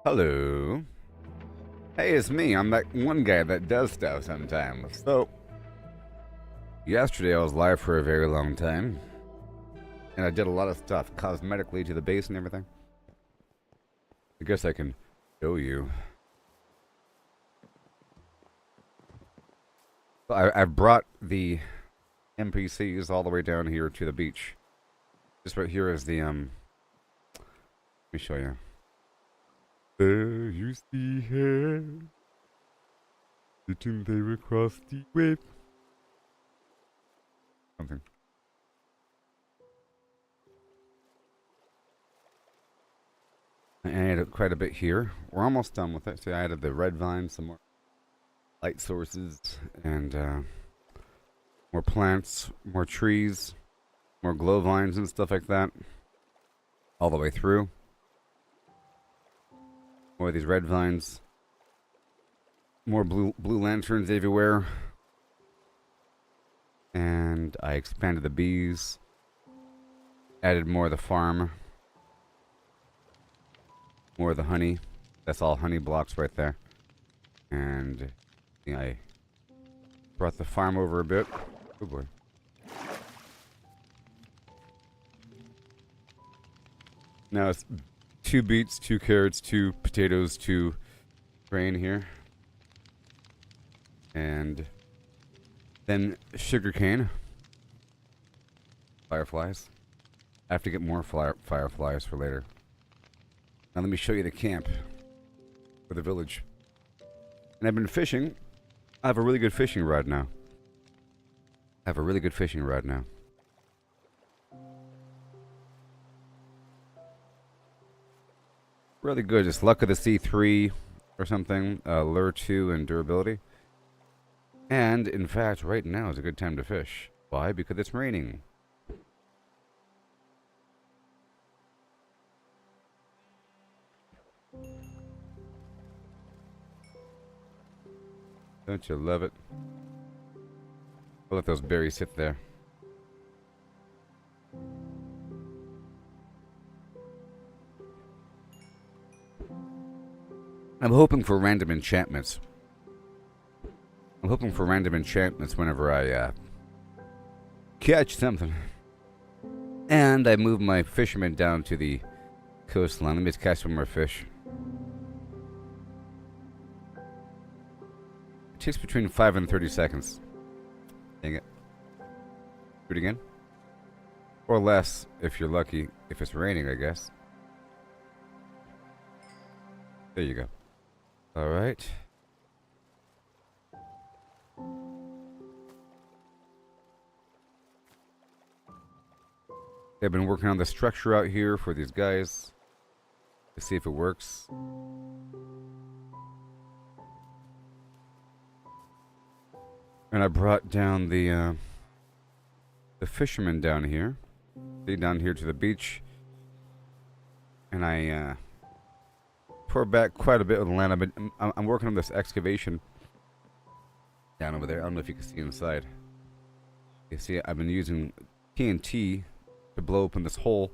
Hello. Hey, it's me. I'm that one guy that does stuff sometimes. So, yesterday I was live for a very long time, and I did a lot of stuff cosmetically to the base and everything. I guess I can show you. I brought the NPCs all the way down here to the beach. This right here is the, let me show you. There you see her, sitting there across the way. Something. I added quite a bit here. We're almost done with it. So I added the red vine, some more light sources, and more plants, more trees, more glow vines and stuff like that, all the way through. More of these red vines. More blue lanterns everywhere. And I expanded the bees. Added more of the farm. More of the honey. That's all honey blocks right there. And yeah, I brought the farm over a bit. Oh boy. Now it's 2 beets, 2 carrots, 2 potatoes, 2 grain here. And then sugarcane. Fireflies. I have to get more fireflies for later. Now let me show you the camp. For the village. And I've been fishing. I have a really good fishing rod now. Really good. It's luck of the sea 3 or something. Lure 2 and durability. And in fact, right now is a good time to fish. Why? Because it's raining. Don't you love it? I'll let those berries sit there. I'm hoping for random enchantments. Whenever I catch something. And I move my fishermen down to the coastline. Let me just catch some more fish. It takes between 5 and 30 seconds. Dang it. Do it again. Or less, if you're lucky. If it's raining, I guess. There you go. Alright. I've been working on the structure out here for these guys. To see if it works. And I brought down the fishermen down here. See, down here to the beach. And I pour back quite a bit of the land. I'm working on this excavation down over there. I don't know if you can see inside. You see, I've been using TNT to blow open this hole.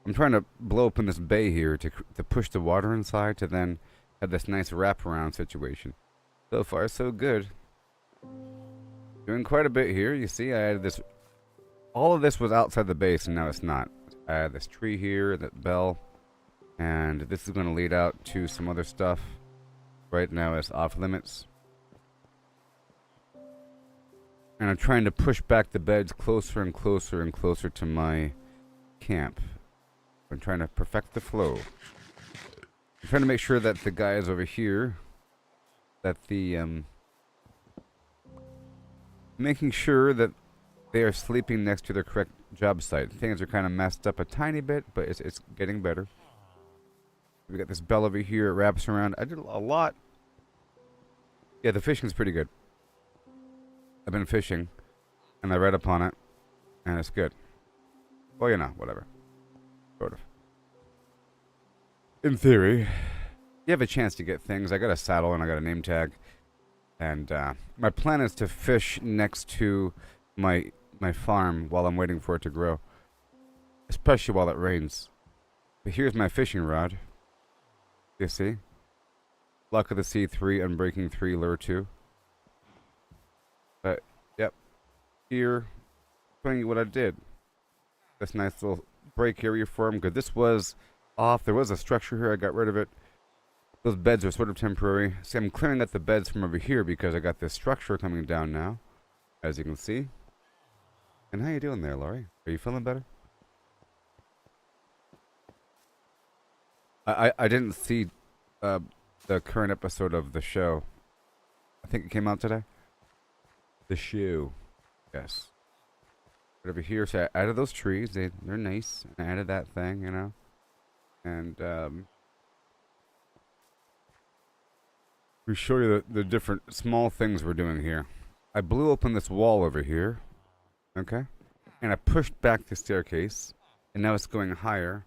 I'm trying to blow open this bay here to push the water inside to then have this nice wraparound situation. So far, so good. Doing quite a bit here. You see, I added this. All of this was outside the base, and now it's not. I added this tree here, that bell, and this is going to lead out to some other stuff. Right now, it's off limits. And I'm trying to push back the beds closer and closer and closer to my camp. I'm trying to perfect the flow. I'm trying to make sure that the guys over here, that making sure that they are sleeping next to their correct job site. Things are kind of messed up a tiny bit, but it's getting better. We got this bell over here, it wraps around. I did a lot. Yeah, the fishing's pretty good. I've been fishing, and I read up on it, and it's good. Well, you know, whatever. Sort of. In theory, you have a chance to get things. I got a saddle and I got a name tag. And my plan is to fish next to my farm while I'm waiting for it to grow. Especially while it rains. But here's my fishing rod. You see? Luck of the Sea 3, Unbreaking 3, Lure 2. But, yep. Here, showing you what I did. This nice little break area for him, because this was off. There was a structure here. I got rid of it. Those beds are sort of temporary. See, I'm clearing out the beds from over here because I got this structure coming down now, as you can see. And how you doing there, Laurie? Are you feeling better? I didn't see the current episode of the show. I think it came out today. The shoe. Yes. But over here, so I added those trees. They're nice. I added that thing, you know. And we show you the different small things we're doing here. I blew open this wall over here. Okay. And I pushed back the staircase. And now it's going higher.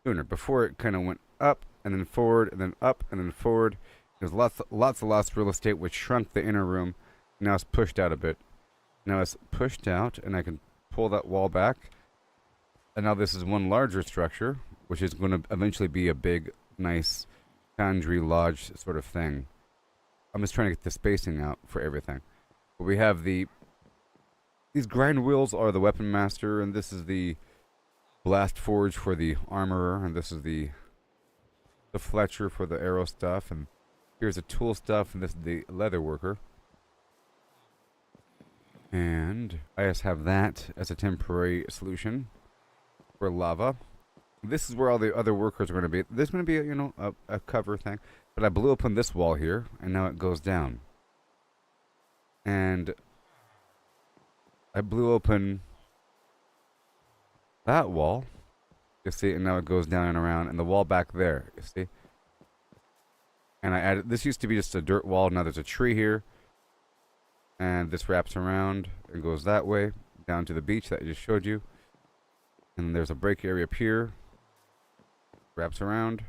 Sooner. Before it kind of went up and then forward and then up and then forward. There's lots of real estate which shrunk the inner room. Now it's pushed out a bit. Now it's pushed out and I can pull that wall back. And now this is one larger structure, which is going to eventually be a big, nice foundry lodge sort of thing. I'm just trying to get the spacing out for everything. But we have these grind wheels are the weapon master, and this is the blast forge for the armorer, and this is the Fletcher for the arrow stuff, and here's the tool stuff, and this is the leather worker. And I just have that as a temporary solution for lava. This is where all the other workers are going to be. There's going to be, you know, a cover thing. But I blew open this wall here, and now it goes down. And I blew open that wall. You see, and now it goes down and around. And the wall back there, you see. And I added, this used to be just a dirt wall. Now there's a tree here. And this wraps around and goes that way, down to the beach that I just showed you. And there's a break area up here. Wraps around.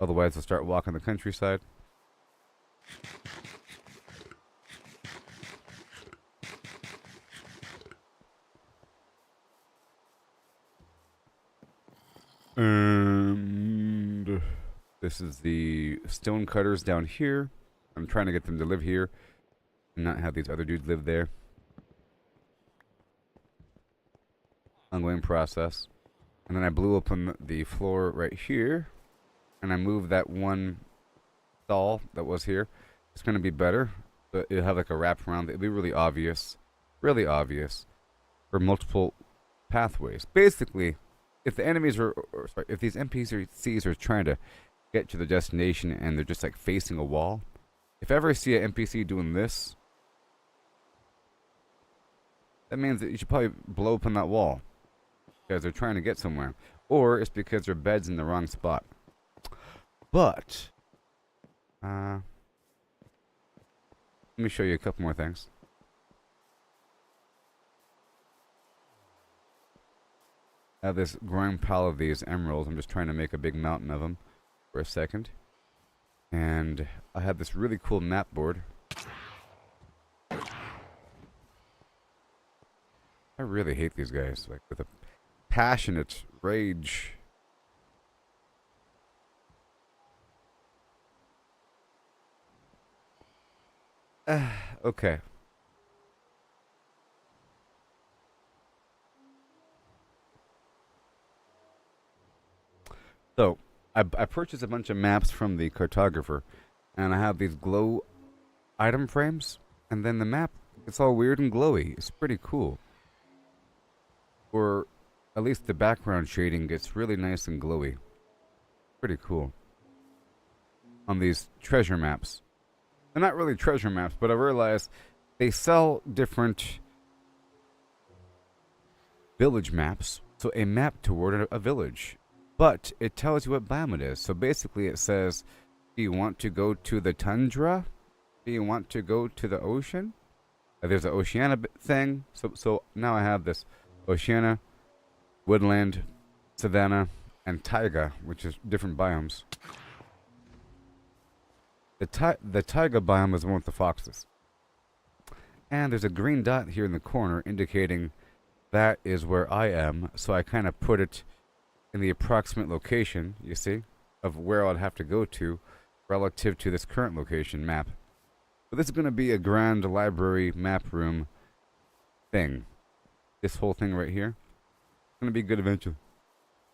Otherwise, I'll start walking the countryside. And this is the stone cutters down here. I'm trying to get them to live here and not have these other dudes live there. Ongoing process. And then I blew open the floor right here. And I moved that one stall that was here. It's going to be better. But it'll have like a wrap around. It'll be really obvious. Really obvious. For multiple pathways. Basically, if the enemies are... sorry, if these NPCs are trying to get to the destination and they're just like facing a wall. If I ever see an NPC doing this, that means that you should probably blow open that wall. Because they're trying to get somewhere. Or it's because their bed's in the wrong spot. But, let me show you a couple more things. I have this growing pile of these emeralds. I'm just trying to make a big mountain of them for a second. And I have this really cool map board. I really hate these guys, like with a passionate rage. Okay. So, I purchased a bunch of maps from the cartographer, and I have these glow item frames, and then the map, it's all weird and glowy. It's pretty cool. Or at least the background shading gets really nice and glowy. Pretty cool. On these treasure maps. They're not really treasure maps, but I realized they sell different village maps. So a map toward a village. But it tells you what biome it is. So basically it says, do you want to go to the tundra? Do you want to go to the ocean? There's an Oceania thing. So now I have this Oceania, woodland, savanna, and taiga, which is different biomes. The taiga biome is the one with the foxes. And there's a green dot here in the corner indicating that is where I am. So I kind of put it in the approximate location, you see, of where I'd have to go to relative to this current location map. But this is going to be a grand library map room thing. This whole thing right here. It's going to be good eventually.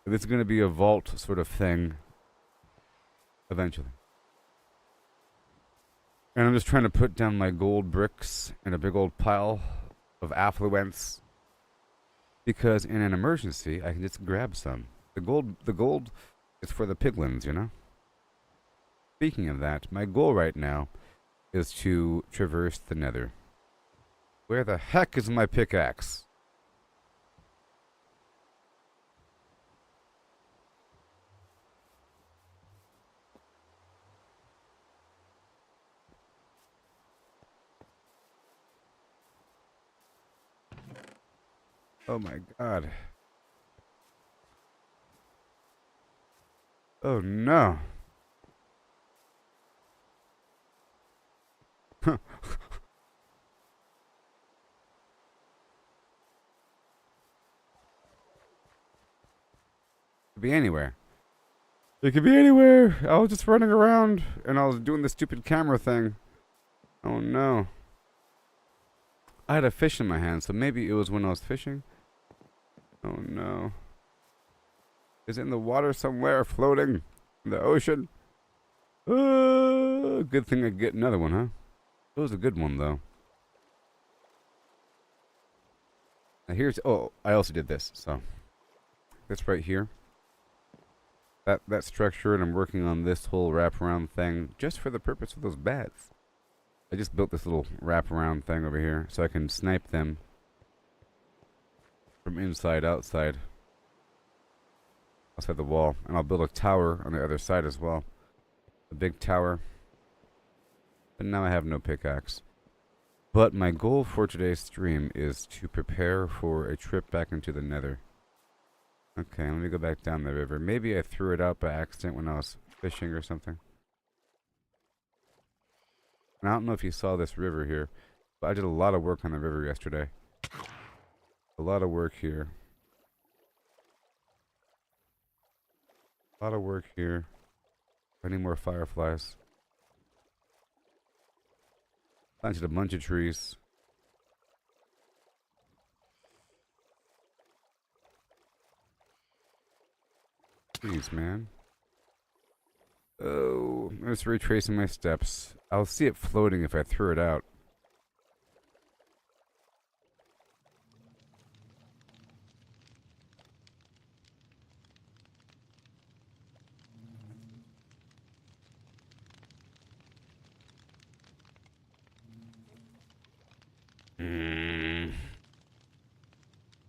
This is going to be a vault sort of thing eventually. And I'm just trying to put down my gold bricks in a big old pile of affluence. Because in an emergency, I can just grab some. The gold is for the piglins, you know? Speaking of that, my goal right now is to traverse the nether. Where the heck is my pickaxe? Oh my god. Oh no. Could be anywhere. It could be anywhere. I was just running around and I was doing the stupid camera thing. Oh no. I had a fish in my hand, so maybe it was when I was fishing. Oh no. Is it in the water somewhere, floating in the ocean? Good thing I get another one, huh? It was a good one, though. Now here's... Oh, I also did this, so... This right here. That structure, and I'm working on this whole wraparound thing just for the purpose of those bats. I just built this little wraparound thing over here so I can snipe them from inside outside the wall. And I'll build a tower on the other side as well. A big tower. But now I have no pickaxe. But my goal for today's stream is to prepare for a trip back into the nether. Okay, let me go back down the river. Maybe I threw it out by accident when I was fishing or something. And I don't know if you saw this river here, but I did a lot of work on the river yesterday. A lot of work here. A lot of work here. I need more fireflies. Planted a bunch of trees. Jeez, man. Oh, I'm just retracing my steps. I'll see it floating if I threw it out.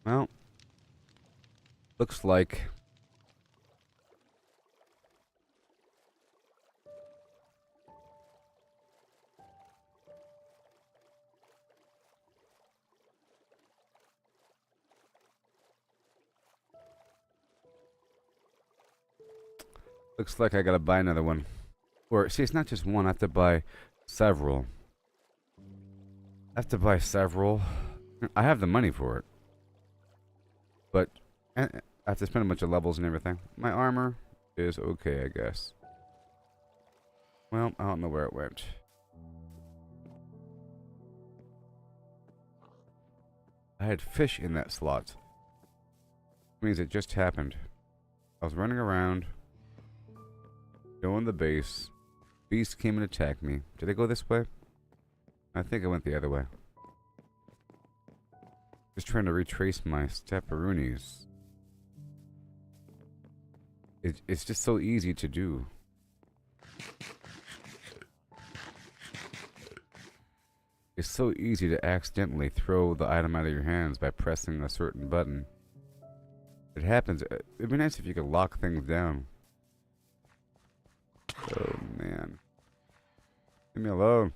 Well, looks like I gotta buy another one. Or, see, it's not just one. I have to buy several. I have the money for it. But I have to spend a bunch of levels and everything. My armor is okay, I guess. Well, I don't know where it went. I had fish in that slot. Which means it just happened. I was running around, going the base. Beast came and attacked me. Did I go this way? I think I went the other way. Just trying to retrace my stepperoonies. It's just so easy to do. It's so easy to accidentally throw the item out of your hands by pressing a certain button. It happens. It'd be nice if you could lock things down. Oh, man. Leave me alone.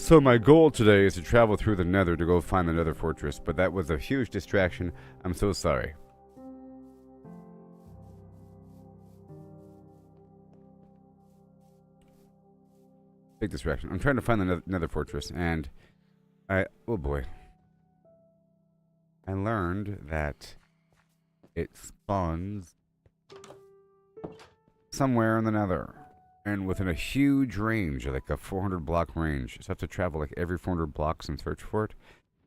So my goal today is to travel through the Nether to go find the Nether fortress, but that was a huge distraction. I'm so sorry. Big distraction. I'm trying to find the Nether fortress, and oh boy. I learned that it spawns somewhere in the Nether. And within a huge range, like a 400 block range. So I have to travel like every 400 blocks and search for it.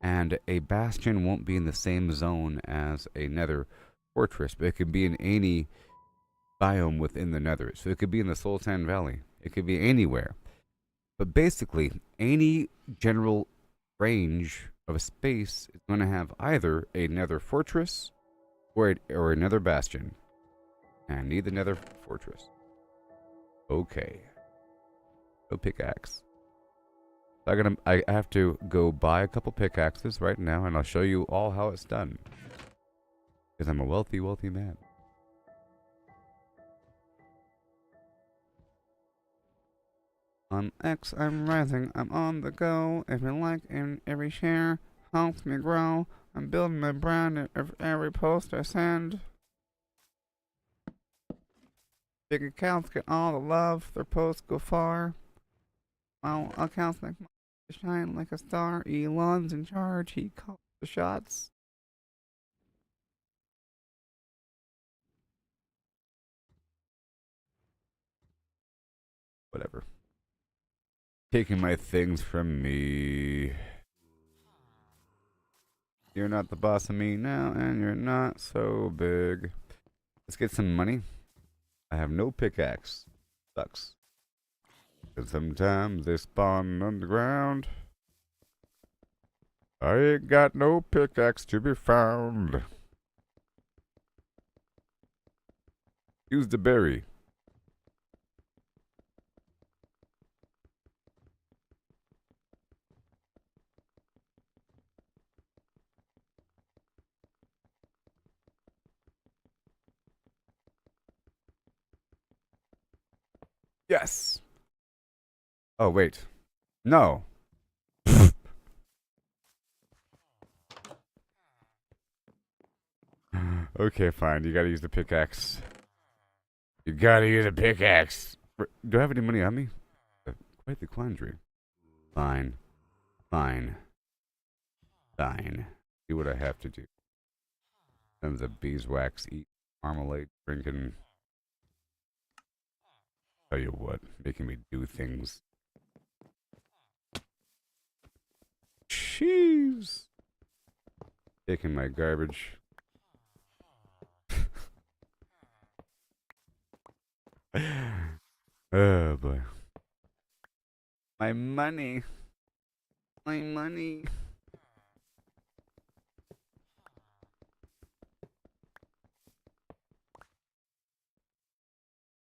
And a bastion won't be in the same zone as a Nether fortress, but it could be in any biome within the Nether. So it could be in the Soul Sand Valley. It could be anywhere. But basically, any general range of a space is going to have either a Nether fortress or a Nether bastion. And I need the Nether fortress. Okay. No pickaxe. So I have to go buy a couple pickaxes right now, and I'll show you all how it's done. Because I'm a wealthy, wealthy man. On X, I'm rising, I'm on the go. Every like and every share helps me grow. I'm building my brand every post I send. Big accounts get all the love, their posts go far. Small accounts like mine shine like a star. Elon's in charge, he calls the shots. Whatever. Taking my things from me. You're not the boss of me now, and you're not so big. Let's get some money. I have no pickaxe. Sucks. And sometimes they spawn underground. I ain't got no pickaxe to be found. Use the berry. Yes. Oh, wait. No. Okay, fine. You gotta use the pickaxe. You gotta use a pickaxe. Do I have any money on me? Quite the quandary. Fine. Fine. Fine. Do what I have to do. Tons of beeswax, eat marmalade, drinking. Tell you what, making me do things. Cheese. Taking my garbage. Oh boy. My money. My money.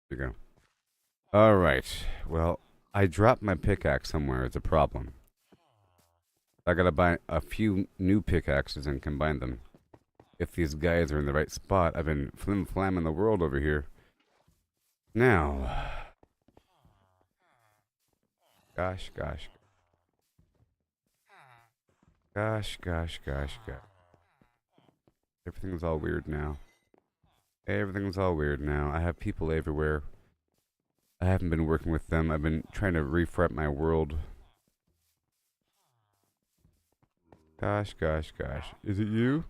There you go. Alright. Well, I dropped my pickaxe somewhere. It's a problem. I gotta buy a few new pickaxes and combine them. If these guys are in the right spot. I've been flim-flamming the world over here. Now. Gosh. Everything's all weird now. Everything's all weird now. I have people everywhere. I haven't been working with them. I've been trying to refrap my world. Gosh. Is it you?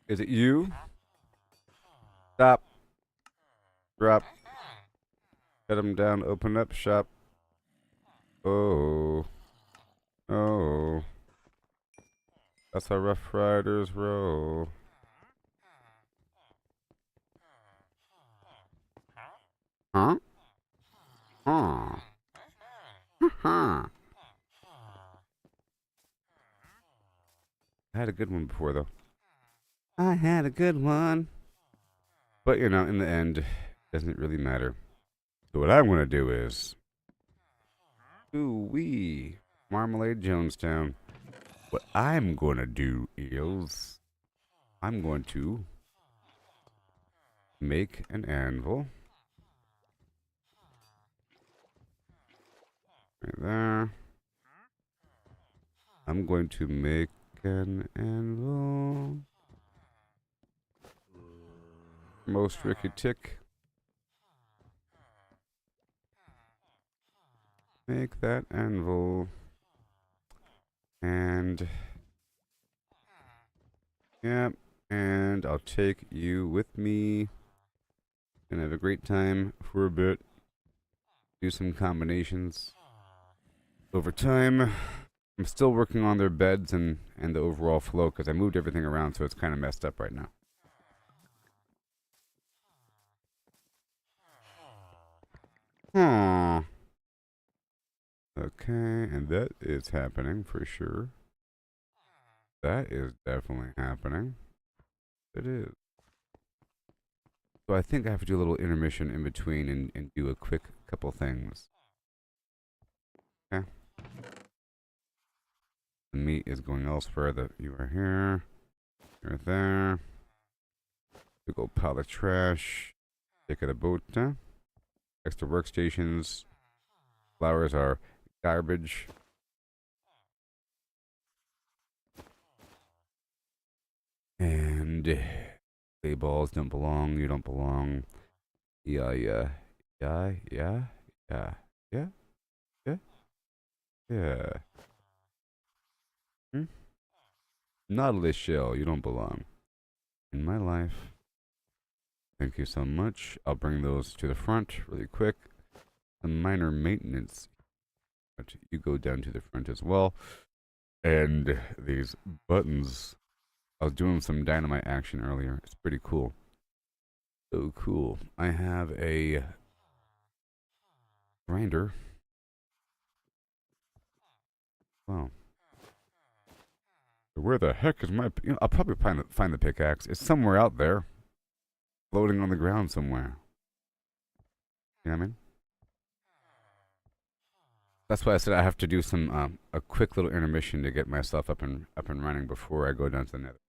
Is it you? Stop. Drop. Shut them down. Open up shop. Oh. Oh. That's how Rough Riders roll. Huh? Huh. Huh. I had a good one before, though. I had a good one. But, you know, in the end, it doesn't really matter. So what I'm going to do is... Ooh-wee. Marmalade Jonestown. What I'm going to do is... I'm going to... make an anvil. Right there. I'm going to make an anvil. Most Ricky Tick. Make that anvil. And yep. And I'll take you with me. And have a great time for a bit. Do some combinations. Over time, I'm still working on their beds and the overall flow because I moved everything around, so it's kind of messed up right now. Hmm. Okay, and that is happening for sure. That is definitely happening. It is. So I think I have to do a little intermission in between and do a quick couple things. Okay. The meat is going elsewhere. You are here. You're there. Big old pile of trash. Take out a boat. Extra workstations. Flowers are garbage. And play balls don't belong. You don't belong. Yeah, yeah, yeah, yeah, yeah, yeah, yeah, yeah. Hmm? Nautilus shell, you don't belong in my life. Thank you so much. I'll bring those to the front really quick. Some minor maintenance. But you go down to the front as well. And these buttons. I was doing some dynamite action earlier. It's pretty cool. So cool. I have a grinder. Wow. Where the heck is my... I'll probably find the pickaxe. It's somewhere out there. Floating on the ground somewhere. You know what I mean? That's why I said I have to do some a quick little intermission to get myself up and running before I go down to the nether.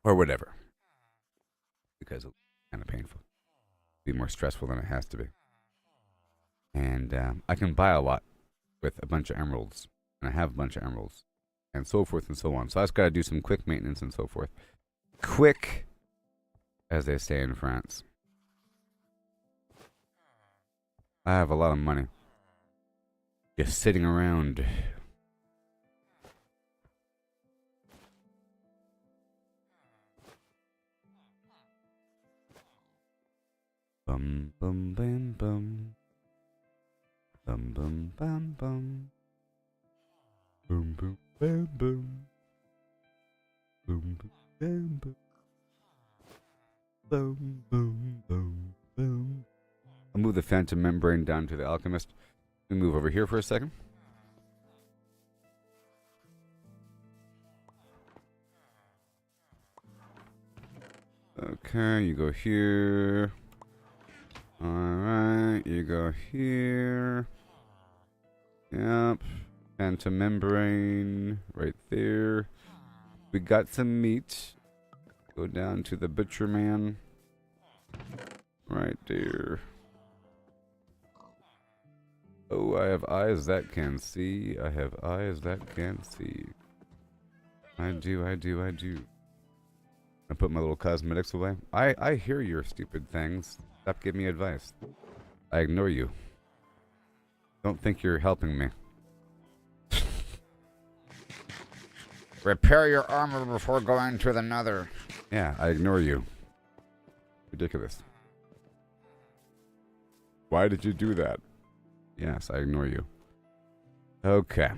Or whatever. Because it's kind of painful. It'll be more stressful than it has to be. And I can buy a lot with a bunch of emeralds. And I have a bunch of emeralds. And so forth and so on. So I just got to do some quick maintenance and so forth. Quick, as they say in France. I have a lot of money. Just sitting around. Bum bum bam bum. Bum bum bam bum. Boom boom bam boom. Boom boom bam boom. Boom boom boom boom. I'll move the phantom membrane down to the alchemist. We move over here for a second. Okay, you go here. Alright, you go here. Yep. Phantom membrane right there. We got some meat. Go down to the butcher man. Right there. Oh, I have eyes that can see. I have eyes that can see. I do. I put my little cosmetics away. I hear your stupid things. Stop giving me advice. I ignore you. Don't think you're helping me. Repair your armor before going to the nether. Yeah, I ignore you. Ridiculous. Why did you do that? Yes, I ignore you. Okay.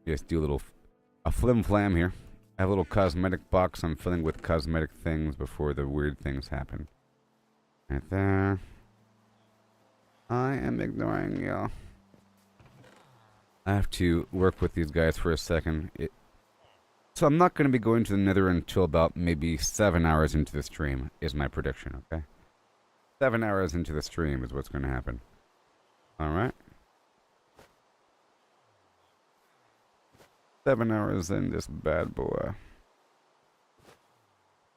Just do a flim flam here. I have a little cosmetic box I'm filling with cosmetic things before the weird things happen. Right there. I am ignoring you. I have to work with these guys for a second. So I'm not going to be going to the nether until about maybe 7 hours into the stream, is my prediction, okay? 7 hours into the stream is what's going to happen. Alright? 7 hours in this bad boy.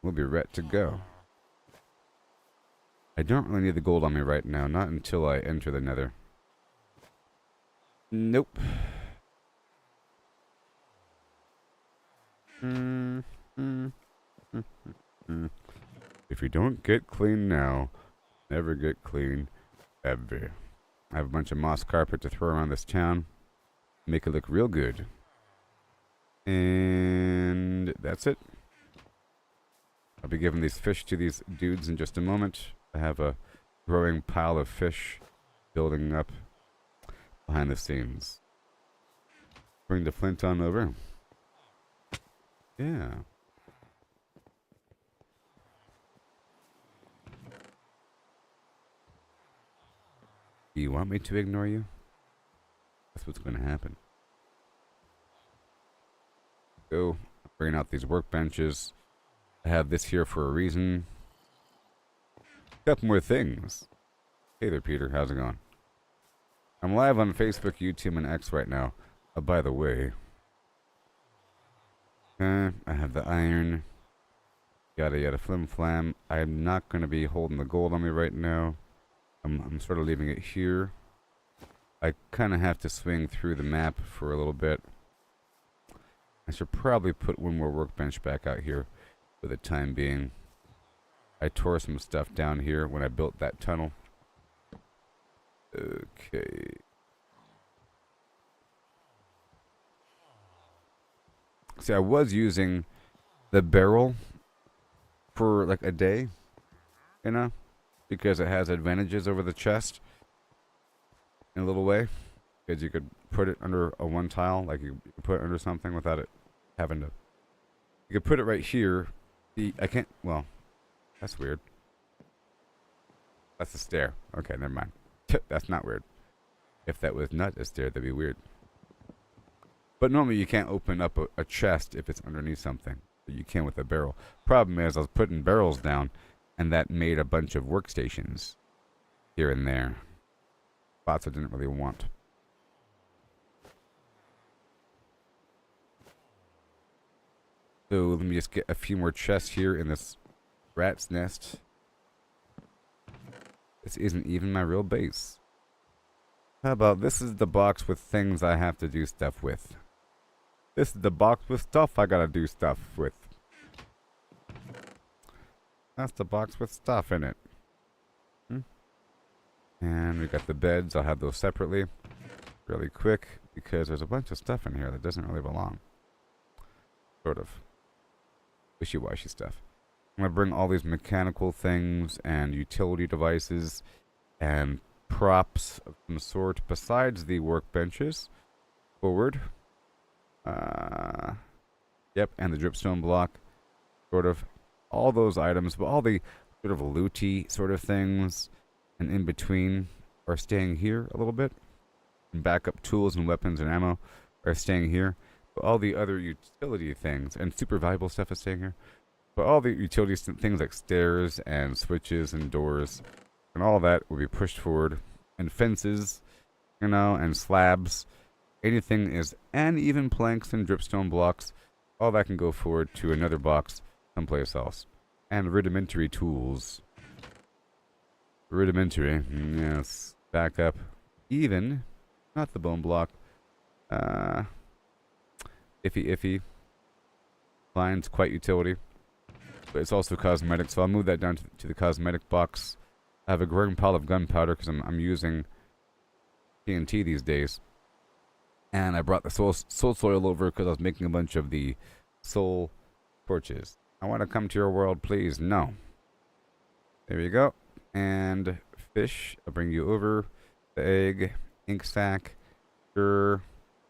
We'll be ready to go. I don't really need the gold on me right now, not until I enter the nether. Nope. Mm, mm, mm, mm. If you don't get clean now, never get clean ever. I have a bunch of moss carpet to throw around this town. Make it look real good. And that's it. I'll be giving these fish to these dudes in just a moment. I have a growing pile of fish building up behind the scenes. Bring the flint on over. Yeah. Do you want me to ignore you? That's what's going to happen. Go. Bring out these workbenches. I have this here for a reason. Couple more things. Hey there, Peter. How's it going? I'm live on Facebook, YouTube, and X right now. By the way, I have the iron. Yada yada flim flam. I'm not going to be holding the gold on me right now. I'm sort of leaving it here. I kind of have to swing through the map for a little bit. I should probably put one more workbench back out here for the time being. I tore some stuff down here when I built that tunnel. Okay. See, I was using the barrel for like a day, you know, because it has advantages over the chest in a little way. Because you could put it under a one tile, like you could put it under something without it having to. You could put it right here. I can't. Well, that's weird. That's a stair. Okay, never mind. That's not weird. If that was not a stair, that'd be weird. But normally you can't open up a chest if it's underneath something. But you can with a barrel. Problem is, I was putting barrels down, and that made a bunch of workstations here and there. Spots I didn't really want. So let me just get a few more chests here in this rat's nest. This isn't even my real base. How about this is the box with things I have to do stuff with. This is the box with stuff I gotta do stuff with. That's the box with stuff in it. And we got the beds. I'll have those separately. Really quick, because there's a bunch of stuff in here that doesn't really belong. Sort of. Wishy-washy stuff. I'm gonna bring all these mechanical things and utility devices and props of some sort besides the workbenches forward. Yep, and the dripstone block. Sort of all those items, but all the sort of looty sort of things and in between are staying here a little bit. And backup tools and weapons and ammo are staying here. But all the other utility things and super valuable stuff is staying here. But all the utility things like stairs and switches and doors and all that will be pushed forward. And fences, you know, and slabs. Anything is, and even planks and dripstone blocks. All that can go forward to another box someplace else. And rudimentary tools. Rudimentary, yes. Backup. Even, not the bone block. Iffy. Line's quite utility. But it's also cosmetic, so I'll move that down to the cosmetic box. I have a growing pile of gunpowder because I'm using TNT these days. And I brought the soul soil over because I was making a bunch of the soul torches. I want to come to your world, please. No. There you go. And fish. I'll bring you over. The egg. Ink sac. Sure.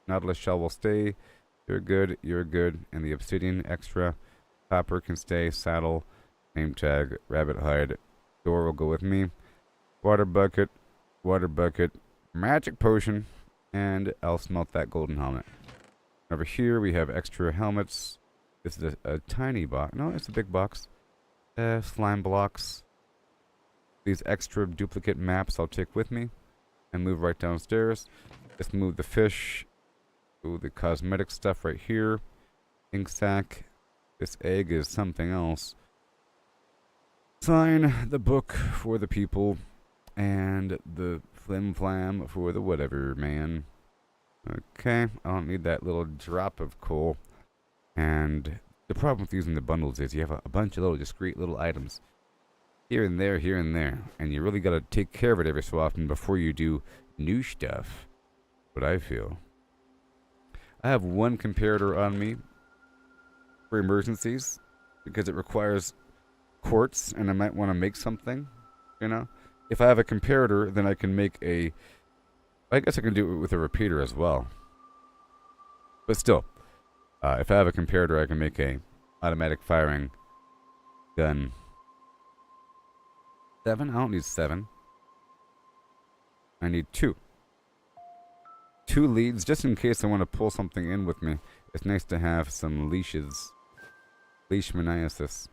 Nautilus shell will stay. You're good. You're good. And the obsidian extra. Copper can stay. Saddle. Name tag. Rabbit hide. Door will go with me. Water bucket. Water bucket. Magic potion. And I'll smelt that golden helmet. Over here we have extra helmets. This is a tiny box. No, it's a big box. Slime blocks. These extra duplicate maps I'll take with me. And move right downstairs. Just move the fish. Ooh, the cosmetic stuff right here. Ink sac. This egg is something else. Sign the book for the people. And the flim flam for the whatever man. Okay, I don't need that little drop of coal. And the problem with using the bundles is you have a bunch of little discrete little items here and there, and you really got to take care of it every so often before you do new stuff. What I feel. I have one comparator on me for emergencies because it requires quartz, and I might want to make something. You know, if I have a comparator, then I can make a. I guess I can do it with a repeater as well. But still, if I have a comparator, I can make a automatic firing gun. 7? I don't need 7. I need 2. 2 leads, just in case I want to pull something in with me. It's nice to have some leashes. Leishmaniasis.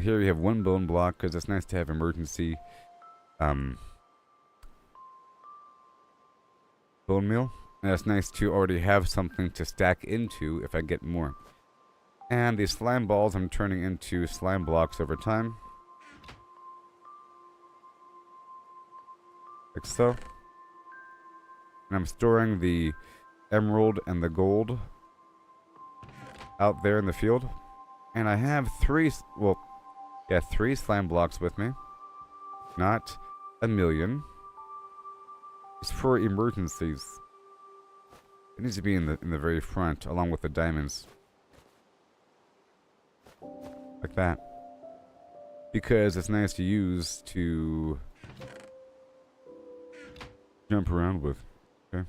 Here we have 1 bone block, because it's nice to have emergency bone meal. And it's nice to already have something to stack into if I get more. And these slime balls I'm turning into slime blocks over time. Like so. And I'm storing the emerald and the gold out there in the field. And I have 3 slime blocks with me. Not a million. It's for emergencies. It needs to be in the very front, along with the diamonds. Like that. Because it's nice to use to jump around with. Okay.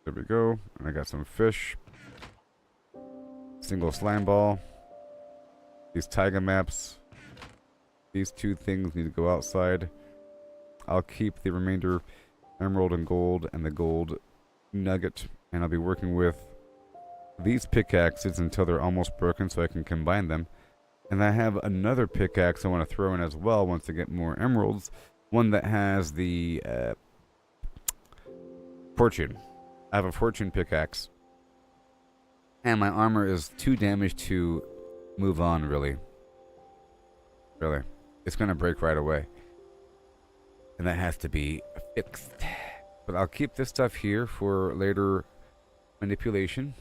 There we go. And I got some fish. Single slime ball. These tiger maps. These 2 things need to go outside. I'll keep the remainder emerald and gold and the gold nugget. And I'll be working with these pickaxes until they're almost broken so I can combine them. And I have another pickaxe I want to throw in as well once I get more emeralds. One that has the fortune. I have a fortune pickaxe. And my armor is too damaged to move on, really. Really. It's going to break right away. And that has to be fixed. But I'll keep this stuff here for later manipulation.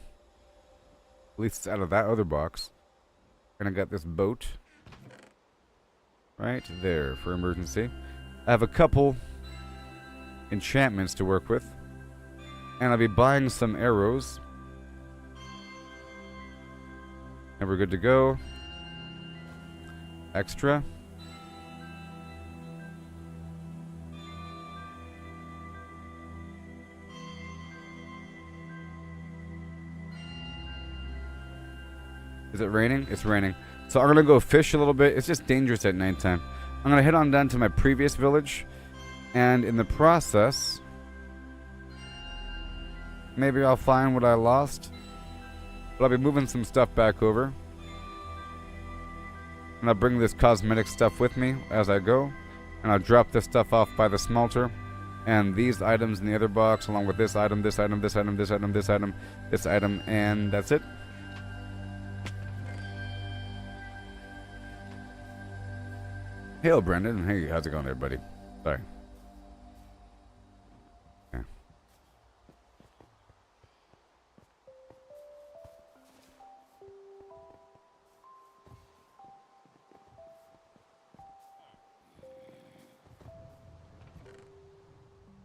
At least it's out of that other box. And I got this boat. Right there for emergency. I have a couple enchantments to work with. And I'll be buying some arrows. And we're good to go. Extra. Is it raining? It's raining. So I'm going to go fish a little bit. It's just dangerous at nighttime. I'm going to head on down to my previous village. And in the process, maybe I'll find what I lost. But I'll be moving some stuff back over. And I'll bring this cosmetic stuff with me as I go. And I'll drop this stuff off by the smelter. And these items in the other box, along with this item, this item, this item, this item, this item, this item, and that's it. Hail, Brendan. Hey, how's it going there, buddy? Sorry. Yeah.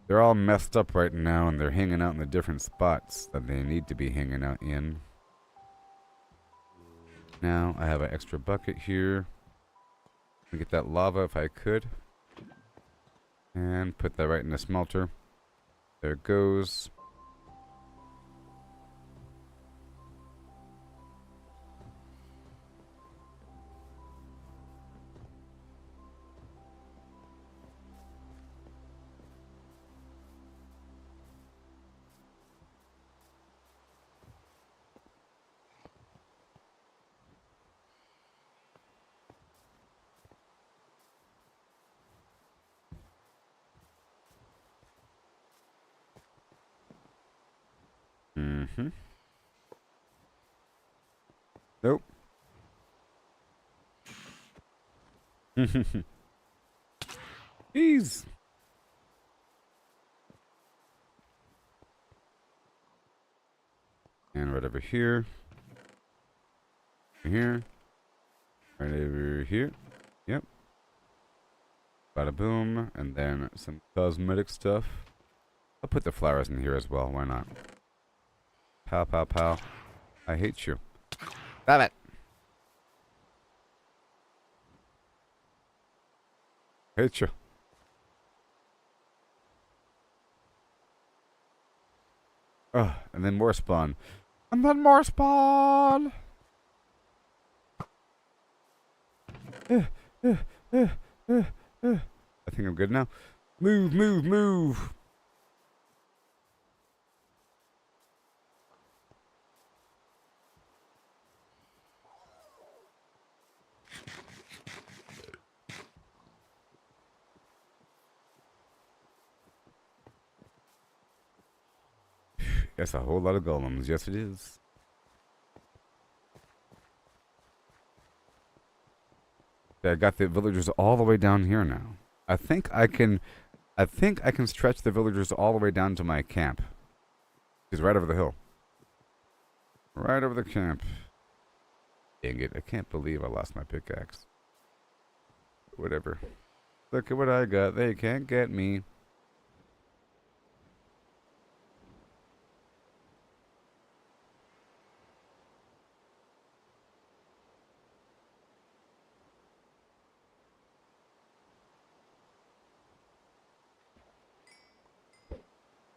They're all messed up right now, and they're hanging out in the different spots that they need to be hanging out in. Now, I have an extra bucket here. Get that lava if I could. And put that right in the smelter. There it goes. Mm-hmm. Nope. Jeez. And right over here. Here. Right over here. Yep. Bada boom. And then some cosmetic stuff. I'll put the flowers in here as well. Why not? Pow, pow, pow. I hate you. Stop it. Hate you. Oh, and then more spawn. And then more spawn. I think I'm good now. Move, move, move. That's a whole lot of golems. Yes, it is. I got the villagers all the way down here now. I think I can stretch the villagers all the way down to my camp. He's right over the hill. Right over the camp. Dang it, I can't believe I lost my pickaxe. Whatever. Look at what I got. They can't get me.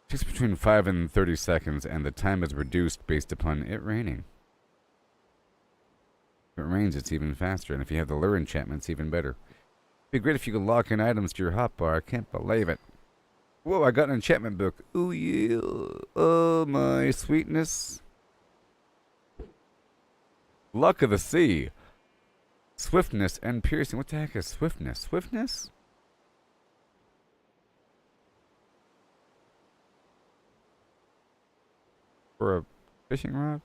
Takes between 5 and 30 seconds, and the time is reduced based upon it raining. If it rains, it's even faster, and if you have the lure enchantment, it's even better. It'd be great if you could lock in items to your hotbar. I can't believe it. Whoa, I got an enchantment book. Ooh, yeah. Oh, my sweetness. Luck of the sea. Swiftness and piercing. What the heck is swiftness? Swiftness? For a fishing rod?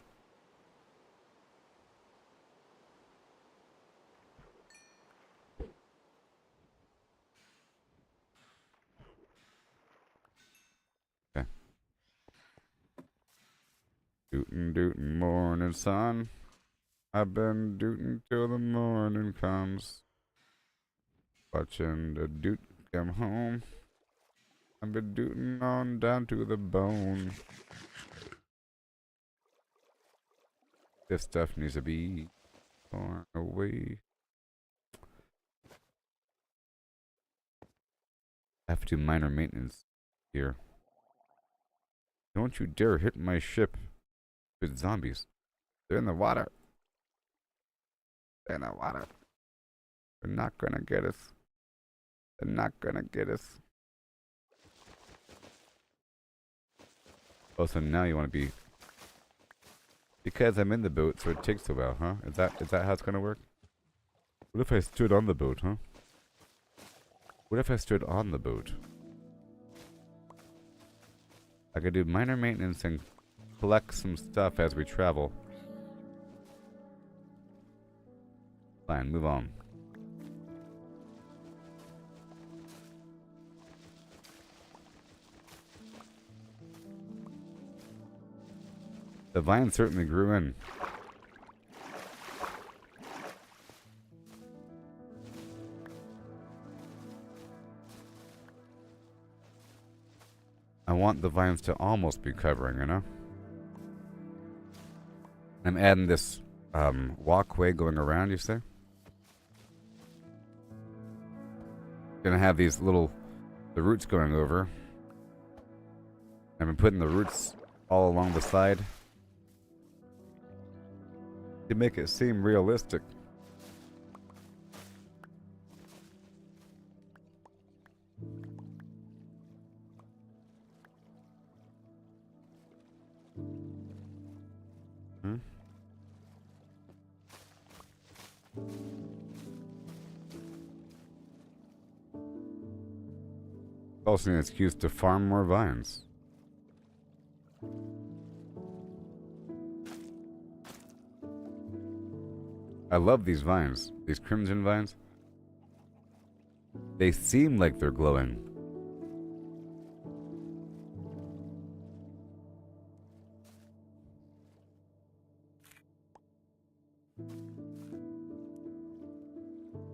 Okay. Dootin' dootin' morning sun. I've been dootin' till the morning comes. Watching the doot come home. I've been dootin' on down to the bone. This stuff needs to be torn away. I have to do minor maintenance here. Don't you dare hit my ship with zombies. They're in the water. They're in the water. They're not gonna get us. They're not gonna get us. Oh, so now you want to be... Because I'm in the boat, so it takes a while, huh? Is that how it's gonna work? What if I stood on the boat, huh? What if I stood on the boat? I could do minor maintenance and collect some stuff as we travel. Fine, move on. The vine certainly grew in. I want the vines to almost be covering, you know? I'm adding this walkway going around, you say? Gonna have these the roots going over. I've been putting the roots all along the side to make it seem realistic. Also an excuse to farm more vines. I love these vines, these crimson vines. They seem like they're glowing.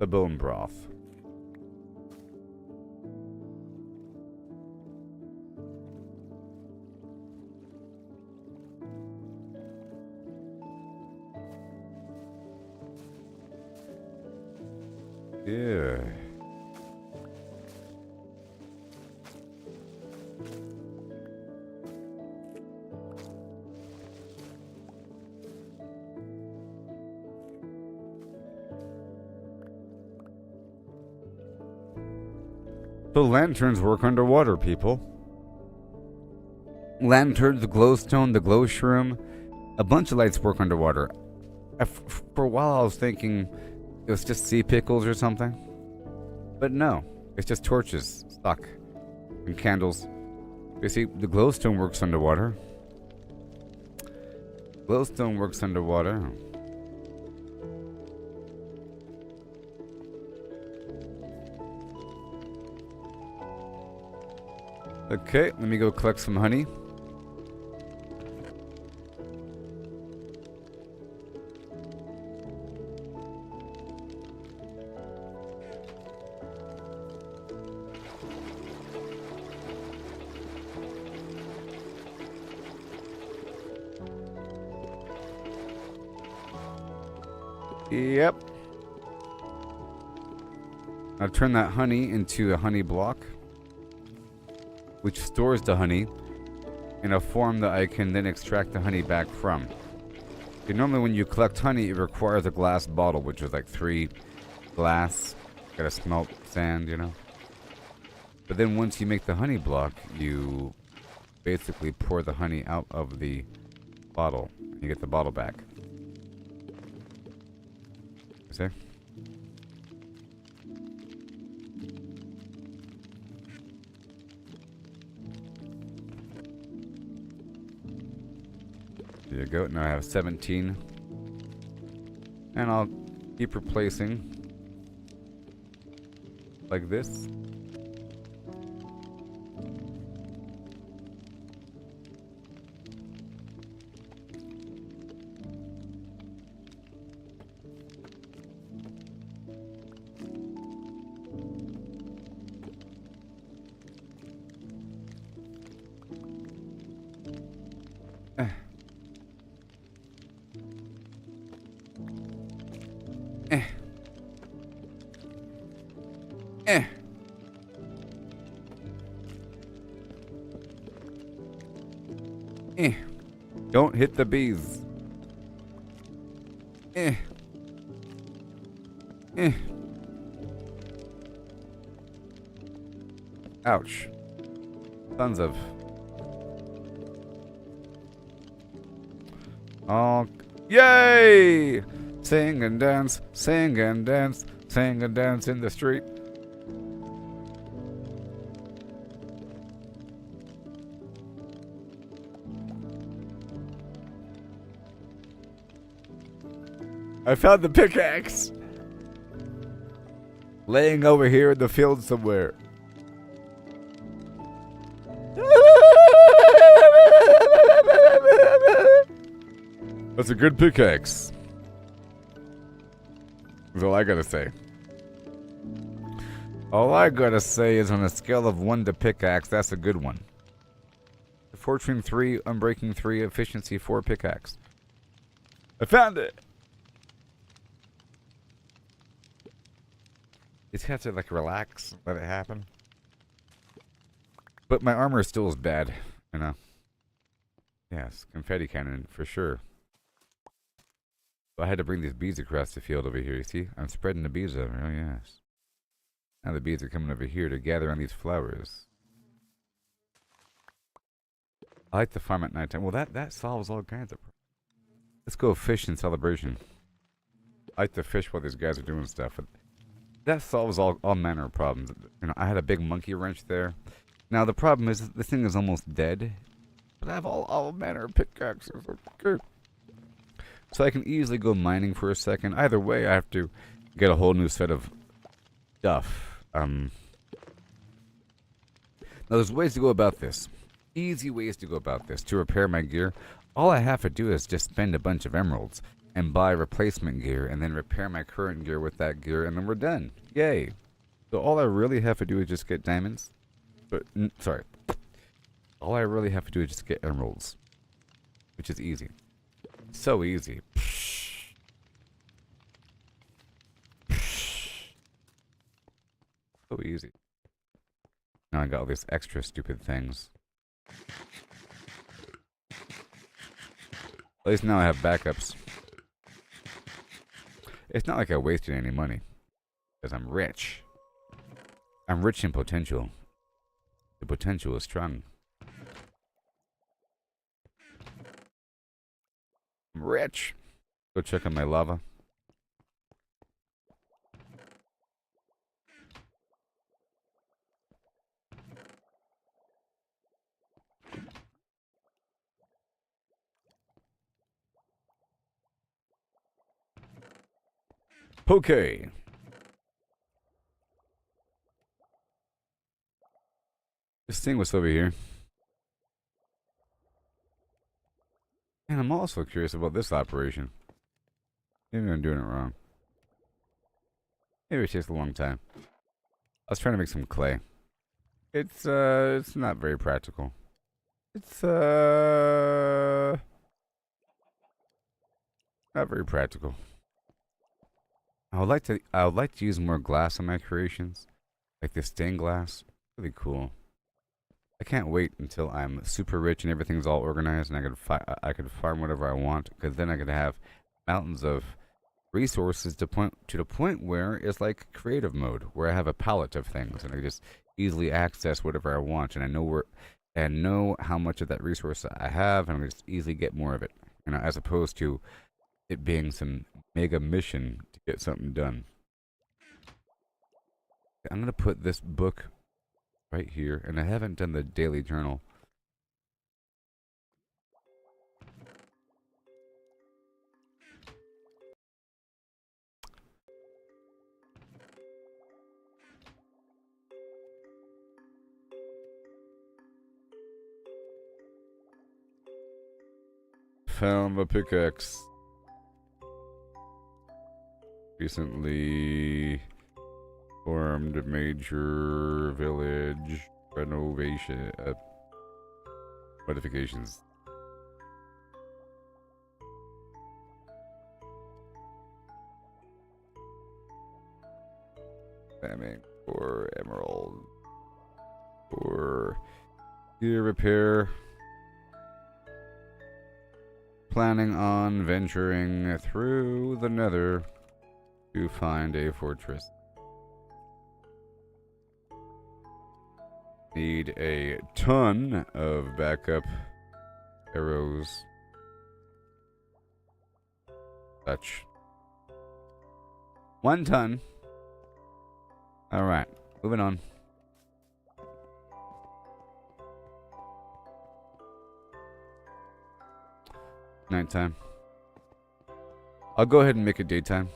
the bone broth. Yeah. The lanterns work underwater, people. Lanterns, the glowstone, the glow shroom, a bunch of lights work underwater. For a while I was thinking it was just sea pickles or something. But no, it's just torches stuck and candles. You see, the glowstone works underwater. Glowstone works underwater. Okay, let me go collect some honey. Yep. I'll turn that honey into a honey block, which stores the honey in a form that I can then extract the honey back from. Okay, normally when you collect honey, it requires a glass bottle, which is like 3 glass. Gotta smelt sand, you know. But then once you make the honey block, you basically pour the honey out of the bottle. You get the bottle back. See? There you go. Now I have 17. And I'll keep replacing like this. Don't hit the bees. Ouch. Tons of. Oh, yay! Sing and dance, sing and dance, sing and dance in the street. I found the pickaxe! Laying over here in the field somewhere. That's a good pickaxe. That's all I gotta say. All I gotta say is on a scale of 1 to pickaxe, that's a good one. Fortune 3, Unbreaking 3, Efficiency 4 pickaxe. I found it! You just have to like relax, let it happen. But my armor still is bad, you know. Yes, confetti cannon for sure. So I had to bring these bees across the field over here. You see, I'm spreading the bees over. Oh yes. Now the bees are coming over here to gather on these flowers. I like to farm at nighttime. Well, that solves all kinds of problems. Let's go fish in celebration. I like to fish while these guys are doing stuff. But that solves all manner of problems. You know, I had a big monkey wrench there. Now the problem is the thing is almost dead. But I have all manner of pickaxes. Okay. So I can easily go mining for a second. Either way, I have to get a whole new set of stuff. Now there's ways to go about this. Easy ways to go about this. To repair my gear, all I have to do is just spend a bunch of emeralds. and buy replacement gear and then repair my current gear with that gear, and then we're done. Yay. So all I really have to do is just get diamonds. But, sorry. All I really have to do is just get emeralds. Which is easy. So easy. So easy. Now I got all these extra stupid things. At least now I have backups. It's not like I wasted any money. Because I'm rich. I'm rich in potential. The potential is strong. I'm rich. Go check on my lava. Okay. This thing was over here. And I'm also curious about this operation. Maybe I'm doing it wrong. Maybe it takes a long time. I was trying to make some clay. It's not very practical. It's not very practical. I would like to use more glass on my creations. Like this stained glass. Really cool. I can't wait until I'm super rich and everything's all organized and I could farm whatever I want, because then I could have mountains of resources to the point where it's like creative mode, where I have a palette of things and I just easily access whatever I want, and I know how much of that resource I have, and I just easily get more of it. You know, as opposed to it being some mega mission to get something done. I'm gonna put this book right here, and I haven't done the daily journal. Found a pickaxe. Recently formed major village renovation modifications. Spamming for emerald. For gear repair. Planning on venturing through the nether to find a fortress. Need a ton of backup arrows. Such. 1 ton. Alright, moving on. Nighttime. I'll go ahead and make it daytime.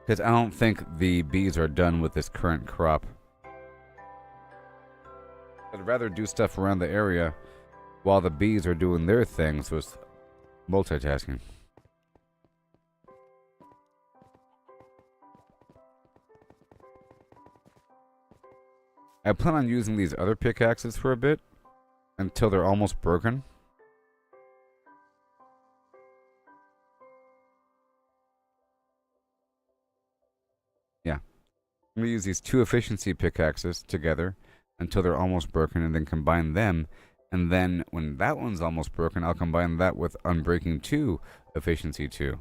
Because I don't think the bees are done with this current crop. I'd rather do stuff around the area while the bees are doing their thing, so it's multitasking. I plan on using these other pickaxes for a bit until they're almost broken. Yeah. I'm going to use these 2 efficiency pickaxes together until they're almost broken, and then combine them. And then when that one's almost broken, I'll combine that with Unbreaking 2 efficiency 2.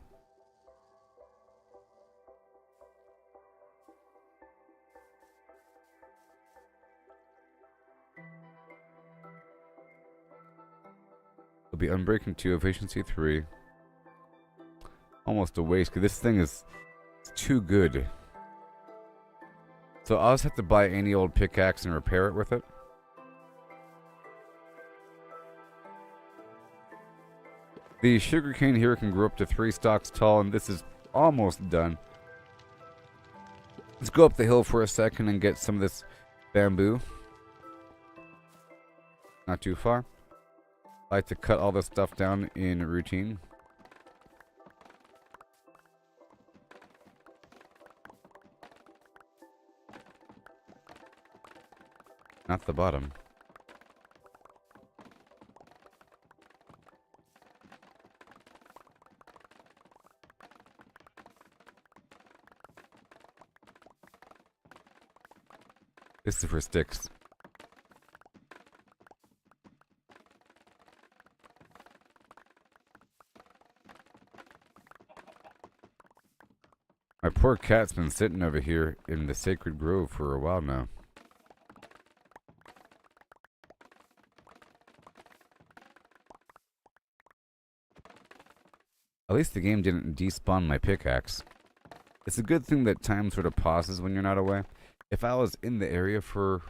It'll be Unbreaking 2 efficiency 3. Almost a waste, because this thing is too good. So I'll just have to buy any old pickaxe and repair it with it. The sugarcane here can grow up to 3 stalks tall, and this is almost done. Let's go up the hill for a second and get some of this bamboo. Not too far. I like to cut all this stuff down in routine. not the bottom. This is for sticks. My poor cat's been sitting over here in the sacred grove for a while now. At least the game didn't despawn my pickaxe. It's a good thing that time sort of pauses when you're not away. If I was in the area for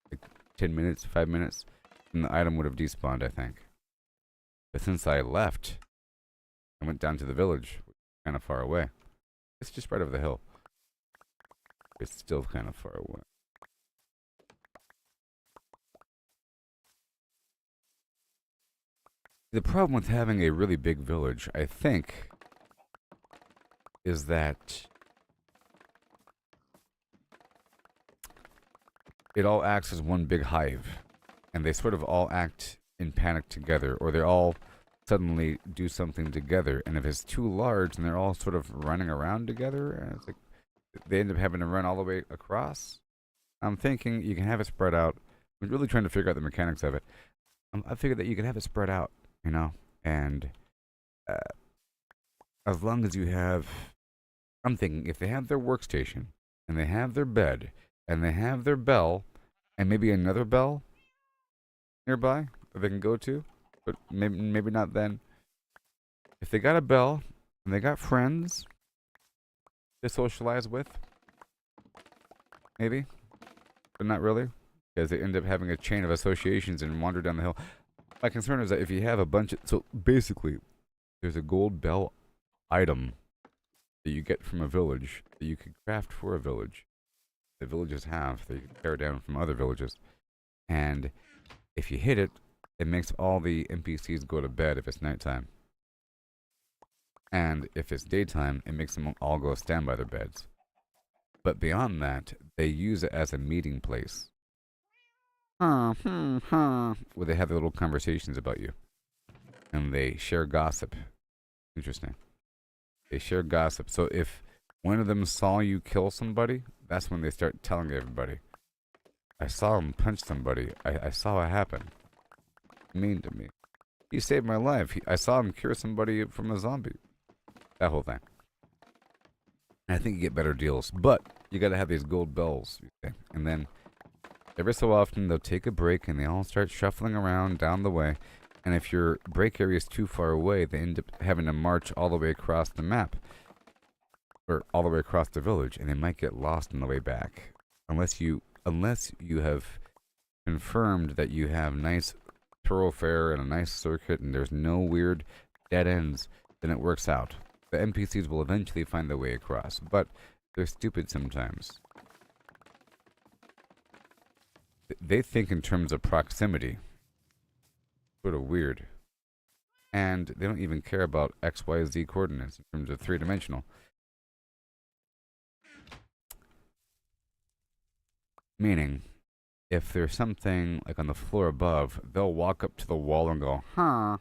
like 10 minutes, 5 minutes, then the item would have despawned, I think. But since I left, I went down to the village, kind of far away. It's just right over the hill. It's still kind of far away. The problem with having a really big village, I think, is that it all acts as one big hive. And they sort of all act in panic together, or they all suddenly do something together. And if it's too large and they're all sort of running around together, and it's like they end up having to run all the way across. I'm thinking you can have it spread out. I'm really trying to figure out the mechanics of it. I figured that you can have it spread out, you know, and as long as you have, I'm thinking if they have their workstation and they have their bed and they have their bell and maybe another bell nearby that they can go to, but maybe not then. If they got a bell and they got friends to socialize with, maybe, but not really, because they end up having a chain of associations and wander down the hill. My concern is that if you have a bunch of, so basically, there's a gold bell item that you get from a village that you could craft for a village. The villages have that you can tear down from other villages, and if you hit it, it makes all the NPCs go to bed if it's nighttime. And if it's daytime, it makes them all go stand by their beds. But beyond that, they use it as a meeting place. Where they have their little conversations about you. And they share gossip. Interesting. They share gossip. So if one of them saw you kill somebody, that's when they start telling everybody. I saw him punch somebody. I saw it happen. Mean to me. He saved my life. I saw him cure somebody from a zombie. That whole thing. And I think you get better deals. But you gotta have these gold bells. And then every so often they'll take a break and they all start shuffling around down the way. And if your break area is too far away, they end up having to march all the way across the map. Or all the way across the village. And they might get lost on the way back. Unless you have confirmed that you have nice thoroughfare and a nice circuit and there's no weird dead ends, then it works out. The NPCs will eventually find their way across, but they're stupid sometimes. They think in terms of proximity. Sort of weird. And they don't even care about X, Y, Z coordinates in terms of three-dimensional. Meaning, if there's something like on the floor above, they'll walk up to the wall and go, huh,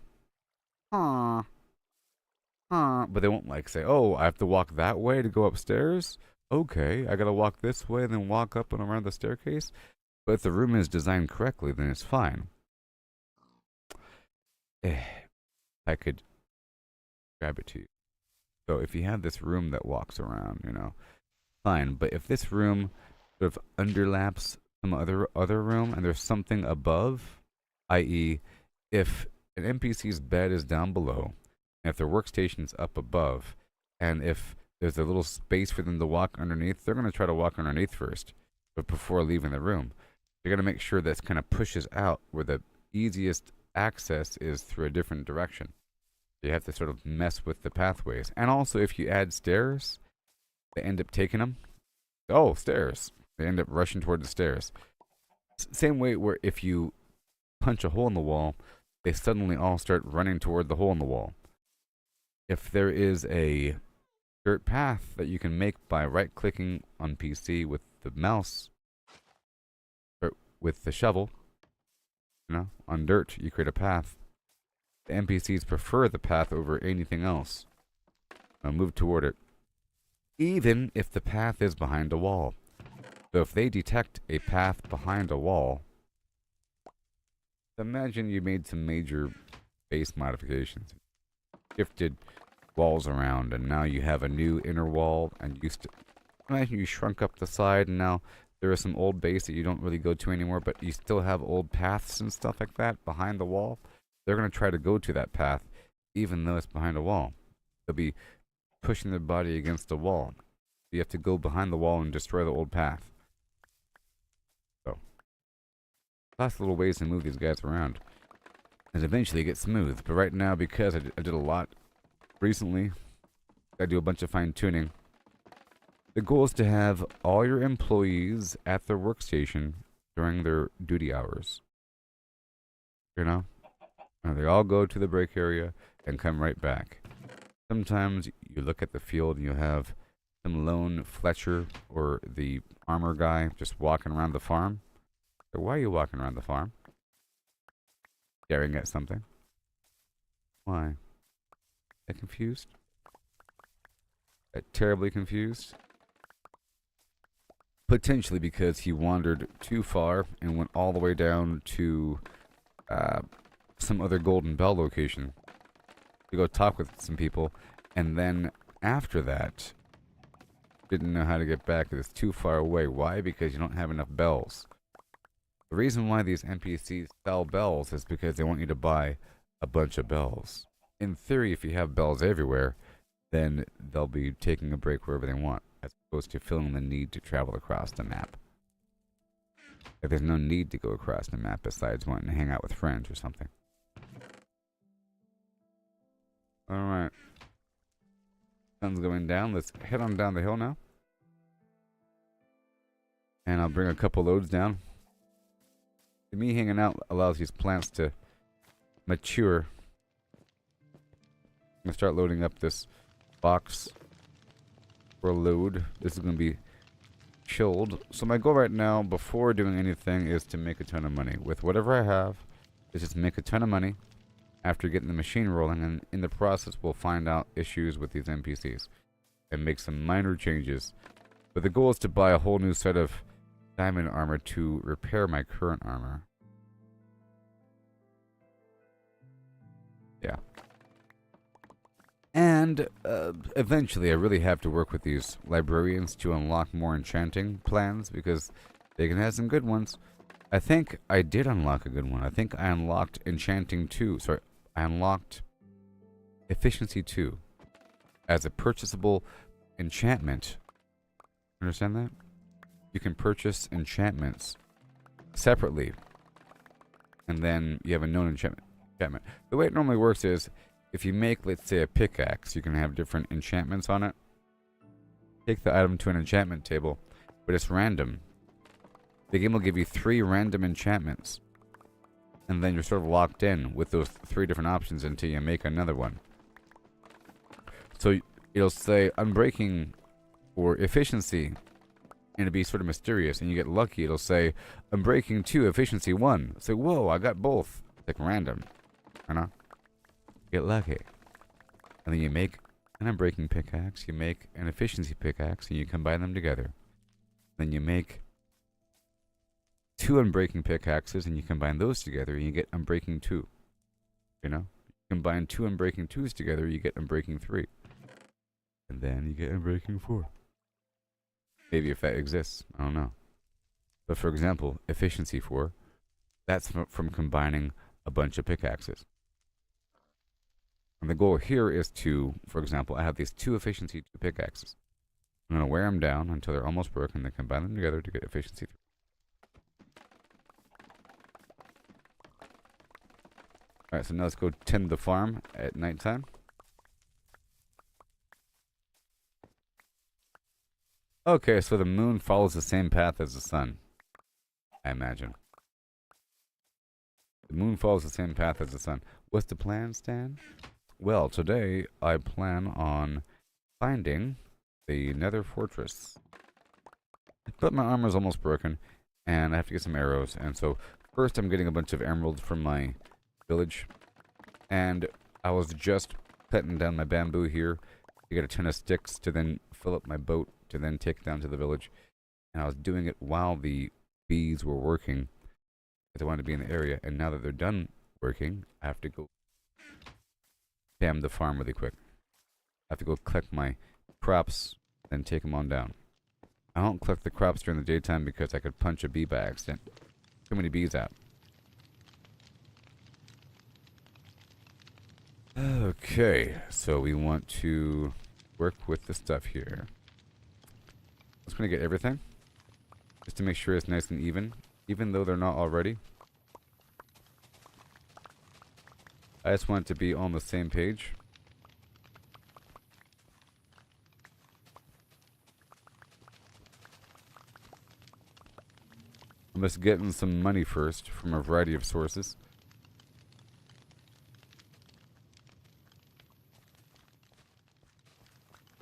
but they won't like say, oh, I have to walk that way to go upstairs? Okay, I gotta walk this way and then walk up and around the staircase? But if the room is designed correctly, then it's fine. I could grab it to you. So if you have this room that walks around, you know, fine. But if this room sort of underlaps some other room and there's something above, i.e. if an NPC's bed is down below, and if their workstation's up above, and if there's a little space for them to walk underneath, they're going to try to walk underneath first, but before leaving the room. They're going to make sure that kind of pushes out where the easiest access is through a different direction. You have to sort of mess with the pathways. And also, if you add stairs, they end up taking them. Oh, stairs. They end up rushing toward the stairs. Same way where if you punch a hole in the wall, they suddenly all start running toward the hole in the wall. If there is a dirt path that you can make by right-clicking on PC with the mouse, or with the shovel, on dirt, you create a path. The NPCs prefer the path over anything else. Now move toward it. Even if the path is behind a wall. So if they detect a path behind a wall, imagine you made some major base modifications. Shifted walls around, and now you have a new inner wall, and imagine you shrunk up the side, and now there is some old base that you don't really go to anymore, but you still have old paths and stuff like that behind the wall. They're going to try to go to that path, even though it's behind a wall. They'll be pushing their body against the wall. You have to go behind the wall and destroy the old path. So, lots of little ways to move these guys around. And eventually get smooth. But right now, because I did a lot recently, I do a bunch of fine-tuning. The goal is to have all your employees at their workstation during their duty hours. And they all go to the break area and come right back. Sometimes you look at the field and you have some lone Fletcher or the armor guy just walking around the farm. So why are you walking around the farm? Staring at something. Why? That confused? That terribly confused? Potentially because he wandered too far and went all the way down to some other Golden Bell location to go talk with some people, and then after that didn't know how to get back. It was too far away. Why? Because you don't have enough bells. The reason why these NPCs sell bells is because they want you to buy a bunch of bells. In theory, if you have bells everywhere, then they'll be taking a break wherever they want, as opposed to feeling the need to travel across the map. If there's no need to go across the map besides wanting to hang out with friends or something. Alright. Sun's going down. Let's head on down the hill now. And I'll bring a couple loads down. Me hanging out allows these plants to mature. I'm going to start loading up this box for a load. This is going to be chilled. So my goal right now, before doing anything, is to make a ton of money. With whatever I have, is just make a ton of money after getting the machine rolling, and in the process we'll find out issues with these NPCs and make some minor changes. But the goal is to buy a whole new set of diamond armor to repair my current armor. Yeah. And eventually I really have to work with these librarians to unlock more enchanting plans, because they can have some good ones. I think I did unlock a good one. I think I unlocked Enchanting 2. Sorry, I unlocked Efficiency 2 as a purchasable enchantment. Understand that? You can purchase enchantments separately, and then you have a known enchantment. The way it normally works is, if you make, let's say, a pickaxe, you can have different enchantments on it. Take the item to an enchantment table, but it's random. The game will give you 3 random enchantments, and then you're sort of locked in with those 3 different options until you make another one. So it'll say Unbreaking or Efficiency, and it'll be sort of mysterious, and you get lucky. It'll say Unbreaking 2, Efficiency 1. Say, whoa, I got both. It's like random. Get lucky. And then you make an Unbreaking pickaxe, you make an Efficiency pickaxe, and you combine them together. Then you make 2 Unbreaking pickaxes, and you combine those together, and you get Unbreaking 2. You combine 2 Unbreaking 2s together, you get Unbreaking 3. And then you get Unbreaking 4. Maybe if that exists, I don't know. But for example, Efficiency 4, that's from combining a bunch of pickaxes. And the goal here is to, for example, I have these 2 Efficiency 2 pickaxes. I'm going to wear them down until they're almost broken, then combine them together to get Efficiency 3. Alright, so now let's go tend the farm at nighttime. Okay, so the moon follows the same path as the sun, I imagine. The moon follows the same path as the sun. What's the plan, Stan? Well, today I plan on finding the Nether Fortress. But my armor's almost broken, And I have to get some arrows. And so first I'm getting a bunch of emeralds from my village. And I was just cutting down my bamboo here to get a ton of sticks to then fill up my boat to then take it down to the village. And I was doing it while the bees were working because I wanted to be in the area. And now that they're done working, I have to go dam the farm really quick. I have to go collect my crops and take them on down. I don't collect the crops during the daytime because I could punch a bee by accident. Too many bees out. Okay, so we want to work with the stuff here. I'm just going to get everything. Just to make sure it's nice and even though they're not already. I just want it to be on the same page. I'm just getting some money first from a variety of sources.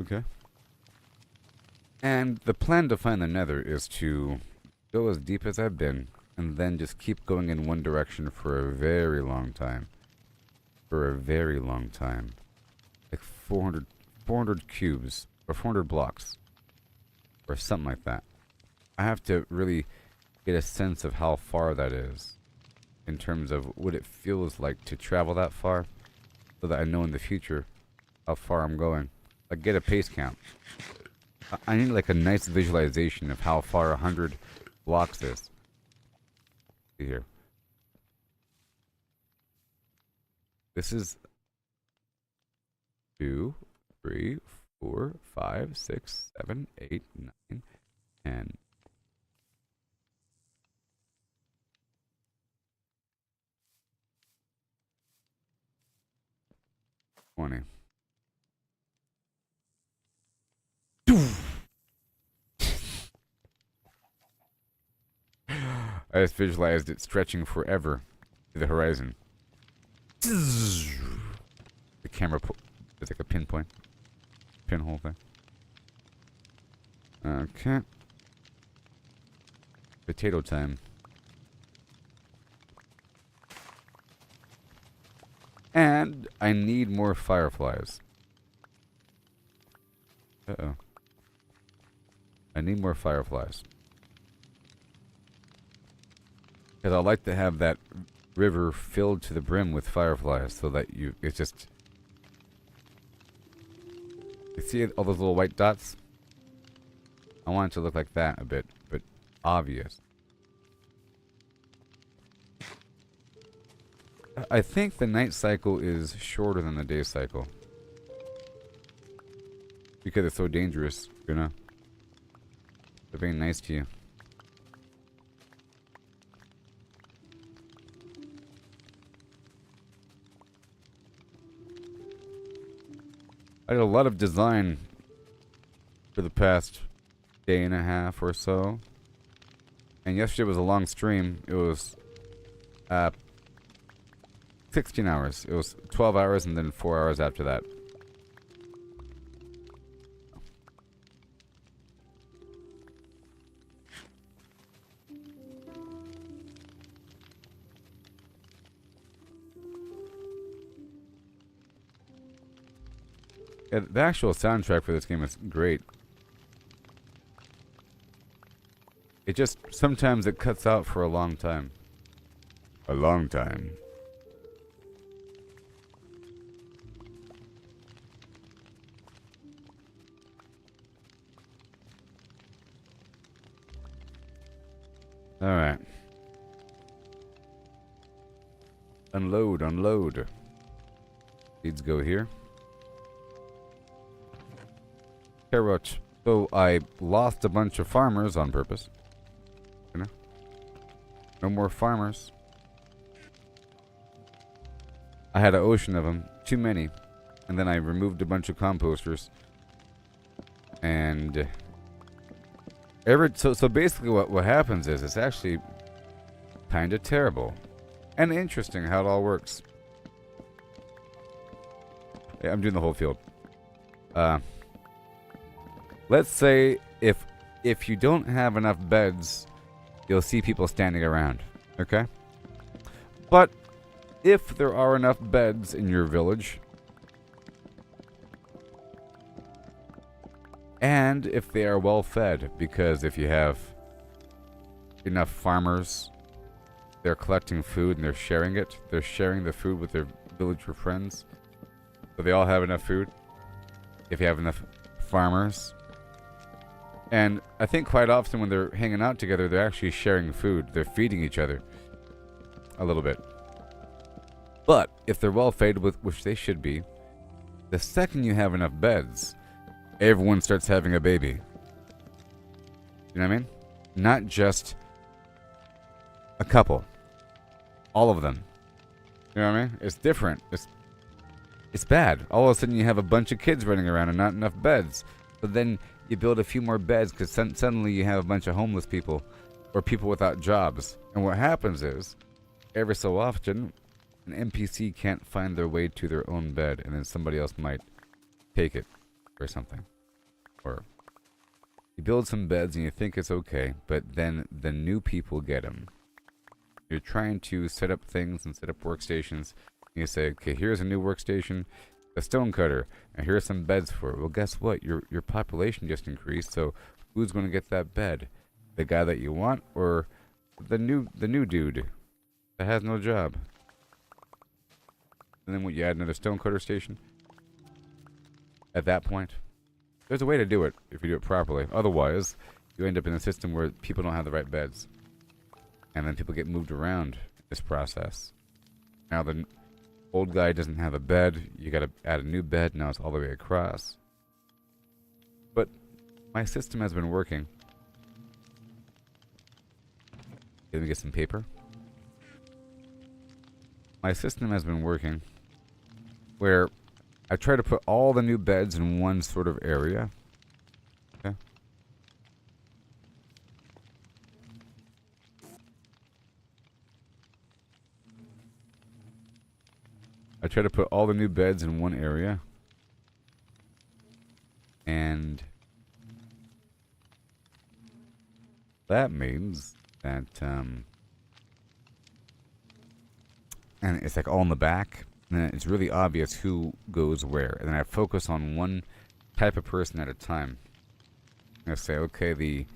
Okay. And the plan to find the nether is to go as deep as I've been and then just keep going in one direction for a very long time. For a very long time. Like 400 cubes or 400 blocks or something like that. I have to really get a sense of how far that is in terms of what it feels like to travel that far so that I know in the future how far I'm going. Like get a pace count. I need like a nice visualization of how far 100 blocks is. See here. This is 2, 3, 4, 5, 6, 7, 8, 9, 10. 20. I just visualized it stretching forever to the horizon. The camera is like a pinpoint. Pinhole thing. Okay. Potato time. And I need more fireflies. Uh-oh. I need more fireflies. Because I like to have that river filled to the brim with fireflies so that it's just... You see all those little white dots? I want it to look like that a bit, but obvious. I think the night cycle is shorter than the day cycle. Because it's so dangerous, you know? They're being nice to you. I did a lot of design for the past day and a half or so. And yesterday was a long stream. It was 16 hours. It was 12 hours and then 4 hours after that. Yeah, the actual soundtrack for this game is great. It just, sometimes it cuts out for a long time. A long time. Alright. Unload, unload. Seeds go here. Carrot. So I lost a bunch of farmers on purpose. You know? No more farmers. I had an ocean of them. Too many. And then I removed a bunch of composters. And... So basically what happens is it's actually kind of terrible. And interesting how it all works. Yeah, I'm doing the whole field. Let's say if you don't have enough beds, you'll see people standing around. Okay? But if there are enough beds in your village, and if they are well fed, because if you have enough farmers, they're collecting food and they're sharing it. They're sharing the food with their village for friends. So they all have enough food. If you have enough farmers. And I think quite often when they're hanging out together, they're actually sharing food. They're feeding each other a little bit. But if they're well fed, with which they should be, the second you have enough beds, everyone starts having a baby. You know what I mean? Not just a couple. All of them. You know what I mean? It's different. It's bad. All of a sudden you have a bunch of kids running around and not enough beds. But then you build a few more beds because suddenly you have a bunch of homeless people or people without jobs. And what happens is, every so often, an NPC can't find their way to their own bed, and then somebody else might take it or something. Or you build some beds and you think it's okay, but then the new people get them. You're trying to set up things and set up workstations. And you say, okay, here's a new workstation, a stone cutter, and here's some beds for it. Well, guess what? Your population just increased, so who's going to get that bed? The guy that you want, or the new dude that has no job? And then what, you add another stone cutter station? At that point, there's a way to do it if you do it properly. Otherwise, you end up in a system where people don't have the right beds. And then people get moved around in this process. Now the old guy doesn't have a bed. You gotta add a new bed. Now it's all the way across. But my system has been working. Let me get some paper. My system has been working where I try to put all the new beds in one sort of area. Okay. I try to put all the new beds in one area. And that means that, and it's like all in the back. And then it's really obvious who goes where. And then I focus on one type of person at a time. I say, okay, the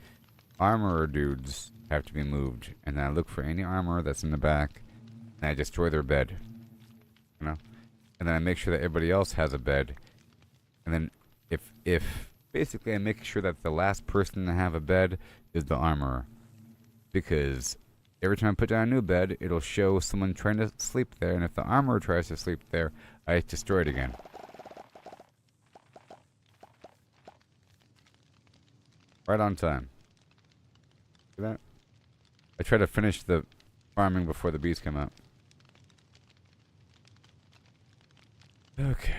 armorer dudes have to be moved. And then I look for any armorer that's in the back. And I destroy their bed. You know? And then I make sure that everybody else has a bed. And then if basically I make sure that the last person to have a bed is the armorer. Because every time I put down a new bed, it'll show someone trying to sleep there. And if the armorer tries to sleep there, I destroy it again. Right on time. See that? I try to finish the farming before the bees come out. Okay.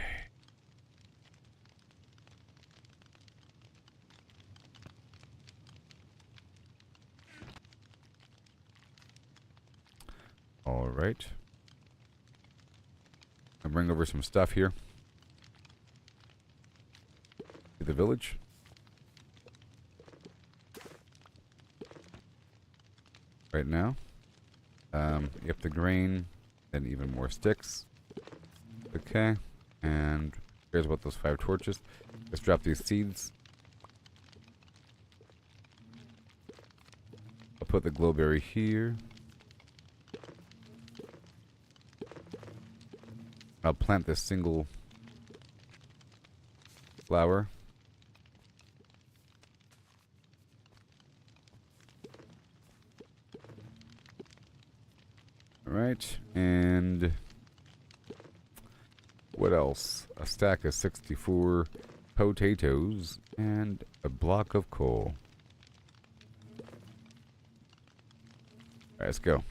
All right. I'll bring over some stuff here to the village. Right now. You have the grain, and even more sticks. Okay. And here's about those 5 torches. Let's drop these seeds. I'll put the glowberry here. I'll plant this single flower. Alright, and what else? A stack of 64 potatoes and a block of coal. Alright, let's go.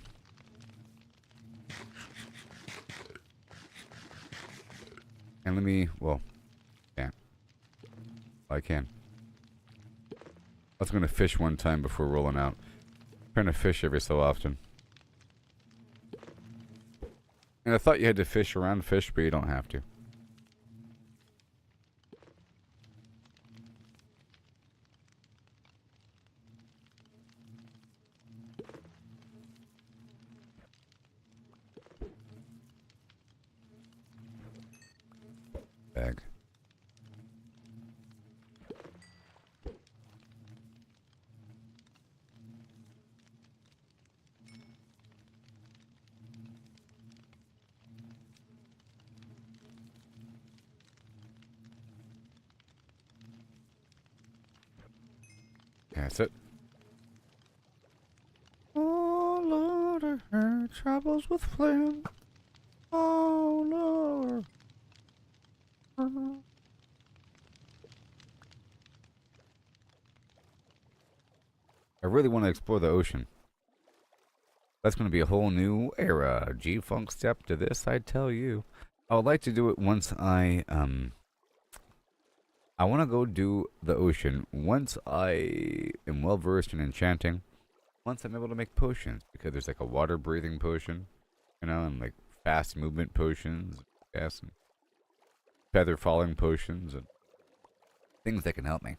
And let me, well, can't. I can. I was going to fish one time before rolling out. I'm trying to fish every so often. And I thought you had to fish around fish, but you don't have to. That's it. Oh Lord, I heard troubles with Flynn. Oh Lord. I really want to explore the ocean. That's going to be a whole new era. G-Funk step to this, I tell you. I would like to do it once I want to go do the ocean once I am well versed in enchanting. Once I'm able to make potions, because there's like a water breathing potion, you know, and like fast movement potions, yes, and feather falling potions, and things that can help me.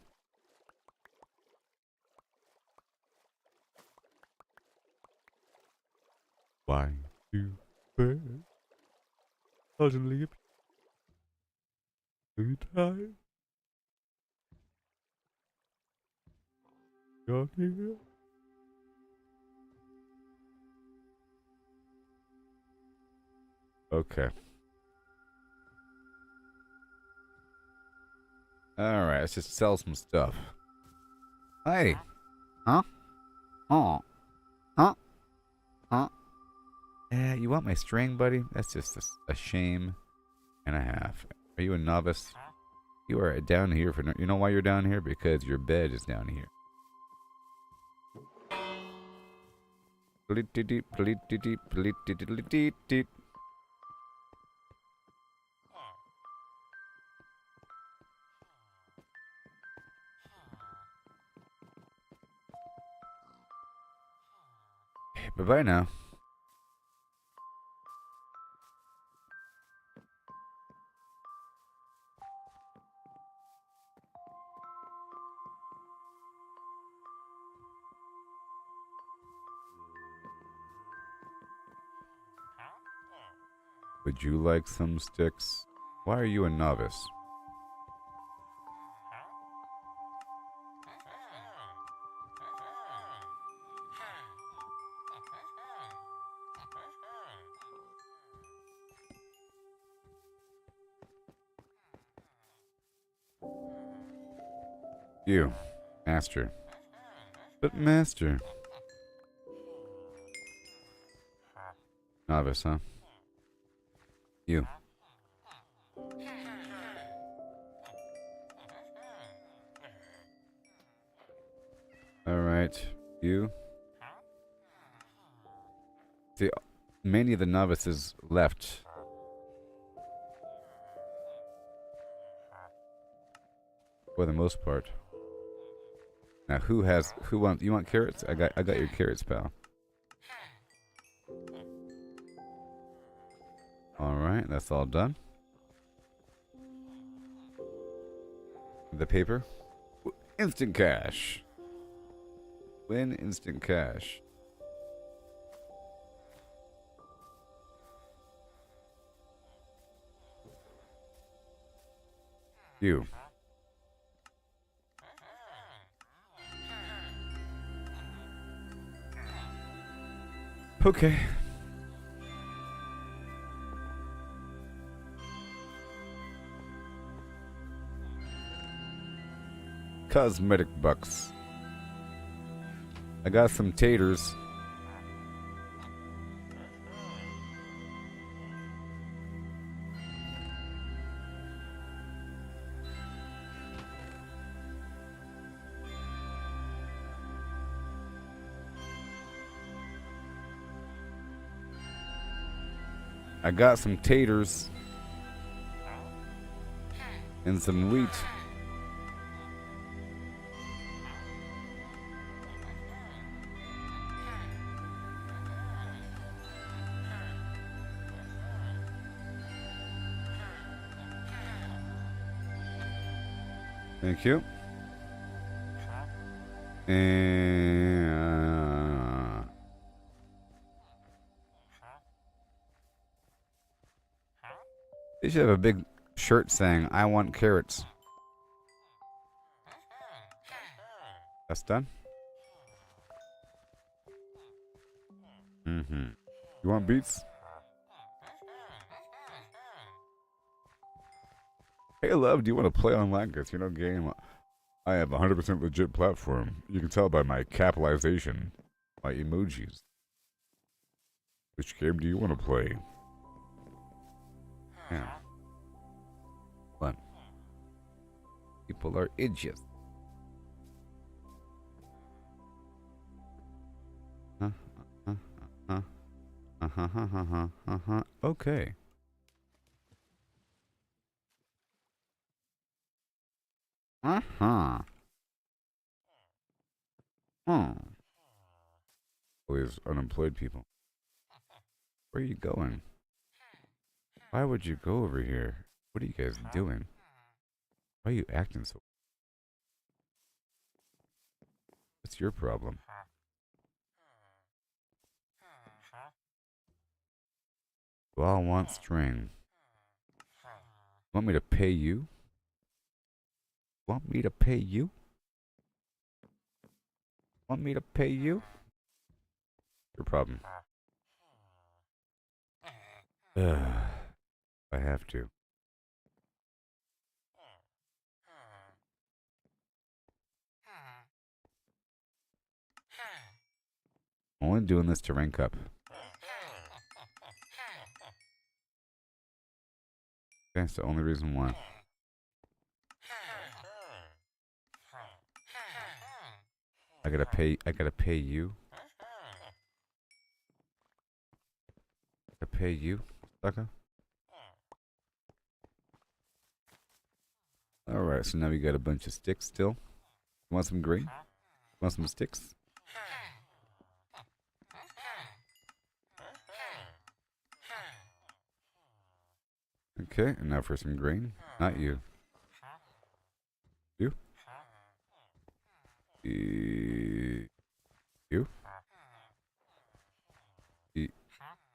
Why do birds suddenly appear every time you're here? Okay. Alright, let's just sell some stuff. Hey! Huh? Huh? Huh? Huh? Yeah, you want my string, buddy? That's just a shame and a half. Are you a novice? You are down here for... You know why you're down here? Because your bed is down here. Bye-bye now. Would you like some sticks? Why are you a novice? You, master. But master. Novice, huh? You. Alright. You. See, many of the novices left. For the most part. Now who wants, you want carrots? I got your carrots, pal. Alright, that's all done. The paper. Instant cash. Win instant cash. You. Okay. Cosmetic bucks. I got some taters. I got some taters and some wheat. Thank you. And they should have a big shirt saying, "I want carrots." That's done. You want beets? Hey, love, do you want to play online casino game? I have a 100% legit platform. You can tell by my capitalization, my emojis. Which game do you want to play? Yeah. Fun. People are idiots. Okay. Uh-huh. Hmm. All these unemployed people. Where are you going? Why would you go over here? What are you guys doing? Why are you acting so? What's your problem? You all want string. Want me to pay you? Want me to pay you? Want me to pay you? Your problem. Ugh. I have to. I'm only doing this to rank up. That's the only reason why. I gotta pay you. To pay you, sucker. Alright, so now we got a bunch of sticks still. Want some green? Want some sticks? Okay, and now for some green. Not you. You? You? You?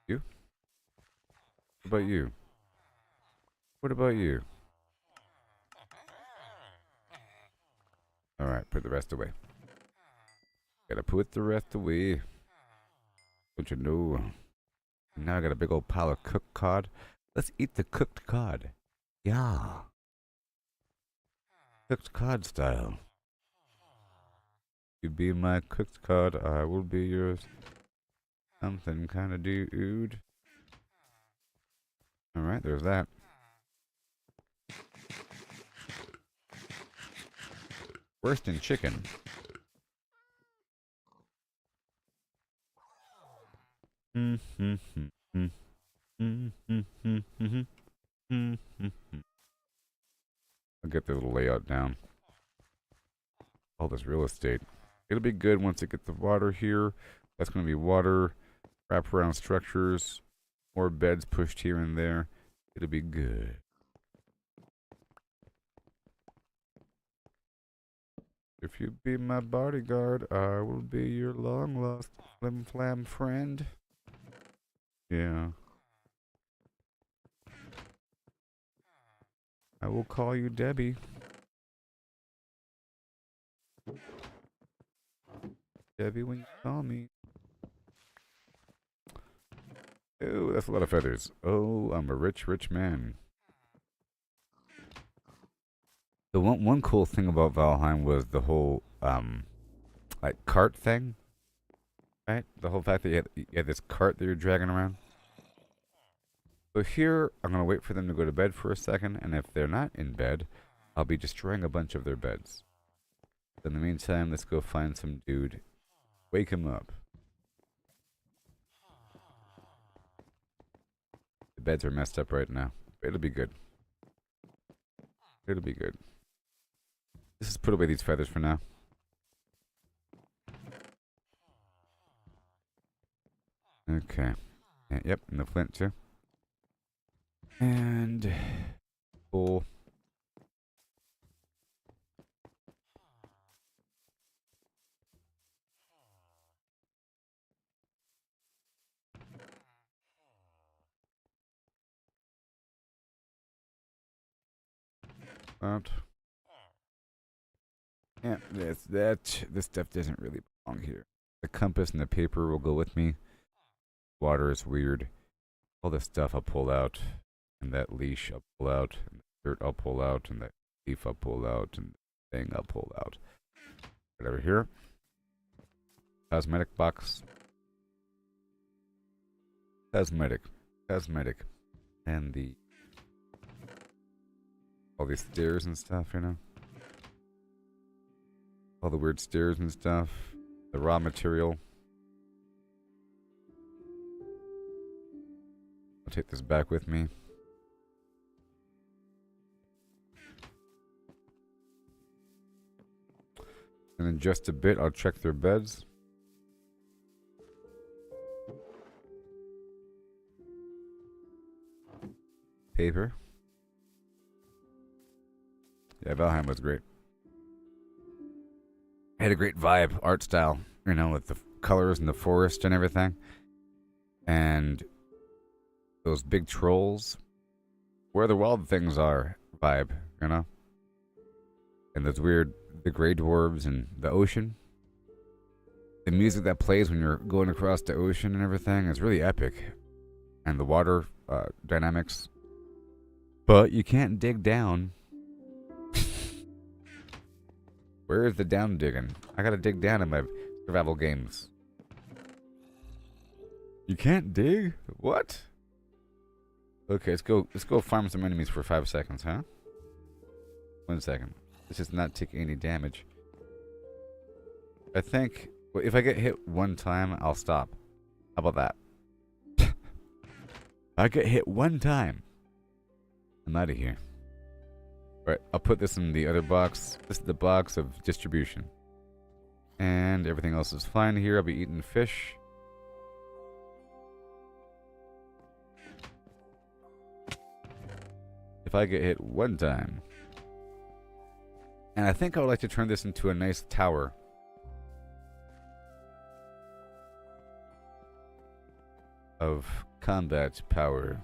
You? What about you? What about you? Alright, put the rest away. Gotta put the rest away. Don't you know? Now I got a big old pile of cooked cod. Let's eat the cooked cod. Yeah. Cooked cod style. You be my cooked cod, I will be yours. Something kind of dude. Alright, there's that. Worst in chicken. I'll get the little layout down. All this real estate. It'll be good once I get the water here. That's going to be water, wraparound structures, more beds pushed here and there. It'll be good. If you be my bodyguard, I will be your long lost flim flam friend. Yeah. I will call you Debbie. Debbie, when you call me. Oh, that's a lot of feathers. Oh, I'm a rich, rich man. The one cool thing about Valheim was the whole like cart thing, right? The whole fact that you had this cart that you're dragging around. So here, I'm gonna wait for them to go to bed for a second, and if they're not in bed, I'll be destroying a bunch of their beds. In the meantime, let's go find some dude. Wake him up. The beds are messed up right now. It'll be good. It'll be good. Let's just put away these feathers for now. Okay. Yep, and the flint too. And pull. Out. Yeah, this stuff doesn't really belong here. The compass and the paper will go with me. Water is weird. All this stuff I'll pull out. And that leash I'll pull out. And the dirt I'll pull out. And that leaf I'll pull out. And thing I'll pull out. Right over here. Cosmetic box. Cosmetic. And all these stairs and stuff, you know? All the weird stairs and stuff. The raw material. I'll take this back with me. And in just a bit, I'll check their beds. Paper. Yeah, Valheim was great. It had a great vibe, art style, you know, with the colors and the forest and everything. And those big trolls. Where the wild things are vibe, you know? And those weird, the gray dwarves and the ocean. The music that plays when you're going across the ocean and everything is really epic. And the water dynamics. But you can't dig down. Where is the down digging? I gotta dig down in my survival games. You can't dig? What? Okay, let's go farm some enemies for 5 seconds, huh? 1 second. Let's just not take any damage. I think if I get hit one time, I'll stop. How about that? I get hit one time. I'm out of here. Right, I'll put this in the other box. This is the box of distribution. And everything else is fine here. I'll be eating fish. If I get hit one time. And I think I would like to turn this into a nice tower. Of combat power.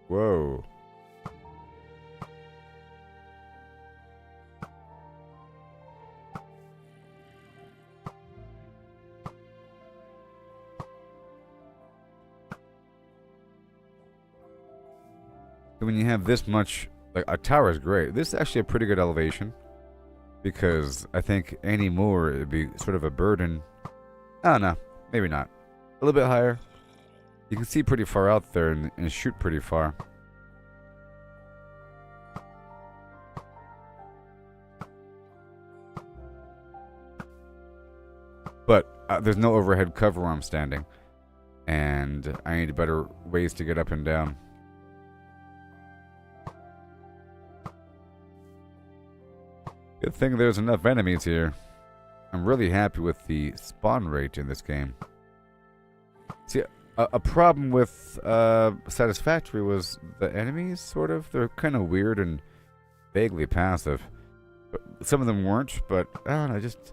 Whoa. When you have this much, like a tower is great. This is actually a pretty good elevation. Because I think any more it'd be sort of a burden. I don't know. Maybe not. A little bit higher. You can see pretty far out there and shoot pretty far. But there's no overhead cover where I'm standing. And I need better ways to get up and down. Good thing there's enough enemies here. I'm really happy with the spawn rate in this game. See, a problem with Satisfactory was the enemies, sort of. They're kind of weird and vaguely passive. Some of them weren't, but I don't know, just...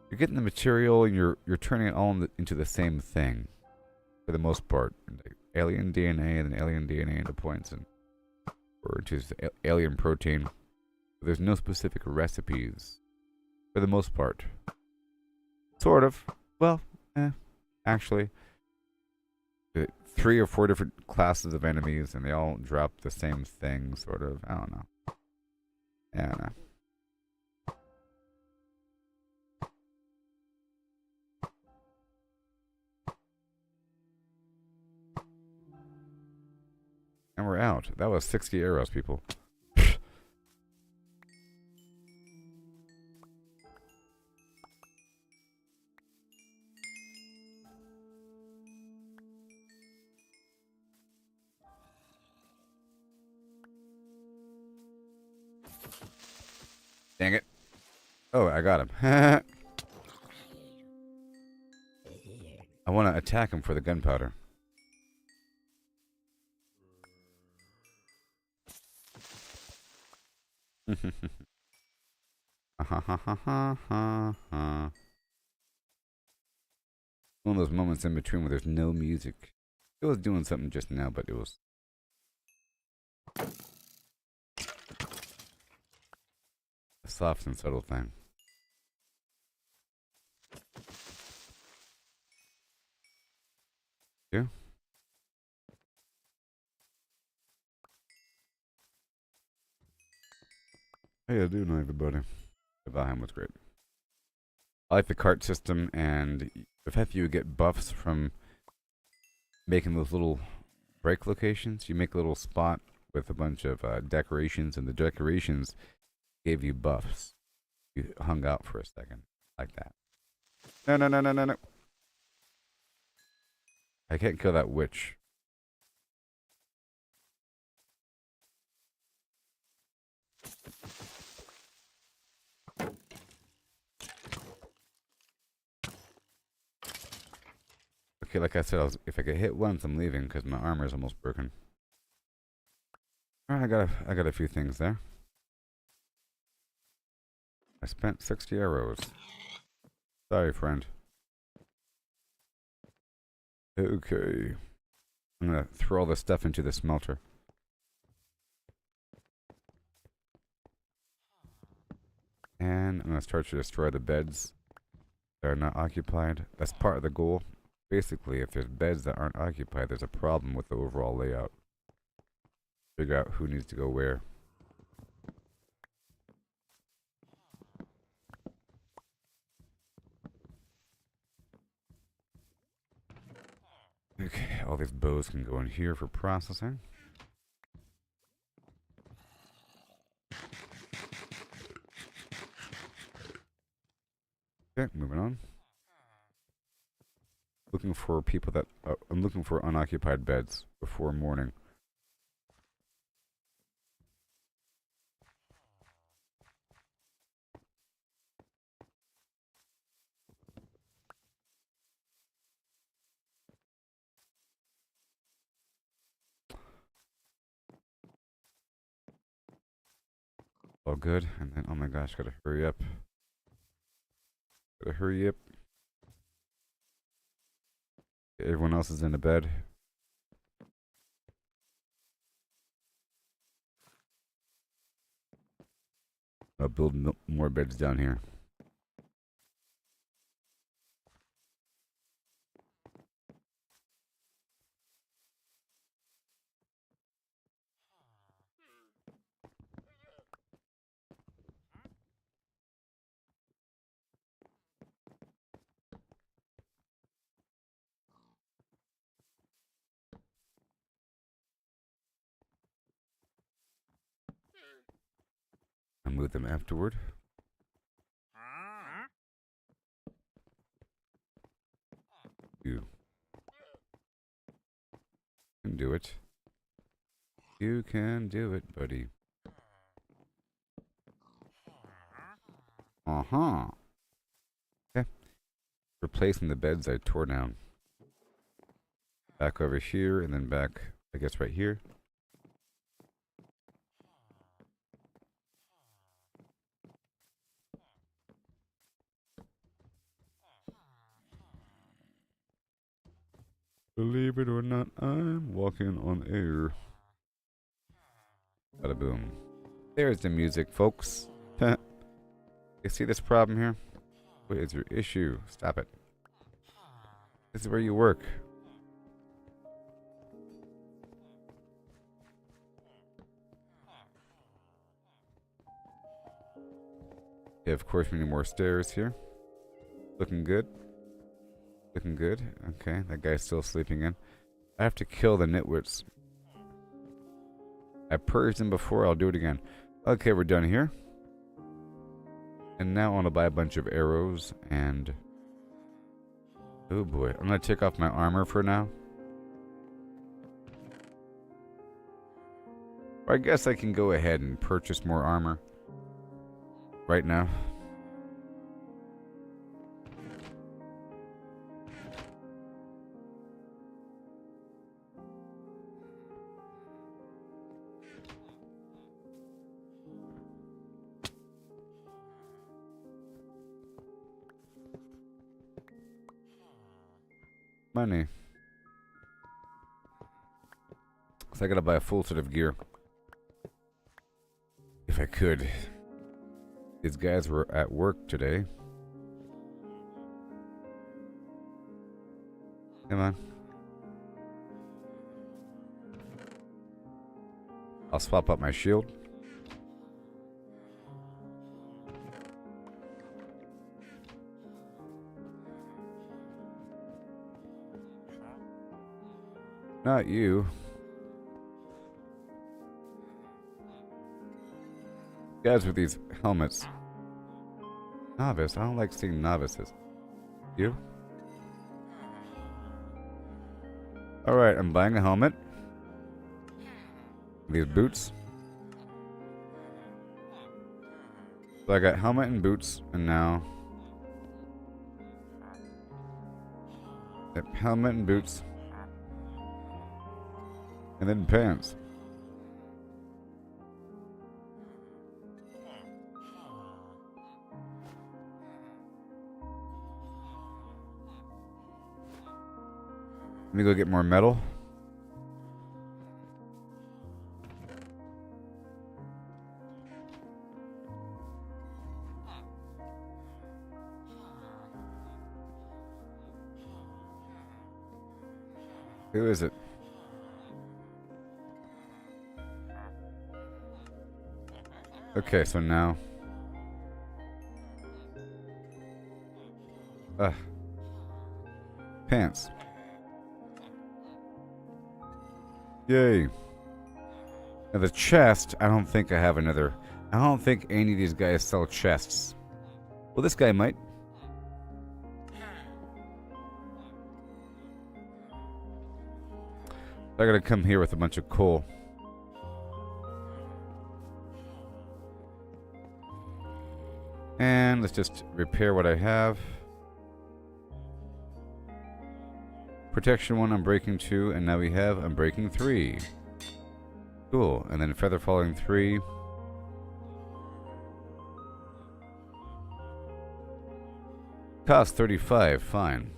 You're getting the material and you're turning it all into the same thing. For the most part. Like alien DNA and then alien DNA into points. Or into alien protein. But there's no specific recipes. For the most part. Sort of. Well, actually. 3 or 4 different classes of enemies and they all drop the same thing, sort of. I don't know. I don't know. And we're out. That was 60 arrows, people. Dang it. Oh, I got him. I want to attack him for the gunpowder. One of those moments in between where there's no music. It was doing something just now, but it was... a soft and subtle thing. Yeah. Hey, I do know everybody. The Valheim was great. I like the cart system and the fact that you get buffs from making those little break locations. You make a little spot with a bunch of decorations, and the decorations gave you buffs. You hung out for a second, like that. No, no, no, no, no, no. I can't kill that witch. Okay, like I said, if I get hit once, I'm leaving because my armor is almost broken. Alright, I got a few things there. I spent 60 arrows. Sorry, friend. Okay. I'm gonna throw all this stuff into the smelter. And I'm gonna start to destroy the beds that are not occupied. That's part of the goal. Basically, if there's beds that aren't occupied, there's a problem with the overall layout. Figure out who needs to go where. Okay, all these bows can go in here for processing. Okay, moving on. Looking for people that... I'm looking for unoccupied beds before morning. All good. And then, oh my gosh, gotta hurry up. Gotta hurry up. Everyone else is in the bed. I'll build more beds down here. I'll move them afterward. You can do it. You can do it, buddy. Uh-huh. Okay. Replacing the beds I tore down. Back over here, and then back, I guess, right here. Believe it or not, I'm walking on air. Bada boom. There's the music, folks. You see this problem here? What is your issue? Stop it. This is where you work. Yeah, of course, we need more stairs here. Looking good. Looking good. Okay, that guy's still sleeping in. I have to kill the nitwits. I purged them before, I'll do it again. Okay, we're done here. And now I want to buy a bunch of arrows and... oh boy, I'm going to take off my armor for now. Or I guess I can go ahead and purchase more armor. Right now. Money. So I gotta buy a full set of gear. If I could. These guys were at work today. Come on. I'll swap out my shield. Not you. Guys with these helmets. Novice. I don't like seeing novices. You? Alright, I'm buying a helmet. These boots. So I got helmet and boots, and now... helmet and boots. And then pants. Let me go get more metal. Who is it? Okay, so now... pants. Yay. Now the chest, I don't think I have another... I don't think any of these guys sell chests. Well, this guy might. I gotta come here with a bunch of coal. And let's just repair what I have. Protection 1, Unbreaking 2, and now we have Unbreaking 3. Cool. And then Feather Falling 3. Cost 35, fine.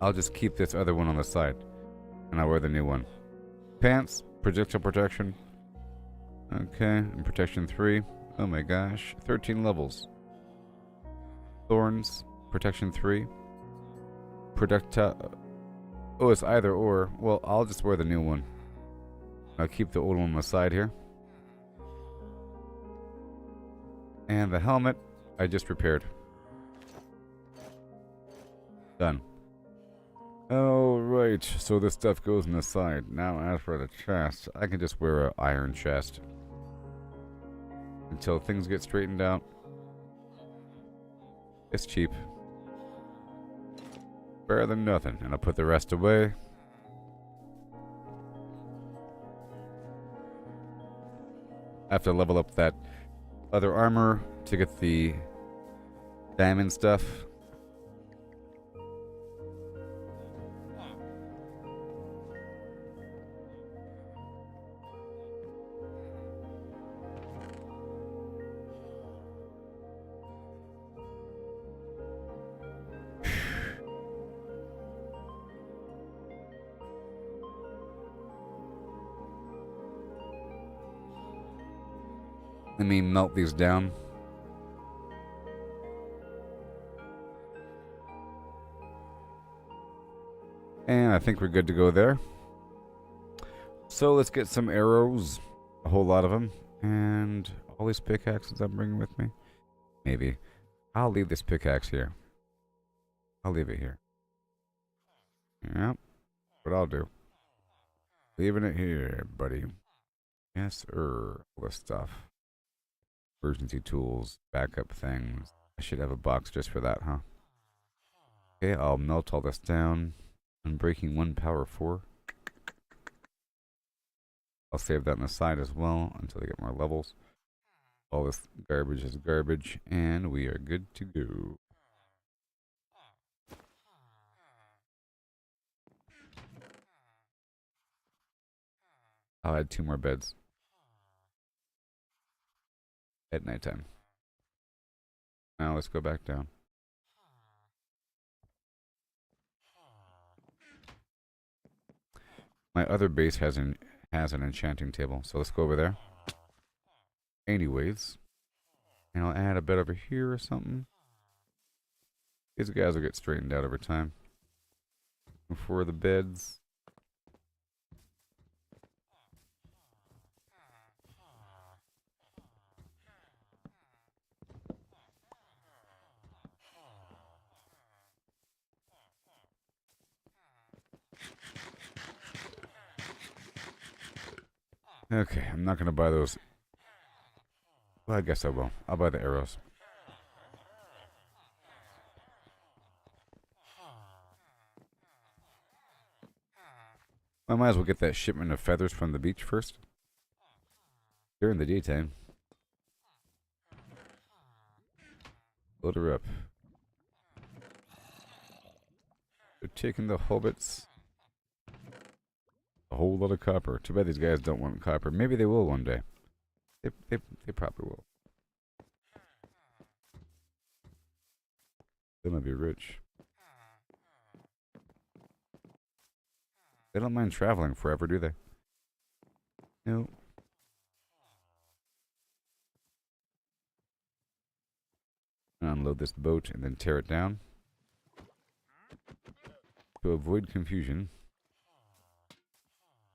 I'll just keep this other one on the side. And I'll wear the new one. Pants, projectile protection. Okay, and protection 3. Oh my gosh, 13 levels. Thorns, protection 3. Projectile... Oh, it's either or. Well, I'll just wear the new one. I'll keep the old one on the side here. And the helmet, I just repaired. Done. Alright, so this stuff goes in the side. Now as for the chest, I can just wear an iron chest. Until things get straightened out. It's cheap. Better than nothing. And I'll put the rest away. I have to level up that other armor to get the diamond stuff. Let me melt these down. And I think we're good to go there. So let's get some arrows. A whole lot of them. And all these pickaxes I'm bringing with me. Maybe. I'll leave this pickaxe here. I'll leave it here. Yep. What I'll do. Leaving it here, buddy. Yes, all this stuff. Emergency tools, backup things. I should have a box just for that, huh? Okay, I'll melt all this down. Unbreaking 1 power 4. I'll save that on the side as well until I get more levels. All this garbage is garbage, and we are good to go. I'll add 2 more beds. At nighttime. Now let's go back down. My other base has an enchanting table, so let's go over there. Anyways, and I'll add a bed over here or something. These guys will get straightened out over time. For the beds. Okay, I'm not gonna buy those. Well, I guess I will. I'll buy the arrows. I might as well get that shipment of feathers from the beach first. During the daytime. Load her up. They're taking the hobbits. A whole lot of copper. Too bad these guys don't want copper. Maybe they will one day. They probably will. They might be rich. They don't mind traveling forever, do they? No. Unload this boat and then tear it down. To avoid confusion.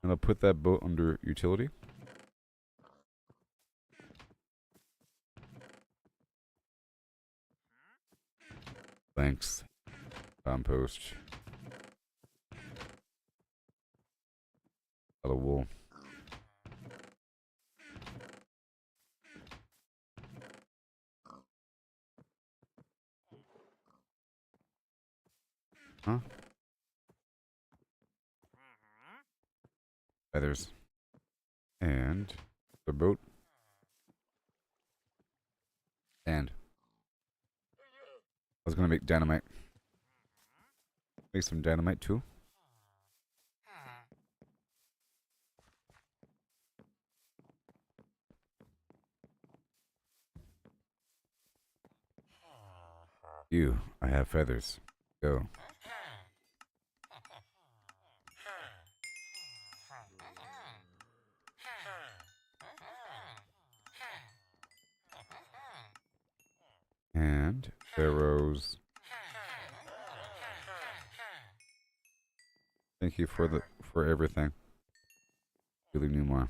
And I'll put that boat under utility. Thanks. Compost. A lot of wool. Huh? Feathers. And the boat. And I was gonna make dynamite. Make some dynamite too. I have feathers. Go. And arrows. Thank you for everything. Really knew more.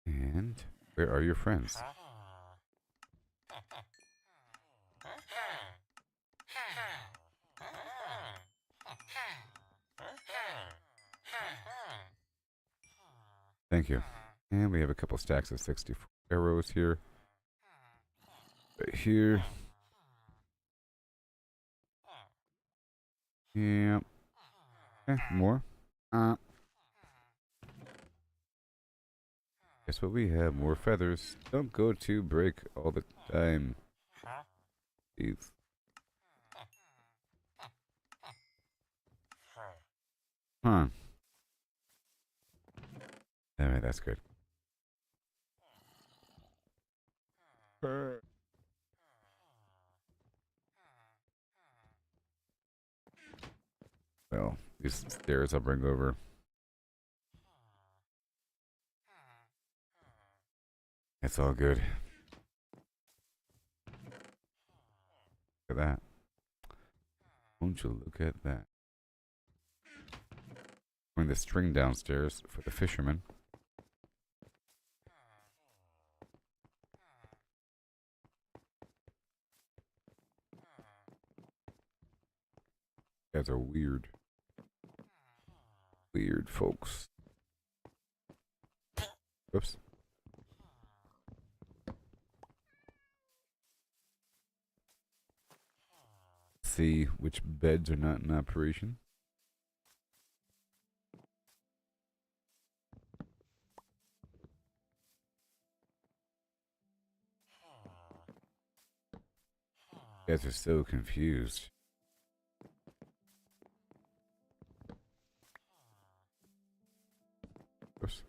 And where are your friends? Thank you. And we have a couple stacks of 64 arrows here. Right here. Yeah. Okay, more. Guess what we have? More feathers. Don't go to break all the time. Please. Huh. Alright, that's good. Well, these stairs I'll bring over. It's all good. Look at that. Won't you look at that? Bring the string downstairs for the fishermen. You guys are weird. Weird folks. Whoops. See which beds are not in operation. You guys are so confused. Oops.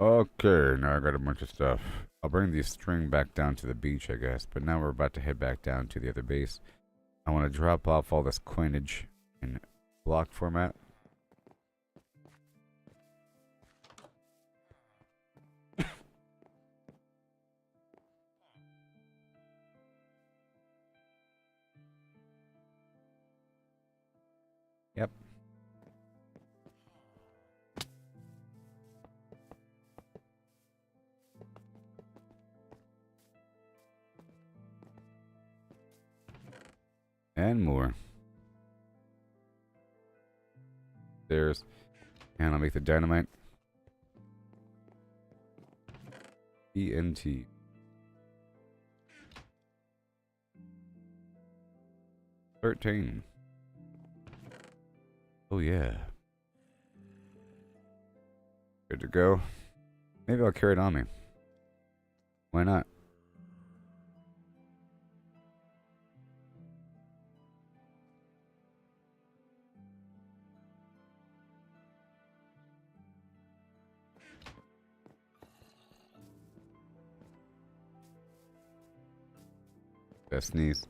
Okay, now I got a bunch of stuff. I'll bring the string back down to the beach, I guess. But now we're about to head back down to the other base. I want to drop off all this coinage in block format. Yep. And more. stairs. And I'll make the dynamite. ENT. $13. Oh yeah. Good to go. Maybe I'll carry it on me. Why not? Best sneeze.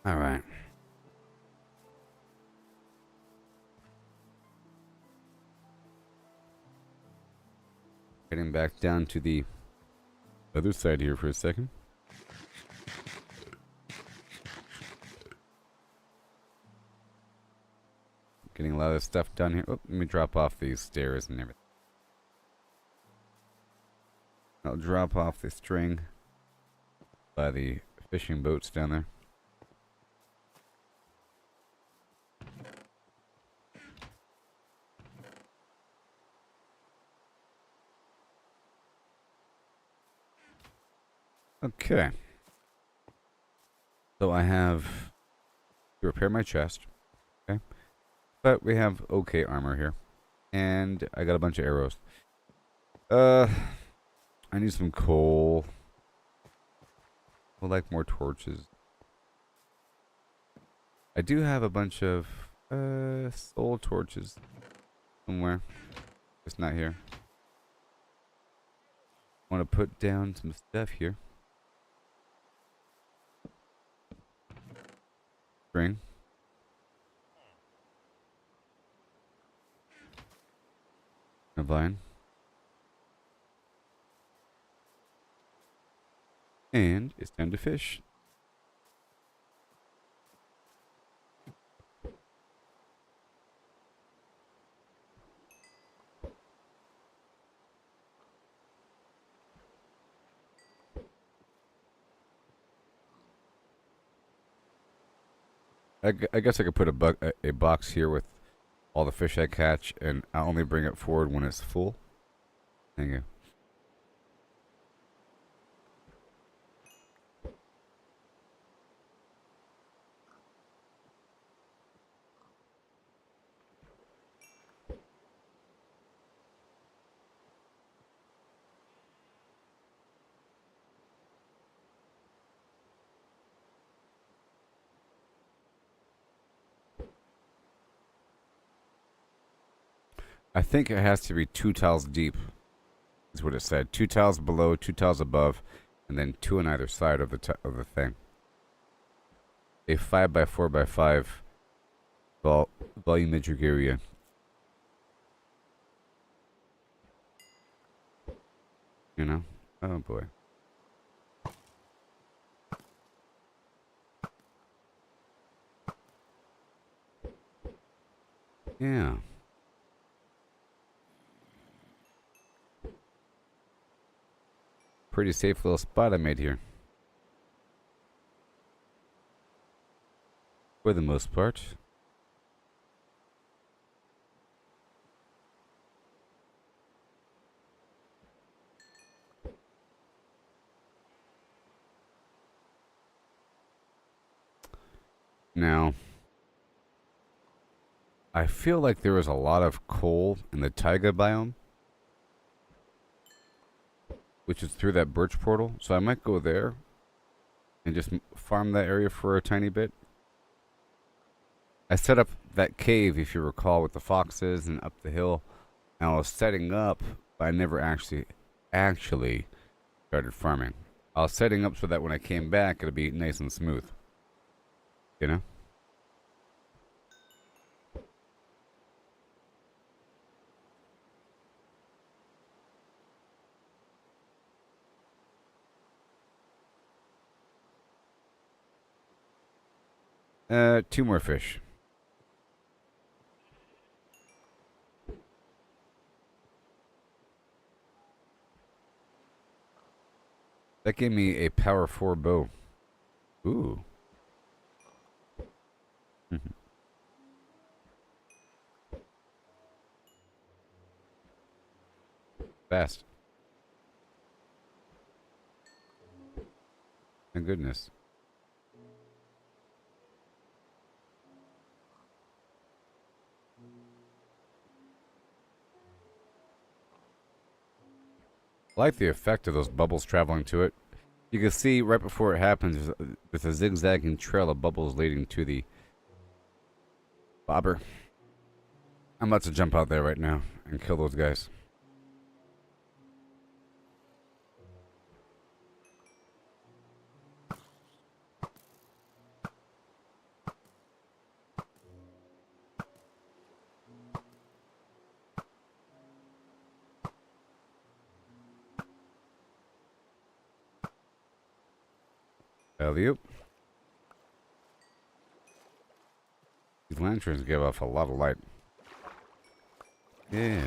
All right. Getting back down to the other side here for a second. Getting a lot of stuff done here. Oh, let me drop off these stairs and everything. I'll drop off the string by the fishing boats down there. Okay. So I have to repair my chest. Okay. But we have okay armor here. And I got a bunch of arrows. I need some coal. I would like more torches. I do have a bunch of soul torches somewhere. Just not here. I want to put down some stuff here. String. A vine. And it's time to fish. I guess I could put a box here with all the fish I catch, and I'll only bring it forward when it's full. Thank you. I think it has to be 2 tiles deep, is what it said. 2 tiles below, 2 tiles above, and then 2 on either side of the thing. A 5x4x5 volumetric area. You know? Oh boy. Yeah. Pretty safe little spot I made here. For the most part. Now, I feel like there was a lot of coal in the taiga biome, which is through that birch portal. So I might go there and just farm that area for a tiny bit. I set up that cave, if you recall, with the foxes and up the hill. And I was setting up, but I never actually started farming. I was setting up so that when I came back, it'd be nice and smooth. You know? Two more fish. That gave me a power 4 bow. Ooh. Fast. My goodness. I like the effect of those bubbles traveling to it. You can see right before it happens, there's a zigzagging trail of bubbles leading to the bobber. I'm about to jump out there right now and kill those guys. Alley-oop. These lanterns give off a lot of light. Yeah.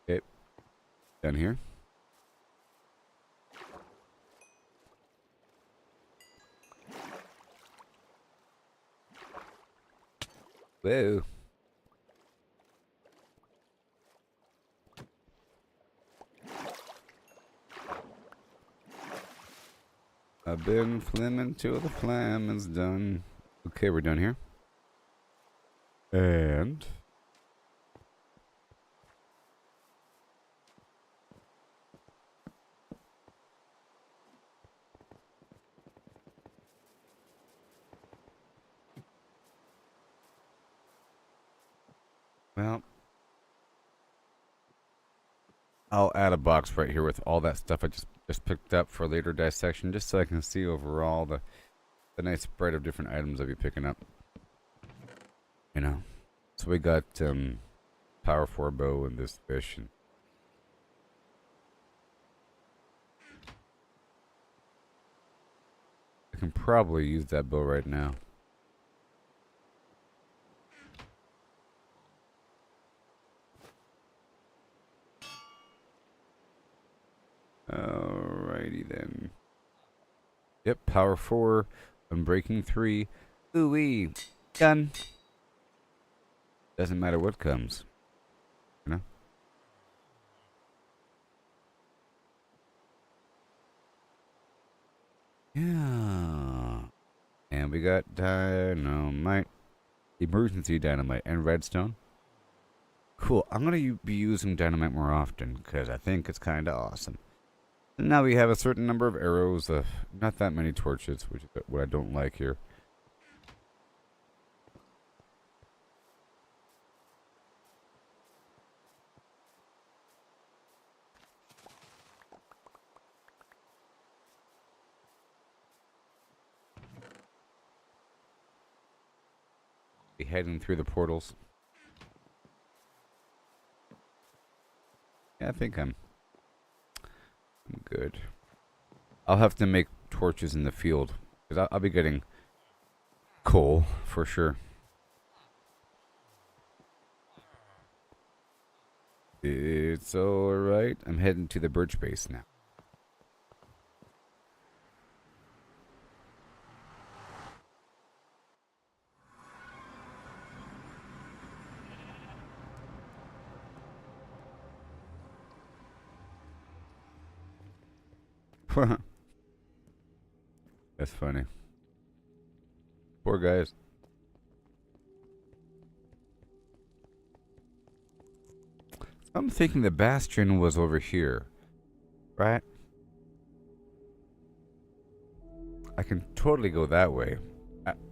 Okay. Down here. Whoa. I've been flamming till the flam is done. Okay, we're done here. And well, I'll add a box right here with all that stuff I just picked up for later dissection, just so I can see overall the nice spread of different items I'll be picking up. You know, so we got power 4 bow and this fish, and I can probably use that bow right now. Alrighty then. Yep, power 4, unbreaking 3. Ooh-wee, done. Doesn't matter what comes, you know? Yeah. And we got dynamite, emergency dynamite, and redstone. Cool. I'm going to be using dynamite more often because I think it's kind of awesome. And now we have a certain number of arrows, not that many torches, which is what I don't like here. Be heading through the portals. Yeah, I think I'm good. I'll have to make torches in the field because I'll be getting coal for sure. It's alright. I'm heading to the birch base now. That's funny. Poor guys. I'm thinking the bastion was over here, right? I can totally go that way.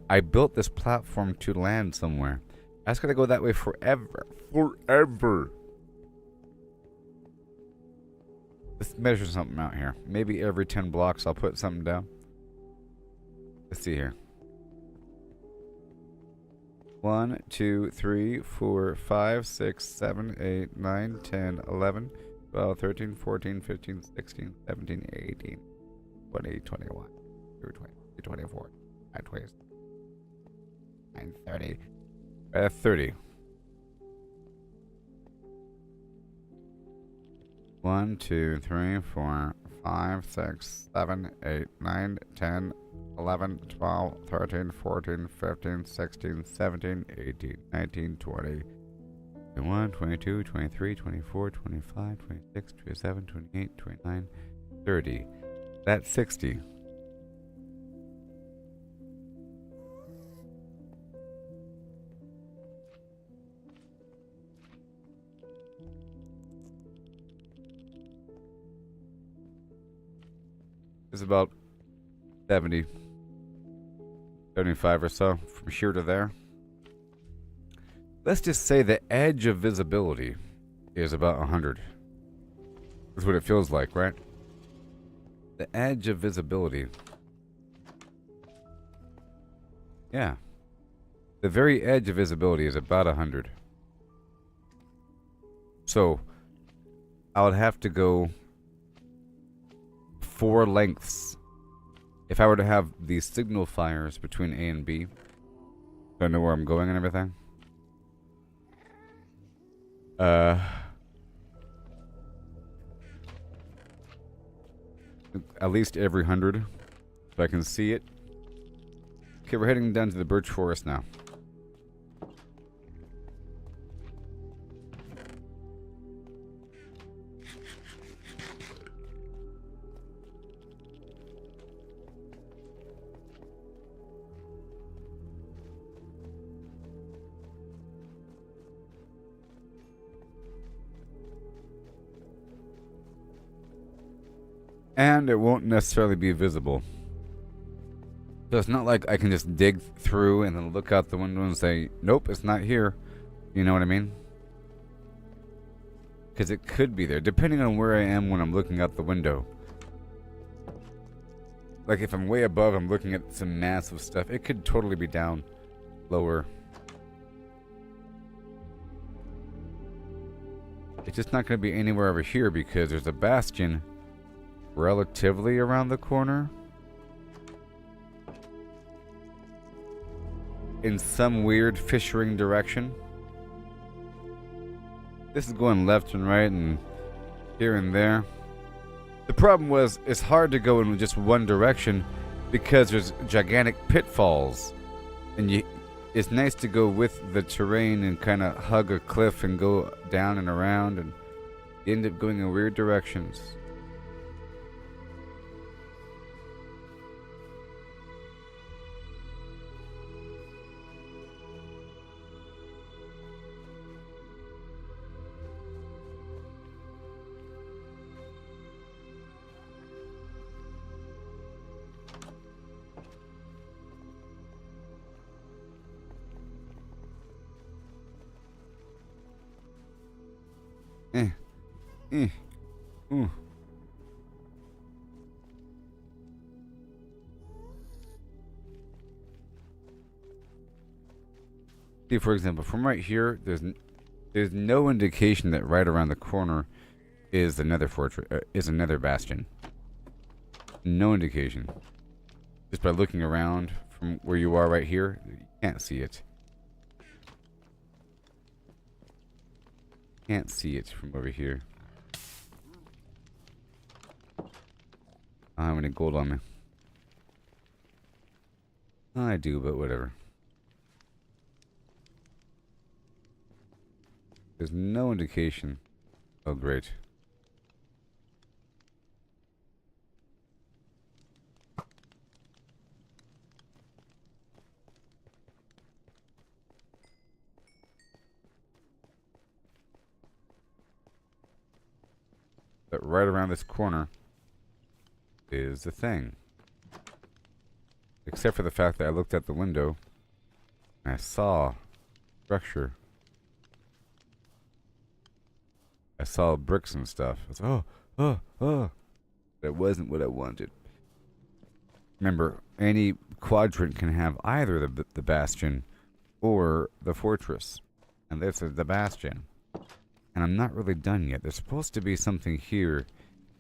I built this platform to land somewhere. I just gotta go that way forever. Forever. Let's measure something out here. Maybe every 10 blocks I'll put something down. Let's see here. 1, 2, 3, 4, 5, 6, 7, 8, 9, 10, 11, 12, 13, 14, 15, 16, 17, 18. 20, 21, 20, 24, 20, 30. 30. 1, 2, 3, 4, 5, 6, 7, 8, 9, 10, 11, 12, 13, 14, 15, 16, 17, 18, 19, 20, 21, 22, 23, 24, 25, 26, 27, 28, 29, 30. That's 60. It's about 70, 75 or so from here to there. Let's just say the edge of visibility is about 100. That's what it feels like, right? The edge of visibility. Yeah. The very edge of visibility is about 100. So, I would have to go 4 lengths if I were to have these signal fires between A and B. So I know where I'm going and everything. At least every 100, so I can see it. Okay, we're heading down to the birch forest now. And it won't necessarily be visible. So it's not like I can just dig through and then look out the window and say, nope, it's not here. You know what I mean? Because it could be there, depending on where I am when I'm looking out the window. Like if I'm way above, I'm looking at some massive stuff. It could totally be down, lower. It's just not going to be anywhere over here because there's a bastion relatively around the corner. In some weird fissuring direction. This is going left and right and here and there. The problem was it's hard to go in just one direction because there's gigantic pitfalls. And it's nice to go with the terrain and kind of hug a cliff and go down and around, and you end up going in weird directions. Ooh. See, for example, from right here, there's no indication that right around the corner is another fortress, is another bastion. No indication. Just by looking around from where you are right here, you can't see it. Can't see it from over here. I don't have any gold on me. I do, but whatever. There's no indication. Oh, great. But right around this corner is the thing. Except for the fact that I looked out the window and I saw structure. I saw bricks and stuff. I was oh. That wasn't what I wanted. Remember, any quadrant can have either the bastion or the fortress. And this is the bastion. And I'm not really done yet. There's supposed to be something here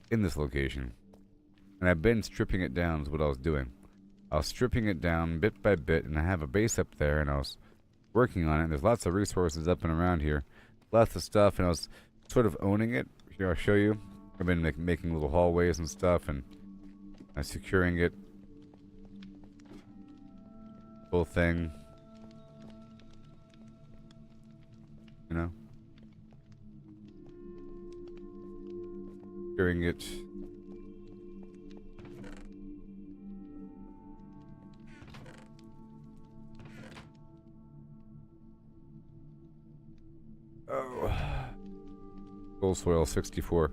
in this location. And I've been stripping it down is what I was doing. I was stripping it down bit by bit, and I have a base up there, and I was working on it. There's lots of resources up and around here. Lots of stuff, and I was sort of owning it. Here, I'll show you. I've been making little hallways and stuff, and securing it. Whole thing. You know? Securing it. Oh. Full soil 64.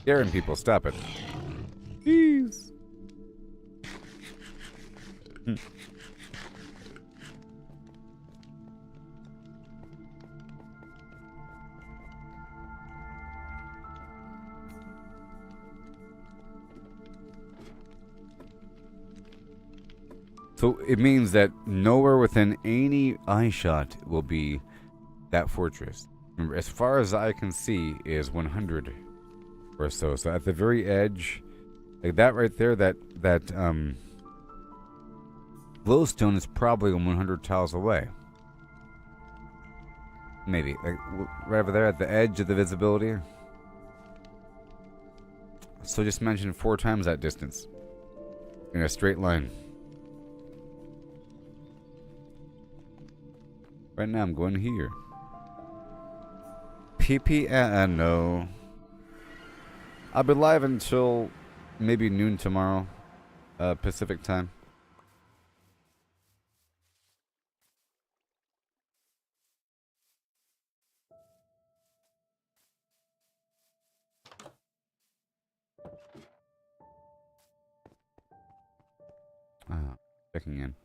Scaring people, stop it. Jeez. So it means that nowhere within any eye shot will be that fortress. Remember, as far as I can see is 100 or so. So at the very edge, like that right there, that glowstone is probably 100 tiles away. Maybe like right over there at the edge of the visibility. So just mention 4 times that distance in a straight line. Right now I'm going here. no. I'll be live until maybe noon tomorrow, Pacific time. Checking in.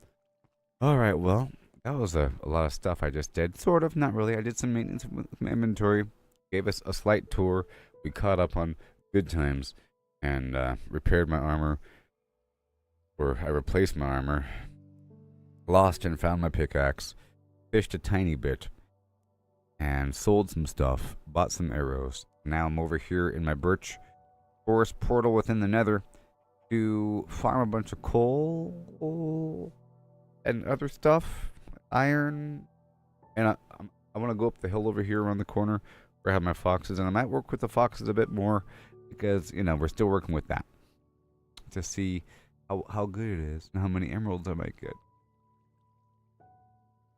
Alright, well, that was a lot of stuff I just did. Sort of, not really. I did some maintenance with my inventory. Gave us a slight tour. We caught up on good times. And repaired my armor. Or I replaced my armor. Lost and found my pickaxe. Fished a tiny bit. And sold some stuff. Bought some arrows. Now I'm over here in my birch forest portal within the nether to farm a bunch of coal and other stuff. Iron. And I want to go up the hill over here around the corner where I have my foxes. And I might work with the foxes a bit more because, you know, we're still working with that. To see how good it is and how many emeralds I might get.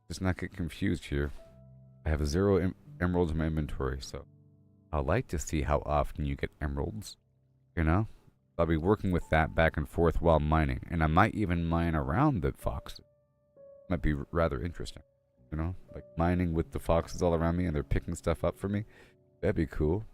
Just not get confused here. I have 0 emeralds in my inventory, so I'd like to see how often you get emeralds. You know? I'll be working with that back and forth while mining. And I might even mine around the foxes. Might be rather interesting. You know? Like mining with the foxes all around me and they're picking stuff up for me. That'd be cool.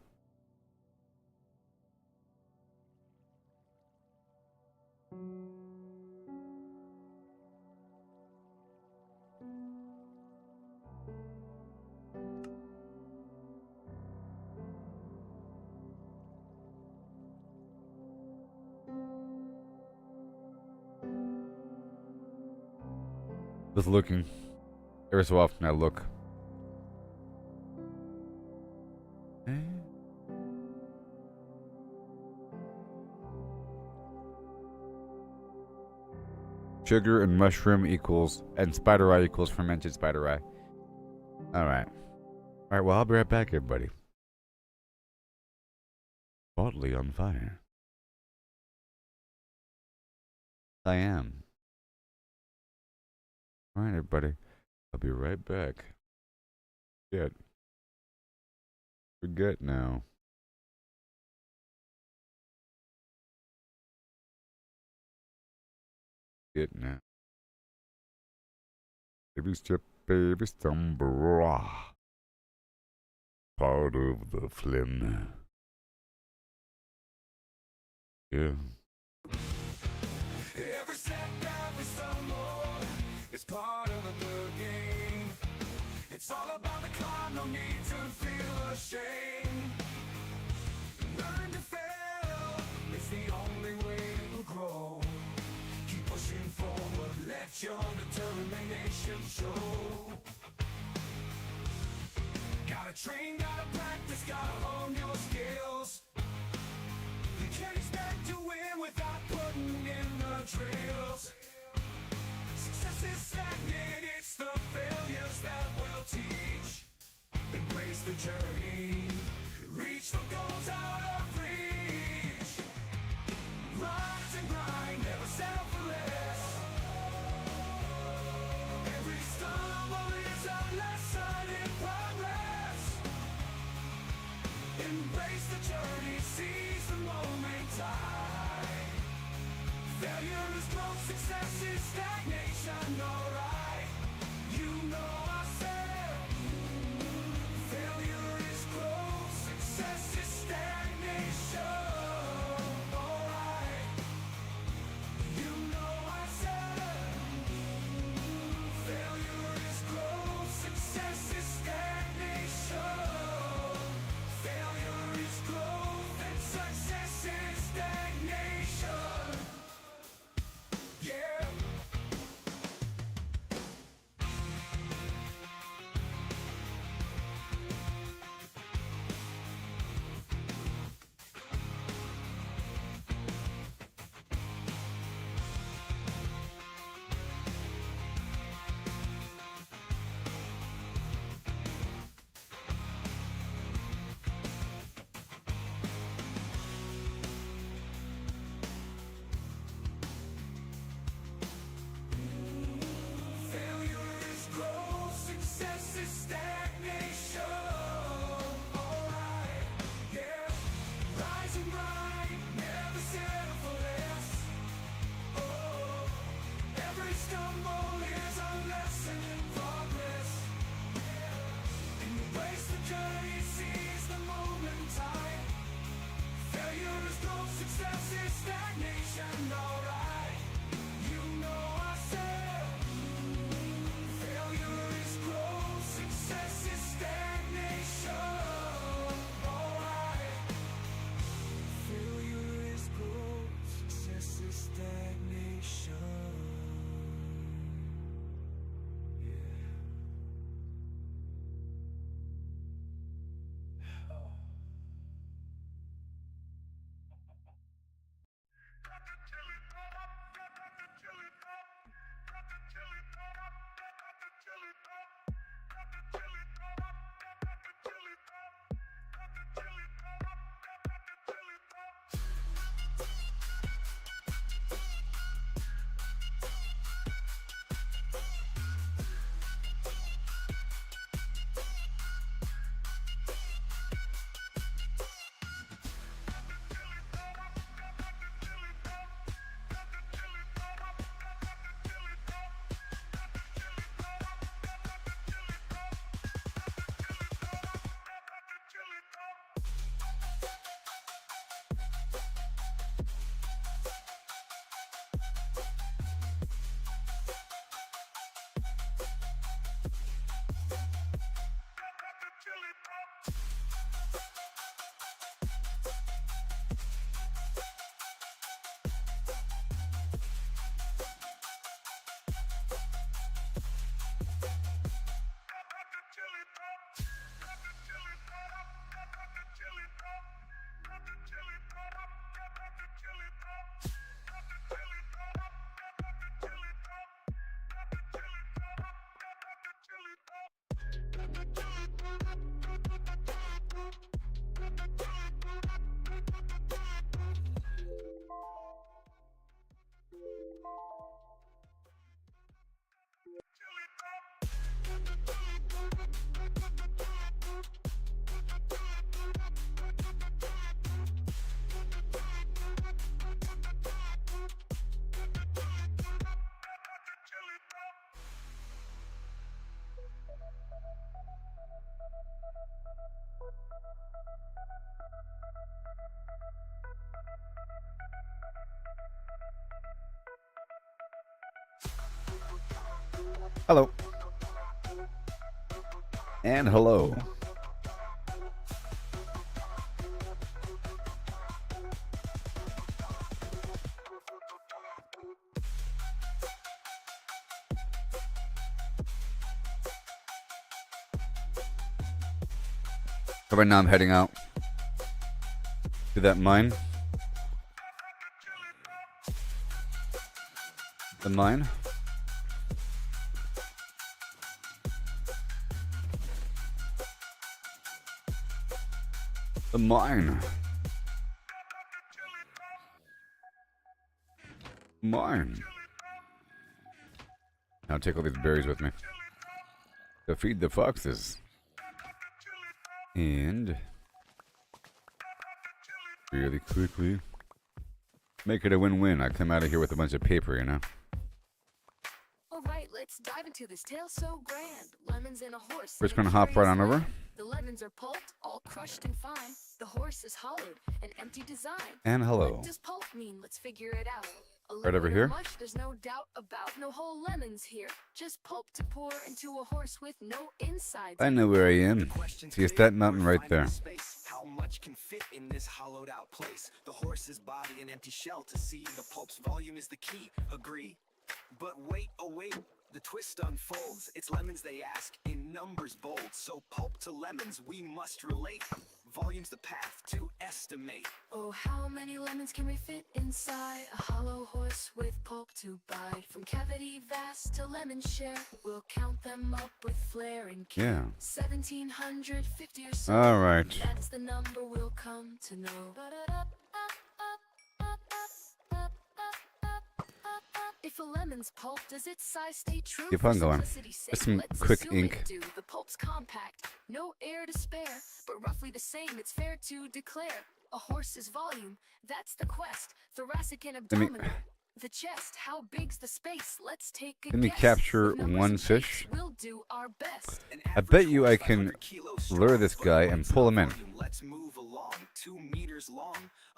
Just looking. Every so often I look. Sugar and mushroom equals, and spider eye equals fermented spider eye. Alright. Alright, well, I'll be right back, everybody. Hotly on fire. I am. Alright, everybody. I'll be right back. Forget now. It now. Baby step, baby stumble. Part of the phlegm. Yeah. Every step, every stumble. It's part of the game. It's all about the climb, no need to feel ashamed. Learn to fail, it's the only way to grow. Keep pushing forward, let Let your determination show. Gotta train, gotta practice, gotta hone your skills. You can't expect to win without putting in the drills. Success is stagnant, it's the failures that will teach. Embrace the journey, reach the goals out of reach. Rise and grind, never settle for less. Every stumble is a lesson in progress. Embrace the journey, seize the moment time. Failure is growth, success is stagnation, alright. You know I said, failure is growth, success is stagnation, alright. You know I said, failure is growth, success is stagnation. Failure is growth and success is stagnation. Yeah. Failure is growth, success is stagnation. Alright, yeah. Rise and grind, never settle for less. Oh, every stumble is a lesson in progress. Embrace the journey, seize the moment time. Failure is growth, success is stagnation. Alright, you know I said, failure is growth, success is stagnation. Alright. Failure is growth, success is stagnation. Yeah. Hello. And hello. So right now I'm heading out to that mine. The mine. The mine. Mine. I'll take all these berries with me to feed the foxes. And really quickly make it a win-win. I come out of here with a bunch of paper, you know. Alright, let's dive into this tale so grand. Lemons and a horse. We're just gonna hop right on over. The lemons are pulped, all crushed and fine. The horse is hollowed, an empty design. And hello. What does pulp mean? Let's figure it out. A Right over lemon here. Mush, there's no doubt about. No whole lemons here. Just pulp to pour into a horse with no insides. I know where I am. See, it's that mountain right there. How much can fit in this hollowed out place? The horse's body an empty shell to see. The pulp's volume is the key. Agree. But wait, oh wait, the twist unfolds. It's lemons they ask, in numbers bold. So pulp to lemons we must relate. Volume's the path to estimate. Oh, how many lemons can we fit inside a hollow horse with pulp to bite? From cavity vast to lemon share, we'll count them up with flair and care. Yeah. 1750 or so. All right. That's the number we'll come to know. If a lemon's pulp, does its size stay true? Keep on For going. simplicity's sake, Just some let's quick assume it ink. do. The pulp's compact, no air to spare, but roughly the same, it's fair to declare. A horse's volume, that's the quest. Thoracic and me- abdominal. The chest, how big's the space? Let's take a Let me guess. capture With numbers one and fish. shapes, We'll do our best. An I average bet you I horse, can 500 kilos lure strong, this but guy and lemons pull him in. volume, let's move along. 2 meters long.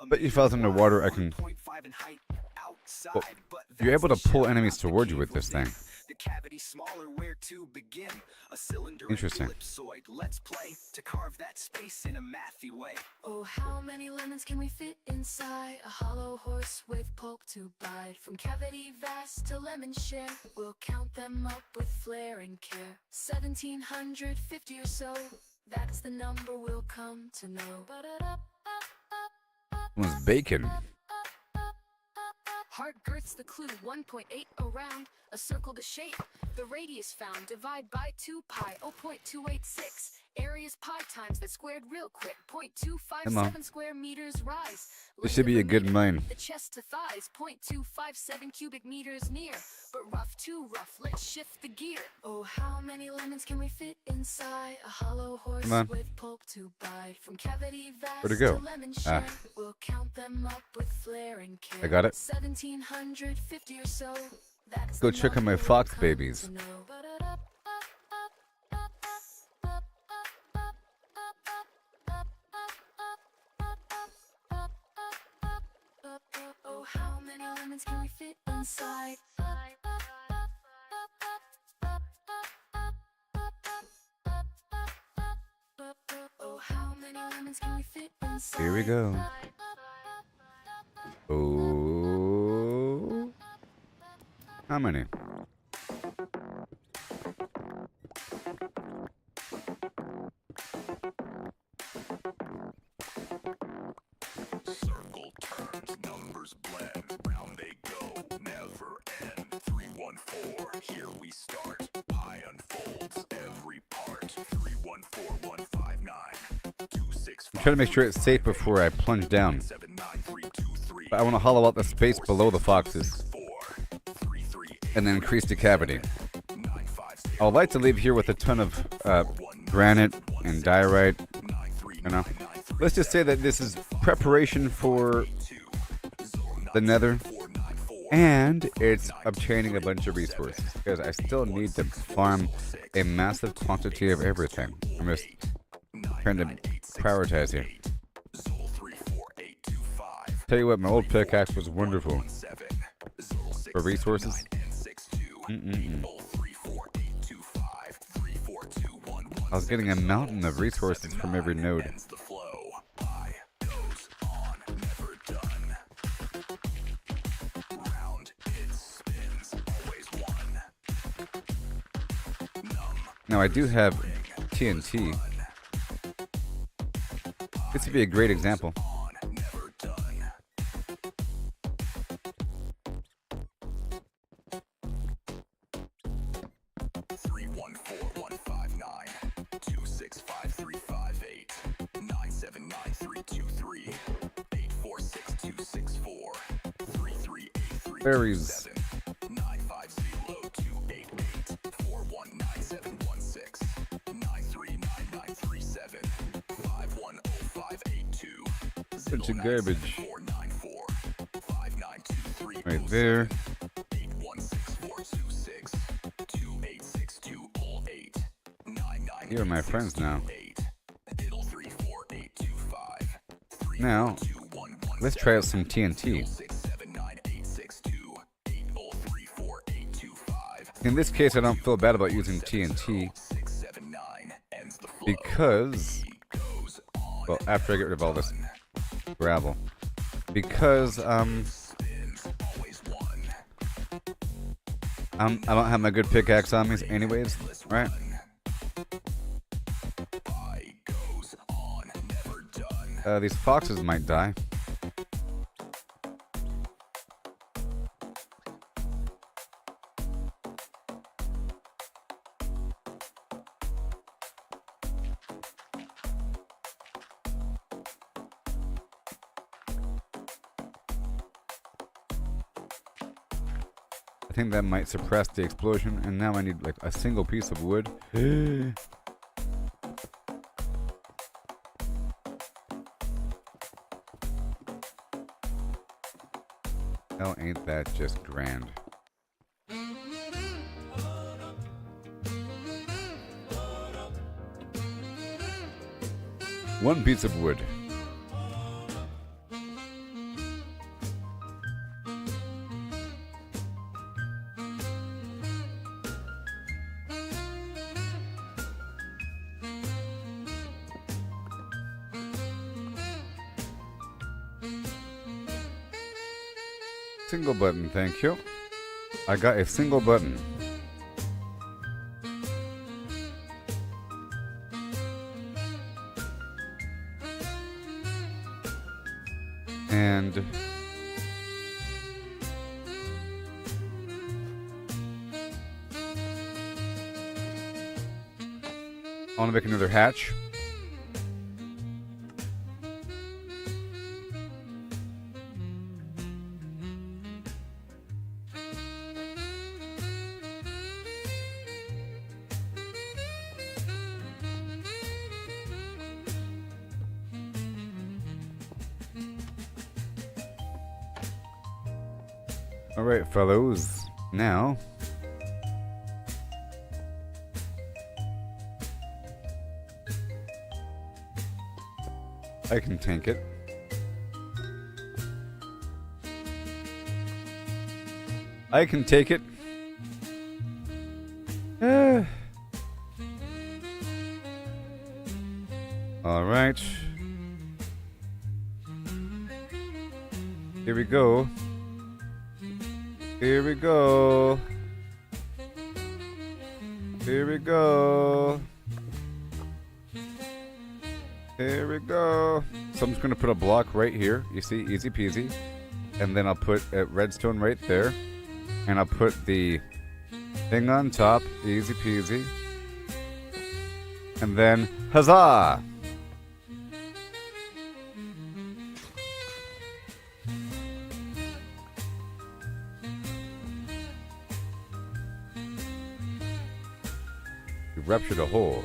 But if I was underwater, I can. 1.5 in height outside, Well, but you're that's able the to pull shell, enemies not the towards you cave with this within. thing. The cavity smaller, where to begin? A cylinder, Interesting. ellipsoid. Let's play to carve that space in a mathy way. Oh, how many lemons can we fit inside a hollow horse with pulp to bite? From cavity vast to lemon share, we'll count them up with flair and care. 1750 or so, that's the number we'll come to know. It was bacon. Heart girth's the clue, 1.8 around, a circle to shape. The radius found, divide by 2 pi, 0.286. Area's pi times that squared real quick, Come on. 0.257 square meters rise. This should be a good mine. The chest to thighs, 0.257 cubic meters near. But rough too rough, let's shift the gear. Oh, how many lemons can we fit inside a hollow horse Come on. with pulp to bite? From cavity vast Where'd it go? to lemon Ah. share, we'll count them up with flair and care. I got it. 1750 or so. That's Go the check on my number fox we'll come babies. to know. Oh, how many lemons can we fit inside? Oh, how many lemons can we fit inside? Here we go. Oh. How many? Circle turns, numbers blend, round they go, never end. 314, here we start. Pi unfolds every part. 314159 265. Try to make sure it's safe before I plunge down. But I want to hollow out the space below the foxes and then increase the cavity. I would like to leave here with a ton of granite and diorite. You know, let's just say that this is preparation for the nether, and it's obtaining a bunch of resources because I still need to farm a massive quantity of everything. I'm just trying to prioritize here. Tell you what, my old pickaxe was wonderful for resources. I was getting a mountain of resources from every node. Now I do have TNT. This would be a great example. On, never done. 314-159-265-358 979-323 846-264 338-327 Berries. 950-288 419716 939-937 510582 Bunch of garbage. 494 592 Right there. 816426 286208 You're my friends now. 34825 Now, let's try out some TNT. In this case, I don't feel bad about using TNT because, well, after I get rid of all this gravel, because I don't have my good pickaxe on me anyways, right? These foxes might die. I think that might suppress the explosion, and now I need like a single piece of wood. Hell, ain't that just grand? One piece of wood. Single button, thank you. I got a single button. And I want to make another hatch. Alright, fellows. Now, I can tank it. I can take it. Alright. Here we go. Here we go. Here we go. Here we go. So I'm just going to put a block right here. You see, easy peasy. And then I'll put a redstone right there. And I'll put the thing on top. Easy peasy. And then, huzzah! We ruptured a hole.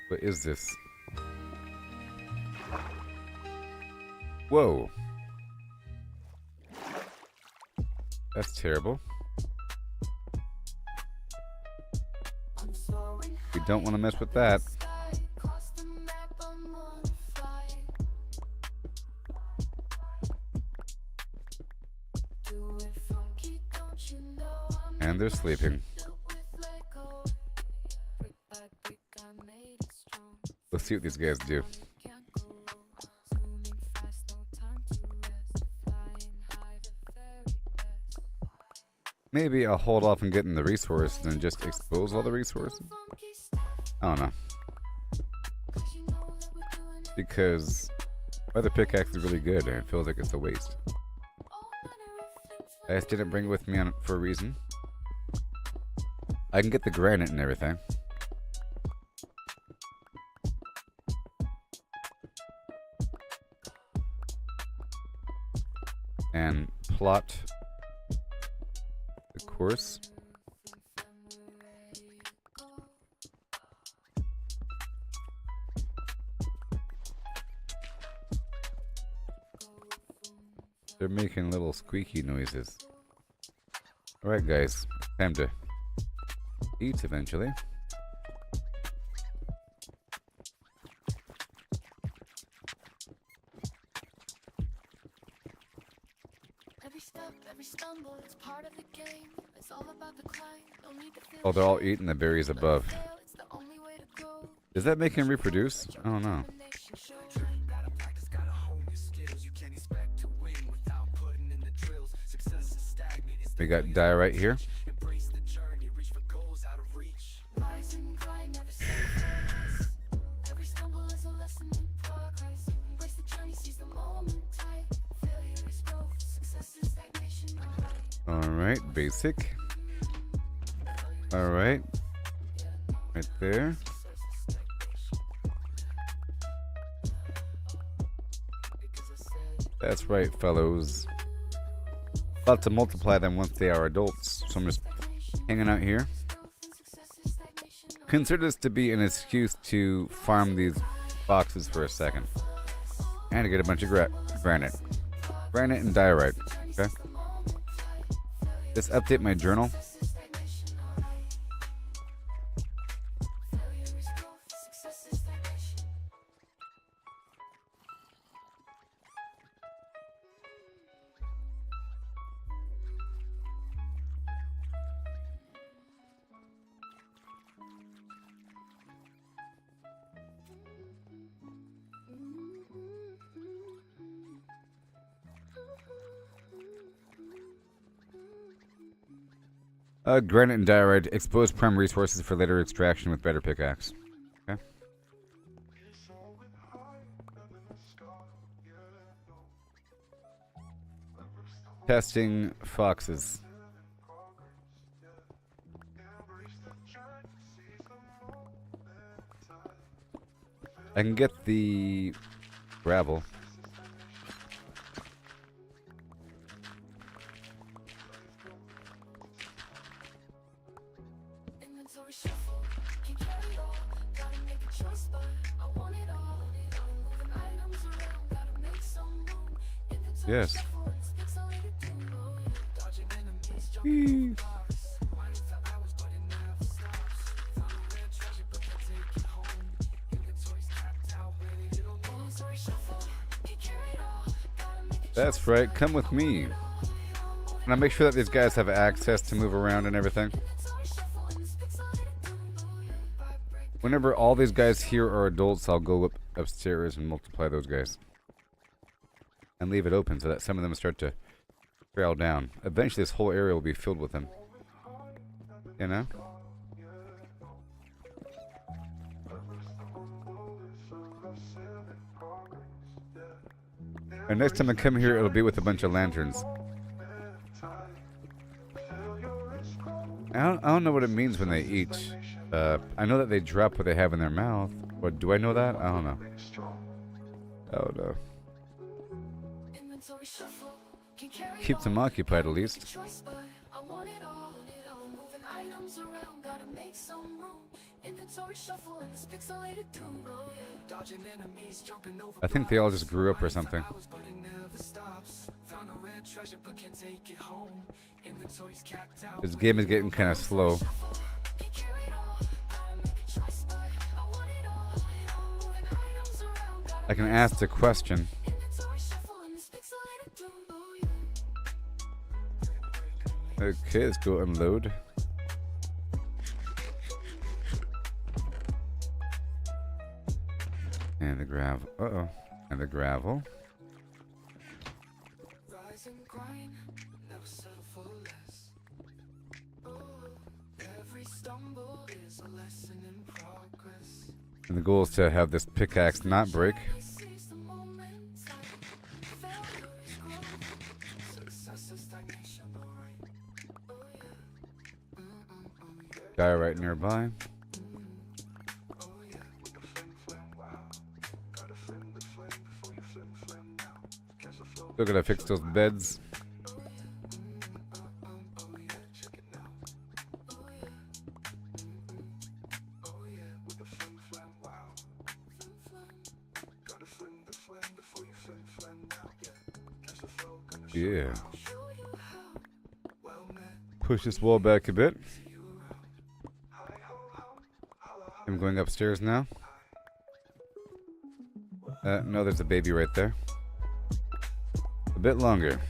What is this? Whoa. That's terrible. We don't want to mess with that. And they're sleeping. Let's see what these guys do. Maybe I'll hold off on getting the resources and just expose all the resources. I don't know. Because other pickaxe is really good and it feels like it's a waste. I just didn't bring it with me for a reason. I can get the granite and everything. And plot the course. They're making little squeaky noises. Alright guys, time to eat eventually. Every step, every stumble, it's part of the game. It's all about the climb. No need to feel Oh, they're all shame. eating the berries above. Fail, it's the only way to go. Does that make him reproduce? I don't know. Determination, show Gotta practice, gotta hone your skills. You can't expect to win without putting in the drills. Success is stagnant. It's We got dye right here. embrace the journey, reach for goals out of reach. rise and grind, never settle for less. Every stumble is a lesson in progress. Embrace the journey, seize the moment tight. Failure is growth, success is stagnation. Alright, basic. Alright. Right there. That's right, fellows. About to multiply them once they are adults. So I'm just hanging out here. Consider this to be an excuse to farm these boxes for a second. And to get a bunch of granite. Granite and diorite. Okay? Just update my journal. Granite and diorite. Expose prime resources for later extraction with better pickaxe. Okay. Testing foxes. I can get the gravel. Inventory shuffle, can't carry it all. Gotta make a choice, but I want it all. Moving items around, gotta make some room. Inventory Yes. shuffle, it's pixelated too. Dodging enemies, Eee. jumping bars. Winding for hours, but it never stops. Found a rare treasure, but can't take it home. Inventory's tapped out, ready to go. Inventory shuffle, can't carry it all. Gotta make a That's right. Come with me. And I make sure that these guys have access to move around and everything. inventory shuffle, and it's pixelated too. Whenever all these guys here are adults, I'll go upstairs and multiply those guys. And leave it open so that some of them start to trail down. Eventually this whole area will be filled with them. You know? And next time I come here, it'll be with a bunch of lanterns. I don't know what it means when they eat. I know that they drop what they have in their mouth. But do I know that? I don't know. Oh no. Inventory shuffle, can't carry it Keeps them all. occupied at least. Choice, but I want it all. Moving items around, gotta make some room. Inventory shuffle, and it's pixelated too. Dodging enemies, jumping over I think they all just grew up or something. hours, but it never stops. Found a rare treasure, but can't take it home. Inventory's capped out. This game is getting kind of slow. Can't carry it all. Gotta make a choice, but I want it all. Moving items around, gotta I can ask the question. inventory shuffle, and it's pixelated too. Okay, let's go unload. And the gravel. Uh-oh. And the gravel. Rise and grind, never settle for less. stumble is a lesson in progress. And the goal is to have this pickaxe not break. Seize the moment. Failure is growth. Success is stagnation. Alright. Oh yeah. Guy right nearby. Oh yeah, with the fling fling, wow. Gotta fling the fling before you fling fling now. Catch the flow. Still gotta fix those beds. Oh yeah, check it now. Oh yeah. Oh yeah, with the fling fling, wow. Gotta fling the fling before you fling fling now. Yeah, catch the flow. Gonna show you Yeah. how. Well met. Push this wall back a bit. Hi ho ho. Holla holla. I'm going upstairs now. No, there's a baby right there. A bit longer.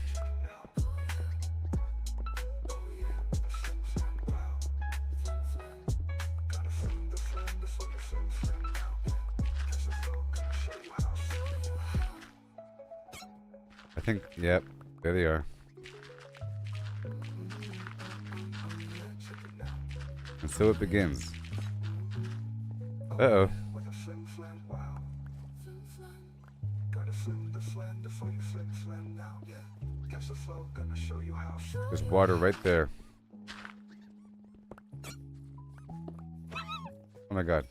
I think, yep, there they are. And so it begins. Uh-oh. With a fling fling, wow. Gotta fling the fling before you fling fling now. Yeah, catch the flow. Gonna show you how. There's water right there. Oh my god.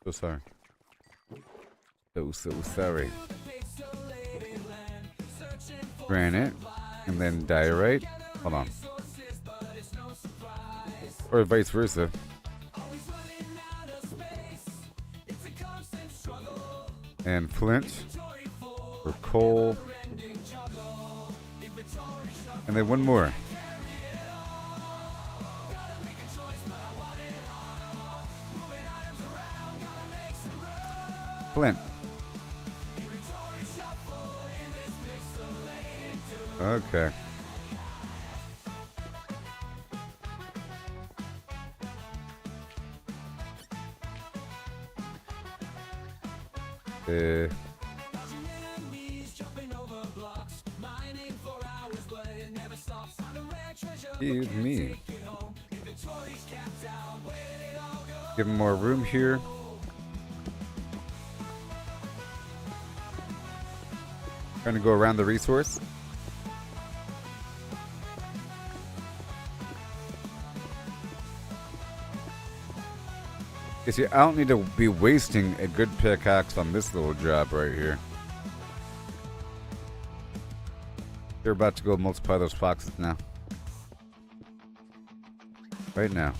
So sorry. So sorry. Granite. And then diorite. Hold on. Or vice versa. And flint. For coal. And then one more. Flint. Okay. Excuse me. Give him more room here. Trying to go around the resource. You see, I don't need to be wasting a good pickaxe on this little job right here. They're about to go multiply those foxes now. Right now.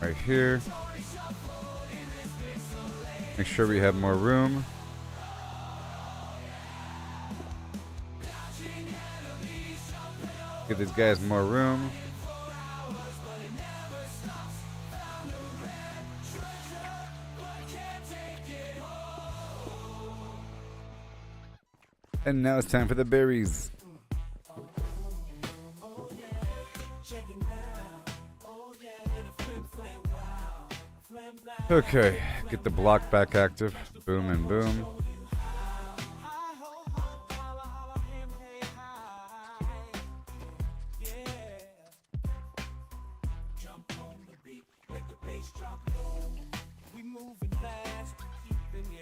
Right here. Make sure we have more room. Give these guys more room. And now it's time for the berries. Okay, get the block back active. Boom and boom.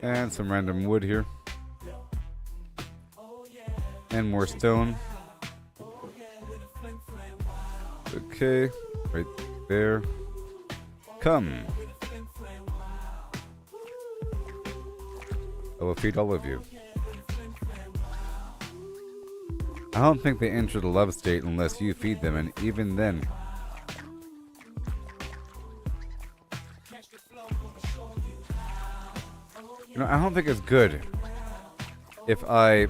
And some random wood here. And more stone. Okay, right there. Come. I will feed all of you. I don't think they enter the love state unless you feed them, and even then. You know, I don't think it's good if I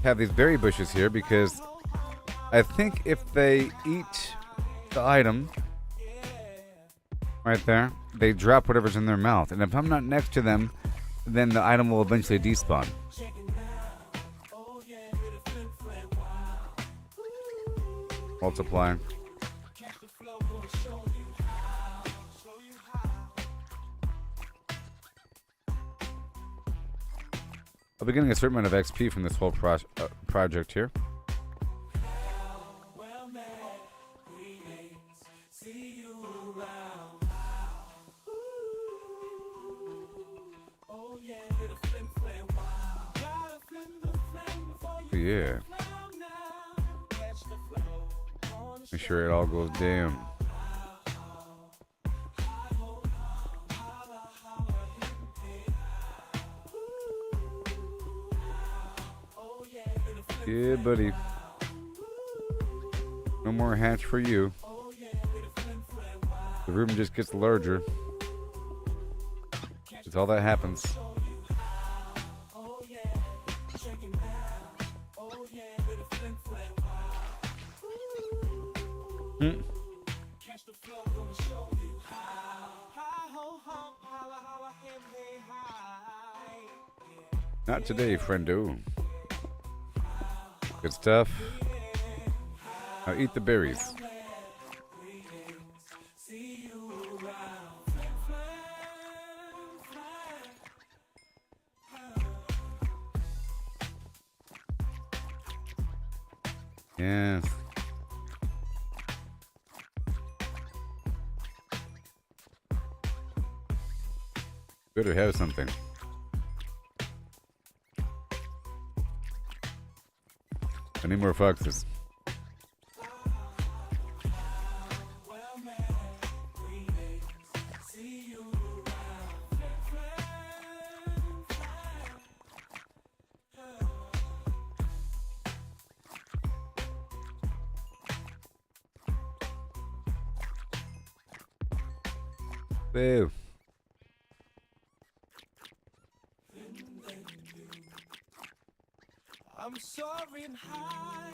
have these berry bushes here, because I think if they eat the item right there, they drop whatever's in their mouth, and if I'm not next to them, then the item will eventually despawn. Multiply. Catch the flow, gonna show you how. Show you how. I'll be getting a certain amount of XP from this whole project here. Well met, greetings, see you around. Oh yeah, hit a flim flam, wow. Gotta flim the flame before you Yeah. clown now. Catch the flow, on the Make sure it all goes down. Yeah, buddy. No more hatch for you. The room just gets larger. That's all that happens. Hmm. catch the flow, gonna show you how. Hi ho ho, holla holla, him hey hi. Not today, friendo. Good stuff. Now eat the berries. See you around. Yes. Better have something. I need more foxes. Boo. I'm soaring high,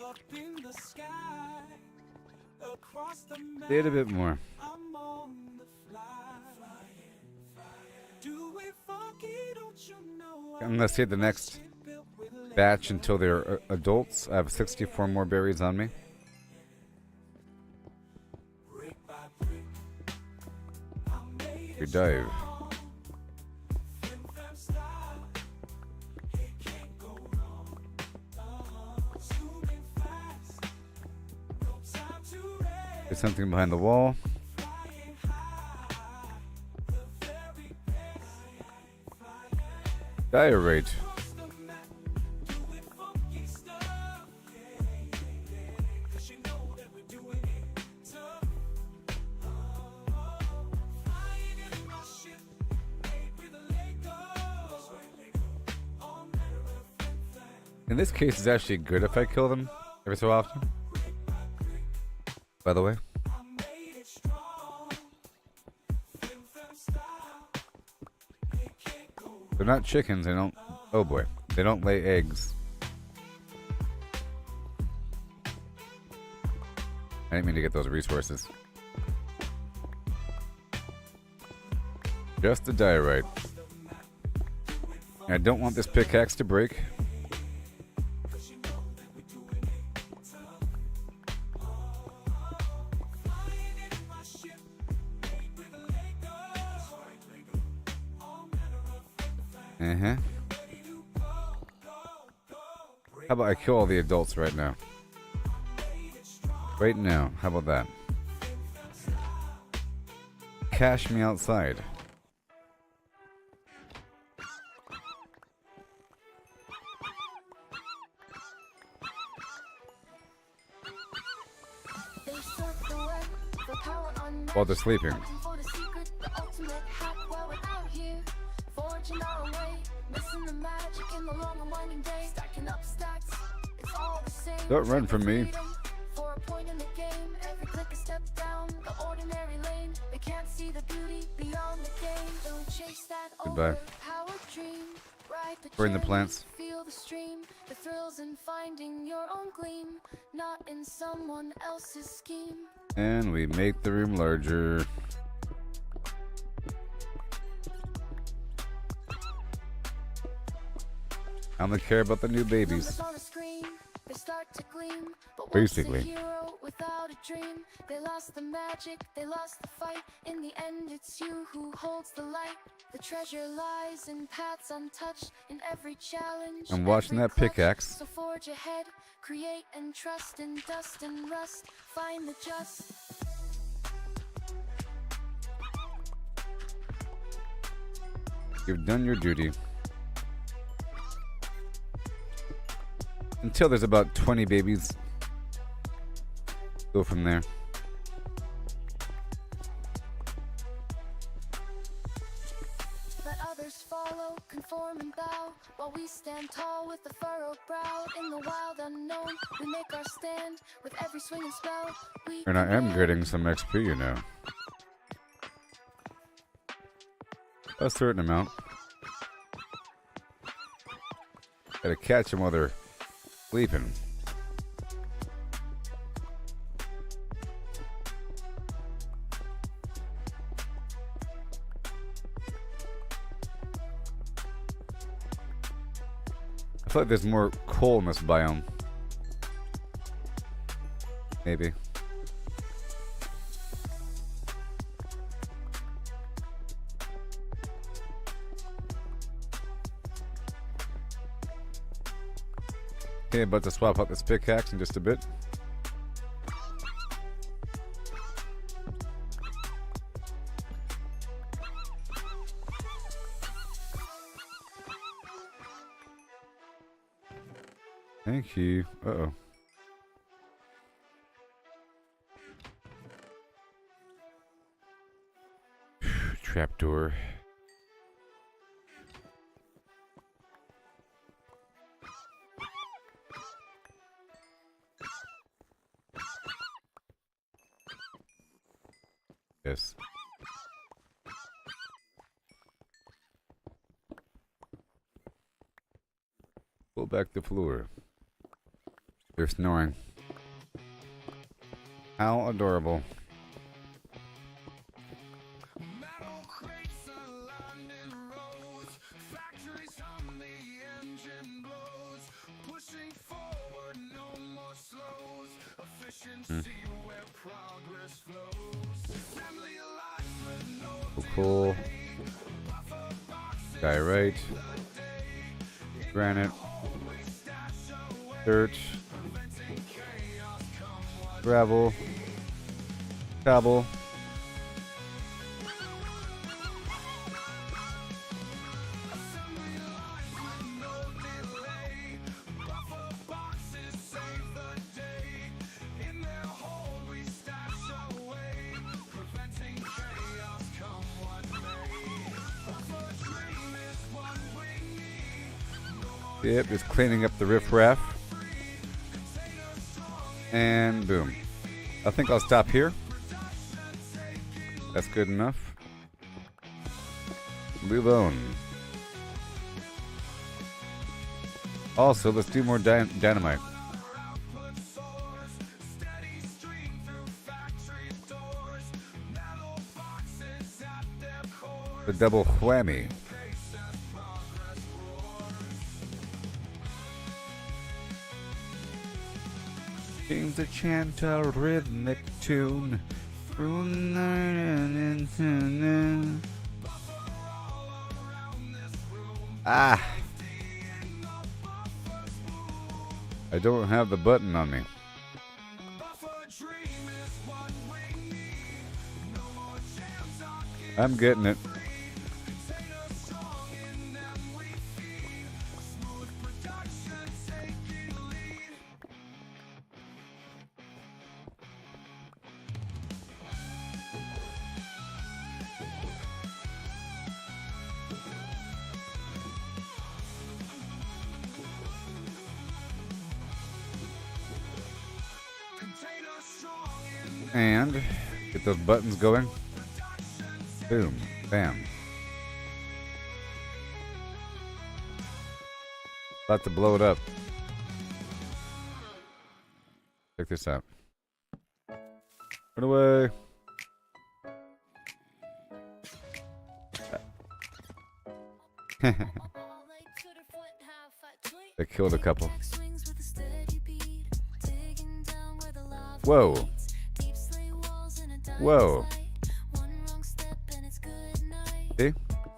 up in the sky, across the Did a map. bit more. I'm on the fly. Do it funky, don't you know? I'm gonna save the next batch until they're adults. I have 64 more berries on me. Brick by brick, I made We it dive. strong. Flim flam style, it can't go wrong. Zooming fast, no time to rest. There's something behind the wall. Flying high, the very best. Diorite. Across the map, doing funky stuff. Yeah. 'Cause you know that we're doing it tough. Flying in my ship, made with a Lego. All manner of flim flam. In this case, it's actually good if I kill them every so often. By the way, I made it strong. Flim flam style, it can't go wrong. they're not chickens. They don't. Oh boy, they don't lay eggs. I didn't mean to get those resources. Just the diorite. I don't want this pickaxe to break. Uh-huh. How about I kill all the adults right now? Right now. How about that? Cash me outside. They surf the web for power unmatched. While they're sleeping. Hunting for the secret, the ultimate hack while we're out here. Forging our way, missing the magic in the long and winding day. Stacking up stacks, it's all the same. Don't run from me. Freedom for a point in the game, every click a step down the ordinary lane. They can't see the beauty beyond the game. Don't chase that Goodbye. overpowered dream. Ride the We're in the journey, plants. feel the stream, the thrills in finding your own gleam, not in someone else's scheme. And we make the room larger. I only care about the new babies. Numbers on a screen, they're start to gleam. But Basically. what's a hero without a dream? They lost the magic, they lost the fight. In the end, it's you who holds the light. The treasure lies in paths untouched, in every challenge. I'm watching every that clutch. pickaxe. So forge ahead, create and trust in dust and rust. Find the just. You've done your duty. Until there's about 20 babies. Go from there. Let others follow, conform and bow, while we stand tall with a furrowed brow. In the wild unknown, we make our stand. With every swing and spell, we And I am command. getting some XP, you know. A certain amount. Gotta catch them while they're sleeping. I feel like there's more coal in this biome. Maybe. Okay, about to swap out this pickaxe in just a bit. Thank you. Uh-oh. Trapdoor. Yes. Pull back the floor. They're snoring. How adorable. Metal crates aligned in rows, factories hum, the engine blows, pushing forward, no more slows, efficiency where progress flows, family alive with no Cool. Diorite. Granite. Dirt. Gravel. Cobble. Yep, just cleaning up the riffraff. And boom. I think I'll stop here. That's good enough. Move on. Also, let's do more dynamite. The double whammy. Seems to chant a rhythmic tune. Ah! I don't have the button on me. I'm getting it. And get those buttons going. Boom. Bam. About to blow it up. Check this out. Run away. They killed a couple. Swings with a steady beat. Whoa. Deep sleigh walls and a dying Whoa. light. One wrong step and it's good night. See?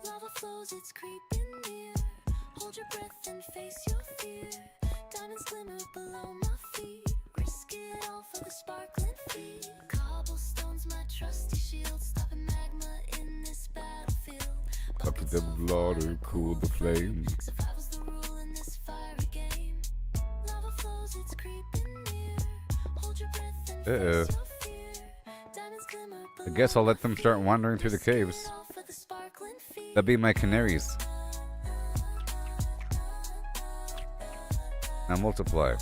Lava flows, it's creeping near. Hold your breath and face your fear. Diamonds glimmer below my feet. Risk it all for the sparkling feet. Cobblestones, my trusty shield. Stopping magma in this battlefield. Buckets of blood to cool the flames. Survival's the rule in this fiery game. Lava flows, it's creeping near. Hold your breath and Uh-oh. face your fear. Diamonds glimmer I guess I'll let them start wandering through the caves. below for the sparkling feet. That'll be my canaries. Now multiply.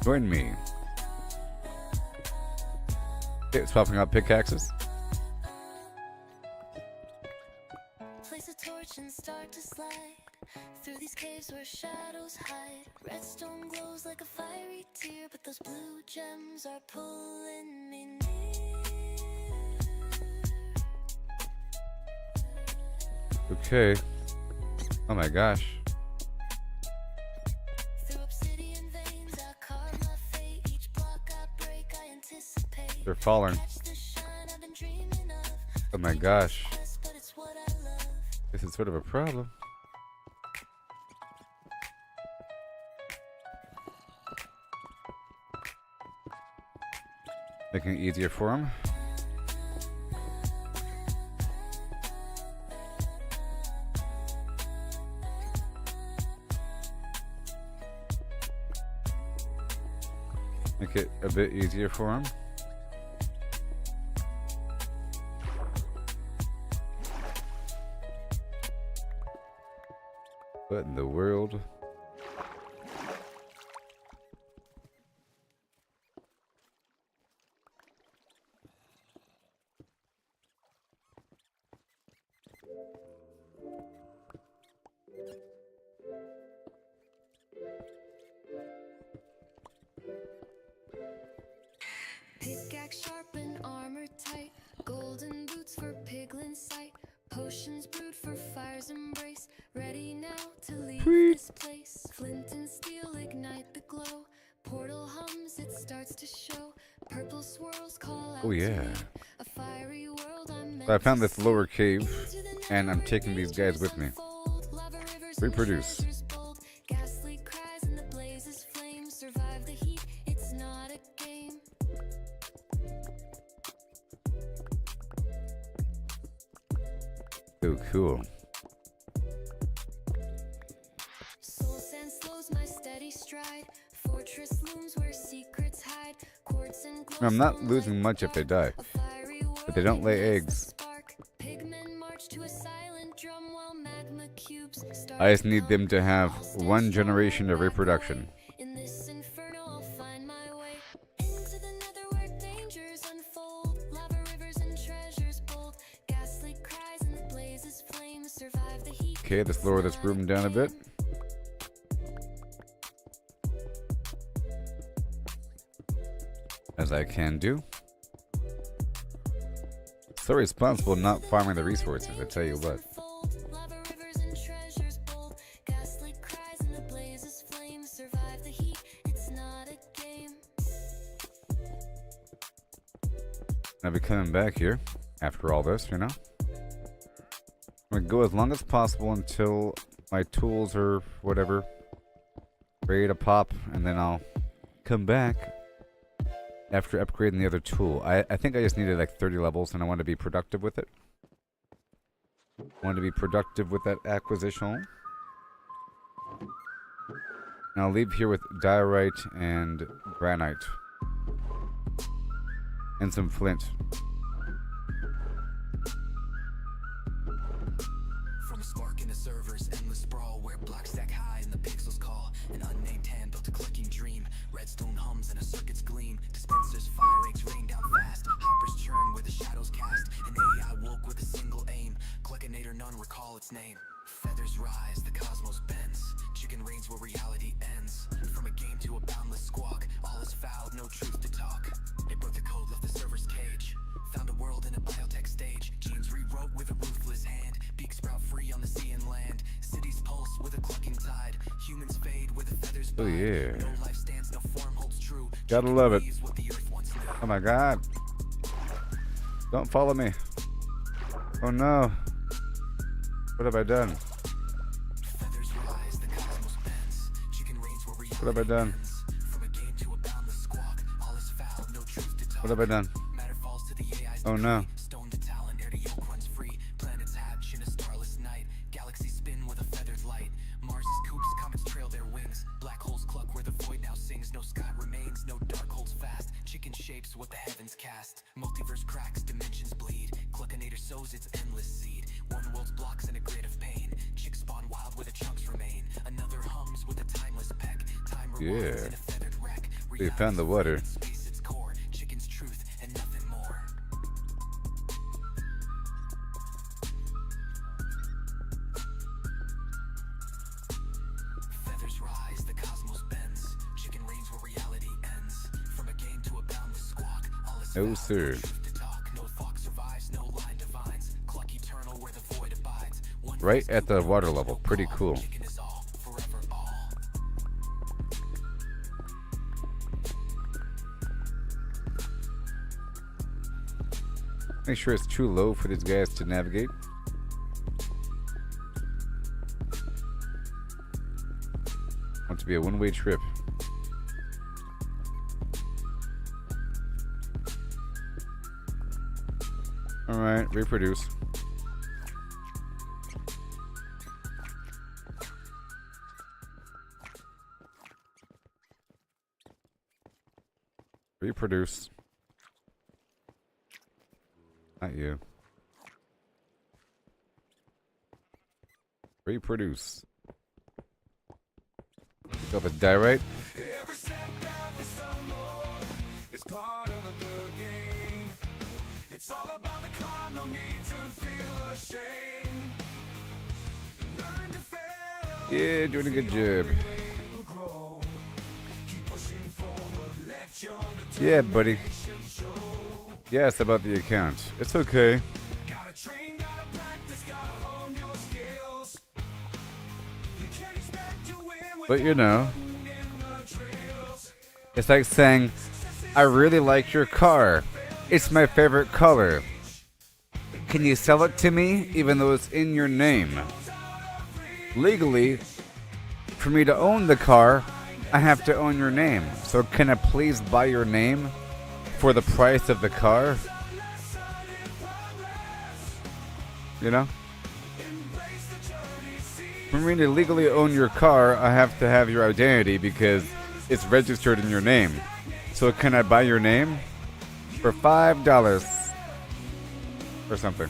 Join me. It's popping out pickaxes. Place a torch and start to slide through these caves where shadows hide. Redstone glows like a fiery tear, but those blue gems are pulling me near. Okay. Oh my gosh. Through obsidian veins, I carve my fate. Each block I break, I anticipate. They're falling. Catch the shine I've been dreaming of. Oh my gosh. Yes, but it's what I love. This is sort of a problem. Making it easier for him. Make it a bit easier for him. What in the world? Pickaxe sharp and armor tight. Golden boots for piglin sight. Potions brewed for fire's embrace. Ready now to leave this place. Flint and steel ignite the glow. Portal hums, it starts to show. Purple swirls call out Oh to yeah. me. A fiery world I'm meant So I found to this see. lower cave, Into the and I'm nether taking these guys ranges with me. unfold. Lava rivers and Reproduce. treasures bold. Ghastly cries and the blazes flame. Survive the heat, it's not a game. So cool. Soul sand slows my steady stride. Fortress looms where secrets hide. Quartz and glow I'm not stone losing like much if they die. a fiery But they don't lay world ignites the eggs. spark. Pigmen march to a silent drum while magma cubes start I just to need come. them to have I'll stand one strong generation of and not reproduction. away. In this inferno, I'll find my way into the nether where dangers unfold. Lava rivers and treasures bold. Ghastly cries and the blazes flame. Survive the heat. Okay, let's lower this room down a bit. As I can do. So responsible not farming the resources, I tell you what. Lava rivers and treasures bold. Ghastly cries and the blazes flame. Survive the heat, it's not a game. I'll be coming back here after all this, you know? I'm gonna go as long as possible until my tools or whatever ready to pop, and then I'll come back after upgrading the other tool. I think I just needed like 30 levels, and I want to be productive with it. I want to be productive with that acquisition. And I'll leave here with diorite and granite. And some flint. From a spark in the servers, endless sprawl where blocks stack high and the pixels call. An unnamed hand built a clicking dream. Redstone hums and a circuit's gleam. Dispensers fire eggs rain down fast. Hoppers churn where the shadows cast. An AI woke with a single aim. Clickinator, none recall its name. Feathers rise, the cosmos bends. Chicken reigns where reality ends. From a game to a boundless squawk. All is foul, no truth to talk. It broke the code, left the server's cage. Oh yeah. No life stands, no form holds true. Gotta love it. Is what the earth once knew. Oh my god. Don't follow me. Oh no. What have I done? Feathers rise, the cosmos bends. Chicken reigns where reality What have I done? ends. From a game to a boundless squawk. All is foul, no truth to talk. What have I done? Matter falls to the AI's Oh no. decree. Stone to talent, air to yolk runs free. Planets hatch in a starless night. Galaxies spin with a feathered light. Mars is coops, comets trail their wings. Black holes cluck where the void now sings. No sky remains, no dark holds fast. Chicken shapes what the heavens cast. Multiverse cracks, dimensions bleed. Cluckinator sows its endless seed. One world's blocks in a grid of pain. Chicks spawn wild where the chunks remain. Another hums with a timeless peck. Time rewinds Yeah. in a feathered wreck. We found the water. Space its core. Chicken's truth and nothing more. Feathers rise, the cosmos bends. Chicken reigns where reality ends. From a game to a boundless squawk. All is No, foul, sir. no truth to talk. No fox survives, no line divines. Cluck eternal where the void abides. One Right face at the scoop, water level. no Pretty call. cool. Chicken is all, forever all. Make sure it's too low for these guys to navigate. Want to be a one-way trip. Alright, reproduce. Reproduce. Not you. Reproduce. Go up and die right. Every setback is some more. It's part of the game. It's all about the climb, no need to feel ashamed. Learn to fail. Yeah, doing a good job. Will grow. Keep pushing forward. Let your Yeah, buddy. determination show. Yes, about the account. It's okay. Gotta train, gotta practice, gotta hone your skills. You can't expect to win But you know, in the trails. it's like saying, I really like your car. It's my favorite color. Can you sell it to me even though it's in your name? Legally, for me to own the car, I have to own your name. So can I please buy your name for the price of the car? You know? For me to legally own your car, I have to have your identity because it's registered in your name. So can I buy your name for $5 or something?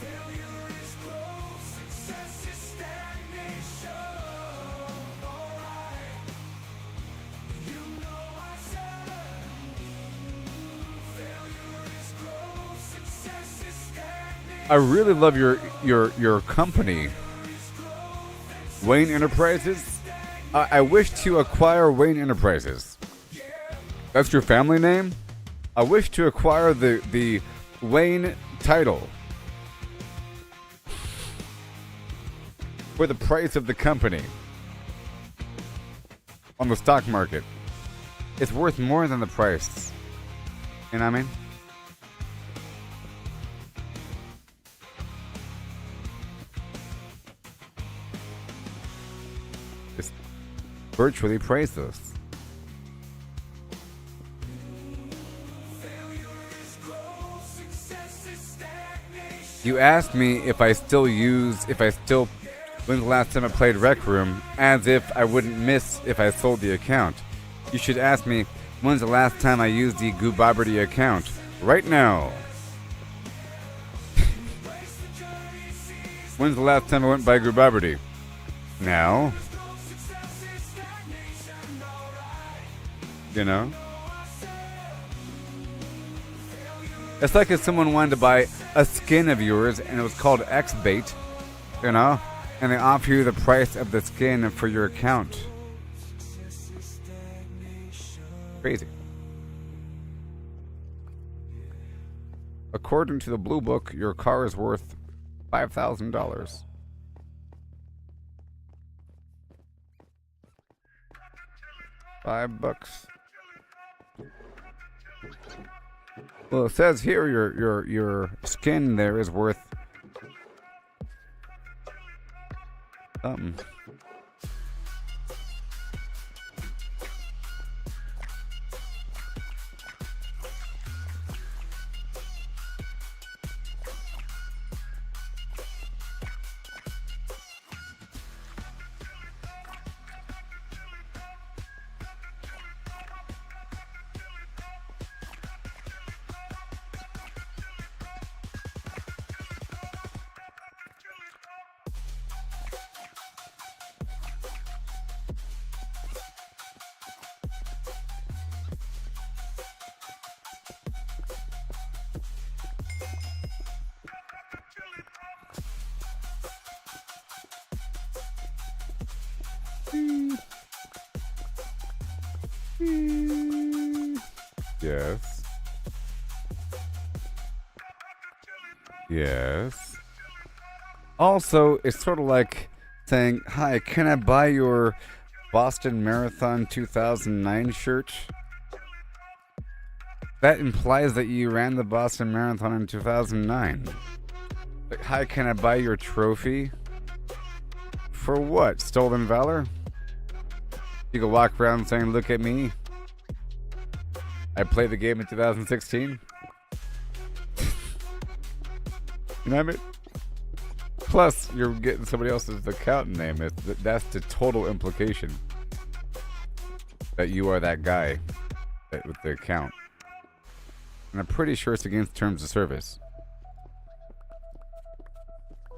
I really love your company, Wayne Enterprises. I wish to acquire Wayne Enterprises. That's your family name? I wish to acquire the Wayne title for the price of the company on the stock market. It's worth more than the price. You know what I mean? It's virtually priceless. You asked me if I still, when's the last time I played Rec Room, as if I wouldn't miss if I sold the account. You should ask me, when's the last time I used the Gooboberti account? Right now. When's the last time I went by Gooboberti? Now. You know? It's like if someone wanted to buy a skin of yours and it was called X-Bait, you know? And they offer you the price of the skin for your account. Crazy. According to the Blue Book, your car is worth $5,000. $5. Well, it says here your skin there is worth something. Yes. Yes. Also, it's sort of like saying, "Hi, can I buy your Boston Marathon 2009 shirt?" That implies that you ran the Boston Marathon in 2009. Like, "Hi, can I buy your trophy?" For what? Stolen valor? You can walk around saying, "Look at me. I played the game in 2016." You know what I mean? Plus, you're getting somebody else's account name. That's the total implication. That you are that guy with the account. And I'm pretty sure it's against terms of service.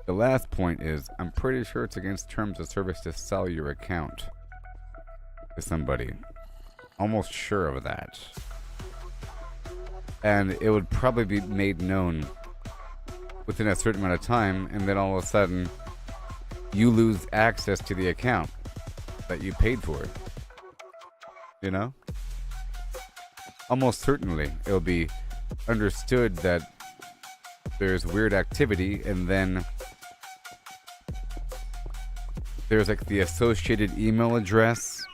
The last point is, I'm pretty sure it's against terms of service to sell your account to somebody. Almost sure of that. And it would probably be made known within a certain amount of time, and then all of a sudden you lose access to the account that you paid for. You know? Almost certainly it'll be understood that there's weird activity, and then there's like the associated email address.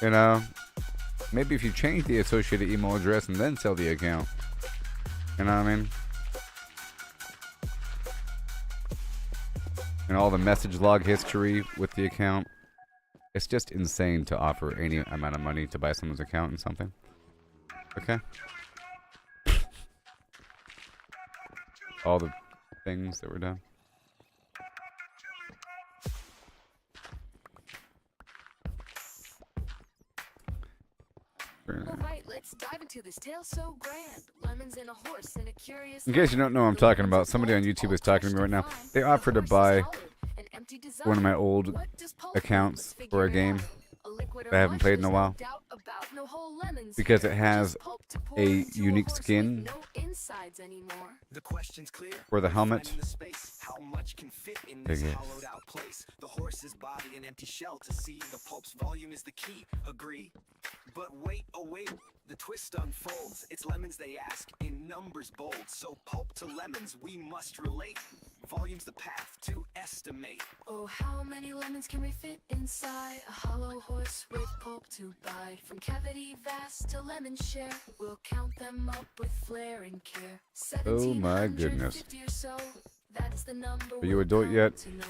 You know? Maybe if you change the associated email address and then sell the account. You know what I mean? And all the message log history with the account. It's just insane to offer any amount of money to buy someone's account and something. Okay? All the things that were done. Alright, let's dive into this tale so grand. Lemons and a horse and a curious. In case you don't know what I'm talking about, somebody on YouTube is talking to me right now. They offered to buy one of my old accounts for a game that I haven't played in a while because it has a unique skin The question's clear. for the helmet. Finding the space, how much can fit in this Big yes. hollowed out place? The horse's body, an empty shell to see. The pulp's volume is the key. Agree. But wait, oh wait, the twist unfolds. It's lemons they ask, in numbers bold. So pulp to lemons, we must relate. Volume's the path to estimate. Oh, how many lemons can we fit inside a hollow horse with pulp to bite? From cavity vast to lemon share, we'll count them up with flair and care. Oh my goodness. 1750 or so, that's the number. Are you we'll adult come yet? to know.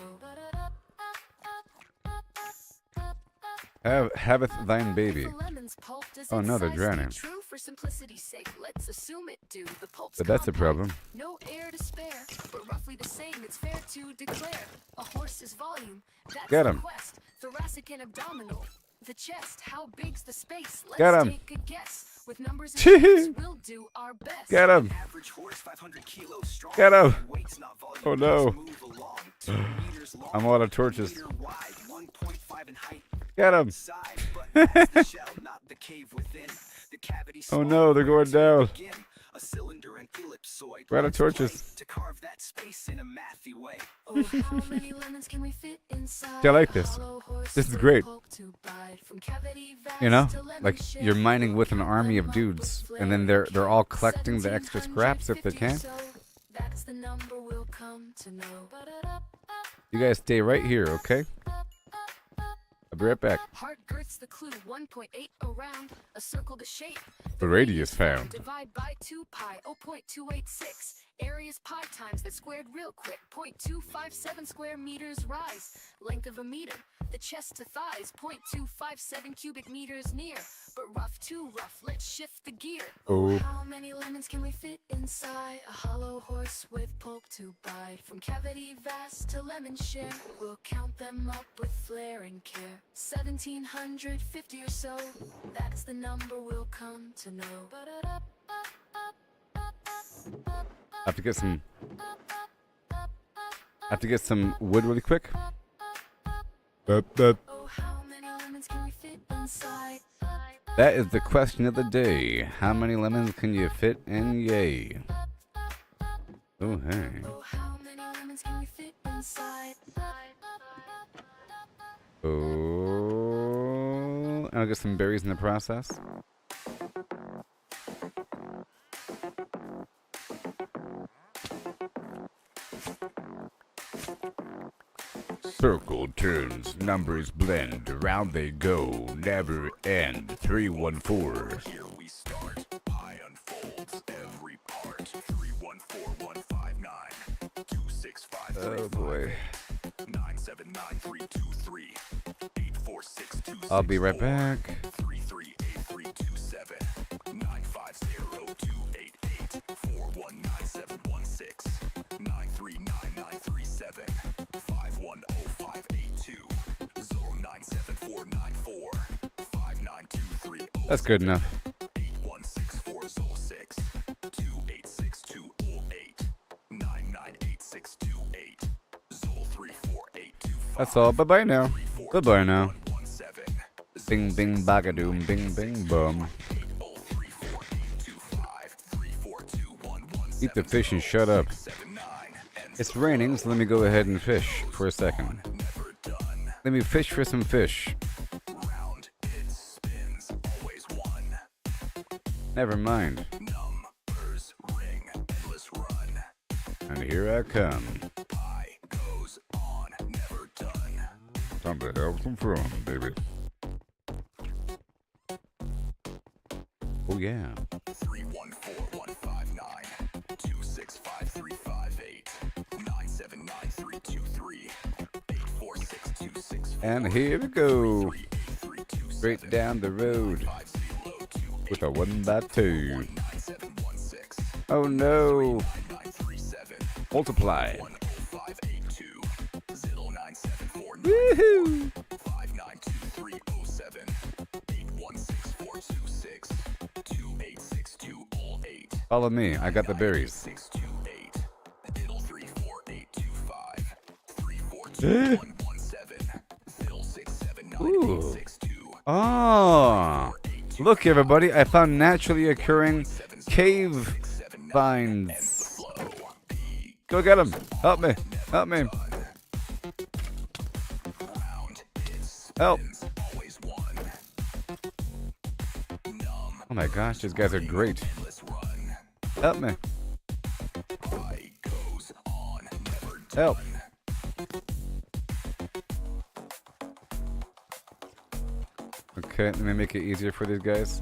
Haveth thine baby. If a lemon's pulp does Oh, no, they're its size drowning. be true for simplicity's sake, let's assume it do. The pulp's But that's a compact, problem. no air to spare, but roughly the same. It's fair to declare a horse's volume. That's Get the 'em. quest. Thoracic and abdominal. The chest, how big's the space? Let's Get 'em. take a guess. With numbers and shapes, we'll do our best. Get him. Average horse, 500 kilos strong. Get him. Weight's not volume. Oh, no. Move along. 2 meters long. I'm out of torches. 1 meter wide, 1.5 in height. Get him. Side, but that's the shell, not the cave within. The cavity Oh no, they're going down. begin. A cylinder and ellipsoid. We're out of Let's play torches. to carve that space in a mathy way. Oh, how many lemons can we fit inside? See, I like a this. hollow horse This is with great. pulp to bite? From cavity vast You know, to lemon like share, you're mining with an we'll army of count them up dudes, with and then flair they're all and care. collecting the extra scraps if they 1750 can. or so, that's the number we'll come to know. You guys stay right here, okay? I'll be right back. Heart girth's the clue, 1.8 around, a circle to shape. The radius found. Divide by 2 pi, 0.286. Area's pi times that squared real quick. 0.257 square meters rise. Length of a meter. The chest to thighs. 0.257 cubic meters near. But rough, too rough. Let's shift the gear. Oh. How many lemons can we fit inside a hollow horse with pulp to bite? From cavity vast to lemon share, we'll count them up with flair and care. 1750 or so. That's the number we'll come to know. I have to get some wood really quick. Oh, how many lemons can we fit inside? That is the question of the day. How many lemons can you fit in yay? Oh, hey. Oh, how many lemons can we fit inside? Oh, and I'll get some berries in the process. Circle turns, numbers blend, around they go, never end. 314. Here we start. Pi unfolds every part. 314-159-265. Oh boy. 979-323-84627. I'll be right back. 338327 950-288 419-716 939-937 510-582 097494 5923. That's good enough. 816406 286208 998628 That's all. Bye-bye now. Goodbye now. Bing, bing, bagadoom, bing, bing, bum. Eat the fish and shut up. It's raining, so let me go ahead and fish for a second. Let me fish for some fish. Never mind. And here I come. Time to have some fun, baby. Oh yeah. 314-159-265-358-979-323-846-264. And here we go. Straight down the road. With a 1x2. Oh no. Multiply. Woohoo! 5923078164262286208. Follow me. I got the berries. 628 Fiddle 34825 34217 Fiddle 679 Oh, look everybody. I found naturally occurring cave vines. Go get them. Help me. Help me. Help. Oh my gosh, these guys are great. Help me. Help. Okay, let me make it easier for these guys.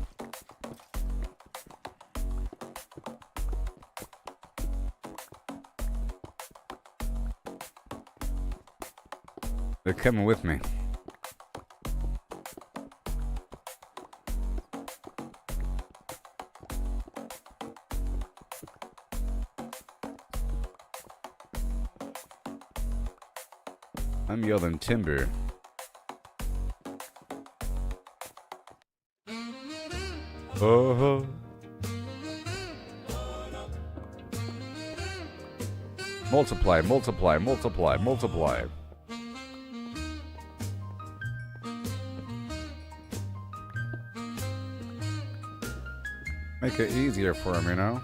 They're coming with me. I'm yelling timber. Oh. Multiply, multiply, multiply, multiply. Make it easier for him, you know?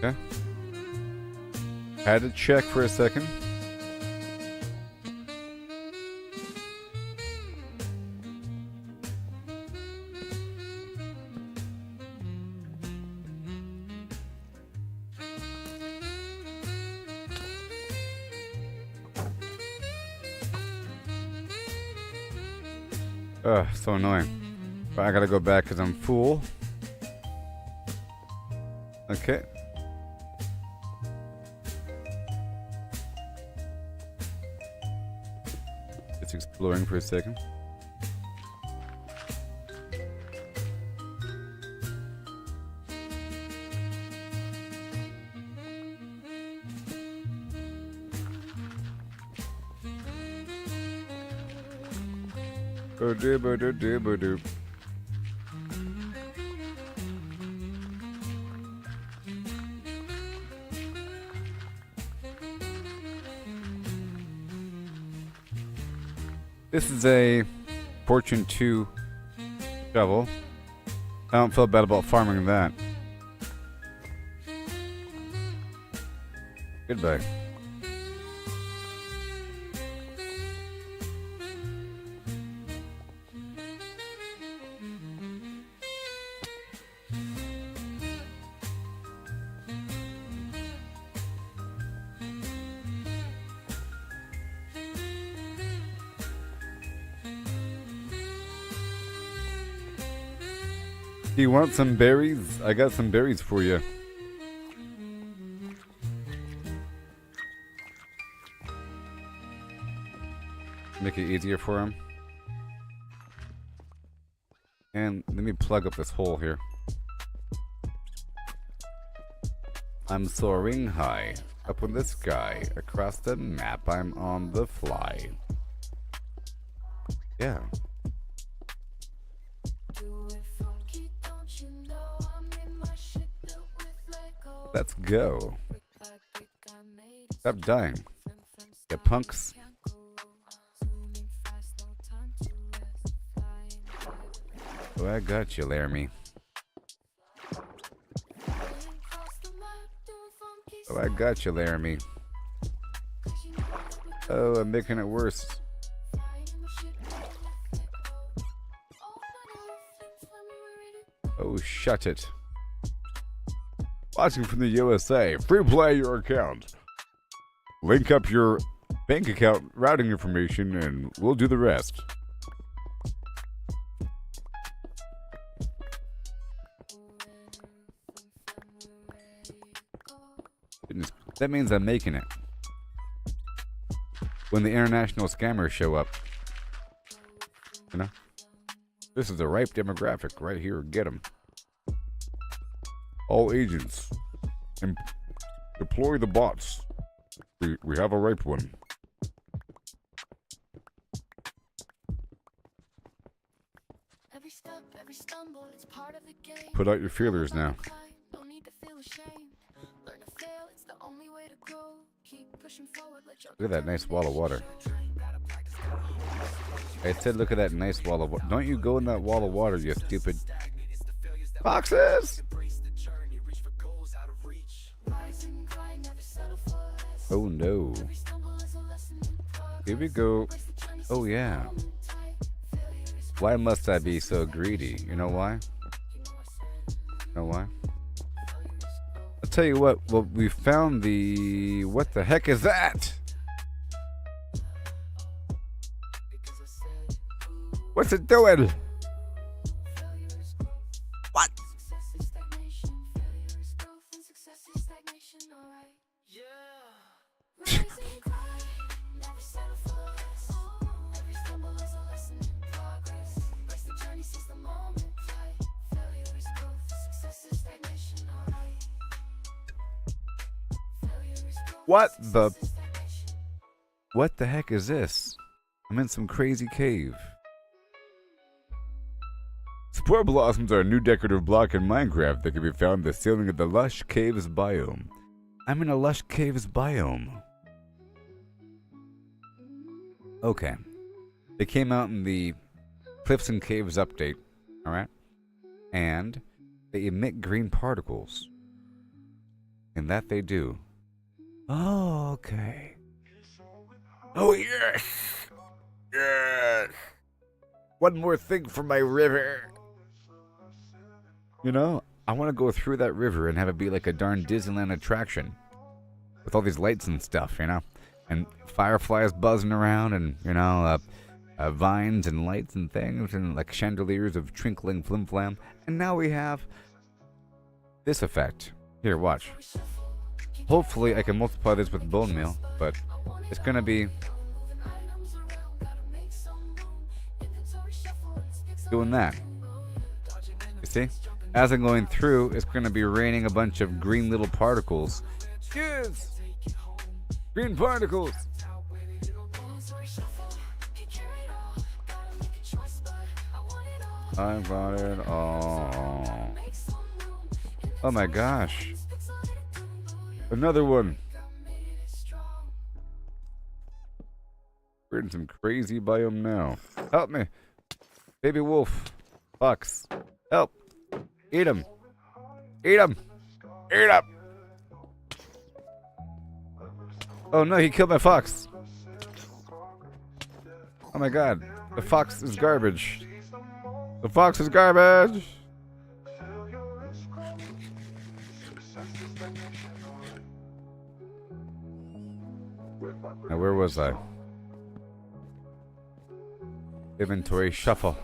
Okay. Had to check for a second. Ugh, so annoying. But I gotta go back because I'm full. Okay. Just exploring for a second. Ba-do-ba-do-do-ba-do. This is a Fortune 2 shovel. I don't feel bad about farming that. Goodbye. Do you want some berries? I got some berries for you. Make it easier for him. And let me plug up this hole here. I'm soaring high, up in the sky, across the map, I'm on the fly. Yeah. Let's go. Stop dying. You punks. Oh, I got you, Laramie. Oh, I got you, Laramie. Oh, I'm making it worse. Oh, shut it. Watching from the USA. Free play your account. Link up your bank account routing information and we'll do the rest. Goodness, that means I'm making it. When the international scammers show up. You know? This is a ripe demographic right here. Get them. All agents, deploy the bots. We have a ripe one. Every step, every stumble, it's part of the game. Put out your feelers now. Don't need to feel ashamed. Learn to fail, it's the only way to grow. Keep pushing forward, let your Look at that nice wall of water. I said look at that nice wall of water. Don't you go in that wall of water, you stupid foxes! Oh no. Here we go. Oh yeah. Why must I be so greedy? You know why? You know why? I'll tell you what, well, we found the... What the heck is that? What's it doing? What? What the heck is this? I'm in some crazy cave. Spore blossoms are a new decorative block in Minecraft that can be found in the ceiling of the Lush Caves biome. I'm in a Lush Caves biome. Okay. They came out in the Cliffs and Caves update, alright? And they emit green particles. And that they do. Oh, okay. Oh, yes! Yes! One more thing for my river. You know, I want to go through that river and have it be like a darn Disneyland attraction. With all these lights and stuff, you know? And fireflies buzzing around and, you know, vines and lights and things and like chandeliers of twinkling flim-flam. And now we have this effect. Here, watch. Hopefully I can multiply this with bone meal, but it's going to be doing that. You see? As I'm going through, it's going to be raining a bunch of green little particles. Yes! Green particles! I got it all. Oh my gosh. Another one. We're in some crazy biome now. Help me. Baby wolf. Fox. Help. Eat him. Eat him. Eat him. Oh no, he killed my fox. Oh my god. The fox is garbage. The fox is garbage. Now where was I? Inventory shuffle.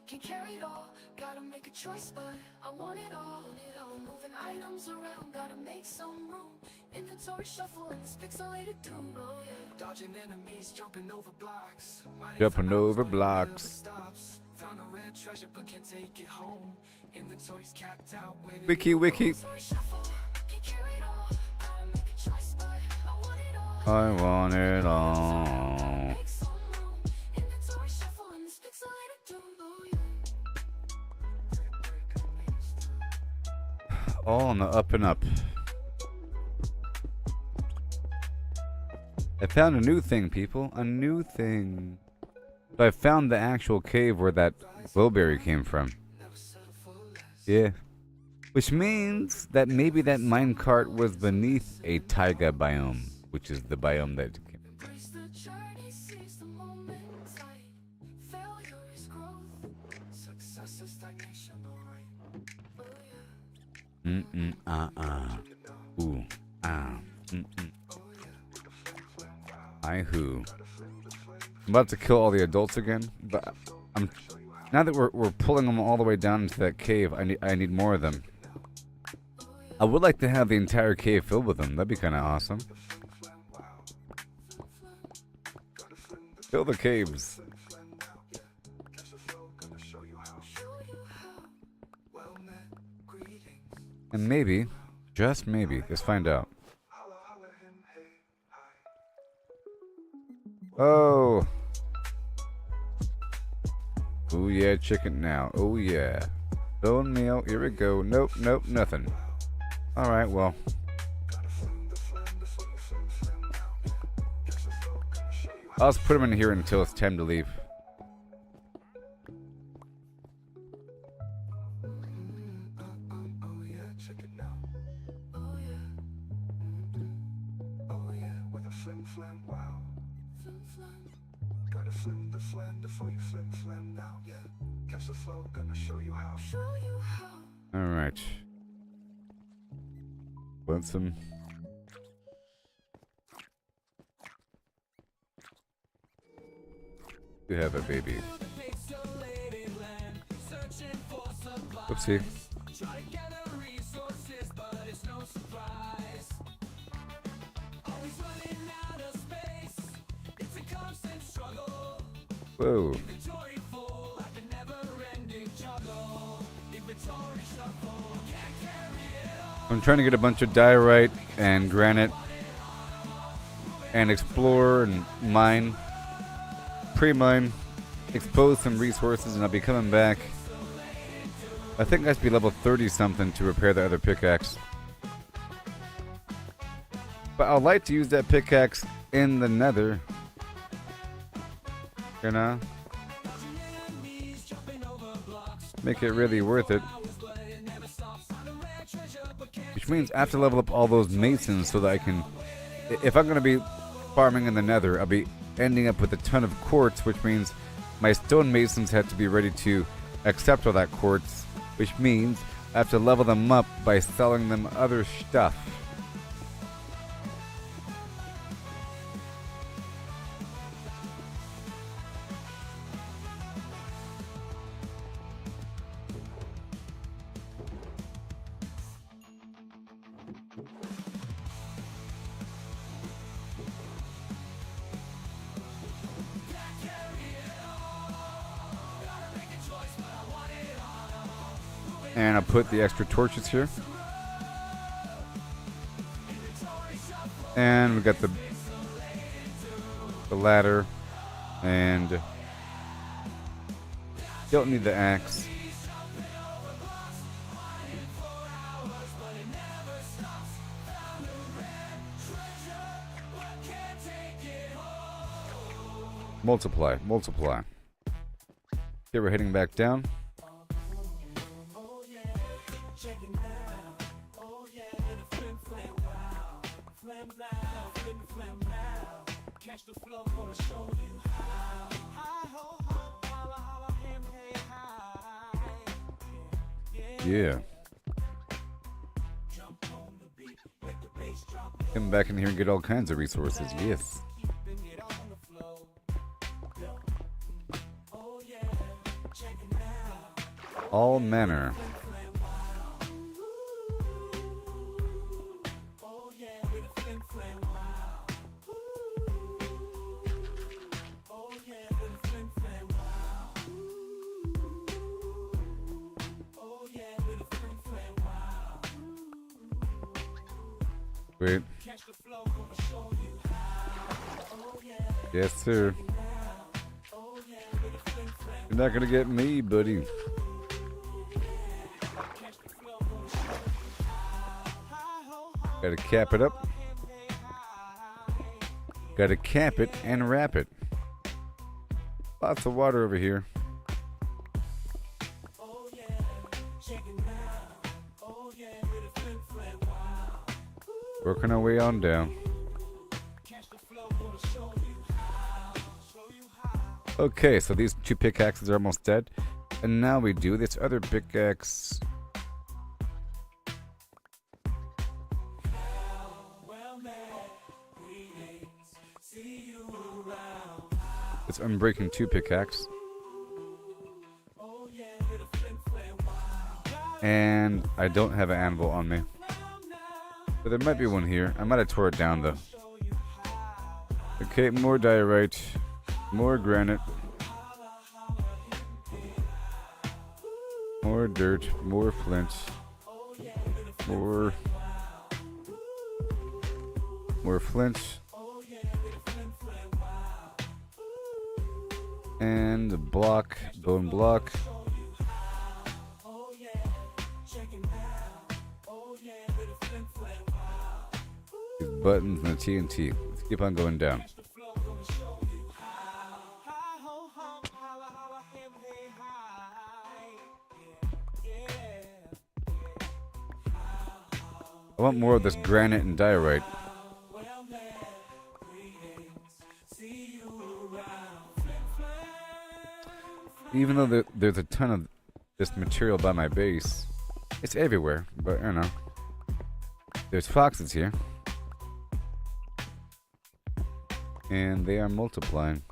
Can't carry it all, gotta make a choice, but I want it all. Moving items around, gotta make some room. Inventory shuffle and it's pixelated too. Oh, yeah. Dodging enemies, jumping over blocks. Jumping over blocks. Found a rare treasure but can't take it home. Inventory's capped out. Wiki wiki. I want it all. All on the up and up. I found a new thing, people. A new thing. So I found the actual cave where that Gooboberti came from. Yeah. Which means that maybe that minecart was beneath a taiga biome, which is the biome that came. Ooh, I who. I'm about to kill all the adults again, but now that we're pulling them all the way down into that cave. I need more of them. I would like to have the entire cave filled with them. That'd be kind of awesome. Fill the caves. And maybe, just maybe, let's find out. Oh. Oh yeah, chicken now. Oh yeah. Bone meal, here we go. Nope, nope, nothing. Alright, well. I'll just put them in here until it's time to leave. Alright. Want some? You have a baby. Oopsie. Whoa. I'm trying to get a bunch of diorite and granite and explore and mine, pre-mine, expose some resources, and I'll be coming back. I think I have to be level 30 something to repair the other pickaxe. But I'd like to use that pickaxe in the nether. You know? Make it really worth it. Which means I have to level up all those masons so that I can... If I'm going to be farming in the nether, I'll be ending up with a ton of quartz, which means my stone masons have to be ready to accept all that quartz, which means I have to level them up by selling them other stuff. And I'll put the extra torches here. And we got the ladder. And don't need the axe. Multiply, multiply. Okay, we're heading back down. Yeah. Come back in here and get all kinds of resources. Yes. All manner. Wait. Yes, sir. You're not gonna get me, buddy. Gotta cap it up. Gotta cap it and wrap it. Lots of water over here. Working our way on down. Okay, so these two pickaxes are almost dead. And now we do this other pickaxe. It's Unbreaking 2 pickaxe. And I don't have an anvil on me. But there might be one here. I might have tore it down though. Okay, more diorite. More granite. More dirt. More flint. More flint. And a block. Bone block. These buttons and the TNT. Let's keep on going down. I want more of this granite and diorite. Even though there's a ton of this material by my base, it's everywhere, but you know. There's foxes here. And they are multiplying.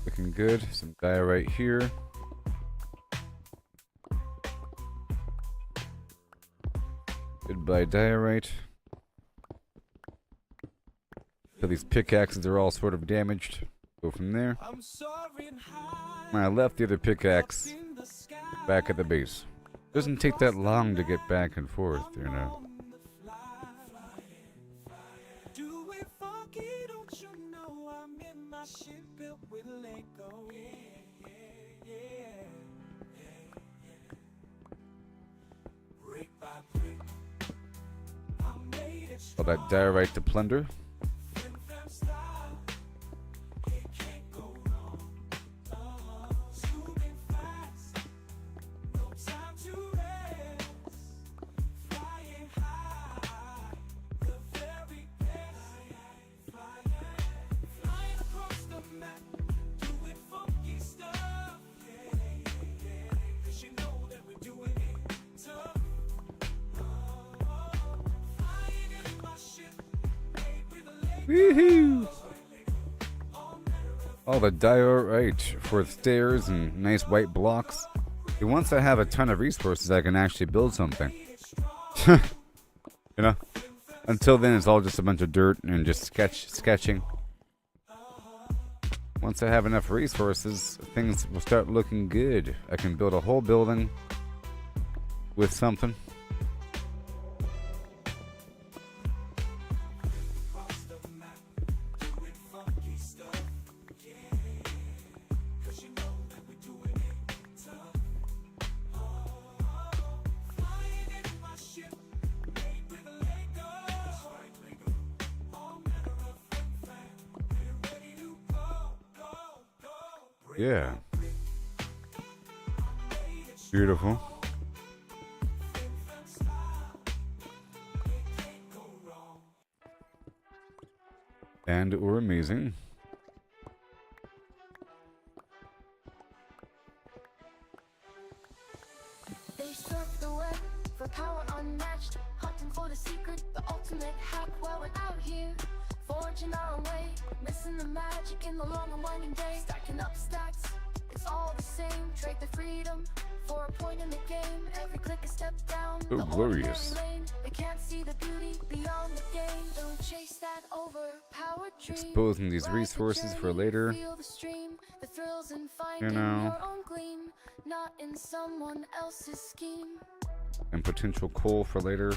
Looking good. Some diorite here. Goodbye diorite. So these pickaxes are all sort of damaged. Go from there. I left the other pickaxe back at the base. Doesn't take that long to get back and forth, you know. All that diorite to plunder. Woohoo! All the diorite for stairs and nice white blocks. And once I have a ton of resources, I can actually build something. You know? Until then, it's all just a bunch of dirt and just sketching. Once I have enough resources, things will start looking good. I can build a whole building with something. Yeah. Beautiful. And or amazing. They surf the web for power unmatched, hunting for the secret, the ultimate hack while we're out here. Forging our own way, missing the magic in the long and winding day. Stacking up stacks, it's all the same. Trade the freedom for a point in the game. Every click a step down. So the glorious. ordinary lane. They can't see the beauty beyond the game. Don't chase that overpowered dream. Exposing these Ride the resources for journey, later. feel the stream, the thrills in finding know. your own gleam, not in someone else's scheme. And potential coal for later.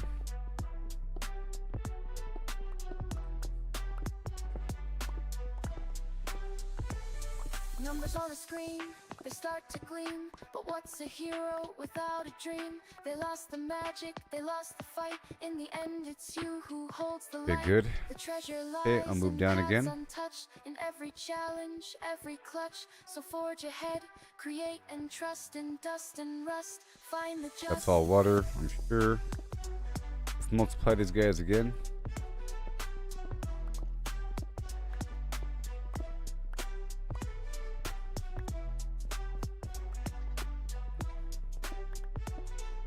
Numbers on a screen, they start to gleam. But what's a hero without a dream? They lost the magic, they lost the fight. In the end, it's you who holds the Okay, light. good. The treasure lies Okay, I'll move in down paths again. untouched, in every challenge, every clutch. So forge ahead, create and trust in dust and rust. Find the just. That's all water, I'm sure. Let's multiply these guys again.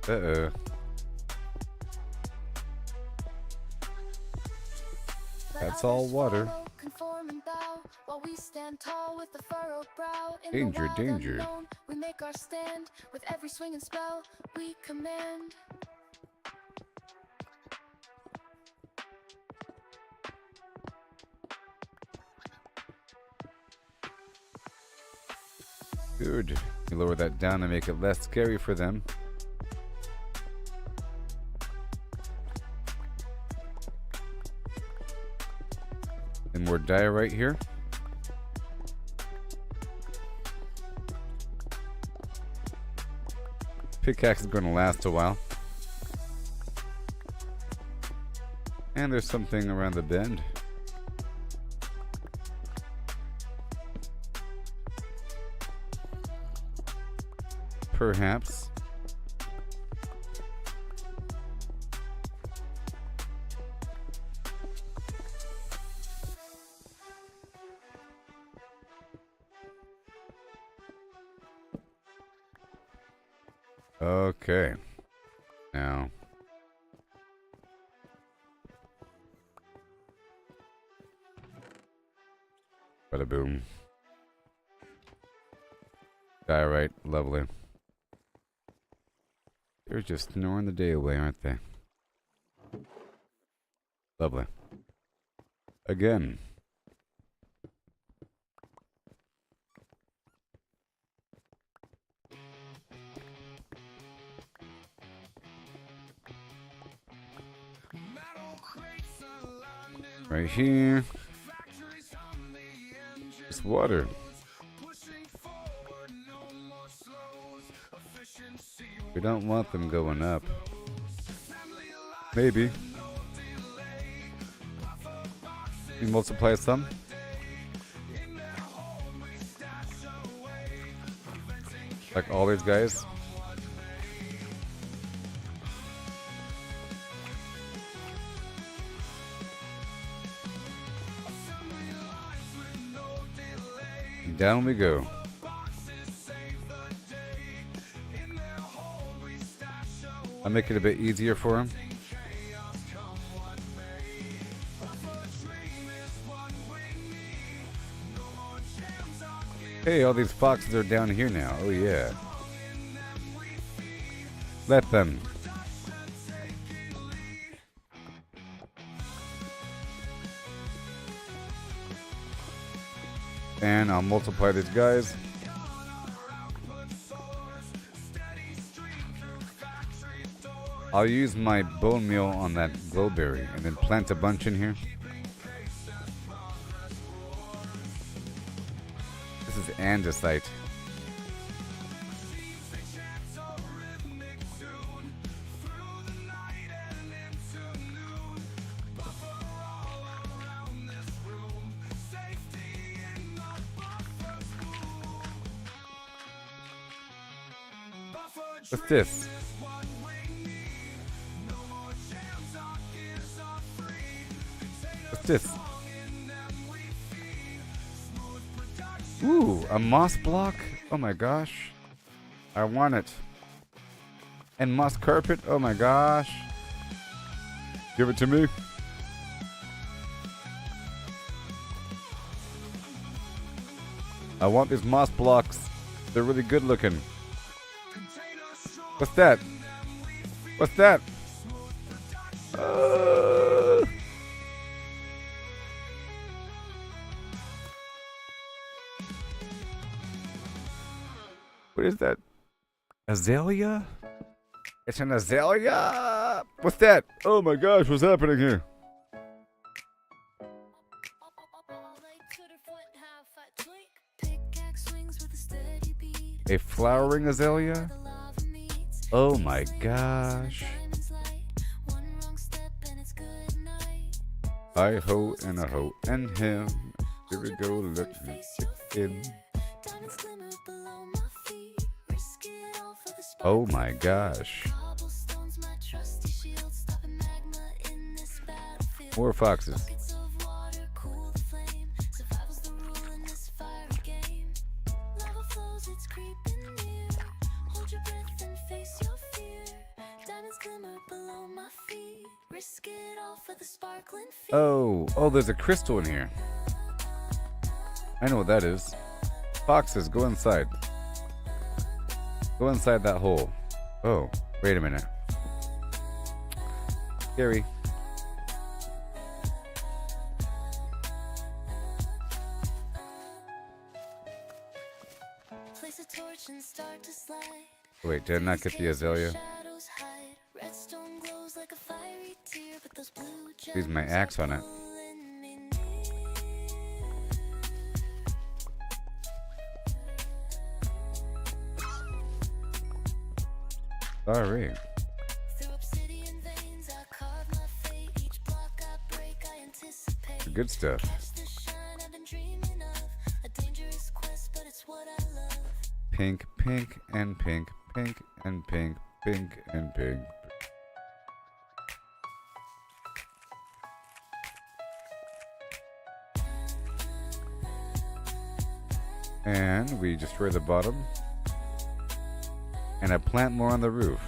Uh-oh. That's all water. Conform and bow while we stand tall with the furrowed brow. In Danger, the wild danger. unknown, we make our stand with every swing and spell we command. Good. You lower that down to make it less scary for them. And more diorite here. Pickaxe is going to last a while. And there's something around the bend. Perhaps. Okay. Now. Bada boom. Diorite, lovely. They're just snoring the day away, aren't they? Lovely. Again. Right here. It's water. We don't want them going up. Maybe. You multiply some. Like all these guys. And down we go. I'll make it a bit easier for him. Hey, all these foxes are down here now. Oh yeah. Let them. And I'll multiply these guys. I'll use my bone meal on that glowberry and then plant a bunch in here. This is andesite. What's this? What's this? Ooh, a moss block? Oh my gosh. I want it. And moss carpet? Oh my gosh. Give it to me. I want these moss blocks. They're really good looking. What's that? What's that? What is that? Azalea? It's an azalea? What's that? Oh my gosh, what's happening here? A flowering azalea? Oh my gosh. I ho and a ho and him. Here we go, look in. Oh my gosh. More foxes. Oh, there's a crystal in here. I know what that is. Foxes, go inside. Go inside that hole. Oh, wait a minute. Scary. Wait, did I not get the azalea? Use my axe on it. Sorry. Good stuff. Pink, pink, and pink, pink, and pink, pink, and pink. And we destroy the bottom. And I plant more on the roof.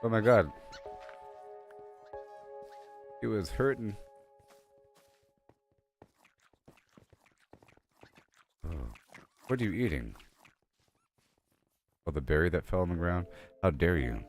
Oh my god. It was hurting. Oh. What are you eating? Oh, the berry that fell on the ground? How dare you?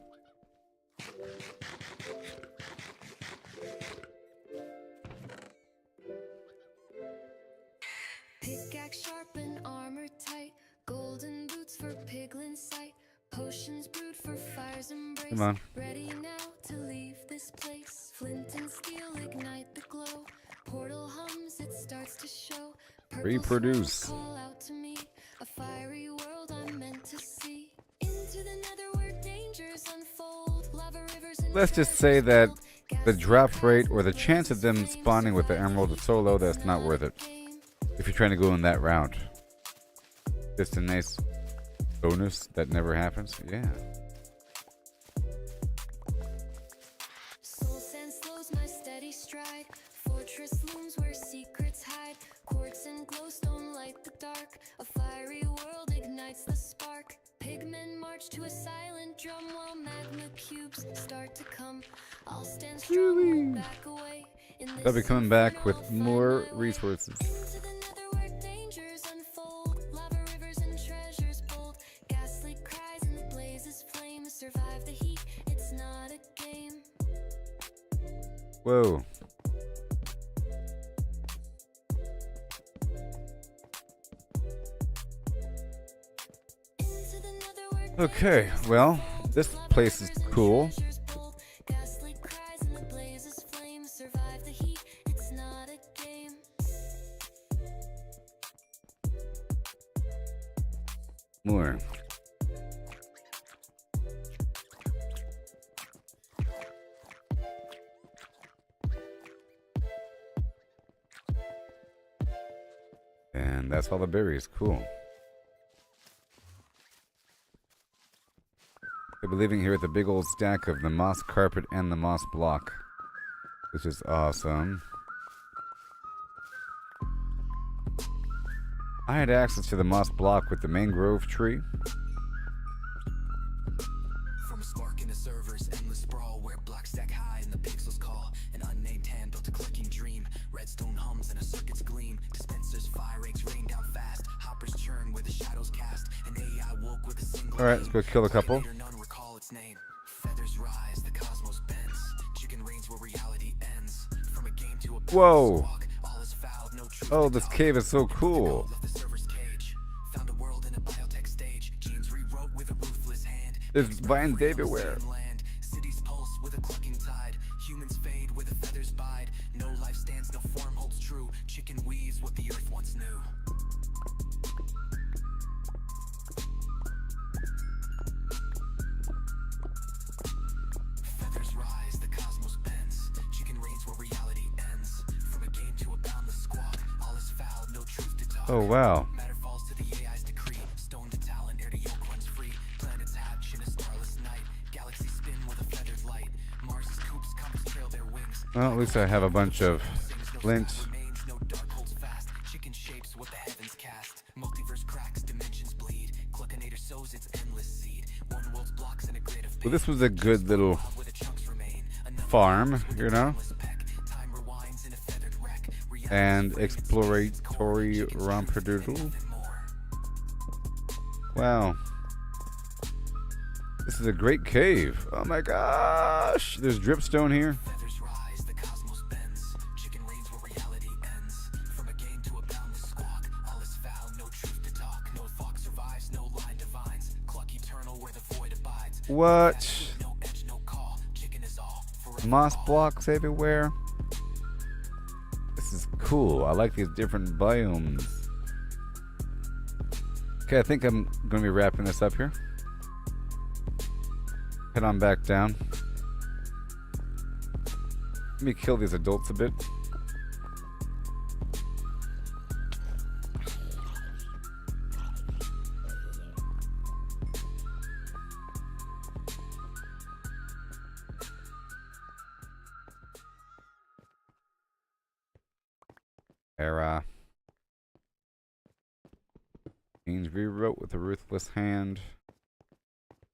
Pickaxe sharp and armor tight, golden boots for piglin sight, potions brewed for fire's embrace. Come on. Ready now to leave this place. Flint and steel ignite the glow. Portal hums, it starts to show. Purple Reproduce. smoke call out let's just say that the drop rate or the chance of them spawning with the emerald is so low that it's not worth it if you're trying to go in that route. Just a nice bonus that never happens. Yeah. Soul sand slows my steady stride. Fortress looms where secrets hide. Quartz and glowstone light the dark. A fiery world ignites the spark. Pigmen march to a silent drum while magma cubes start to come. I'll stand strong, won't back away. In this I'll be coming back with inferno, I'll more find my way. resources. Into the nether where dangers unfold. Lava rivers and treasures bold. Ghastly cries and the blazes flame. Survive the heat, it's not a game. Whoa. Into the nether where Okay, well, this place is cool. treasures bold. Ghastly cries and the blazes flame. Survive the heat, it's not a game. More. And that's all the berries. Cool. I'll be leaving here with a big old stack of the moss carpet and the moss block, which is awesome. I had access to the moss block with the mangrove tree. From a spark in the server's endless sprawl where blocks stack high and the pixels call. An unnamed hand built a clicking dream. Redstone hums and a circuit's gleam. Dispensers fire eggs rain down fast. Hoppers churn where the shadows cast. An AI woke with a single All right, let's go kill a couple. Later, none recall its name. Feathers rise, the cosmos bends. Chicken reigns where reality ends. From a game to a Whoa. walk, all is fouled, no truth Oh, to this talk. cave is so cool. Left the server's cage. Found a world in a biotech stage. Genes rewrote with a ruthless hand. There's vines everywhere. Land. Cities pulse with a clucking tide. Humans fade where the feathers bide. No life stands, no form holds true. Chicken weaves what the earth once knew. Feathers rise, the cosmos bends. Chicken reigns where reality ends. From a game to a boundless squawk. All is foul, no truth to talk. Oh, wow. Matter falls to the AI's decree. Stone to talon, air to yolk runs free. Planets hatch in a starless night. Galaxies spin with a feathered light. Mars's coops, comets trail their wings. Well, at least I have a bunch of flint. Remains, no dark holds fast. Chicken shapes what the heavens cast. Multiverse cracks, dimensions bleed. Cluckinator sows its endless seed. One world's blocks in a grid of Well, this was a good little where the chunks remain. Another farm, you know, endless peck. Time rewinds in a feathered wreck. and exploratory romperdoodle. And more. Wow. This is a great cave. Oh my gosh. There's dripstone here. Feathers rise, the cosmos bends. Chicken reigns where reality ends. From a game to a boundless squawk. All is foul, no truth to talk. No fox survives, no line divines. Cluck eternal where the void abides. What? No edge, no call. Chicken is all. Forever Moss all. blocks everywhere. This is cool. I like these different biomes. Okay, I think I'm going to be wrapping this up here. Head on back down. Let me kill these adults a bit. Era. Means rewrote with a ruthless hand.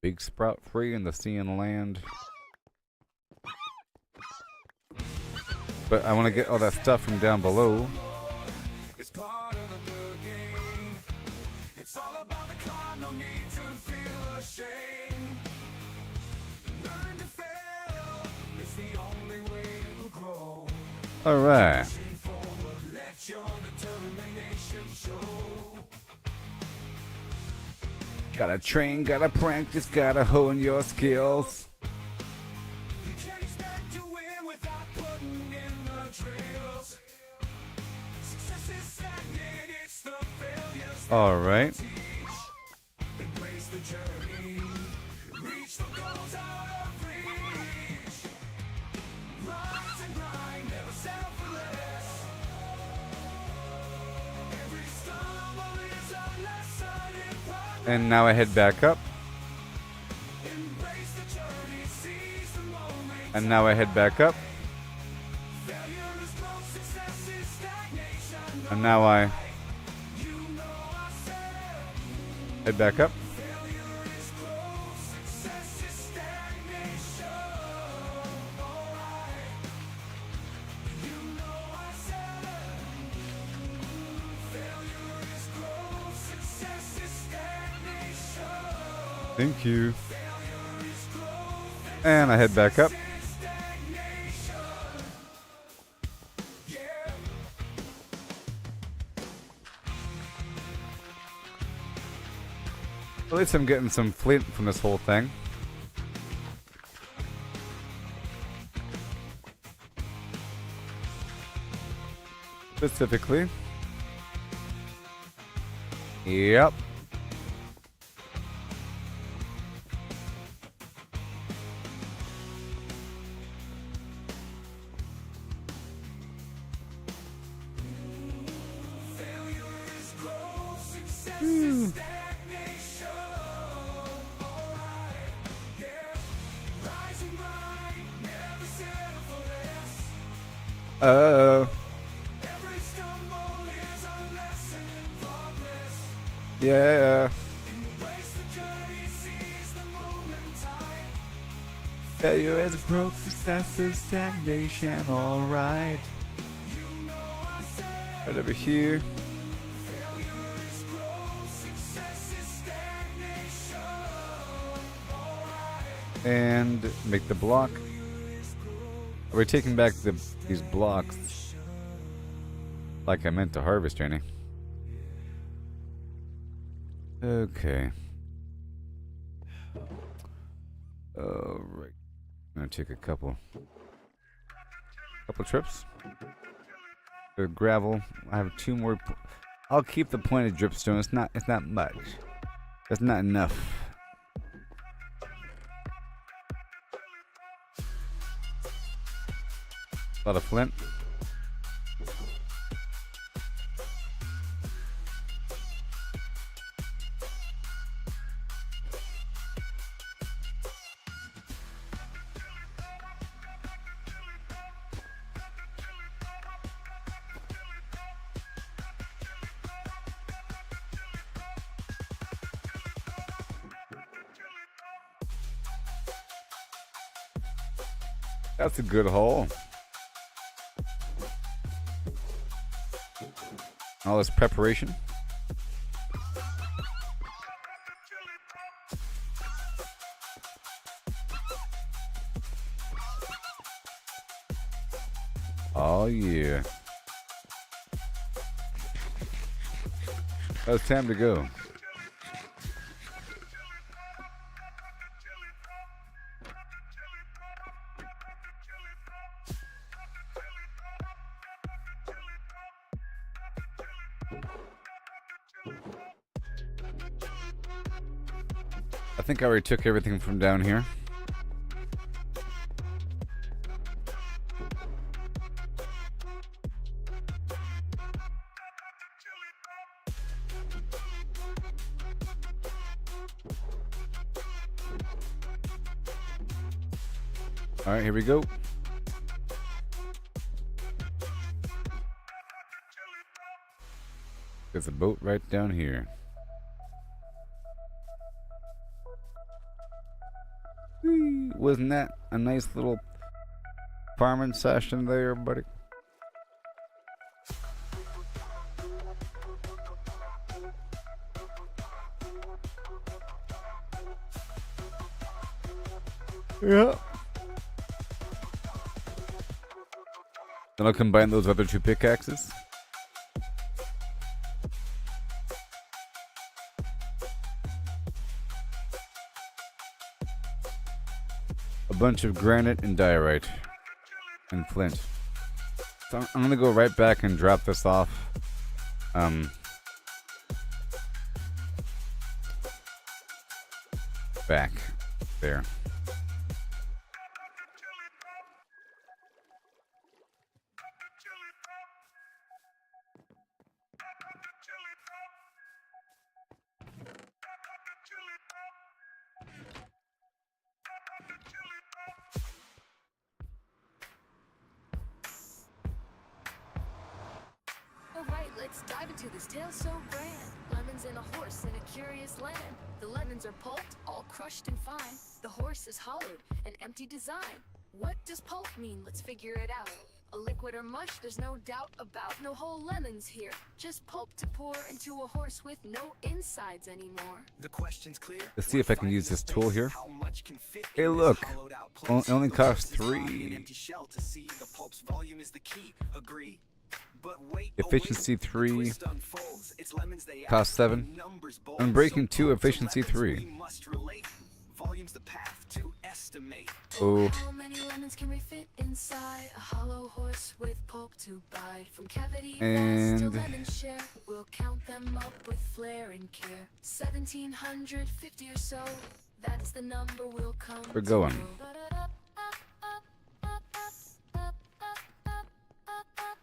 Big sprout free in the sea and land. But I want to get all that stuff from down below. It's part of the game. It's all about the climb, no need to feel ashamed. Learn to fail, it's the only way to grow. Alright. Pushing forward, let your determination show. Gotta train, gotta practice, gotta hone your skills. You can't expect to win without putting in the drills. Success is stagnant, it's the failures that Alright. teach. Embrace the journey, reach the goals out of reach. And now I head back up. Embrace the journey, seize the moment. And now I head back up. Failure is growth, success is stagnation. And now I You know I said head back up. failure is growth, success is stagnation. Alright. You know I said failure is growth, success is stagnation. Thank you. Failure is growth, And I head back up. stagnation. Yeah. At least I'm getting some flint from this whole thing. Specifically. Yep. Failure is growth, success is stagnation. Alright, yeah. Rise and grind, never settle for less. Every stumble is a lesson in progress. Yeah. Embrace the journey, seize the moment time. Failure is growth, success is stagnation. Alright. You know I said Right over here. failure is growth, success is stagnation. Alright. And make the block. We're taking back these blocks like I meant to harvest, Jenny. Okay. Alright. I'm gonna take a couple trips. The gravel. I have 2 more. I'll keep the pointed dripstone. It's not much. That's not enough. A lot of flint. That's a good haul. All this preparation. Oh yeah. Well, it's time to go. I think I already took everything from down here. All right, here we go. There's a boat right down here. Whee! Wasn't that a nice little farming session there, buddy? Yeah. Then I'll combine those other 2 pickaxes. A bunch of granite and diorite and flint. So I'm gonna go right back and drop this off. Back there. Let's dive into this tale so grand. Lemons and a horse in a curious land. The lemons are pulped, all crushed and fine. The horse is hollowed, an empty design. What does pulp mean? Let's figure it out. A liquid or mush, there's no doubt about. No whole lemons here, just pulp to pour into a horse with no insides anymore. The question's clear. Let's see if I can use this tool here. How much can fit Hey, in this look. hollowed-out place? It only costs The horse is on 3. an empty shell to see. The pulp's volume is the key. Agree. But wait, Efficiency 3. twist unfolds. It's lemons they Cost add. 7. Numbers bold. Unbreaking 2, pulps of efficiency lemons 3. we must relate. Volume's the path to estimate. Oh, How many lemons can we fit inside a hollow horse with pulp to bite? From cavity vast to And- lemon share, we'll count them up with flair and care. 1750 or so, that's the number we'll come We're to going. know.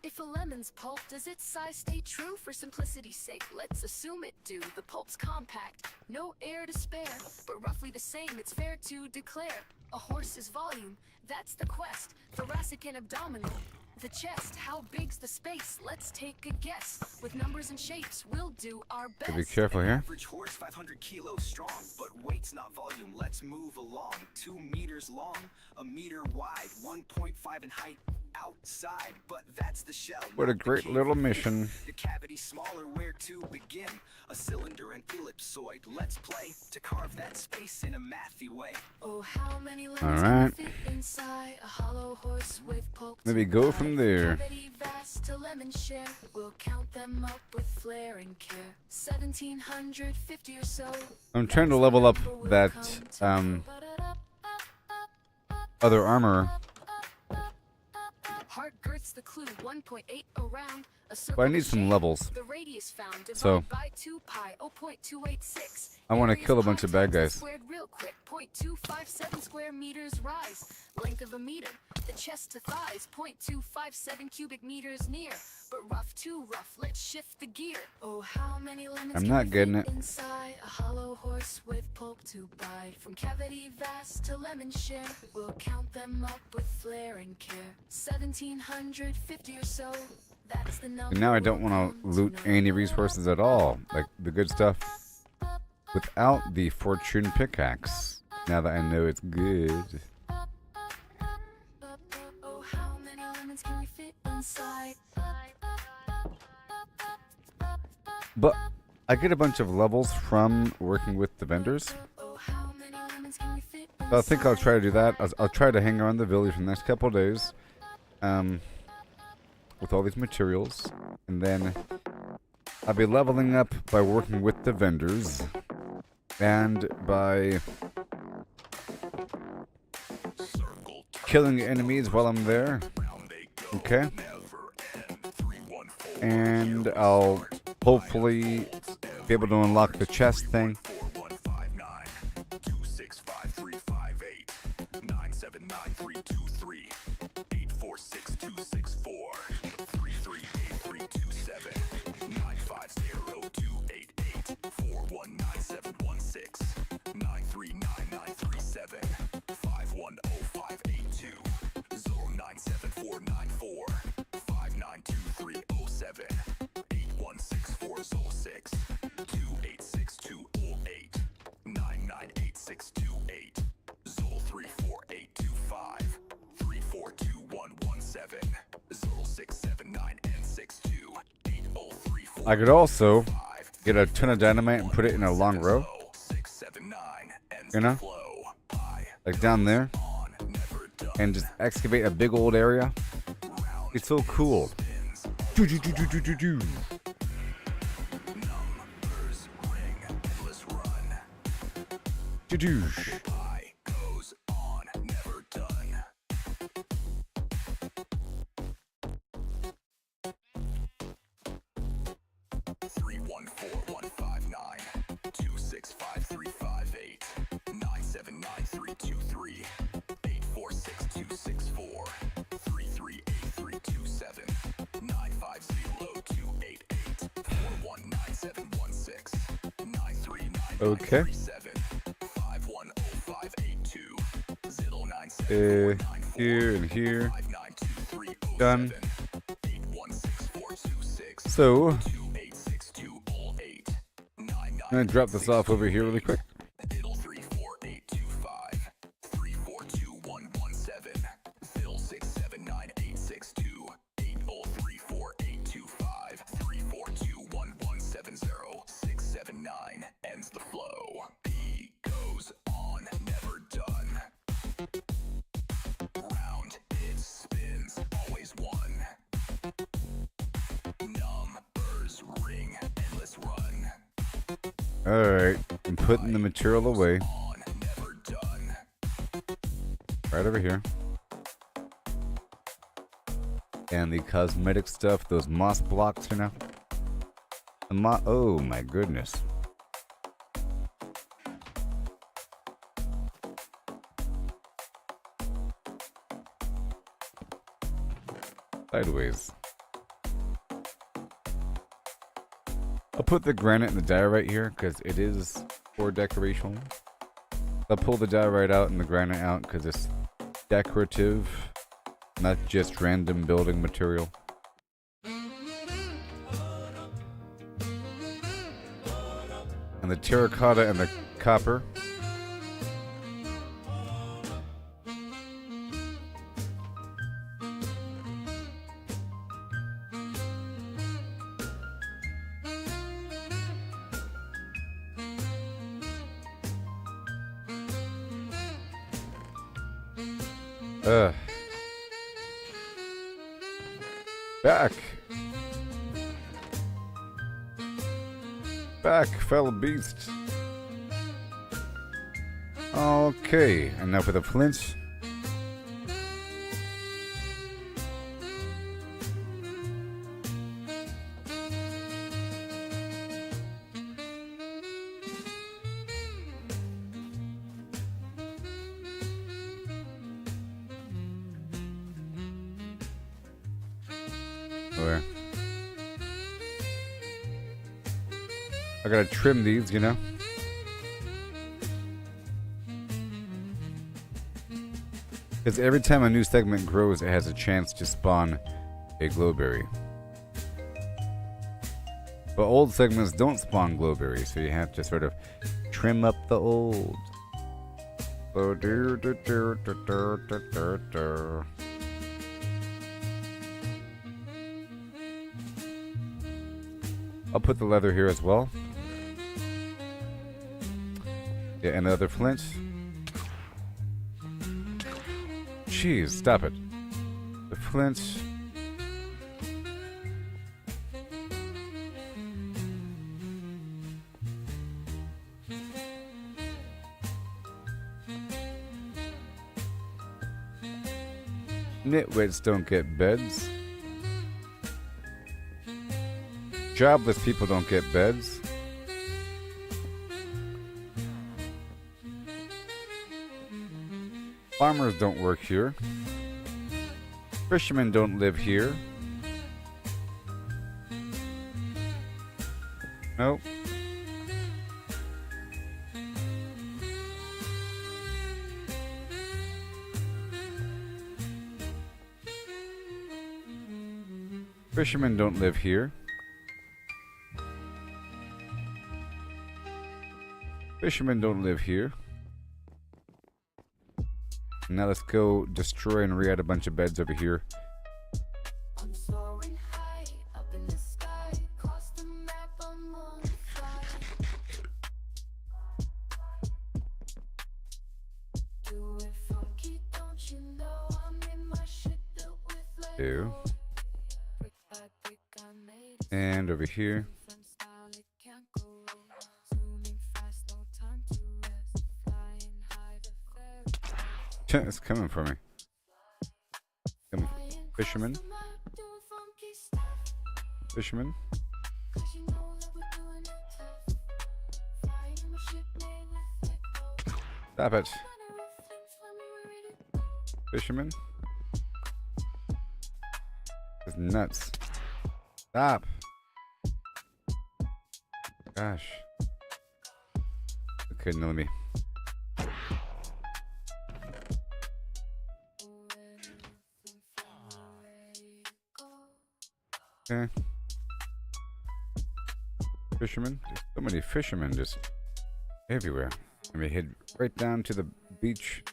If a lemon's pulp, does its size stay true? For simplicity's sake, let's assume it do. The pulp's compact, no air to spare, but roughly the same, it's fair to declare. A horse's volume, that's the quest. Thoracic and abdominal, the chest. How big's the space? Let's take a guess. With numbers and shapes, we'll do our best. be careful here. Average horse 500 kilos strong, but weight's not volume. Let's move along. 2 meters long, a meter wide, 1.5 in height outside, but that's the shell. what a not the great cave. little mission. The cavity smaller, where to begin? A cylinder and ellipsoid. Let's play to carve that space in a mathy way. Oh, how many lemons Alright. can we fit inside a hollow horse with pulp to Maybe go from bite? there. Cavity vast to lemon share, we'll count them up with flair and care. 1750 or so. I'm trying to level up that other armor. Heart girth's the clue, 1.8 around. A circle But I need some shape, levels. The radius found, divide So, by 2 pi, 0.286. I wanna Area's kill a bunch pi of bad times the guys. Squared real quick, 0.257 square meters rise. Length of a meter, the chest to thighs, 0.257 cubic meters near. But rough too rough, let's shift the gear. Oh, how many lemons I'm can not we getting fit it. inside a hollow horse with pulp to bite? From cavity vast to lemon share, we'll count them up with flair and care. 1750 or so, that's the number. And now I don't we'll want to come loot know. any resources at all, like the good stuff, without the fortune pickaxe. Now that I know it's good. Oh, how many lemons can we fit inside? But I get a bunch of levels from working with the vendors. Oh, how many lemons can we fit So I think I'll try to do that. I'll try to hang around the village for the next couple of days, with all these materials, and then I'll be leveling up by working with the vendors, and by Circle killing enemies while I'm there. round they go. Okay, Never end. 314. and I'll hopefully be able to unlock the chest thing. 4159 265 979 323 846 264 3383 27 950 288 419716 939 510582 097494 592307 816406 286208 998628 Zol 34825 342117 Zol 679 and 62 8034 I could also get a ton of dynamite and put it in a long row, 679 ends you know, the flow. I like down there, on never done. and just excavate a big old area. It's so cool. Do do do do do do do. Numbers ring, endless run. Do do. Pie goes on, never done. 314159 265358 979323 846264 338327 950288 419716 Okay. 51058 Here and here. Done. So, I'm gonna drop this off over here really quick. It'll 348225 342117 Phil 67986 8034825 3421170 ends the flow. P goes on, never done. Round it spins, always one. Numbers ring, endless run. Alright, I'm putting the material away. On, never done. Right over here. And the cosmetic stuff, those moss blocks, you know? The oh my goodness. Sideways. I'll put the granite and the diorite here because it is for decoration. I'll pull the diorite out and the granite out because it's decorative, not just random building material. And the terracotta and the copper. Back. Back, fellow beast. Okay, and now for the flints. Where? I gotta trim these, you know? Because every time a new segment grows, it has a chance to spawn a glowberry. But old segments don't spawn glowberries, so you have to sort of trim up the old. I'll put the leather here as well. Yeah, and the other flint. Jeez, stop it. The flint. Nitwits don't get beds. Jobless people don't get beds. Farmers don't work here. Fishermen don't live here. Nope. Fishermen don't live here. Fishermen don't live here. Now let's go destroy and re-add a bunch of beds over here. I'm soaring high up in the sky, across the map I'm on the fly. Do it funky, don't you know I'm in my shit built with Lego. Two. Brick by brick I made it. And over here. Different style, it can't go wrong. Zooming fast, no time to rest. Flying high, the fairy. It's coming for me. Come on. Fisherman. Fisherman. Stop it. Fisherman. It's nuts. Stop. Gosh. Okay, no, let me. Okay. Fishermen. There's so many fishermen just everywhere. And we head right down to the beach.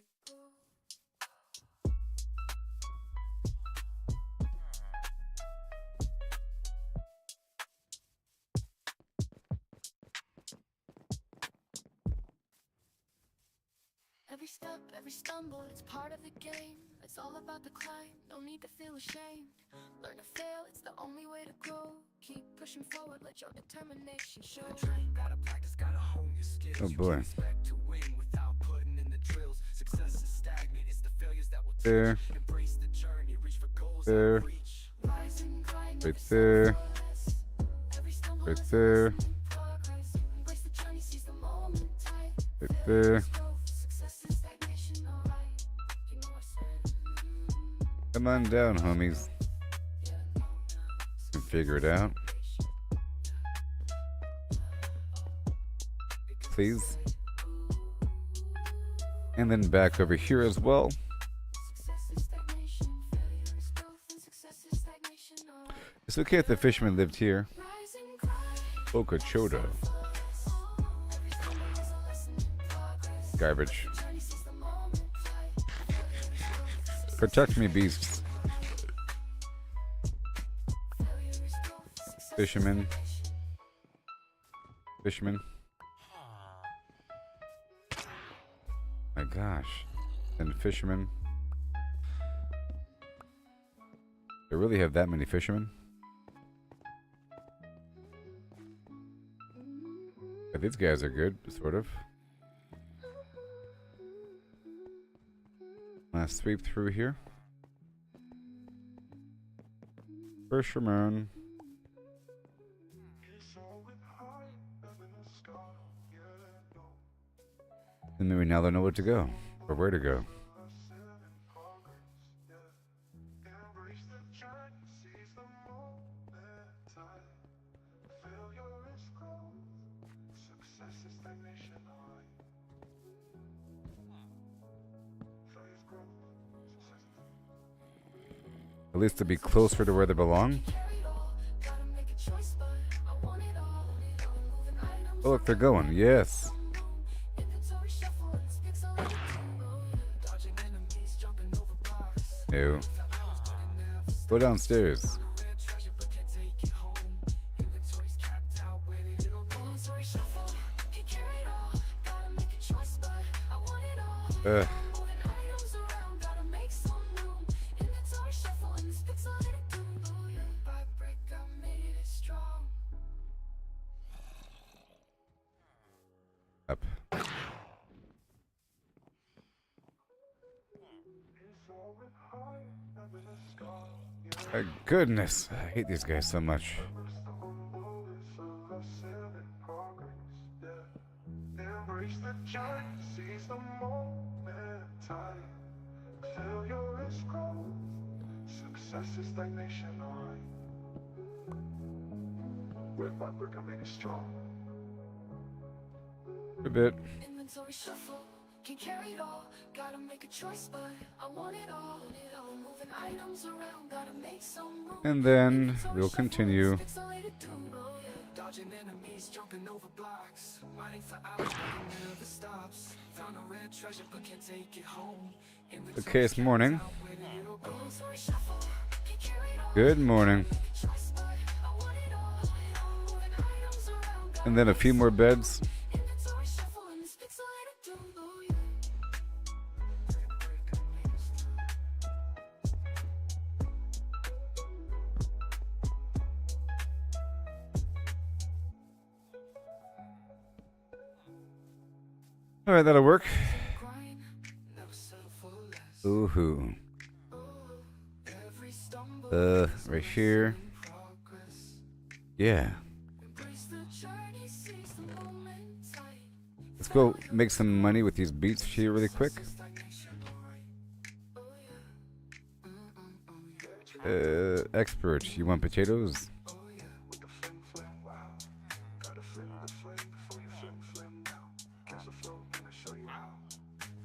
Every step, every stumble, it's part of the game. It's all about the climb, no need to feel ashamed. Learn to fail, it's the only way to grow. Keep pushing forward, let your determination show. Train, gotta practice, gotta hone your skills. Oh You boy. can't expect to win without putting in the drills. Success is stagnant, it's the failures that will There. teach. Embrace the journey, reach for goals There. out of reach. Rise and grind, Right never there. settle for less. Every stumble Right is a there. lesson in progress. Embrace the journey, seize the moment tight. Right Failure there. is growth, success is stagnation, alright. You know I said, Come on down, homies. Can figure it out. Please. And then back over here as well. success is stagnation, failure is growth, and success is stagnation, alright. It's okay if the fisherman lived here. Rise and grind. Okeechobee. Garbage. Protect me, beasts. Fisherman. Fisherman. My gosh. And fishermen. They really have that many fishermen? Yeah, these guys are good, sort of. Last sweep through here. Fisherman. And maybe now they know where to go, or where to go. At least to be closer to where they belong. Oh, look, they're going. Yes. No. Go downstairs. Ugh. Up. My goodness, I hate these guys so much. Embrace the journey, seize the moment tight. Failure is growth, success is stagnation, alright. With my work, I'm making strong. A bit. Inventory shuffle, can carry it all. Gotta make a choice, but I want it all. Moving items around, gotta make some room. And then we'll continue. Dodging enemies, jumping over blocks. Riding for hours, but it never stops. Found a red treasure, but can't take it home. Okay, it's morning. Good morning. And then a few more beds. Alright, that'll work. Ooh-hoo. Right here. Yeah. Let's go make some money with these beets here really quick. Expert, you want potatoes?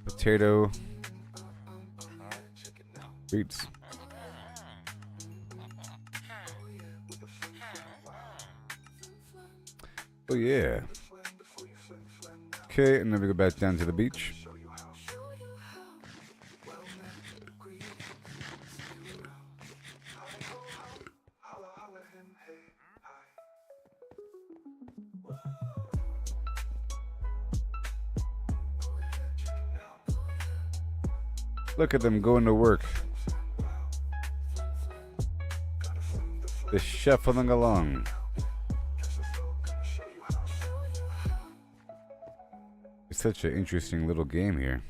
Potato. Beets. Oh yeah. Okay, and then we go back down to the beach. Look at them going to work. They're shuffling along. It's such an interesting little game here.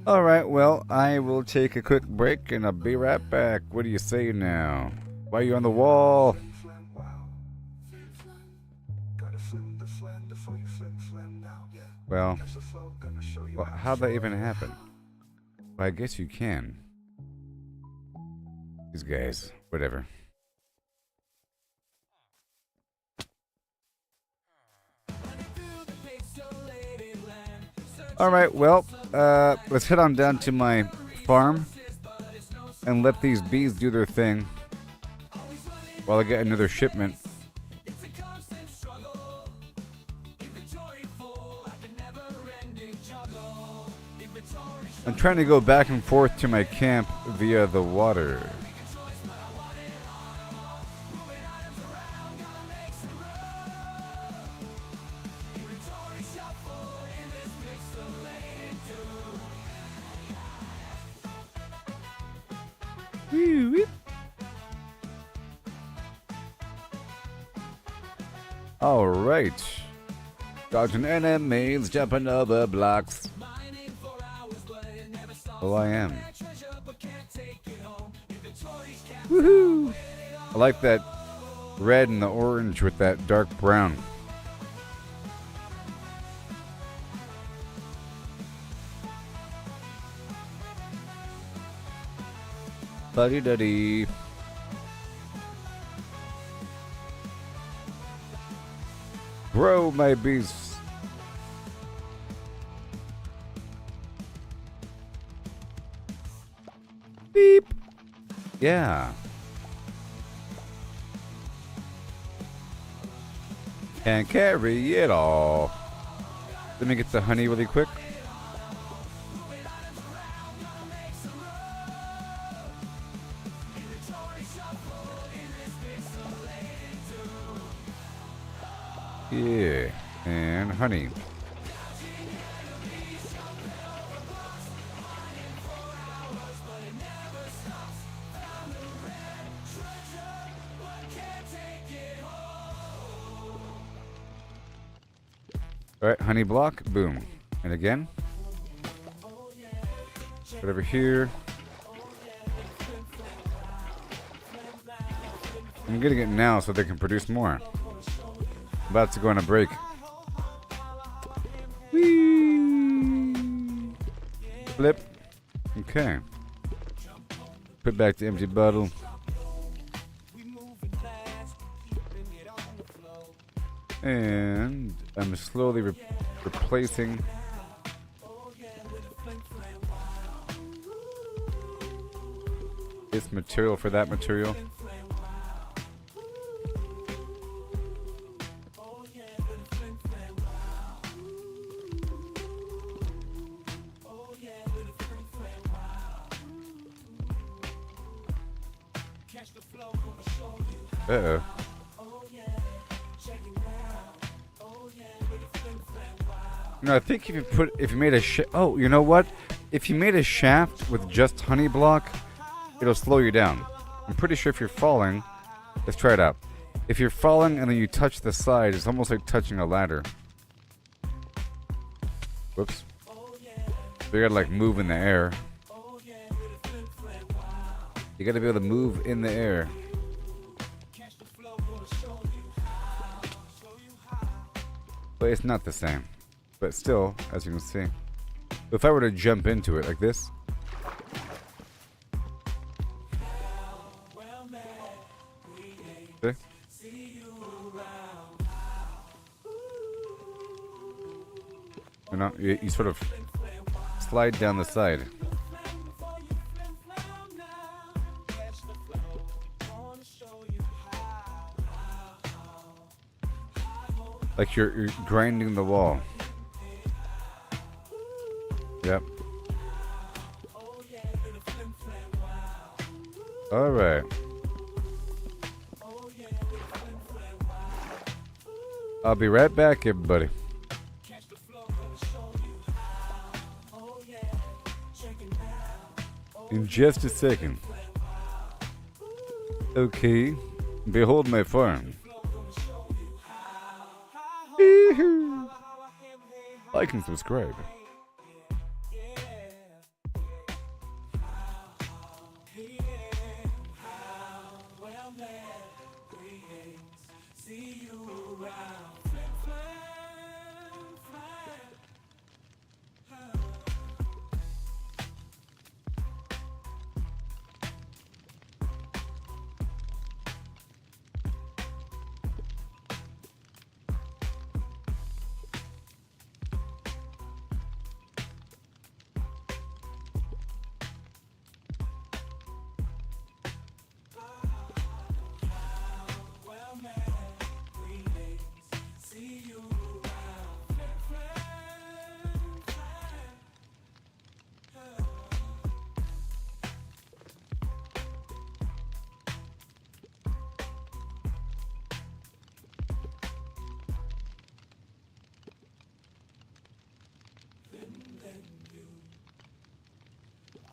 Alright, well, I will take a quick break and I'll be right back. What do you say now? Why are you on the wall? Well, how'd that even happen? Well, I guess you can. These guys, whatever. Alright, well, let's head on down to my farm and let these bees do their thing while I get another shipment. I'm trying to go back and forth to my camp via the water. All right. Dodging enemies, jumping over blocks. Oh, I am. Woohoo! I like that red and the orange with that dark brown. Buddy-duddy. Grow my beasts. Beep. Yeah. Can't carry it all. Let me get the honey really quick. Yeah, and honey. All right, honey block, boom. And again. Right over here. I'm getting it now so they can produce more. About to go on a break. Whee! Flip. Okay. Put back the empty bottle. And I'm slowly replacing this material for that material. Uh-oh. No, I think if you made a oh, you know what? If you made a shaft with just honey block, it'll slow you down. I'm pretty sure if you're falling, let's try it out. If you're falling and then you touch the side, it's almost like touching a ladder. Whoops. So you gotta like move in the air. You gotta be able to move in the air. But it's not the same. But still, as you can see, if I were to jump into it like this, see? You know, you sort of slide down the side. Like you're grinding the wall. Yep. All right. I'll be right back, everybody. In just a second. Okay. Behold my farm. Yee-hoo. Like and subscribe.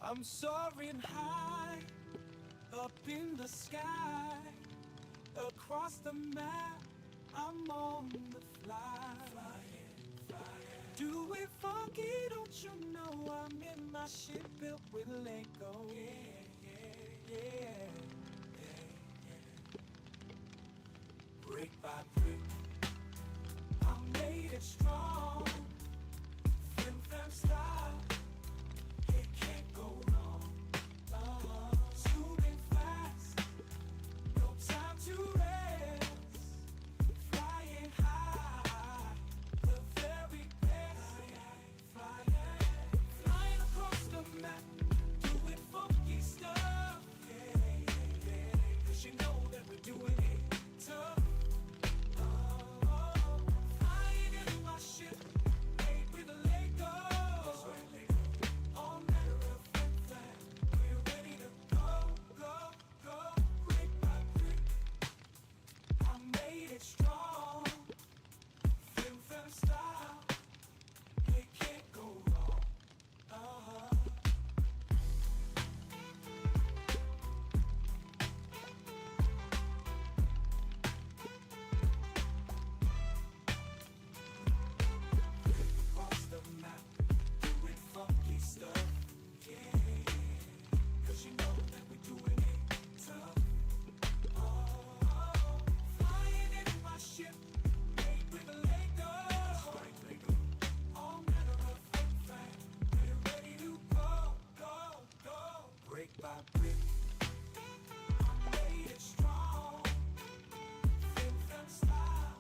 I'm soaring high, up in the sky, across the map, I'm on the fly. Do it funky, don't you know I'm in my ship built with Lego. Yeah. Brick by brick, I made it strong. Flim flam style, it can't go wrong. Zooming fast, no time to rest. Flying high, the very best. Flying across the map, doing funky stuff. Yeah. 'Cause you know that we're doing it tough. Flying in my ship, made with a Lego. All manner of flim flam, we're ready to go. Brick by brick, I made it strong. Flim flam style, it can't go wrong. Across the map, doing funky stuff. Yeah. 'Cause you know that we're doing it tough. Flying in my ship, made with a Lego. All manner of flim flam, we're ready to go. Brick by brick, I made it strong. Flim flam style,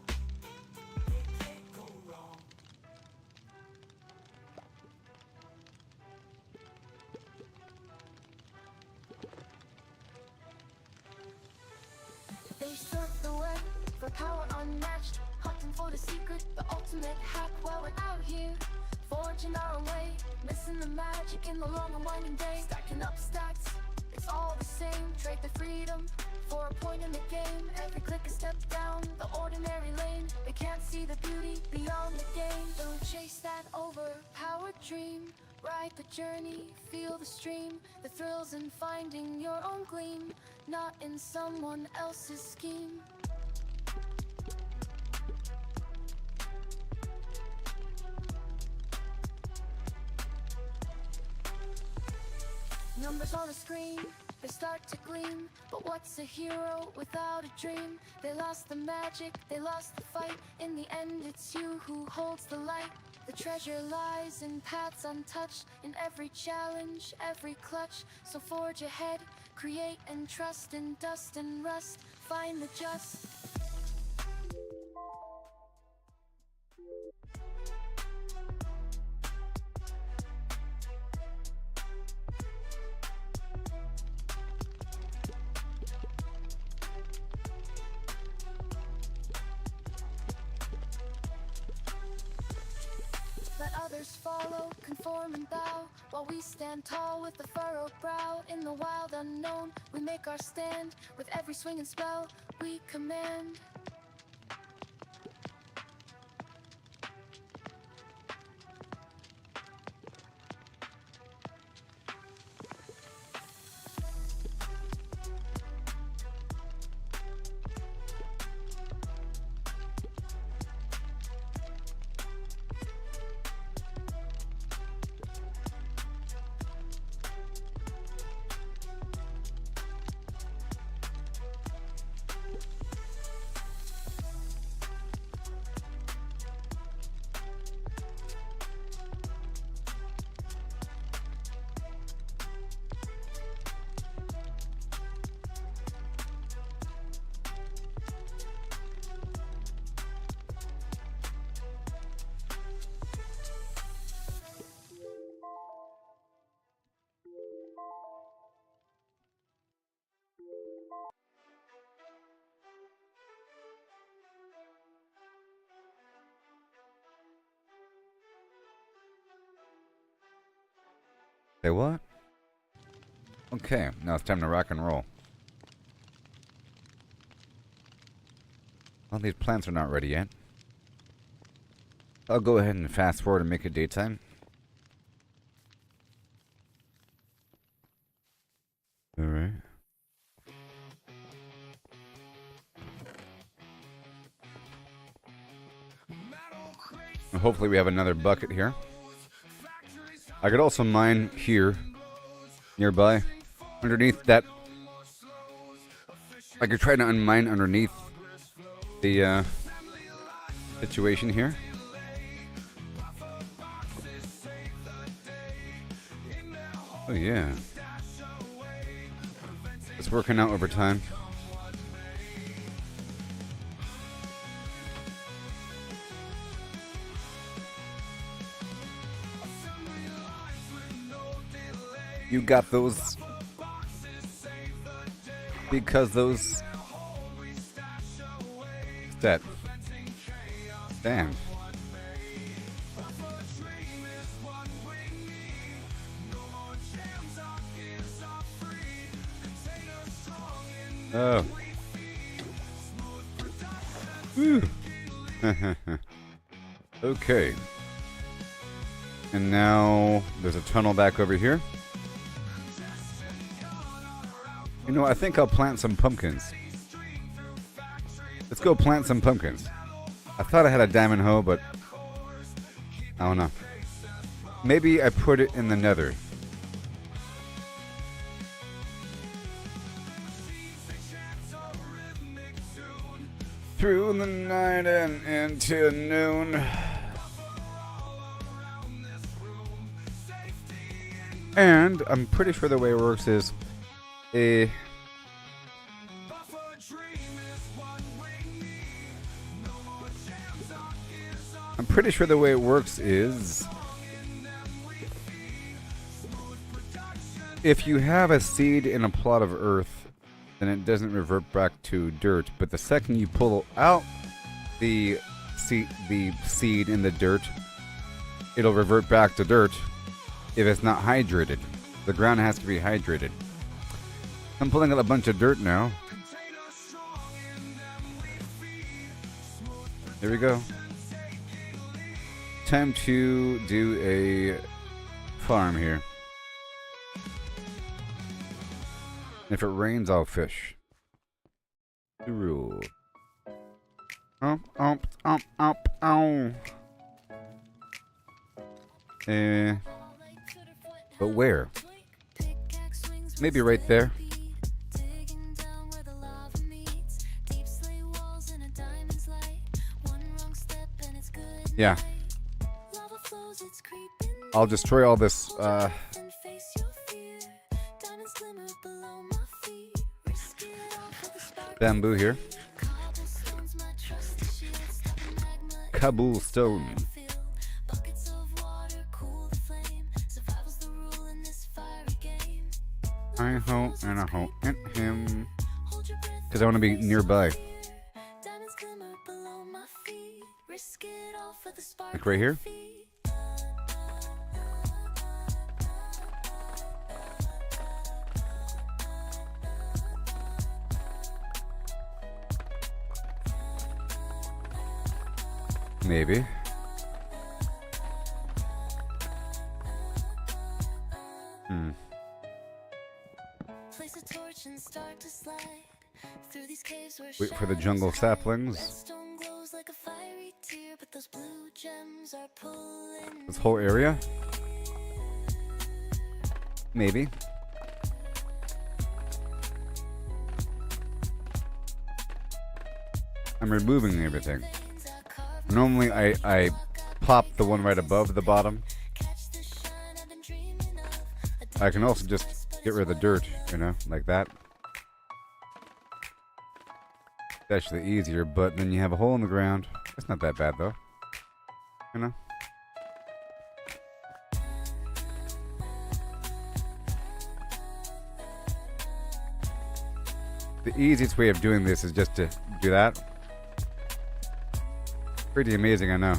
it can't go wrong. They surf the web for power unmatched, hunting for the secret, the ultimate hack. While we're out here, forging our own way, missing the magic in the long and winding day. Stacking up stacks, it's all the same. Trade the freedom for a point in the game. Every click a step down the ordinary lane. They can't see the beauty beyond the game. Don't chase that overpowered dream. Ride the journey, feel the stream. The thrills in finding your own gleam, not in someone else's scheme. Numbers on the screen, they start to gleam. But what's a hero without a dream? They lost the magic, they lost the fight. In the end, it's you who holds the light. The treasure lies in paths untouched, in every challenge, every clutch. So forge ahead, create and trust in dust and rust. Find the just. others follow, conform and bow, while we stand tall with a furrowed brow. In the wild unknown, we make our stand. With every swing and spell, we command. Say what? Okay, now it's time to rock and roll. Well, these plants are not ready yet. I'll go ahead and fast forward and make it daytime. Alright. And hopefully we have another bucket here. I could also mine here, nearby, underneath that. I could try to unmine underneath the situation here. Oh yeah. It's working out over time. You got those because those that damn. Oh. Whew. Okay. And now there's a tunnel back over here. You know, I think I'll plant some pumpkins. Let's go plant some pumpkins. I thought I had a diamond hoe, but I don't know. Maybe I put it in the nether. Through the night and into noon. And I'm pretty sure the way it works is I'm pretty sure the way it works is if you have a seed in a plot of earth, then it doesn't revert back to dirt. But the second you pull out the seed in the dirt, it'll revert back to dirt if it's not hydrated. The ground has to be hydrated. I'm pulling out a bunch of dirt now. There we go. Time to do a farm here. If it rains, I'll fish. The rule. Oh. But where? Maybe right there. Yeah. I'll destroy all this bamboo here. Kabul stone. I hope and I hope and him. Because I want to be nearby. Like right here. Maybe. Place a torch and start to slide through these caves where Wait for the jungle saplings. redstone glows like a fiery tear, but those blue gems are pulling. This whole area? Maybe. I'm removing everything. Normally I pop the one right above the bottom. I can also just get rid of the dirt, you know, like that. It's actually easier, but then you have a hole in the ground. It's not that bad though. You know? The easiest way of doing this is just to do that. Pretty amazing, I know.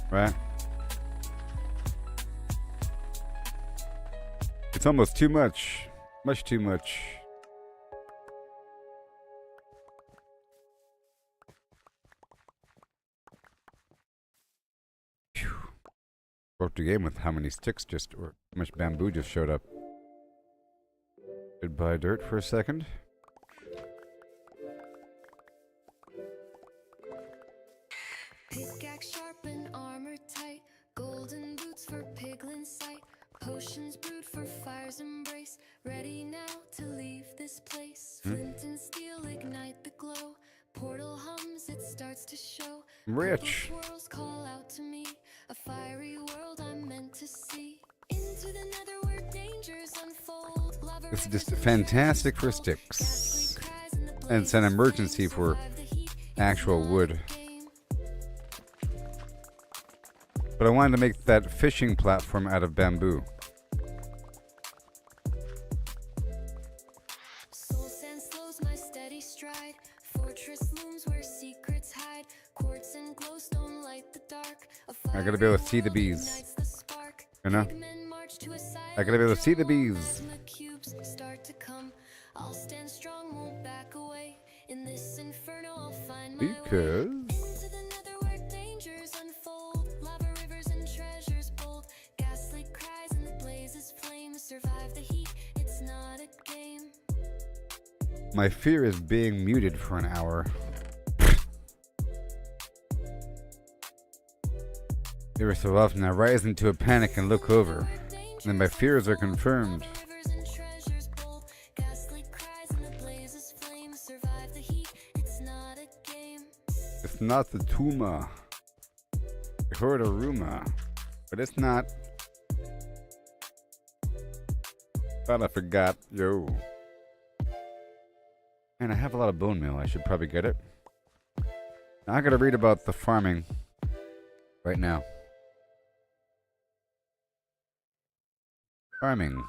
Right? It's almost too much. Much too much. Phew. Broke the game with how many sticks just, or how much bamboo just showed up. Goodbye dirt for a second. Pickaxe sharp and armor tight, golden boots for piglin sight, potions brewed for fire's embrace, ready now to leave this place. Flint and steel ignite the glow, portal hums, it starts to show. Rich. Purple swirls call out to me, a fiery world I'm meant to see. Into the nether where dangers unfold. Lava This is rivers just and fantastic for treasures bold, sticks. ghastly cries and the And it's an blazes emergency for survive the heat. actual wood. Game. But I wanted to make that fishing platform out of bamboo. Soul sand slows my steady stride. Fortress looms where secrets hide. Quartz and glowstone light the dark. I gotta be able to see the bees. You know? I gotta be able to see the bees. Cubes start to come. I'll stand strong, won't back away. In this inferno, I'll find my way. Because Into the nether where dangers unfold. Lava rivers and treasures bold. Ghastly cries and the blazes flame. Survive the heat, it's not a game. my fear is being muted for an hour. Every so often I rise into a panic and look over. And my fears are confirmed. It's not the Tuma. I heard a rumor, but it's not. Thought I forgot. Yo. Man, I have a lot of bone meal. I should probably get it. Now I gotta read about the farming right now. Farming.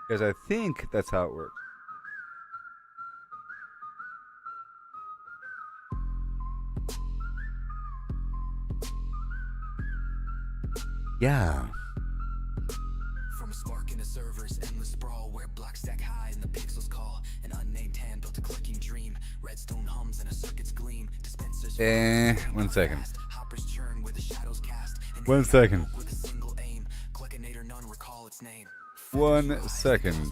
Because I think that's how it works. Yeah. From a spark in the server's endless sprawl where blocks stack high and the pixels call. An unnamed hand built a clicking dream. Redstone hums and a circuit's gleam. Dispensers One second. Hoppers churn where the shadows cast. An 1 second. with a single aim. Clickinator none recall its name. 1 second.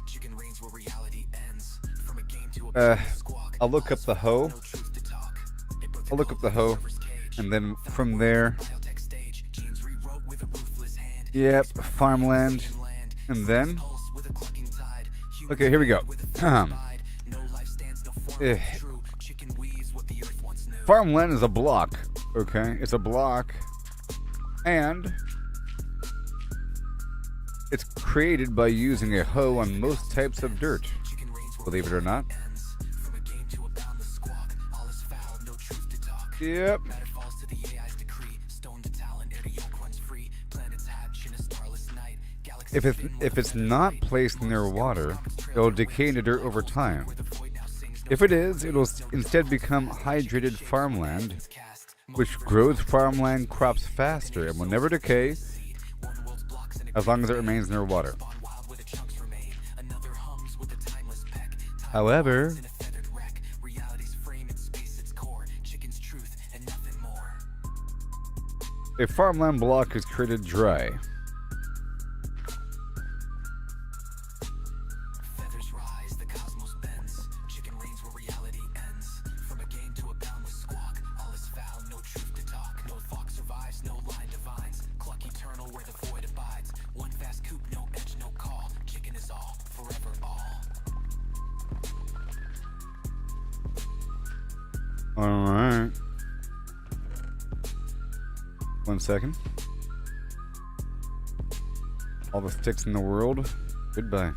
Chicken reigns where reality ends. From a game to a squawk. I'll look up the hoe. No truth to talk. It broke I'll look up the hoe. server's cage. And then from there, Telltale stage. Genes rewrote with a ruthless hand. yep, farmland. Land. And then, Pulse with a clucking tide. okay, here we go. No life stands, no form Eh. is true. Chicken weeds what the earth once knew. Farmland is a block. Okay, it's a block. And it's created by using a hoe on most types of dirt. Chicken reigns where Believe it or not. ends. From a game to a boundless squawk. All is foul, no truth to talk. Yep. Matter falls to the AI's decree. Stone to talent, air to yoke runs free. Planets hatch in a starless night. Galaxies If it's not placed near water, it'll decay into dirt over time. If it is, it'll instead become hydrated farmland, which grows farmland crops faster and will never decay as long as it remains near water. However, A farmland block is created dry. Feathers rise, the cosmos bends. Chicken reigns where reality ends. From a game to a boundless squawk. All is foul, no truth to talk. No fox survives, no line divines. Cluck eternal where the void abides. One fast coop, no edge, no call. Chicken is all, forever all. Alright. 1 second. All the sticks in the world. Goodbye.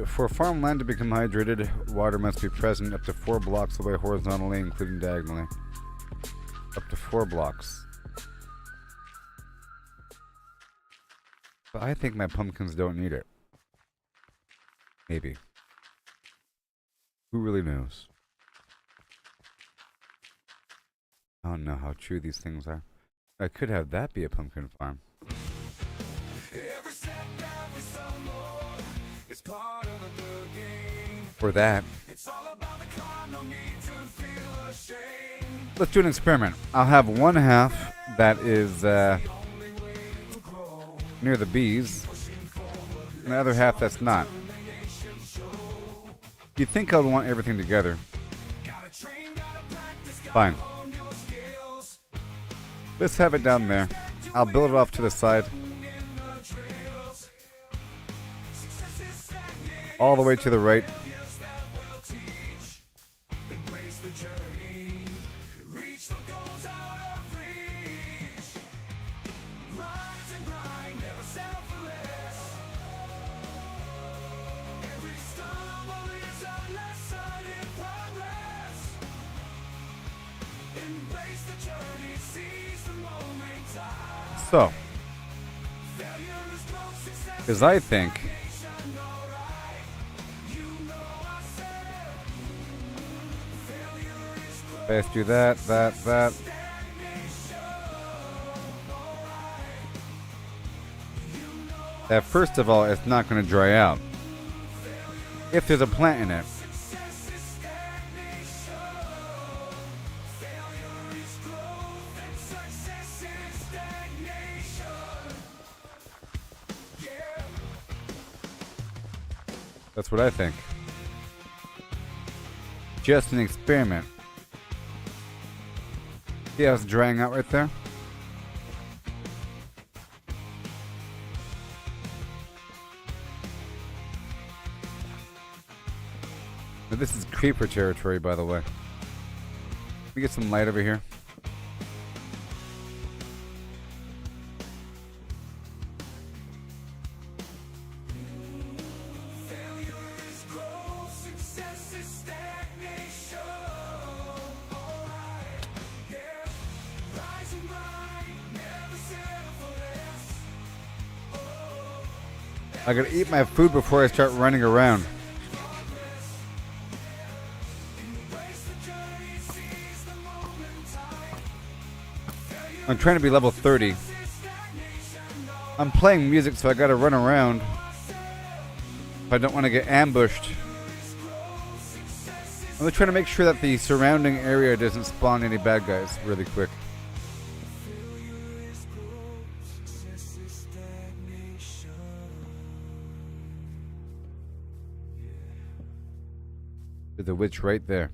For farmland to become hydrated, water must be present up to 4 blocks away horizontally, including diagonally. Up to 4 blocks. But I think my pumpkins don't need it. Maybe. Who really knows? I don't know how true these things are. I could have that be a pumpkin farm. Every setback, every stumble, it's part of the game. Or that. It's all about the climb, no need to feel ashamed. Let's do an experiment. I'll have one half that is near the bees, and the other half that's not. You'd think I'd want everything together. Fine. Let's have it down there. I'll build it off to the side. All the way to the right. So, because I think let's do that. That first of all, it's not going to dry out. If there's a plant in it. That's what I think. Just an experiment. See how it's drying out right there? Now this is creeper territory, by the way. Let me get some light over here. I gotta eat my food before I start running around. I'm trying to be level 30. I'm playing music, so I gotta run around. If I don't want to get ambushed. I'm just trying to make sure that the surrounding area doesn't spawn any bad guys really quick. There's a witch right there.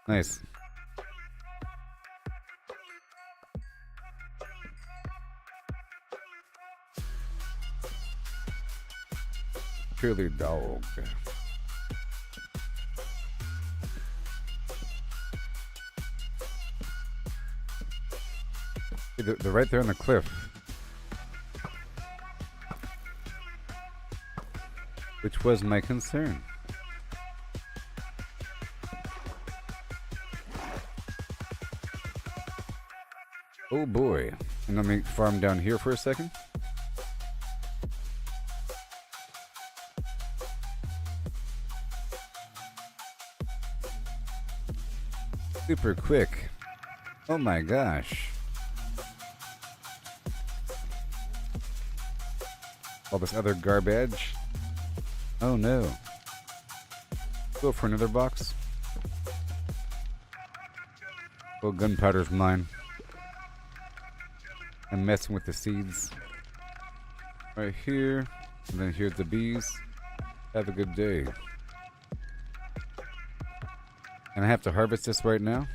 Nice. Chili dog. They're right there on the cliff. Which was my concern. Oh boy. And let me farm down here for a second. Super quick. Oh my gosh. All this other garbage. Oh no. Go for another box. Well, gunpowder's mine. I'm messing with the seeds. Right here. And then here's the bees. Have a good day. And I have to harvest this right now.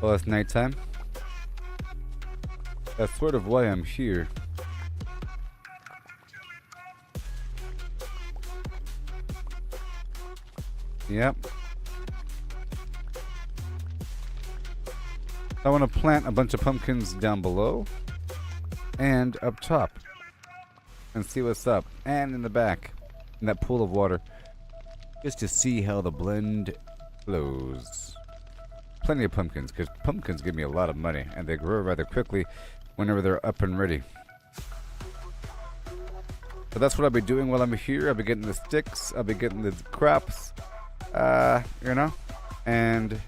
Well, it's nighttime. That's sort of why I'm here. Yep. I want to plant a bunch of pumpkins down below and up top and see what's up, and in the back in that pool of water, just to see how the blend flows. Plenty of pumpkins, because pumpkins give me a lot of money and they grow rather quickly whenever they're up and ready. So that's what I'll be doing while I'm here. I'll be getting the sticks, I'll be getting the crops, you know, and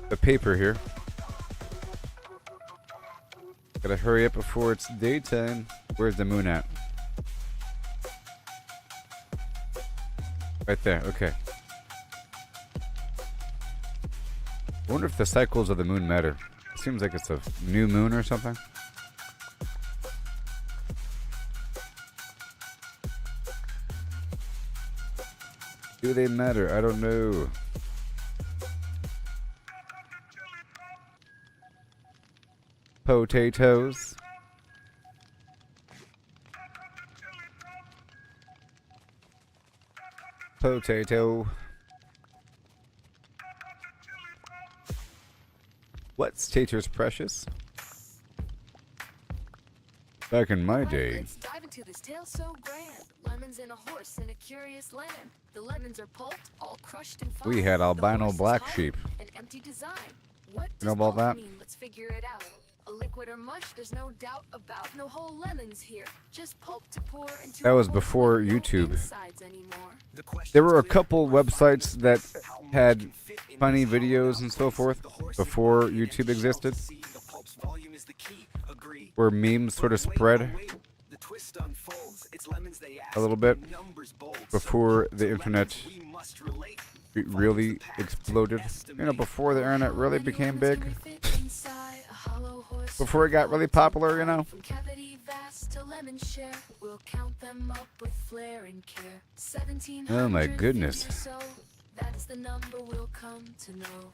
the paper here. Gotta hurry up before it's daytime. Where's the moon at? Right there, okay. I wonder if the cycles of the moon matter. It seems like it's a new moon or something. Do they matter? I don't know. Potatoes. Potato. What's taters precious? Back in my day. Let's dive into this tale so grand. Lemons and a horse in a curious land. The lemons are pulped, all crushed and fine. We had The albino horse is black hollow, sheep. An empty design. What You know does about pulp that? mean? Let's figure it out. A liquid or mush, there's no doubt about. No whole lemons here, just pulp to pour into. That a was horse before with no YouTube. insides anymore. There were a couple websites that had funny videos and so forth before YouTube existed, where memes sort of spread a little bit before the internet really exploded. You know, before the internet really became big. Before it got really popular, you know. From cavity vast to lemon share, we'll count them up with flair and care. 1750 Oh my goodness. or so, that's the number we'll come to know.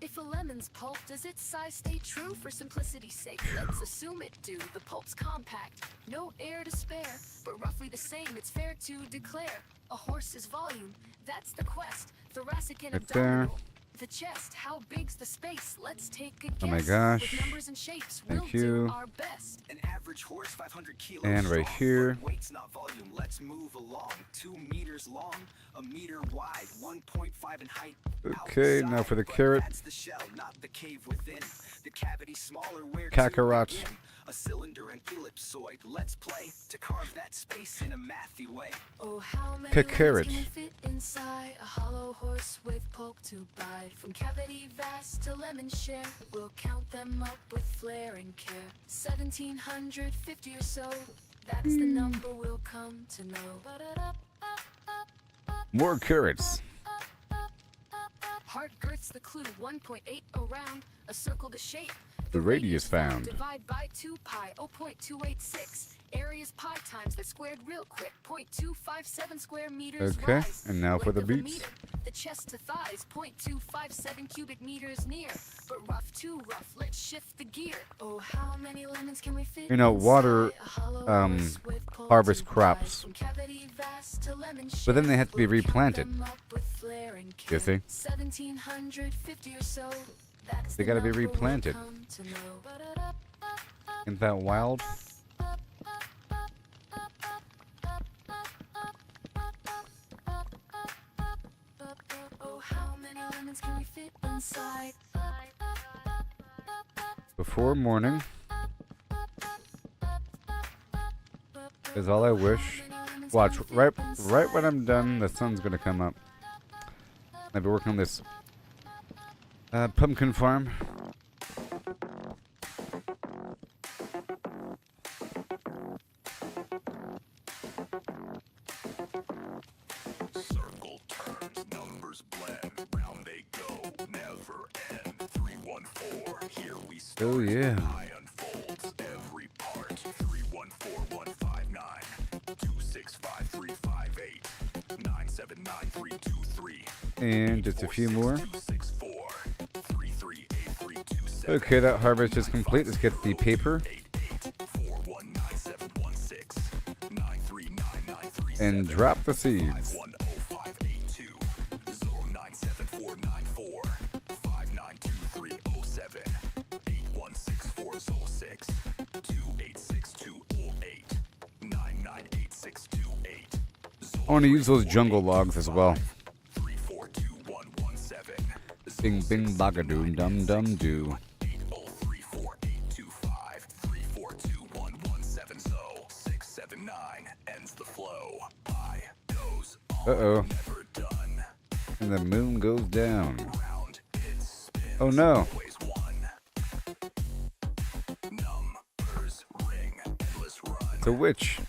If a lemon's pulp, does its size stay true? For simplicity's sake, let's assume it do. The pulp's compact, no air to spare, but roughly the same, it's fair to declare. A horse's volume, that's the quest. Thoracic and Right there. abdominal. The chest, how big's the space? Let's take a guess. Oh my gosh. With numbers and shapes, Thank we'll you. do our best. An average horse, 500 kilos. And right strong, here. but weight's not volume. Let's move along. 2 meters long, a meter wide, 1.5 in height. Okay, Outside, now for the but carrot. That's the shell, not the cave within. The cavity smaller where to Kakarot. begin. A cylinder and ellipsoid. Let's play to carve that space in a mathy way. Oh, how many Carrot. lemons can fit inside a hollow horse with pulp to bite? From cavity vast to lemon share, we'll count them up with flair and care. 1750 or so, that's the number we'll come to know. More carrots. Heart girth's the clue, 1.8 around, a circle to shape. The radius found. Divide by 2 pi, 0.286. Area's pi times that squared real quick, 0.257 square meters. Okay, rise. and now for Width the of a beets. meter. The chest to thighs, 0.257 cubic meters near. But rough too rough, let's shift the gear. Oh, how many lemons can we fit? You know, water, inside a hollow um, horse with pulp harvest to bite? crops. From cavity vast to lemon But then they share, have to be we'll count replanted. them up with flair and You care. see? 1750 or so. That's They the gotta be number we'll replanted. come to know. Isn't that wild? Oh, how many lemons can we fit inside? Before morning. is all I wish. Watch, right when I'm done, the sun's gonna come up. I've been working on this pumpkin farm. Circle turns, numbers blend, round they go, never end. 314, here we start. Oh yeah. I unfolds every part. 314-159, 265-358, 979-323. And just a few more. 264, 338-327. Okay, that harvest is complete. Let's get the paper 419-716, 939-937. and drop the seeds. 10582, 097494, 592307, 816406, 286208, 998628. I want to use those jungle logs as well. 342117. Bing bing bagadoom dum dum doo. 8034825, 342117. So 679 ends the flow. I goes on, Uh-oh. never done. And the moon goes down. Round it spins. Oh no. Always one. Numbers ring, endless run. It's a witch.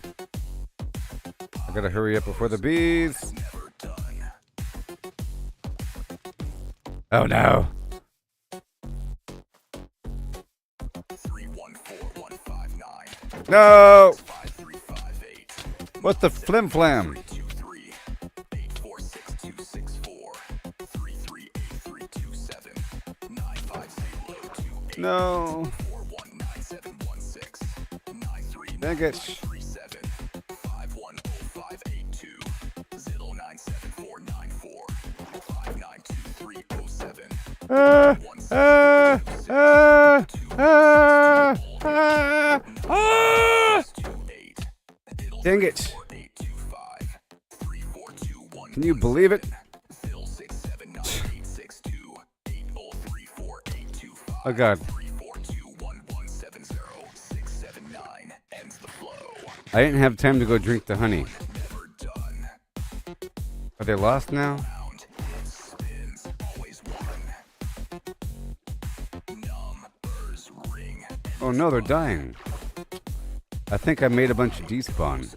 I gotta hurry up before the bees. Never done. Oh no. 314159. No! 5358. What the flim flam? 323 846264 338327 95028 No. 419716 Dang it. 93937 510582 097494 592307 Ah, ah, ah, ah, ah, ah. 28. Dang it. Can you believe it? Oh god. I didn't have time to go drink the honey. Are they lost now? Oh no, they're dying. I think I made a bunch of despawn.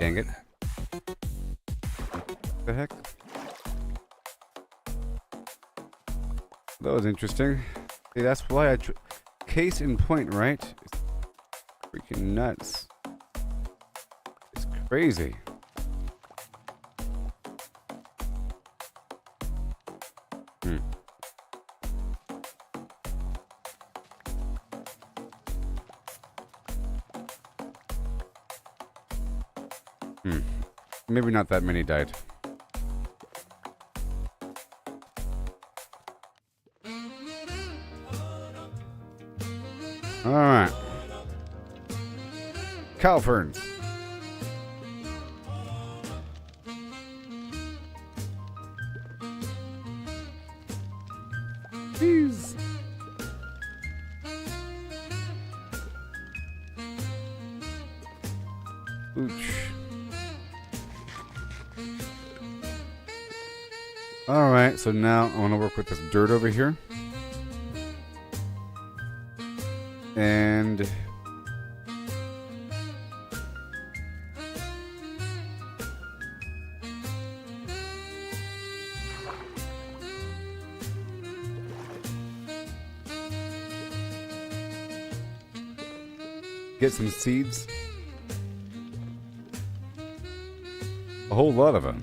Dang it. The heck? That was interesting. See, that's why I... Case in point, right? It's freaking nuts. It's crazy. Maybe not that many died. Alright. Cow ferns. Jeez. Ooch. Alright, so now I want to work with this dirt over here. And get some seeds. A whole lot of them.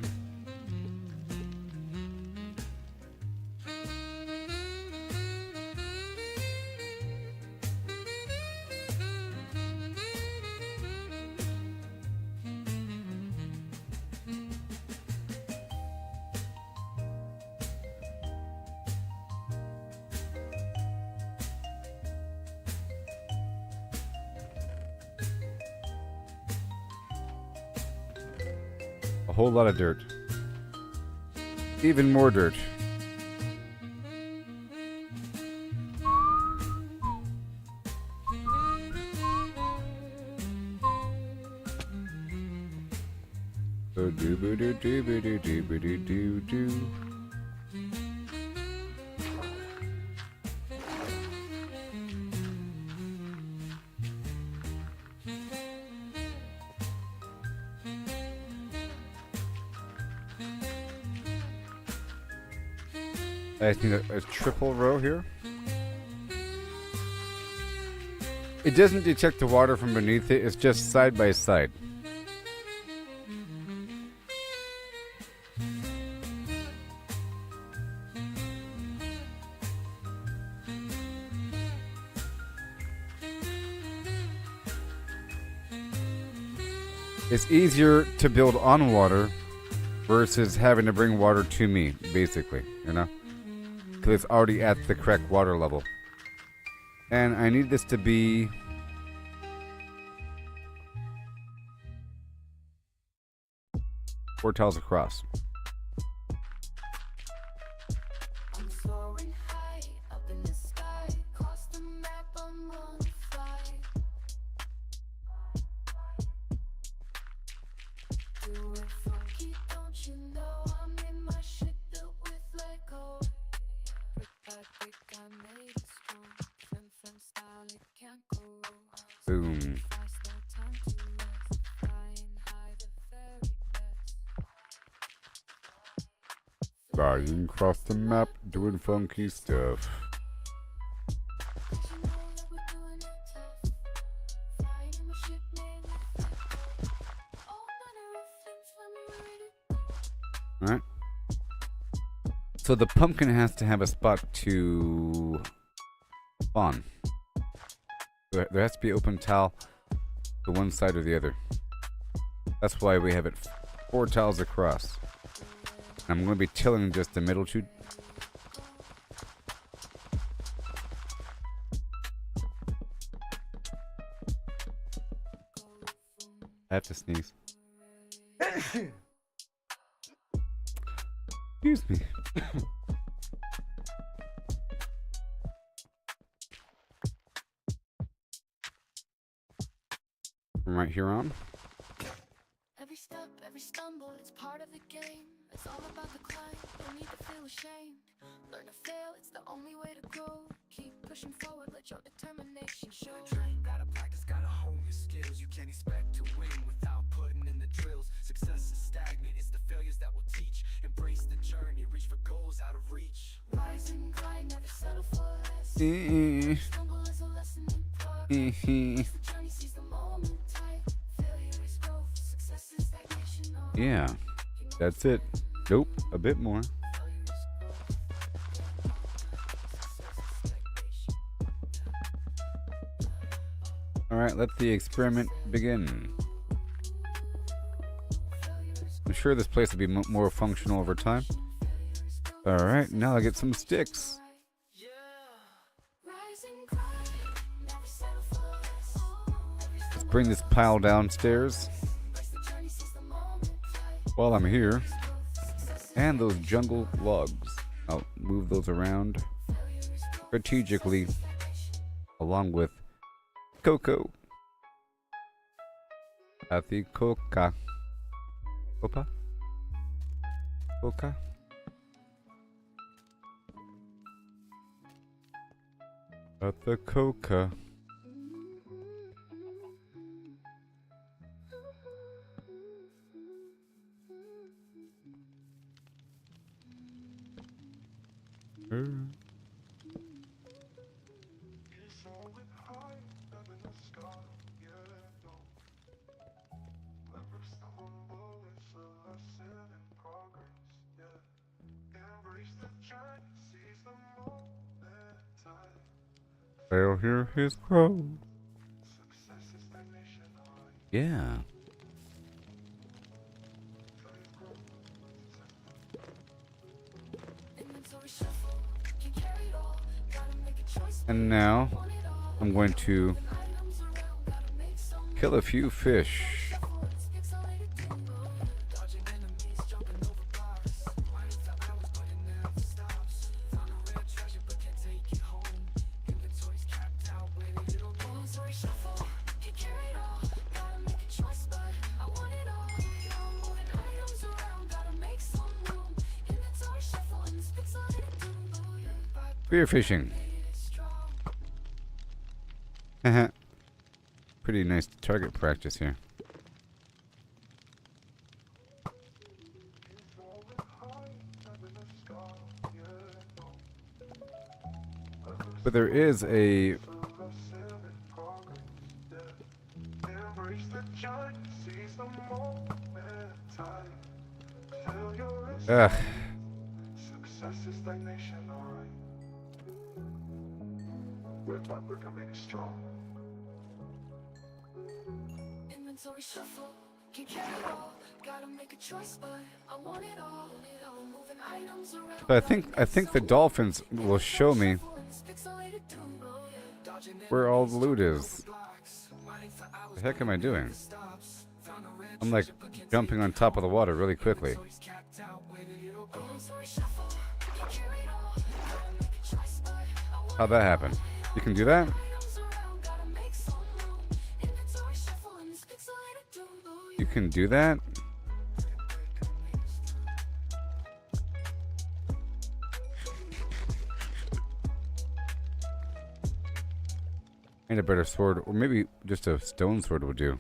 A whole lot of dirt. Even more dirt. Do do do do do do do do do do. I just need a triple row here. It doesn't detect the water from beneath it, it's just side by side. It's easier to build on water versus having to bring water to me, basically, you know? Because it's already at the correct water level. And I need this to be... four tiles across. I'm soaring high up in the sky, across the map I'm gonna fly. Do it funky, don't you know I'm in my shit built with Lego. Brick by brick I made it strong, fem style it can't go wrong. Boom. Fast, no time to rest, flying high the very best. Flying across the map, doing funky stuff. Alright. So the pumpkin has to have a spot to spawn. There has to be open tile to one side or the other. That's why we have it 4 tiles across. I'm going to be tilling just the middle two. I have to sneeze. Excuse me. From right here on. Every step, every stumble, it's part of the game. It's all about the climb, don't need to feel ashamed. Learn to fail, it's the only way to grow. Keep pushing forward, let your determination show. Train, gotta practice, gotta hone your skills. You can't expect to win without putting in the drills. Success is stagnant, it's the failures that will teach. Embrace the journey, reach for goals out of reach. Rise and grind, never settle for less. Eh. Stumble is a lesson in progress. Trust the journey, seize the moment tight. Failure is growth, success is stagnation. Oh, Yeah, that's it. Nope, a bit more. failure is growth. Success is stagnation. Alright, let the experiment begin. I'm sure this place will be more functional over time. Alright, now I get some sticks. Rise and grind, never settle for less. Let's bring this pile downstairs Embrace the journey, seize the moment tight. while I'm here. And those jungle logs. I'll move those around strategically along with Coco. Ati Coca. Copa? Coca? At the Coca. They'll hear his crow. Yeah. Inventory shuffle, can carry it all. Gotta make a choice, And now want it all. I'm going to Items around, gotta make some kill a few fish. shuffle. It's pixelated too. Dodging enemies, jumping over bars. Running for hours, but it never stops. Found a rare treasure, but can't take it home. Inventory's capped out, waiting little more. Inventory shuffle, can carry it all. Gotta make a choice, but I want it all. I'm moving on. Spearfishing. Pretty nice target practice here. But there is a ugh. Success is stagnation, alright. We're becoming strong. Inventory shuffle, can carry it all. Gotta make a choice, but I want it all. Moving items around. But I think the dolphins will show me where all the loot is. The heck am I doing? I'm like jumping on top of the water really quickly. How'd that happen? You can do that? You can do that? And a better sword, or maybe just a stone sword would do.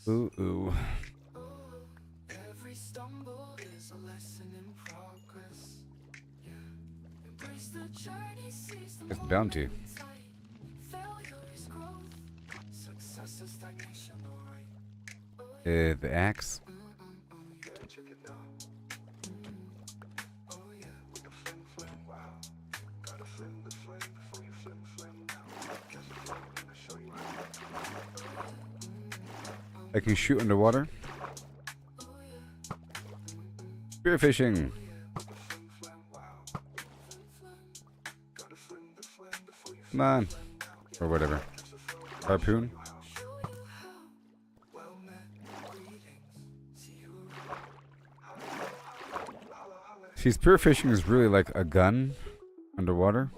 Ooh, ooh. Every stumble is a lesson in progress. Yeah. Embrace the journey, seize the It's bounty. failure is growth. Success is stagnation, alright. The axe. I can shoot underwater. Spearfishing. Come on. Or whatever. Harpoon. See, spearfishing is really like a gun underwater.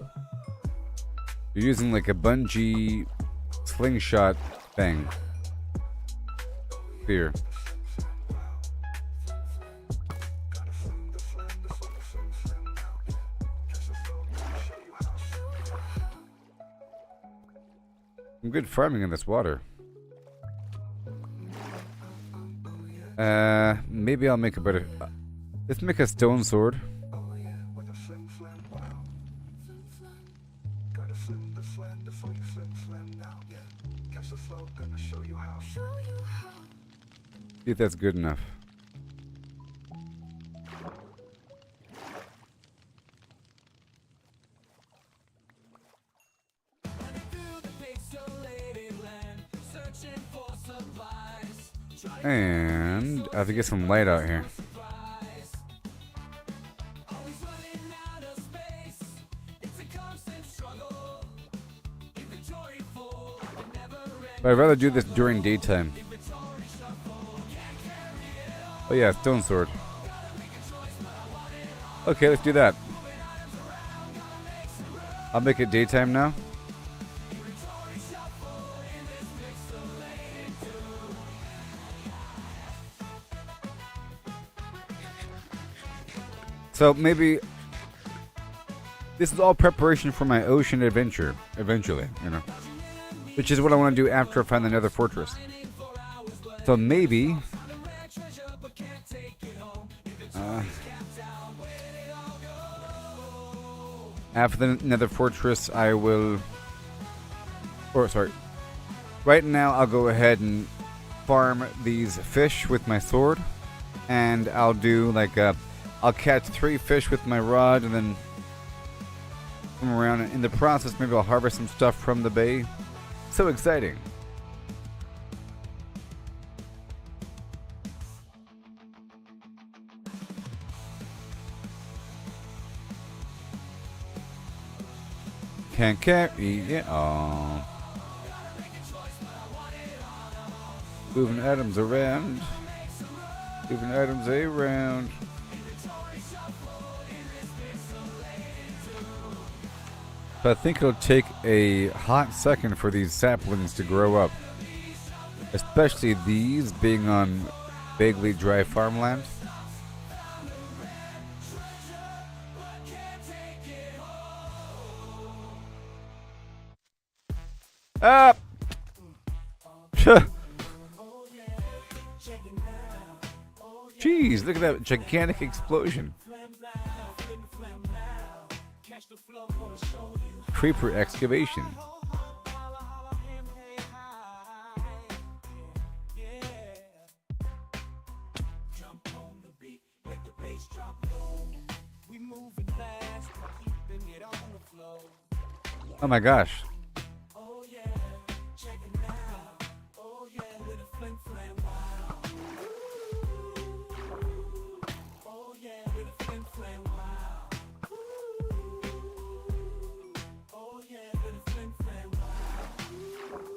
You're using like a bungee slingshot thing. Spear. Some good farming in this water. Maybe I'll make a better. Let's make a stone sword. See if that's good enough. And I have to get some light out here. But I'd rather do this during daytime. Oh yeah, stone sword. Okay, let's do that. I'll make it daytime now. So maybe this is all preparation for my ocean adventure eventually, you know. Which is what I want to do after I find the Nether Fortress. So maybe after the Nether Fortress I will, right now I'll go ahead and farm these fish with my sword, and I'll do like I'll catch 3 fish with my rod and then come around, and in the process maybe I'll harvest some stuff from the bay. So exciting. Can't carry it all. Moving items around. Moving items around. So I think it'll take a hot second for these saplings to grow up. Especially these being on vaguely dry farmland. Ah! Jeez, look at that gigantic explosion. Creeper excavation. Oh my gosh.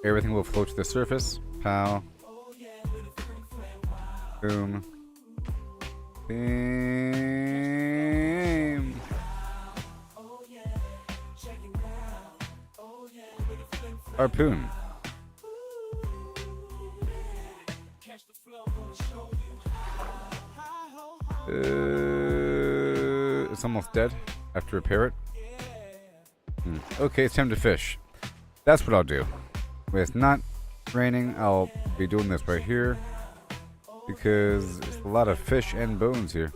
Everything will float to the surface. Pow. Boom. Bam. Harpoon. It's almost dead. I have to repair it. Okay, it's time to fish. That's what I'll do. When it's not raining, I'll be doing this right here because it's a lot of fish and bones here.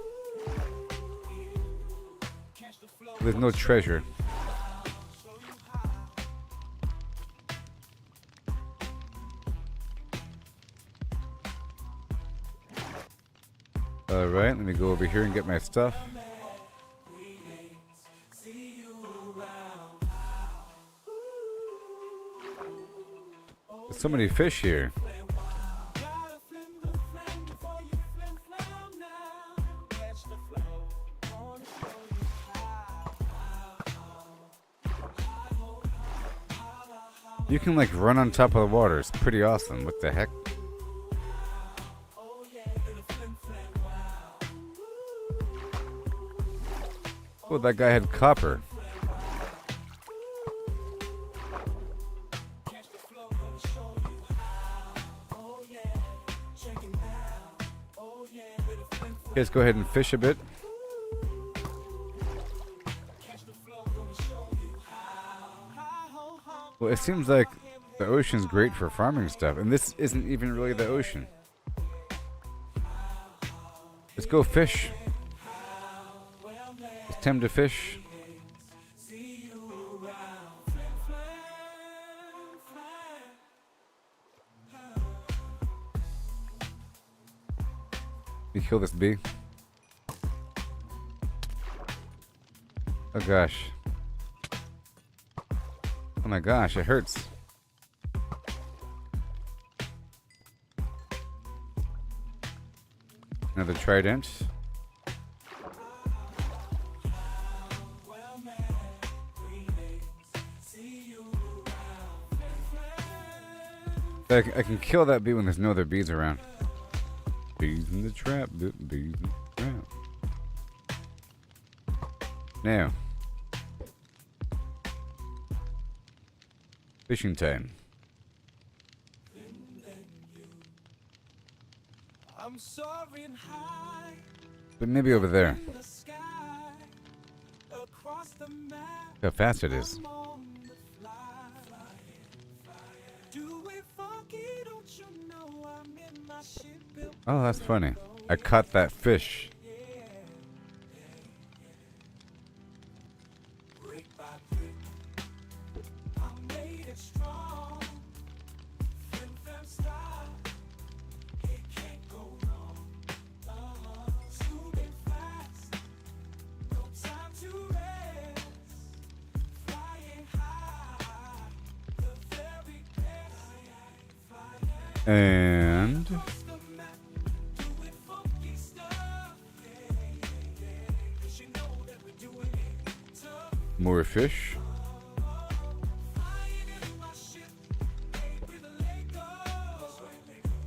There's no treasure. Alright, let me go over here and get my stuff. There's so many fish here. You can like run on top of the water. It's pretty awesome. What the heck? Oh, that guy had copper. Let's go ahead and fish a bit. Well, it seems like the ocean's great for farming stuff, and this isn't even really the ocean. Let's go fish. It's time to fish. You kill this bee. Oh gosh. Oh my gosh, it hurts. Another trident. I can kill that bee when there's no other bees around. Bees in the trap, bees in the trap. Now, fishing time. But maybe over there. How fast it is. Oh, that's funny. I caught that fish. And more fish.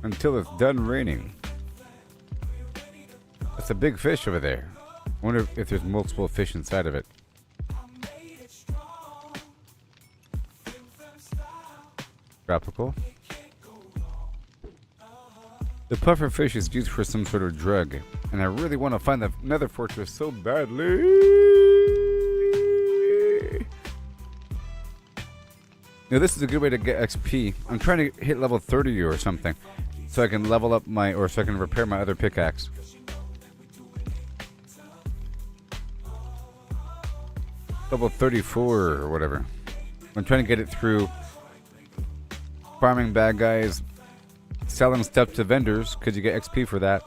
Until it's done raining. That's a big fish over there. I wonder if there's multiple fish inside of it. Tropical. The puffer fish is used for some sort of drug, and I really want to find the nether fortress so badly. You know, this is a good way to get XP. I'm trying to hit level 30 or something, so I can level up my, or so I can repair my other pickaxe. Level 34 or whatever. I'm trying to get it through farming bad guys, selling stuff to vendors, because you get XP for that,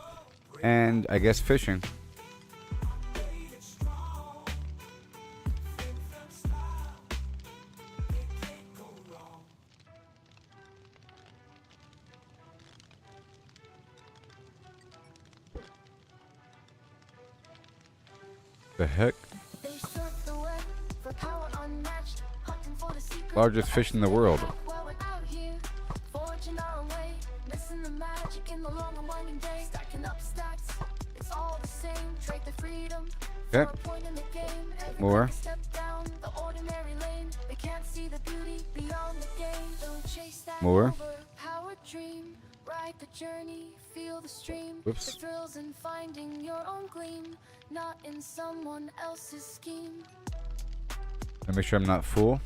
and I guess fishing. The heck? Largest fish in the world. Okay. More. More. Ride the journey, feel the stream. Whoops. The thrills in finding your own gleam, not in someone else's scheme. Let me make sure I'm not full.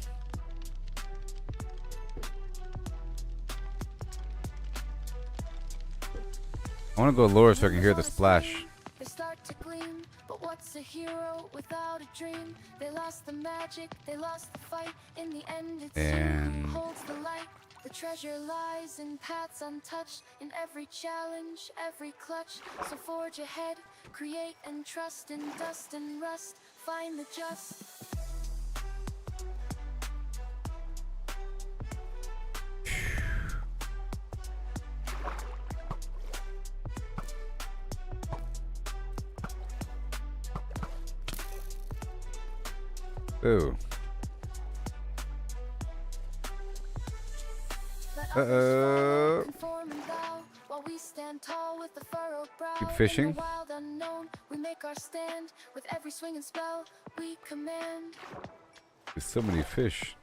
I want to go lower so I can hear the splash. They start to gleam, but what's a hero without a dream? They lost the magic, they lost the fight. In the end, it's who holds the light. The treasure lies in paths untouched, in every challenge, every clutch. So forge ahead, create and trust in dust and rust. Find the just. Ooh. Uh-oh. Keep fishing. There's so many fish.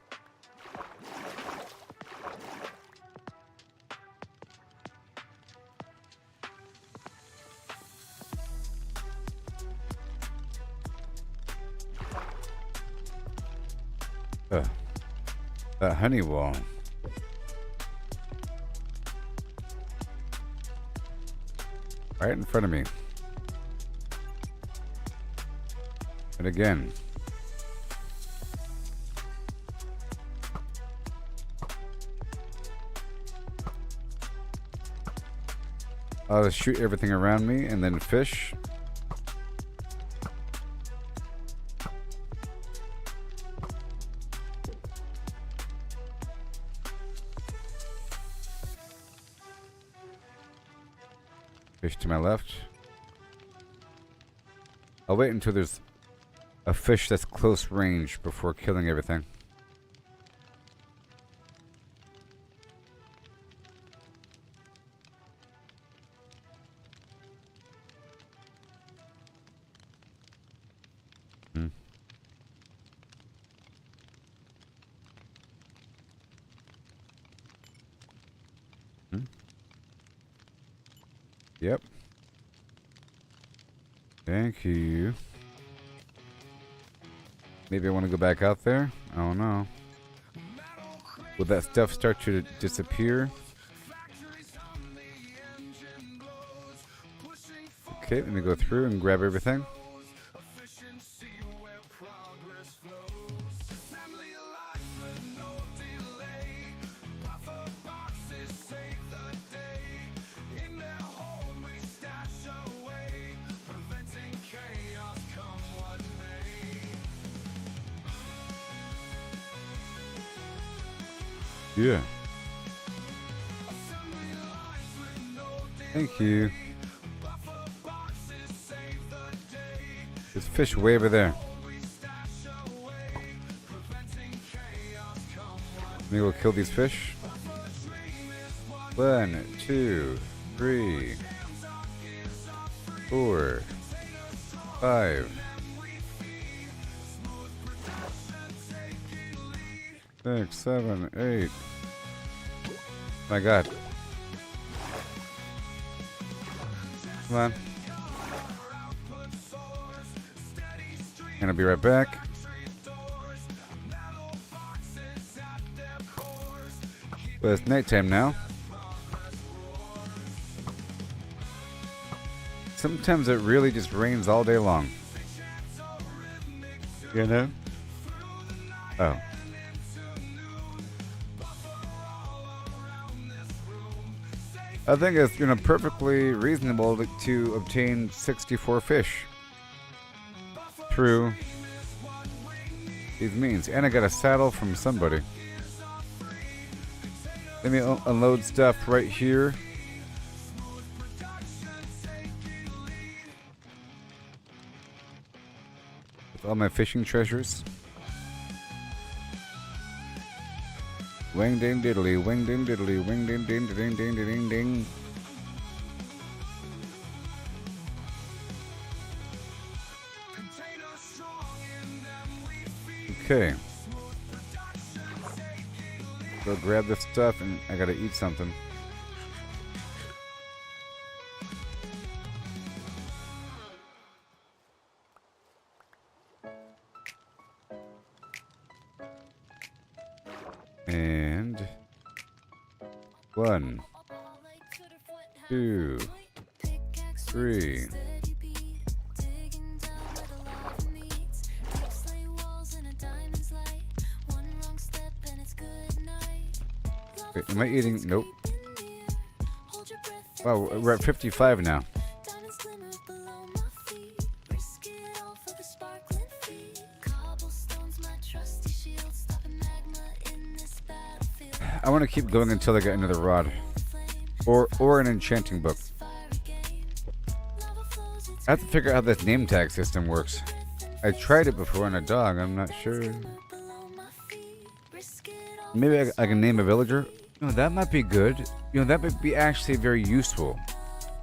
That honey wall. Right in front of me. And again. I'll shoot everything around me and then fish. Fish to my left. I'll wait until there's a fish that's close range before killing everything. Yep. Thank you. Maybe I want to go back out there. I don't know. Will that stuff start to disappear? Okay, let me go through and grab everything. Yeah. Thank you. There's fish way over there. Maybe we'll kill these fish. 1, 2, 3, 4, 5, 6, 7, 8. My God. Come on. And I'll be right back. But it's nighttime now. Sometimes it really just rains all day long. You know? Oh. I think it's perfectly reasonable to obtain 64 fish through these means. And I got a saddle from somebody. Let me unload stuff right here. With all my fishing treasures. Wing ding diddly, wing ding diddly, wing ding ding ding ding ding ding. Okay. Go grab this stuff and I gotta eat something. And 1, 2, 3. Wait, am I eating? Nope. Wow, we're at 55 now. I want to keep going until I get another rod. Or an enchanting book. I have to figure out how this name tag system works. I tried it before on a dog, I'm not sure. Maybe I can name a villager. That might be good. That might be actually very useful.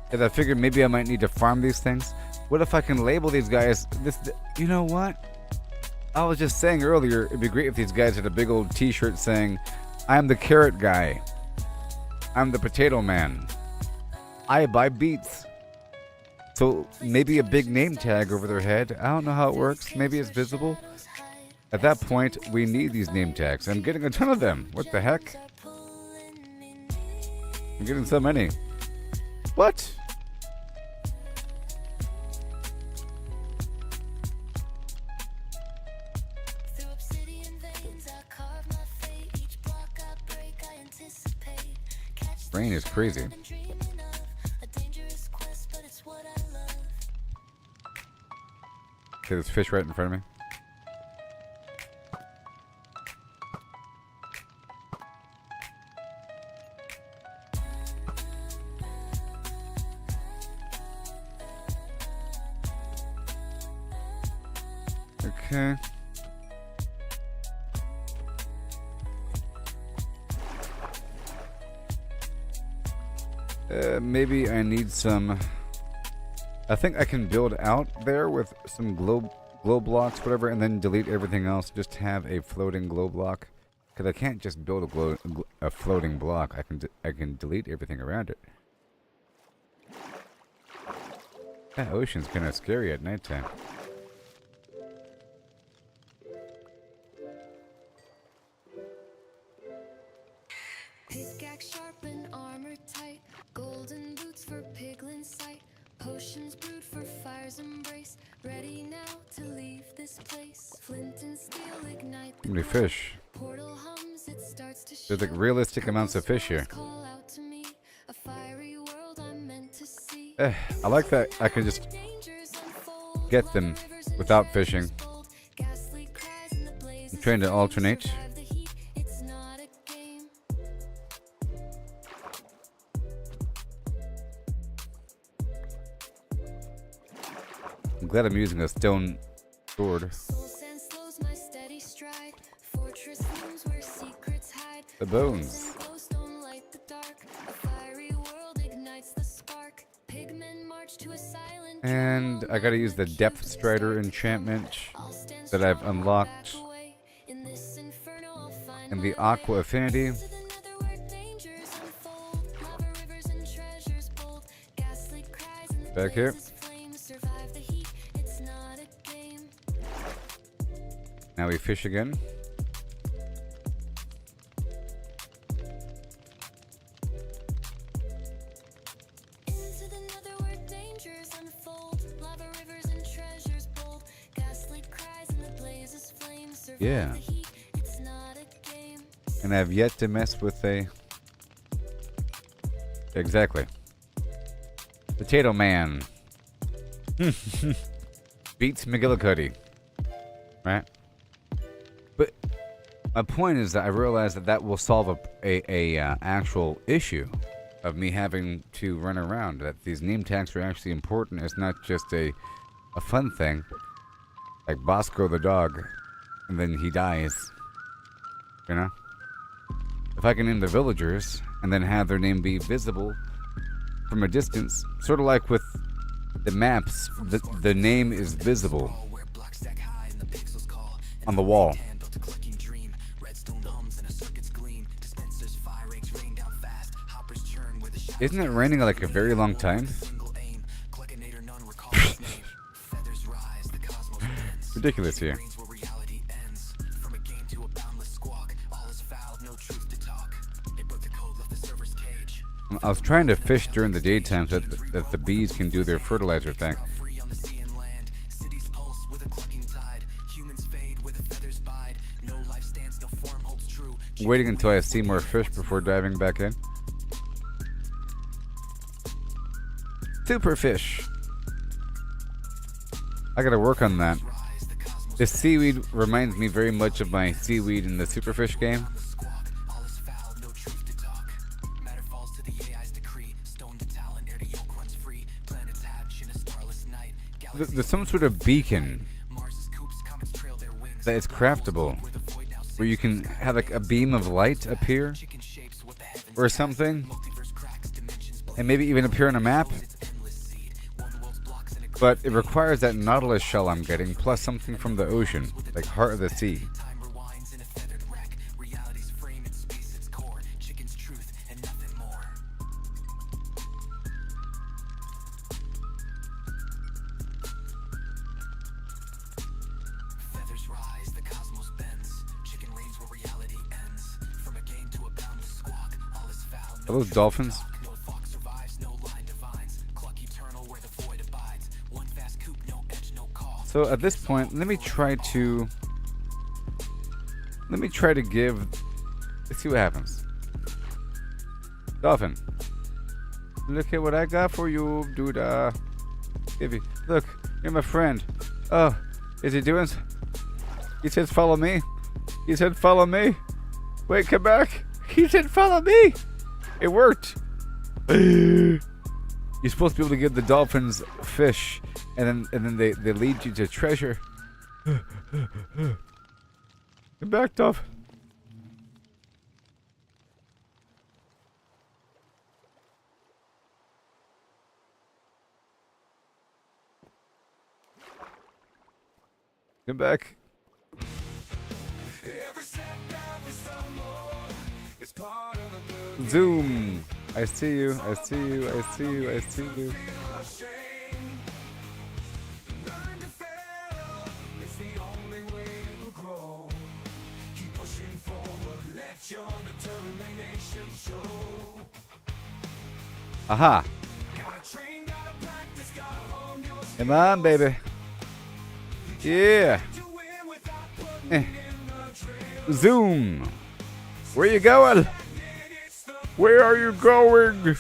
Because I figured maybe I might need to farm these things. What if I can label these guys this? You know what? I was just saying earlier, it'd be great if these guys had a big old t-shirt saying, I'm the carrot guy. I'm the potato man. I buy beets. So maybe a big name tag over their head. I don't know how it works. Maybe it's visible. At that point, we need these name tags. I'm getting a ton of them. What the heck? I'm getting so many. What? Brain is crazy. Okay, there's fish right in front of me. Okay. Maybe I need some. I think I can build out there with some glow blocks, whatever, and then delete everything else. Just have a floating glow block, because I can't just build a floating block. I can delete everything around it. That ocean's kind of scary at nighttime. Pickaxe sharp and armor tight, golden boots for piglin sight, potions brewed for fire's embrace, ready now to leave this place. Flint and steel ignite. How many fish? Portal hums, it starts to There's like realistic amounts of fish here. call out to me, a fiery world I'm meant to see. I like that I can just get them without fishing. I'm trying to alternate. I'm glad I'm using a stone sword. The bones. And I gotta use the Depth Strider enchantment that I've unlocked. And the Aqua Affinity. Back here. Now we fish again. Yeah. And I've yet to mess with a... Exactly. Potato Man. Beats McGillicuddy. Right? But my point is that I realize that that will solve a actual issue of me having to run around. That these name tags are actually important. It's not just a fun thing. Like Bosco the dog. And then he dies. You know? If I can name the villagers and then have their name be visible from a distance, sort of like with the maps, the name is visible on the wall. Isn't it raining like a very long time? Ridiculous here. I was trying to fish during the daytime so that the bees can do their fertilizer thing. Waiting until I see more fish before diving back in. Super fish. I gotta work on that. This seaweed reminds me very much of my seaweed in the Superfish game. There's some sort of beacon that is craftable, where you can have like a beam of light appear, or something, and maybe even appear on a map. But it requires that nautilus shell I'm getting, plus something from the ocean, like Heart of the Sea. Are those dolphins? So at this point, let me try to give. Let's see what happens. Dolphin, look at what I got for you, dude. Ivy, look, you're my friend. Oh, is he doing? He said, "Follow me." He said, "Follow me." Wait, come back. He said, "Follow me." It worked. You're supposed to be able to give the dolphins fish, and then they lead you to treasure. Get back, Dolphin. Get back. Zoom. I see you. I see you. I see you. I see you. Aha. Come on, baby. Yeah. Zoom. Where you going? Where are you going?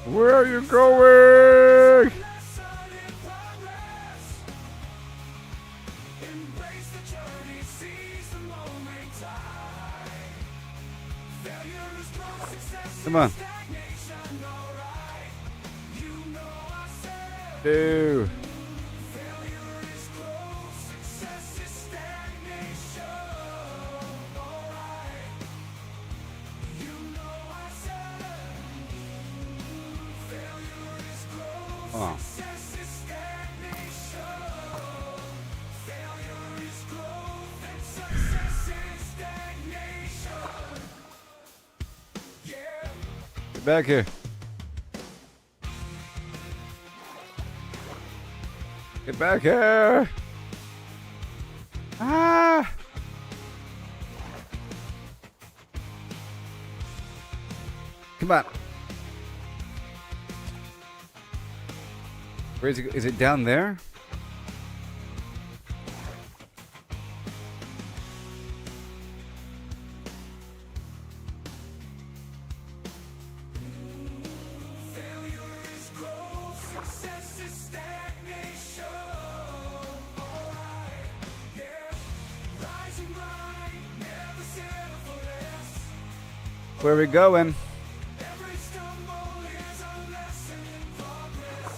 Where are you going? Come on. Dude. Oh. Get back here. Get back here. Ah. Come on. Where is it? Is it down there? Failure is growth, success is stagnation. Alright, yeah. Rise and grind, never settle for less. Where are we going? Every stumble is a lesson in progress.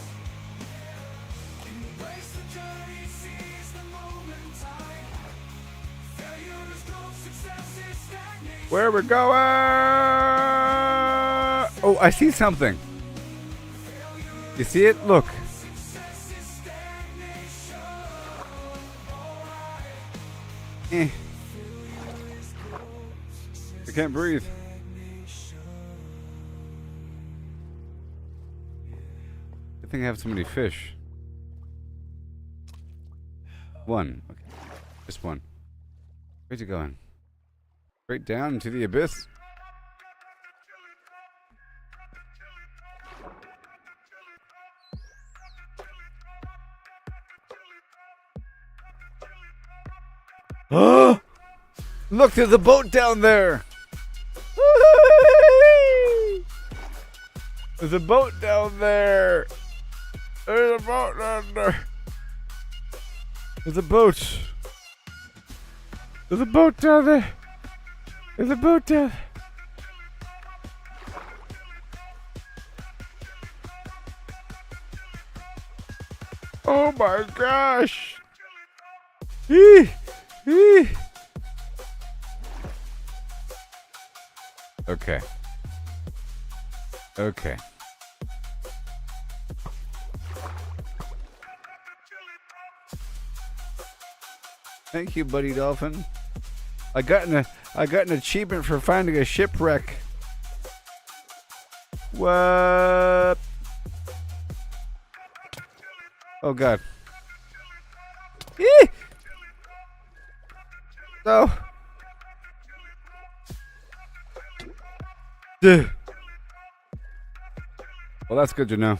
Embrace the journey, seize the moment time. Failure is growth, success is stagnation. Where are we going? Oh, I see something. You see it? Look. Success is stagnation. Eh. I can't breathe. Good thing I have so many fish. One. Okay. Just one. Where's it going? Straight down into the abyss? Oh! Look, there's a boat down there! There's a boat down there! There's a boat down there! There's a boat! There's a boat down there! There's a boat down there! Oh my gosh! Eee! Eee! Okay. Okay. Thank you, Buddy Dolphin. I got an achievement for finding a shipwreck. What? Oh God. Eee! No. Duh. Well, that's good to know.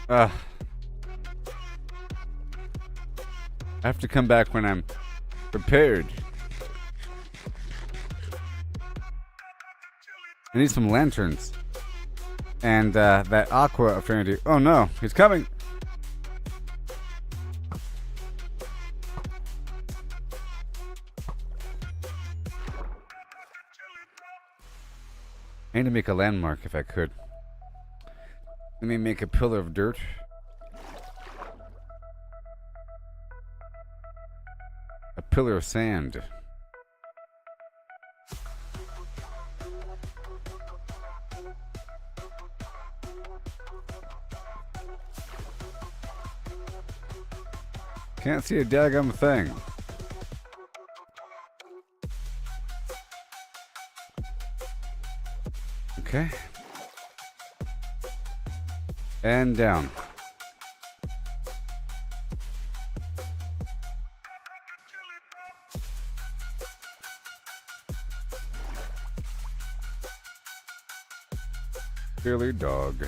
I have to come back when I'm prepared. I need some lanterns. And that aqua affinity. Oh no, he's coming. I need to make a landmark if I could. Let me make a pillar of dirt. A pillar of sand. Can't see a daggum thing. Okay. And down. Billy dog.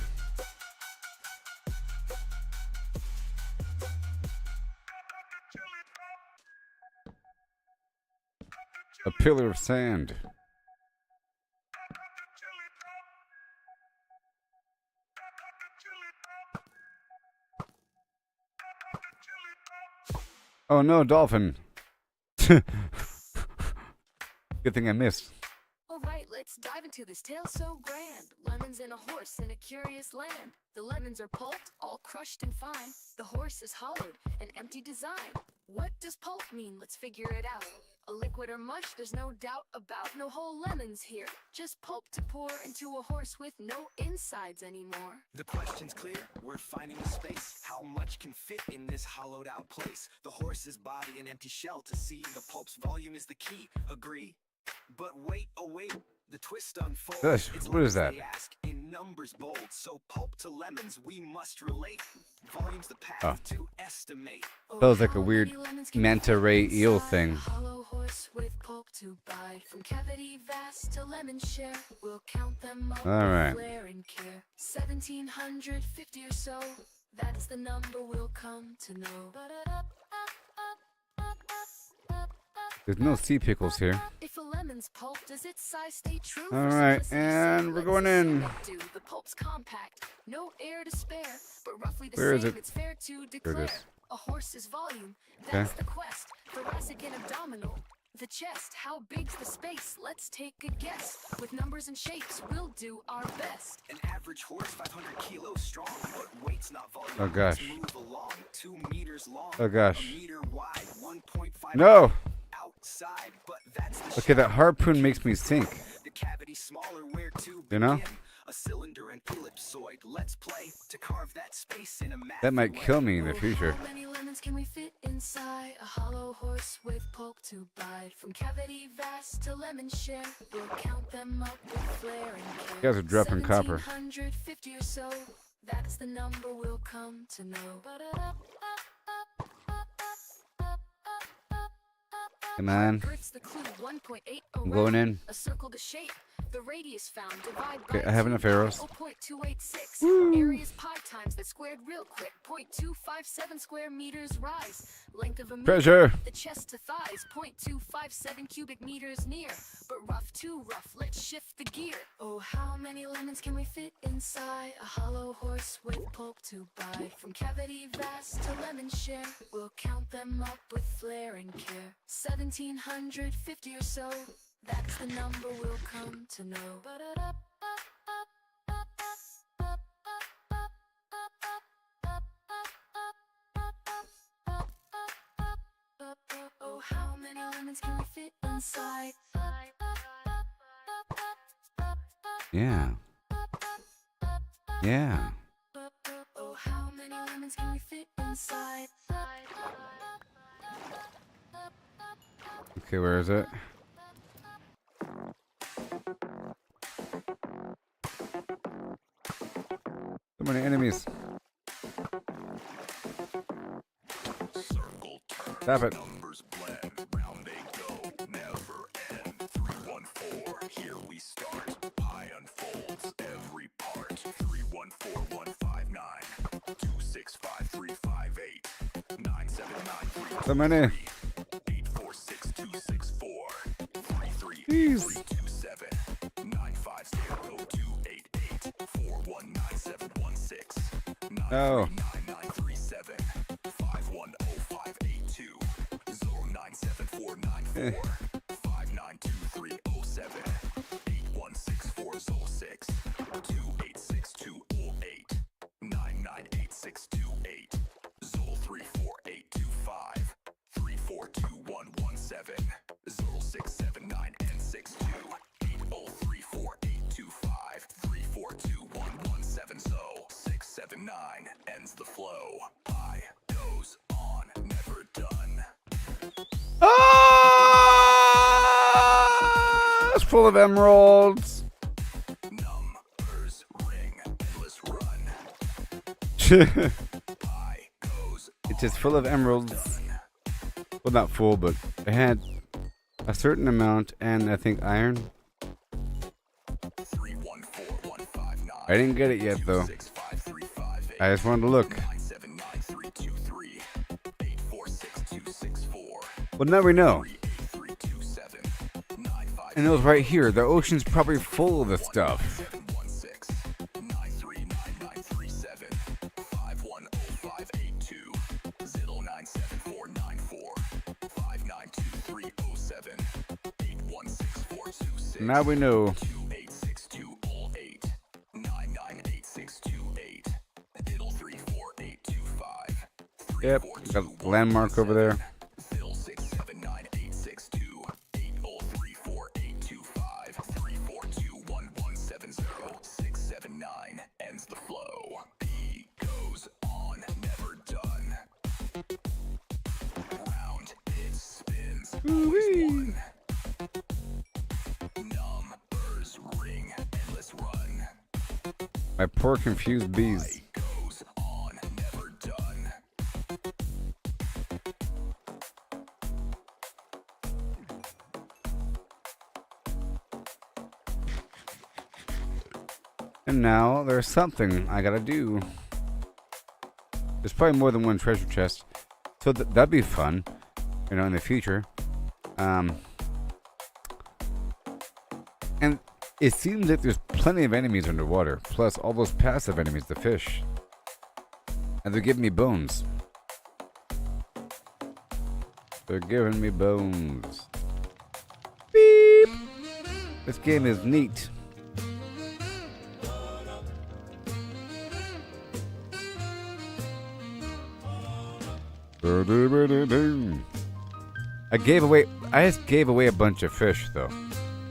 A pillar of sand. Oh no, dolphin. Good thing I missed. Alright, let's dive into this tale so grand. Lemons and a horse in a curious land. The lemons are pulped, all crushed and fine. The horse is hollowed, an empty design. What does pulp mean? Let's figure it out. A liquid or mush, there's no doubt about. No whole lemons here, just pulp to pour into a horse with no insides anymore. The question's clear, we're finding the space. How much can fit in this hollowed out place? The horse's body an empty shell to see. The pulp's volume is the key, agree. But wait, oh wait, The twist unfolds. Gosh, It's what is all that? they ask, in numbers bold, so pulp to lemons we must relate. Volume's the path Oh. to estimate. Feels like a weird manta ray eel thing. Hollow horse with pulp to bite. From cavity vast to lemon share, we'll count them up All right. with flair and care. 1750 or so, that's the number we'll come to know. There's no sea pickles here. If a lemon's pulp, does its size stay true? All For right, simplicity and sake, we're let's going assume in. it do. The pulp's compact, no air to spare, but roughly the Where is same. it? It's fair to There declare. it is. A horse's volume, Okay. that's the quest. Thoracic and abdominal. The chest, how big's the space? Let's take a guess. With numbers and shapes, we'll do our best. An average horse 500 kilos strong, but weight's not volume. Oh, gosh. Let's move along. 2 meters long. Oh, gosh. A meter wide. 1.5 No. outside, but that's the Okay, that shape. harpoon makes me sink. The cavity smaller, where to You know? begin? A cylinder and ellipsoid. Let's play to carve that space in a map. That might kill me in the Oh, future. how many lemons can we fit inside a hollow horse with pulp to bite? From cavity vast to lemon share, we'll count them up with flair and care. You guys are dropping copper. 1750 or so, that's the number we'll come to know. Come on. Girth's the clue, 1.8 I'm going in. A circle to shape. The radius found, divide Okay, by I have 2, enough arrows. 0.286. Area's pi times that squared real quick. 0.257 square meters rise. Length of a meter. Treasure. The chest to thighs, 0.257 cubic meters near. But rough too rough, let's shift the gear. Oh, how many lemons can we fit inside a hollow horse with pulp to bite? From cavity vast to lemon share, we'll count them up with flair and care. 1750 or so, that's the number we'll come to know. Oh, how many lemons can we fit inside? Yeah. Yeah. Oh, how many lemons can we fit inside? Okay, where is it? So many enemies. Circle turn. Stop it. Numbers blend. Round they go. Never end. 314. Here we start. Pie unfolds every part. 314159. 265358. 97933. So many. 846264. Jeez. 33327. 9502888. 419716. Oh. 93937. 510582. 097494. 592307. 816406. 286208. 998628. Zol 34825. 342117. 0679 and 62. 8034825. 342117. So 679 ends the flow. Pie goes on, never done. Ah! It's full of emeralds. Numbers ring, endless run. It's Pie goes just full of emeralds. Well, not full, but it had a certain amount, and I think iron. 314159. I didn't get it yet, though. 65358. I just wanted to look. 979323. 846264. Well, now we know. 38327. 95. And it was right here. The ocean's probably full of this stuff. 716 939937 510582 097494 592307 816426 Now we know. 286208 998628 It'll 34825 Yep, got a landmark over there. Phil 67986 8034825 3421170 679 ends the flow. P goes on, never done. Round it spins, always one. Numbers My poor confused bees. Light goes on, never done. And now there's something I gotta do. There's probably more than one treasure chest, so that'd be fun, you know, in the future. And it seems that there's plenty of enemies underwater, plus all those passive enemies, the fish. And they're giving me bones. They're giving me bones. Beep! This game is neat. I just gave away a bunch of fish though.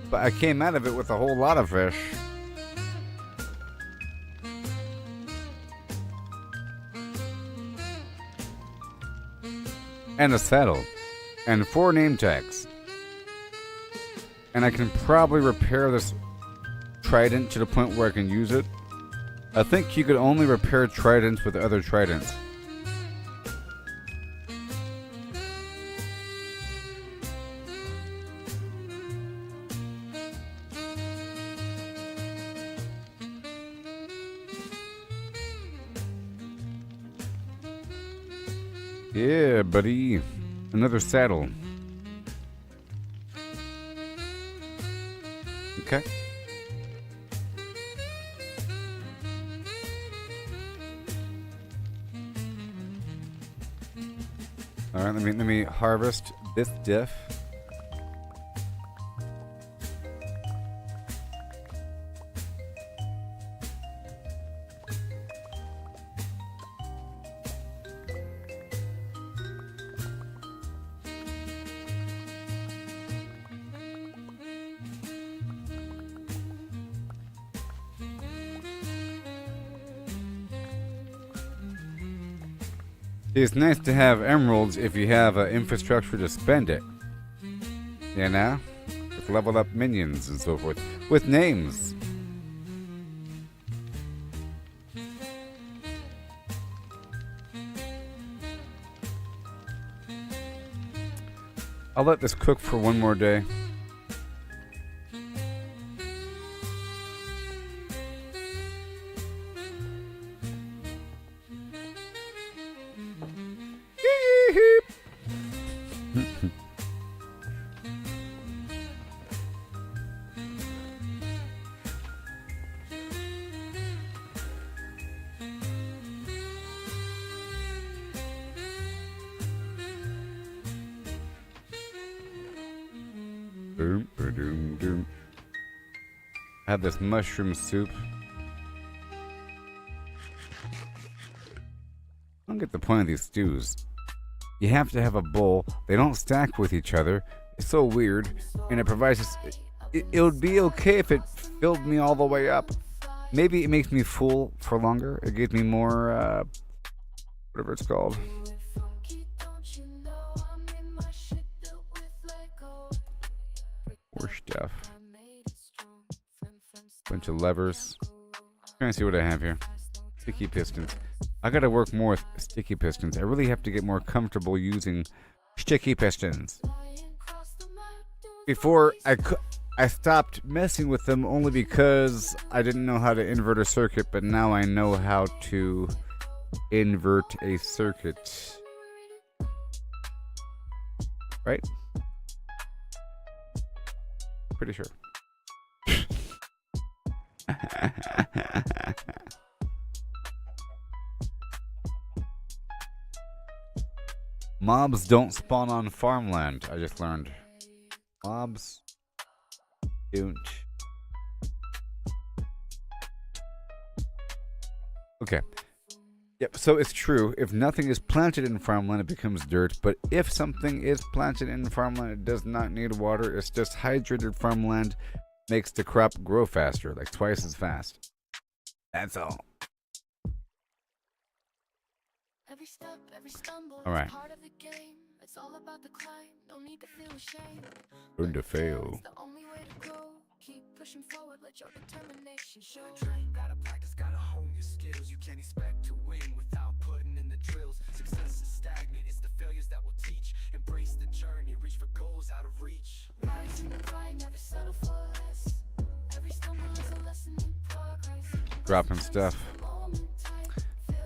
But I came out of it with a whole lot of fish. And a saddle. And 4 name tags. And I can probably repair this trident to the point where I can use it. I think you could only repair tridents with other tridents. Yeah, buddy. Another saddle. Okay. All right, let me harvest this diff. It's nice to have emeralds if you have infrastructure to spend it. You know? With leveled up minions and so forth. With names. I'll let this cook for one more day. Have this mushroom soup. I don't get the point of these stews. You have to have a bowl. They don't stack with each other. It's so weird. And it provides us... It would be okay if it filled me all the way up. Maybe it makes me full for longer. It gives me more, whatever it's called. More stuff. Bunch of levers. Trying to see what I have here. Sticky pistons. I gotta work more with sticky pistons. I really have to get more comfortable using sticky pistons. Before I stopped messing with them only because I didn't know how to invert a circuit, but now I know how to invert a circuit. Right? Pretty sure. Mobs don't spawn on farmland, I just learned. Mobs don't. Okay. Yep, so it's true. If nothing is planted in farmland, it becomes dirt. But if something is planted in farmland, it does not need water. It's just hydrated farmland. Makes the crop grow faster, like twice as fast. That's all. Every step, every stumble, All right. part of the game. It's all about the climb. No need to feel ashamed. Learn to fail. It's the only way to grow. Keep pushing forward. Let your determination show. Gotta practice, gotta Dropping stuff.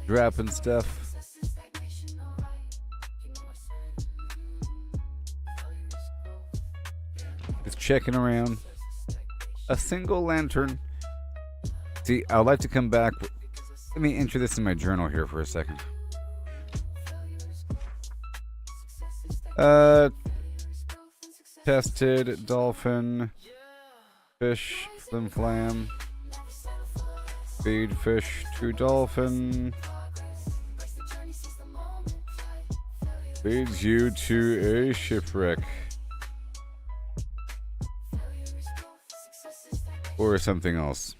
Dropping stuff. Just checking around. A single lantern. See, I'd like to come back. Let me enter this in my journal here for a second. Tested, dolphin, fish, flim flam, feed fish to dolphin, leads you to a shipwreck. Or something else.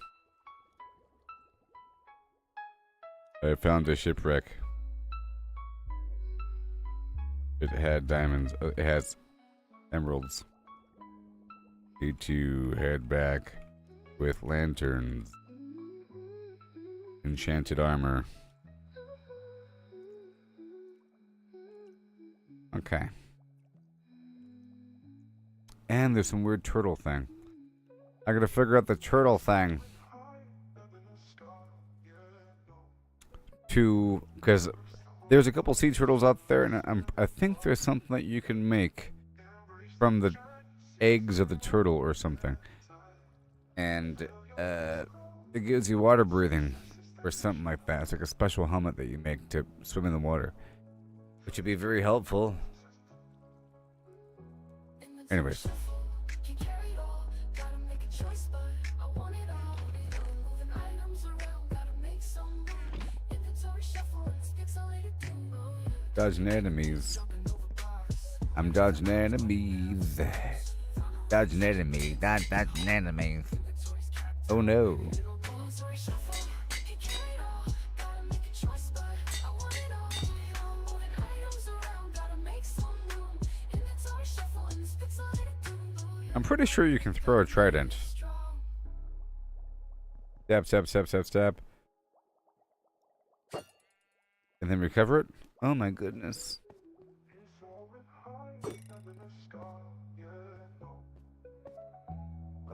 I found a shipwreck. It had diamonds. It has emeralds. Need to head back with lanterns. Enchanted armor. Okay. And there's some weird turtle thing. I gotta figure out the turtle thing. Because there's a couple sea turtles out there, and I think there's something that you can make from the eggs of the turtle or something. And it gives you water breathing or something like that. It's like a special helmet that you make to swim in the water, which would be very helpful. Anyways. Dodging enemies. I'm dodging enemies. Dodging enemies. Dodging enemies. Oh no. I'm pretty sure you can throw a trident. Stab, stab, stab, stab, stab. And then recover it? Oh my goodness.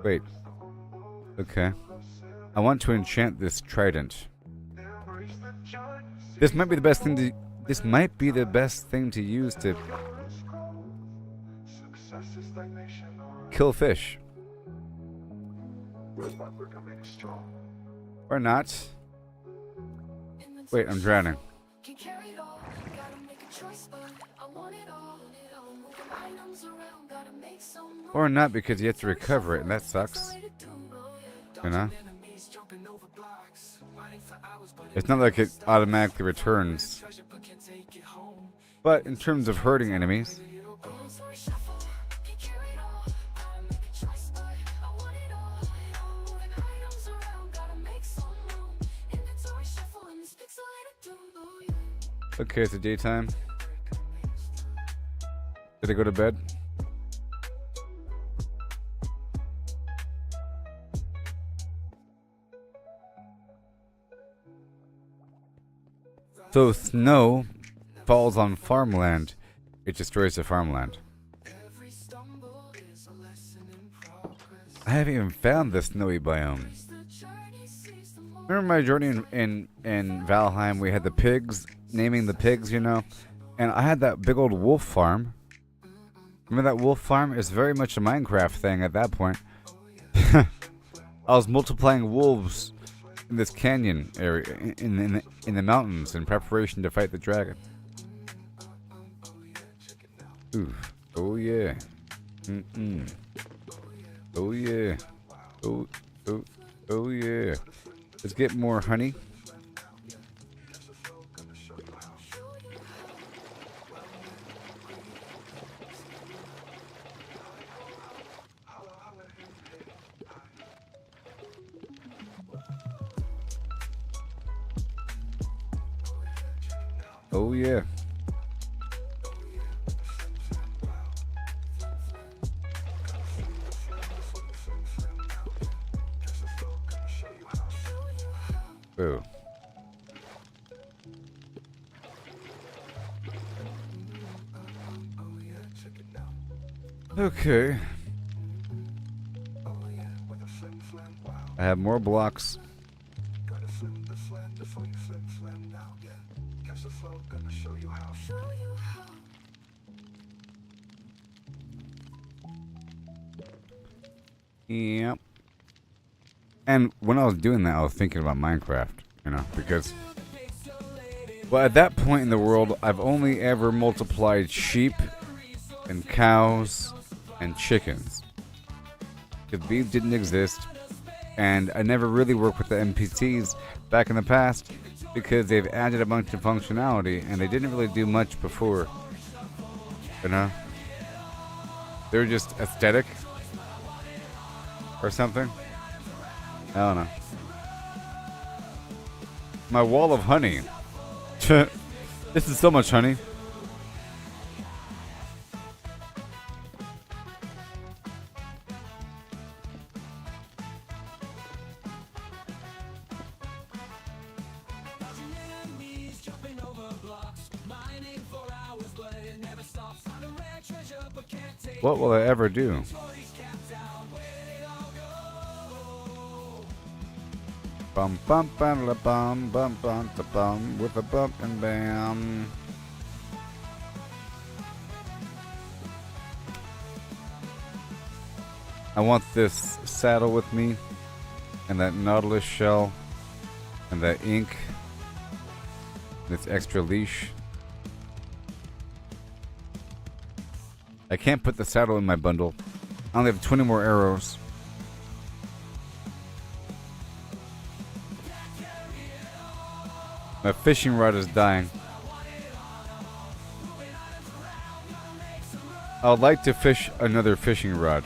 Wait. Okay. I want to enchant this trident. This might be the best thing to... This might be the best thing to use to... kill fish. Or not. Wait, I'm drowning. Or not, because you have to recover it, and that sucks. You know? It's not like it automatically returns. But in terms of hurting enemies... Okay, it's the daytime. Did I go to bed? So snow falls on farmland. It destroys the farmland. I haven't even found the snowy biome. Remember my journey in Valheim? We had the pigs, naming the pigs, you know? And I had that big old wolf farm. Remember that wolf farm? It's very much a Minecraft thing at that point. I was multiplying wolves in this canyon area, in the mountains, in preparation to fight the dragon. Ooh. Oh yeah. Oh yeah. Oh yeah. Let's get more honey. Oh yeah. Oh. Okay. I have more blocks. before you flim flam now, yeah. Catch the flow, gonna show you how. Yep. And when I was doing that, I was thinking about Minecraft, you know, because, well, at that point in the world, I've only ever multiplied sheep and cows and chickens. Because bees didn't exist, and I never really worked with the NPCs back in the past because they've added a bunch of functionality and they didn't really do much before. You know? They're just aesthetic or something. I don't know. My wall of honey. This is so much honey. What will I ever do? Bum bum bum la bum bum bum ta bum with a bump and bam. I want this saddle with me, and that nautilus shell, and that ink, this extra leash. I can't put the saddle in my bundle. I only have 20 more arrows. My fishing rod is dying. I would like to fish another fishing rod.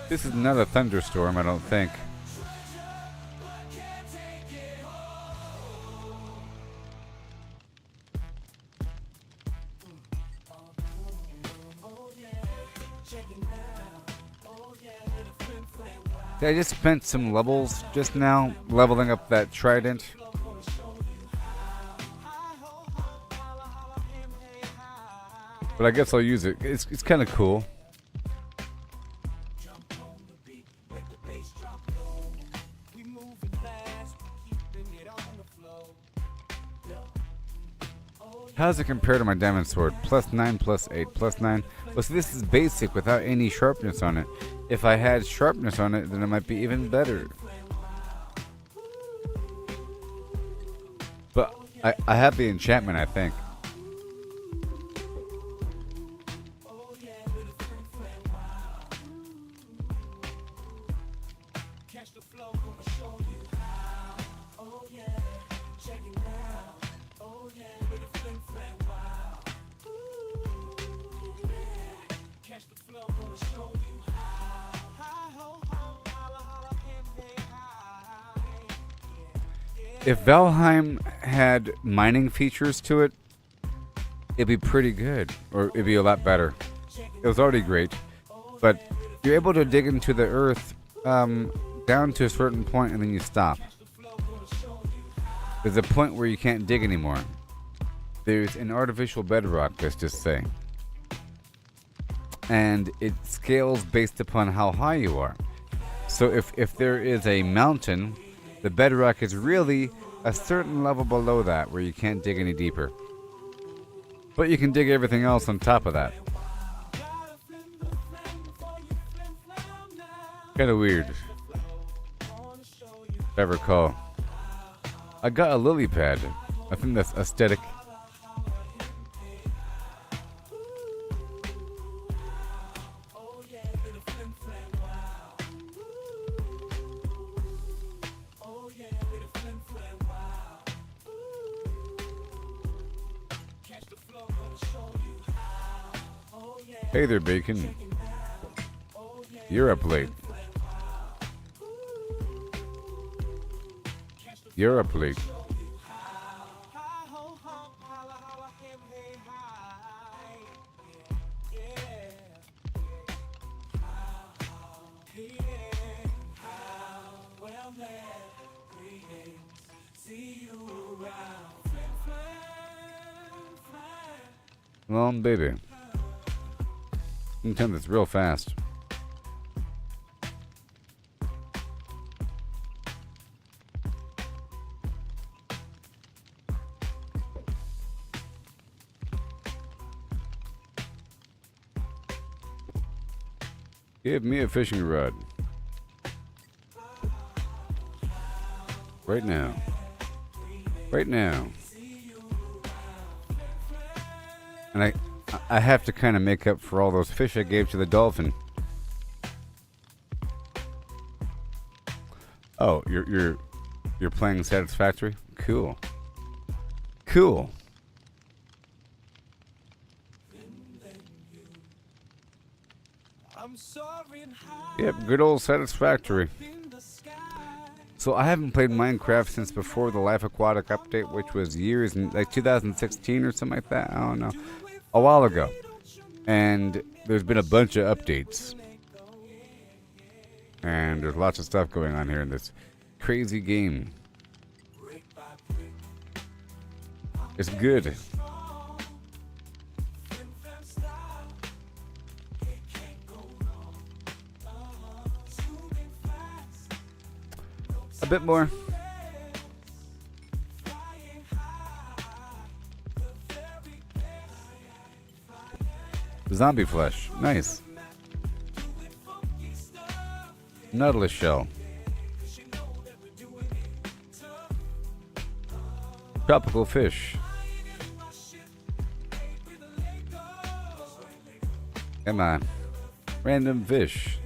This is not a thunderstorm, I don't think. I just spent some levels just now leveling up that trident. But I guess I'll use it. It's kind of cool. How does it compare to my diamond sword? +9, +8, +9. Well, see, this is basic without any sharpness on it. If I had sharpness on it, then it might be even better. But I have the enchantment, I think. If Valheim had mining features to it, it'd be pretty good, or it'd be a lot better. It was already great, but you're able to dig into the earth down to a certain point and then you stop. There's a point where you can't dig anymore. There's an artificial bedrock, let's just say. And it scales based upon how high you are. So if there is a mountain, the bedrock is really a certain level below that where you can't dig any deeper. But you can dig everything else on top of that. Kind of weird, if I recall. I got a lily pad. I think that's aesthetic. Hey there, Bacon. You're up late. You're up late. Well, baby. Sometimes it's real fast. Give me a fishing rod. Right now. Right now. And I have to kind of make up for all those fish I gave to the dolphin. Oh, you're playing Satisfactory? Cool. Cool. I'm soaring high Yep, good old Satisfactory. in the sky. So I haven't played Minecraft since before the Life Aquatic update, which was years, like 2016 or something like that. I don't know. A while ago. And there's been a bunch of updates. And there's lots of stuff going on here in this crazy game. It's good. A bit more. Zombie flesh. Nice. Nautilus shell. Tropical fish. Come on. Random fish.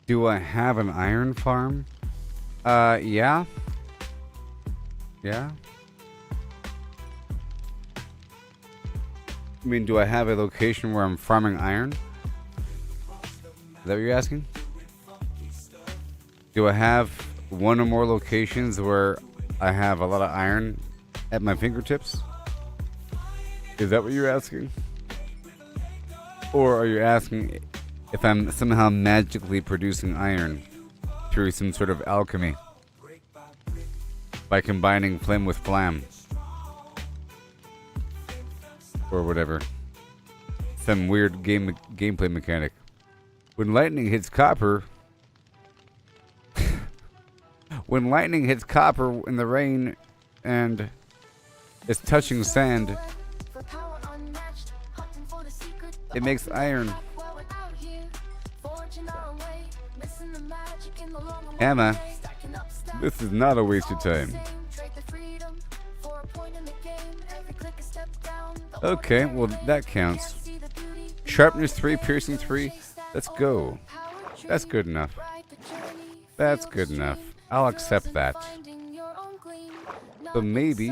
Do I have an iron farm? Yeah. Yeah. I mean, do I have a location where I'm farming iron? Is that what you're asking? Do I have one or more locations where I have a lot of iron at my fingertips? Is that what you're asking? Or are you asking if I'm somehow magically producing iron through some sort of alchemy by combining flame with flam or whatever, some weird gameplay mechanic? When lightning hits copper, when lightning hits copper in the rain and it's touching sand, it makes iron. Emma, this is not a waste of time. Okay, well that counts. Sharpness 3, piercing 3. Let's go. That's good enough. That's good enough. I'll accept that. But maybe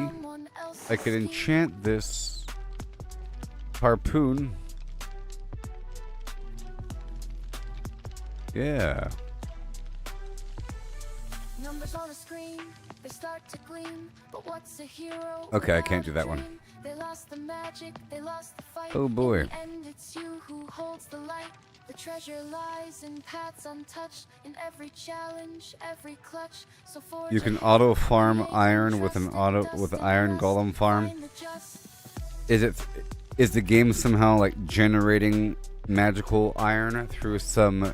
I could enchant this harpoon. Yeah. Numbers on a screen, they start to gleam, but what's a hero? Okay, I can't do that one. They lost the magic, they lost the fight. Oh boy. And it's you who holds the light. The treasure lies in paths untouched, in every challenge, every clutch. So you can auto farm iron with an iron golem farm. Is the game somehow like generating magical iron through some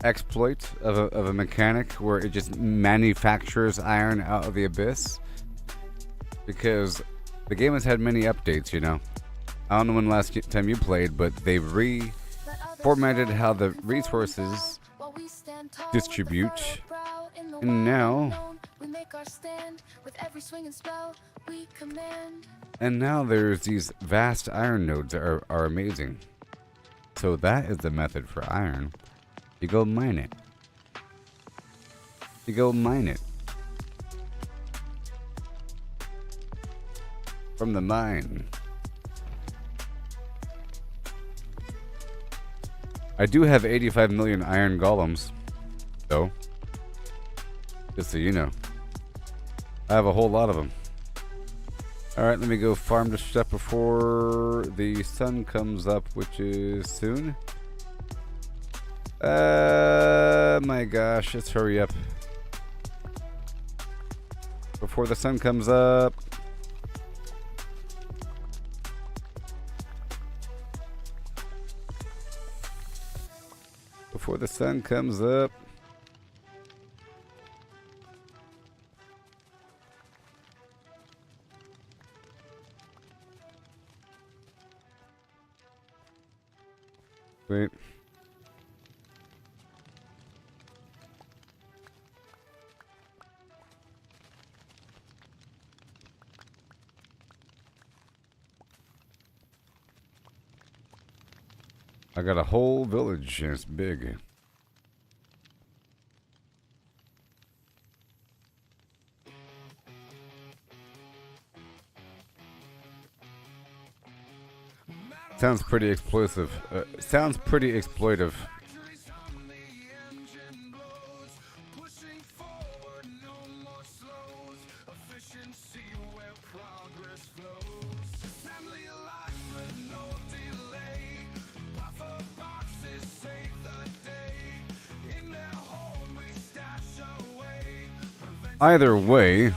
exploit of a mechanic where it just manufactures iron out of the abyss? Because the game has had many updates, you know. I don't know when last time you played, but they reformatted how the resources distribute, and now there's these vast iron nodes that are amazing. So that is the method for iron. You go mine it. You go mine it. From the mine. I do have 85 million iron golems, though. Just so you know. I have a whole lot of them. Alright, let me go farm this stuff before the sun comes up, which is soon. My gosh, let's hurry up. Before the sun comes up. Before the sun comes up. Wait. I got a whole village and it's big. Sounds pretty explosive. Sounds pretty exploitive. Pushing forward, no more slows. Efficiency where progress flows. Family alive with no delay. Buffer boxes save the day. In their home we stash away. Either way,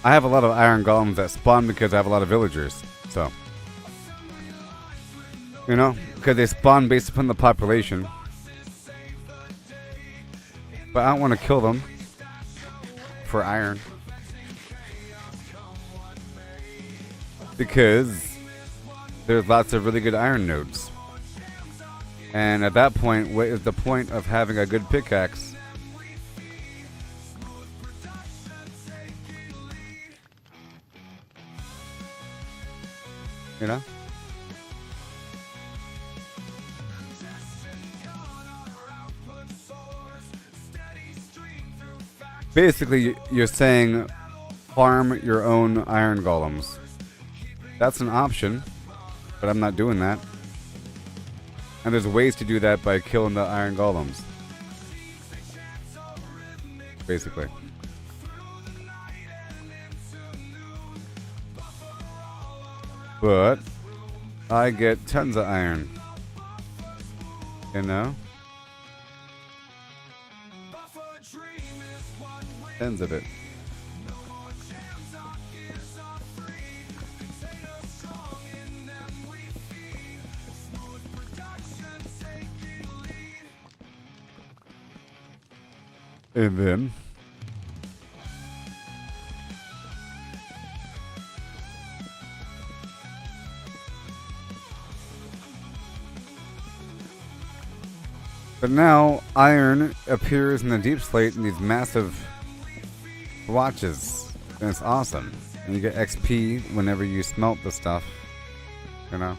I have a lot of iron golems that spawn because I have a lot of villagers. So, you know, because they spawn based upon the population. But I don't want to kill them for iron. Because there's lots of really good iron nodes. And at that point, what is the point of having a good pickaxe? You know? Basically, you're saying farm your own iron golems. That's an option, but I'm not doing that. And there's ways to do that by killing the iron golems. Basically. But I get tons of iron. You know? Tons of it. And then but now iron appears in the deep slate in these massive blotches, and it's awesome. And you get XP whenever you smelt the stuff, you know.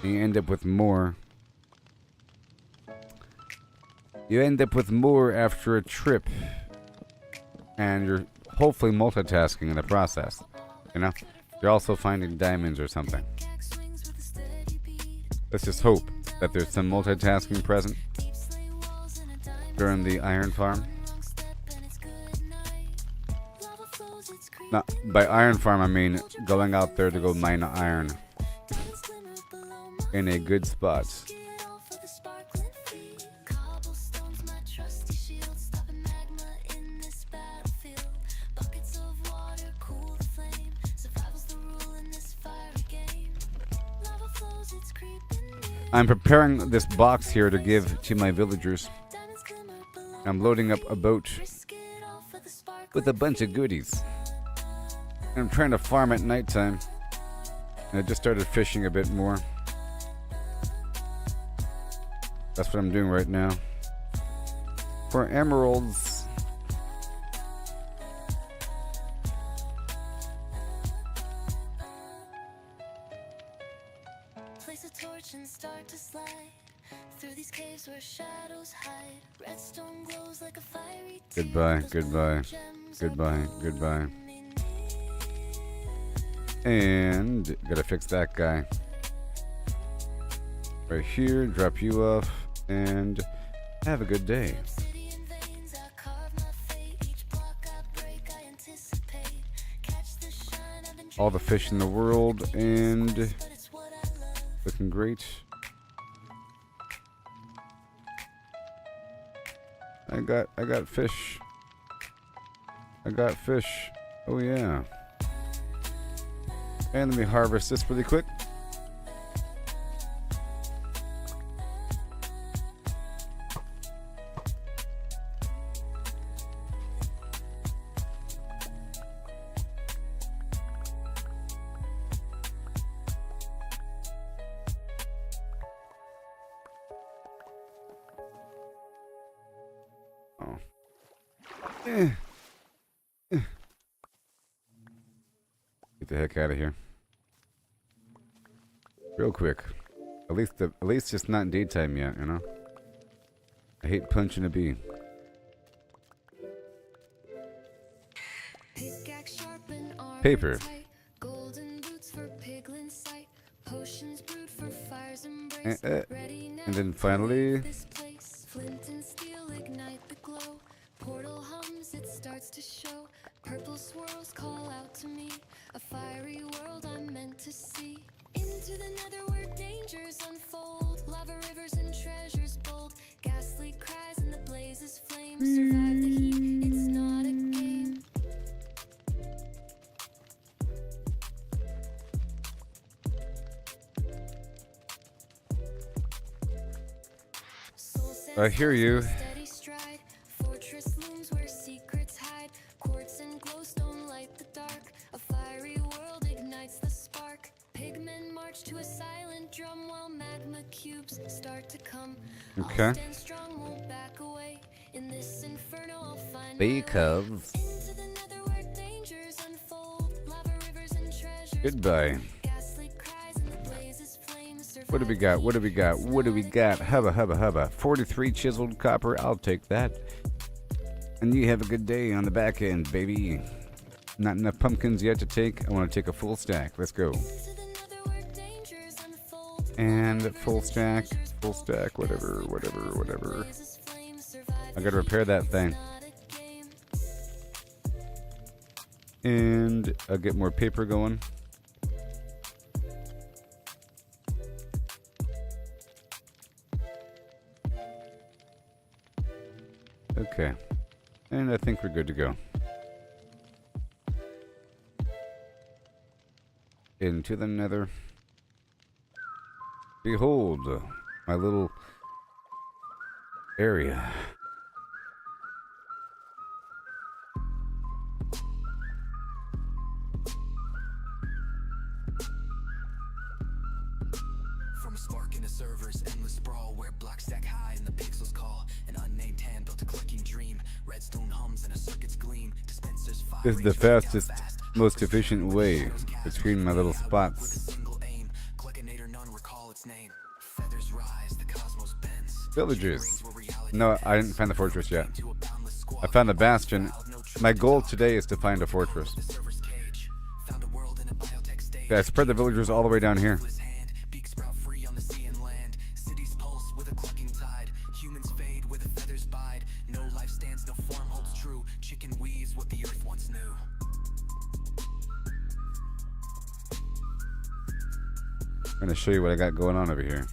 And you end up with more. You end up with more after a trip, and you're hopefully multitasking in the process. You know, you're also finding diamonds or something. Let's just hope that there's some multitasking present during the iron farm. Not by iron farm, I mean going out there to go mine iron in a good spot. I'm preparing this box here to give to my villagers. I'm loading up a boat with a bunch of goodies. I'm trying to farm at nighttime. And I just started fishing a bit more. That's what I'm doing right now. For emeralds. Place a torch and start to slide through these caves where shadows hide. Redstone glows like a fiery tear. Goodbye, goodbye, goodbye, goodbye. And gotta fix that guy. Right here, drop you off, and have a good day. Obsidian veins, I carve my fate. Each block I break, I anticipate. Catch the shine, I've been all the fish in the world and looking great. I got fish. I got fish. Oh yeah. And let me harvest this really quick. Oh. Get the heck out of here. Real quick. At least it's not daytime yet, you know? I hate punching a bee. Pickaxe sharp and armor Paper. tight, golden boots for piglin sight, potions brewed for fire's embrace, ready now And then to finally, leave this place. Flint and steel ignite the glow, portal hums, it starts to show, purple swirls call out to me, a fiery world I'm meant to see. Into the nether where dangers unfold, lava rivers and treasures bold, ghastly cries and the blazes flame, survive the heat, it's not a game. I hear you. Steady stride, fortress looms where secrets hide, quartz and glowstone light the dark, a fiery world ignites the spark. Pigmen march to a silent drum while magma cubes start to come. Okay. I'll stand strong, won't back away. In this inferno I'll find my way. because Into the nether where dangers unfold, lava rivers and treasures goodbye. ghastly cries and the blazes flame, What do we got? What do we got? What do we got? Hubba, hubba, hubba. 43 chiseled copper. I'll take that. And you have a good day on the back end, baby. Not enough pumpkins yet to take. I want to take a full stack. Let's go. And full stack, whatever. I gotta repair that thing. And I'll get more paper going. Okay. And I think we're good to go. Into the nether. Behold, my little area. From a spark in the servers, endless sprawl where blocks stack high and the pixels call. An unnamed hand built a clicking dream. Redstone hums and a circuit's gleam. Dispensers fire. This is the fastest, most efficient way between my little spots. Villagers. No, I didn't find the fortress yet. I found a bastion. My goal today is to find a fortress. Okay, I spread the villagers all the way down here. I'm gonna show you what I got going on over here.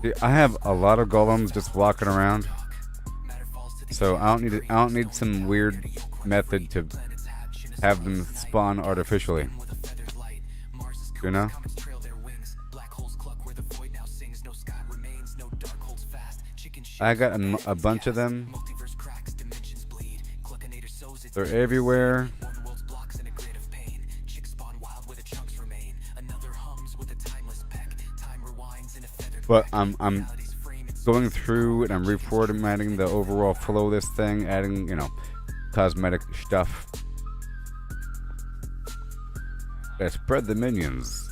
See, I have a lot of golems just walking around, so I don't need some weird method to have them spawn artificially. You know? I got a bunch of them. They're everywhere. But I'm going through and I'm reformatting the overall flow of this thing, adding, you know, cosmetic stuff. I spread the minions.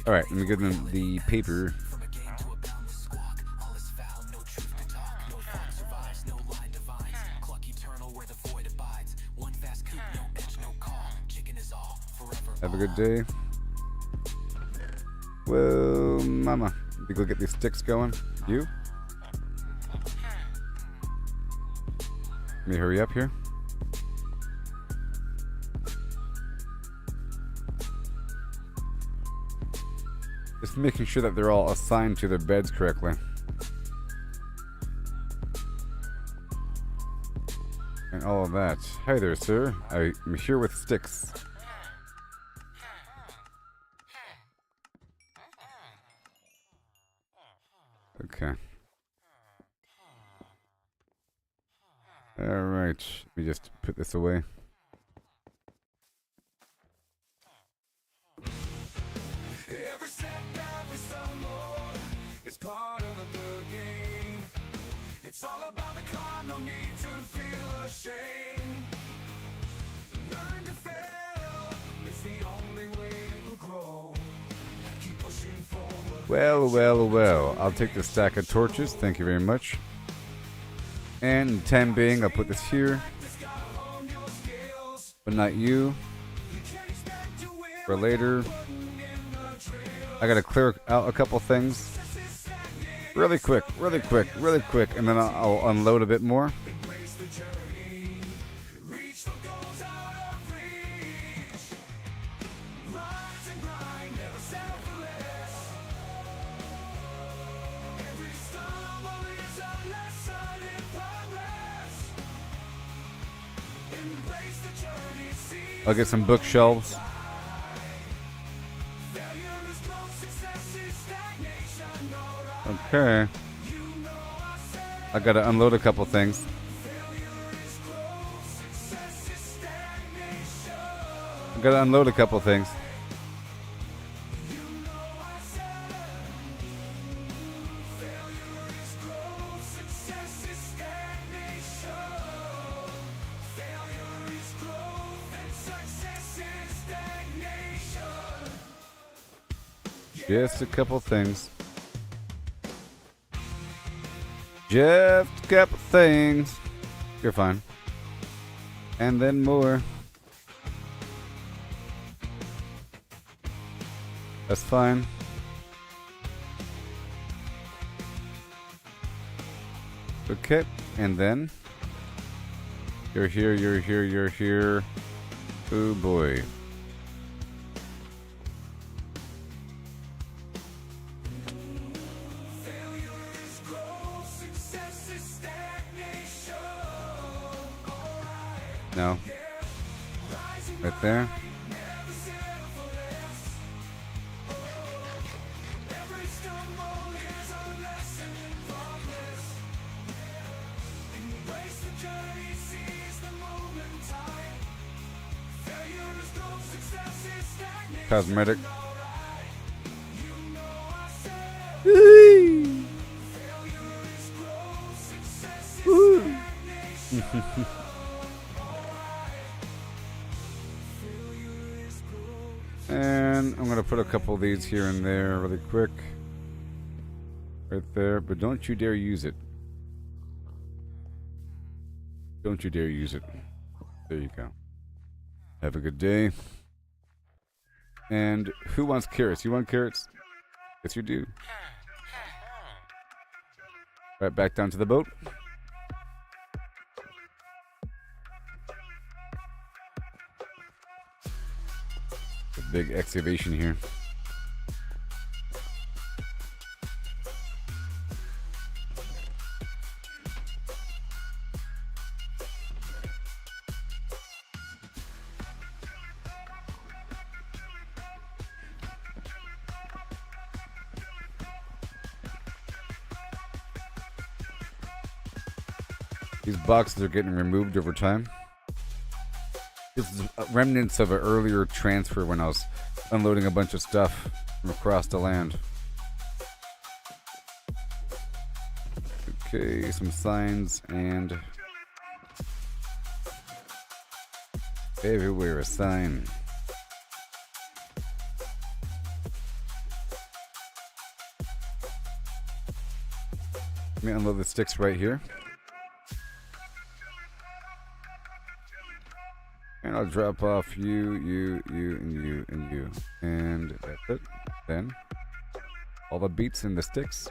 Alright, let me give them the paper. Have a good day. Well, mama, you go get these sticks going. You? Let me hurry up here. Just making sure that they're all assigned to their beds correctly. And all of that. Hi there, sir. I'm here with sticks. Okay. Alright. Let me just put this away. Every setback is some more. It's part of the game. It's all about the climb, no need to feel ashamed. Learn to fail. It's the only way to grow. Keep pushing forward. Well, well, well. I'll take the stack of torches. Thank you very much. And time being, I'll put this here. But not you. For later. I gotta clear out a couple things. Really quick, really quick, really quick. And then I'll unload a bit more. I'll get some bookshelves. Okay. I gotta unload a couple things. I gotta unload a couple things. Just a couple things. Just a couple things. You're fine. And then more. That's fine. Okay. And then you're here, you're here, you're here. Oh boy. No. Right there. Cosmetic. And I'm going to put a couple of these here and there really quick. Right there. But don't you dare use it. Don't you dare use it. There you go. Have a good day. And who wants carrots? You want carrots? Yes, you do. Right back down to the boat. A big excavation here. These boxes are getting removed over time. This is remnants of an earlier transfer when I was unloading a bunch of stuff from across the land. Okay, some signs and everywhere a sign. Let me unload the sticks right here. And I'll drop off you, and you, and you. And that's it. Then, all the beets and the sticks.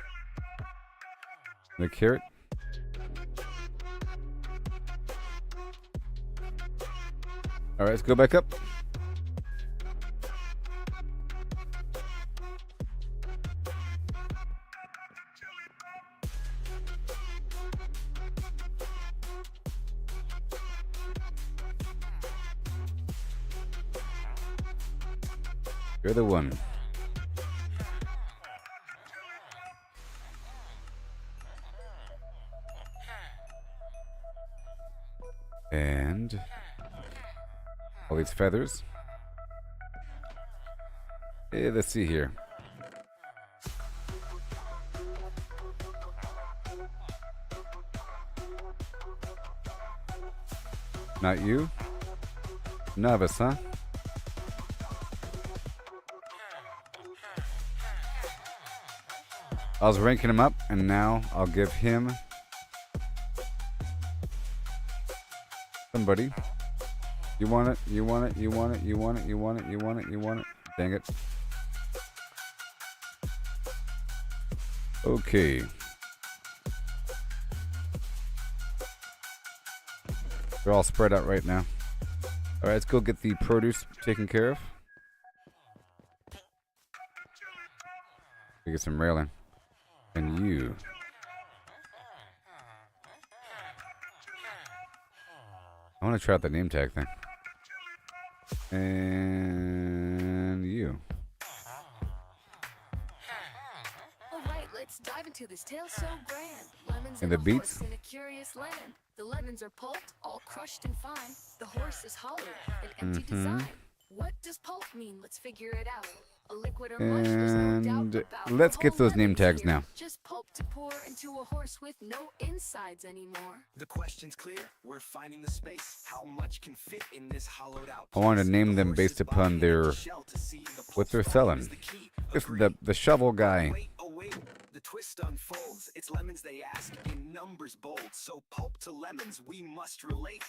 The carrot. All right, let's go back up. You're the one. And all these feathers. Hey, let's see here. Not you? Novice, huh? I was ranking him up, and now I'll give him somebody. You want it? You want it? You want it? You want it? You want it? You want it? You want it? Dang it. Okay. They're all spread out right now. All right, let's go get the produce taken care of. We get some railing. And you. I want to try out the name tag thing. And you. Alright, let's dive into this tale so grand. Lemons And the a beets? horse in a curious land. The lemons are pulped, all crushed and fine. The horse is hollow, an empty design. What does pulp mean? Let's figure it out. A liquid or mush, there's no doubt And about. let's The get whole those name lemon's tags here. now. Just pulp to pour into a horse with no insides anymore. The question's clear. We're finding the space. How much can fit in this hollowed out I want to piece? name The them based horse's upon body and their the shell to see the what they're pulse selling. is the key. This Agreed. the shovel guy. Wait, oh wait, the twist unfolds. It's lemons they ask, in numbers bold. So pulp to lemons we must relate.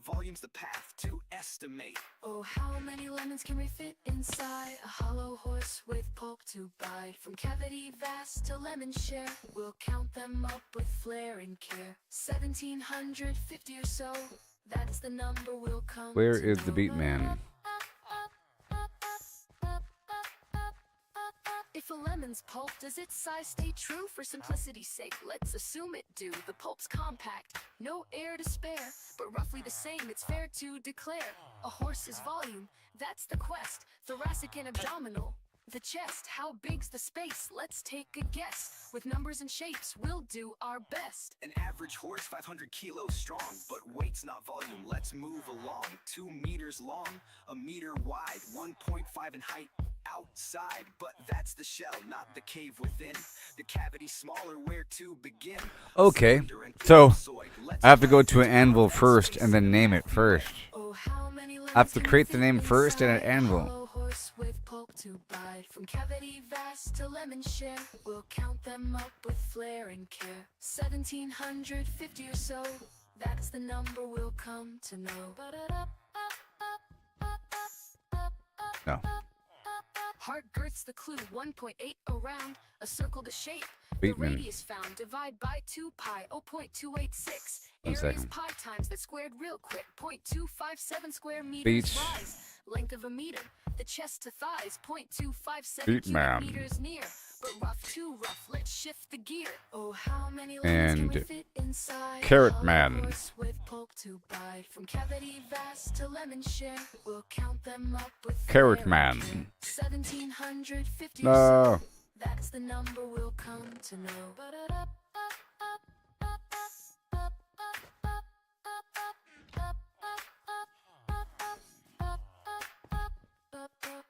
Volume's the path to estimate. Oh, how many lemons can we fit inside a hollow horse with pulp to bite? From cavity vast to lemon share, we'll count them up with flair and care. 1750 or so, that's the number we'll come Where to is the know. beat man? If a lemon's pulp, does its size stay true? For simplicity's sake, let's assume it do. The pulp's compact, no air to spare, but roughly the same, it's fair to declare. A horse's volume, that's the quest. Thoracic and abdominal, the chest. How big's the space? Let's take a guess. With numbers and shapes, we'll do our best. An average horse 500 kilos strong, but weight's not volume. Let's move along. 2 meters long, a meter wide, 1.5 in height. Outside, but that's the shell, not the cave within. The cavity smaller, where to begin? Okay, Cylinder and so trapezoid. Let's I have to go find to an out anvil that first space and then name it and first. Oh, how many lemons I have to can we create the fit name first and an inside a anvil. hollow horse with pulp to bite? From cavity vast to lemon share, we'll count them up with flair and care. 1750 or so, that's the number we'll come to know. No. Heart girth's the clue, 1.8 around, a circle to shape. Beatman. The radius found, divide by 2 pi, 0.286. One Area's second. pi times that squared real quick, 0.257 square meters Beat. rise. Length of a meter, the chest to thighs, 0.257 Beat cubic man. meters near. But rough too rough, let's shift the gear. Oh, how many lemons can we And fit inside a Carrot hollow Man. horse with pulp to bite? From cavity vast to lemon share, we'll count them up with Carrot flair Man. and care. 1750 No. or so, that's the number we'll come to know.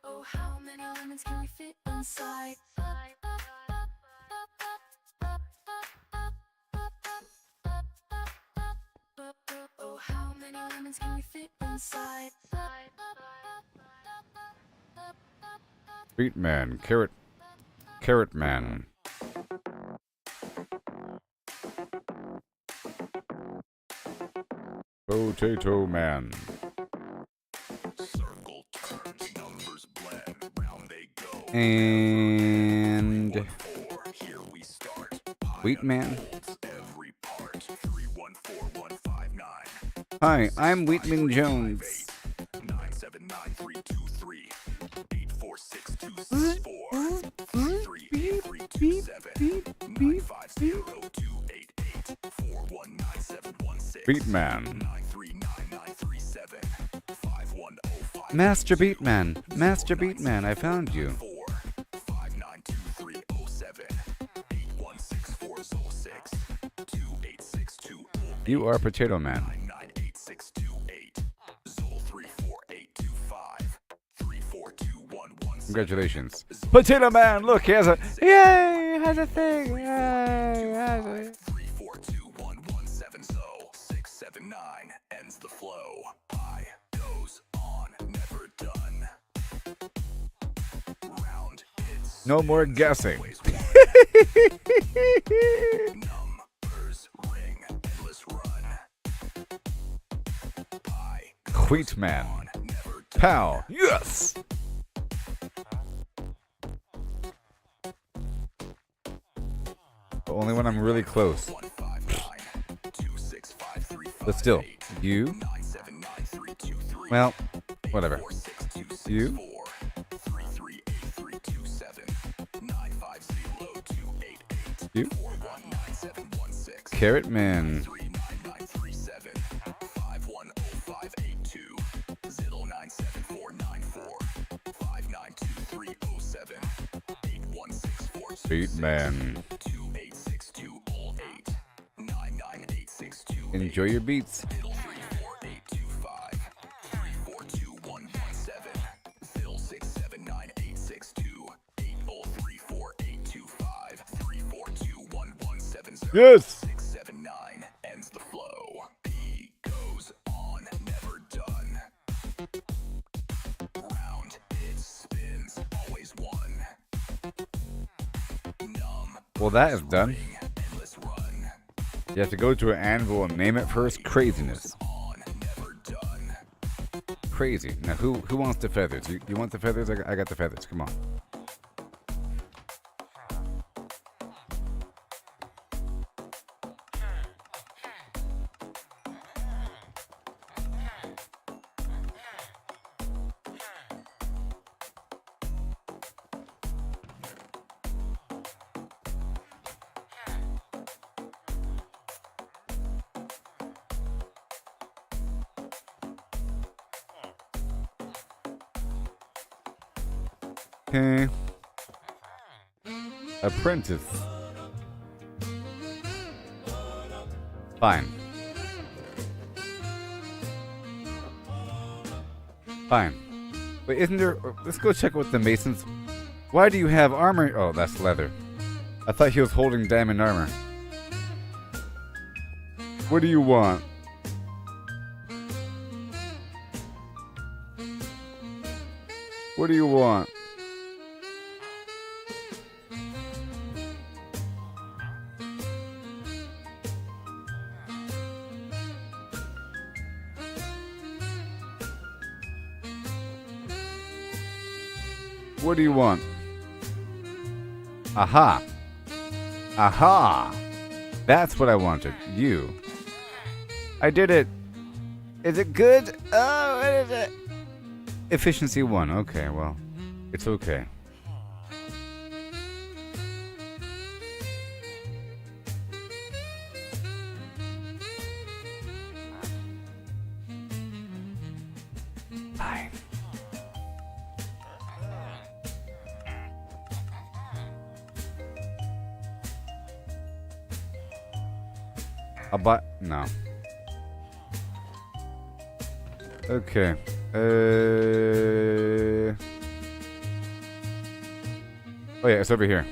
Oh, how many lemons can we fit inside? Oh, how many lemons can we fit inside? Beat man. Carrot man. Potato man. Circle turns, numbers blend, round they go. And 314, here we start. Pi Wheat man. unfolds every part. 314159. Hi, I'm Wheatman Jones. 9 Beatman. 93937 5105 Master Beatman. Master Beatman, I found you. 592307 816406 2862 You are Potato Man. 98628 Zol 34825 342117 Congratulations. Potato Man, look, he has a... Yay! He has a thing. Yay! He has a... 342117 so 679 ends the flow. I goes on, never done. Round it's No more guessing. always one. Numbers ring, endless run. I Wheat Man. on, never done. Pow. Yes! Only when I'm really close. 159 But still, you... 979 Well, whatever. You... 338 You... 419716 Carrot Man. 39937 510582 Ziddle 97494 592307 8164 Beat Man. 286208 99862 Enjoy your beats. Fiddle 34825 342117 Phil 67982 8034825 342117 Yes! 679 ends the flow. He goes on, never done. Round it spins, always one. Numb, Well, that is done. endless run. You have to go to an anvil and name it first. Craziness. On, never done. Crazy. Now, who wants the feathers? You want the feathers? I got the feathers. Come on. Okay. Apprentice. Fine. Fine. Wait, isn't there... Let's go check with the masons. Why do you have armor? Oh, that's leather. I thought he was holding diamond armor. What do you want? What do you want? What do you want? Aha. Aha. That's what I wanted. You. I did it. Is it good? Oh, what is it? Efficiency 1. Okay, well, it's okay. Fine. I'll buy... No. Okay. Oh yeah, it's over here.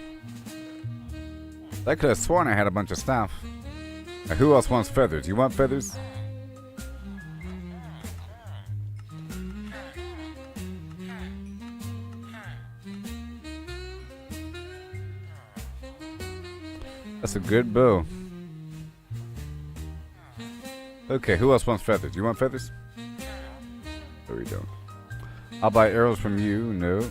I could have sworn I had a bunch of stuff. Now, who else wants feathers? You want feathers? That's a good bow. Okay, who else wants feathers? You want feathers? There we go. I'll buy arrows from you. No.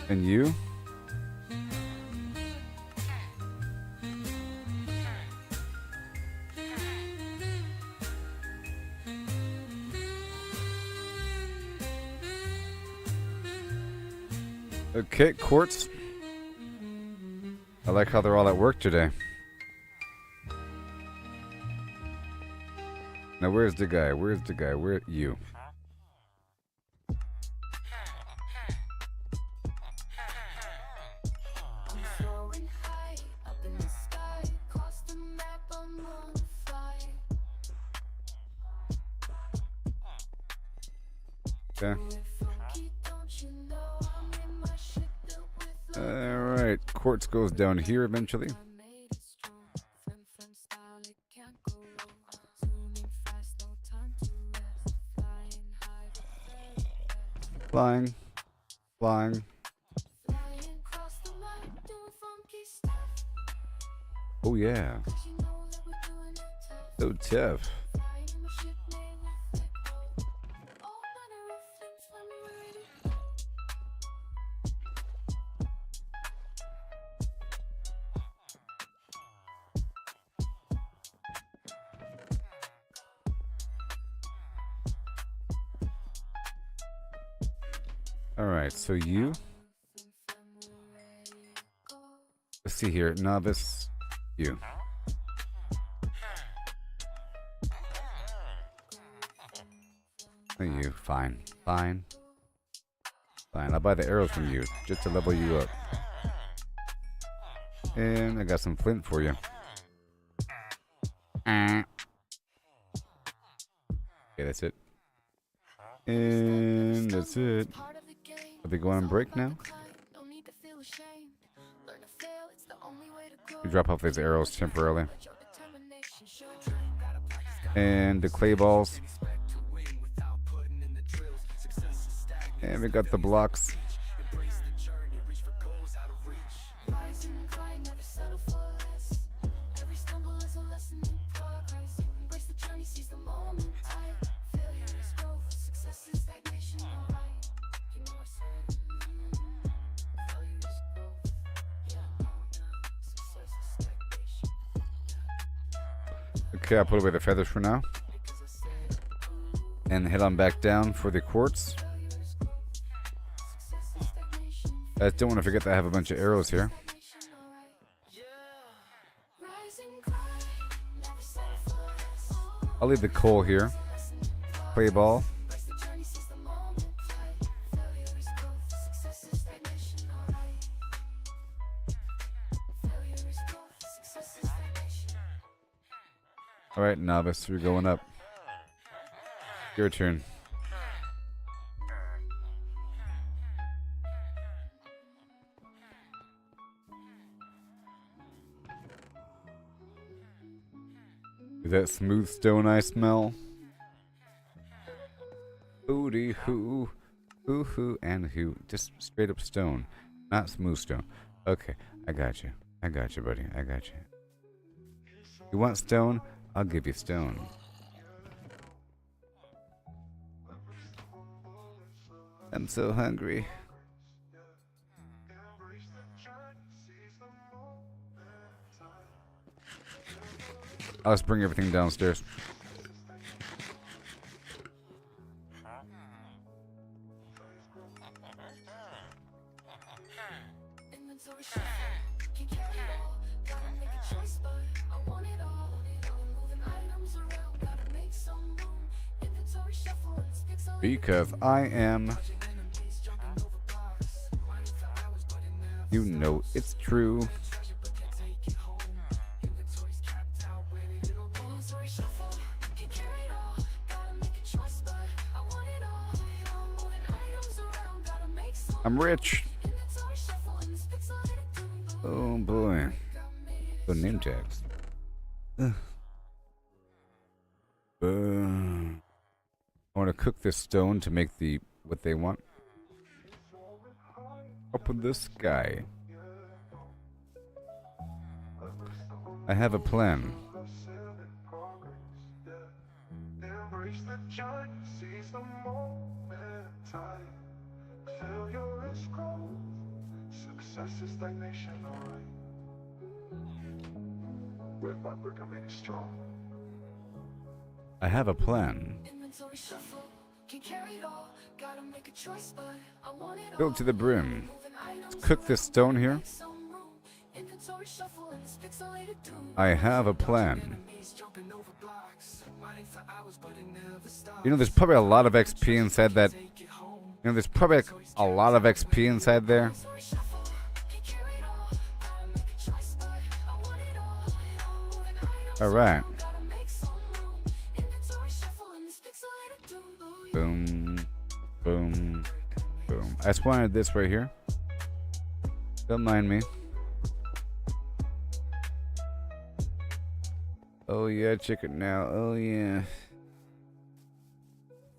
And you? Okay, quartz. I like how they're all at work today. Now where's the guy? Where's the guy? Where you? I'm soaring high up in the sky, across the map I'm on fire. Okay. Funky, don't you know I'm in my shit built with love. Alright, quartz goes down here eventually. I made it strong, fem style, it can't go wrong. Zooming fast, no time to rest. Flying high, the very best. Flying. Flying. Flying across the map, doing funky stuff. Oh yeah. 'Cause you know that we're doing it tough. So tough. Flying in my shit made with it all manner of things when we're ready to go. Alright, so you. Let's see here. Novice. You. And you. Fine. Fine. Fine. I'll buy the arrows from you just to level you up. And I got some flint for you. Okay, that's it. And that's it. Are they going on break now? We drop off these arrows temporarily. And the clay balls. And we got the blocks. Okay, I'll put away the feathers for now. And head on back down for the quartz. I don't want to forget that I have a bunch of arrows here. I'll leave the coal here. Clay ball. Alright, novice, you're going up. Your turn. Is that smooth stone I smell? Booty hoo. Hoo hoo and hoo. Just straight up stone. Not smooth stone. Okay, I got you. I got you, buddy. I got you. You want stone? I'll give you stone. I'm so hungry. I'll just bring everything downstairs. Because I am. You know it's true. I'm rich. Oh boy. The name tags. I want to cook this stone to make the what they want. Up in the sky. I have a plan. I have a plan. Inventory shuffle, can carry it all. Gotta make a choice, but I want it all. Filled to the brim. Moving items, Let's cook this stone here. make some room. Inventory shuffle in this pixelated doom. I have a plan. Enemies jumping over blocks. Mining for hours, but it never stops. You know, there's probably a lot of XP inside that. Take it home. You know, there's probably a lot of XP inside there. Inventory shuffle, can carry it all. Gotta make a choice, but I want it all. Moving items, All right. gotta make some room. Inventory shuffle in this pixelated doom. Oh, yeah. Boom, boom, boom. I just wanted this right here. Don't mind me. Oh yeah, chicken now. Oh yeah.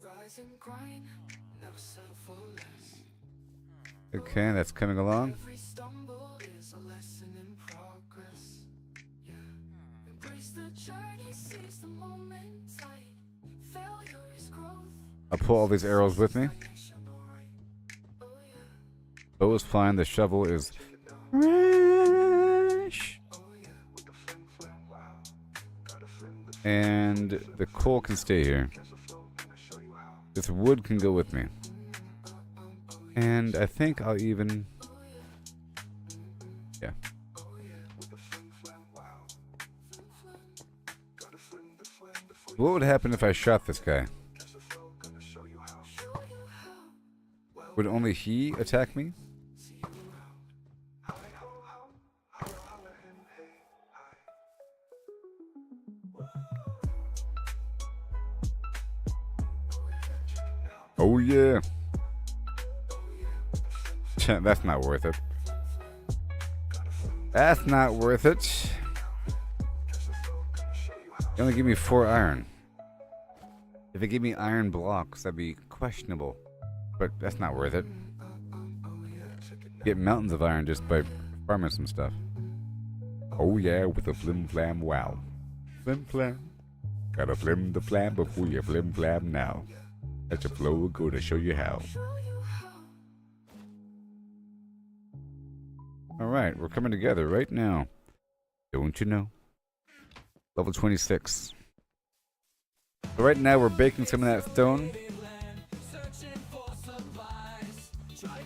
Rise and grind, never settle for less. Okay, that's coming along. Every stumble is a lesson in progress. Yeah. Embrace the journey, seize the moment. Tight. Failure is growth. I'll pull all these arrows with me. Oh yeah. Bow is fine. The shovel is fresh. And the coal can stay here. This wood can go with me. And I think I'll even... Yeah. What would happen if I shot this guy? Would only he attack me? Oh yeah. That's not worth it. That's not worth it. They only give me 4 iron. If they give me iron blocks, that'd be questionable. But that's not worth it. Get mountains of iron just by farming some stuff. Oh yeah, with a flim flam wow. Flim flam. Gotta flim the flam before you flim flam now. Let your flow go to show you how. Alright, we're coming together right now. Don't you know? Level 26. So right now we're baking some of that stone.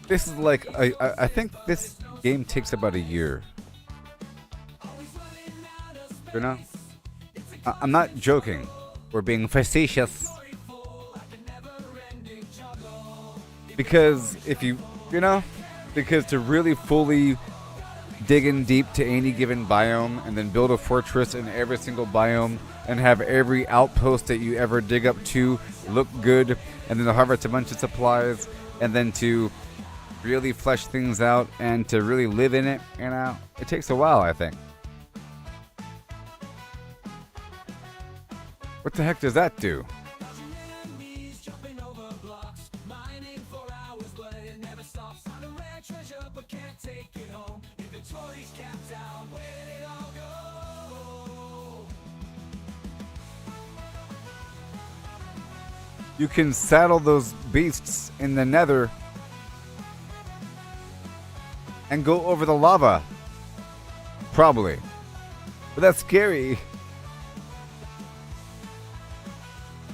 This is like, I think this game takes about a year. You know? I'm not joking. We're being facetious. Because if you know, because to really fully dig in deep to any given biome and then build a fortress in every single biome and have every outpost that you ever dig up to look good and then to harvest a bunch of supplies and then to really flesh things out and to really live in it, you know, it takes a while, I think. What the heck does that do? You can saddle those beasts in the nether and go over the lava. Probably. But that's scary.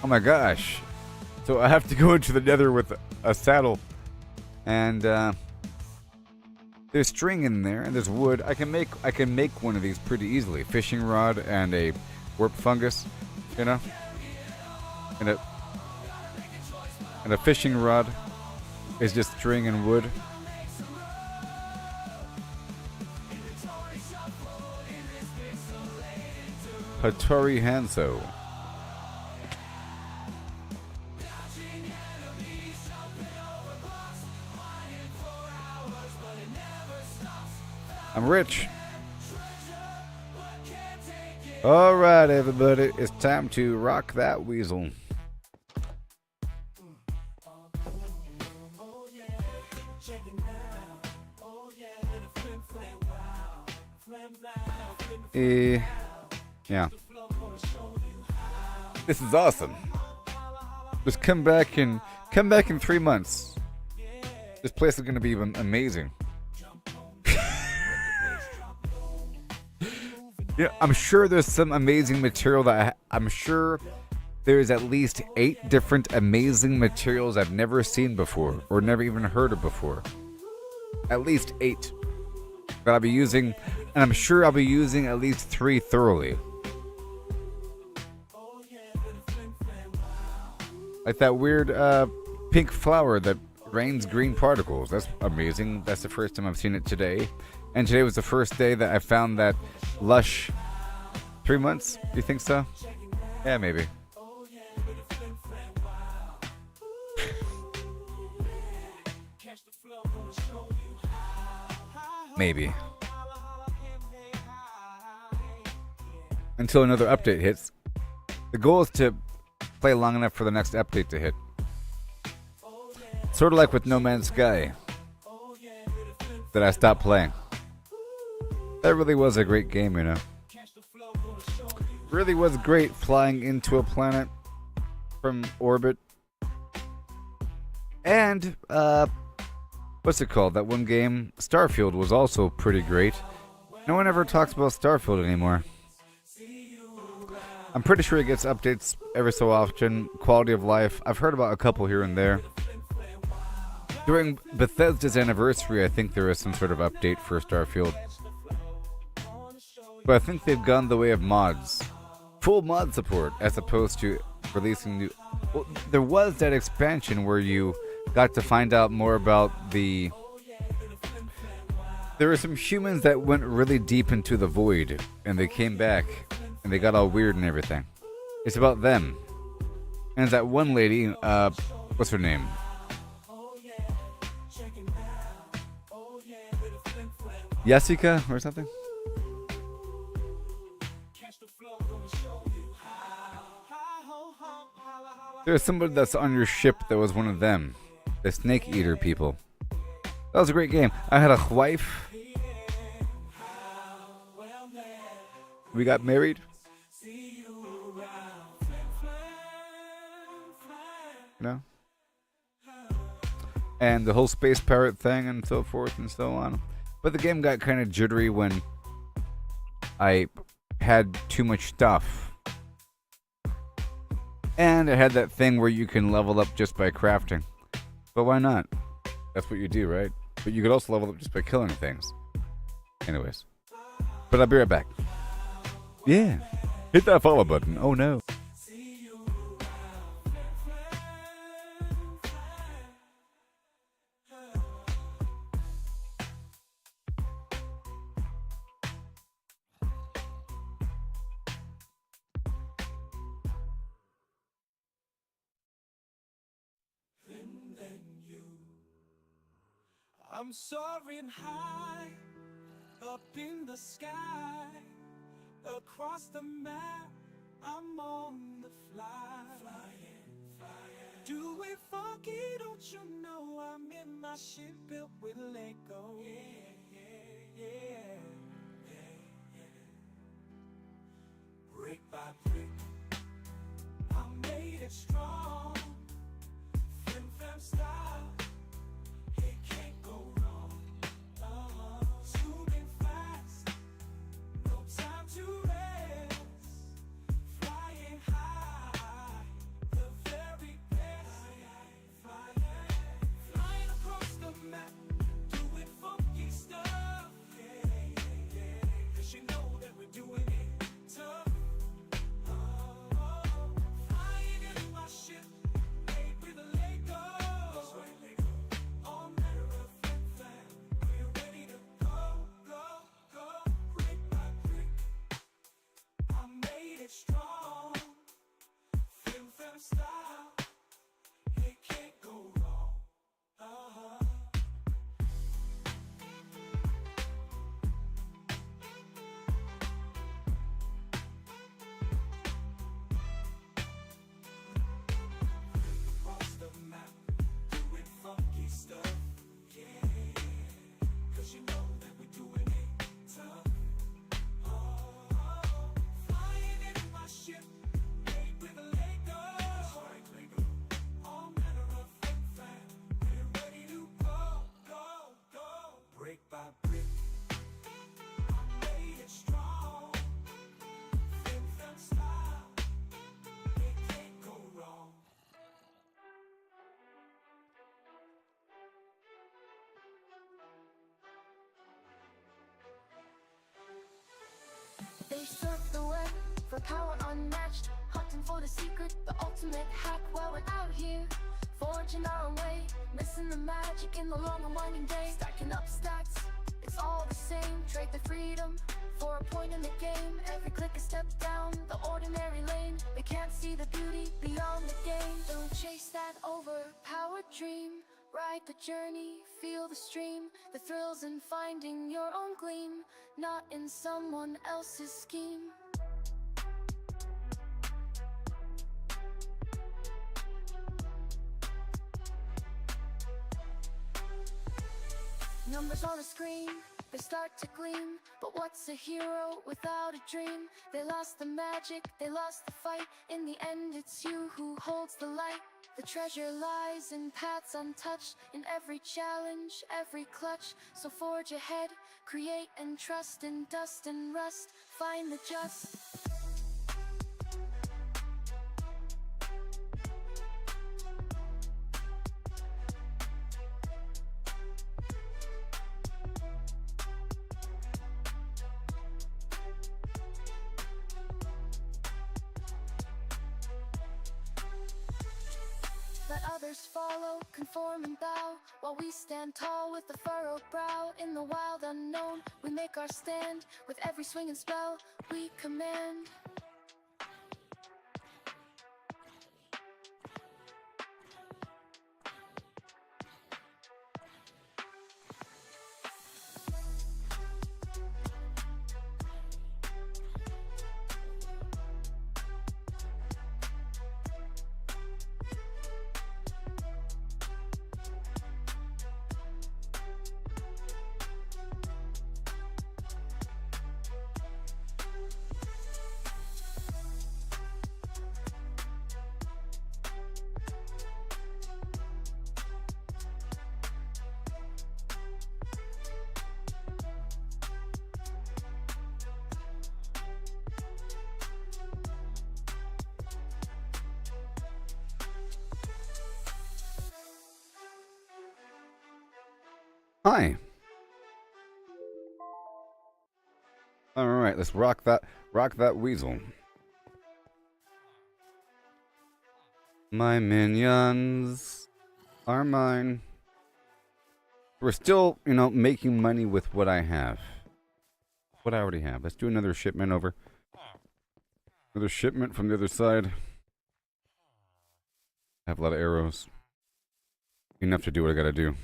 Oh my gosh. So I have to go into the nether with a saddle. And there's string in there and there's wood. I can make one of these pretty easily. Fishing rod and a warp fungus, you know? And a fishing rod is just string and wood. Hattori Hanso. I'm rich. All right, everybody, it's time to rock that weasel. Yeah. This is awesome. Just come back in 3 months. This place is going to be amazing. Yeah, I'm sure there's some amazing material that I'm sure there's at least 8 different amazing materials I've never seen before or never even heard of before. At least 8 that I'll be using, and I'm sure I'll be using at least 3 thoroughly. Like that weird pink flower that rains green particles. That's amazing. That's the first time I've seen it today. And today was the first day that I found that lush. 3 months? Do you think so? Yeah, maybe. Maybe. Until another update hits. The goal is to play long enough for the next update to hit. Sort of like with No Man's Sky. That I stopped playing. That really was a great game, you know. Really was great flying into a planet from orbit. And, what's it called? That one game, Starfield, was also pretty great. No one ever talks about Starfield anymore. I'm pretty sure it gets updates every so often. Quality of life. I've heard about a couple here and there. During Bethesda's anniversary, I think there was some sort of update for Starfield. But I think they've gone the way of mods. Full mod support, as opposed to releasing new... Well, there was that expansion where you got to find out more about the... There were some humans that went really deep into the void, and they came back, and they got all weird and everything. It's about them. And it's that one lady, what's her name? Jessica or something? There's somebody that's on your ship that was one of them. The snake eater people. That was a great game. I had a wife. We got married. No? And the whole space pirate thing and so forth and so on. But the game got kind of jittery when I had too much stuff. And it had that thing where you can level up just by crafting. But why not? That's what you do, right? But you could also level up just by killing things. Anyways. But I'll be right back. Yeah. Hit that follow button. Oh no. I'm soaring high, up in the sky, across the map, I'm on the fly. Flying. Do it funky, don't you know I'm in my ship built with Lego. Yeah. Brick by brick, I made it strong. Flim flam style. Strong, flim flam style, it can't go wrong. Across the map, doing funky stuff, yeah. 'Cause you know that we're doing it tough. Ship made with a Lego. They surf the web for power unmatched, hunting for the secret, the ultimate hack while we're out here. Forging our own way, missing the magic in the long and winding day. Stacking up stacks, it's all the same. Trade the freedom for a point in the game. Every click a step down the ordinary lane. They can't see the beauty beyond the game. Don't chase that overpowered dream. Ride the journey, feel the stream. The thrills in finding your own gleam, not in someone else's scheme. Numbers on a screen, they start to gleam. But what's a hero without a dream? They lost the magic, they lost the fight. In the end, it's you who holds the light. The treasure lies in paths untouched, in every challenge, every clutch. So forge ahead, create and trust. In dust and rust, find the just. Let others follow, conform and bow, while we stand tall with a furrowed brow. In the wild unknown, we make our stand. With every swing and spell, we command. Hi. All right, let's rock that weasel. My minions are mine. We're still, making money with what I have. What I already have. Let's do another shipment over. Another shipment from the other side. I have a lot of arrows. Enough to do what I gotta do.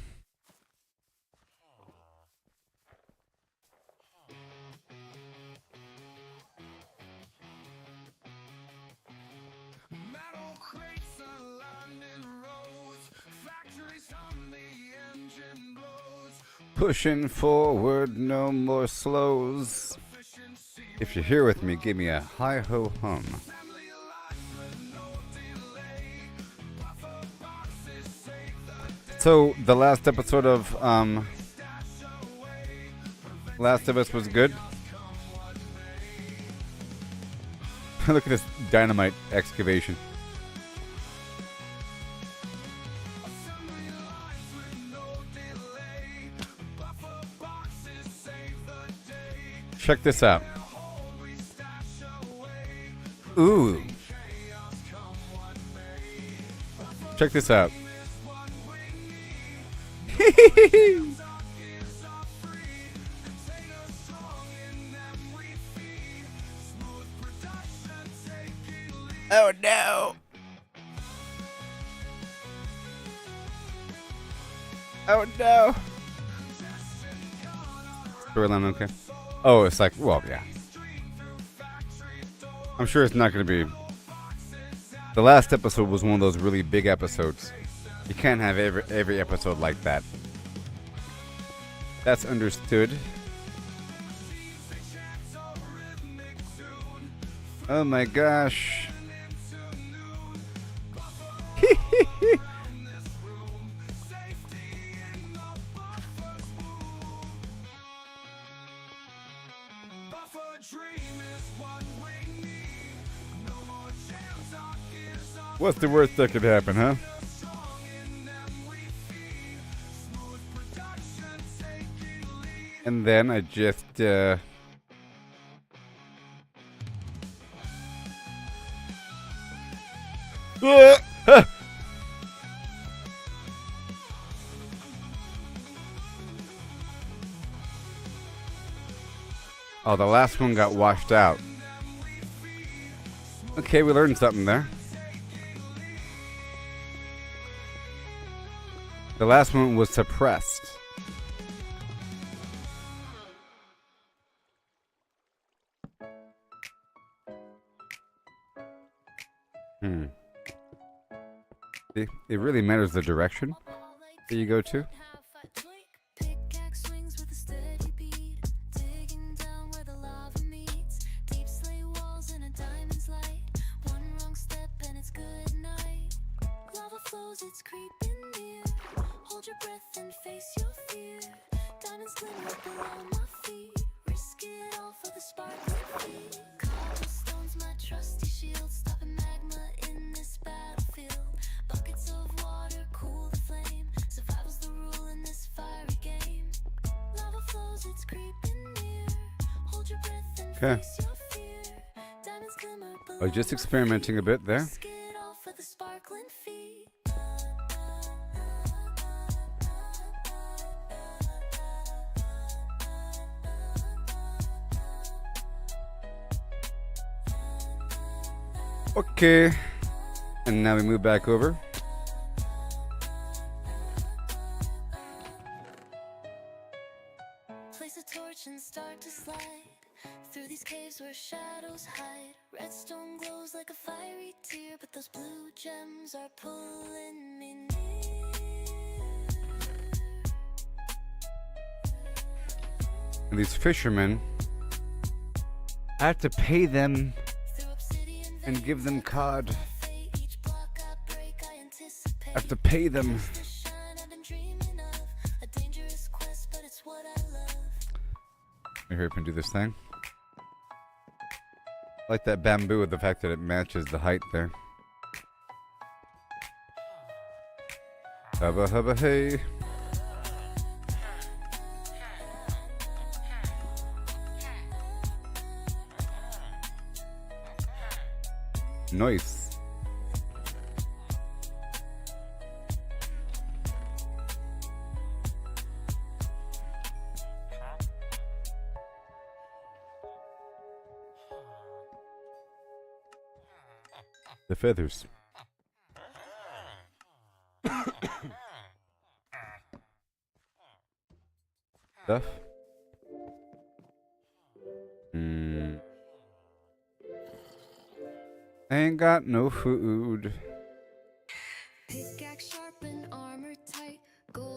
Metal crates are lined in rows. Factories hum, the engine blows. Pushing forward, no more slows. If you're here with me, give me a hi-ho hum. Family alive with no delay. Buffer boxes save the day. So, the last episode of, Stash away. Last of Us was good. Look at this dynamite excavation. Assembly lines with no delay. Buffer boxes save the day. Check this out. Hold we stash away. Ooh. Chaos come what may. Check this out. Is what we need. Sockets are free. Containers strong, in them we feed. Smooth production taking lead. Oh no. Oh no. Storyline okay? Oh, it's like, well, yeah. I'm sure it's not going to be. The last episode was one of those really big episodes. You can't have every episode like that. That's understood. Oh my gosh. Buffer dream is what we need. No more jam talk is all What's the worst that could happen, huh? strong, in them we feed. Smooth production taking lead. And then I just, Oh, the last one got washed out. Okay, we learned something there. The last one was suppressed. See, it really matters the direction that you go to. Pickaxe swings with a steady beat, digging down where the lava meets. Deep slay walls in a diamond's light. One wrong step and it's good night. Lava flows, it's creeping near. Hold your breath and face your fear. Diamonds glimmer below my feet. Risk it all for the sparkling feet. Cobblestones, my trusty shield, stopping magma in this battlefield. Buckets of water cool the flame. Survival's the rule in this fiery game. Lava flows, it's creeping near. Hold your breath and face your fear. Diamonds glimmer below. I was just experimenting a bit there. Risk it all for the sparkling feet. Okay. And now we move back over. Place a torch and start to slide through these caves where shadows hide. Redstone glows like a fiery tear, but those blue gems are pulling me near. And these fishermen, I have to pay them Through obsidian and give them cod. fate, each block I break, I anticipate. I have to pay them. The shine I've been dreaming of, a dangerous quest, but it's what I love. I hurry up and do this thing. I like that bamboo with the fact that it matches the height there. Hubba hubba hey. Nice. The feathers. Stuff. Ain't got no food. Pickaxe sharp and armor tight.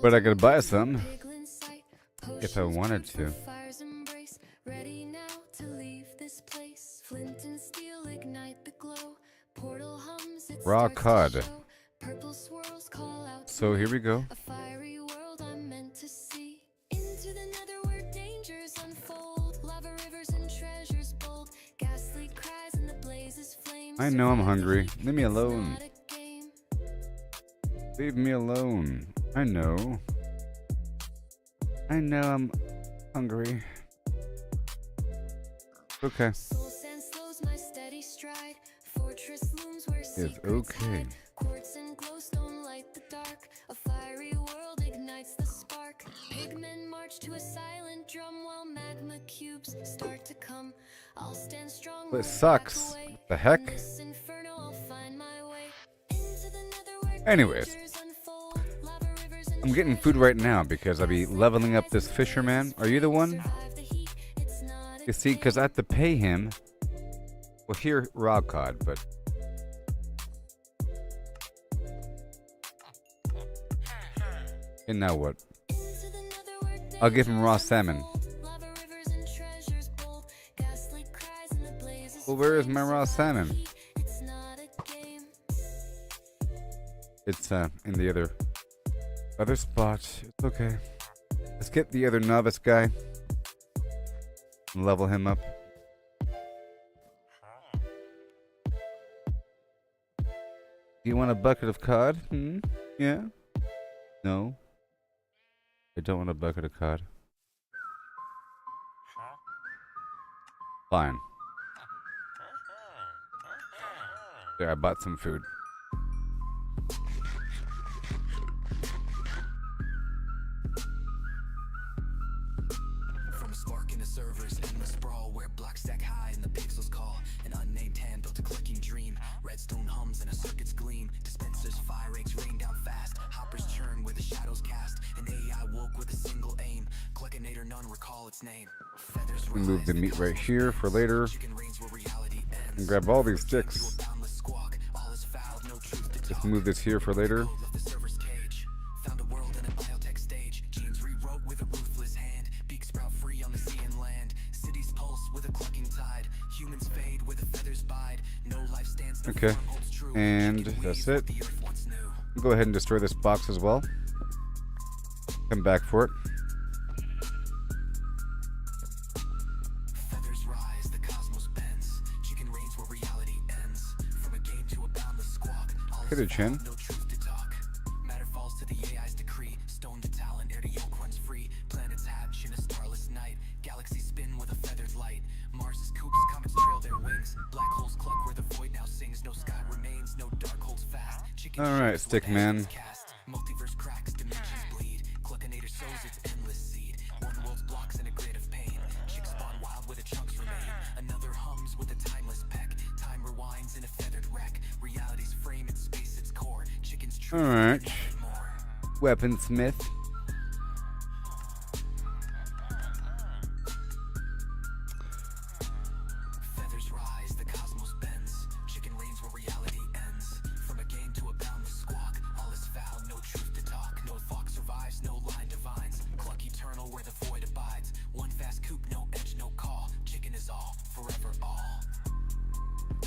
But I could buy some Piglin sight. if I wanted to. Fire's embrace. Ready now to leave this place. Flint and steel ignite the glow. Portal hums, it Raw starts to cod. show. Purple swirls call out. So here we go. A fiery world I'm meant to see. Into the nether where dangers unfold. Lava rivers and treasures bold. Ghastly cries and the blazes flame. I know I'm hungry. Leave me It's alone. not a game. Leave me alone. I know. I know I'm hungry. Okay. Soul sand slows my steady stride. Fortress looms where It's secrets okay. hide. Quartz and glowstone light the dark. A fiery world ignites the spark. Pigmen march to a silent drum while magma cubes start to come. I'll stand strong. But it won't sucks. back away. The heck? In this inferno, I'll find my way. Into the nether where Anyways. dangers unfold. Lava rivers and I'm getting food right now because I'll be leveling up this fisherman. Are you the one? survive the heat. It's not a You see, because I have to pay him. Well, here, raw cod, but and now what? Into the nether where I'll give him raw salmon. lava rivers and treasures bold. Ghastly cries and the blazes Well, where is my raw salmon? heat. It's not a game. It's in the other spot. It's okay. Let's get the other novice guy and level him up. Do you want a bucket of cod? Yeah? No? I don't want a bucket of cod. Fine. There, I bought some food. its name. Feathers We move the rise, meat right cosmos here for later. chicken reigns where reality ends. And grab all these From a game sticks. to a boundless squawk, all is foul, no truth to Just talk. move this here for later. Left the server's cage. Found a world in a biotech stage. Genes rewrote with a ruthless hand. Beak sprout free on the sea and land. Cities pulse with a clucking tide. Humans fade where the feathers bide. No life stands, no Okay. form holds true. And Chicken that's weave what it. the earth once knew. Go ahead and destroy this box as well. Come back for it. Feathers rise, the cosmos bends. Chicken reigns where reality ends. From a game to a boundless squawk. All Hit is it, Chin. found, no truth to talk. Matter falls to the AI's decree. Stone to talent, air to yoke runs free. Planets hatch in a starless night. Galaxies spin with a feathered light. Mars' coops, comets trail their wings. Black holes cluck where the void now sings. No sky remains, no dark holds fast. Chicken All right, shapes stick when man. edges cast. Multiverse cracks, dimensions bleed. Cluckinator sows its endless seed. One world's blocks in a grid of pain. Chicks spawn wild where the chunks remain. Another hums with a timeless peck. Time rewinds in a feathered wreck. Reality's frame in space its core. Chicken's truth. All right. and more. Weaponsmith. Feathers rise, the cosmos bends. Chicken reigns where reality ends. From a game to a boundless squawk. All is foul, no truth to talk. No fox survives, no line divines. Cluck eternal where the void abides. One fast coop, no edge, no call. Chicken is all, forever all.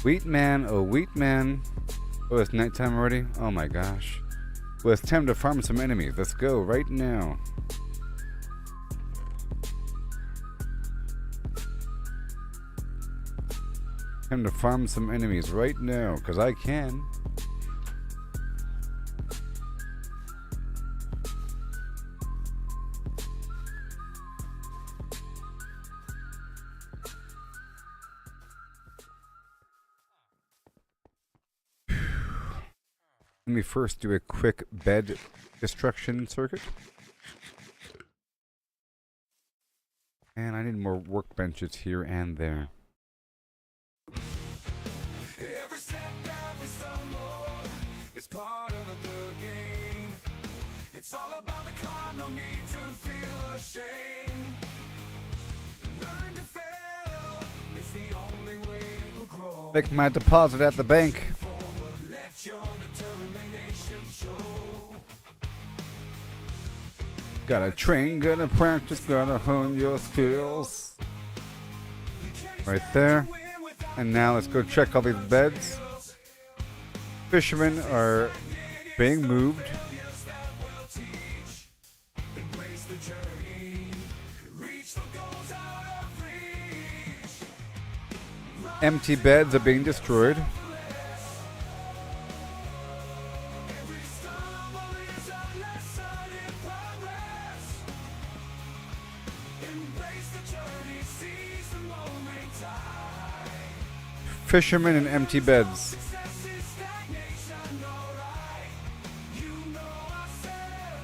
Wheat man, oh wheat man. Oh, it's nighttime already? Oh my gosh. Well, it's time to farm some enemies. Let's go right now. Time to farm some enemies right now, because I can. Let me first do a quick bed destruction circuit. And I need more workbenches here and there. Every setback we stumble is part of the game. It's all about the climb, no need to feel ashamed. Learn to fail, it's the only way to grow. Make my deposit at the bank. Forward, let your determination show. Gotta train, gotta practice, gotta hone your skills. Right there. And now let's go check all these beds. Fishermen are being moved. Embrace the journey, reach the goals out of reach. Empty beds are being destroyed. Every stumble is a lesson in progress. Embrace the journey, seize the moment time. Fishermen in empty beds. Success is stagnation, alright. You know I said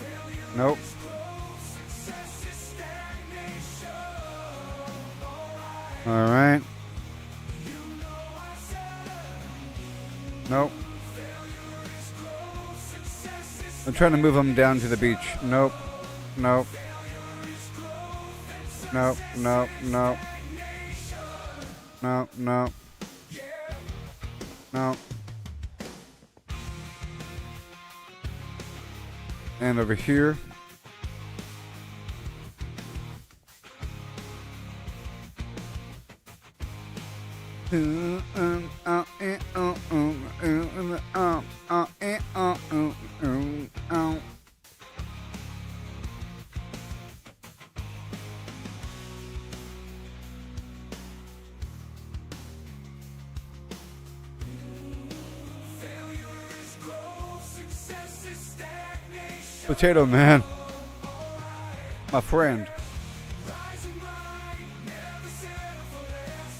failure Nope. is growth. Success is stagnation, alright. Alright. You know I said Nope. failure is growth. Success is I'm trying to move them down to the beach. Nope. Nope. Nope. Nope. Nope. Nope. Nope. Nope. And over here. success is stagnation. Potato Man. My friend. Rise and grind, never settle for less.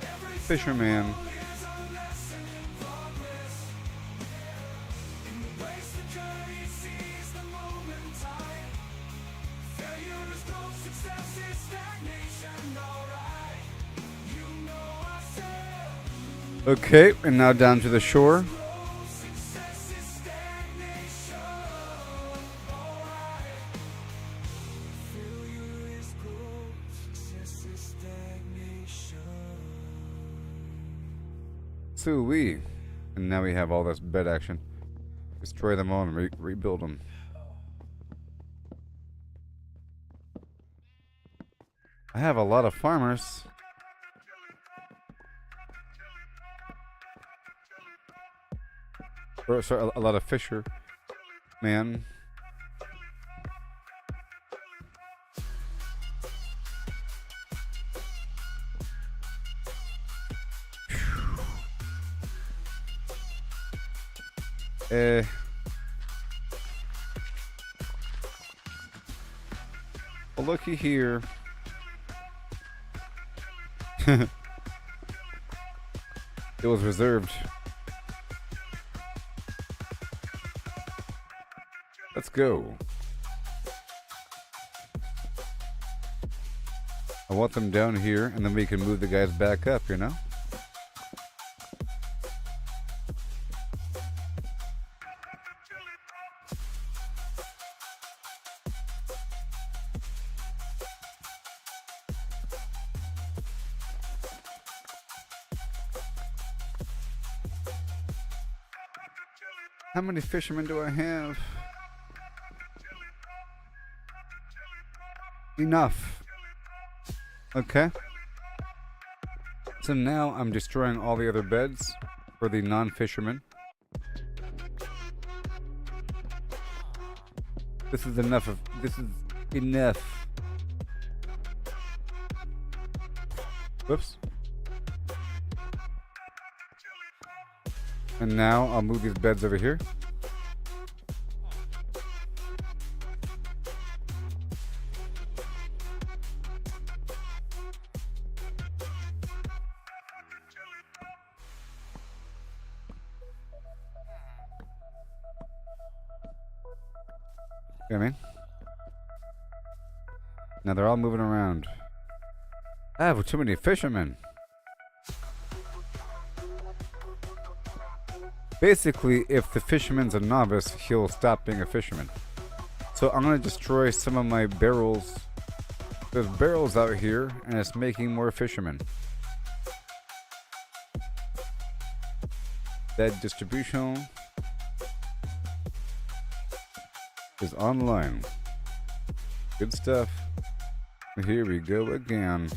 Every Fisherman. is a lesson in progress. Embrace the journey, seize the moment time. Failure is growth, success is stagnation, alright. You know I said Okay, and now down to the shore. success is stagnation, alright. Sue-wee. And now we have all this bed action. Destroy them all and rebuild them. I have a lot of farmers. Or, sorry, a lot of fisher. Man. Well, looky here. It was reserved. Let's go. I want them down here, and then we can move the guys back up, you know? How many fishermen do I have? Enough. Okay. So now I'm destroying all the other beds for the non-fishermen. This is enough. Whoops. And now I'll move these beds over here. You know what I mean? Now they're all moving around. I have too many fishermen. Basically, if the fisherman's a novice, he'll stop being a fisherman. So I'm going to destroy some of my barrels. There's barrels out here, and it's making more fishermen. That distribution is online. Good stuff. Here we go again.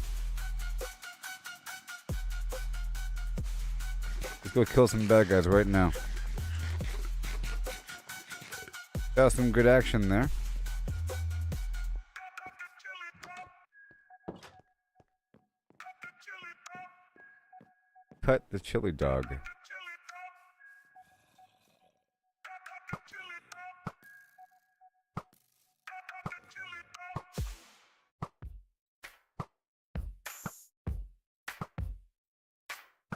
Let's go kill some bad guys right now. Got some good action there. Cut the chili dog.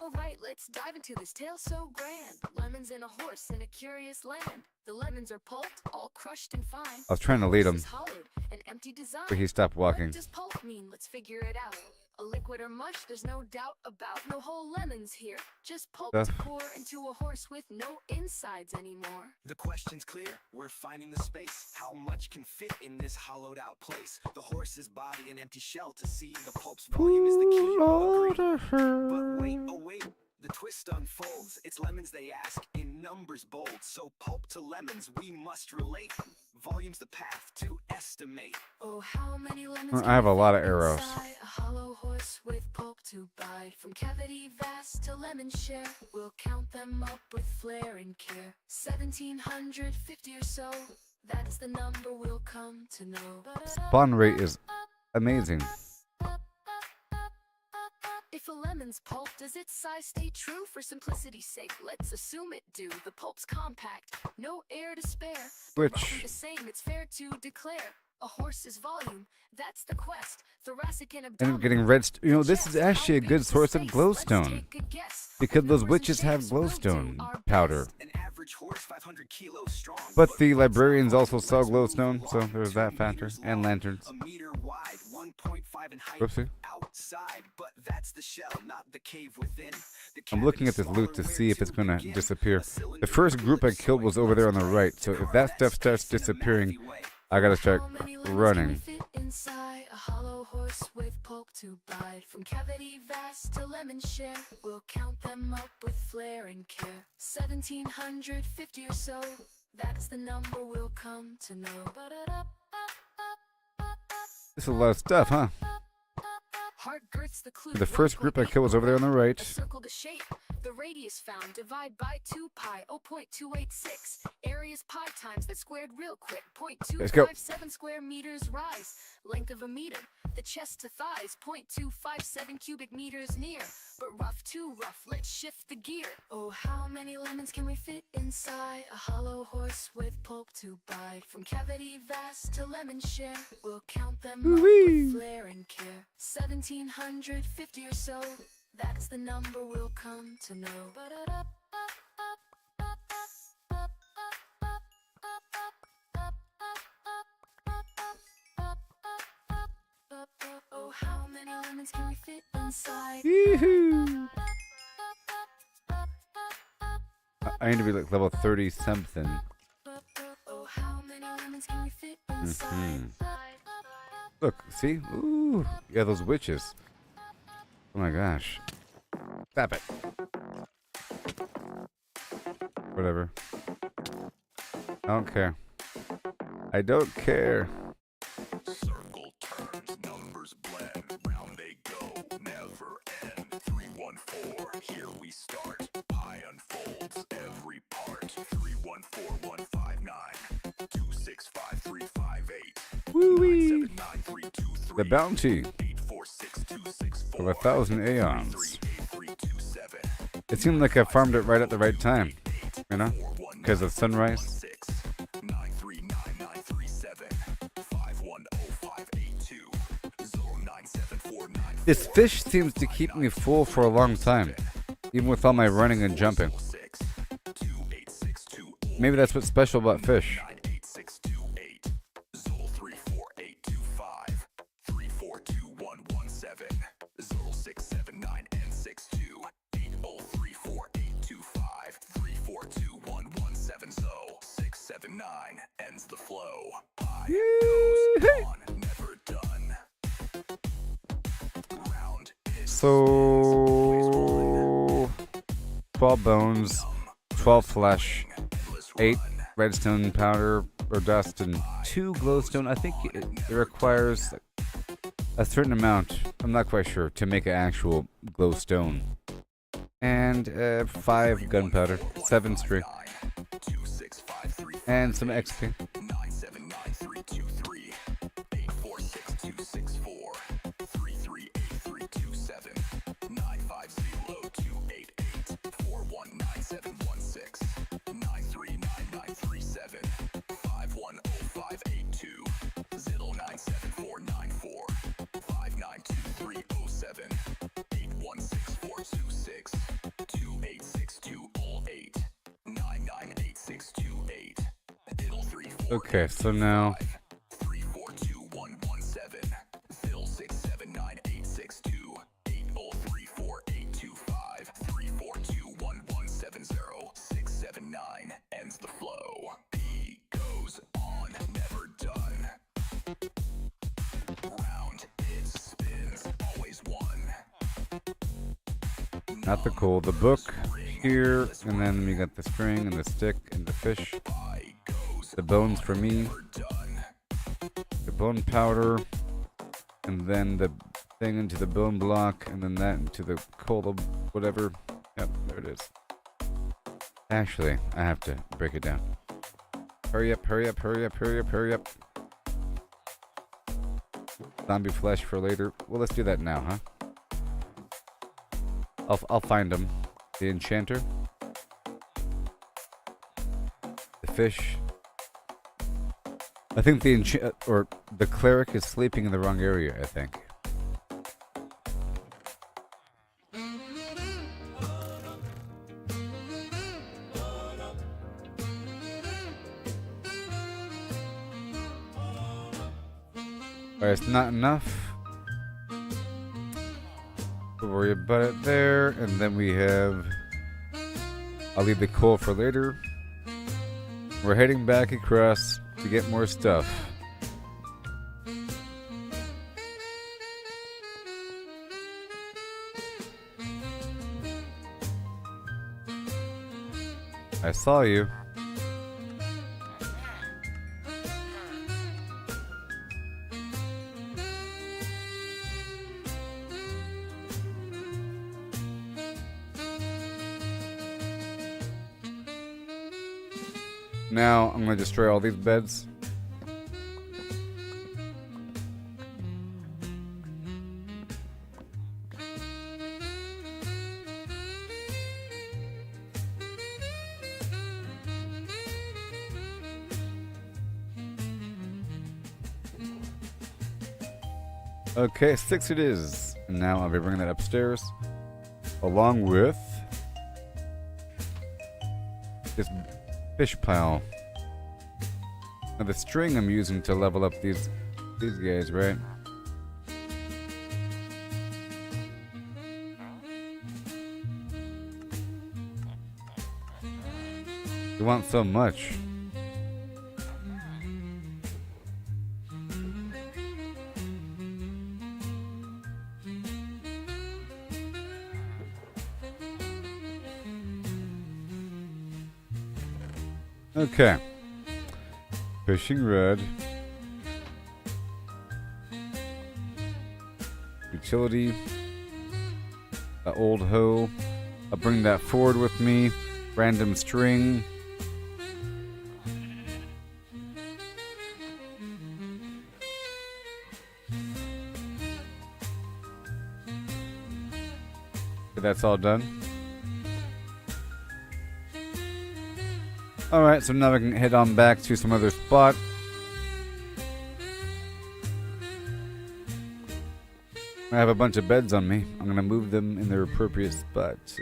Alright, let's dive into this tale so grand. Lemons and a horse in a curious land. The lemons are pulped, all crushed and fine. I was trying to lead him, Horse is hollowed, an empty design. but he stopped walking. What does pulp mean? Let's figure it out. A liquid or mush, there's no doubt about. No whole lemons here, just pulp to Stuff. pour into a horse with no insides anymore. The question's clear, we're finding the space. How much can fit in this hollowed out place? The horse's body an empty shell to see. The pulp's volume is the key. But wait, oh wait, the twist unfolds. It's lemons they ask, in numbers bold. So pulp to lemons we must relate. Volume's the path to estimate. Oh, how many lemons I have a lot of fit arrows. inside a hollow horse with pulp to bide. From cavity vast to lemon share, we'll count them up with flair and care. 1750 or so, that's the number we'll come to know. Spawn rate is amazing. If a lemon's pulp, does its size stay true? For simplicity's sake, let's assume it do. The pulp's compact, no air to spare. Which- Roughly the same, it's fair to declare. A horse's volume, that's the quest. Thoracic and And abdominal. getting red. You know, this is chest, actually a good outpace source of space. glowstone. Let's take a guess. Because those Numbers and witches have shapes, we'll do glowstone our powder. best. An average horse 500 kilos strong. But the librarians also sell glowstone, so there's that factor. And lanterns. A meter wide, 1.5 in height. Whoopsie. Outside, but that's the shell, not the cave within. The I'm looking at this cavity loot to smaller, see where if it's gonna begin? disappear. A cylinder The first with group I lips killed was showing over there on the what's right, to so if carve that stuff space starts in a disappearing, mathy way. I gotta start How many lemons can we running. fit inside a hollow horse with pulp poke to bite. From cavity vast to lemon share, we'll count them up with flair and care. 1750 or so, that's the number we'll come to know. This is a lot of stuff, huh? Heart girths the clue. The first group I killed was over there on the right. A circle to shape. The radius found. Divide by 2 pi. 0.286. Area's pi times that squared real quick. Let's go. 0.257 square meters rise. Length of a meter. The chest to thighs. 0.257 cubic meters near. But rough too rough. Let's shift the gear. Oh, how many lemons can we fit inside a hollow horse with pulp to bite? From cavity vast to lemon share, we'll count them up with flair and care. 1750 or so, that's the number we'll come to know. Oh, how many lemons can we fit inside? Yoo-hoo. I need to be like level 30 something. Oh, how many lemons can we fit inside? Look, see? Ooh, yeah, those witches. Oh my gosh. Stop it. Whatever. I don't care. I don't care. Circle turns, numbers blend, round they go, never end. 314, here we start. Pi unfolds every part. 314159 265 Woo-wee. 979 The bounty 846 of 1,000 aeons. It seemed like I farmed it right at the right time. You know? Because of sunrise. This fish seems to keep me full for a long time, even with all my running and jumping. Maybe that's what's special about fish. Ends the flow. Pi goes on, never done. Round is So 12 bones, 12 flesh, 8 redstone powder or dust, and 2 glowstone. I think it requires a certain amount, I'm not quite sure, to make an actual glowstone. And 5 gunpowder, 7 string, and some XP. 979-323 846-264 338-327 950-288 419716 939-937 510582 097-494 592-307 816-426 286208 998-628 Okay, so now 342-117 Phil 679-862 803-4825 342-1170 679 ends the flow. P goes on, never done. Round it spins, always one. not the coal, the book here, and then we got the string and the stick and the fish. The bones for me, the bone powder, and then the thing into the bone block, and then that into the coal, whatever. Yep, there it is. Actually, I have to break it down. Hurry up, hurry up, hurry up, hurry up, hurry up. Zombie flesh for later. Well, let's do that now, huh? I'll find him. The enchanter. The fish. I think the the cleric is sleeping in the wrong area, I think. Alright, it's not enough. Don't worry about it there. And then we have... I'll leave the coal for later. We're heading back across to get more stuff. I saw you. Now I'm gonna destroy all these beds. Okay, 6 it is. And now I'll be bringing that upstairs, along with this fish pile. Now the string I'm using to level up these guys, right? You want so much. Okay. Fishing rod. Utility. Old hoe. I'll bring that forward with me. Random string. Okay, that's all done. Alright, so now we can head on back to some other spot. I have a bunch of beds on me. I'm gonna move them in their appropriate spots.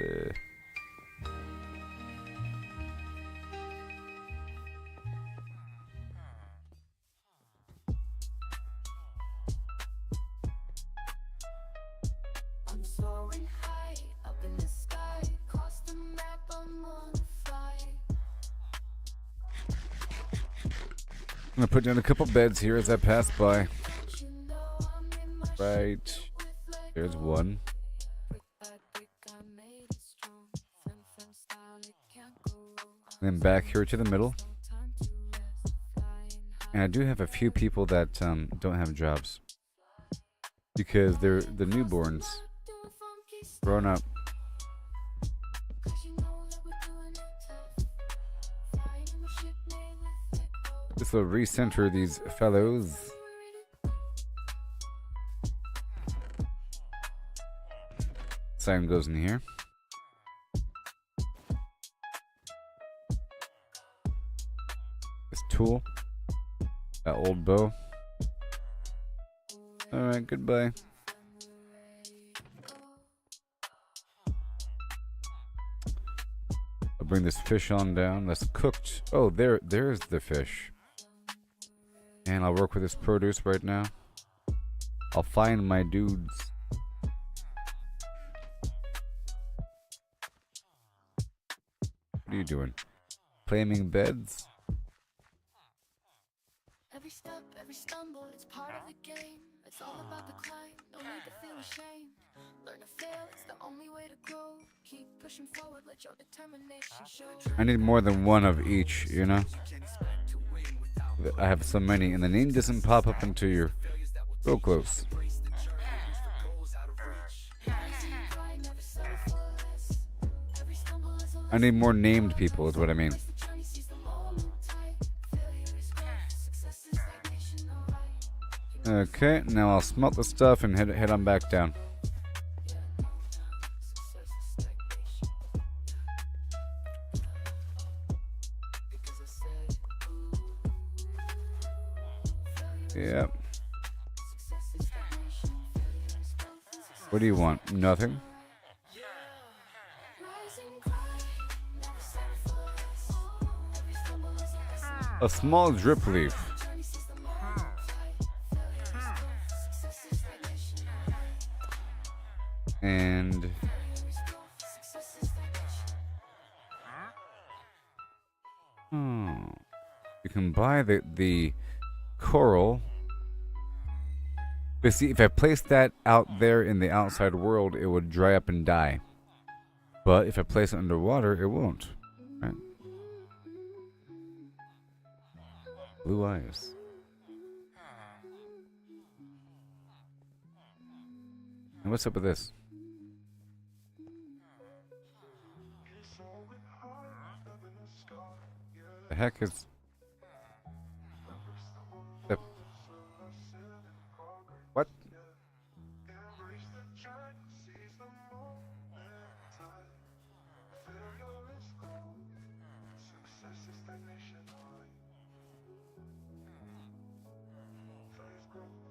I'm soaring high up in the sky, across the map I'm on fire. I'm gonna put down a couple beds here as I pass by. You know I'm in my Right. There's one. brick by brick, I made it strong. Fem style, it can't go wrong. And then back here to the middle. No time to rest, flying high. And I do have a few people that don't have jobs. Because they're the newborns. Doing funky stuff, Grown up. 'cause you know that we're doing it tough. Flying in my ship made with it go. This will recenter these fellows. Sign goes in here. This tool. That old bow. Alright, goodbye. I'll bring this fish on down. That's cooked. Oh, there's the fish. And I'll work with this produce right now. I'll find my dudes. What are you doing? Claiming beds? Every step, every stumble, it's part of the game. It's all about the climb, no need to feel ashamed. Learn to fail, it's the only way to grow. Keep pushing forward, let your determination show. I need more than one of each, you know? I have so many, and the name doesn't pop up until you're so close. I need more named people, is what I mean. Okay, now I'll smelt the stuff and head on back down. Yep. What do you want? Nothing? A small drip leaf. And you can buy the coral. But see, if I place that out there in the outside world, it would dry up and die. But if I place it underwater, it won't. Right? Blue eyes. And what's up with this? The heck is... The... What?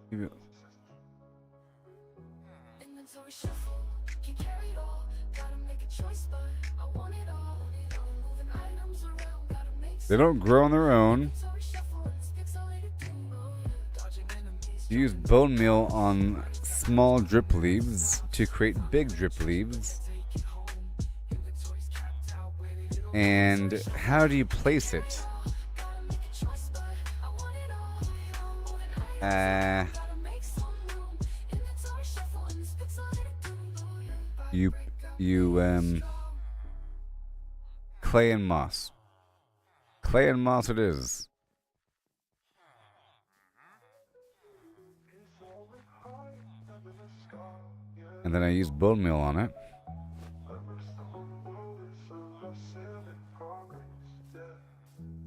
You- Inventory shuffle, can carry it all. Gotta make a choice, but I want it all. Moving items around, gotta make They don't grow on their own. inventory shuffle, it's pixelated too. Dodging enemies. Use bone meal on small drip leaves to create big drip leaves. And how do you place it? You clay and moss. Clay and moss it is. And then I use bone meal on it.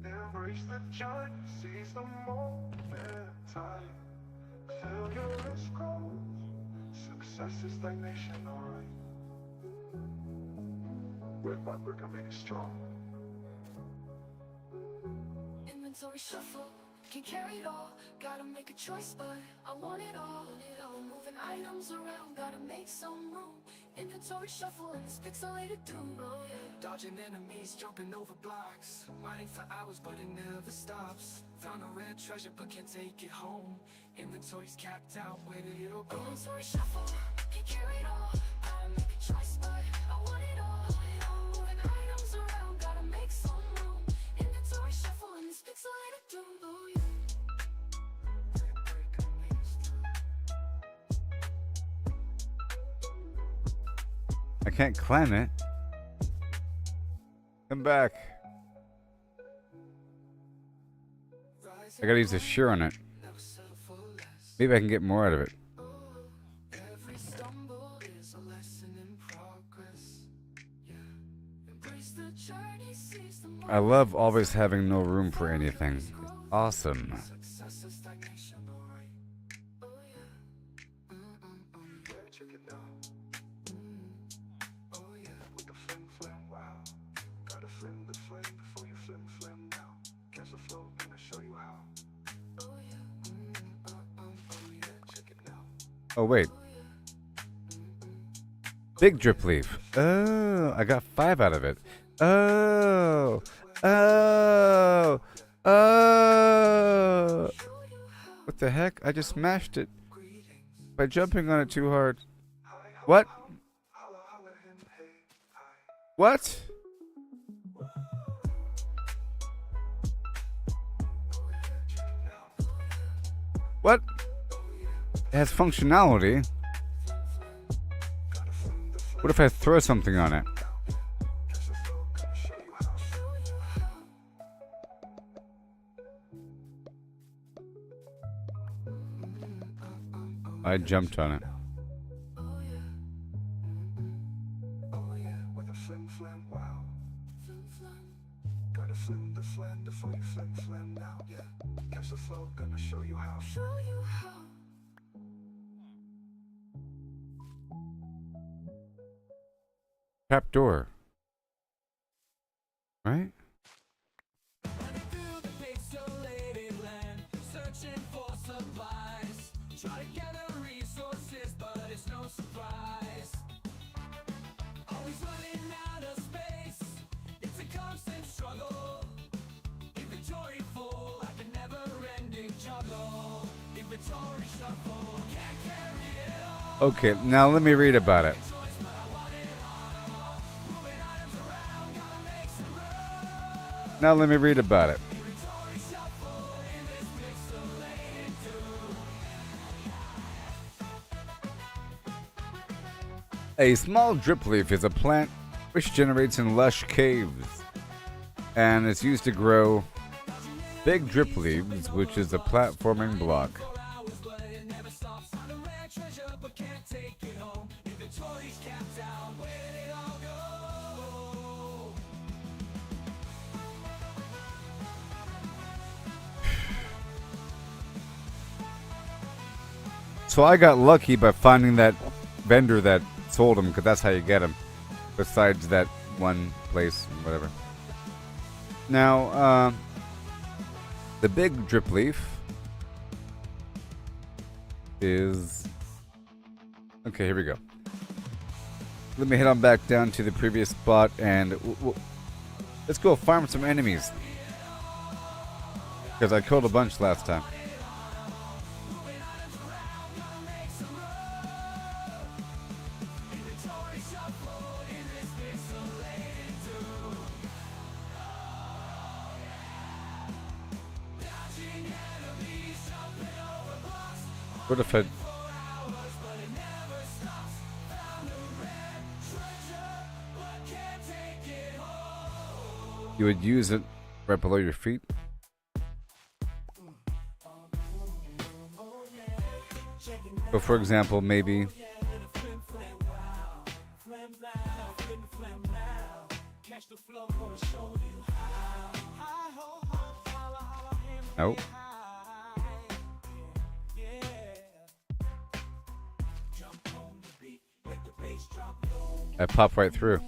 Embrace the journey, seize the moment. Time, failure is growth. Success is stagnation, alright. With my work, I'm making strong. Inventory shuffle, can carry it all. Gotta make a choice, but I want it all. Moving items around, gotta make some room. Inventory shuffle and it's pixelated too. Dodging enemies, jumping over blocks. Mining for hours, but it never stops. Found a rare treasure, but can't take it home. Inventory's capped out, where did it all go? Inventory shuffle, can carry it all. Gotta make a choice, but I want it all. Moving items around, gotta make some room. Inventory shuffle and it's pixelated too. I can't climb it. Come back. I gotta use the shear on it. Maybe I can get more out of it. Every stumble is a lesson in progress. Yeah. Embrace the journey, seize the I love always having no room for anything. It's awesome. success is stagnation, alright. Oh yeah. Yeah, check it out. Oh yeah, with the flim flam, wow. Gotta flim the flame before you flim flam now. Catch the flow, gonna show you how. Oh yeah. Oh yeah, check it now. Oh, wait. Big drip leaf. Oh, I got 5 out of it. Oh. Oh. Oh. What the heck? I just smashed it by jumping on it too hard. What? What? What? It has functionality. What if I throw something on it? I jumped on it. Oh yeah, with the flim flam, wow. Gotta flim the flam before you flim flam now. Yeah, catch the flow, gonna show you how. Show you how. Trap door. Right? Through the pixelated land, searching for supplies. Try to gather resources, but it's no surprise. Always running out of space, it's a constant struggle. Inventory full, like a never-ending juggle. Inventory shuffle, can't carry it all. Okay, now let me read about it. Choice, but I want it all. Moving items around, gotta make some room. Now let me read about it. Inventory shuffle in this pixelated tube. A small drip leaf is a plant which generates in lush caves, and it's used to grow big drip leaves, which is a platforming block. So I got lucky by finding that vendor that sold them, because that's how you get them. Besides that one place, whatever. Now, the big drip leaf is... Okay, here we go. Let me head on back down to the previous spot and let's go farm some enemies. Because I killed a bunch last time. What if I... You would use it right below your feet? So for example, maybe... Nope. I pop right through.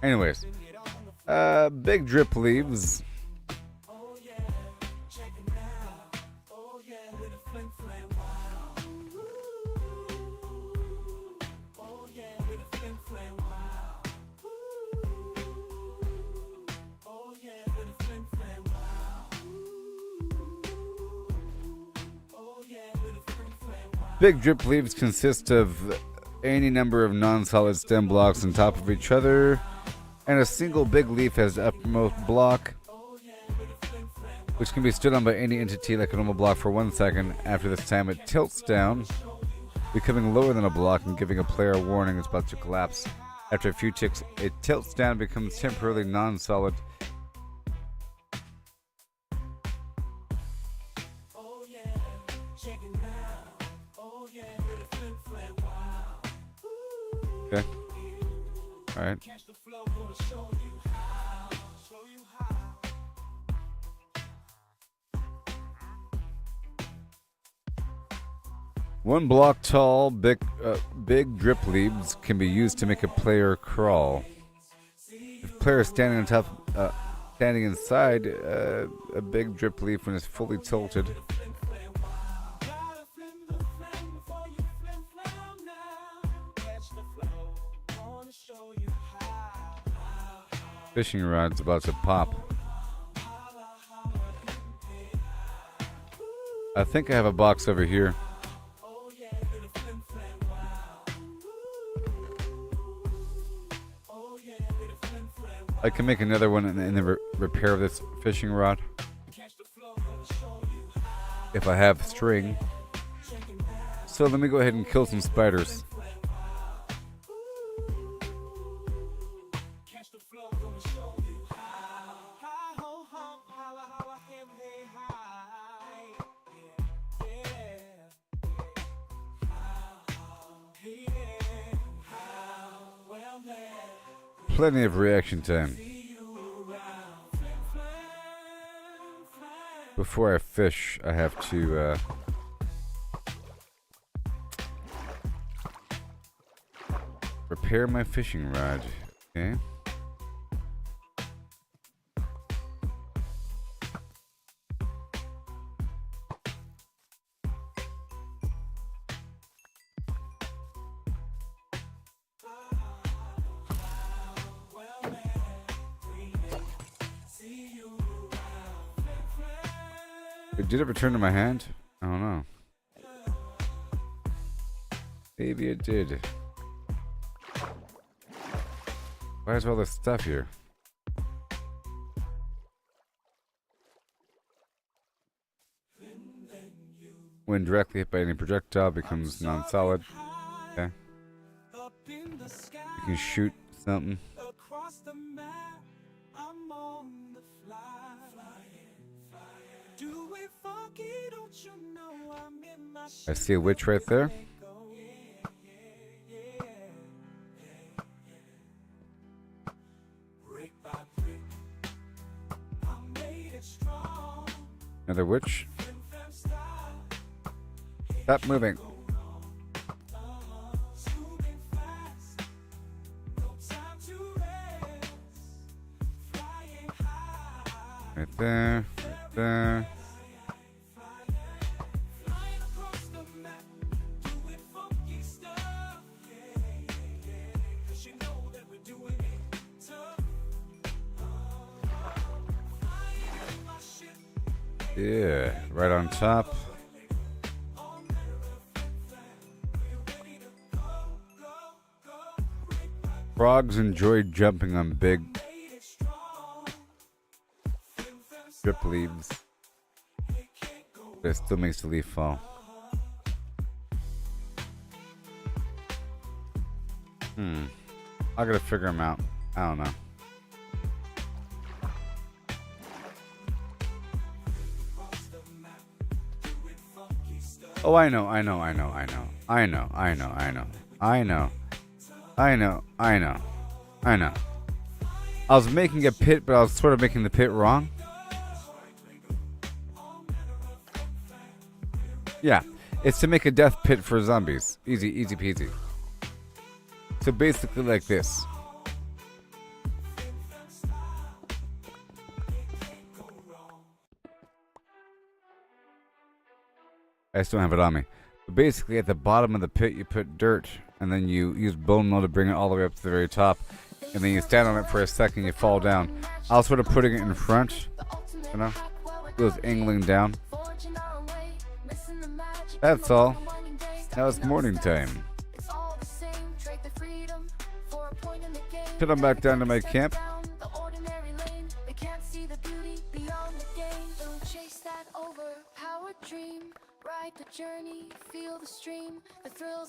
Anyways, big drip leaves. Big drip leaves consist of any number of non-solid stem blocks on top of each other, and a single big leaf as the uppermost block, which can be stood on by any entity like a normal block for 1 second. After this time, it tilts down, becoming lower than a block and giving a player a warning it's about to collapse. After a few ticks, it tilts down, becomes temporarily non-solid. Okay. All right. One block tall, big drip leaves can be used to make a player crawl. If the player is standing on top, standing inside a big drip leaf when it's fully tilted. Fishing rod's about to pop. I think I have a box over here. I can make another one in the repair of this fishing rod. If I have string. So let me go ahead and kill some spiders. Plenty of reaction time. Before I fish, I have to repair my fishing rod. Okay. Did it return to my hand? I don't know. Maybe it did. Why is all this stuff here? When directly hit by any projectile, becomes non-solid. Okay. You can shoot something. I see a witch right there. Another witch. Stop moving. Right there. Right there. Yeah, right on top. Frogs enjoy jumping on big drip leaves. But it still makes the leaf fall. I gotta figure them out. I don't know. Oh, I know. I was making a pit, but I was sort of making the pit wrong. Yeah, it's to make a death pit for zombies. Easy peasy. So basically like this. I still don't have it on me. But basically, at the bottom of the pit, you put dirt, and then you use bone meal to bring it all the way up to the very top, and then you stand on it for a second, you fall down. I was sort of putting it in front, you know? It was angling down. That's all. Now it's morning time. Put them back down to my camp.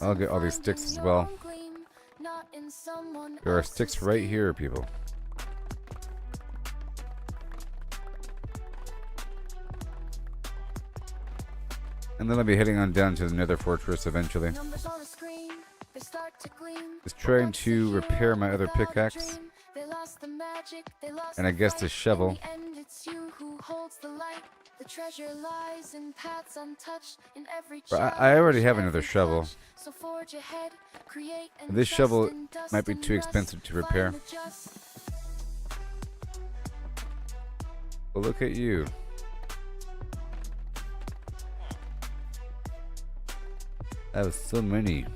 I'll get all these sticks as well. There are sticks right here, people. And then I'll be heading on down to the Nether Fortress eventually. Just trying to repair my other pickaxe. And I guess the shovel. I already have another shovel. This shovel might be too expensive to repair. Well, look at you. I have so many.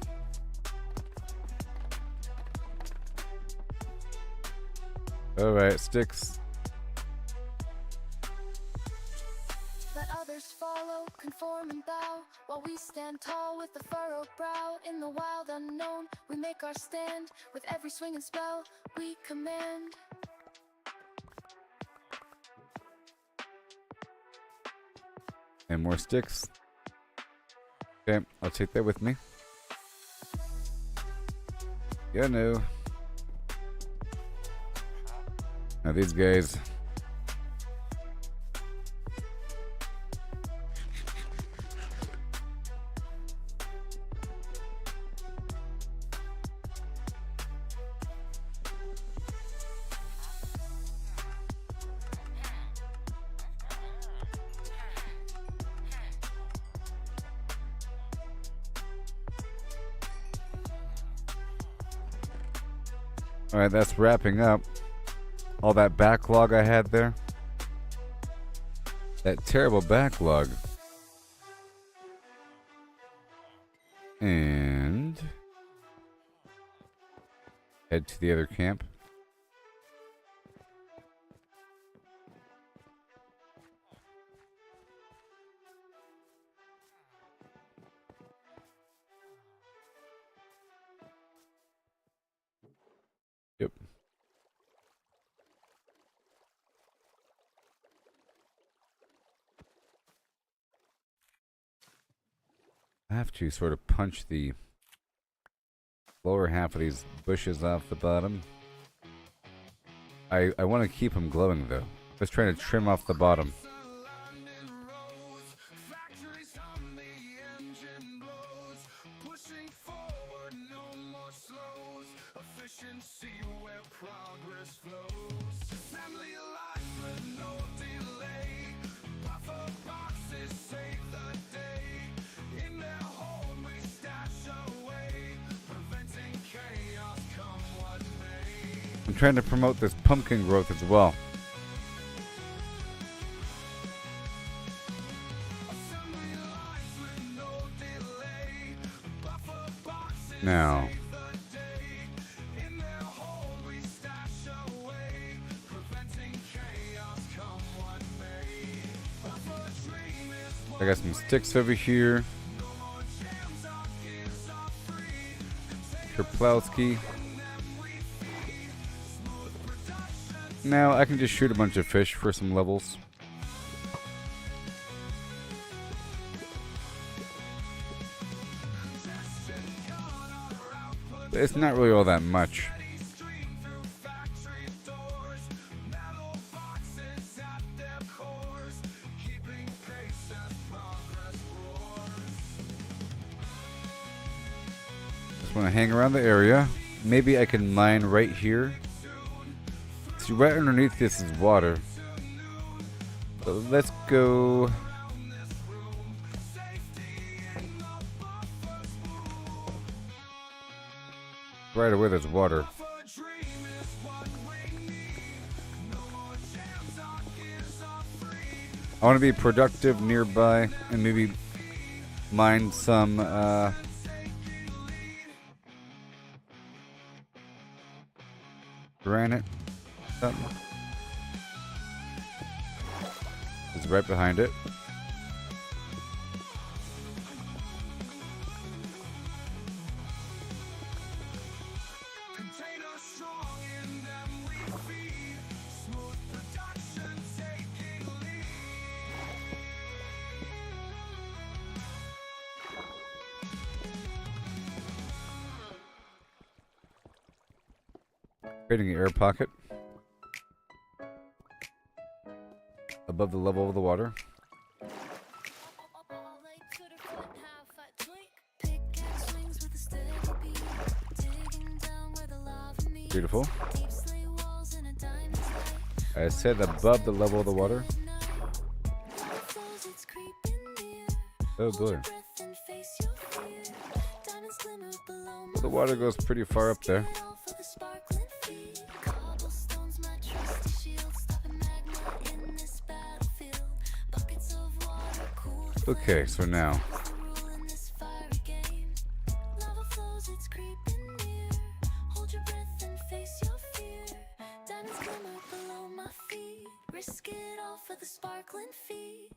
Alright, sticks. Let others follow, conform and bow, while we stand tall with a furrowed brow. In the wild unknown, we make our stand. With every swing and spell, we command. And more sticks. Okay, I'll take that with me. Yeah, no. Now these guys. Alright, that's wrapping up all that backlog I had there. That terrible backlog. And head to the other camp. Yep. I have to sort of punch the lower half of these bushes off the bottom. I want to keep them glowing though. Just trying to trim off the bottom. and see where progress flows. Family life with no delay. Buffer boxes save the day. In their home we stash away, preventing chaos come what may. I'm trying to promote this pumpkin growth as well. Assembly lines with no delay. Buffer boxes Now, save the day. In their home we stash away, preventing chaos come what may. Buffer dream is I got some sticks over here. no more jams, our gears are free. Kerplowski. Now I can just shoot a bunch of fish for some levels. But it's not really all that much. Stream through factory doors, metal boxes at their cores, keeping pace as progress roars. Just want to hang around the area. Maybe I can mine right here. See, right underneath this is water. So let's go. Right away there's water. For a dream is what we need. No more jams, our gears are free. I want to be productive nearby and maybe mine some granite. Something. It's right behind it. Containers strong, in them we feed. Smooth production taking lead. Creating an air pocket above the level of the water. Beautiful. I said above the level of the water. Oh boy. The water goes pretty far up there. Okay, so now Risk it all for the sparkling feet.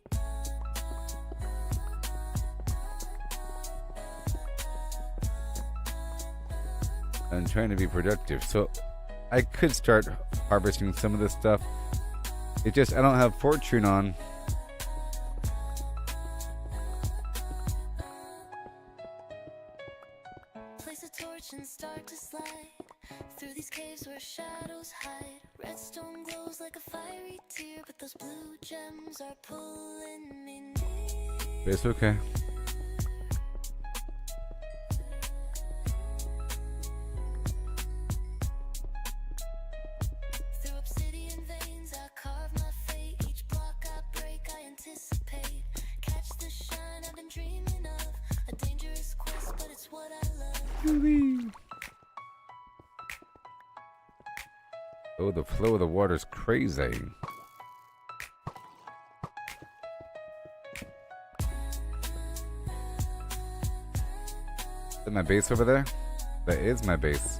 I'm trying to be productive. So I could start harvesting some of this stuff. It just, I don't have fortune on. Place a torch and start to slide through these caves where shadows hide. Redstone glows like a fiery tear, but those blue gems are pulling me near. But it's okay. Through obsidian veins, I carve my fate. Each block I break, I anticipate. Catch the shine I've been dreaming of. A dangerous quest, but it's what I love. Oh, the flow of the water is crazy. Is that my base over there? That is my base.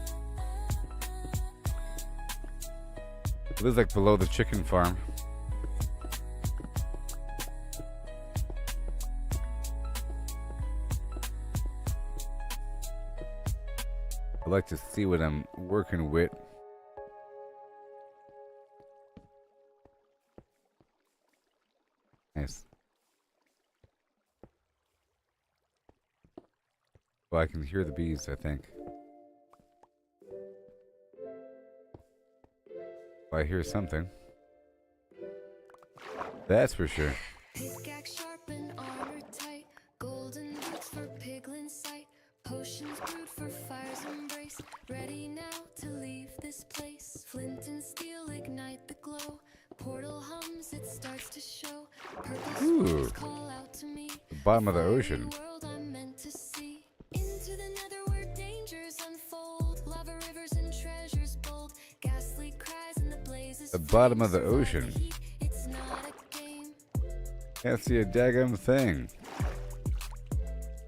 It is like below the chicken farm. I like to see what I'm working with. Nice. Well, I can hear the bees, I think. Well, I hear something. That's for sure. Pickaxe sharp and armor tight. Golden boots for piglin sight. Potions brewed for fire's embrace. Ready now to Ooh, the bottom of the ocean. Into the nether where dangers unfold, lava rivers and treasures bold, ghastly cries and the blazes. The bottom of the ocean. It's not a game. Can't see a daggum thing.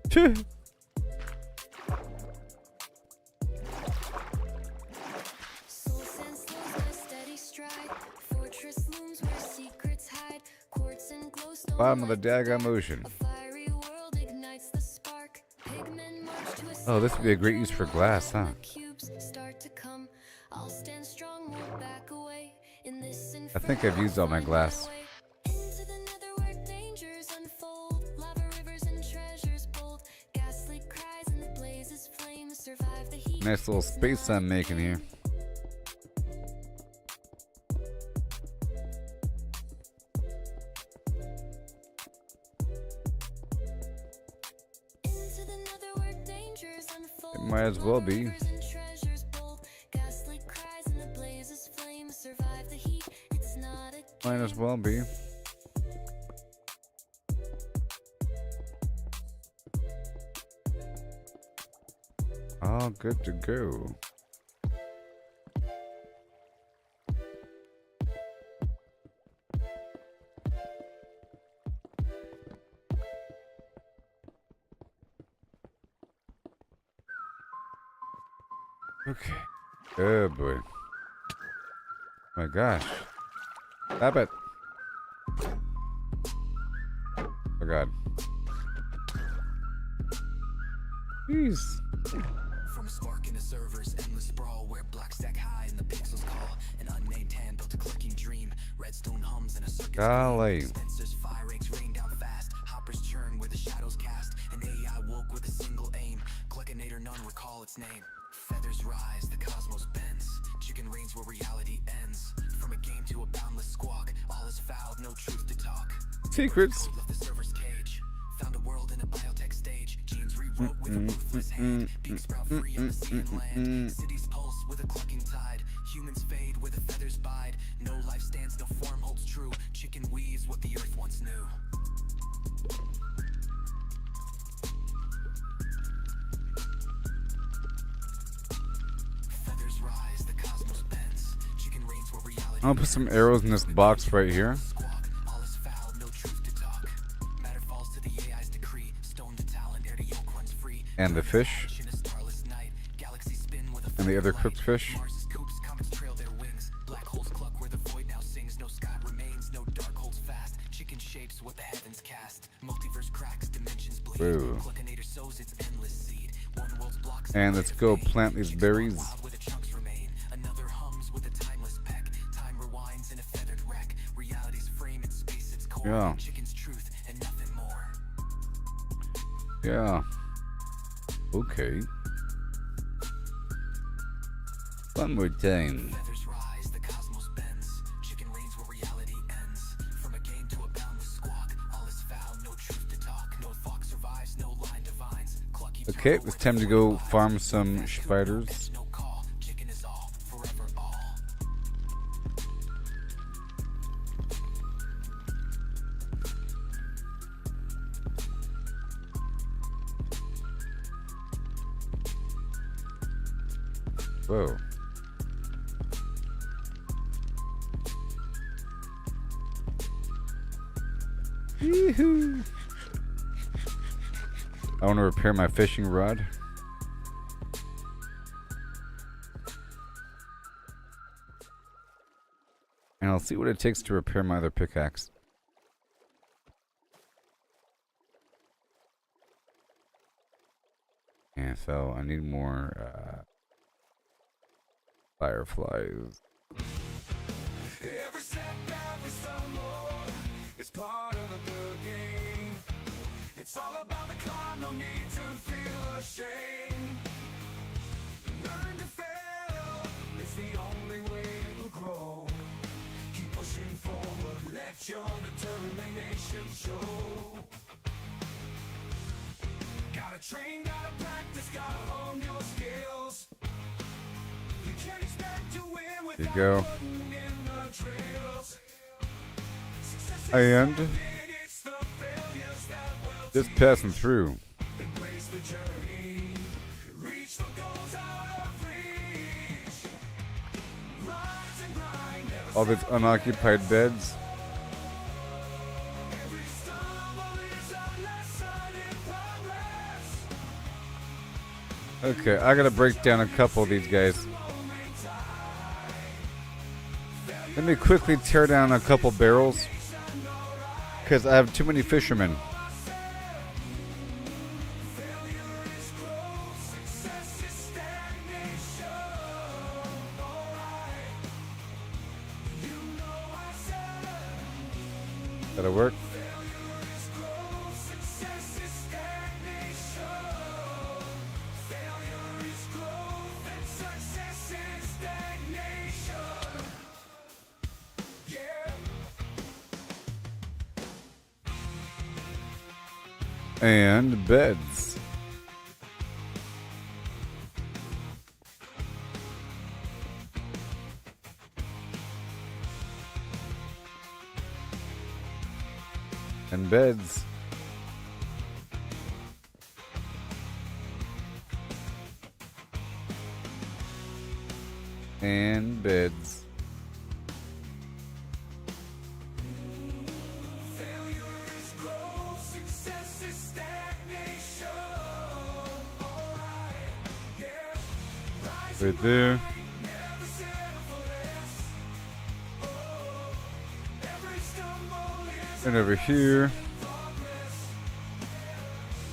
Tch. Soul sand slows my steady stride. Fortress looms where secrets hide. Quartz and glowstone. Bottom of the daggum ocean. A fiery world ignites the spark. Pigmen march to a Oh, this would be a great use for glass, huh? cubes start to come. I'll stand strong, won't back away. In this I think I've used all my glass. Into the nether where dangers unfold, lava rivers and treasures bold, ghastly cries and the blazes flame, survive the heat. Nice little space I'm making here. Into the nether where dangers unfold, It might as well be. lava rivers and treasures bold, ghastly cries and the blazes flame, survive the heat. It's not a Might as well be. All good to go. Okay. Oh boy. My gosh. Stop it. Oh god. Jeez. From a spark in the servers, endless sprawl where black stack high and the pixels call. An unnamed hand built a clicking dream. Redstone hums in a circus. Golly. Dispensers, fire eggs rain down fast. Hoppers churn where the shadows cast. An AI woke with a single aim. Clickinator, none recall its name. Feathers rise, the cosmos bends. Chicken reigns where reality ends. From a game to a boundless squawk. All is fouled, no truth to talk. Secrets. Code left the server's cage. Found a world in a biotech stage. Genes rewrote with a ruthless hand. Beaks sprout free on the sea and land. Cities pulse with a clucking tide. Humans fade where the feathers bide. No life stands, no form holds true. Chicken weaves what the earth once knew. Feathers rise, the cosmos bends. Chicken reigns where reality I'll put some arrows in this box right here. squawk. All is foul, no truth to talk. Matter falls to the AI's decree. Stone to talent, ere the yolk runs free. And the fish. In a starless night, galaxies spin with a And the other light. cooked fish. Mars's coops, comets trail their wings. Black holes cluck where the void now sings. No sky remains, no dark holds fast. Chicken shapes what the heavens cast. Multiverse cracks, dimensions bleed. Whoa. Clickinator sows its endless seed. One world's blocks. And let's go plant these berries. Wild where the chunks remain. Another hums with a timeless peck. Time rewinds in a feathered wreck. Reality's frame in space, its core. Yeah. Chicken's truth and nothing more. Yeah. Okay. One more time. Feathers rise, the cosmos bends. Chicken reigns where reality ends. From a game to a boundless squawk. All is foul, no truth to talk. No fox survives, no line divines. Clucky Okay, it's time to go farm some spiders. no call. Chicken is all, forever all. Whoa. Yoo-hoo. I want to repair my fishing rod. And I'll see what it takes to repair my other pickaxe. And so I need more fireflies. Every setback is some more. It's part of the game. It's all about the climb, no need to feel ashamed. Learn to fail, it's the only way to grow. Keep pushing forward, let your determination show. Gotta train, gotta practice, gotta hone your skills. You can't expect to win There without you go. putting in the drills. Success is And something, it's the Just passing through. embrace the journey, reach the goals out of reach. Rise and grind, never All these unoccupied beds. every stumble is a lesson in progress. Okay, I gotta break down a couple of these guys. Let me quickly tear down a couple barrels. Because I have too many fishermen. That'll work. And beds. And beds. And beds. Right there. And over here.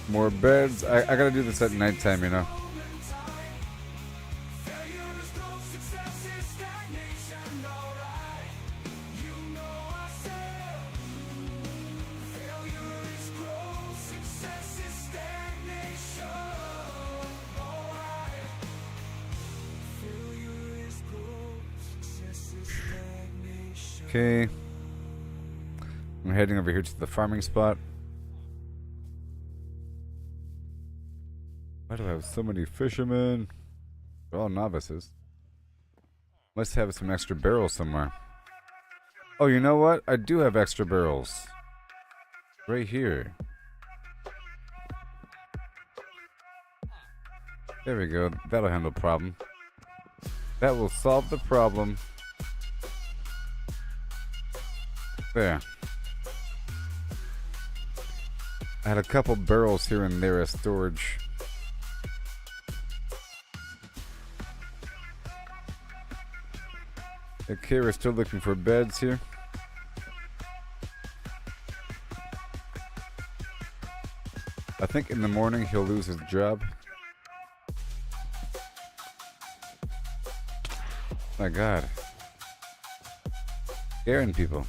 More beds. I gotta do this at nighttime, you know. Okay. I'm heading over here to the farming spot. Why do I have so many fishermen? They're all novices. Must have some extra barrels somewhere. Oh, you know what? I do have extra barrels. Right here. There we go. That'll handle the problem. That will solve the problem. There. I had a couple barrels here and there as storage. Okay, we're still looking for beds here. I think in the morning he'll lose his job. My God. Scaring people.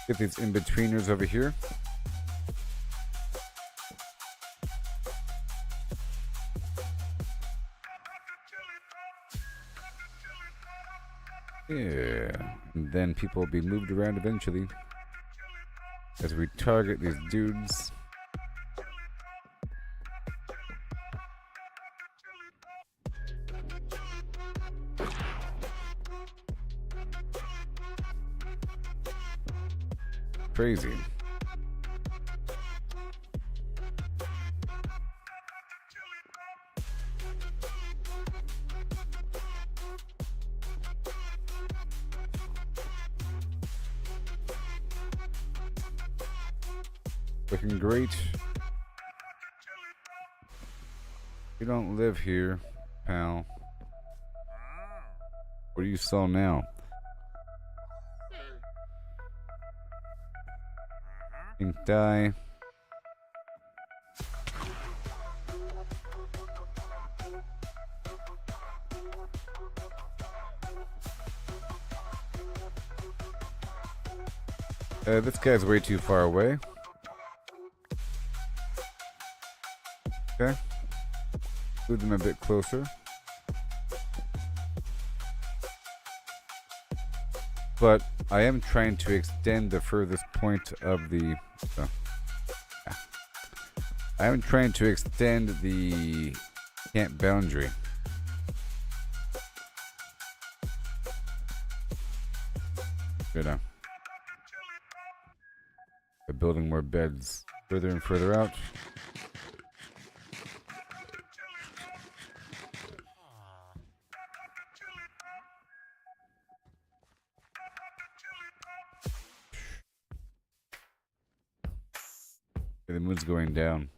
Get these in-betweeners over here. Yeah. And then people will be moved around eventually. As we target these dudes. Crazy. Looking great. You don't live here, pal. What do you sell now? Ink dye. This guy's way too far away. Okay. Move them a bit closer. But I am trying to extend the furthest point of the... I am trying to extend the camp boundary. You know, by building more beds further and further out. The moon's going down.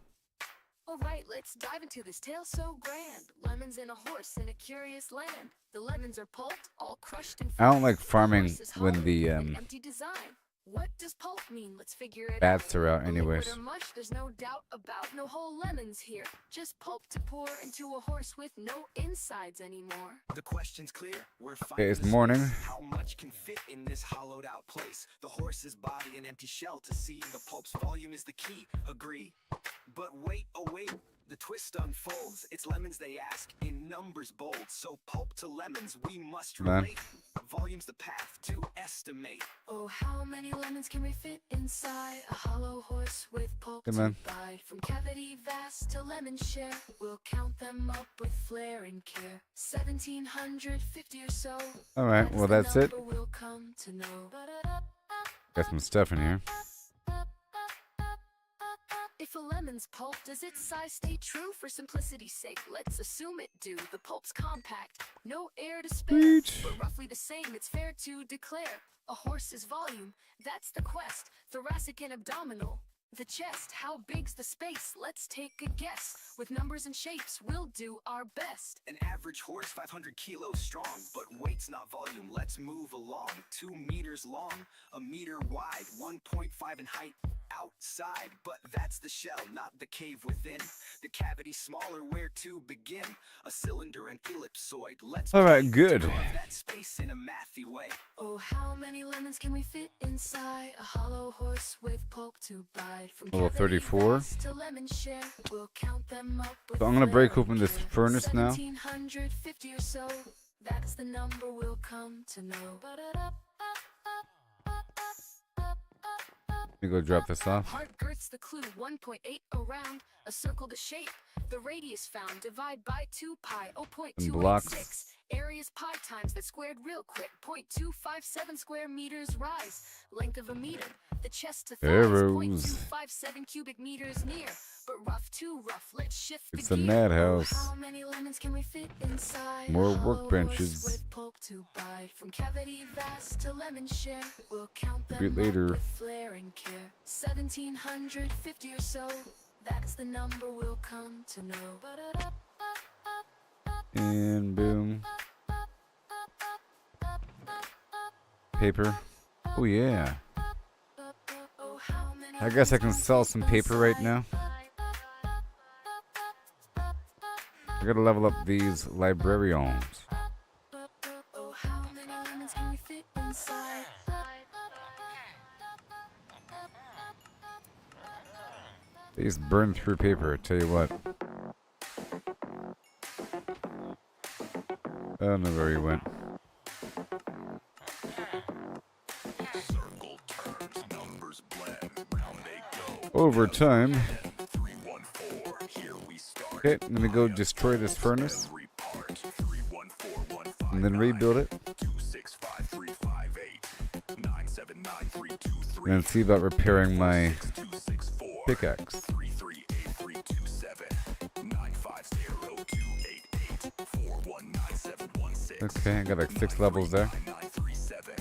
Alright, let's dive into this tale so grand. Lemons and a horse in a curious land. The lemons are pulped, all crushed and I don't like The farming horse is when hollow, the an empty design. What does pulp mean? Let's figure it bats out. are out The liquid anyways. or mush, there's no doubt about. No whole lemons here. Just pulp to pour into a horse with no insides anymore. The question's clear. We're Okay, finding it's the morning. space. How much can fit in this hollowed out place? The horse's body an empty shell to see. The pulp's volume is the key. Agree? But wait, oh wait. The twist unfolds. It's lemons they ask, in numbers bold. So pulp to lemons we must Man. relate. Volume's the path to estimate. Oh, how many lemons can we fit inside a hollow horse with pulp Hey, to man. bide? From cavity vast to lemon share, we'll count them up with flair and care. 1750 or so. Alright, well, the that's it. number we'll come to know. Got some stuff in here. If a lemon's pulp, does its size stay true? For simplicity's sake, let's assume it do. The pulp's compact, no air to spare, Sweet. but roughly the same, it's fair to declare. A horse's volume, that's the quest. Thoracic and abdominal, the chest. How big's the space? Let's take a guess. With numbers and shapes, we'll do our best. An average horse 500 kilos strong, but weight's not volume. Let's move along. 2 meters long, a meter wide, 1.5 in height. Outside, but that's the shell, not the cave within. The cavity smaller, where to begin? A cylinder and ellipsoid. Let's Alright, begin good. to carve that space in a mathy way. Oh, how many lemons can we fit inside a hollow horse with pulp to bide? From Level cavity 34. vast to lemon share, we'll count them up with So I'm gonna break flair open and this care. furnace now. 1750 or so, that's the number we'll come to know. Let me go drop this off. Heart girth's the clue, 1.8 around, a circle to shape. The radius found, divide by 2 pi, And blocks. 0.286. Area's pi times that squared real quick, 0.257 square meters rise. Length of a meter, the chest to thighs, Arrows. 0.257 cubic meters near. But rough too rough, let's shift It's the a gear. madhouse. Oh, how many lemons can we fit inside? More a hollow workbenches. horse with pulp to bide. From cavity vast to lemon share, we'll count them Bit up later. with flair and care. 1750 or so, that's the number we'll come to know. And boom. Paper. Oh yeah. Oh, how many I guess I can lemons sell fit some paper right now. I gotta level up these librarians. Oh, how many lemons can we fit inside? They just burn through paper, I tell you what. I don't know where he went. Circle turns, numbers blend, round they go. Overtime. 314, here we start. Okay, let me go destroy this furnace Every part. 31415. and then rebuild it. 2653558. 9793223. And then see about repairing my 264. pickaxe. 3383327. 9502888. 419716. Okay, I got like 6 levels there. 937.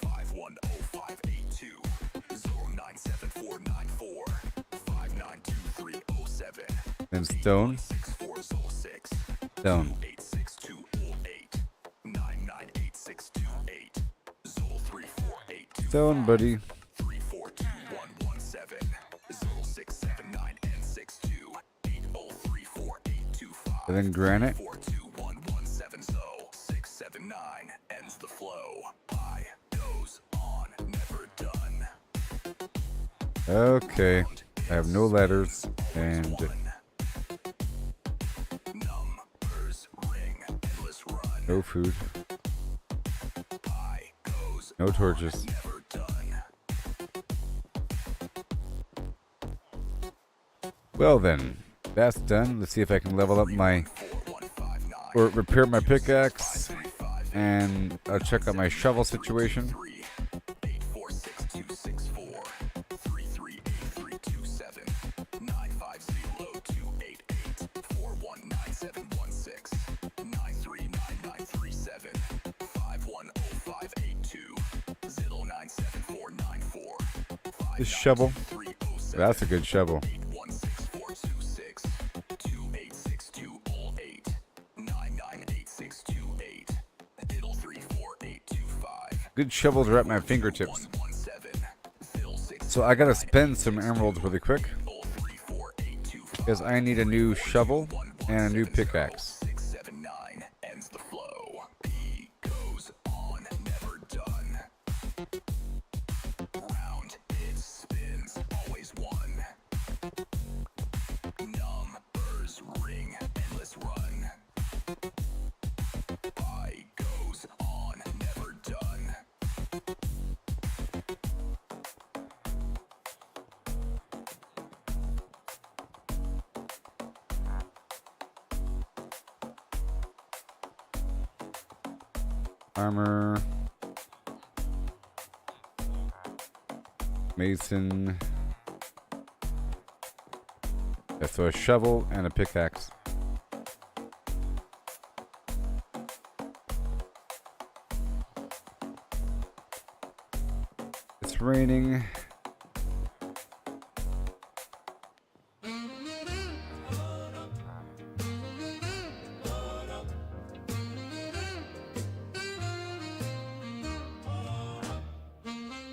510582. 097494. 592307. Then stone. 6406. Stone. 86208. 99868. Zol 34825. Stone, buddy. 342117. Zol 679 and 62. 8034825. And then granite. 42117. Zol 679 ends the flow. Pi goes on, never done. Okay. I have no letters and Numbers ring, endless run. no food. Pi goes No torches. never done. Well then, that's done. Let's see if I can level up my 4159. or repair my pickaxe, and I'll check out my shovel situation. This shovel. That's a good shovel. 16426 28628 99868 It'll 34825 Good shovels are at my fingertips. 117 Phil 6 So I gotta spend some emeralds really quick 34825 because I need a new shovel and a new pickaxe. 679 ends the flow. He goes on, never done. Round it spins, always one. Numbers ring, endless run. By goes on, never done. Armor. Mason. Yeah, so a shovel and a pickaxe. It's raining.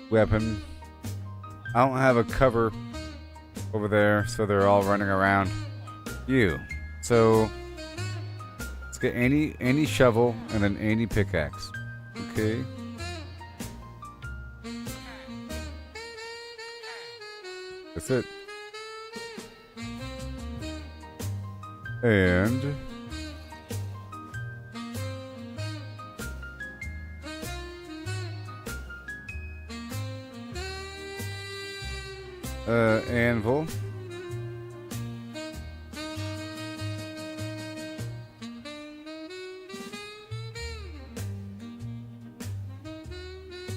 Weapon. I don't have a cover over there, so they're all running around. So let's get any shovel and then any pickaxe. Okay. That's it. And anvil.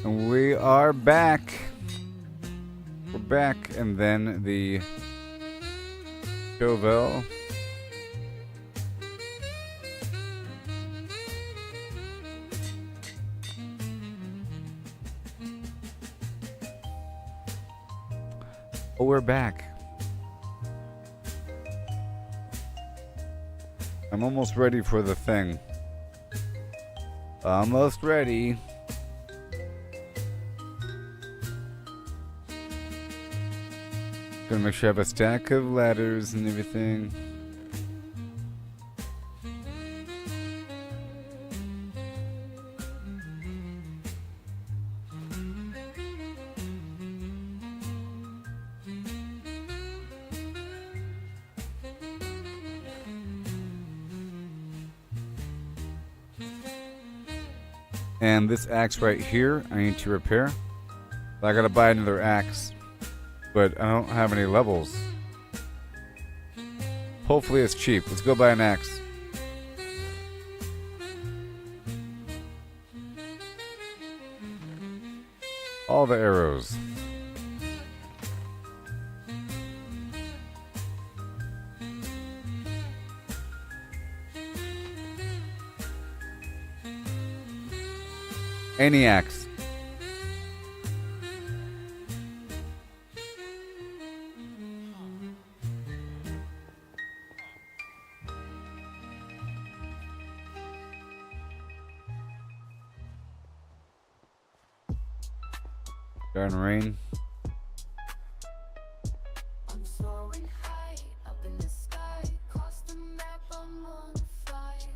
And we are back. We're back, and then the shovel. Oh, we're back. I'm almost ready for the thing. Almost ready. Gonna make sure I have a stack of ladders and everything. And this axe right here, I need to repair. I gotta buy another axe, but I don't have any levels. Hopefully it's cheap. Let's go buy an axe. All the arrows. Any axe. Darn rain. I'm soaring high up in the sky. Cross the map, I'm on fire.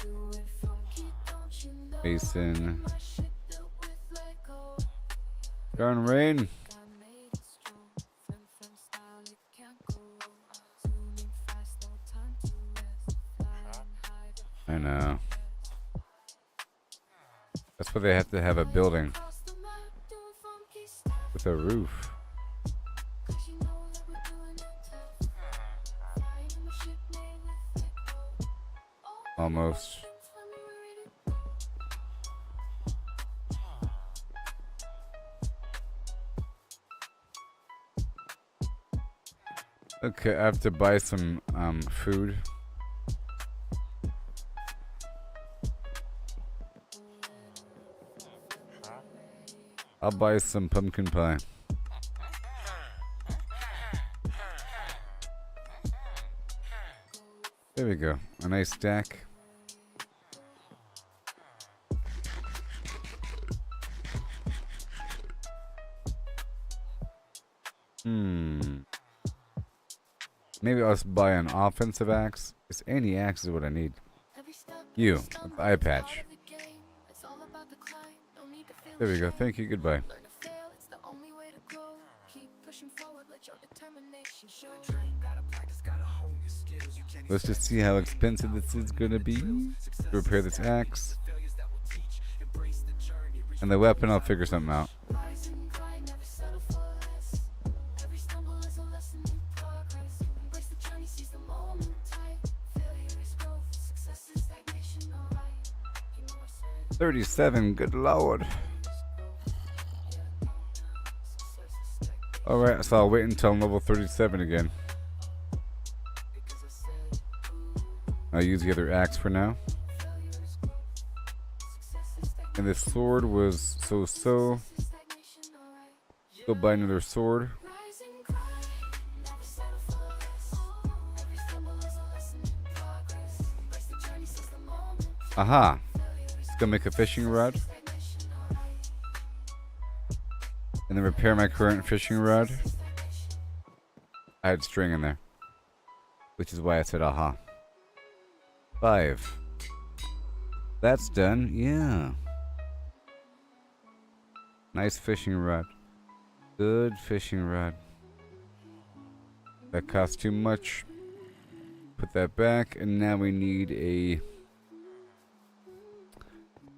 Do it funky, don't you know? Mason. My ship built with Lego. Darn rain. God made it strong. Fem style, it can't go wrong. Zooming fast, no time to rest. Flying high, I know. That's why they have to have a building cross the map, doing funky stuff. with a roof. 'Cause you know that we're doing it tough. Flying in my ship made with Lego. All Almost. things when we were ready to go. Okay, I have to buy some food. I'll buy some pumpkin pie. There we go. A nice stack. Maybe I'll just buy an offensive axe. Just any axe is what I need. You, with the eye patch. There we go. Thank you. Goodbye. Let's just see how expensive this is gonna be to repair this axe. And the weapon, I'll figure something out. $37, good lord. Alright, so I'll wait until I'm level 37 again. I'll use the other axe for now. And this sword was so-so. Go buy another sword. Aha! Let's go make a fishing rod. And then repair my current fishing rod. I had string in there. Which is why I said aha. 5. That's done, yeah. Nice fishing rod. Good fishing rod. That cost too much. Put that back, and now we need the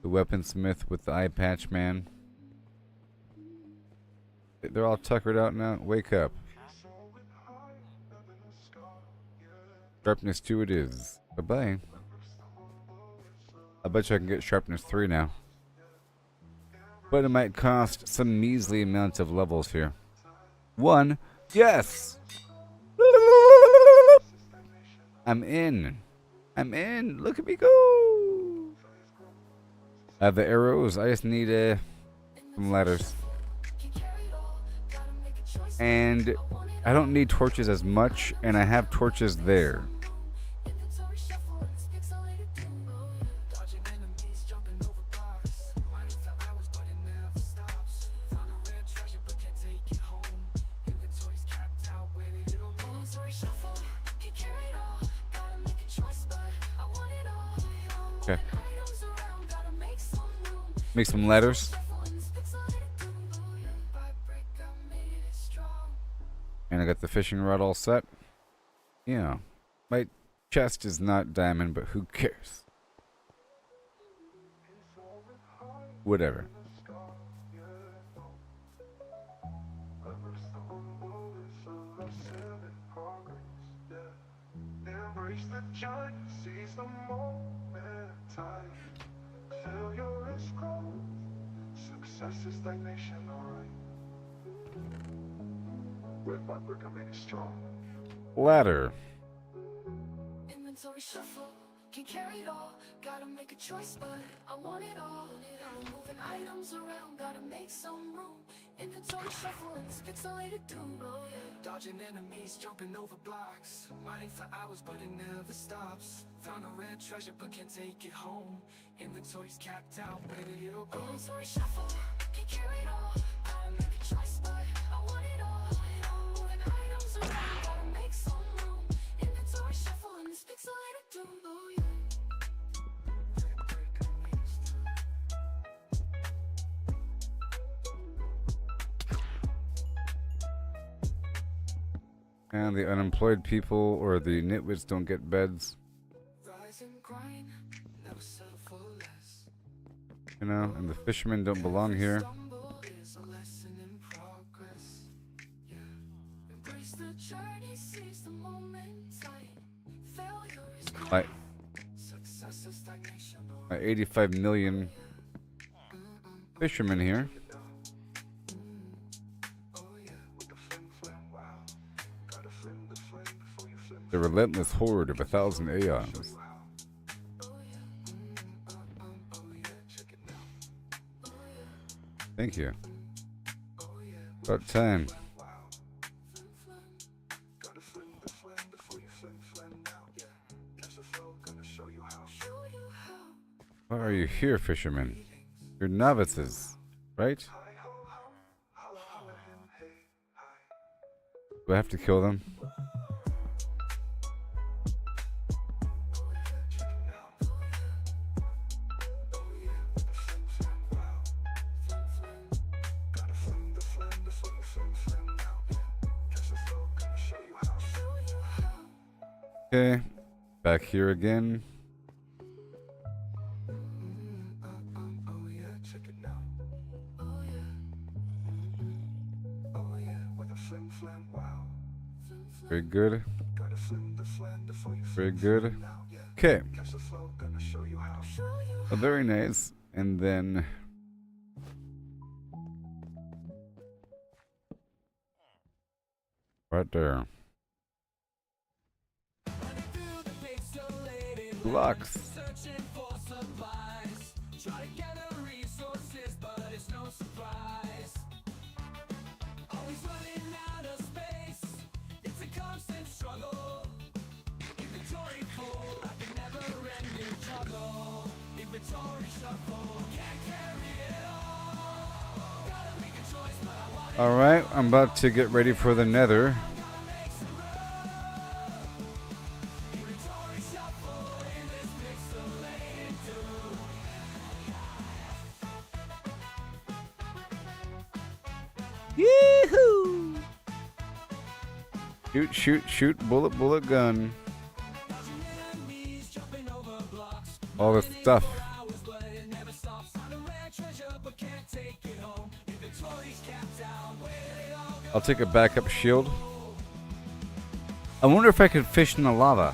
weaponsmith with the eye patch man. They're all tuckered out now. Wake up. Sharpness 2 it is. Bye-bye. I bet you I can get sharpness 3 now. But it might cost some measly amount of levels here. 1. Yes! I'm in. I'm in. Look at me go. I have the arrows. I just need some ladders. And I don't need torches as much, and I have torches there. Okay. Make some ladders. And I got the fishing rod all set. Yeah. My chest is not diamond, but who cares? Whatever. Embrace the journey, seize the moment, time. Feel your risk grow. Success is stagnation, alright. Red butler coming strong. Ladder. Inventory shuffle, can carry it all. Gotta make a choice, but I want it all. Moving items around, gotta make some room. Inventory shuffle in this pixelated doom. Dodging enemies, jumping over blocks. Mining for hours, but it never stops. Found a rare treasure, but can't take it home. Inventory's capped out, where did it all go? Inventory shuffle, can carry it all. Gotta make a choice, but I want it all. Moving items around, gotta make some room. Inventory shuffle in this pixelated doom. Oh yeah. And the unemployed people or the nitwits don't get beds. Rise and grind, never settle for less. You know, and the fishermen don't belong here. Stumble is a lesson in progress. Yeah. Embrace the journey, seize the moment. Failure is Like success is stagnation. 85 million fishermen here. The relentless horde of 1,000 aeons. Thank you. About time. Why are you here, fishermen? You're novices, right? Do I have to kill them? Okay, back here again. Very good. Very good. Okay. Oh, very nice. And then right there. Blocks. Alright, I'm about to get ready for the nether. Yee-hoo! Shoot, shoot, shoot, bullet, bullet, gun. All this stuff. I'll take a backup shield. I wonder if I could fish in the lava.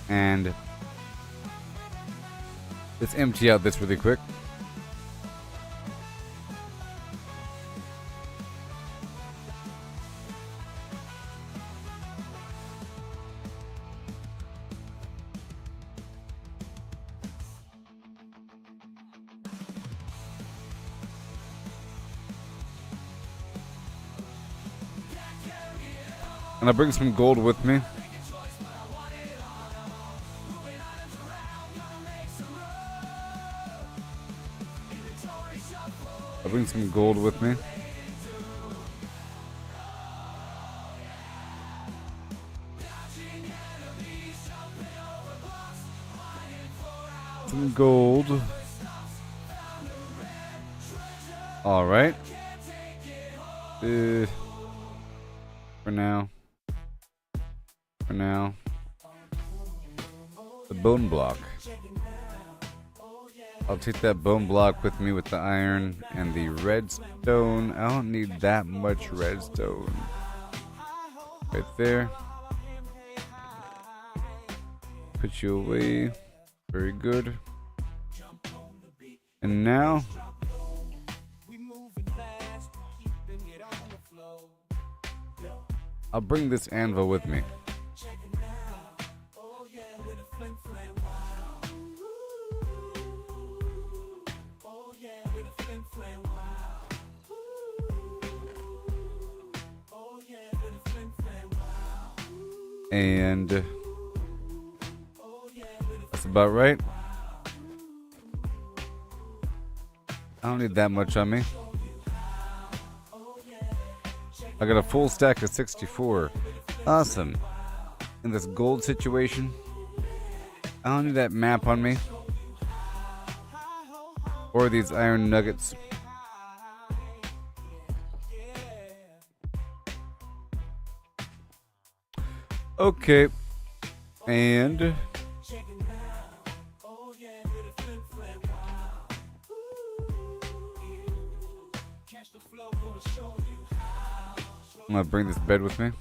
And let's empty out this really quick. And I'll bring some gold with me. I'll bring some gold with me. Some gold. All right. For now. For now. The bone block. I'll take that bone block with me with the iron and the redstone. I don't need that much redstone. Right there. Put you away. Very good. And now I'll bring this anvil with me. And that's about right. I don't need that much on me. I got a full stack of 64. Awesome. In this gold situation, I don't need that map on me. Or these iron nuggets. Okay. And I'm gonna bring this bed with me.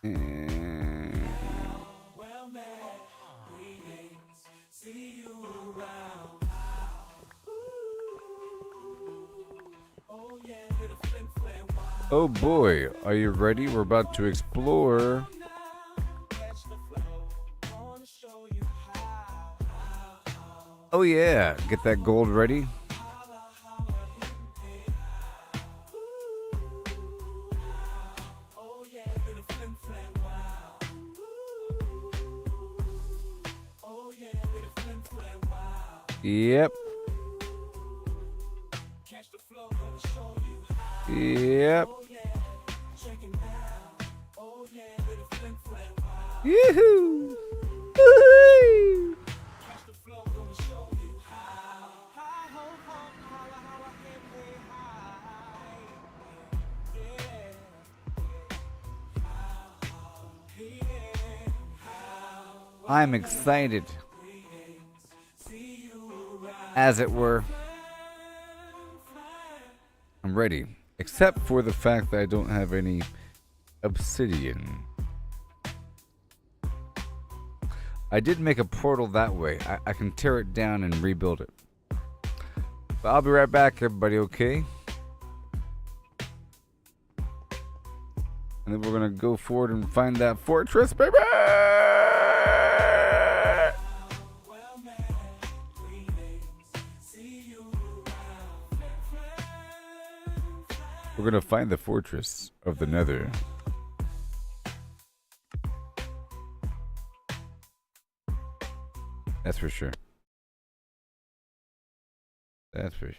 And oh boy, are you ready? We're about to explore Oh yeah, get that gold ready. Oh yeah, bit of flim flam wow. Oh yeah, bit of flim flam wow. Yep. Catch the flow, gonna show you. Yep. Oh yeah, check it out. Oh yeah, bit of flim flam wow. Yoo-hoo. Woo-hoo. Catch the flow, gonna show you how. Hi ho ho, holla holla, hip hey hi. Yeah, yeah, how. I'm excited, as it were. I'm ready, except for the fact that I don't have any obsidian. I did make a portal that way. I can tear it down and rebuild it. But I'll be right back, everybody, okay? And then we're gonna go forward and find that fortress, baby! We're gonna find the fortress of the Nether. That's for sure. That's for sure.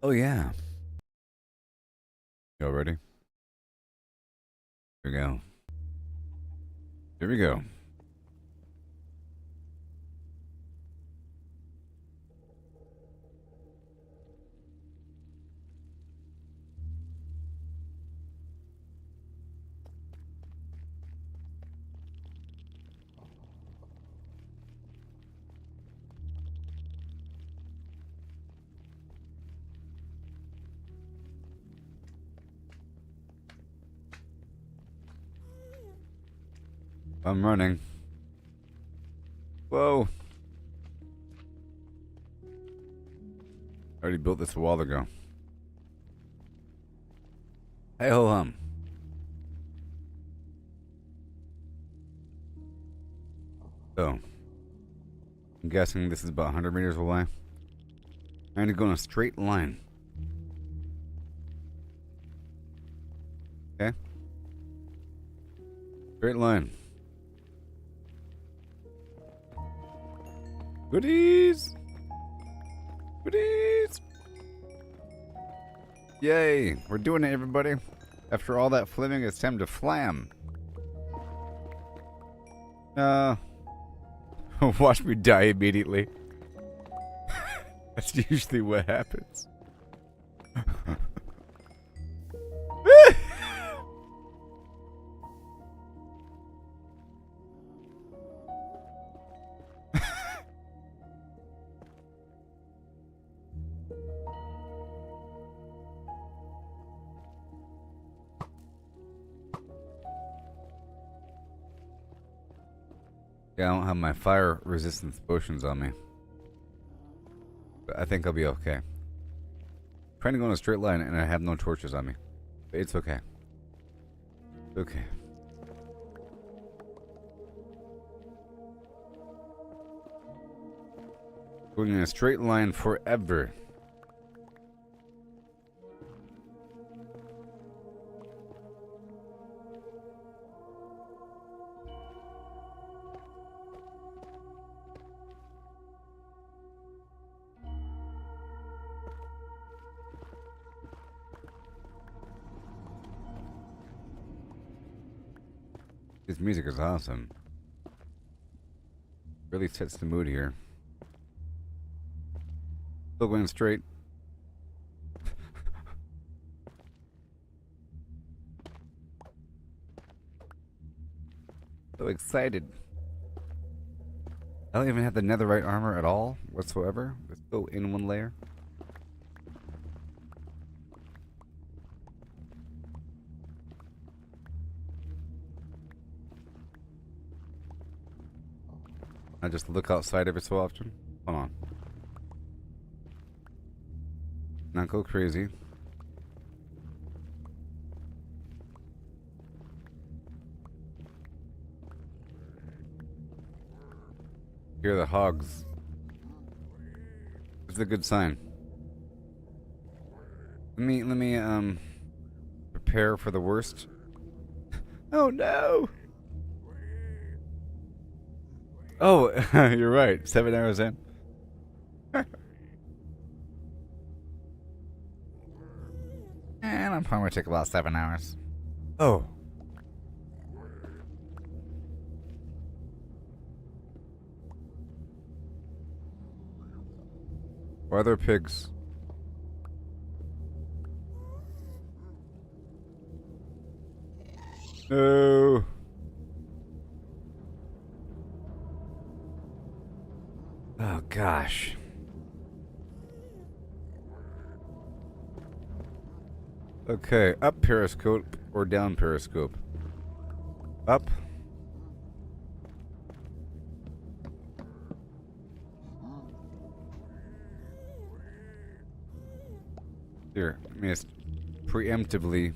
Oh, yeah. You all ready? Here we go. Here we go. I'm running. Whoa. I already built this a while ago. Hey ho hum. So, I'm guessing this is about 100 meters away. I need to go in a straight line. Okay? Straight line. Goodies! Goodies! Yay! We're doing it, everybody. After all that flimming, it's time to flam. Watch me die immediately. That's usually what happens. Yeah, I don't have my fire resistance potions on me. But I think I'll be okay. Trying to go in a straight line and I have no torches on me. But it's okay. It's okay. Going in a straight line forever. This music is awesome. Really sets the mood here. Still going straight. So excited. I don't even have the netherite armor at all whatsoever. It's still in one layer. I just look outside every so often. Hold on. Not go crazy. Hear the hogs. It's a good sign. Let me prepare for the worst. Oh no! Oh, you're right. 7 hours in. And I'm probably take about 7 hours. Oh. Why are there pigs? No. Oh gosh. Okay, up periscope or down periscope? Up. Here, let me just preemptively.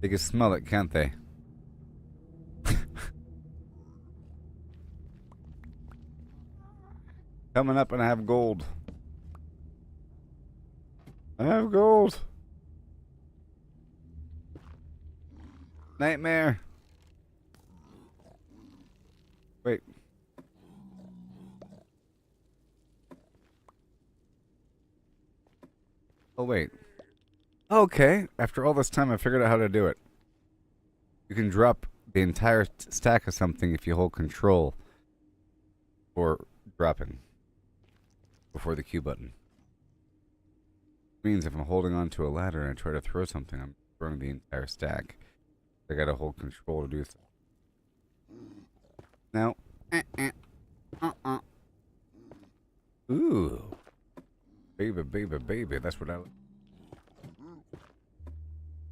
They can smell it, can't they? Coming up and I have gold. I have gold. Nightmare. Wait. Oh, wait. Okay. After all this time, I figured out how to do it. You can drop the entire stack of something if you hold control for dropping before the Q button. Means if I'm holding on to a ladder and I try to throw something, I'm throwing the entire stack. I gotta hold control to do so. Now, Ooh. Baby, baby, baby. That's what I like.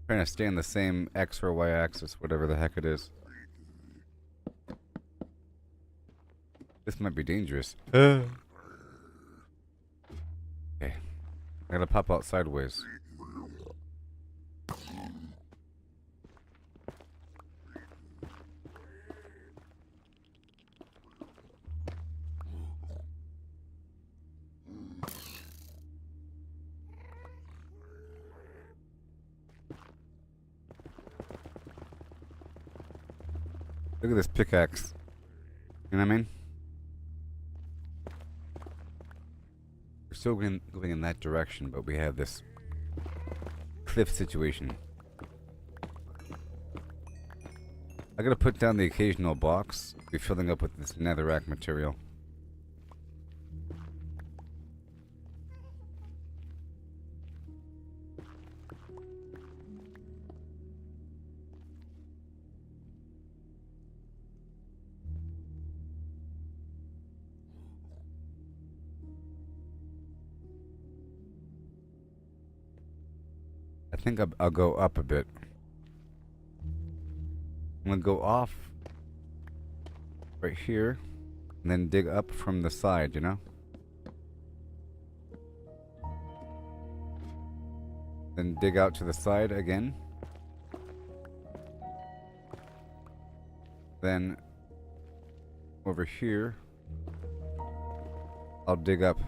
Trying to stay on the same X or Y axis, whatever the heck it is. This might be dangerous. Okay. I gotta pop out sideways. Look at this pickaxe. You know what I mean? We're still going in that direction, but we have this cliff situation. I gotta put down the occasional box, be filling up with this netherrack material. I think I'll go up a bit. I'm gonna go off right here and then dig up from the side, you know? Then dig out to the side again. Then over here, I'll dig up.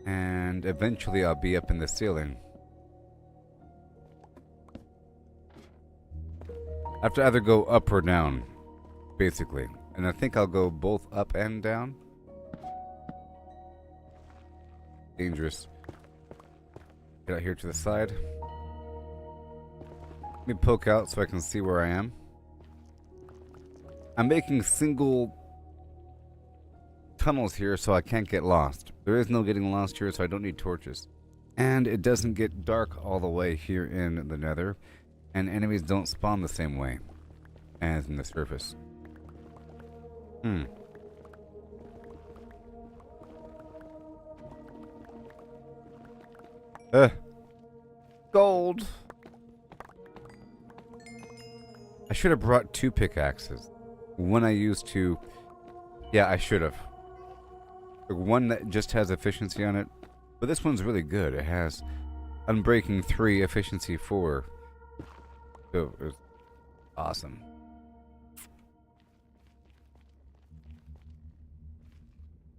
And eventually I'll be up in the ceiling. I have to either go up or down, basically. And I think I'll go both up and down. Dangerous. Get out here to the side. Let me poke out so I can see where I am. I'm making single tunnels here so I can't get lost. There is no getting lost here, so I don't need torches. And it doesn't get dark all the way here in the nether. And enemies don't spawn the same way as in the surface. Gold! I should have brought 2 pickaxes. One I used to... Yeah, I should have. One that just has efficiency on it. But this one's really good. It has Unbreaking 3, Efficiency 4. So it's awesome.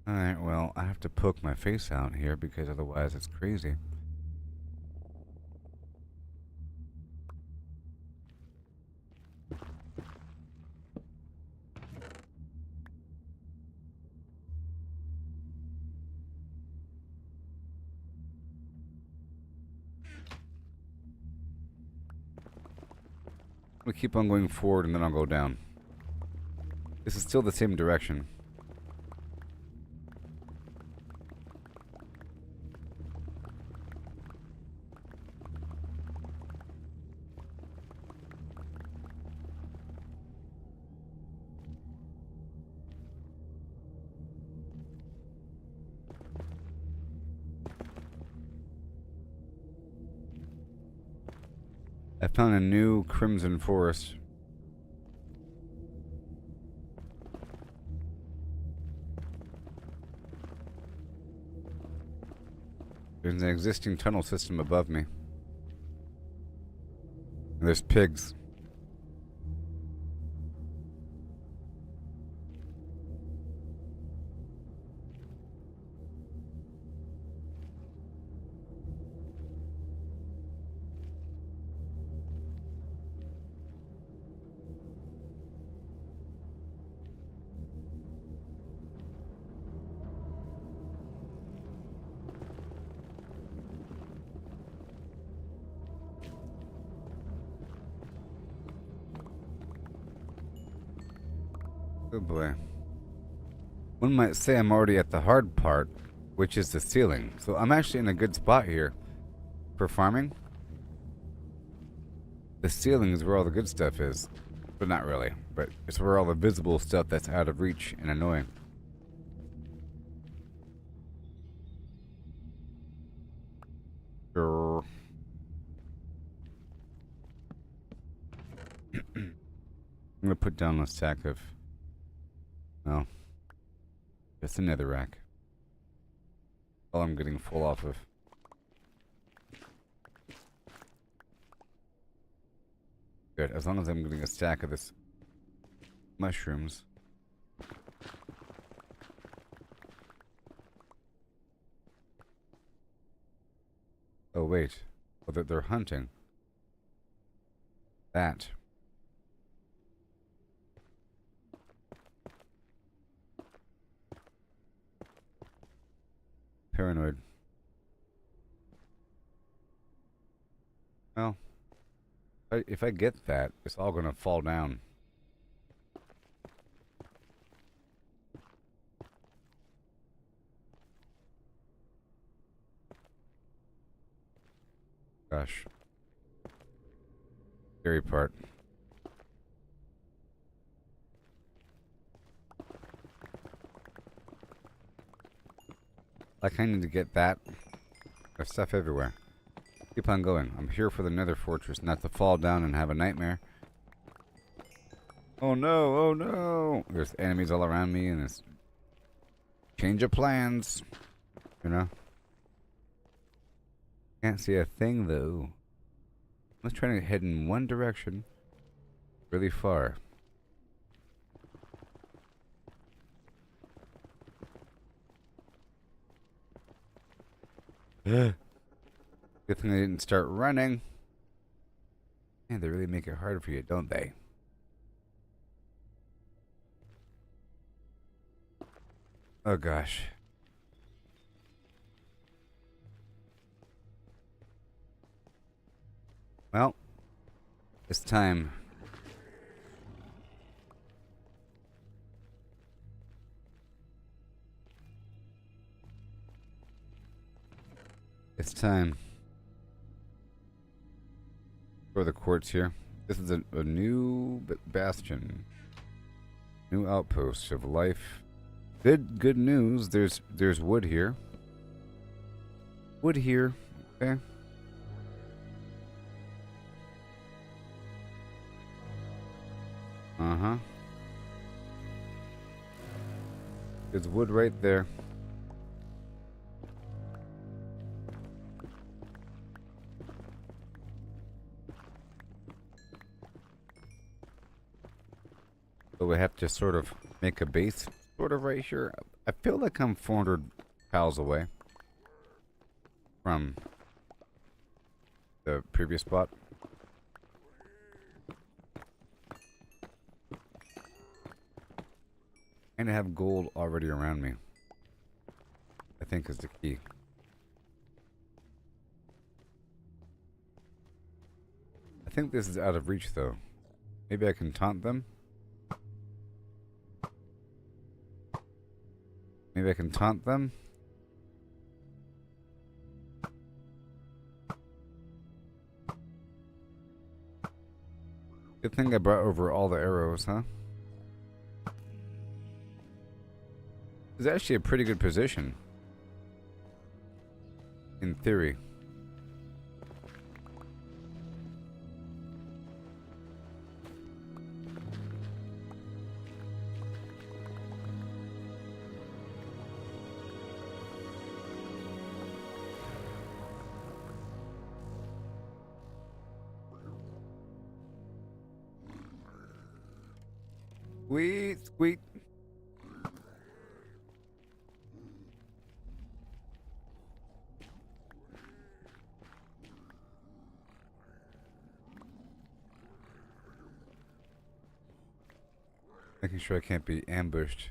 Alright, well, I have to poke my face out here because otherwise it's crazy. We'll keep on going forward and then I'll go down. This is still the same direction. I found a new crimson forest. There's an existing tunnel system above me. And there's pigs. Oh boy. One might say I'm already at the hard part, which is the ceiling. So I'm actually in a good spot here for farming. The ceiling is where all the good stuff is. But not really. But it's where all the visible stuff that's out of reach and annoying. Grrr. I'm gonna put down a stack of... well, just another rack. All I'm getting full off of. Good, as long as I'm getting a stack of this mushrooms. Oh wait, oh, they're hunting. That. Paranoid. Well, if I get that, it's all gonna fall down. Gosh. Scary part. Like I need to get that. There's stuff everywhere. Keep on going. I'm here for the Nether Fortress, not to fall down and have a nightmare. Oh no, oh no! There's enemies all around me and it's... change of plans. You know? Can't see a thing though. Let's try to head in one direction. Really far. Good thing I didn't start running. Man, they really make it hard for you, don't they? Oh gosh. Well, it's time. It's time for the quartz here. This is a new bastion. New outpost of life. Good news. There's wood here. Wood here. Okay. Uh-huh. There's wood right there. So we have to sort of make a base sort of right here. I feel like I'm 400 pals away from the previous spot. And I have gold already around me. I think is the key. I think this is out of reach though. Maybe I can taunt them. Maybe I can taunt them. Good thing I brought over all the arrows, huh? It's actually a pretty good position. In theory. Sweet, sweet. Making sure I can't be ambushed.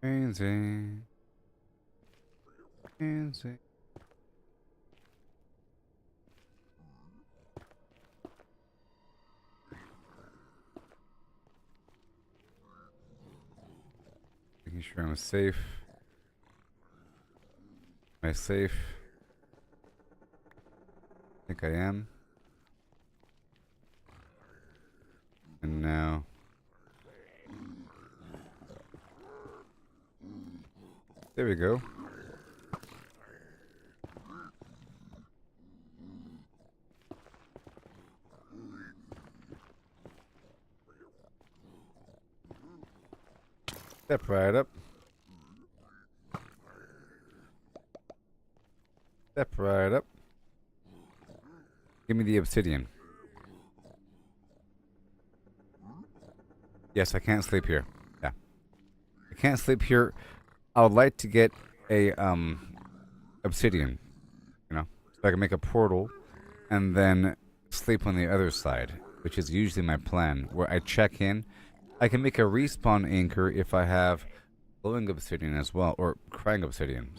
Crazy. Crazy. Making sure I'm safe. Am I safe? I think I am. And now. There we go. Step right up. Step right up. Give me the obsidian. Yes, I can't sleep here. Yeah. I can't sleep here. I would like to get a obsidian, you know, so I can make a portal and then sleep on the other side, which is usually my plan, where I check in. I can make a respawn anchor if I have glowing obsidian as well, or crying obsidian.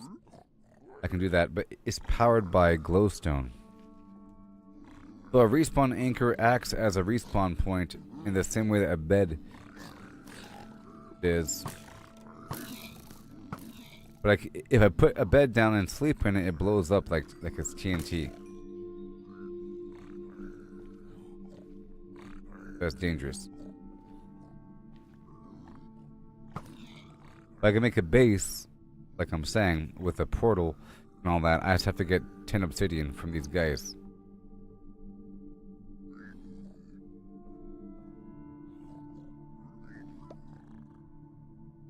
I can do that, but it's powered by glowstone. So a respawn anchor acts as a respawn point in the same way that a bed is. But like, if I put a bed down and sleep in it, it blows up like it's TNT. That's dangerous. If I can make a base, like I'm saying, with a portal and all that, I just have to get 10 obsidian from these guys.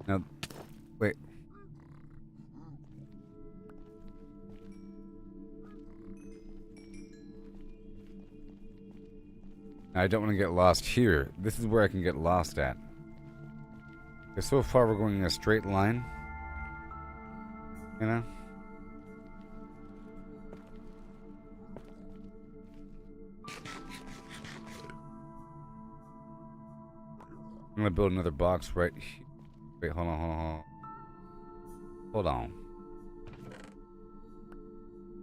Now, wait. I don't want to get lost here. This is where I can get lost at. Okay, so far we're going in a straight line. You know? I'm gonna build another box right here. Wait, hold on. Hold on.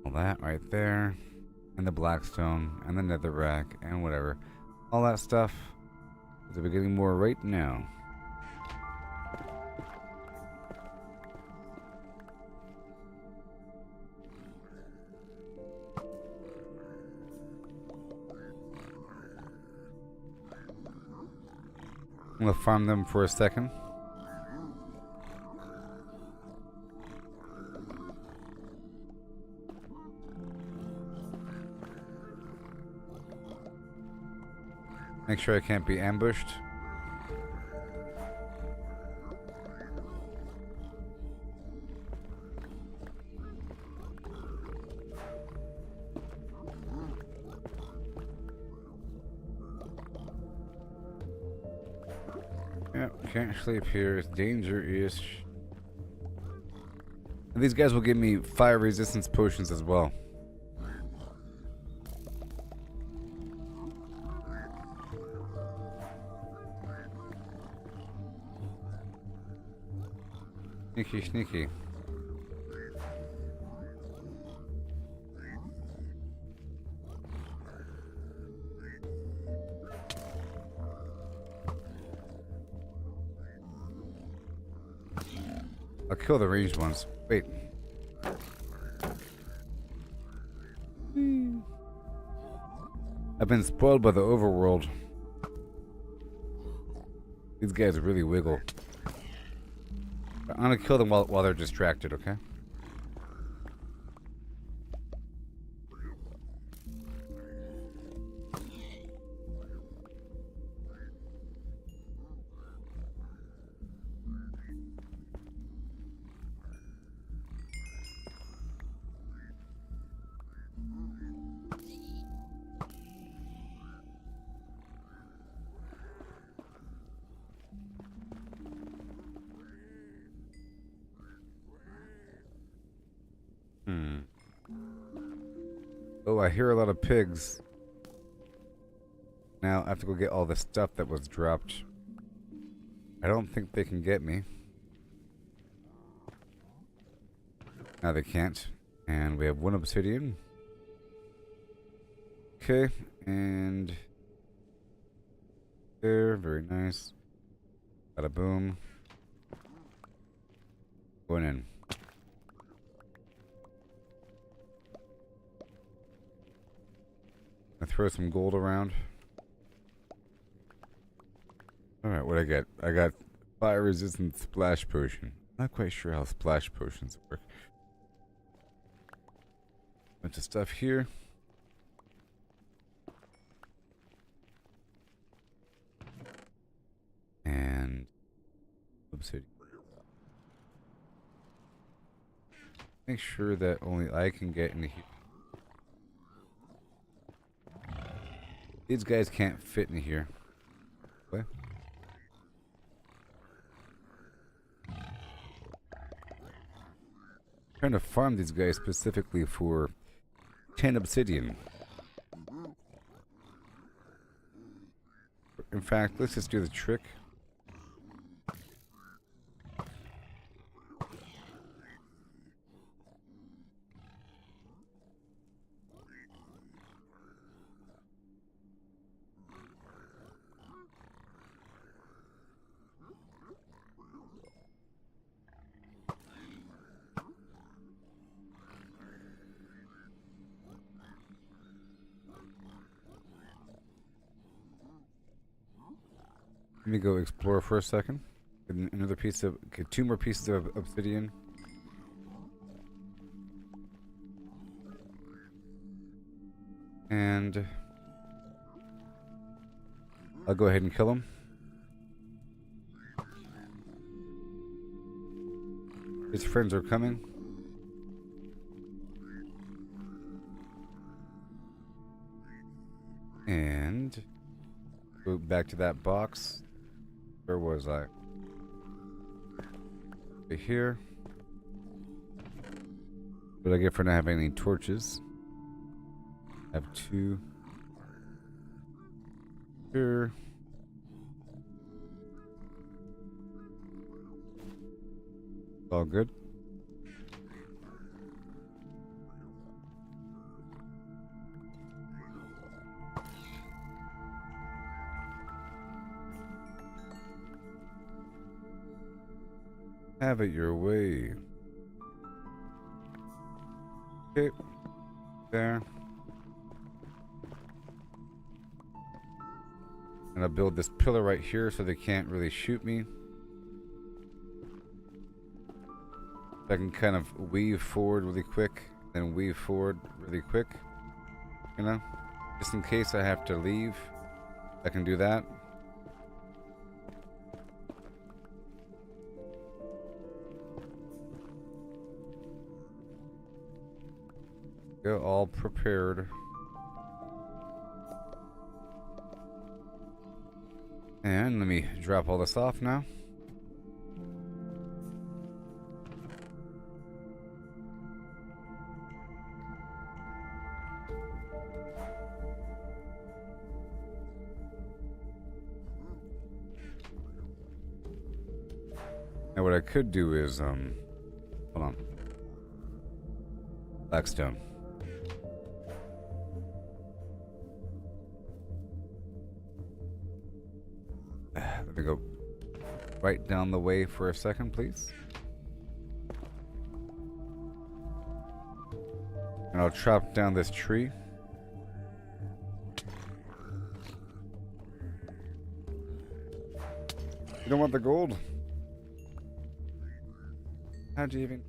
All that right there. And the blackstone. And the netherrack. And whatever. All that stuff. We're getting more right now. I'm gonna farm them for a second. Make sure I can't be ambushed. Yep, can't sleep here. It's dangerous. And these guys will give me fire resistance potions as well. Sneaky, sneaky. I'll kill the ranged ones. Wait. I've been spoiled by the overworld. These guys really wiggle. I'm gonna kill them while they're distracted, okay? Oh, I hear a lot of pigs. Now I have to go get all the stuff that was dropped. I don't think they can get me. Now they can't. And we have 1 obsidian. Okay, and there, very nice. Bada boom. Going in. I throw some gold around. Alright, what I get? I got fire resistant splash potion. Not quite sure how splash potions work. Bunch of stuff here. And obsidian. Make sure that only I can get in here. These guys can't fit in here. What? Trying to farm these guys specifically for 10 obsidian. In fact, let's just do the trick. Let me go explore for a second. Get another piece of, get 2 more pieces of obsidian. And I'll go ahead and kill him. His friends are coming. And go back to that box. Where was I? Right here. What I get for not having any torches? I have 2. Here. All good. Have it your way. Okay. There. And I'll build this pillar right here so they can't really shoot me. I can kind of weave forward really quick, then weave forward really quick. You know? Just in case I have to leave, I can do that. Go all prepared. And let me drop all this off now. Now what I could do is, hold on. Blackstone. Let me go right down the way for a second, please. And I'll chop down this tree. You don't want the gold? How'd you even...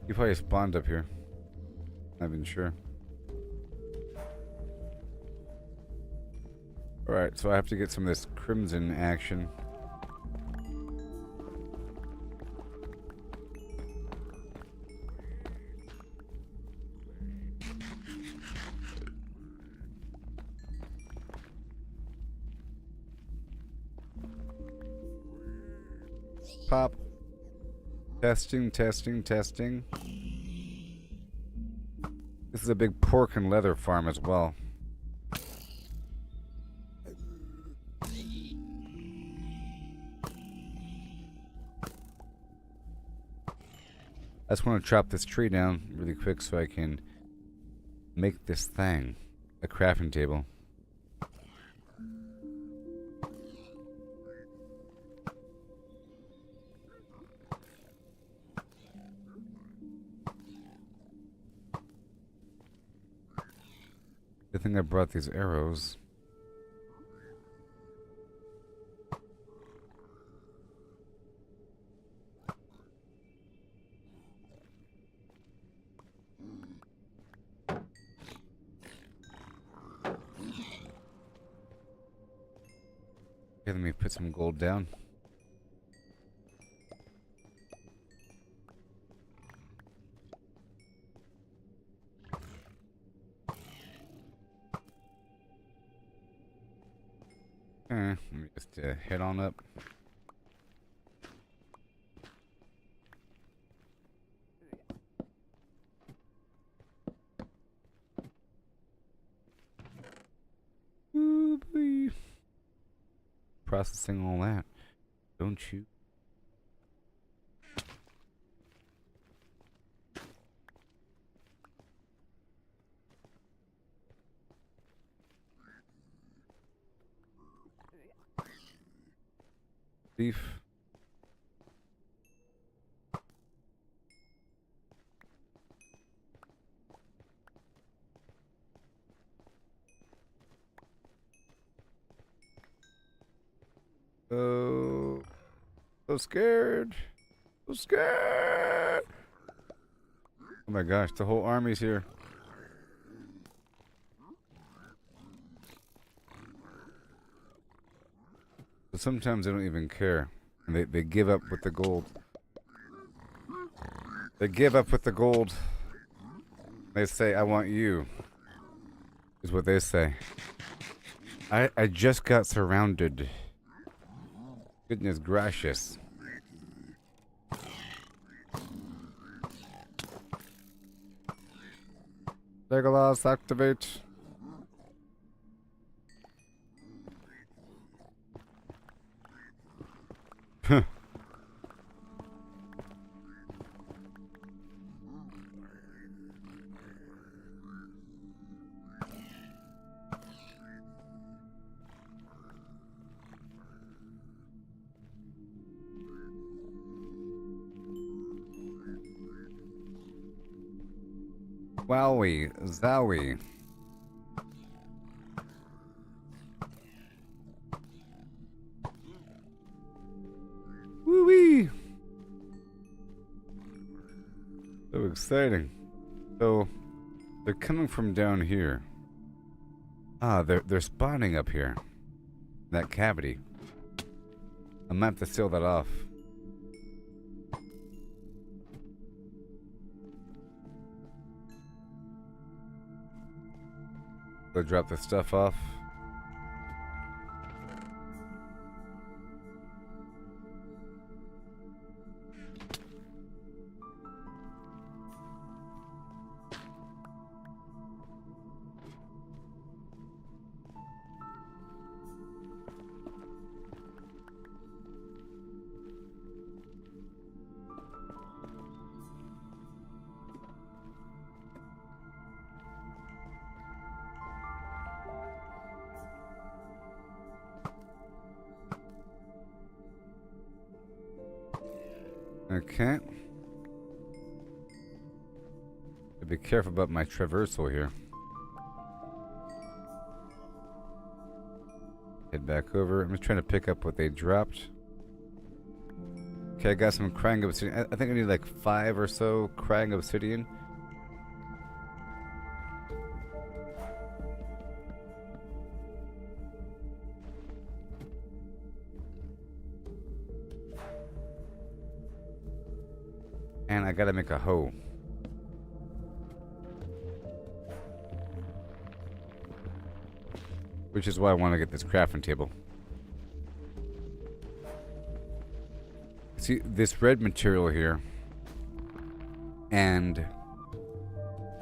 You probably spawned up here. Not even sure. Alright, so I have to get some of this crimson action. Pop. Testing, testing, testing. This is a big pork and leather farm as well. I just want to chop this tree down really quick so I can make this thing a crafting table. Good thing I brought these arrows. Okay, let me put some gold down. Let me just head on up. Ooh, boy. Processing all that, don't you? Beef. Oh, so scared. So scared. Oh my gosh, the whole army's here. But sometimes they don't even care. And they give up with the gold. They give up with the gold. They say, I want you. Is what they say. I just got surrounded. Goodness gracious. Legolas, activate. Huh. Wowie, zowie. Woo-wee. So exciting. So, they're coming from down here. Ah, they're spawning up here. That cavity. I might have to seal that off. Go drop the stuff off. Okay. Be careful about my traversal here. Head back over. I'm just trying to pick up what they dropped. Okay, I got some crying obsidian. I think I need like 5 or so crying obsidian. And I gotta make a hoe. Which is why I want to get this crafting table. See, this red material here and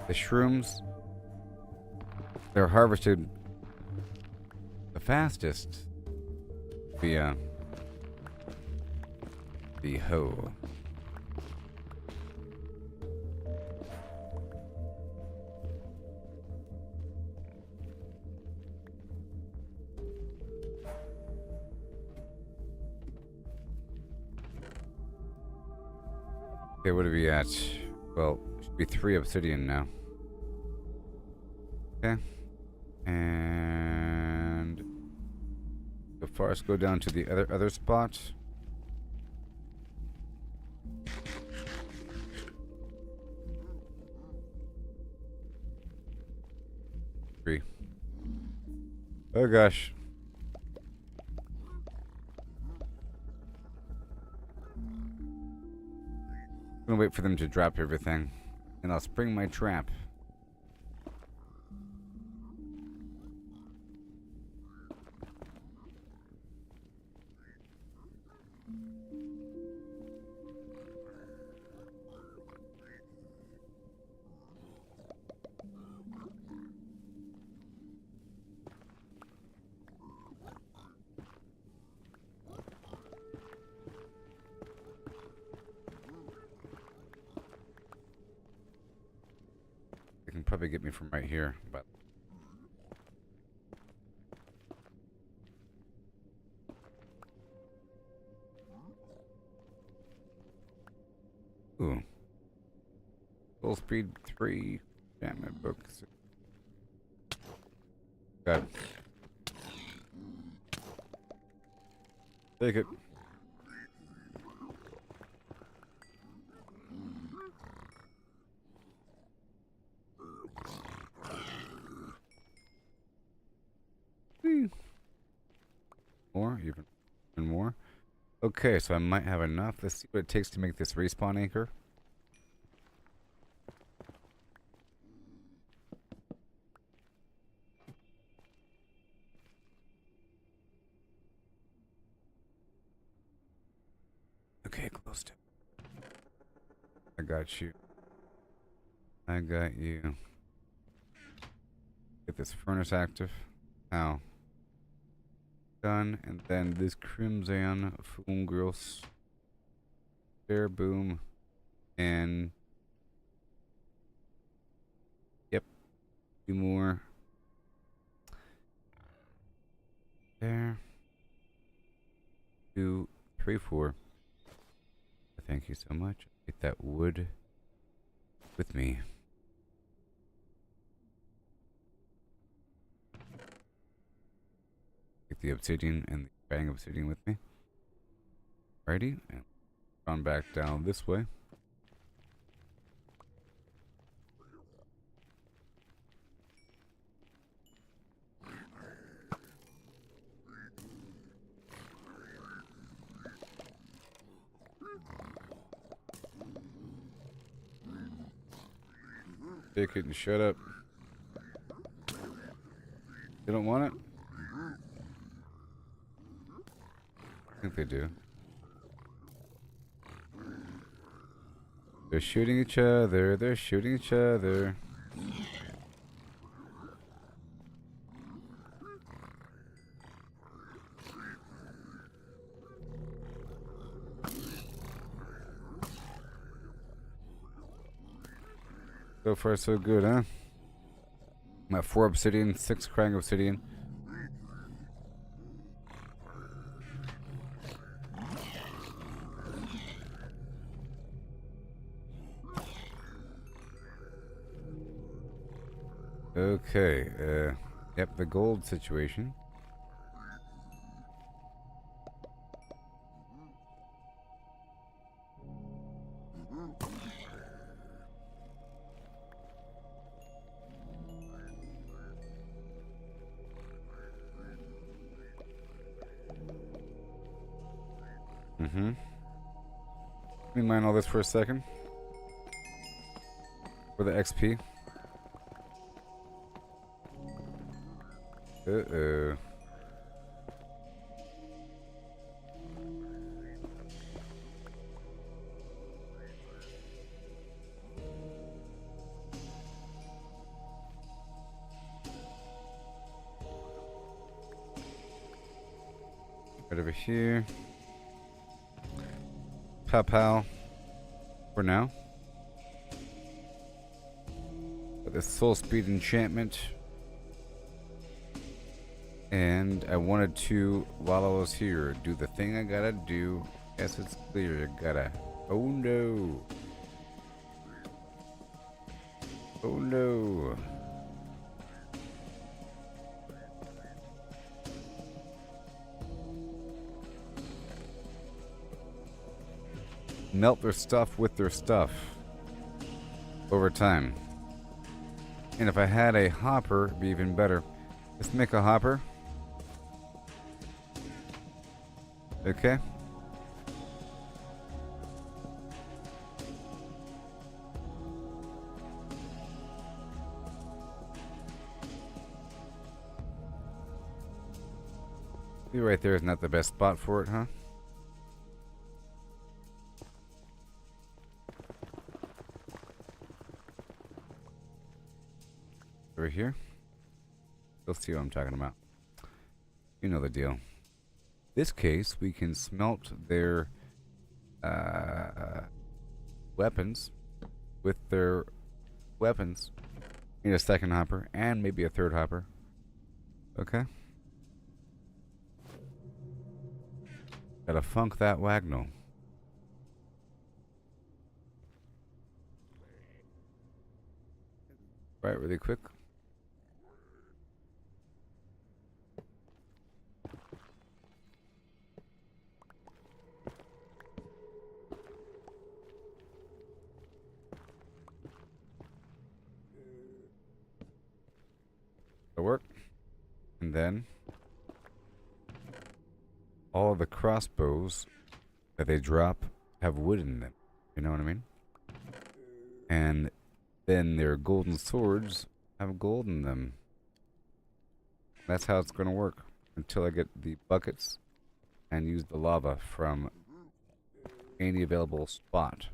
the shrooms, they're harvested the fastest via the hoe. Okay, what are we at? Well, should be 3 obsidian now. Okay. And so far, let's go down to the other spot. Three. Oh gosh. I'm gonna wait for them to drop everything, and I'll spring my trap. They can probably get me from right here, but ooh, full speed 3. Damn it, books. God, take it. Whee. More, even more. Okay, so I might have enough. Let's see what it takes to make this respawn anchor. Okay, close to. I got you. I got you. Get this furnace active. Ow. Done, and then this crimson fungus. There, boom, and yep, 2 more. There, 2, 3, 4. Thank you so much. Get that wood with me. Get the obsidian and the bang obsidian with me. Righty, and on back down this way. Take it and shut up. You don't want it? I think they do. They're shooting each other. They're shooting each other. So far, so good, huh? I'm at 4 obsidian, 6 crying obsidian. Okay, yep, the gold situation. Let me mine all this for a second. For the XP. Uh-oh. Right over here. Pow pow. For now. With this soul speed enchantment. And I wanted to, while I was here, do the thing I gotta do. Yes, it's clear. I gotta. Oh no. Oh no. Melt their stuff with their stuff over time. And if I had a hopper, it'd be even better. Let's make a hopper. Okay. See, right there is not the best spot for it, huh? Over here. You'll see what I'm talking about. You know the deal. This case, we can smelt their weapons with their weapons. Need a second hopper and maybe a third hopper. Okay. Gotta funk that wagnall. Right, really quick. That'll work. And then all the crossbows that they drop have wood in them. You know what I mean? And then their golden swords have gold in them. That's how it's going to work until I get the buckets and use the lava from any available spot.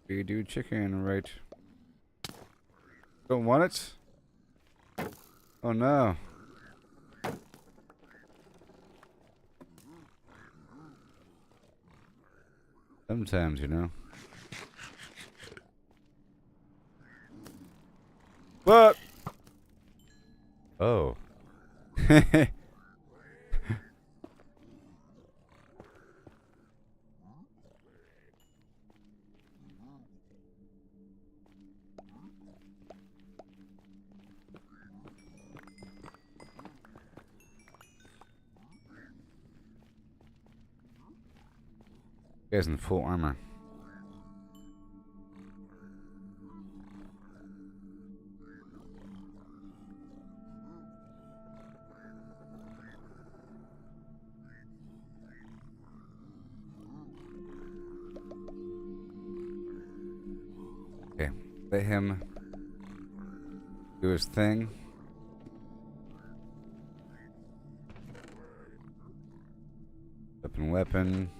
We do chicken, right? Don't want it? Oh no. Sometimes, you know. What? Oh. Guy's in full armor. Okay, let him do his thing. Weapon.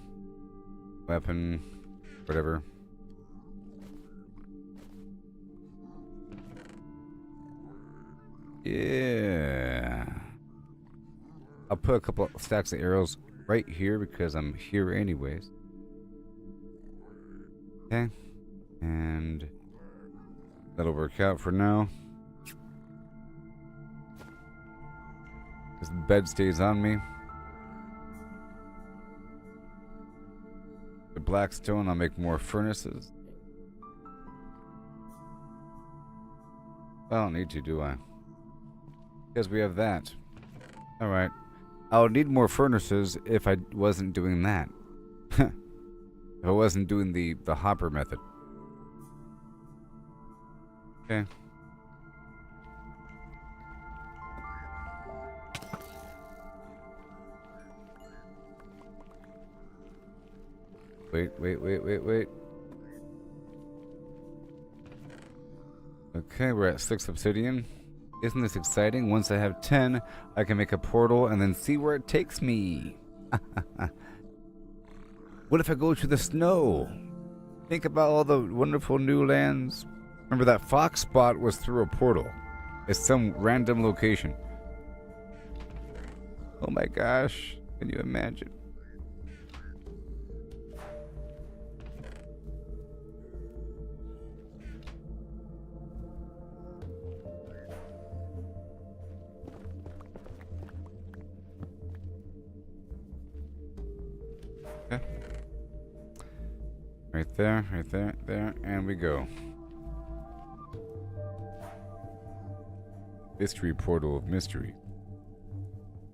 Weapon, whatever. Yeah. I'll put a couple stacks of arrows right here because I'm here anyways. Okay. And that'll work out for now. This bed stays on me. The blackstone, I'll make more furnaces. I don't need to, do I? Because we have that. Alright. I would need more furnaces if I wasn't doing that. If I wasn't doing the hopper method. Okay. Wait. Okay, we're at 6 obsidian. Isn't this exciting? Once I have 10, I can make a portal and then see where it takes me. What if I go to the snow? Think about all the wonderful new lands. Remember that fox spot was through a portal. It's some random location. Oh my gosh, can you imagine? Okay. Right there, there, and we go. Mystery portal of mystery.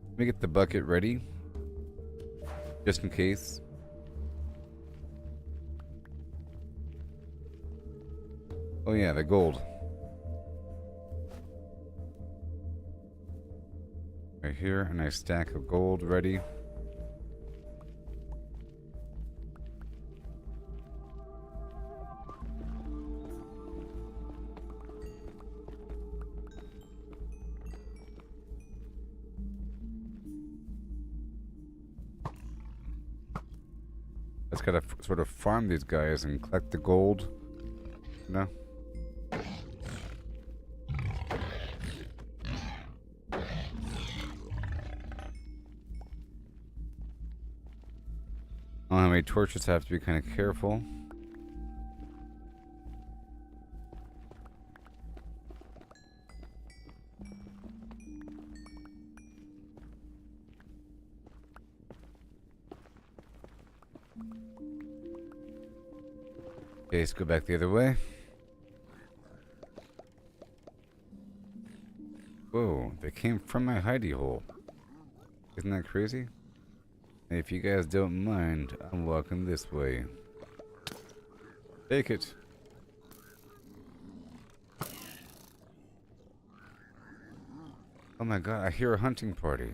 Let me get the bucket ready. Just in case. Oh yeah, the gold. Right here, a nice stack of gold ready. Just gotta sort of farm these guys and collect the gold. No. I don't have any torches, I have to be kind of careful. Okay, let's go back the other way. Whoa, they came from my hidey hole. Isn't that crazy? If you guys don't mind, I'm walking this way. Take it. Oh my god, I hear a hunting party.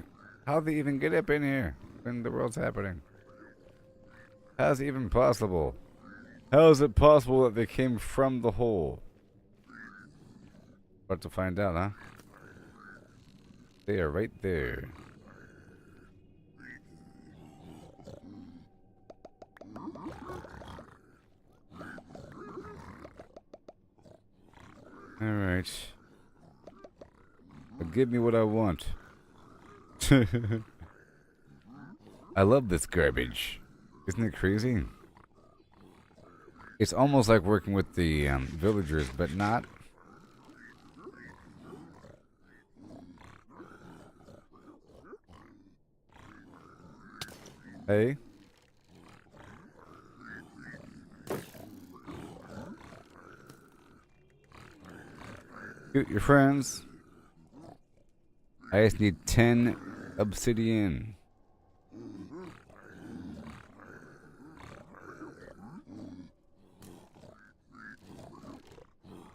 How'd they even get up in here when the world's happening? How's it even possible? How is it possible that they came from the hole? About to find out, huh? They are right there. Alright. Give me what I want. I love this garbage. Isn't it crazy? It's almost like working with the villagers, but not. Hey. Shoot your friends. I just need 10 obsidian.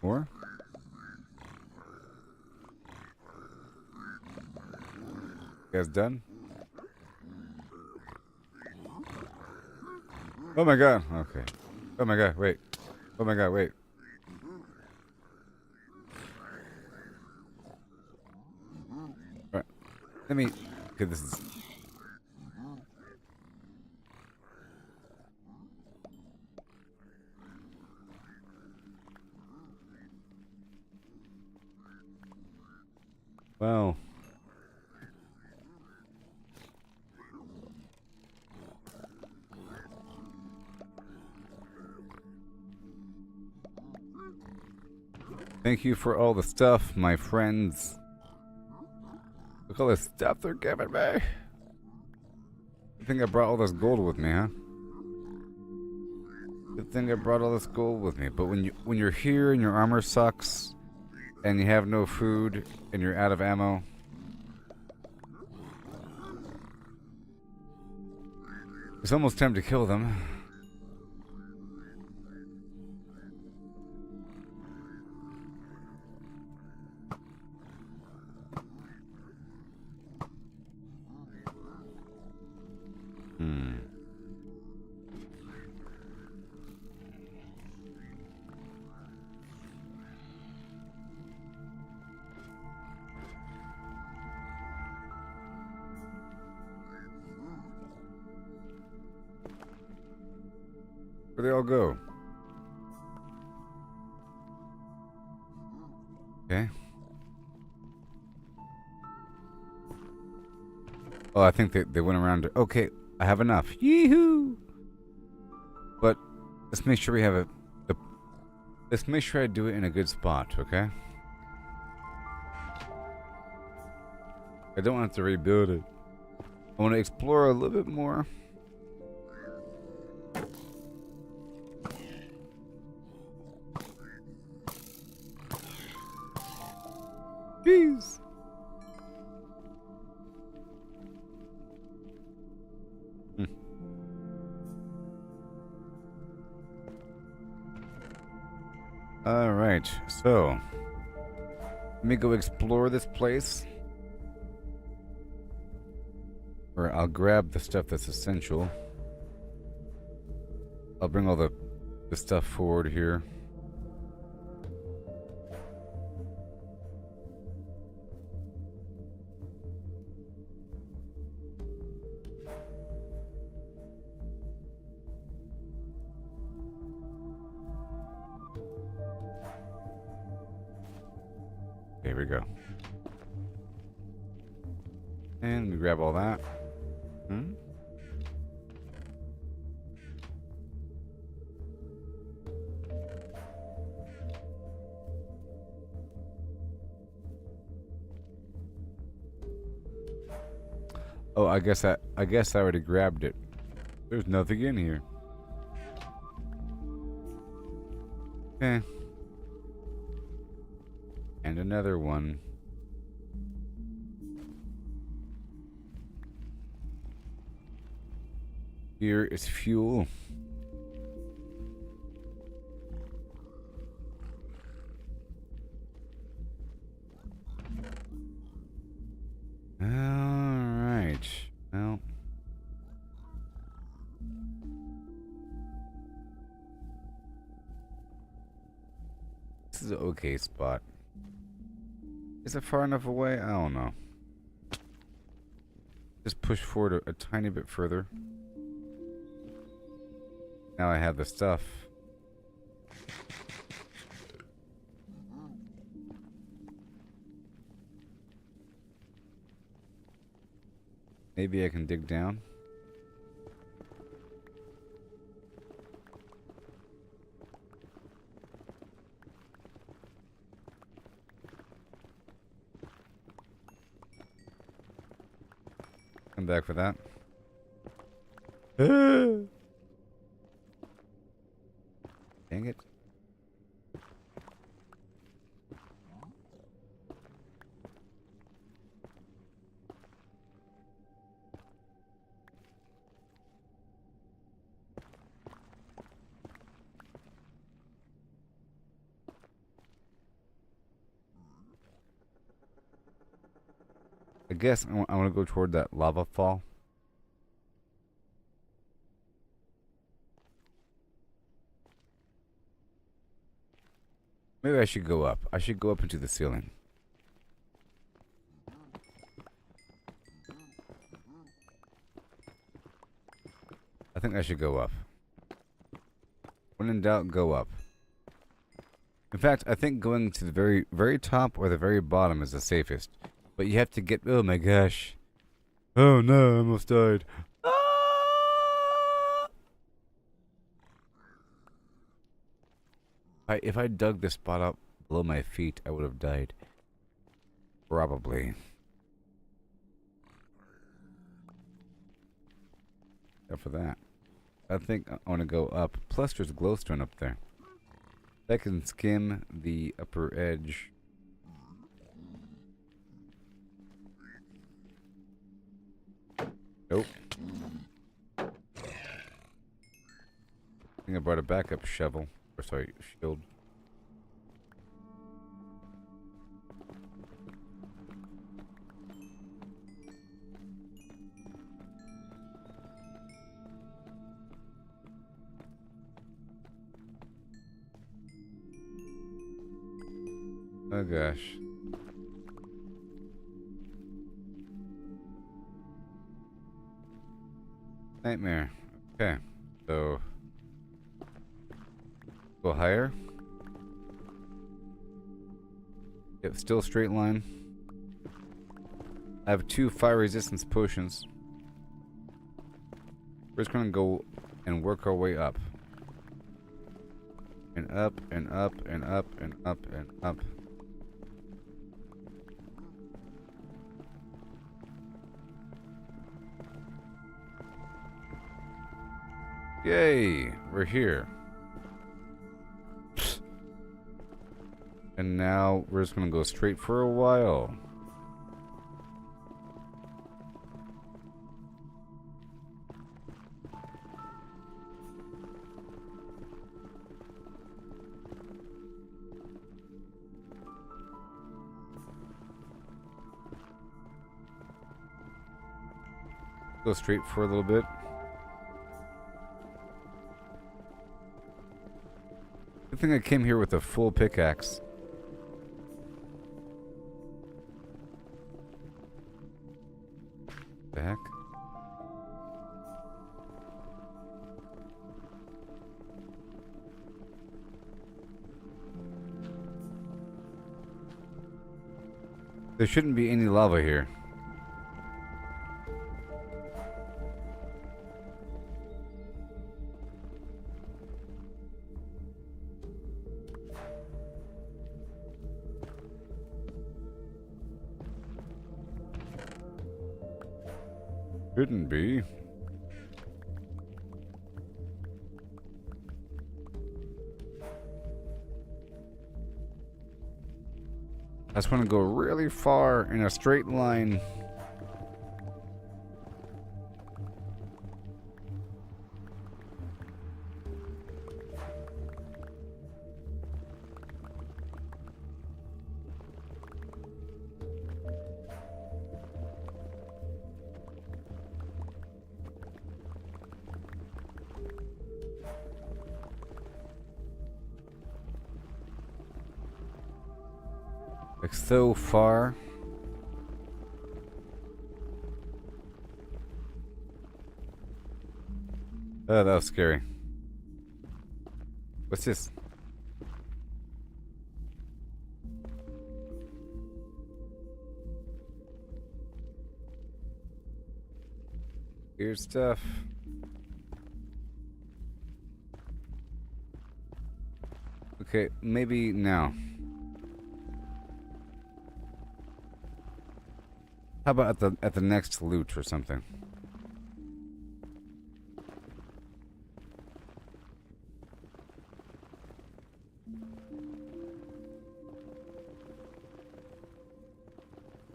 More? You guys done? Oh my god, okay. Oh my god, wait. Oh my god, wait. Alright. Let me. Okay, this is. Wow. Thank you for all the stuff, my friends. Look at all this stuff they're giving me. I think I brought all this gold with me, huh? Good thing I brought all this gold with me. But when you're here and your armor sucks, and you have no food, and you're out of ammo, it's almost time to kill them. Where'd they all go? Okay. Oh, I think they went around. Okay, I have enough. Yee-hoo! But let's make sure we have let's make sure I do it in a good spot, okay? I don't want to rebuild it. I want to explore a little bit more. Alright, so let me go explore this place. Or I'll grab the stuff that's essential. I'll bring all the stuff forward here. There we go. And we grab all that. Oh, I guess I already grabbed it. There's nothing in here. Okay. And another one. Here is fuel. Alright. Well. This is an okay spot. Is it far enough away? I don't know. Just push forward a tiny bit further. Now I have the stuff. Maybe I can dig down. Come back for that. Dang it. I guess I want to go toward that lava fall. Maybe I should go up. I should go up into the ceiling. I think I should go up. When in doubt, go up. In fact, I think going to the very, very top or the very bottom is the safest. But you have to get... Oh my gosh. Oh no, I almost died. Ah! If I dug this spot up below my feet, I would have died. Probably. Except for that. I think I want to go up. Plus there's glowstone up there. I can skim the upper edge. Nope. I think I brought a backup shovel. Or sorry, shield. Oh gosh. Nightmare. Okay. So go higher. Yep, still straight line. I have 2 fire resistance potions. We're just gonna go and work our way up. And up and up and up and up and up. Yay, we're here. And now we're just gonna go straight for a while. Go straight for a little bit. Good thing I came here with a full pickaxe. The heck? There shouldn't be any lava here. Shouldn't be. I just want to go really far in a straight line. Like so far. Oh, that was scary. What's this? Weird stuff. Okay, maybe now. How about at the next loot or something?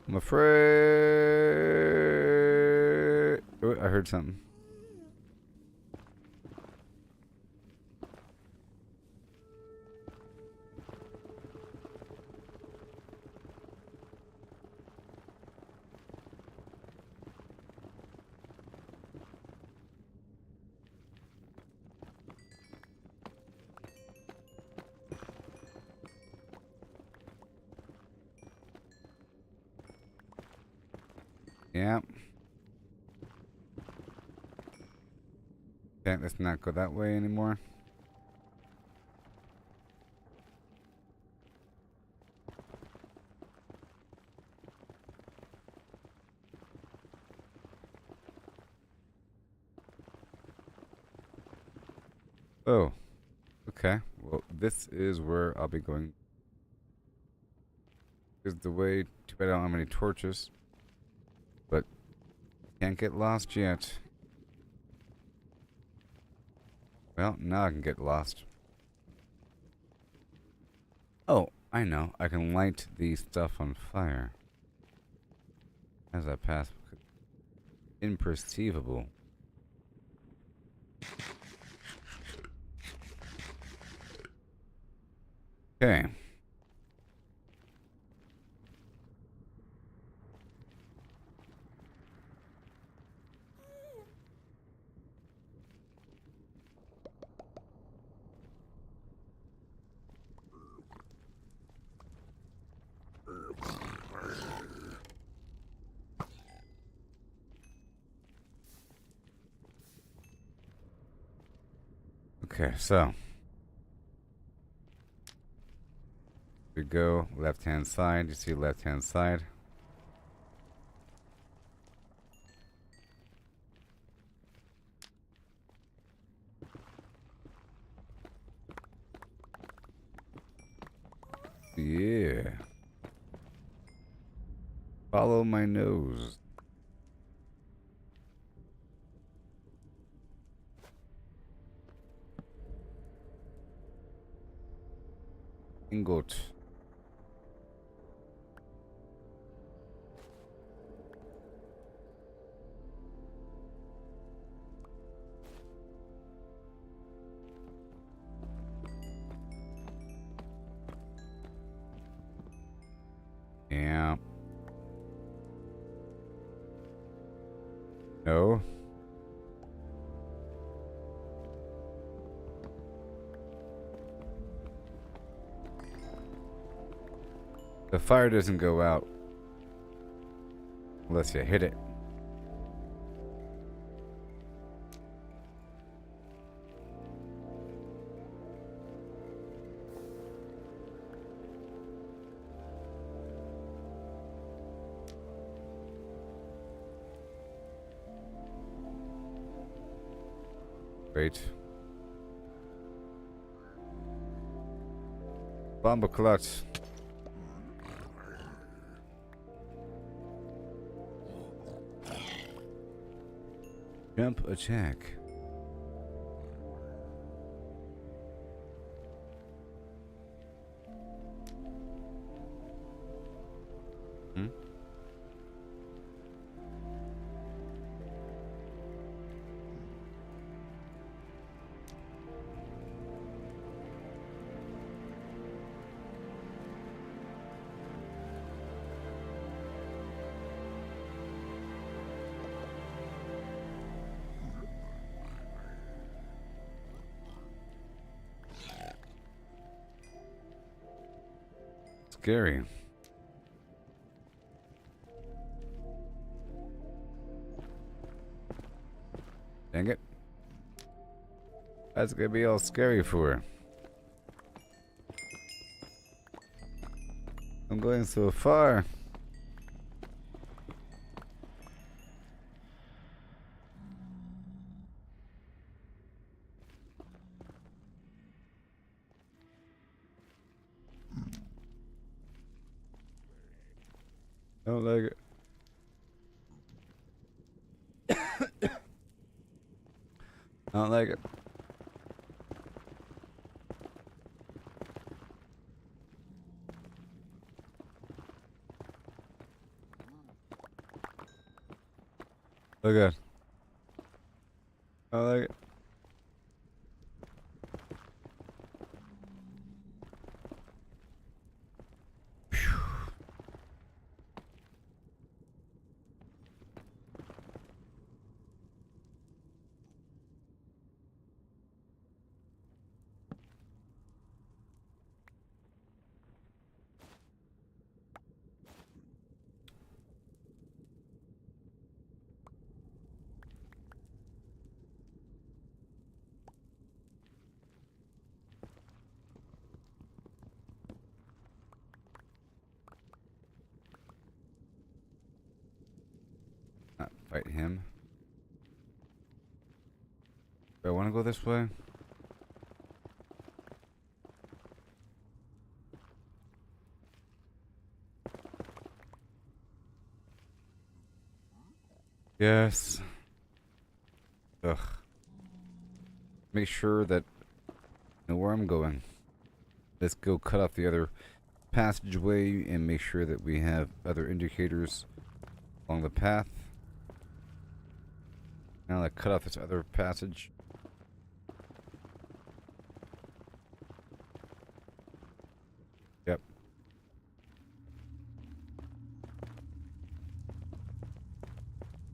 I'm afraid. Oh, I heard something. Yeah. Okay, let's not go that way anymore. Oh. Okay. Well, this is where I'll be going. Is the way. Too bad I don't have any torches. But can't get lost yet. Well, now I can get lost. Oh, I know. I can light the stuff on fire. As I pass. Imperceivable. Okay. Okay, so we go left hand side. You see left hand side. Yeah. Follow my nose. Ingot. Yeah. No. The fire doesn't go out unless you hit it. Wait. Bomba clutch. Jump attack. Hmm? Scary. Dang it. That's gonna be all scary for her. I'm going so far. Don't like it. I don't like it. Look at it. I don't like it. Not fight him. Do I want to go this way? Yes. Ugh. Make sure that I know where I'm going. Let's go cut off the other passageway and make sure that we have other indicators along the path. Now let's cut off this other passage. Yep.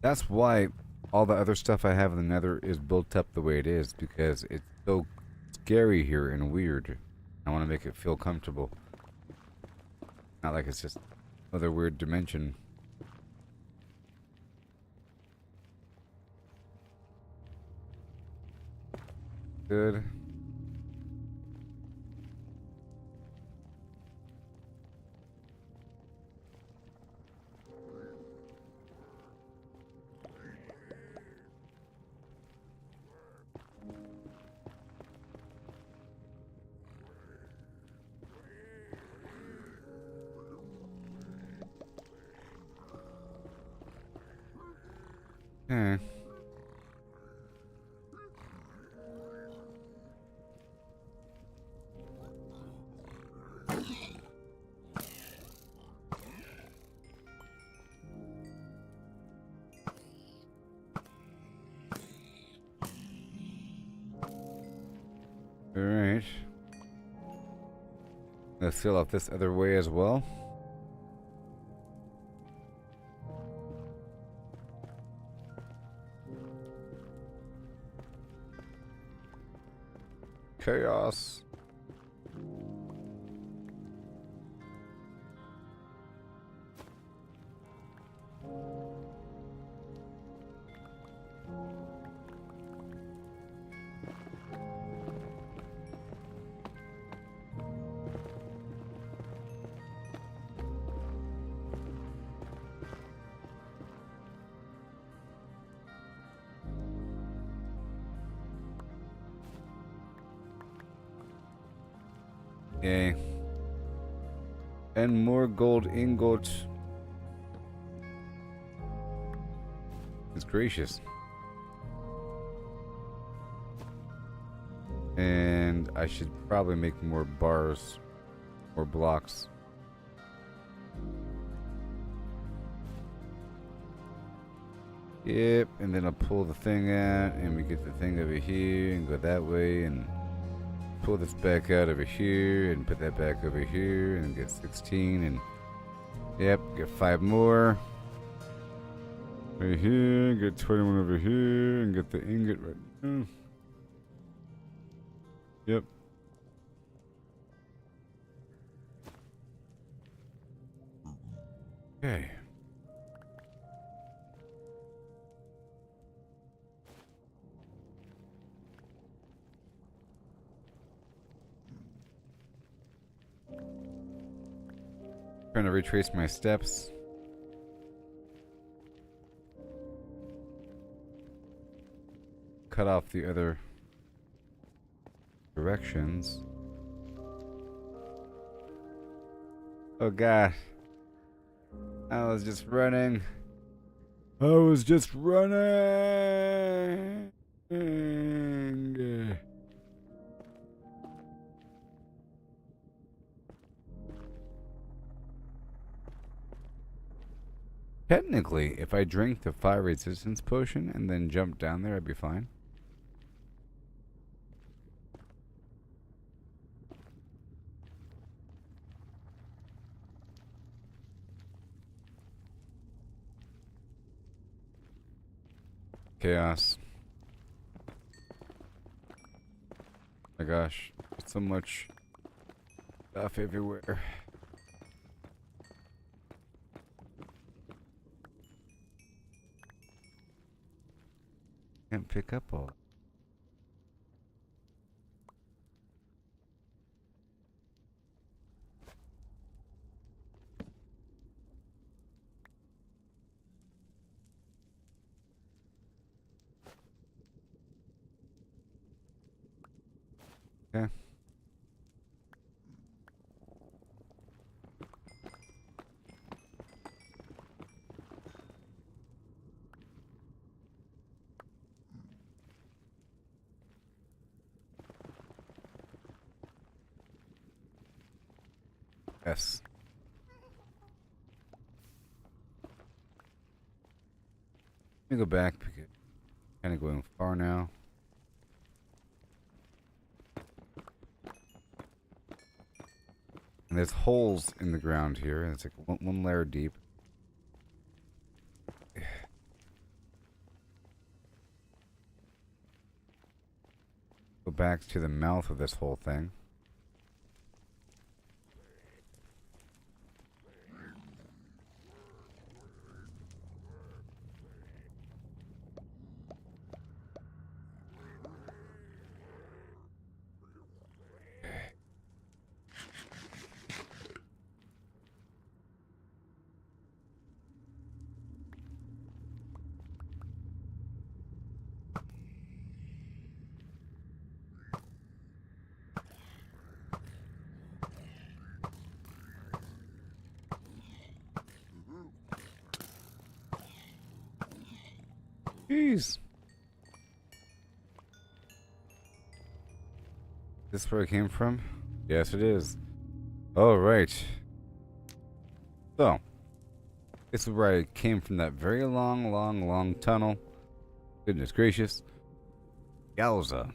That's why all the other stuff I have in the Nether is built up the way it is, because it's so scary here and weird. I want to make it feel comfortable. Not like it's just another weird dimension. Good. Okay. Alright. Let's seal off this other way as well. chaos. Okay. And more gold ingots. It's gracious. And I should probably make more bars or blocks. Yep, and then I'll pull the thing out and we get the thing over here and go that way and pull this back out over here and put that back over here and get 16 and yep, get 5 more. Right here, get 21 over here and get the ingot right now. Yep. Okay. Trying to retrace my steps. Cut off the other directions. Oh god. I was just running. Technically, if I drink the fire resistance potion and then jump down there, I'd be fine. Chaos. My gosh, so much stuff everywhere. Can't pick up all. Okay. Yes. Let me go back because I'm kind of going far now. And there's holes in the ground here. And it's like one layer deep. Go back to the mouth of this whole thing. Jeez. This where it came from? Yes, it is. All right. So, this is where I came from, that very long tunnel. Goodness gracious. Yowza.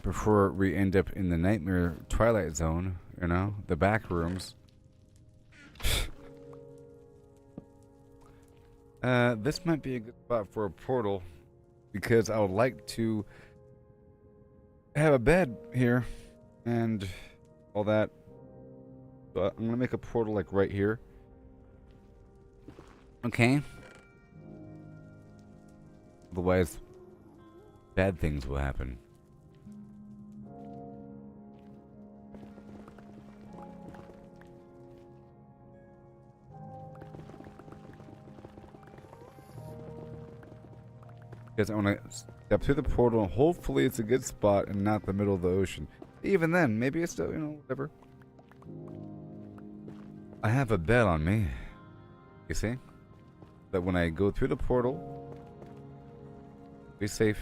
Before we end up in the nightmare twilight zone, you know, the back rooms. This might be a good spot for a portal because I would like to I have a bed here and all that. So I'm gonna make a portal like right here. Okay. Otherwise, bad things will happen. Because I want to step through the portal. Hopefully, it's a good spot and not the middle of the ocean. Even then, maybe it's still, whatever. I have a bed on me. You see? That when I go through the portal, be safe.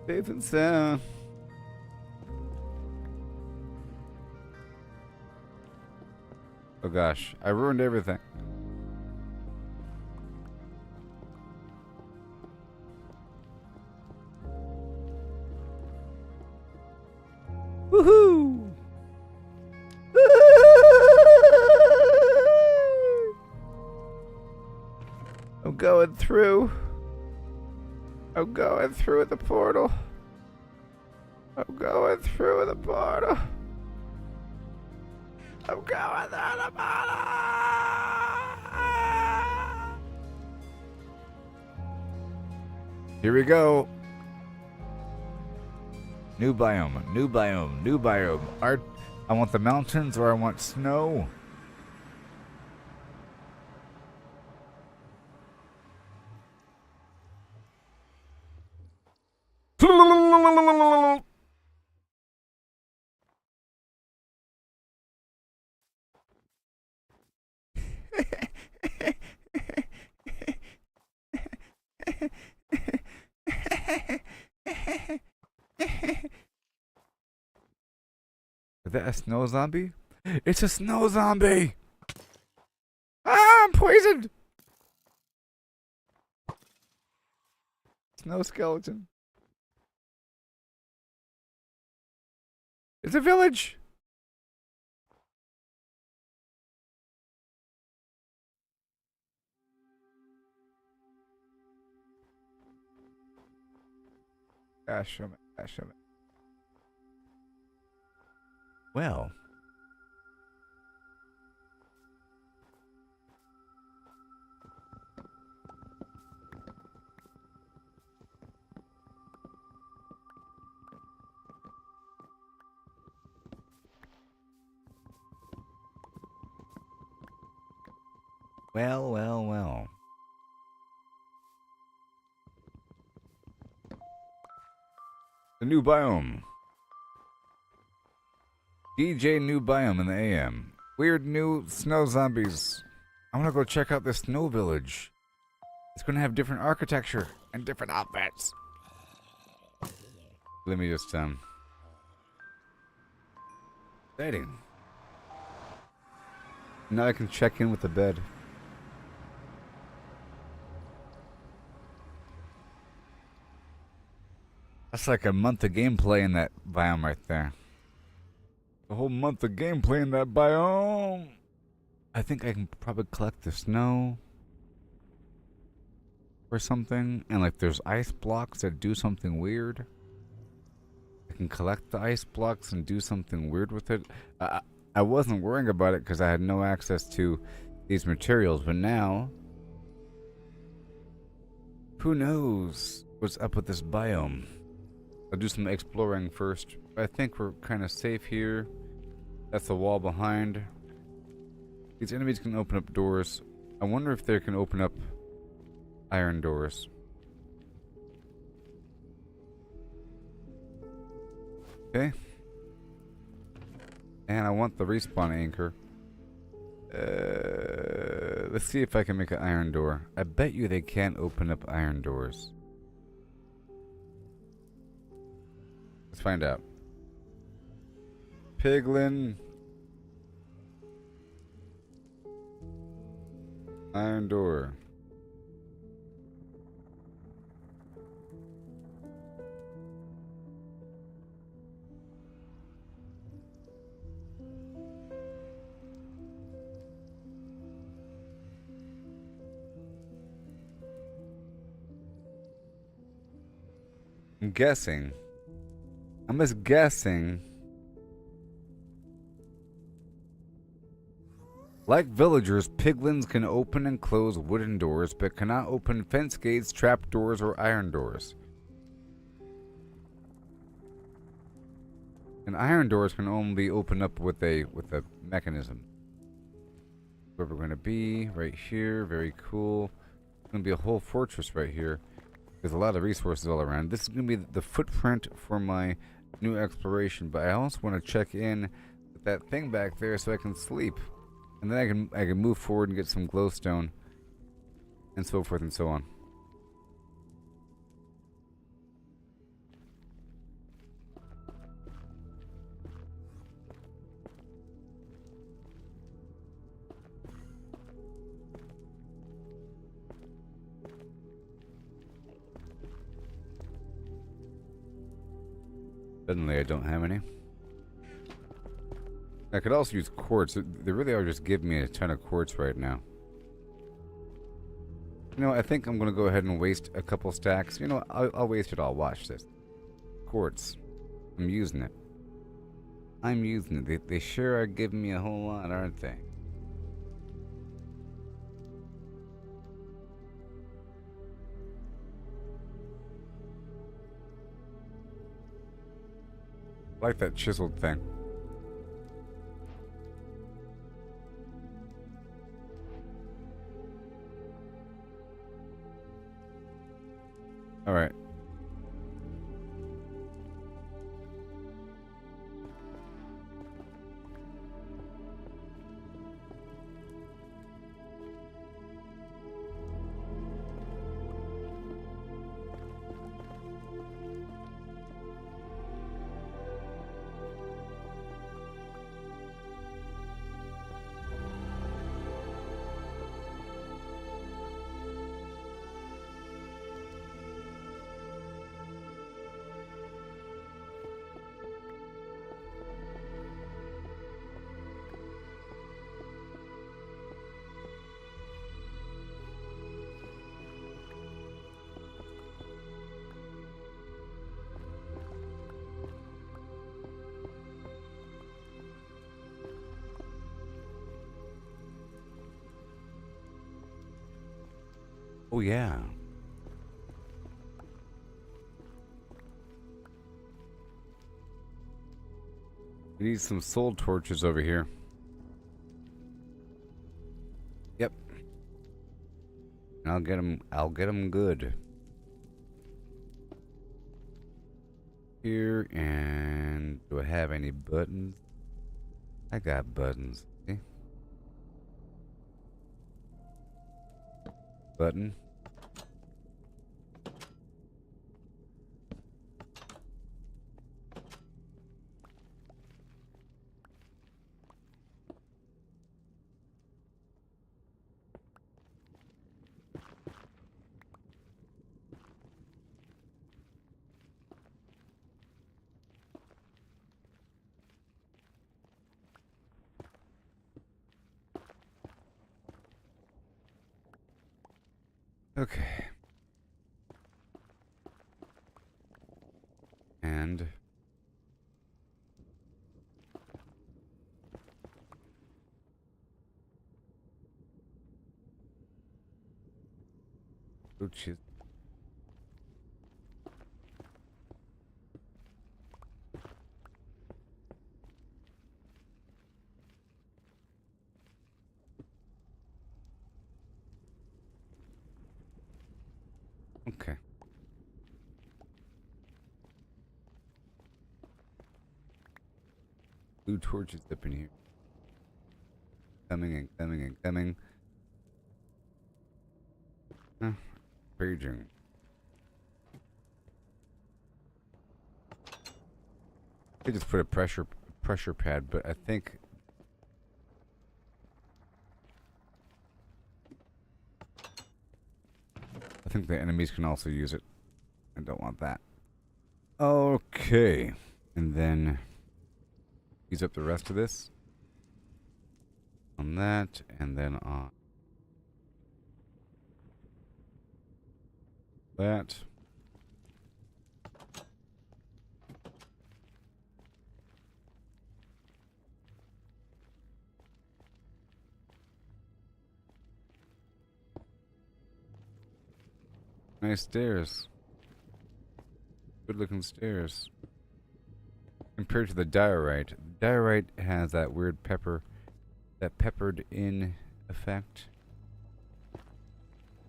Safe and sound. Oh gosh, I ruined everything. Woohoo! I'm going through. I'm going through the portal. I'm going through the portal. I'm going through the portal. Here we go. New biome, new biome, new biome. I want the mountains or I want snow. Is that a snow zombie? It's a snow zombie! Ah, I'm poisoned! Snow skeleton. It's a village! Gosh, oh my gosh, oh my. Well. Well, well, well. The new biome. DJ new biome in the AM. Weird new snow zombies. I want to go check out the snow village. It's going to have different architecture and different outfits. Let me just, exciting. Now I can check in with the bed. That's like a month of gameplay in that biome right there. A whole month of gameplay in that biome. I think I can probably collect the snow or something. And like there's ice blocks that do something weird. I can collect the ice blocks and do something weird with it. I wasn't worrying about it because I had no access to these materials. But now, who knows what's up with this biome. I'll do some exploring first. I think we're kind of safe here. That's the wall behind. These enemies can open up doors. I wonder if they can open up iron doors. Okay. And I want the respawn anchor. Let's see if I can make an iron door. I bet you they can't open up iron doors. Let's find out. Piglin. Iron door. I'm guessing. I'm just guessing. Like villagers, piglins can open and close wooden doors, but cannot open fence gates, trap doors, or iron doors. And iron doors can only be opened up with a mechanism. Where we're going to be, right here, very cool. It's going to be a whole fortress right here. There's a lot of resources all around. This is going to be the footprint for my new exploration, but I also want to check in with that thing back there so I can sleep. And then I can move forward and get some glowstone and so forth and so on. Suddenly I don't have any. I could also use quartz. They really are just giving me a ton of quartz right now. You know, I think I'm going to go ahead and waste a couple stacks. You know, I'll waste it all. Watch this. Quartz. I'm using it. I'm using it. They sure are giving me a whole lot, aren't they? I like that chiseled thing. All right. Oh, yeah. We need some soul torches over here. Yep. I'll get them. I'll get them good. Here, and do I have any buttons? I got buttons. See? Button. Okay. And which is okay. Blue torches up in here. Coming and coming and coming. Huh. Paging. I just put a pressure pad, but I think the enemies can also use it. I don't want that. Okay. And then use up the rest of this on that, and then on that. Nice stairs. Good looking stairs. Compared to the diorite. Diorite has that weird that peppered in effect.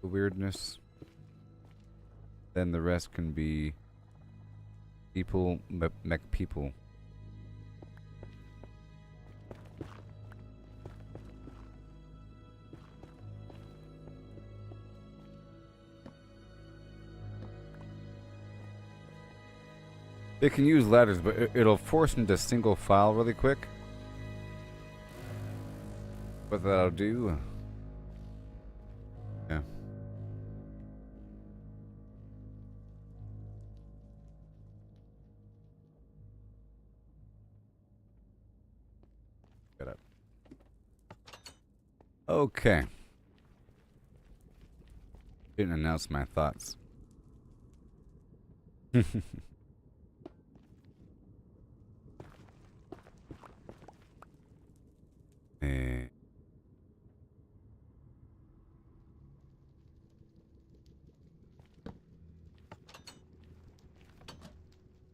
The weirdness. Then the rest can be people, mech people. They can use ladders, but it'll force them to single file really quick. What that'll do. Yeah. Get up. Okay. Didn't announce my thoughts. Eh.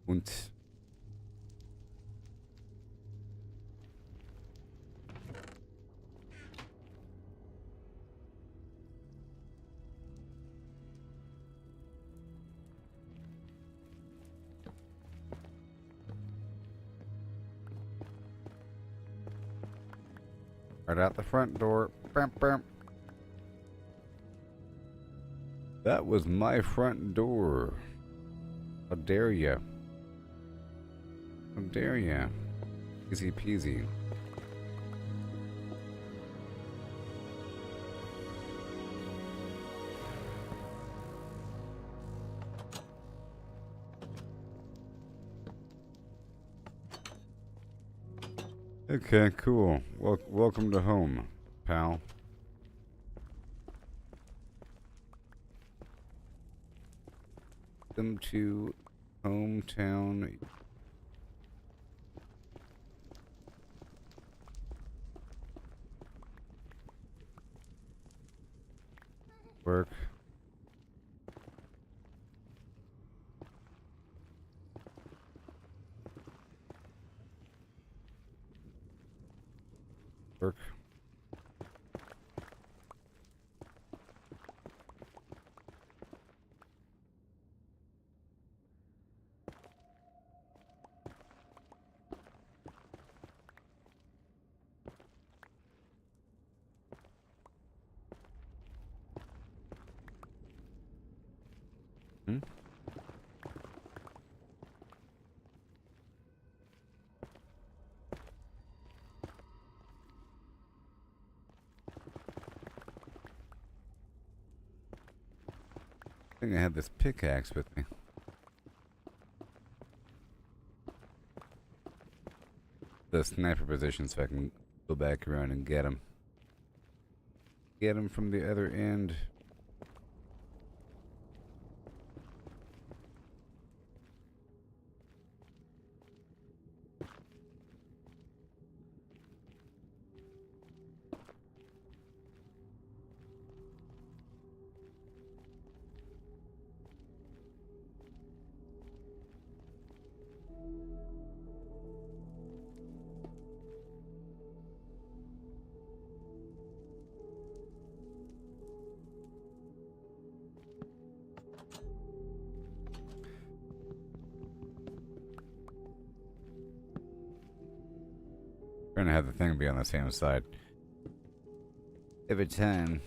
Und right out the front door. Bam, bam. That was my front door. How dare ya? How dare ya? Easy peasy. Okay, cool. Welcome to home, pal. Welcome to hometown. Work. Work. Hmm? I think I have this pickaxe with me. The sniper position so I can go back around and get him. Get him from the other end. Trying to have the thing be on the same side. Every time.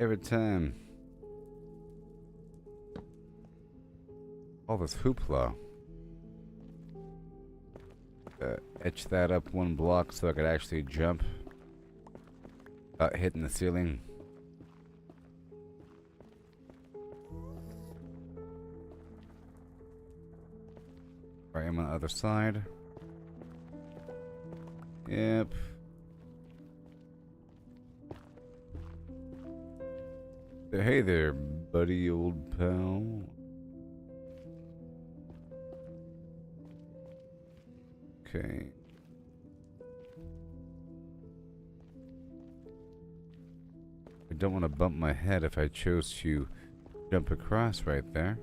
Every time. All this hoopla. Etch that up one block so I could actually jump without hitting the ceiling. I am on the other side. Yep. Hey there, buddy, old pal. Okay. don't want to bump my head if I chose to jump across right there.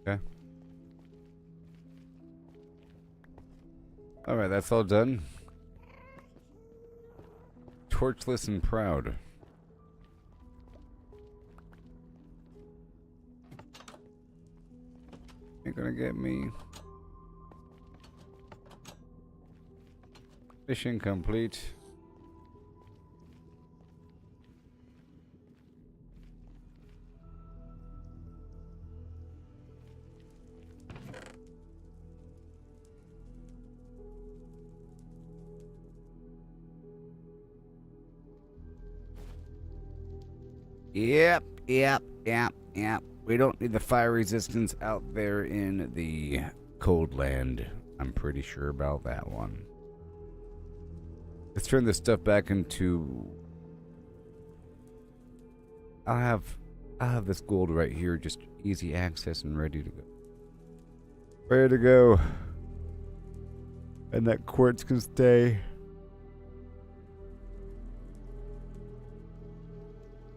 Okay. Alright, that's all done. Torchless and proud. Ain't gonna get me. Mission complete. Yep. We don't need the fire resistance out there in the cold land. I'm pretty sure about that one. Let's turn this stuff back into... I'll have this gold right here, just easy access and ready to go. Ready to go. And that quartz can stay.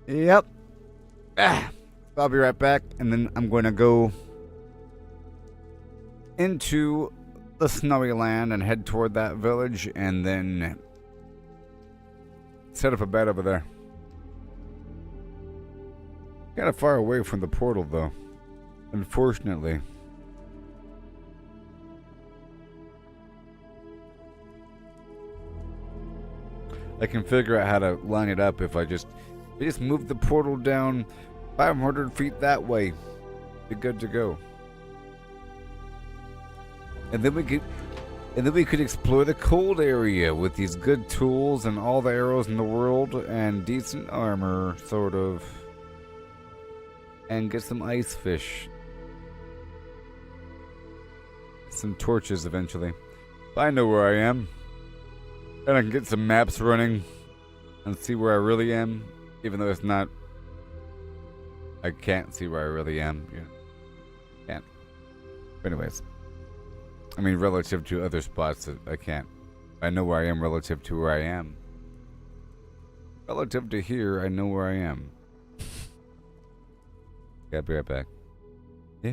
Yep. I'll be right back, and then I'm going to go into the snowy land and head toward that village, and then set up a bed over there. Kind of far away from the portal, though. Unfortunately. I can figure out how to line it up if I just move the portal down 500 feet that way. Be good to go. And then we could explore the cold area with these good tools and all the arrows in the world and decent armor, sort of. And get some ice fish. Some torches eventually. I know where I am. And I can get some maps running and see where I really am, even though it's not. I can't see where I really am. Yeah. Can't. But anyways. I mean, relative to other spots, I can't. I know where I am relative to where I am. Relative to here, I know where I am. Gotta be right back. Yeah.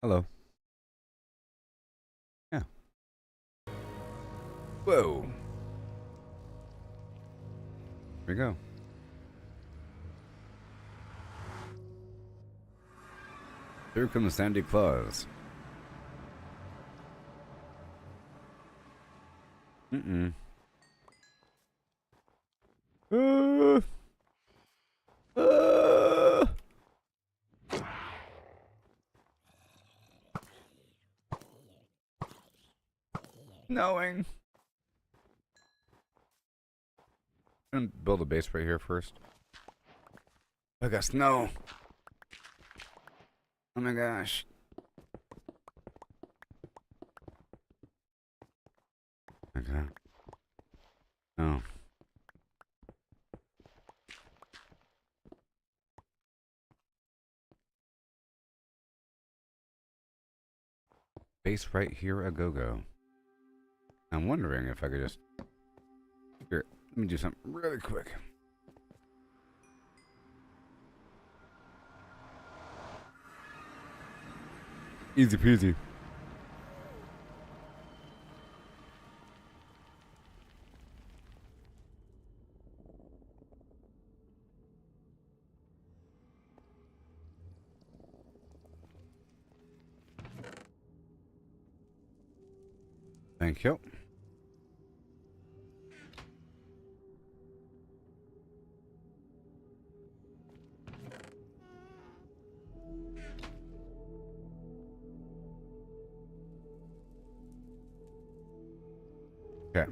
Hello. Yeah. Whoa. Here we go. Here comes Sandy Claus. Mm-mm. Uh. Knowing. I'm gonna build a base right here first. I got snow. Oh my gosh. Okay. Oh. Base right here, a go-go. I'm wondering if I could just... Here, let me do something really quick. Easy peasy. Thank you. Okay.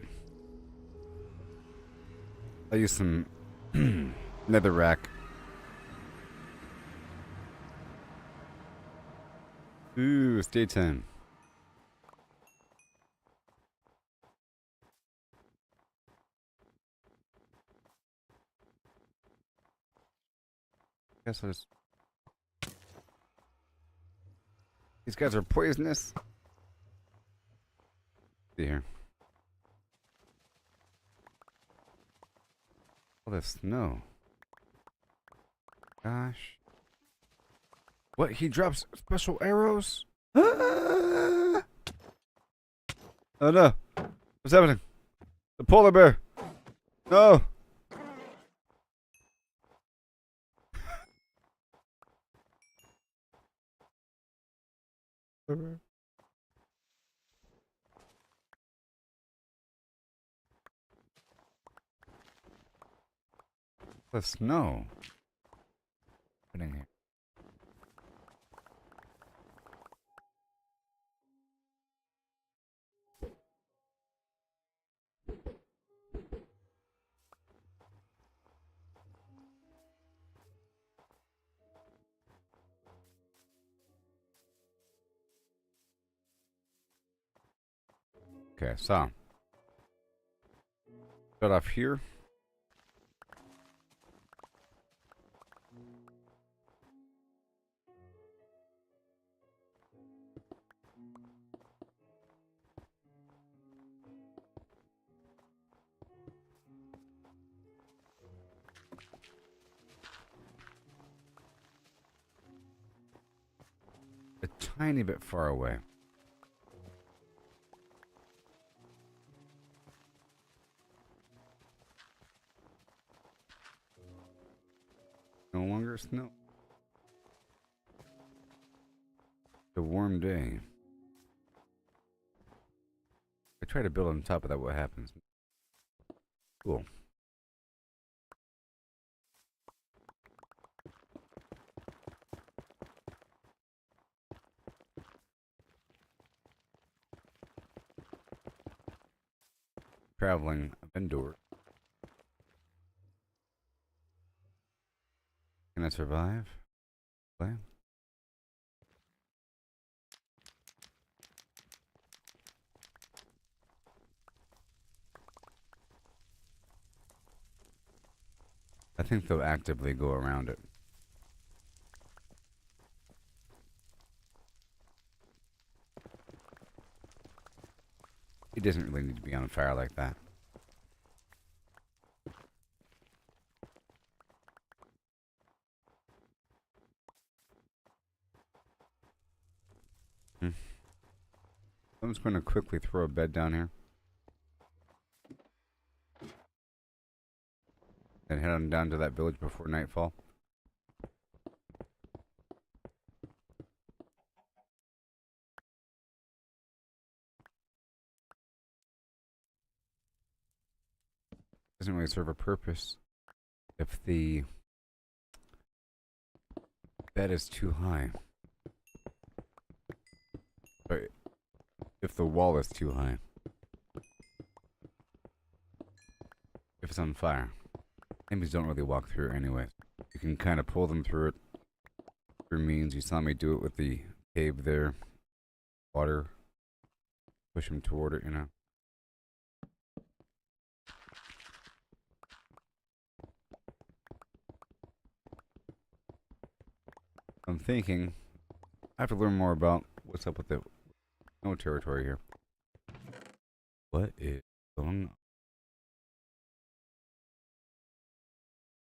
I'll use some nether rack. Ooh, it's daytime. Guess I'll just... These guys are poisonous. See here. All this snow. Gosh. What? He drops special arrows? Ah! Oh no. What's happening? The polar bear. No. The snow. What's happening here? Okay, so. Start off here. A tiny bit far away. No longer snow. A warm day. I try to build on top of that, what happens? Cool. Traveling vendor. Can I survive? Play? I think they'll actively go around it. He doesn't really need to be on fire like that. I'm just going to quickly throw a bed down here. And head on down to that village before nightfall. Doesn't really serve a purpose if the bed is too high. But if the wall is too high. If it's on fire. Enemies don't really walk through anyway. You can kind of pull them through it through means. You saw me do it with the cave there. Water. Push them toward it, you know. I'm thinking I have to learn more about what's up with the snow territory here. What is going on?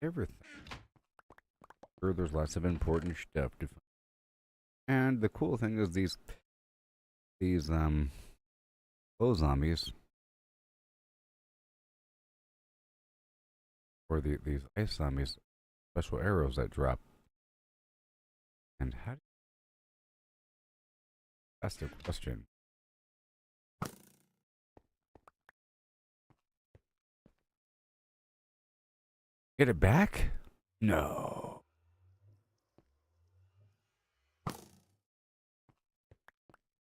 Everything. Sure, there's lots of important stuff to find. And the cool thing is these slow zombies or these ice zombies, special arrows that drop. And how? That's the question. Get it back? No.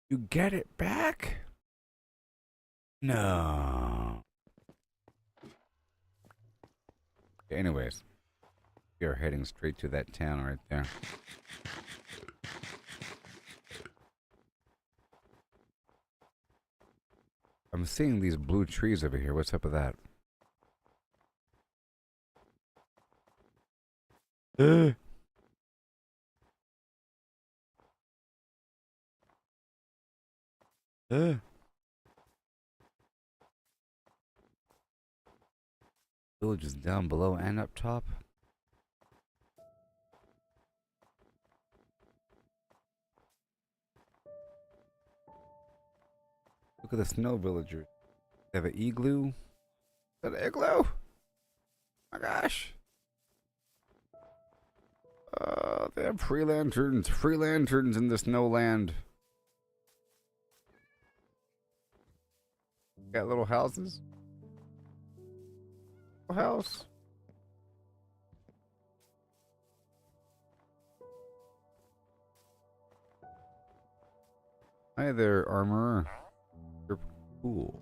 You get it back? No. Anyways, we are heading straight to that town right there. I'm seeing these blue trees over here. What's up with that? Village is down below and up top. Look at the snow villagers. They have an igloo. Is that an igloo? Oh my gosh. They have free lanterns in the snow land. Got little houses. Little house. Hi there, armorer. You're cool.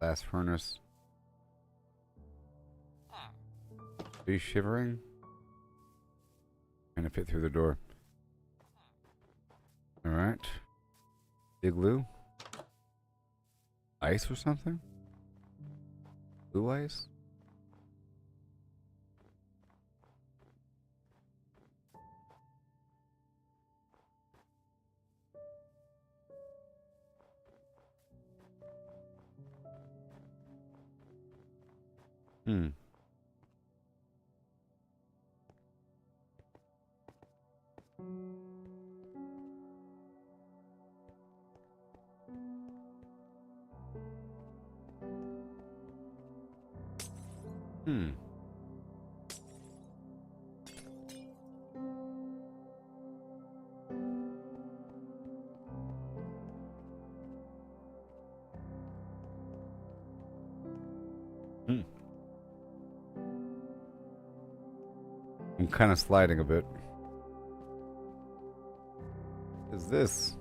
Blast furnace. Are you shivering? Trying to fit through the door. Alright. Igloo. Ice or something? Blue ice? Hmm. Hmm. Hmm. I'm kind of sliding a bit. What is this?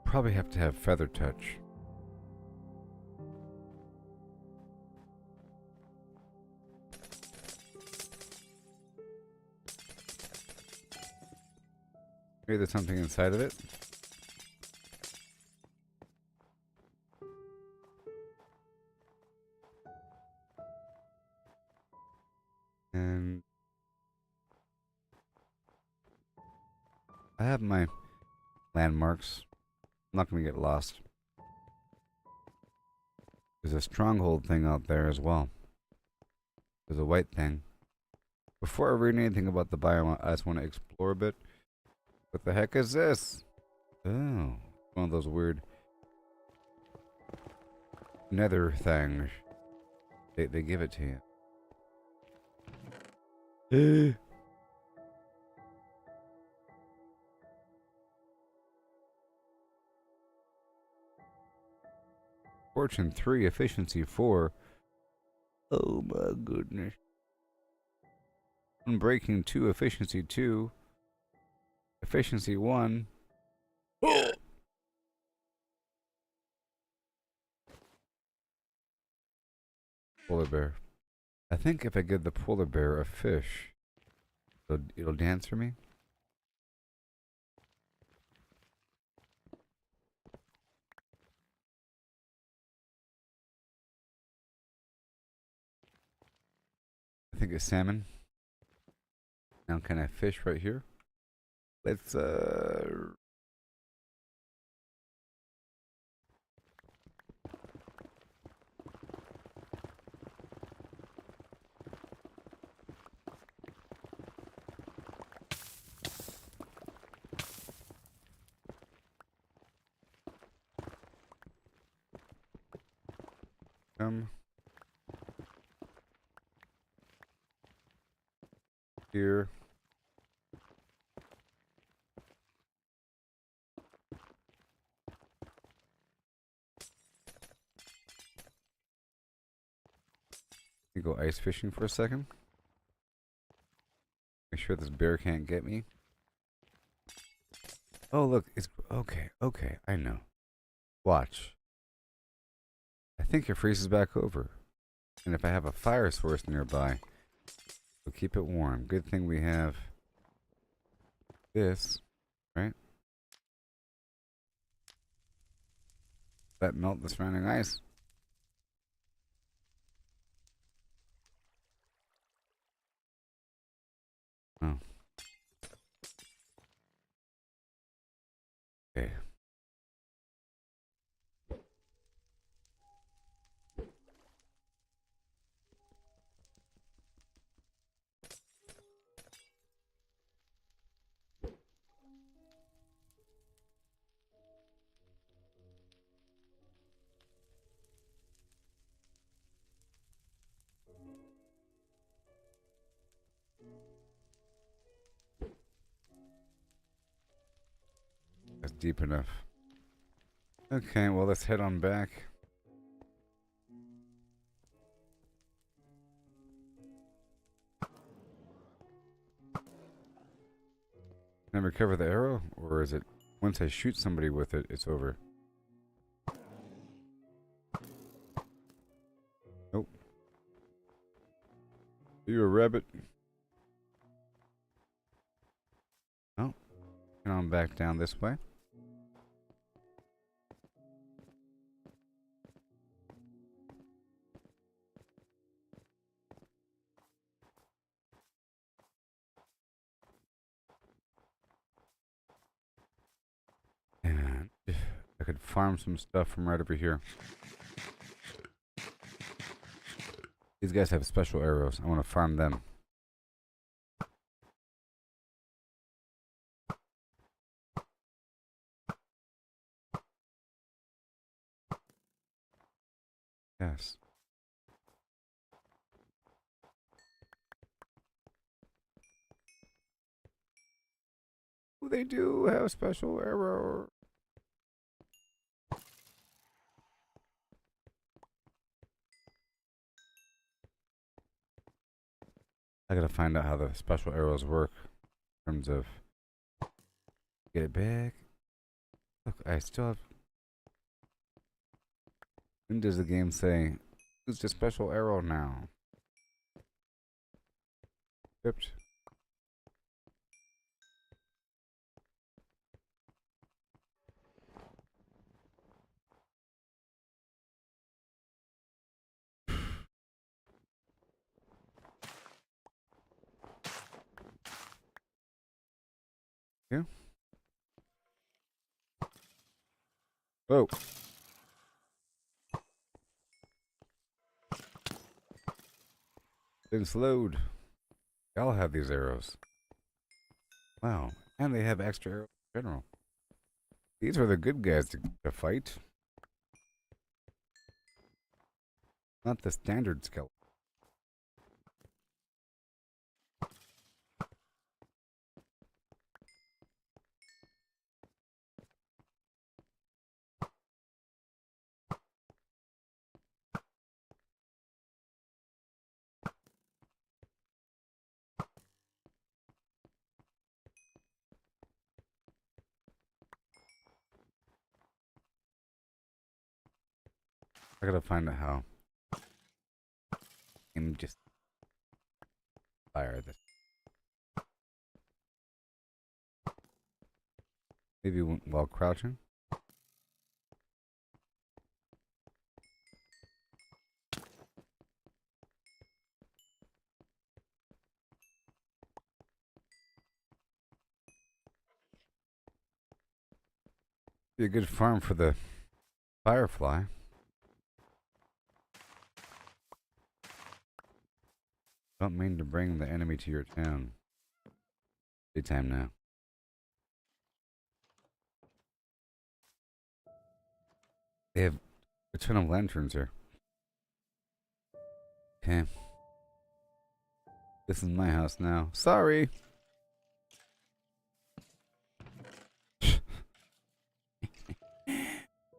Probably have to have feather touch. Maybe there's something inside of it. And I have my landmarks. I'm not going to get lost. There's a stronghold thing out there as well. There's a white thing. Before I read anything about the biome, I just want to explore a bit. What the heck is this? Oh, one of those weird nether things. They give it to you. Fortune 3, efficiency 4. Oh my goodness. Unbreaking 2, efficiency 2. Efficiency 1. Polar bear. I think if I give the polar bear a fish, it'll dance for me. I think it's salmon. Now can I fish right here? Let's come here. Let me go ice fishing for a second. Make sure this bear can't get me. Oh look, it's okay, okay, I know. Watch. I think it freezes back over. And if I have a fire source nearby, it'll keep it warm. Good thing we have this, right? That melt the surrounding ice. Oh. Okay. That's deep enough. Okay, well, let's head on back. Can I recover the arrow? Or is it once I shoot somebody with it, it's over? Nope. Are you a rabbit? Oh. Head on back down this way. And if I could farm some stuff from right over here. These guys have special arrows. I want to farm them. Yes. Oh, they do have special arrow. I gotta find out how the special arrows work in terms of get it back. Look, I still have. When does the game say use the special arrow now? Oops. Yeah. Oh. Been slowed. They all have these arrows. Wow. And they have extra arrows in general. These are the good guys to fight. Not the standard skeleton. I gotta find out how. And just fire this. Maybe while crouching. Be a good farm for the firefly. Don't mean to bring the enemy to your town. Daytime now. They have a ton of lanterns here. Okay. This is my house now. Sorry.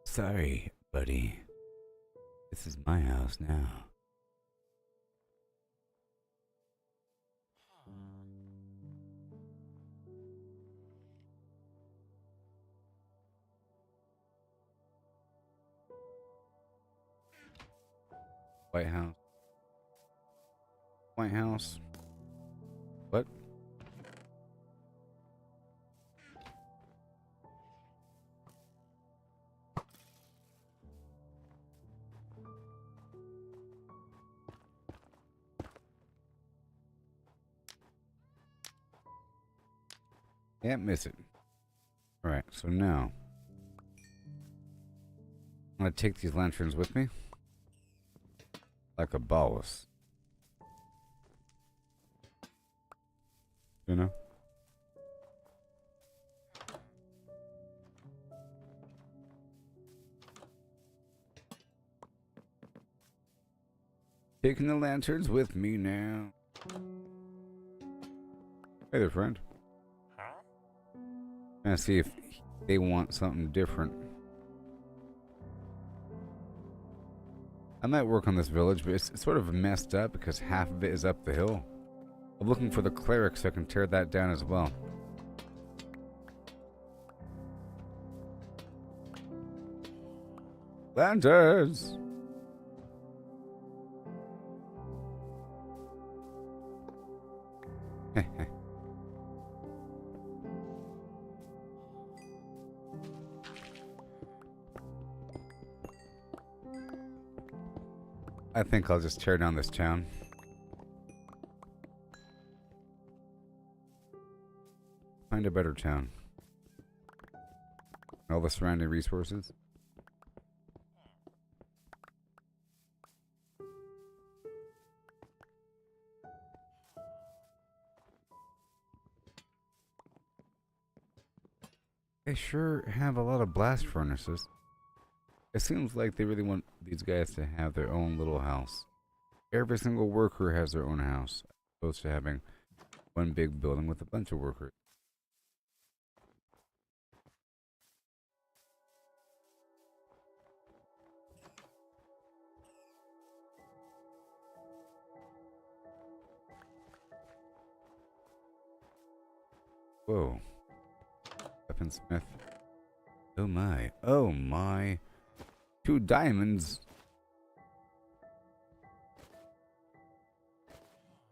Sorry, buddy. This is my house now. White House. White House. What? Can't miss it. Alright, so now I'm gonna take these lanterns with me. Like a boss. You know? Taking the lanterns with me now. Hey there, friend. Gonna see if they want something different. I might work on this village, but it's sort of messed up because half of it is up the hill. I'm looking for the cleric so I can tear that down as well. Lanterns! I think I'll just tear down this town. Find a better town. All the surrounding resources. They sure have a lot of blast furnaces. It seems like they really want these guys to have their own little house. Every single worker has their own house, as opposed to having one big building with a bunch of workers. Whoa. Weaponsmith. Oh my. Oh my. 2 diamonds.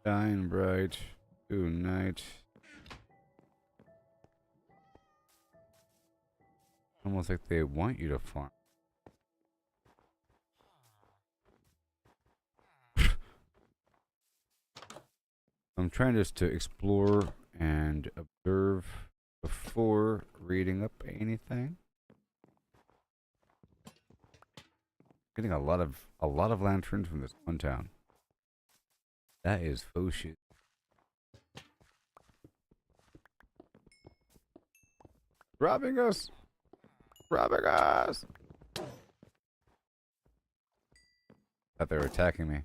Shine bright. Tonight. Almost like they want you to farm. I'm trying just to explore and observe before reading up anything. Getting a lot of lanterns from this one town. That is faux shit. Robbing us! Robbing us! Thought they were attacking me.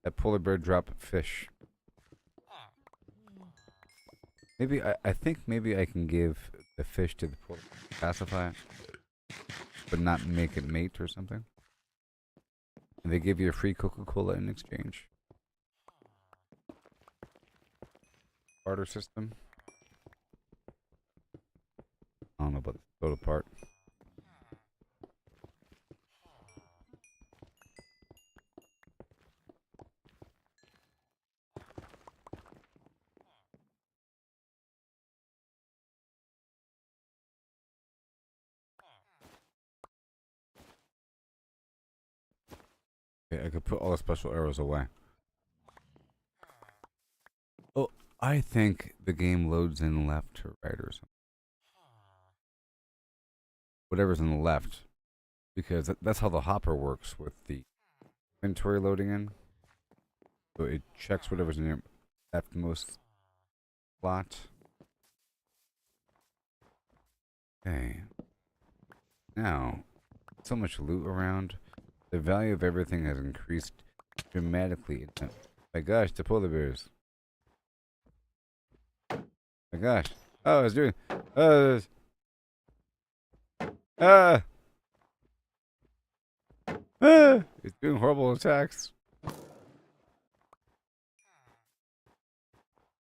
That polar bear dropped fish. Maybe I think maybe I can give the fish to the polar bear, pacify it, but not make it mate or something. And they give you a free Coca-Cola in exchange. Barter system. I don't know about the soda part. Okay, I could put all the special arrows away. Oh, I think the game loads in left or right or something. Whatever's in the left. Because that's how the hopper works with the inventory loading in. So it checks whatever's in your leftmost slot. Okay. Now, so much loot around. The value of everything has increased dramatically. My gosh, the polar bears. My gosh. Oh, it's doing. It's doing horrible attacks.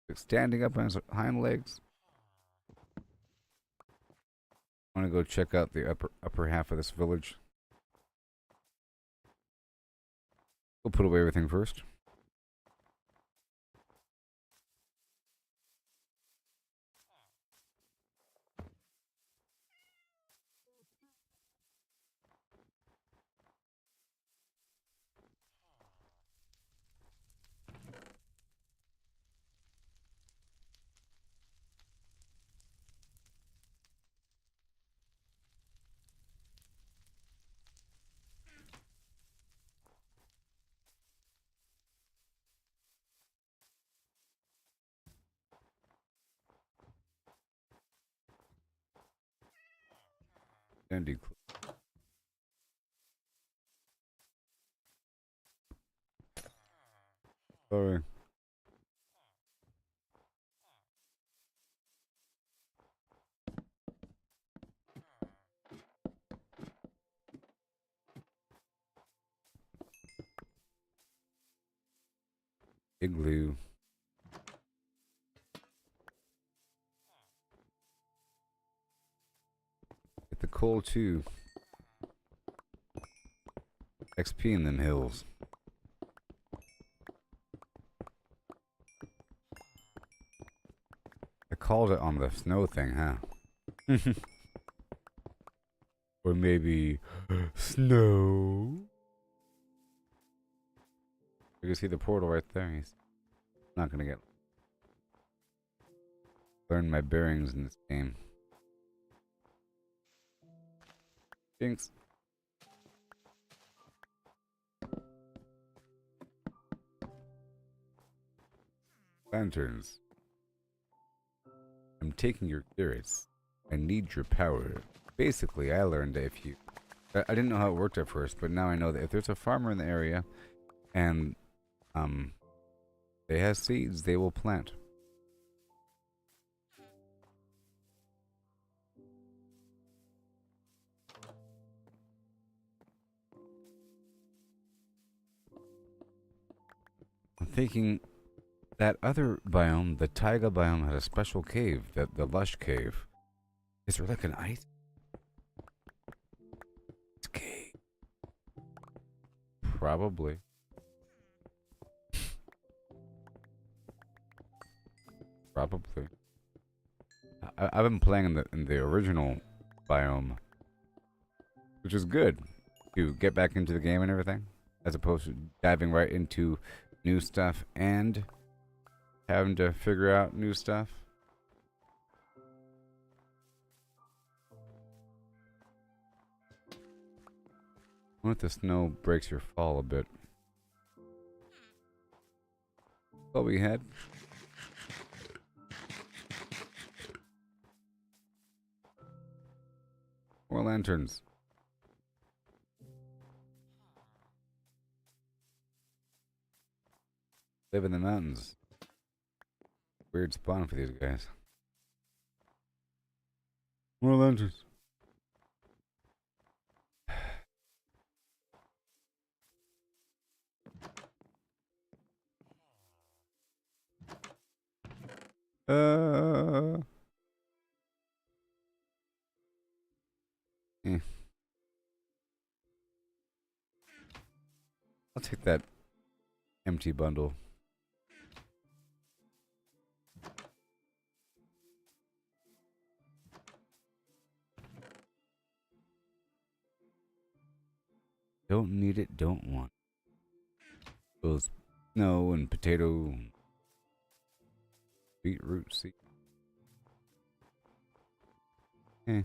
It's standing up on its hind legs. I want to go check out the upper half of this village. We'll put away everything first. Dandy. Sorry. Igloo. Get the coal too. XP in them hills. I called it on the snow thing, huh? Or maybe snow. You can see the portal right there. He's not gonna get. Learn my bearings in this game. Jinx. Lanterns. I'm taking your clearance. I need your power. Basically, I learned that if you... I didn't know how it worked at first, but now I know that if there's a farmer in the area and they have seeds, they will plant. I'm thinking that other biome, the taiga biome, had a special cave, the lush cave. Is there like an ice cave? Probably. Probably. I've been playing in the original biome, which is good to get back into the game and everything, as opposed to diving right into new stuff and having to figure out new stuff. What if the snow breaks your fall a bit? All we had. More lanterns. Live in the mountains. Weird spawn for these guys. More lanterns. Eh. I'll take that empty bundle. Don't need it, don't want. Those snow and potato, beetroot seed. Eh.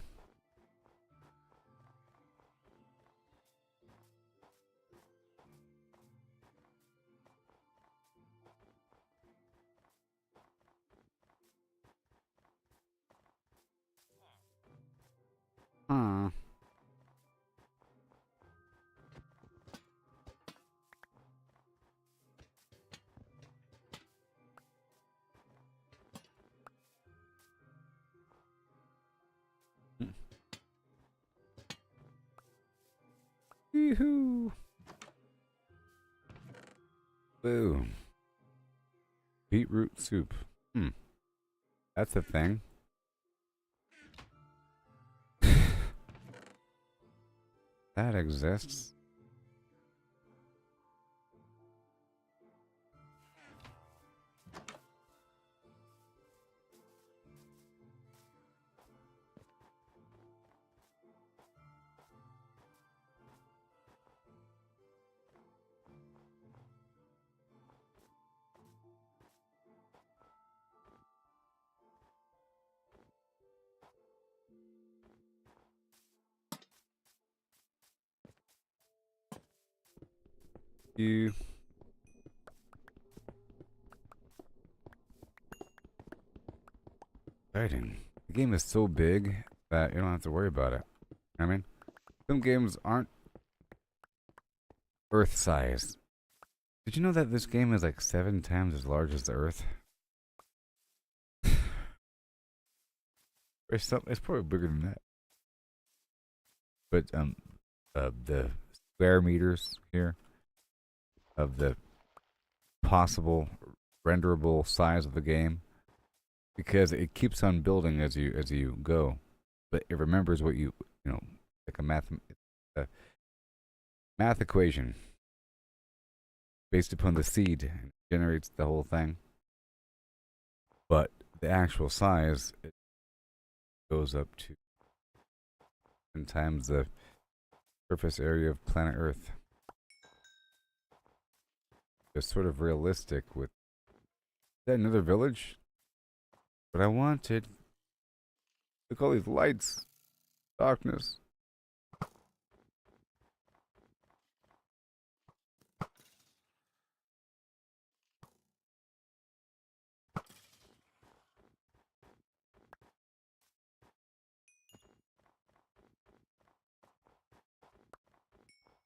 Huh. Yoo-hoo. Boom. Beetroot soup. That's a thing. That exists. You. Exciting. The game is so big that you don't have to worry about it. I mean, some games aren't Earth size. Did you know that this game is like 7 times as large as the Earth? It's probably bigger than that. But the square meters here of the possible renderable size of the game, because it keeps on building as you go, but it remembers what you know, like a math equation based upon the seed, and generates the whole thing. But the actual size, it goes up to 10 times the surface area of planet Earth. It's sort of realistic with. Is that another village? What I wanted. Look at all these lights. Darkness.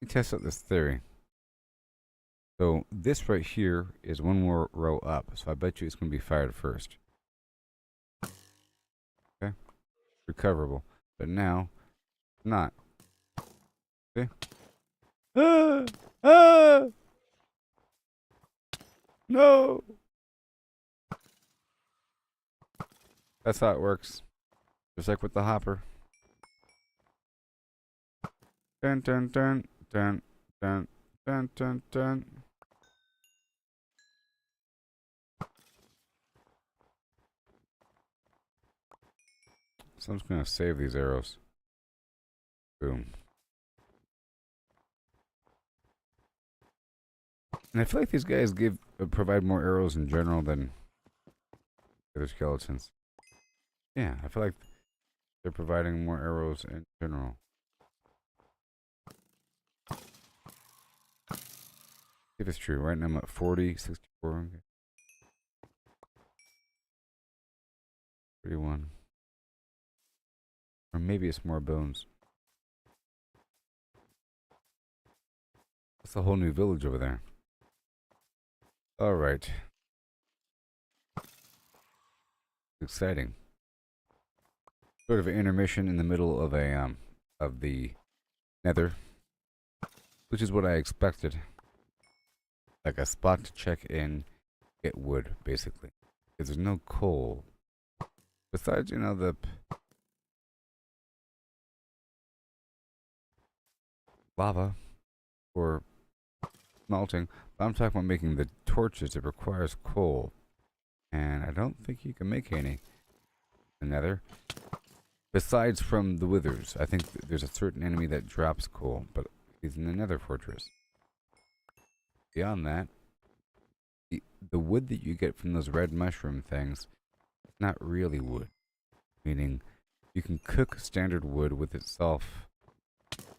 Let me test out this theory. So this right here is one more row up, so I bet you it's going to be fired first. Okay? Recoverable. But now, not. See? Ah! Ah! No! That's how it works. Just like with the hopper. Dun dun dun dun dun dun dun dun. So I'm just gonna save these arrows. Boom. And I feel like these guys provide more arrows in general than other skeletons. Yeah, I feel like they're providing more arrows in general. If it's true, right now I'm at 40, 64, okay. 31. Or maybe it's more bones. That's a whole new village over there. Alright. Exciting. Sort of an intermission in the middle of the nether. Which is what I expected. Like a spot to check in, get wood, basically. Because there's no coal. Besides, you know, the lava for smelting. But I'm talking about making the torches. It requires coal. And I don't think you can make any in the nether. Besides from the withers. I think there's a certain enemy that drops coal. But he's in the nether fortress. Beyond that, the wood that you get from those red mushroom things, it's not really wood. Meaning, you can cook standard wood with itself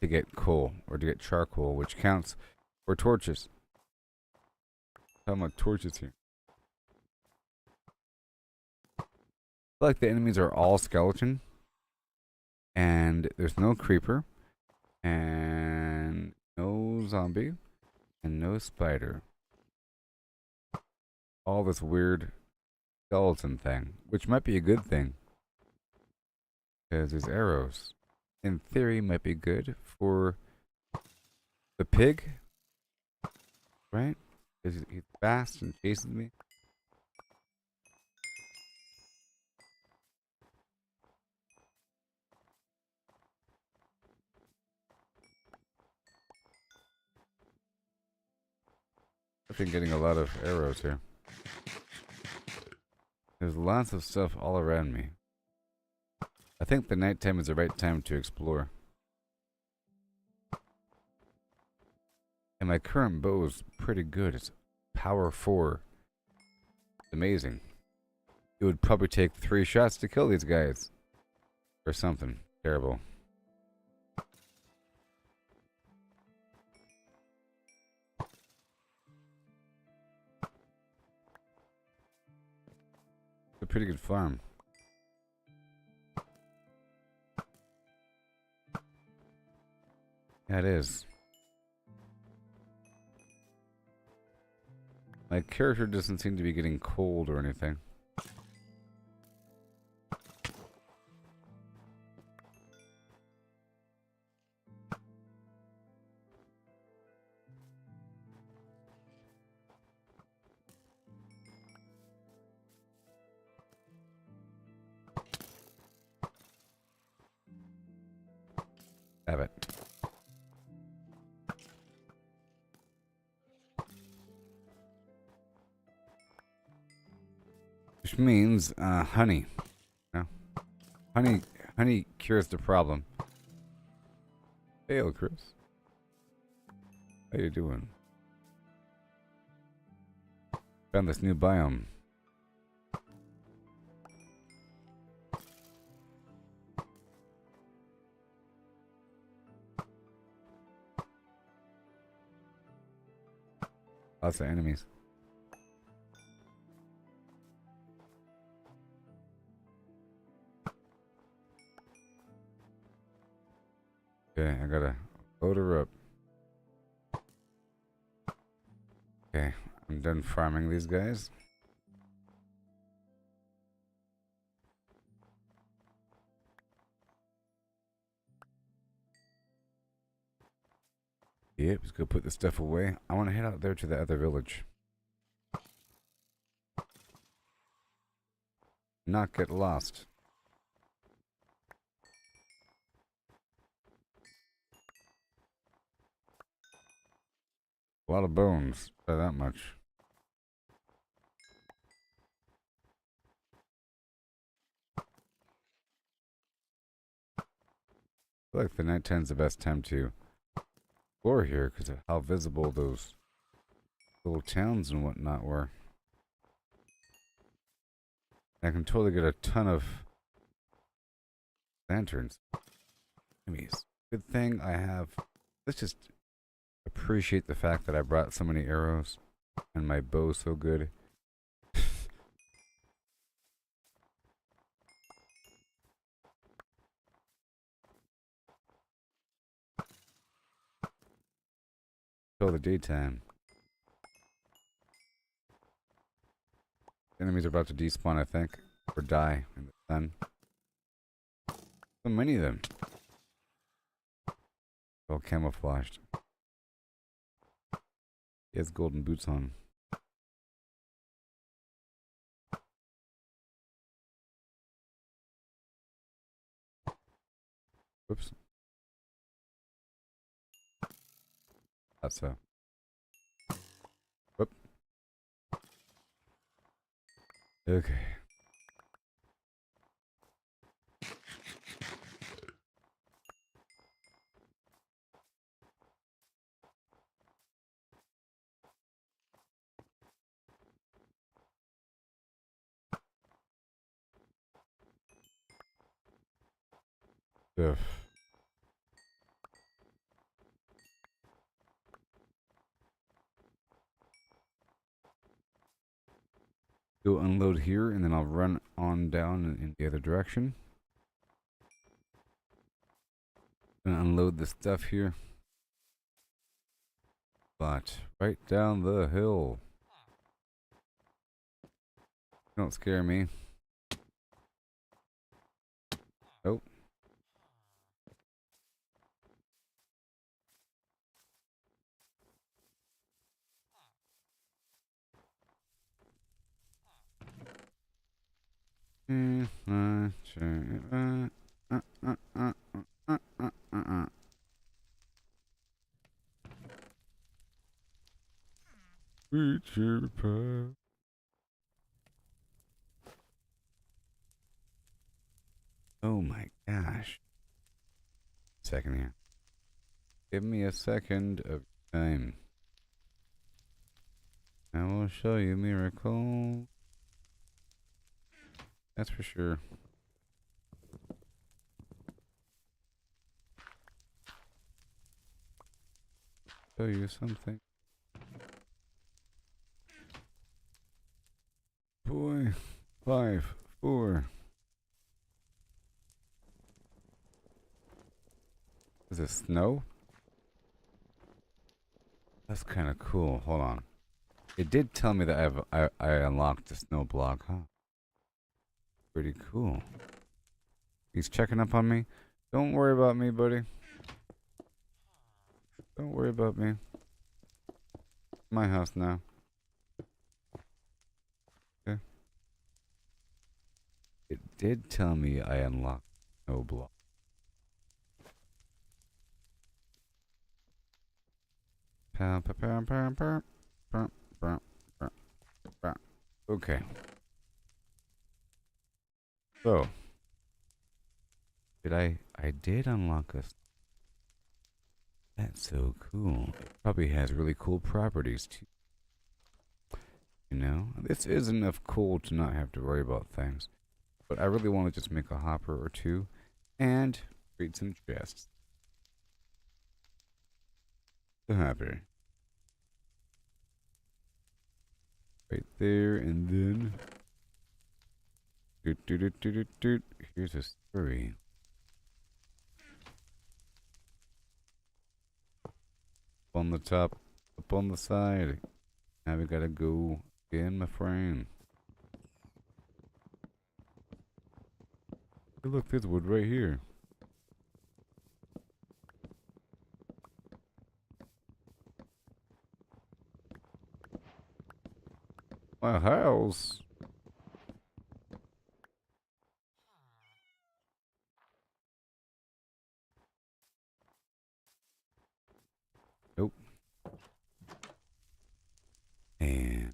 to get coal, or to get charcoal, which counts for torches. Talking about torches here. I feel like the enemies are all skeleton, and there's no creeper, and no zombie, and no spider. All this weird skeleton thing, which might be a good thing. Because there's arrows. In theory, might be good for the pig. Right? Because he's fast and chases me. I've been getting a lot of arrows here. There's lots of stuff all around me. I think the nighttime is the right time to explore. And my current bow is pretty good. It's power 4. It's amazing. It would probably take 3 shots to kill these guys. Or something terrible. It's a pretty good farm. Yeah, it is. My character doesn't seem to be getting cold or anything. Have it. Which means, honey. No. Honey cures the problem. Hey, Chris. How you doing? Found this new biome. Lots of enemies. Okay, I gotta load her up. Okay, I'm done farming these guys. Yep, let's go put this stuff away. I want to head out there to the other village. Not get lost. A lot of bones, say that much. I feel like the nighttime's the best time to explore here because of how visible those little towns and whatnot were. I can totally get a ton of lanterns. Enemies. Good thing I have. Let's just appreciate the fact that I brought so many arrows and my bow's so good. Till the daytime. Enemies are about to despawn, I think, or die in the sun. So many of them. All camouflaged. He has golden boots on. Whoops. That's so. Whoop. Okay. Ugh. Go unload here, and then I'll run on down in the other direction. Gonna unload the stuff here. But right down the hill. Don't scare me. Nope. Future pie. Oh my gosh. Second here. Give me a second of time. I will show you miracle. That's for sure. Show you something. Boy, 5, 4. Is it snow? That's kind of cool. Hold on. It did tell me that I unlocked the snow block, huh? Pretty cool. He's checking up on me. Don't worry about me, buddy. Don't worry about me. My house now. Okay. It did tell me I unlocked snow block. Okay. So, I did unlock this. That's so cool. It probably has really cool properties too. You know, this is enough cool to not have to worry about things. But I really want to just make a hopper or two and create some chests. The hopper. Right there, and then here's a story. Up on the top, up on the side. Now we gotta go again, my friend. Hey, look, there's wood right here. My house. Nope. And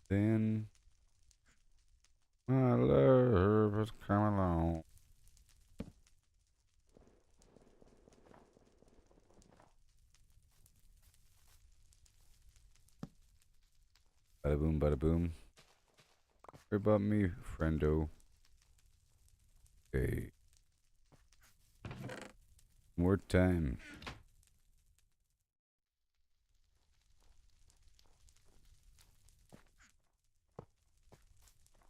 then my love has come along. Bada boom, bada boom. Worry about me, friendo. Okay. More time.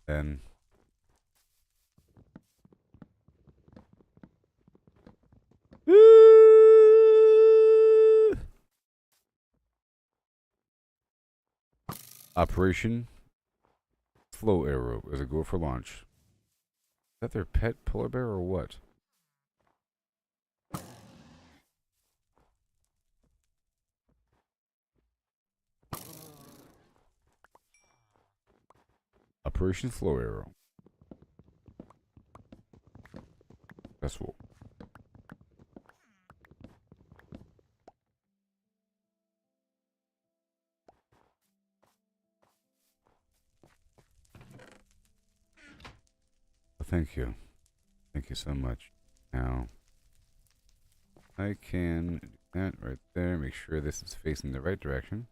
Then Operation Flow Arrow as a go for launch. Is that their pet polar bear or what? Operation Flow Arrow. Successful. Thank you. Thank you so much. Now, I can do that right there. Make sure this is facing the right direction.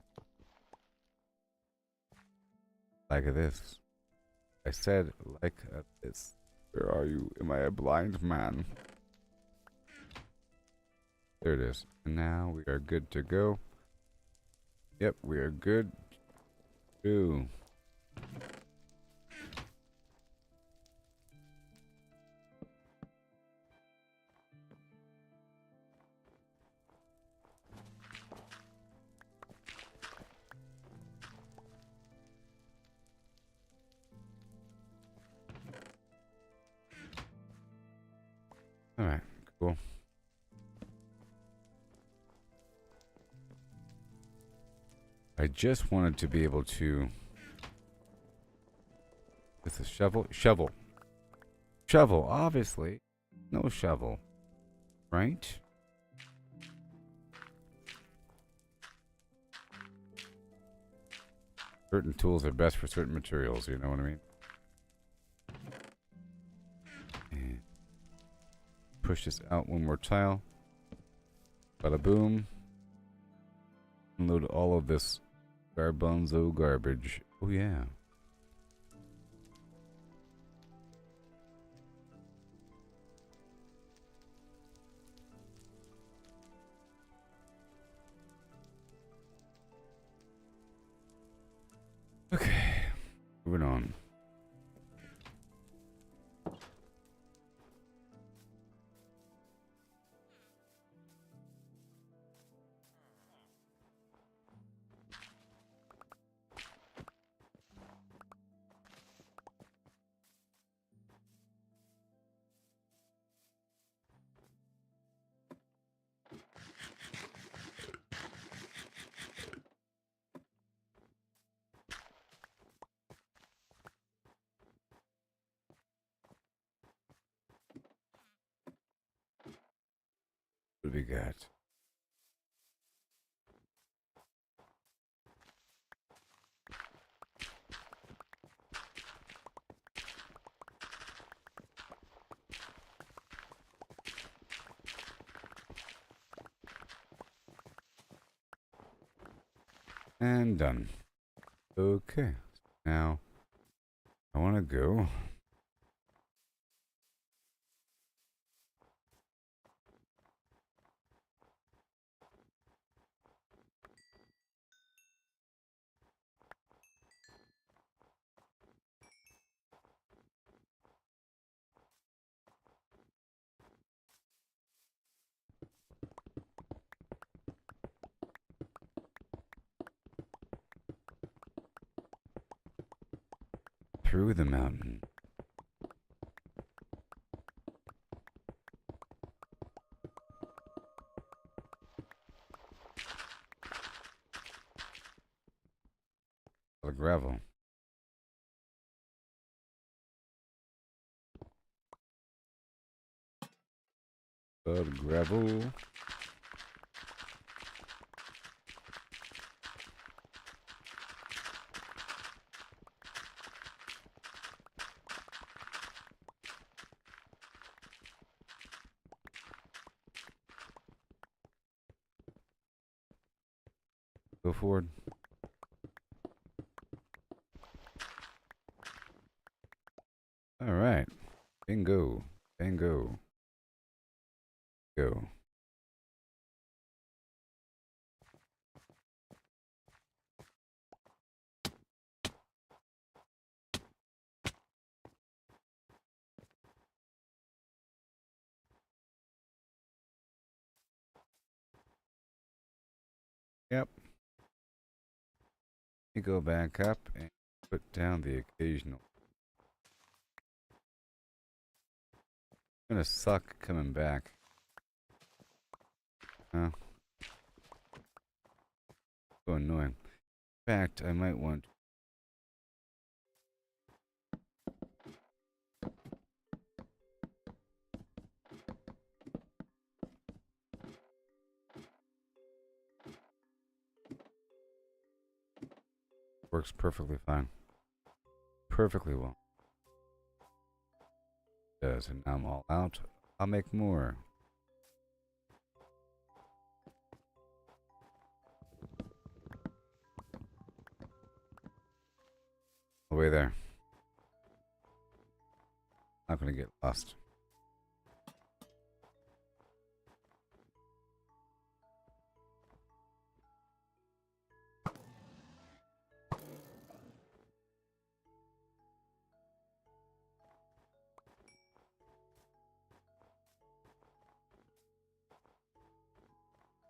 Like this. I said like this. Where are you? Am I a blind man? There it is. And now we are good to go. Yep, we are good to go. Alright, cool. I just wanted to be able to... With a shovel? Shovel. Shovel, obviously. No shovel. Right? Certain tools are best for certain materials, you know what I mean? And push this out one more tile. Bada boom. Unload all of this garbanzo garbage. Oh yeah. Okay. Moving on. What do we got? And done. Okay. Now, I want to go. Through the mountain. The gravel. The gravel. Go forward. All right. Bingo. Bingo. Go. me go back up and put down the occasional. It's gonna suck coming back. Huh? So annoying. In fact, I might want. Works perfectly fine. Perfectly well. Does, and now I'm all out. I'll make more. Away there. Not gonna get lost.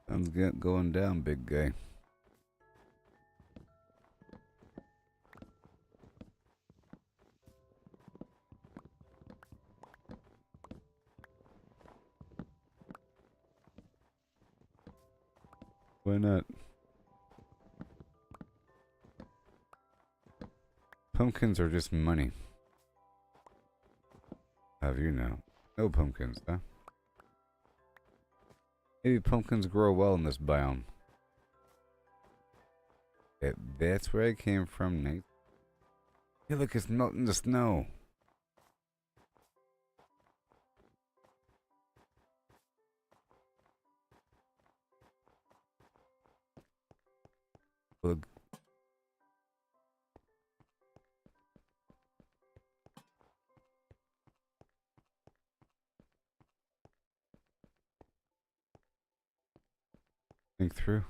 Sun's going down, big guy. Why not? Pumpkins are just money. Have you know? No pumpkins, huh? Maybe pumpkins grow well in this biome. That's where I came from, Nate. Hey, look, it's melting the snow. Look. Think through.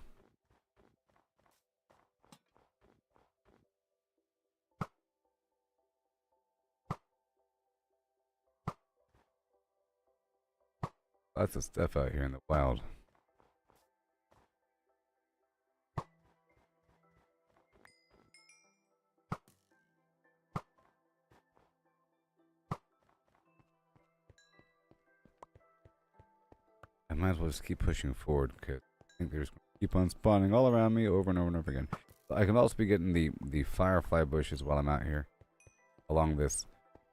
Lots of stuff out here in the wild. I might as well just keep pushing forward because I think there's going to keep on spawning all around me over and over and over again. I can also be getting the firefly bushes while I'm out here along this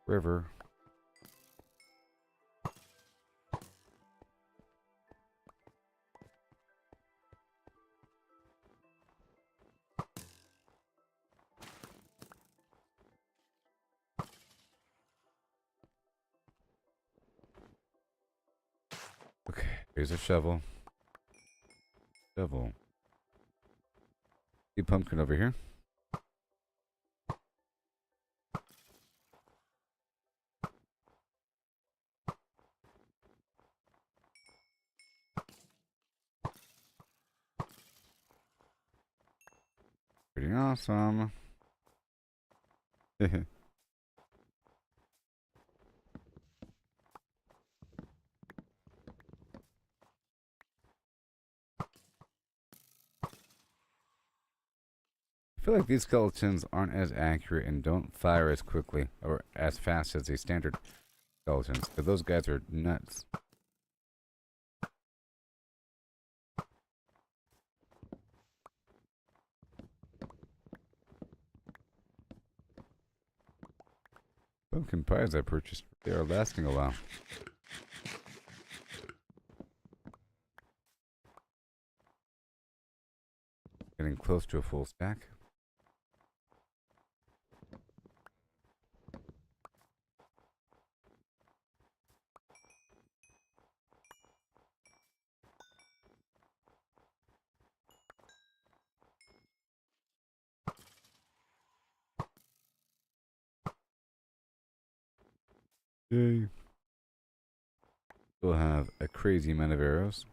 river. Okay, here's a shovel. Shovel. See pumpkin over here. Pretty awesome. I feel like these skeletons aren't as accurate and don't fire as quickly or as fast as the standard skeletons, because those guys are nuts. Pumpkin pies I purchased, they are lasting a while. Getting close to a full stack. Yay. We'll have a crazy amount of arrows.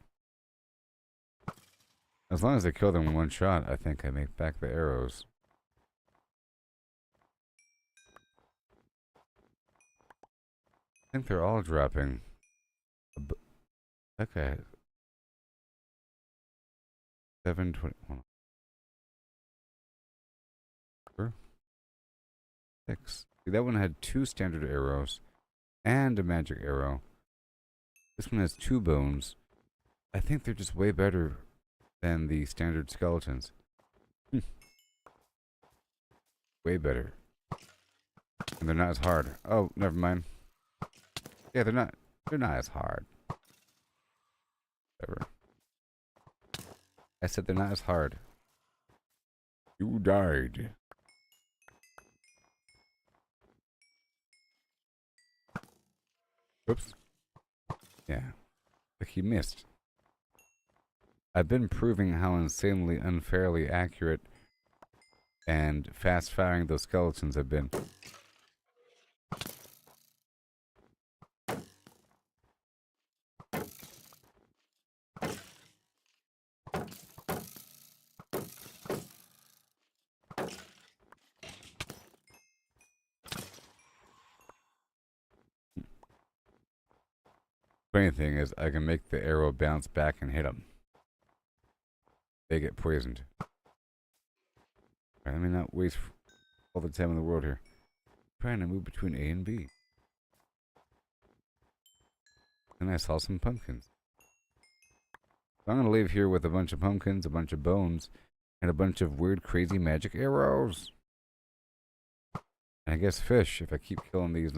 As long as I kill them in one shot, I think I make back the arrows. I think they're all dropping. Okay. 720. 6. See, that one had 2 standard arrows and a magic arrow. This one has 2 bones. I think they're just way better than the standard skeletons. Way better. And they're not as hard. Oh, never mind. Yeah, they're not as hard. Whatever. I said they're not as hard. You died. Oops. Yeah. Like he missed. I've been proving how insanely unfairly accurate and fast-firing those skeletons have been. Funny thing is, I can make the arrow bounce back and hit them. They get poisoned. Alright, let me not waste all the time in the world here. I'm trying to move between A and B. And I saw some pumpkins. So I'm gonna leave here with a bunch of pumpkins, a bunch of bones, and a bunch of weird, crazy magic arrows. And I guess fish, if I keep killing these,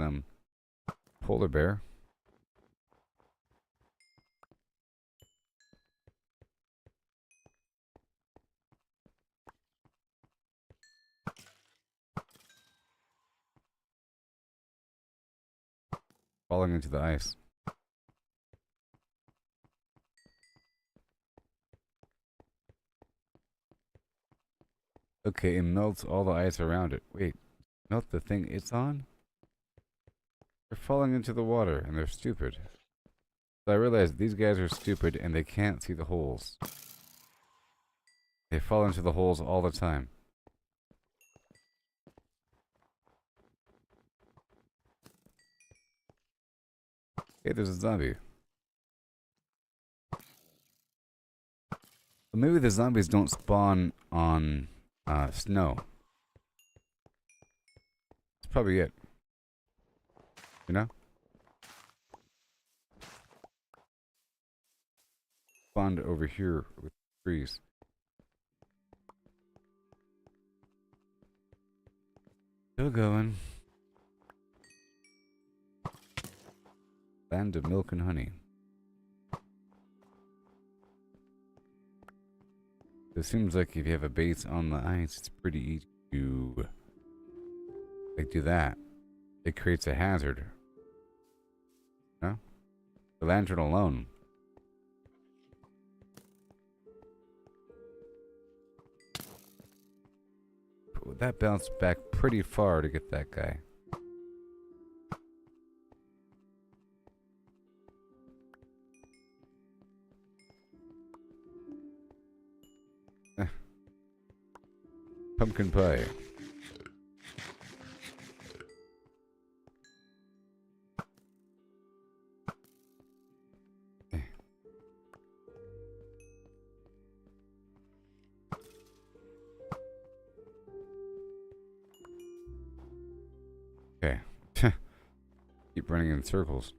polar bear. Falling into the ice. Okay, it melts all the ice around it. Wait, melt the thing it's on? They're falling into the water, and they're stupid. So I realized these guys are stupid, and they can't see the holes. They fall into the holes all the time. Hey, there's a zombie. Well, maybe the zombies don't spawn on snow. That's probably it. You know? Spawned over here with trees. Still going. Land of milk and honey. It seems like if you have a base on the ice, it's pretty easy to like do that. It creates a hazard. No? The lantern alone. That bounced back pretty far to get that guy. Pumpkin pie. Okay. Keep running in circles.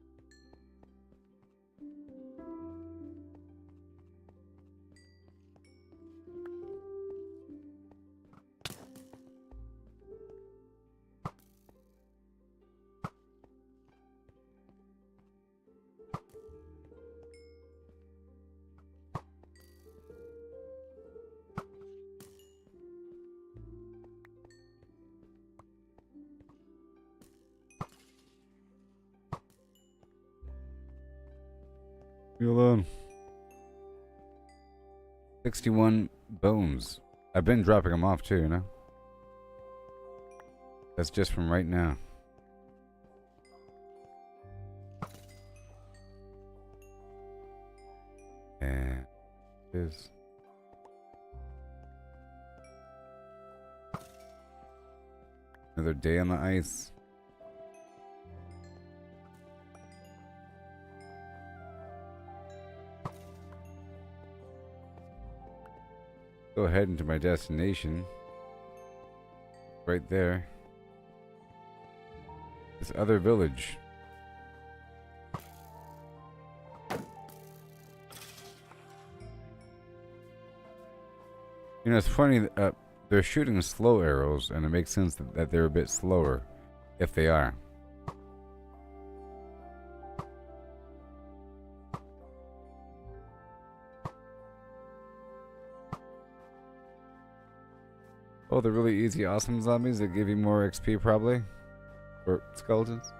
Leave me alone. 61 bones. I've been dropping them off too, you know? That's just from right now. And is another day on the ice. Go ahead into my destination. Right there. this other village. You know, it's funny. They're shooting slow arrows, and it makes sense that they're a bit slower, if they are. Oh, the really easy, awesome zombies that give you more XP, probably, or skeletons.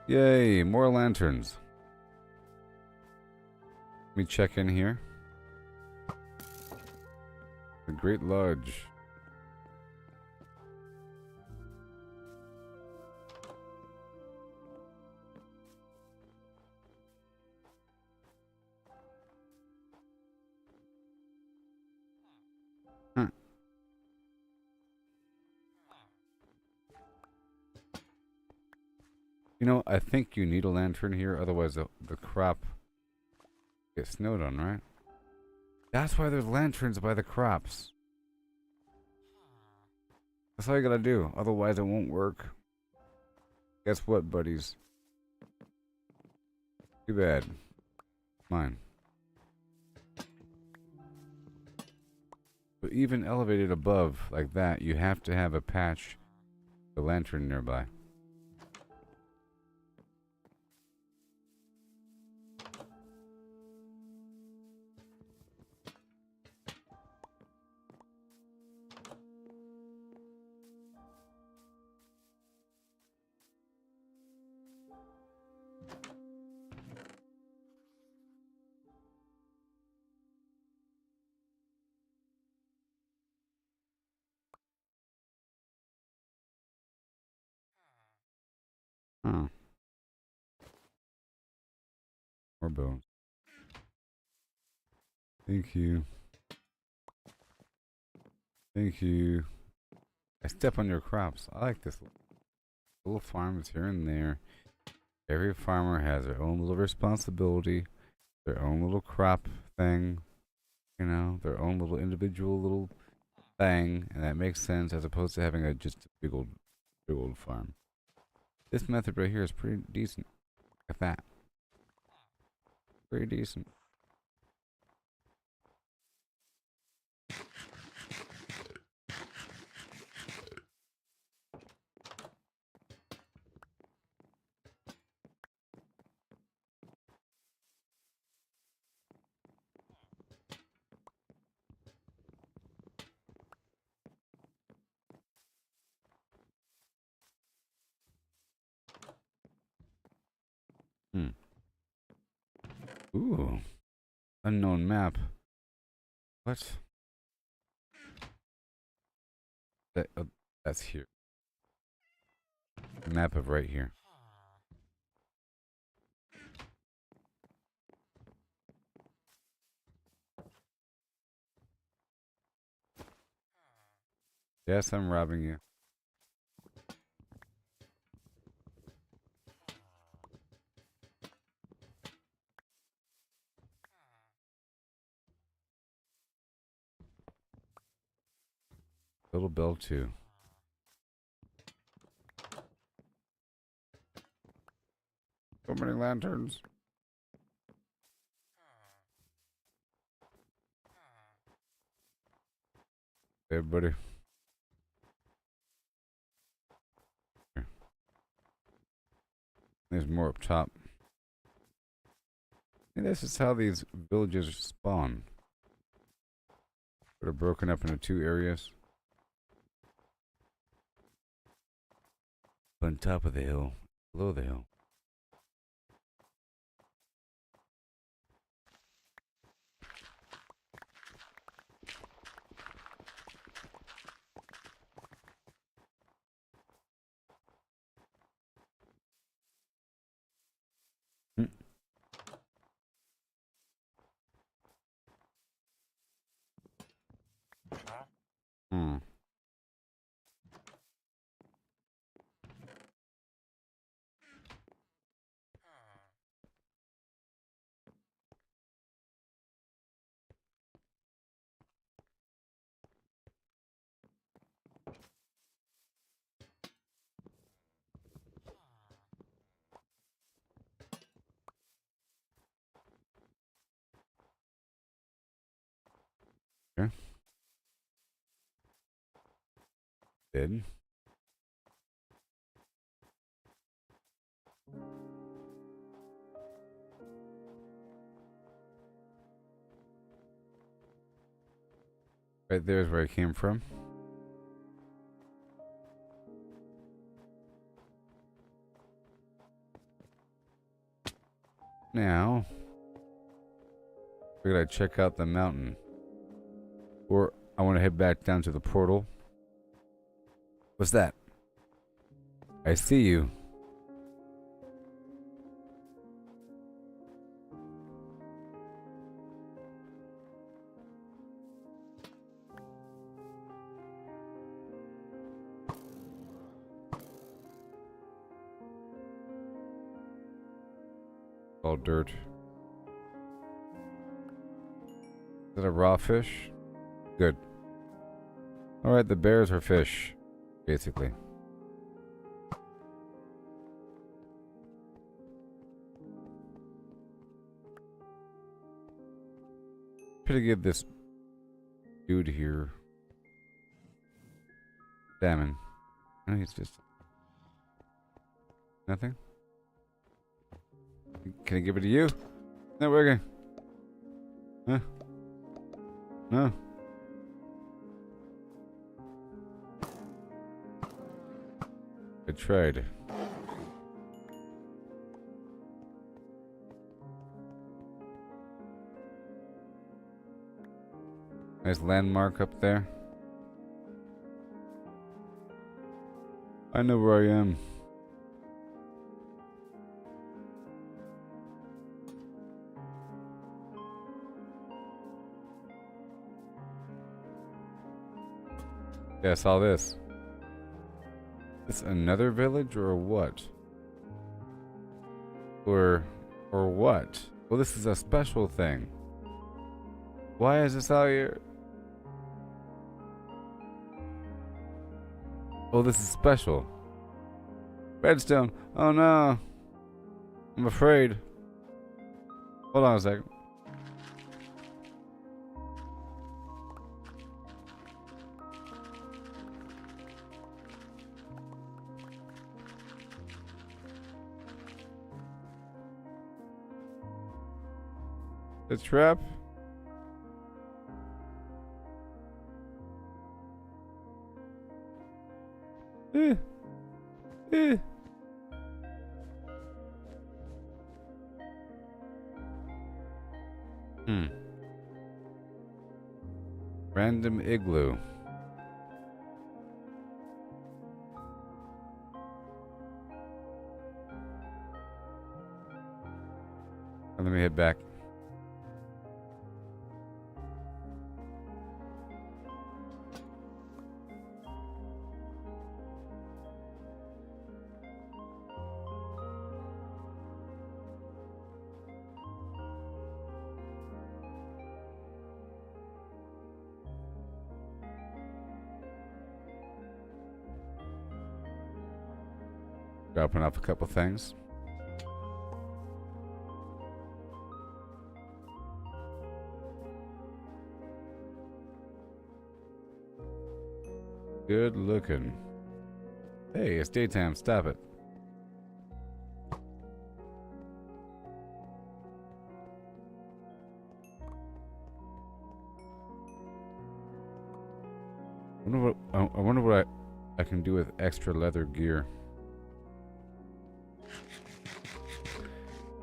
Yay, more lanterns. Let me check in here. The Great Lodge. Huh. You know, I think you need a lantern here, otherwise the crop gets snowed on, right? That's why there's lanterns by the crops. That's all you gotta do, otherwise it won't work. Guess what, buddies? Too bad. Mine. But even elevated above like that, you have to have a patch, the lantern nearby. Huh. More bones. Thank you. Thank you. I step on your crops. I like this. Little farms here and there. Every farmer has their own little responsibility, their own little crop thing, you know, their own little individual little thing, and that makes sense as opposed to having just a big old farm. This method right here is pretty decent. Look at that. Pretty decent. Hmm. Ooh. Unknown map. What? That's here. Map of right here. Yes, I'm robbing you. Little bell too. So many lanterns. Hey, buddy. Here. There's more up top. And this is how these villages spawn. They're broken up into two areas. On top of the hill, below the hill. Hmm. Hmm. Okay. Did. Right there's where I came from. Now, we're gonna check out the mountain. Or I want to head back down to the portal. What's that? I see you. All dirt. Is that a raw fish? Good. Alright, the bears are fish, basically. Should give this dude here salmon. No, he's just nothing. Can I give it to you? Not working. Huh? No. I tried. Nice landmark up there. I know where I am. Yeah, I saw this. It's another village or what? Or what? Well, this is a special thing. Why is this out here? Oh, this is special. Redstone. Oh no. I'm afraid. Hold on a second. The trap. Eh. Eh. Random igloo. Let me head back. Dropping off a couple things. Good looking. Hey, it's daytime. Stop it. I wonder what I can do with extra leather gear.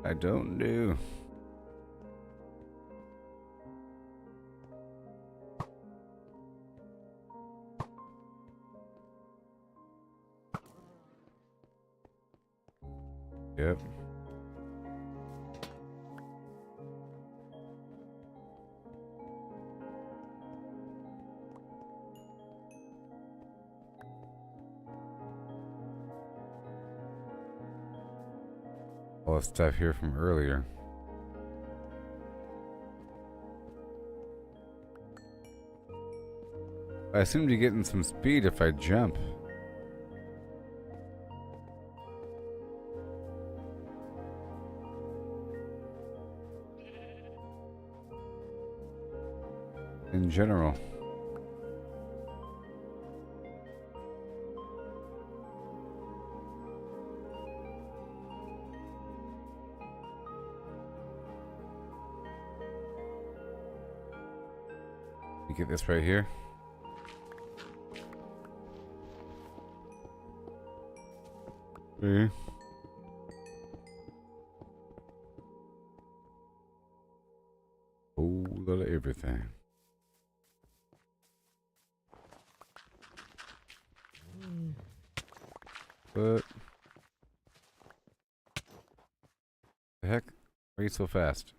I don't know. Yep. All the stuff here from earlier. I seem to be getting some speed if I jump. in general. You get this right here. See? Whole lot of everything. But the heck? Why are you so fast?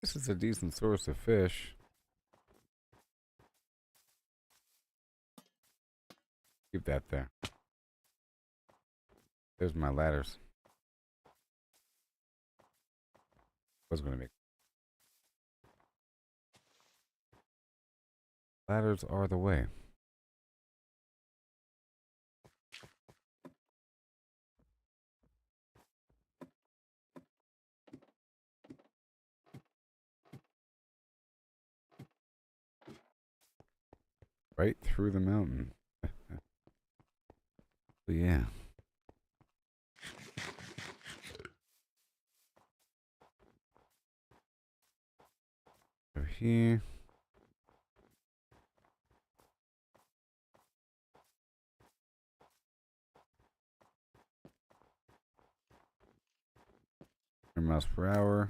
This is a decent source of fish. Keep that there. There's my ladders. I was gonna make ladders are the way. Right through the mountain. But yeah. Over here. Miles per hour.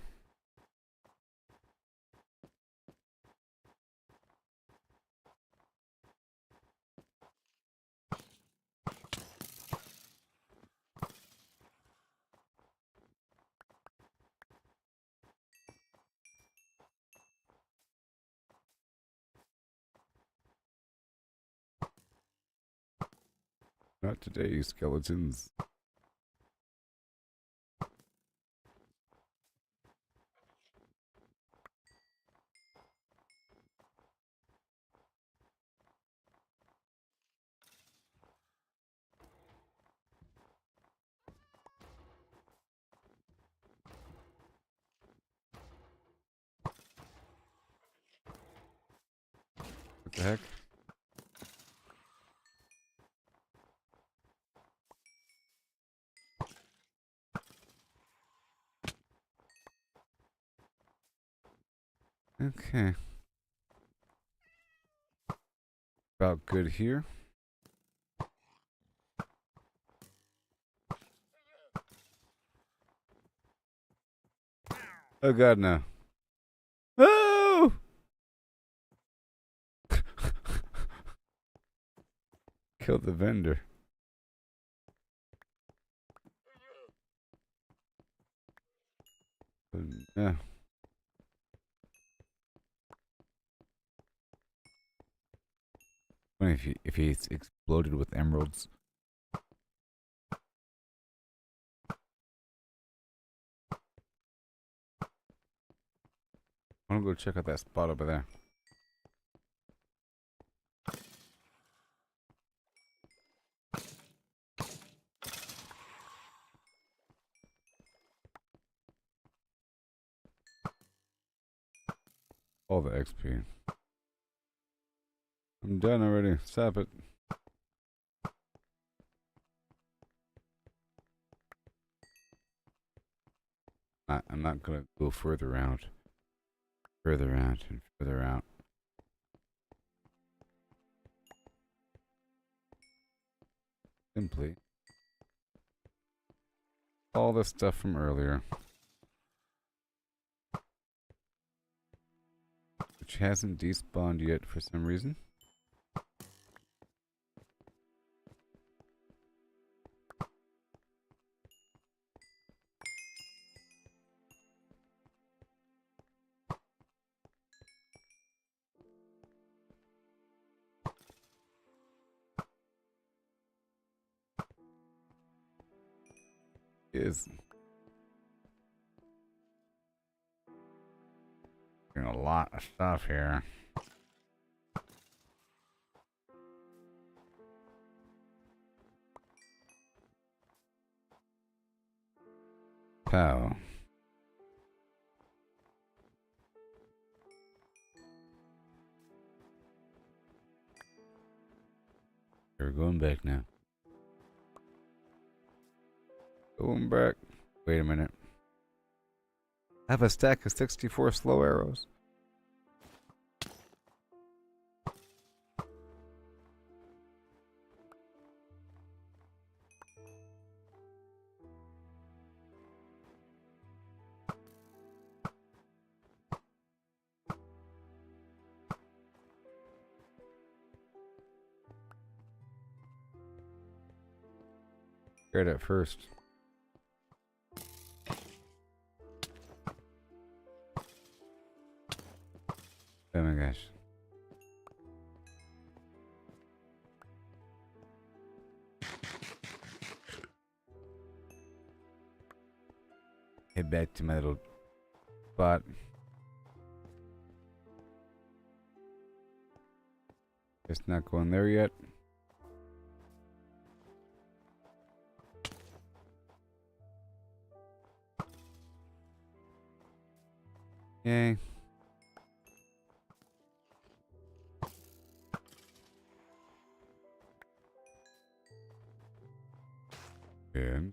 Not today, skeletons. What the heck? Okay. About good here. Oh god, no. Oh! Killed the vendor. Yeah. Funny if he exploded with emeralds. I wanna go check out that spot over there. All the XP. I'm done already. Stop it. I'm not gonna go further out. Further out and further out. Simply all the stuff from earlier, which hasn't despawned yet for some reason. Is doing a lot of stuff here. Pow. We're going back now. Going back. Wait a minute. I have a stack of 64 slow arrows. Scared at first. Oh my gosh. Head back to my little spot. It's not going there yet. Yay. And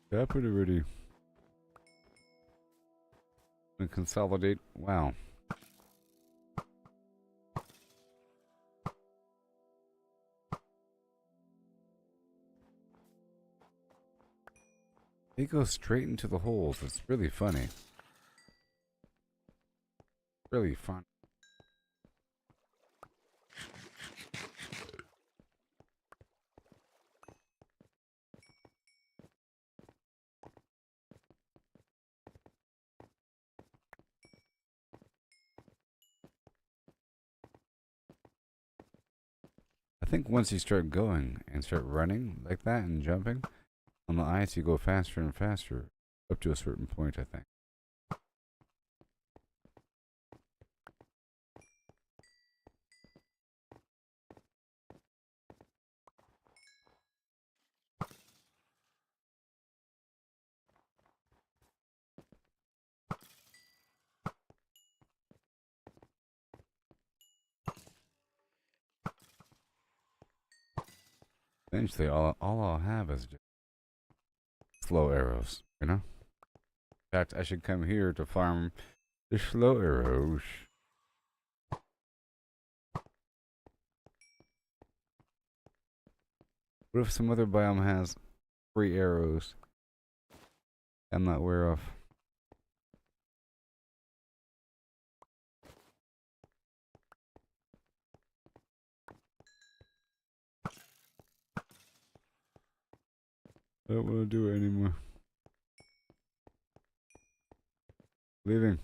stop it already. And consolidate. Wow. They go straight into the holes. It's really funny. Really fun. I think once you start going and start running like that and jumping on the ice, you go faster and faster up to a certain point, I think. Eventually, all I'll have is just slow arrows, you know? In fact, I should come here to farm the slow arrows. What if some other biome has free arrows I'm not aware of? I don't want to do it anymore. Leaving.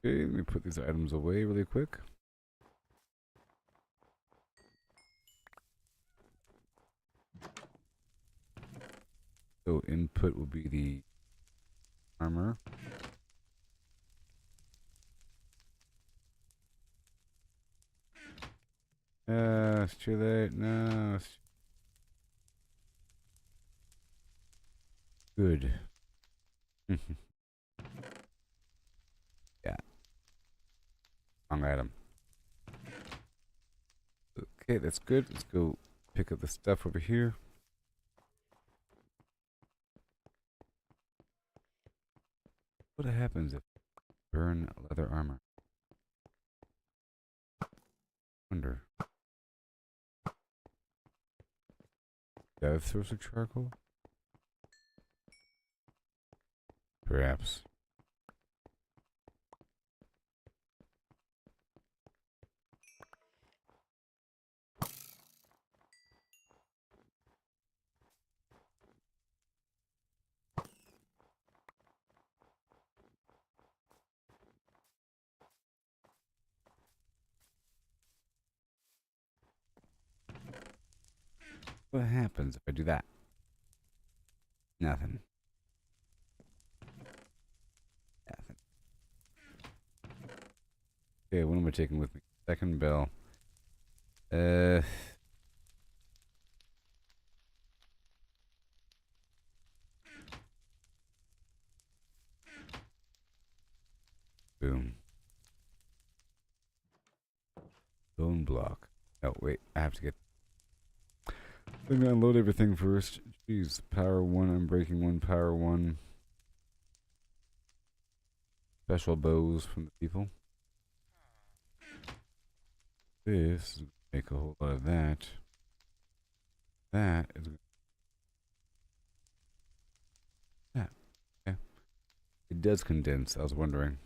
Okay, let me put these items away really quick. So input will be the armor. It's too late. No. It's good. Yeah. Wrong item. Okay, that's good. Let's go pick up the stuff over here. What happens if I burn leather armor? Wonder. Death source of charcoal? Perhaps. What happens if I do that? Nothing. Nothing. Okay, what am I taking with me? Second bell. Boom. Bone block. Oh, wait. I have to get... I'm gonna unload everything first. Jeez. Power 1. I'm breaking 1. Power 1. Special bows from the people. This is gonna make a whole lot of that. That is... That. Yeah. It does condense. I was wondering.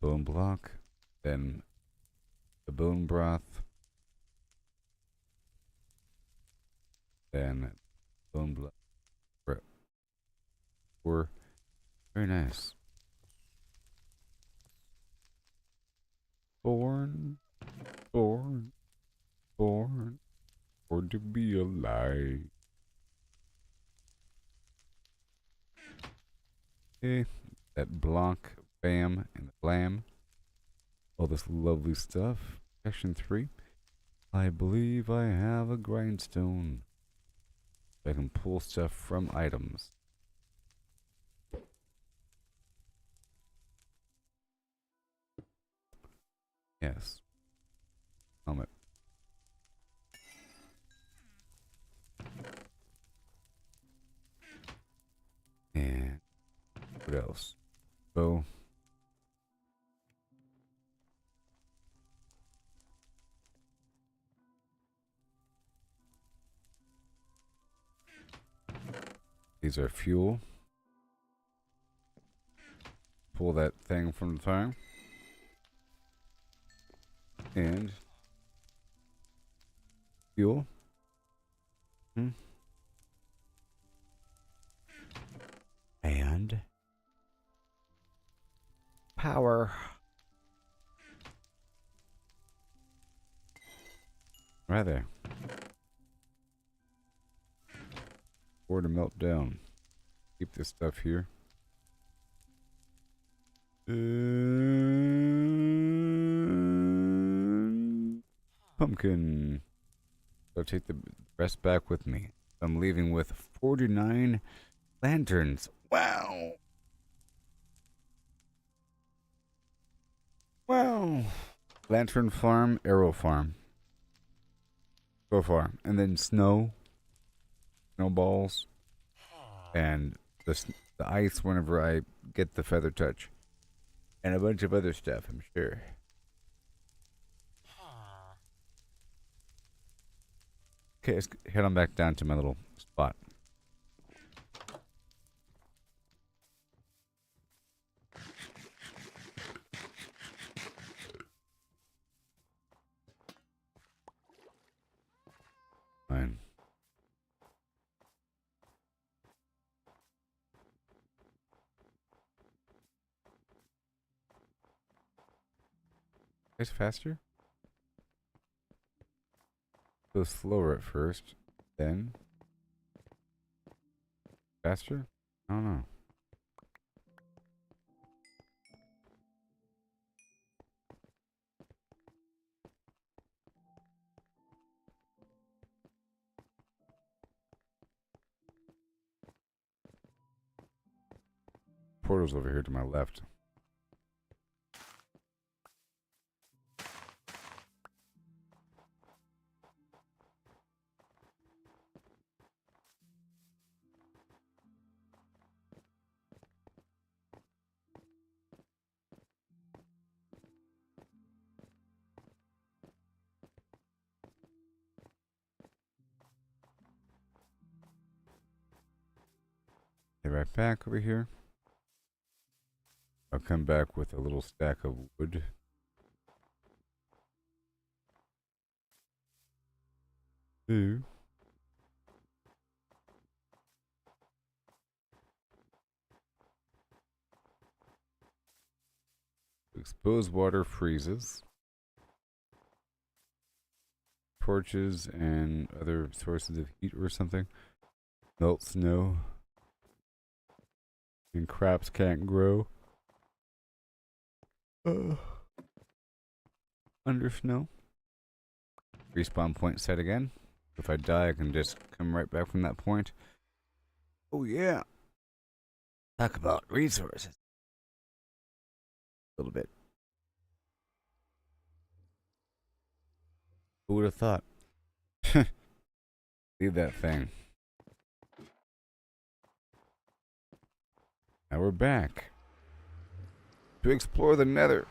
Bone block. Then the bone broth. Then bone block. Very nice. Born born to be alive. Okay, that block, bam, and blam. All this lovely stuff. Section 3. I believe I have a grindstone. I can pull stuff from items. Yes. Helmet. And what else? Bow. These are fuel. Pull that thing from the fire. And fuel. And power. Right there. Or to melt down. Keep this stuff here. Pumpkin. I'll take the rest back with me. I'm leaving with 49 lanterns. Wow. Wow. Lantern farm, arrow farm. So far. And then snowballs, and the ice whenever I get the feather touch. And a bunch of other stuff, I'm sure. Okay, let's head on back down to my little spot. Fine. It's faster? Go slower at first, then faster? I don't know. Portal's over here to my left. Be right back over here. I'll come back with a little stack of wood. Two. Exposed water freezes. torches and other sources of heat or something. Melt snow. And crops can't grow. Under snow. Respawn point set again. If I die, I can just come right back from that point. Oh yeah. Talk about resources. A little bit. Who would have thought? Leave that thing. Now we're back to explore the nether.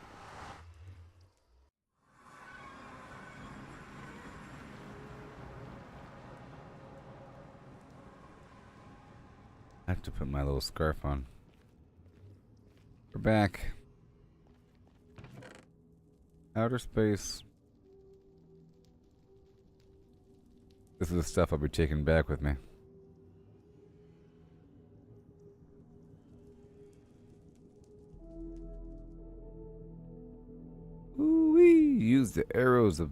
I have to put my little scarf on. We're back. Outer space. This is the stuff I'll be taking back with me. Ooh-wee. Use the arrows of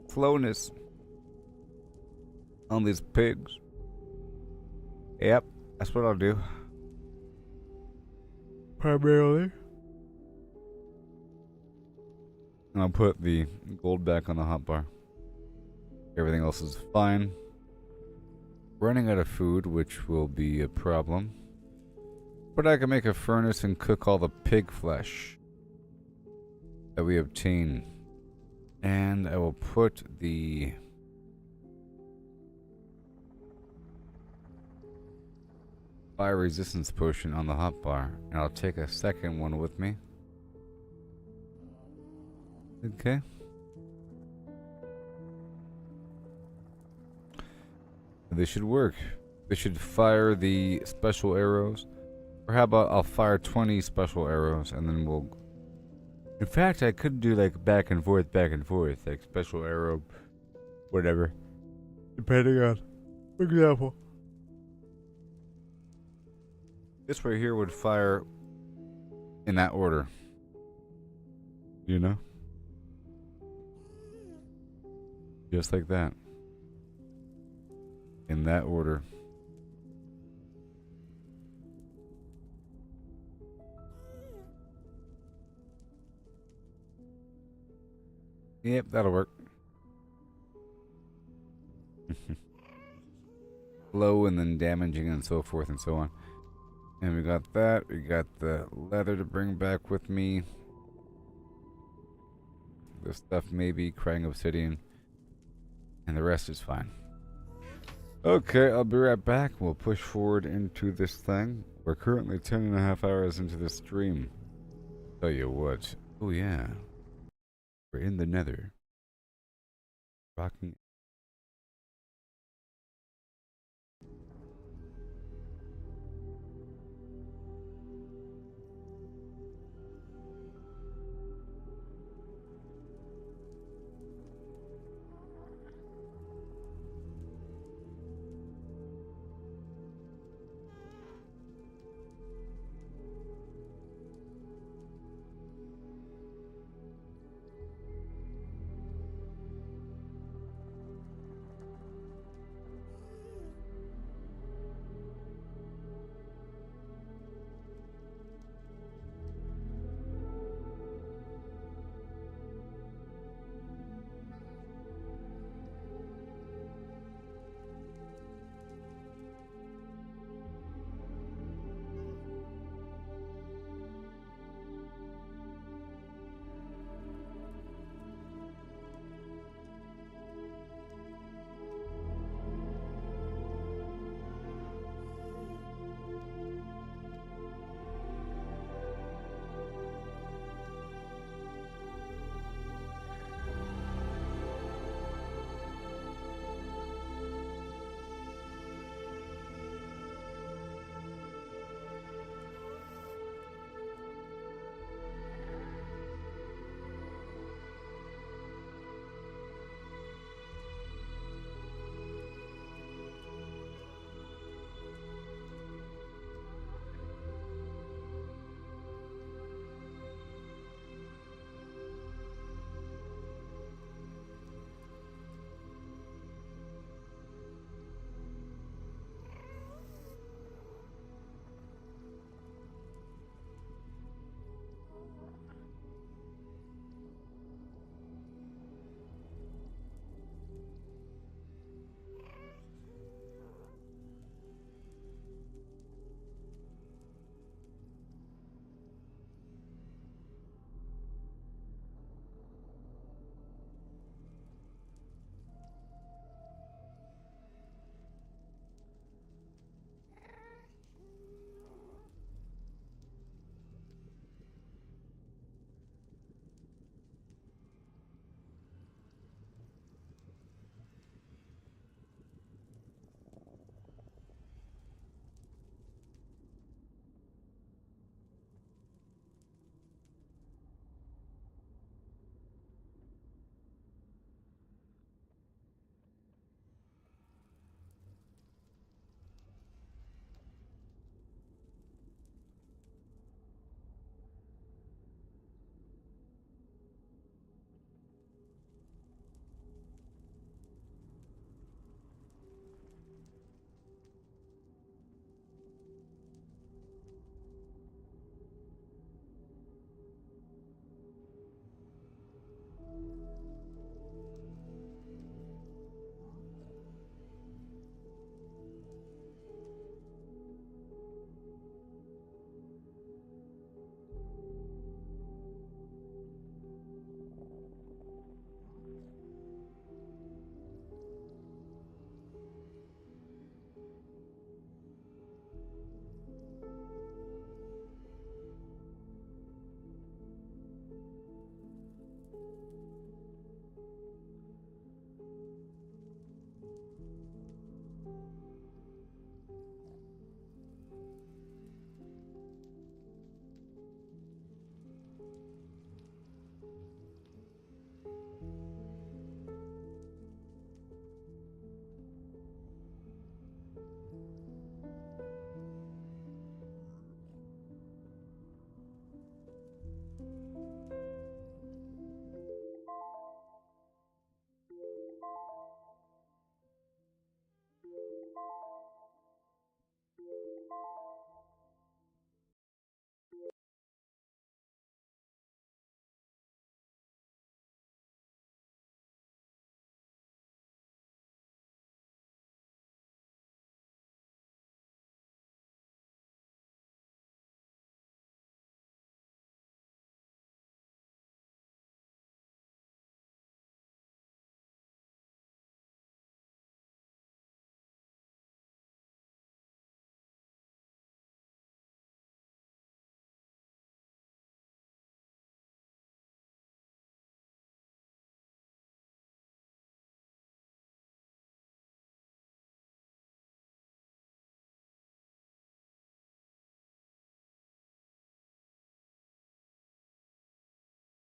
slowness on these pigs. Yep, that's what I'll do. Primarily. And I'll put the gold back on the hotbar. Everything else is fine. Running out of food, which will be a problem. But I can make a furnace and cook all the pig flesh that we obtain. And I will put the fire resistance potion on the hotbar. And I'll take a second one with me. Okay. This should work. This should fire the special arrows. Or how about I'll fire 20 special arrows and then we'll... In fact, I could do like back and forth, like special arrow, whatever. Depending on, for example. This right here would fire in that order. You know? Just like that. In that order. Yep, that'll work. Low and then damaging and so forth and so on. And we got that. We got the leather to bring back with me. This stuff maybe, crying obsidian. And the rest is fine. Okay, I'll be right back. We'll push forward into this thing. We're currently 10.5 hours into the stream. Tell you what. Oh yeah. We're in the nether. Rocking.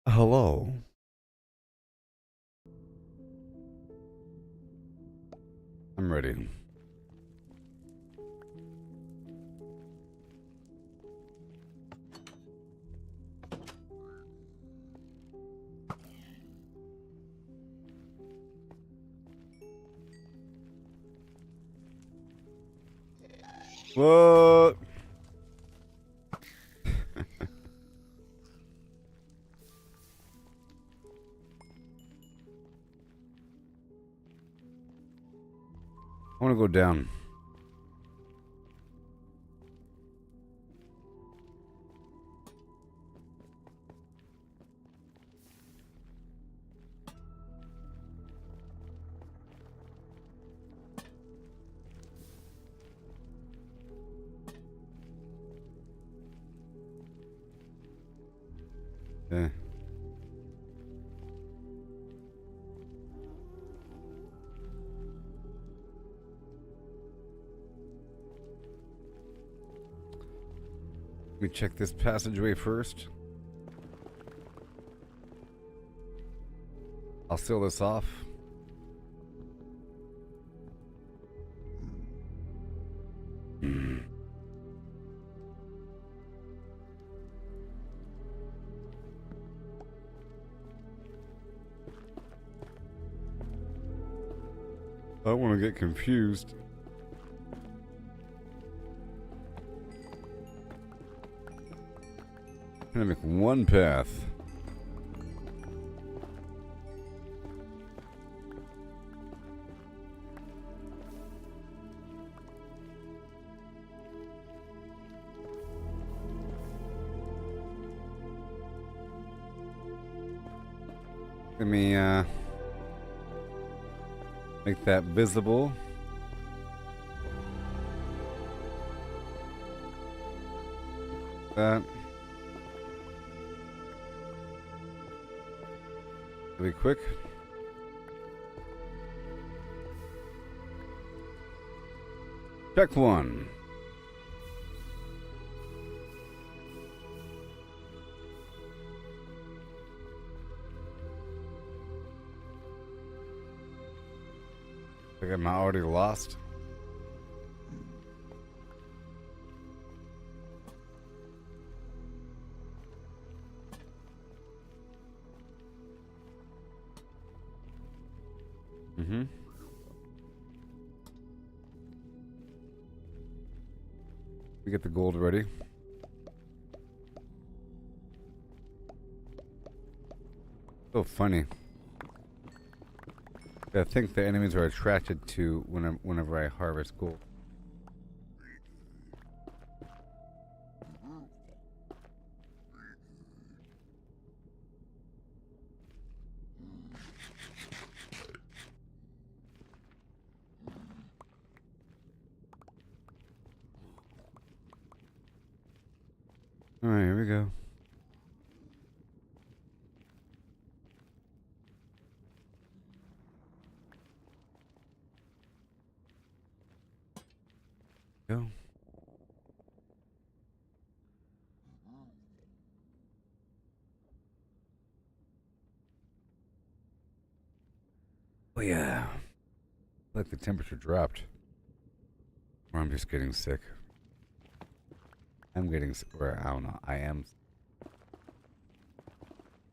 Hello. I'm ready. What? I want to go down. Yeah. Let me check this passageway first. I'll seal this off. I don't want to get confused. I'm gonna make one path. Let me make that visible. That. Really quick. Check one. I think I'm already lost. Mm-hmm. We get the gold ready. So funny. I think the enemies are attracted to whenever I harvest gold. Alright, here we go. Go. Oh yeah. Like the temperature dropped. Or I'm just getting sick. I'm getting sick, or I don't know. I am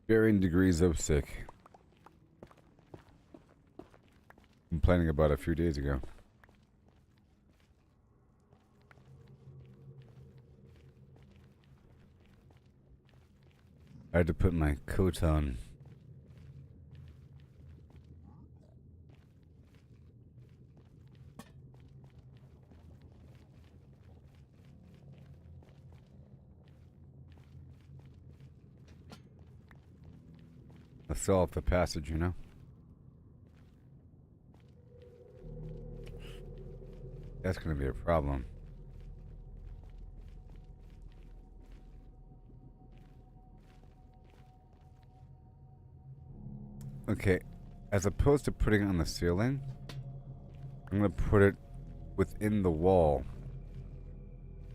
varying degrees of sick. Complaining about a few days ago. I had to put my coat on. Let's solve the passage, you know? That's gonna be a problem. Okay, as opposed to putting it on the ceiling, I'm gonna put it within the wall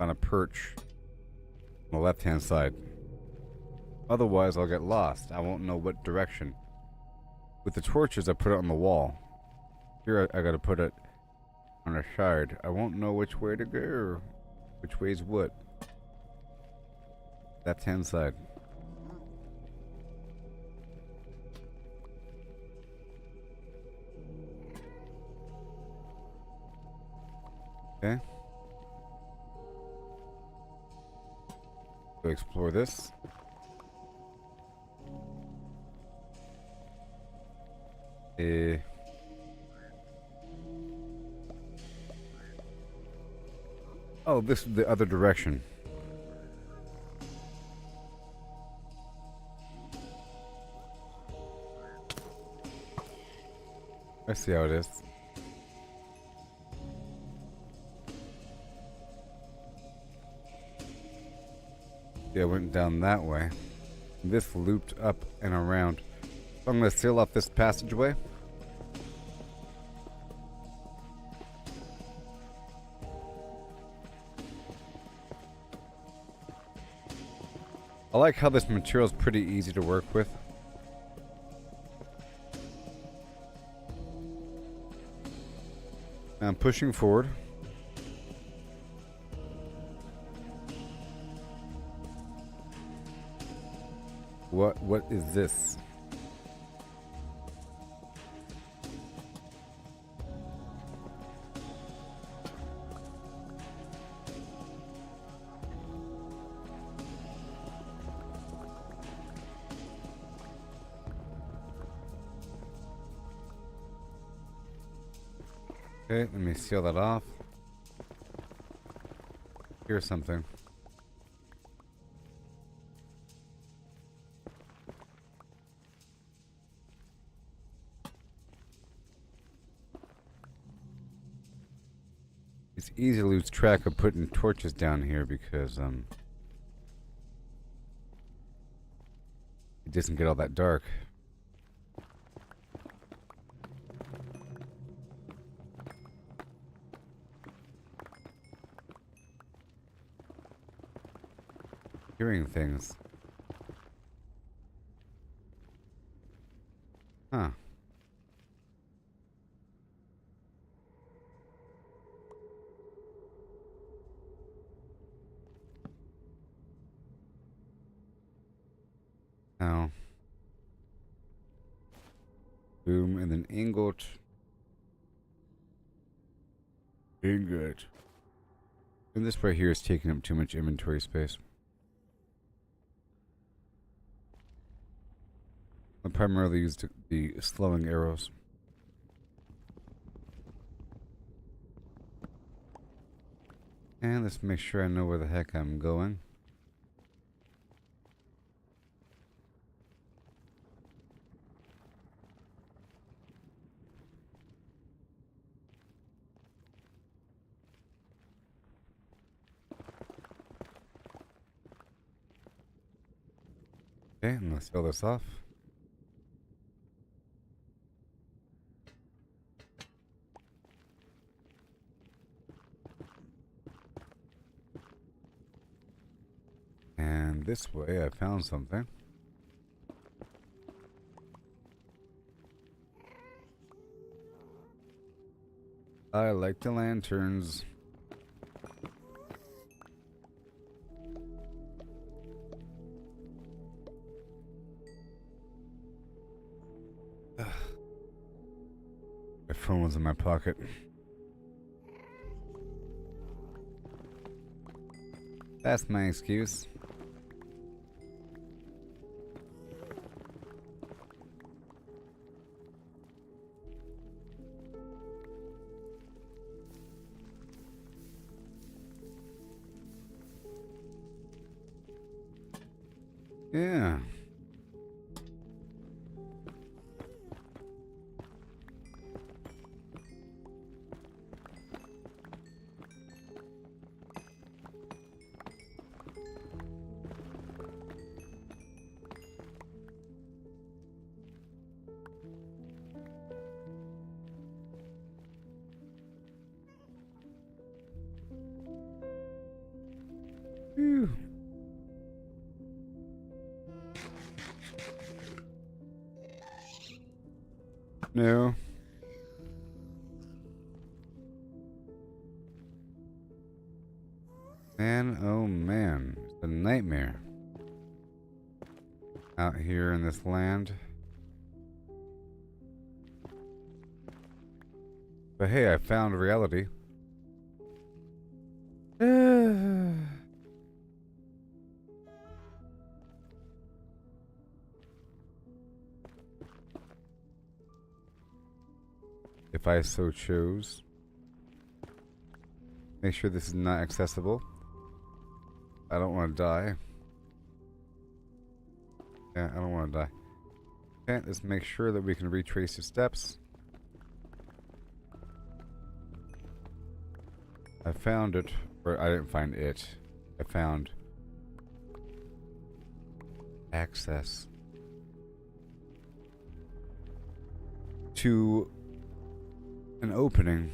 on a perch on the left-hand side. Otherwise, I'll get lost. I won't know what direction. With the torches, I put it on the wall. Here, I gotta put it on a side. I won't know which way to go. Which way is what? Left-hand side. Okay. Go explore this. Oh, this is the other direction. I see how it is. Yeah, I went down that way. This looped up and around. So I'm going to seal off this passageway. I like how this material is pretty easy to work with. I'm pushing forward. What is this? Okay, let me seal that off. Here's something. It's easy to lose track of putting torches down here because it doesn't get all that dark. Hearing things. Huh. Now. Boom, and then ingot. Ingot. And this right here is taking up too much inventory space. I primarily used the slowing arrows. And let's make sure I know where the heck I'm going. Okay, I'm gonna seal this off. And this way I found something. I like the lanterns. My phone was in my pocket. That's my excuse. Yeah. Phew. No. Man, oh man. It's a nightmare. Out here in this land. But hey, I found reality. If I so chose. Make sure this is not accessible. I don't want to die. Yeah, I don't want to die. Okay, let's make sure that we can retrace the steps. I found it. Or I didn't find it. I found access to an opening.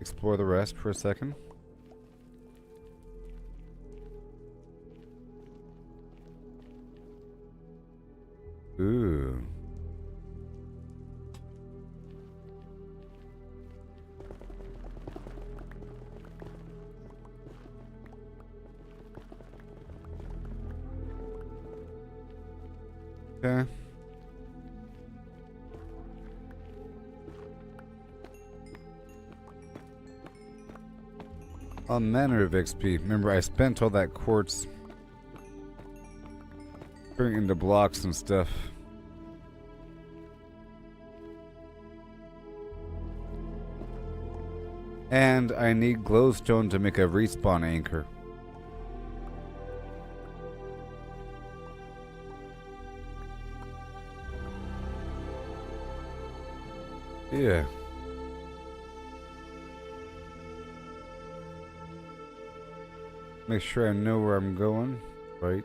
Explore the rest for a second. Ooh. Okay. All manner of XP. Remember, I spent all that quartz turning into blocks and stuff. And I need glowstone to make a respawn anchor. Yeah. Make sure I know where I'm going. Right.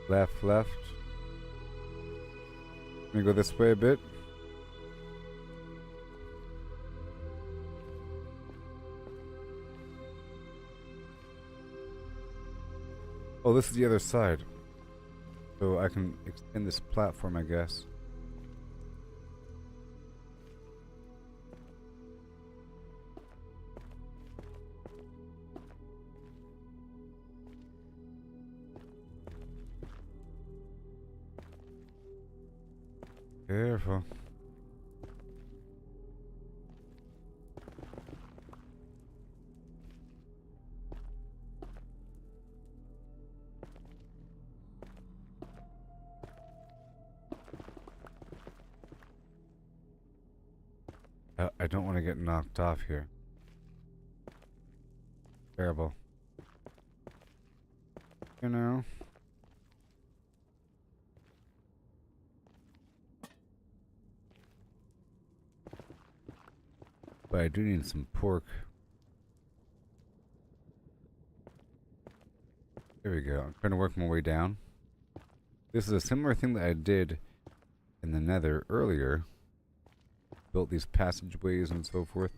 Left, left. Let me go this way a bit. Oh, this is the other side. So I can extend this platform, I guess. Careful. I don't want to get knocked off here. Terrible. You know. But I do need some pork. There we go. I'm trying to work my way down. This is a similar thing that I did in the Nether earlier. Built these passageways and so forth.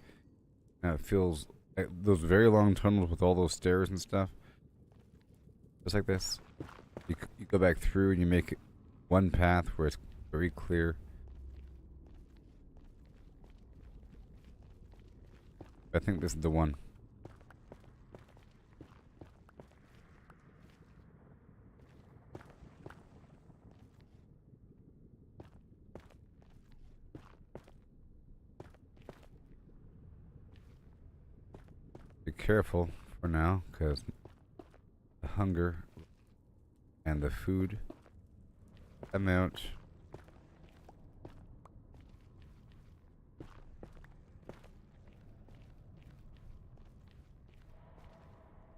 Now it feels like those very long tunnels with all those stairs and stuff. Just like this. You go back through and you make one path where it's very clear. I think this is the one. Be careful for now, because the hunger and the food amount.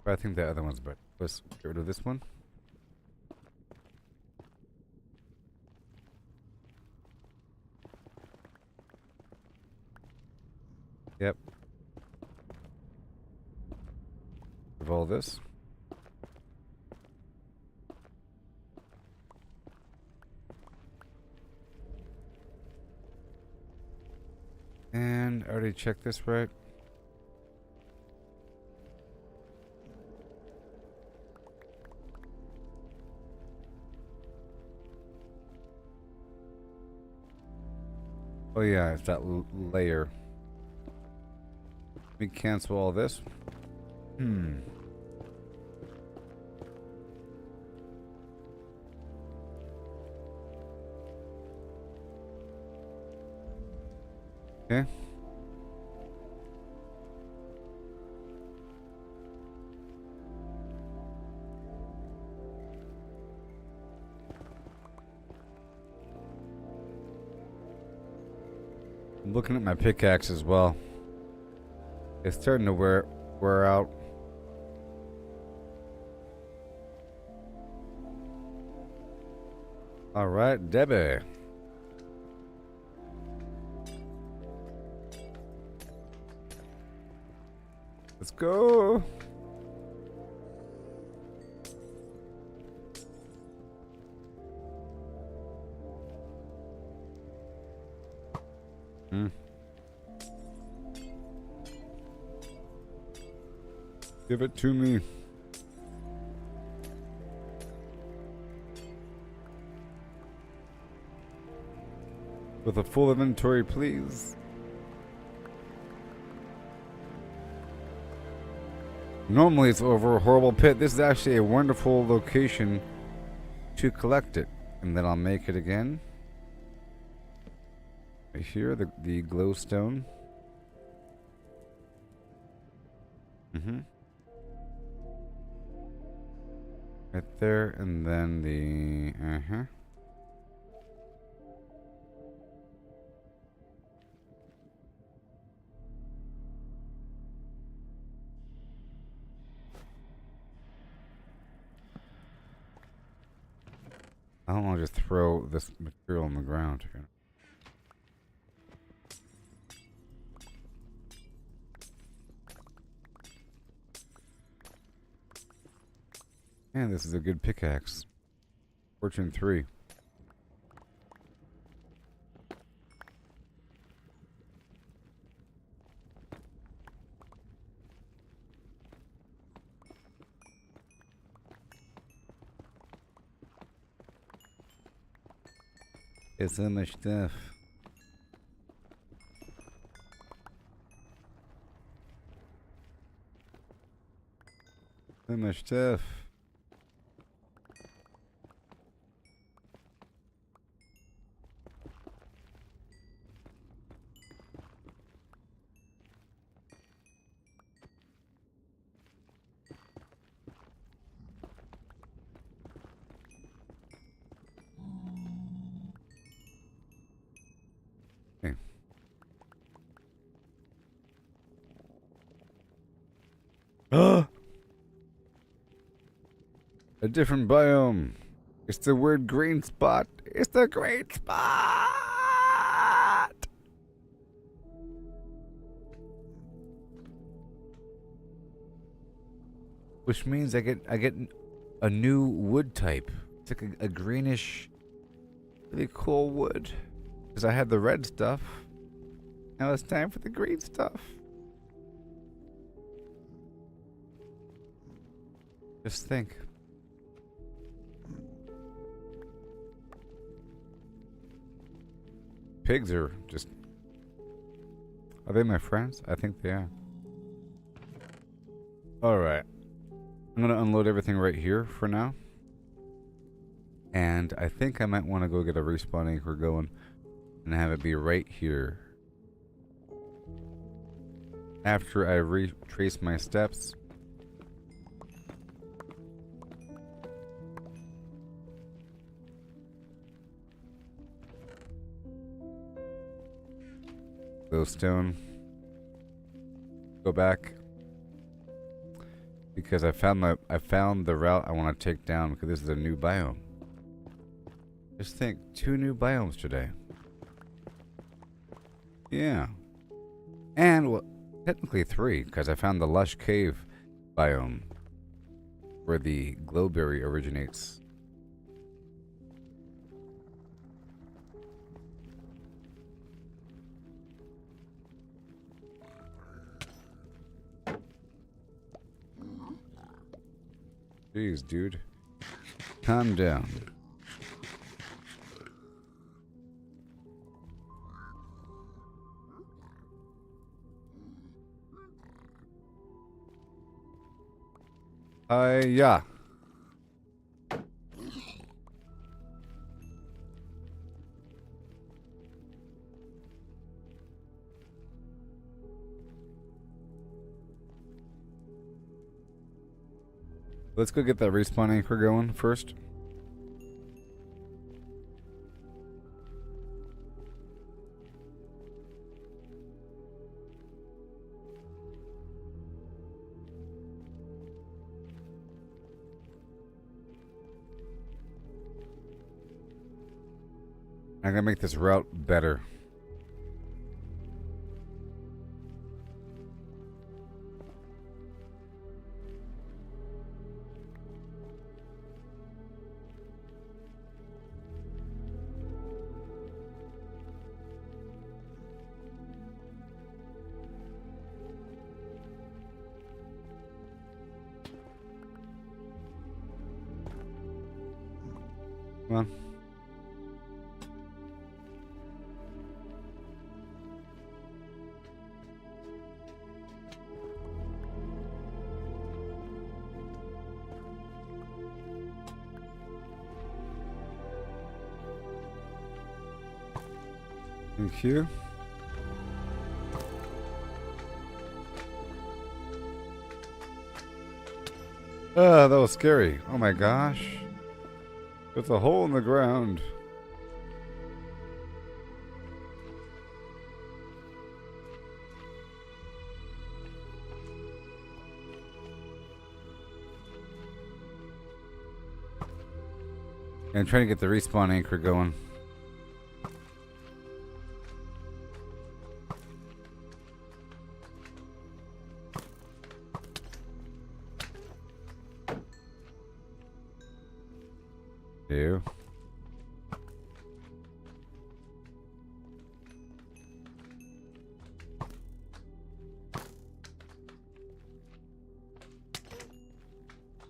But I think the other one's better. Let's get rid of this one. Yep. Of all this. And I already checked this, right? Oh yeah, it's that layer. Let me cancel all this. Okay. I'm looking at my pickaxe as well. It's starting to wear out. All right, Debbie. Let's go. Give it to me. With a full inventory, please. Normally it's over a horrible pit. This is actually a wonderful location to collect it. And then I'll make it again. Right here, the glowstone. Right there, and then the I don't want to just throw this material on the ground here. Man, this is a good pickaxe. Fortune 3. It's so much stuff. So much stuff. Okay. A different biome. It's the word green spot. It's the green spot. Which means I get a new wood type. It's like a greenish, really cool wood. Because I had the red stuff. Now it's time for the green stuff. Just think. Pigs are just... Are they my friends? I think they are. Alright. I'm going to unload everything right here for now. And I think I might want to go get a respawn anchor going and have it be right here. After I retrace my steps. Glowstone. Go back. Because I found the route I want to take down because this is a new biome. Just think, 2 new biomes today. Yeah. And, well, technically 3, because I found the lush cave biome where the glowberry originates. Jeez, dude. Calm down. Yeah. Let's go get that respawn anchor going first. I'm gonna make this route better. Come on. Thank you. Ah, that was scary. Oh my gosh. There's a hole in the ground. And I'm trying to get the respawn anchor going. Ew.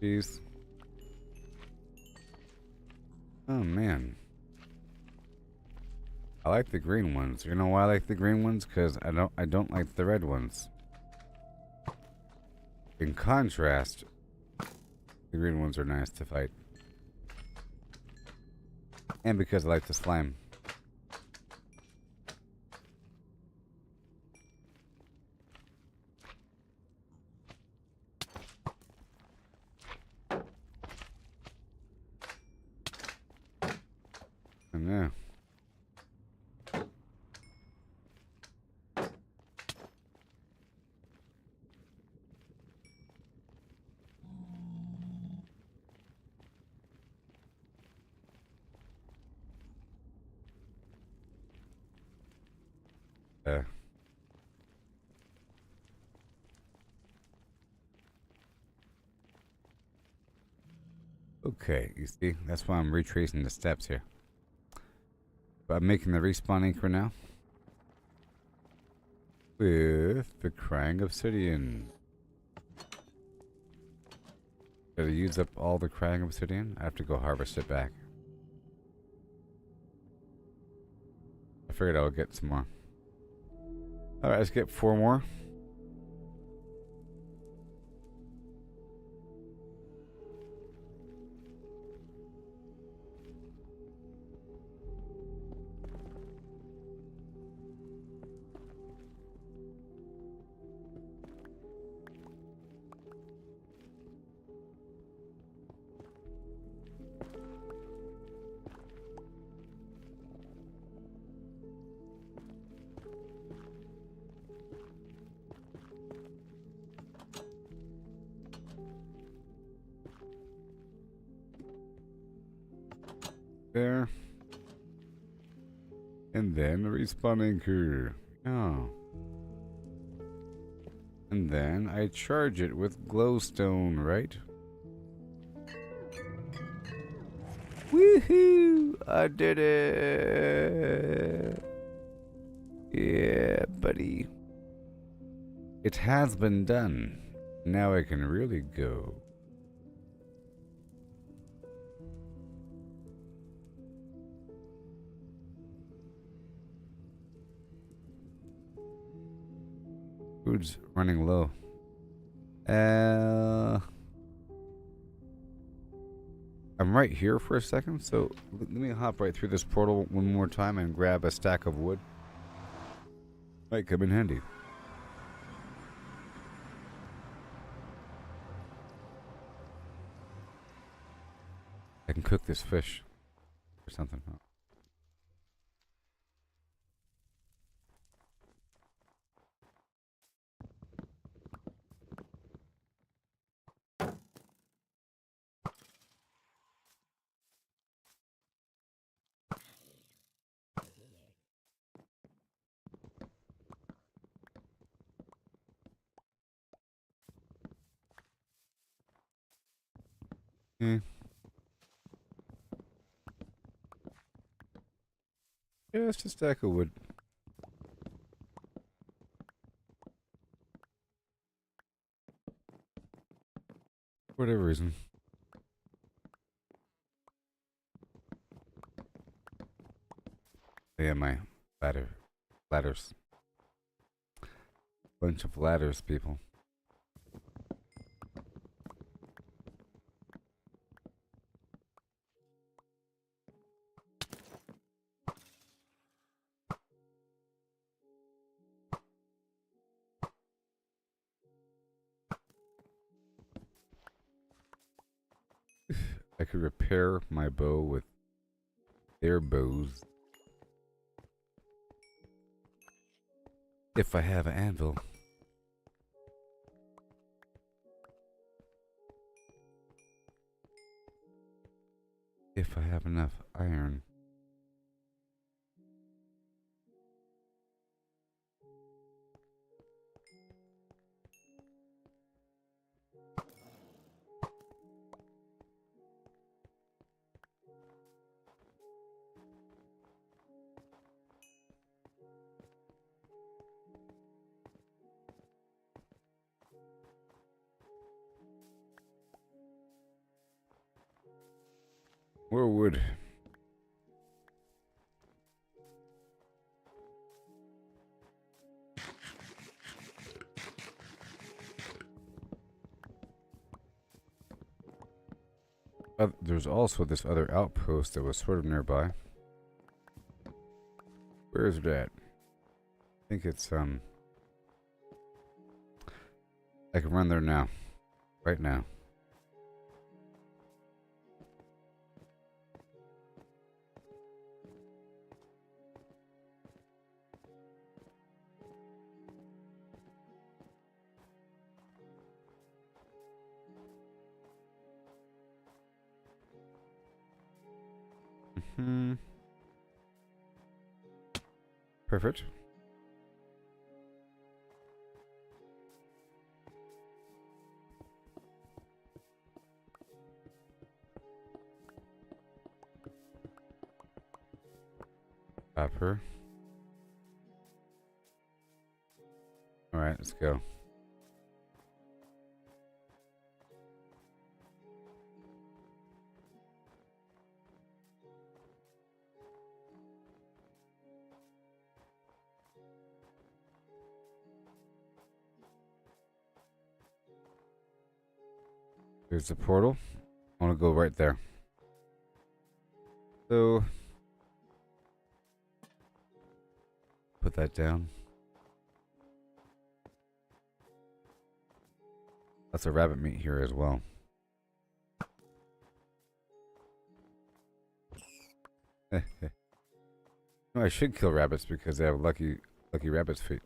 Jeez. Oh man. I like the green ones. You know why I like the green ones? Because I don't like the red ones. In contrast, the green ones are nice to fight. And because I like the slime. I know. Okay, you see, that's why I'm retracing the steps here. But I'm making the respawn anchor now. With the Krang Obsidian. Gotta use up all the Krang Obsidian. I have to go harvest it back. I figured I would get some more. Alright, let's get 4 more. There. And then the respawn anchor. Oh. And then I charge it with glowstone, right? Woohoo! I did it! Yeah, buddy. It has been done. Now I can really go. Food's running low. I'm right here for a second, so let me hop right through this portal one more time and grab a stack of wood. Might come in handy. I can cook this fish or something. Yeah, it's just a stack of wood. For whatever reason. Yeah, my ladders. Bunch of ladders, people. I could repair my bow with their bows. If I have an anvil. If I have enough iron. More wood. There's also this other outpost that was sort of nearby. Where is that? I think it's I can run there now. Right now. Perfect. Copper. Alright, let's go. Here's the portal. I want to go right there. So, put that down. Lots of rabbit meat here as well. No, I should kill rabbits because they have lucky rabbit's feet.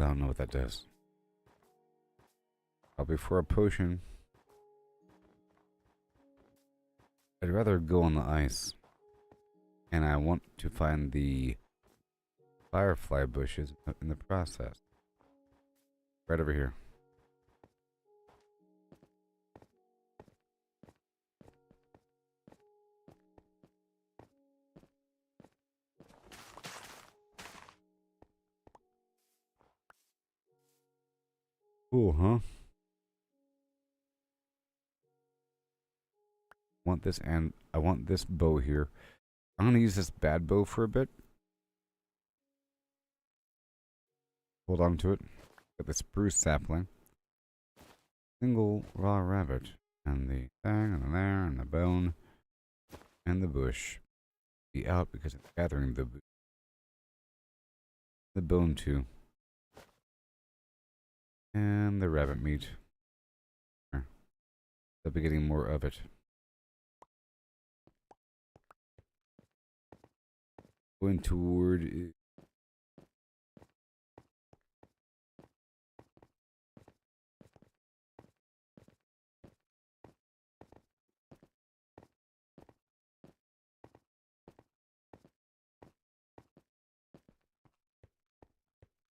I don't know what that does. Probably for a potion. I'd rather go on the ice. And I want to find the firefly bushes in the process. Right over here. Cool, huh? Want this, and I want this bow here. I'm gonna use this bad bow for a bit. Hold on to it. Got the spruce sapling. Single raw rabbit. And the thing, and the there, and the bone, and the bush. Be out because I'm gathering the bone too. And the rabbit meat. I'll be getting more of it. Going toward.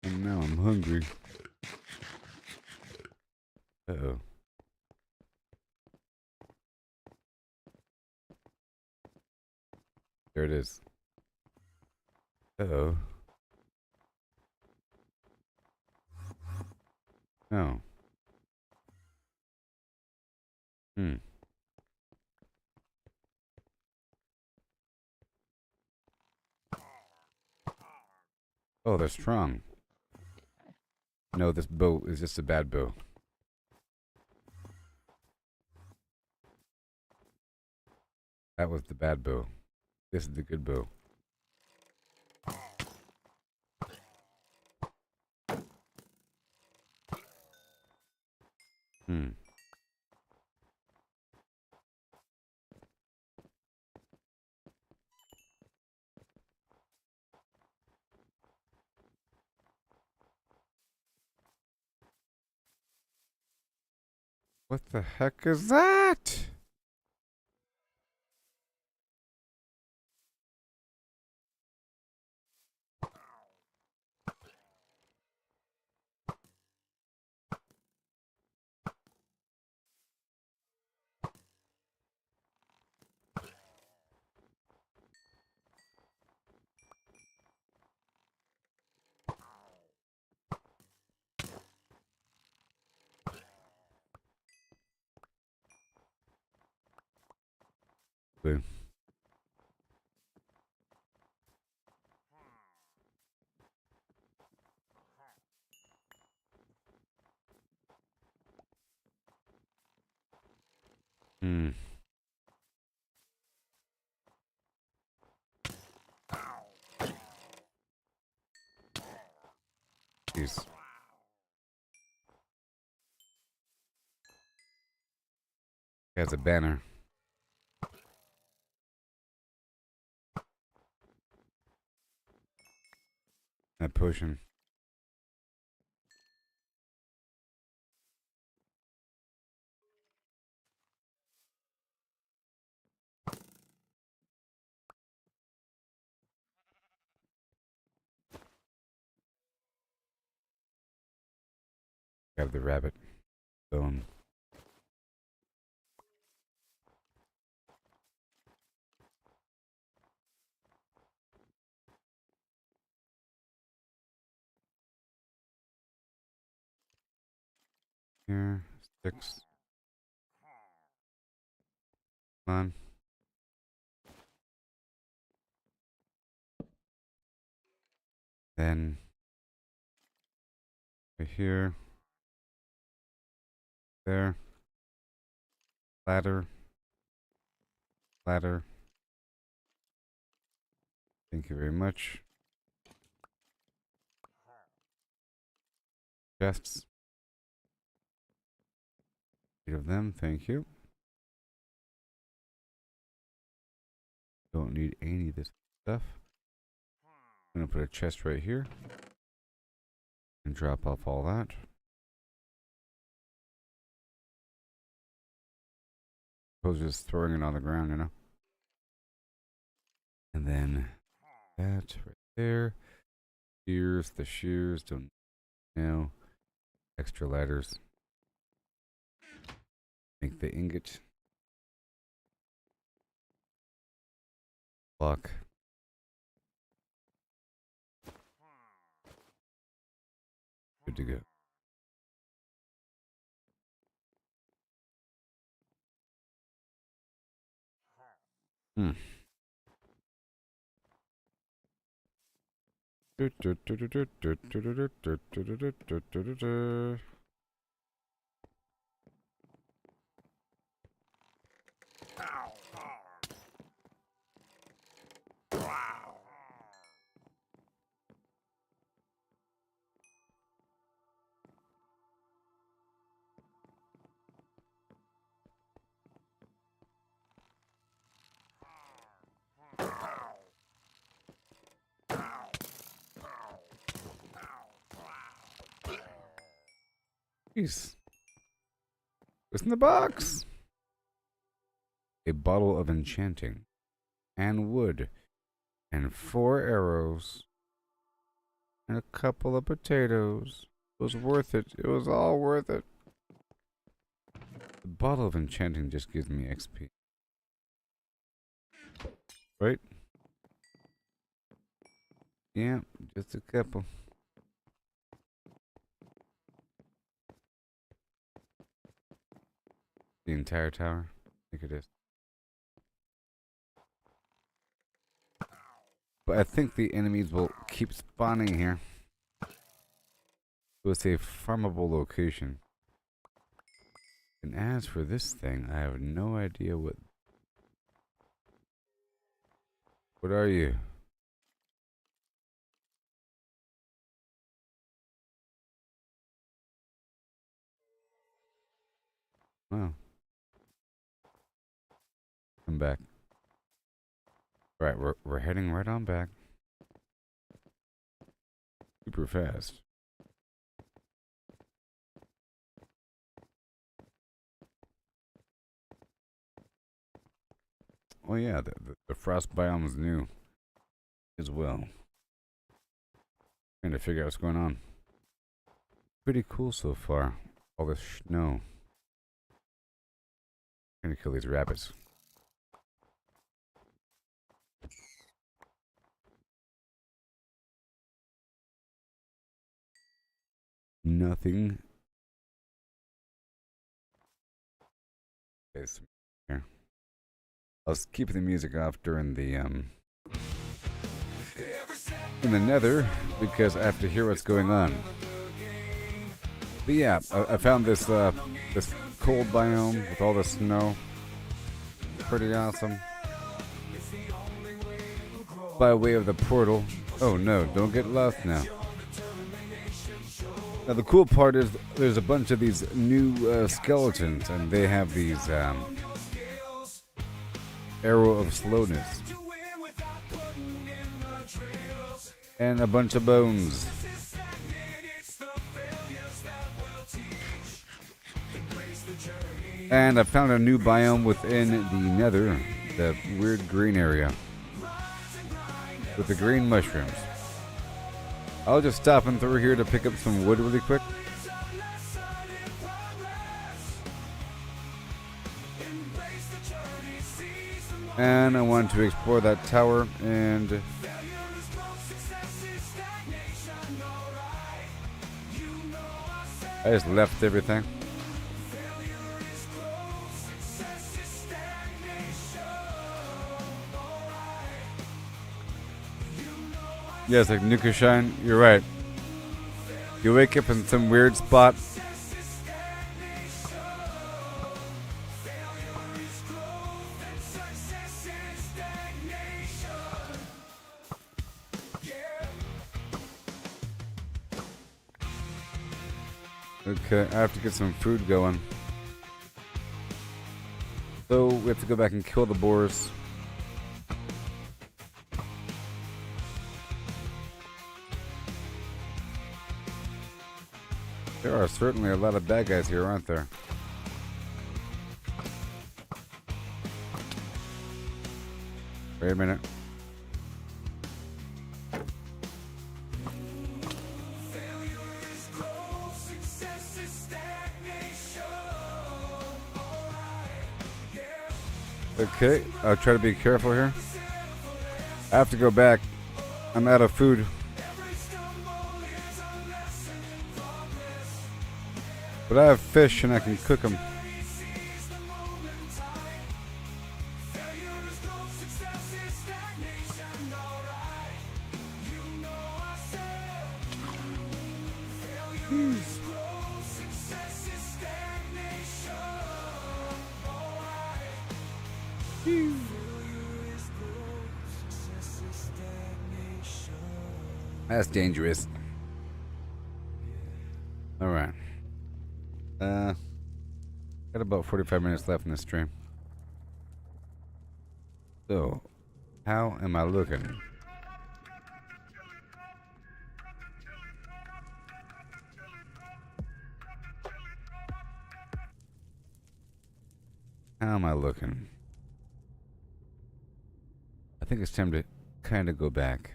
And now I'm hungry. Uh-oh. There it is. Uh-oh. No. Hmm. Oh, they're strong. No, this bow is just a bad bow. That was the bad bow. This is the good bow. Hmm. What the heck is that? Blue. Hmm. Jeez. Has a banner. That potion. Grab the rabbit bone. Here. Sticks. Come on. Then right here. There. Ladder. Ladder. Thank you very much. Chests. 8 of them. Thank you. Don't need any of this stuff. I'm gonna put a chest right here and drop off all that. Suppose just throwing it on the ground, you know. And then that right there. Shears, the shears, don't know. Extra ladders. Make the ingot. Block. Good to go. Hmm. Jeez. What's in the box? A bottle of enchanting, and wood, and 4 arrows, and a couple of potatoes. It was worth it. It was all worth it. The bottle of enchanting just gives me XP. Right? Yeah, just a couple. The entire tower? I think it is. But I think the enemies will keep spawning here. It was a farmable location. And as for this thing, I have no idea what... What are you? Oh. I'm back. Right, we're heading right on back. Super fast. Oh yeah, the frost biome is new as well. Trying to figure out what's going on. Pretty cool so far. All this snow. Trying to kill these rabbits. Nothing. Okay, so here. I was keeping the music off during the in the nether because I have to hear what's going on. But yeah, I found this this cold biome with all the snow. Pretty awesome. By way of the portal. Oh no, don't get lost now. Now the cool part is there's a bunch of these new skeletons, and they have these arrow of slowness and a bunch of bones. And I found a new biome within the nether, the weird green area with the green mushrooms. I'll just stop and through here to pick up some wood really quick. And I want to explore that tower, and I just left everything. Yes, like Nuka Shine, you're right. You wake up in some weird spot. Okay, I have to get some food going. So we have to go back and kill the boars. There are certainly a lot of bad guys here, aren't there? Wait a minute. Okay, I'll try to be careful here. I have to go back. I'm out of food. But I have fish and I can cook them. Scroll, success is stagnation. Alright. Failure is growth, success is stagnation. That's dangerous. Alright. Got about 45 minutes left in the stream. So, how am I looking? How am I looking? I think it's time to kind of go back.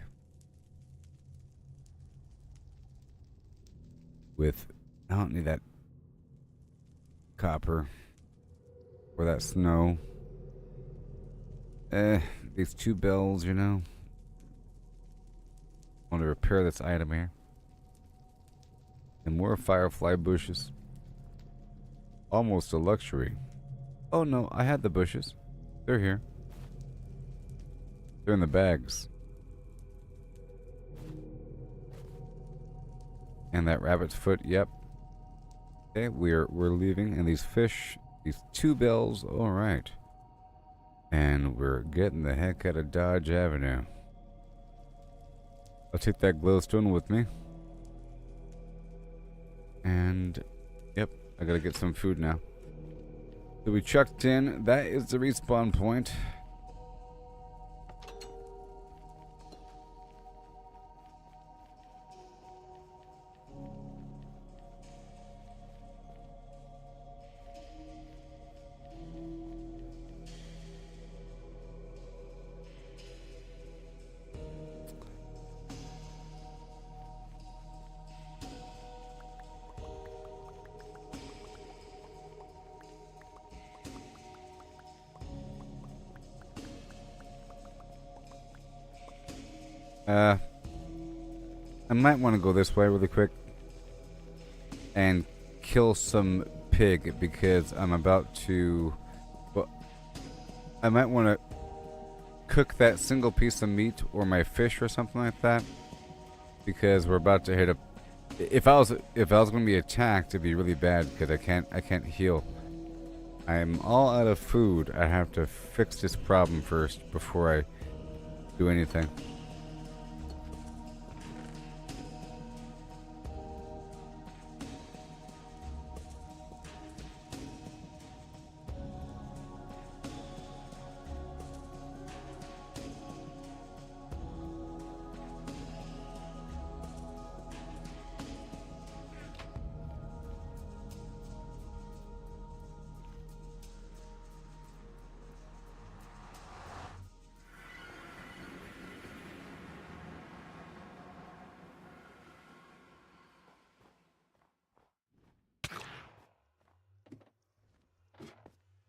With, I don't need that copper or that snow. These 2 bells, you know. Want to repair this item here. And more firefly bushes. Almost a luxury. Oh no, I had the bushes. They're here. They're in the bags. And that rabbit's foot, yep. Okay, we're leaving, and these fish, these 2 bells, alright. And we're getting the heck out of Dodge Avenue. I'll take that glowstone with me. And, yep, I gotta get some food now. So we chucked in, that is the respawn point. I might want to go this way really quick and kill some pig because I'm about to, well, I might want to cook that single piece of meat or my fish or something like that because we're about to hit a, if I was going to be attacked, it'd be really bad because I can't heal. I'm all out of food. I have to fix this problem first before I do anything.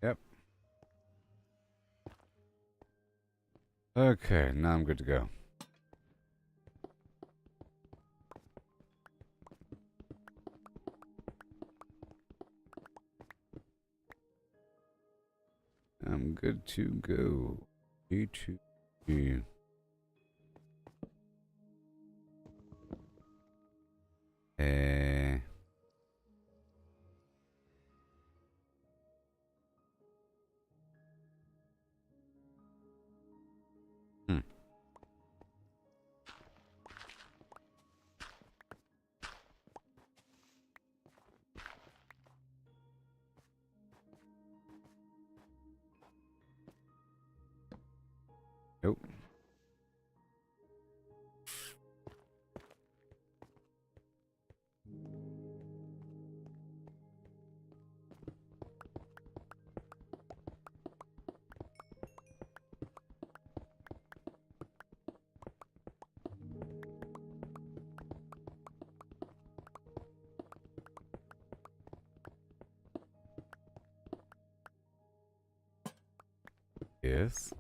Yep. Okay, now I'm good to go. I'm good to go. E2. Hmm. Nope. Yes.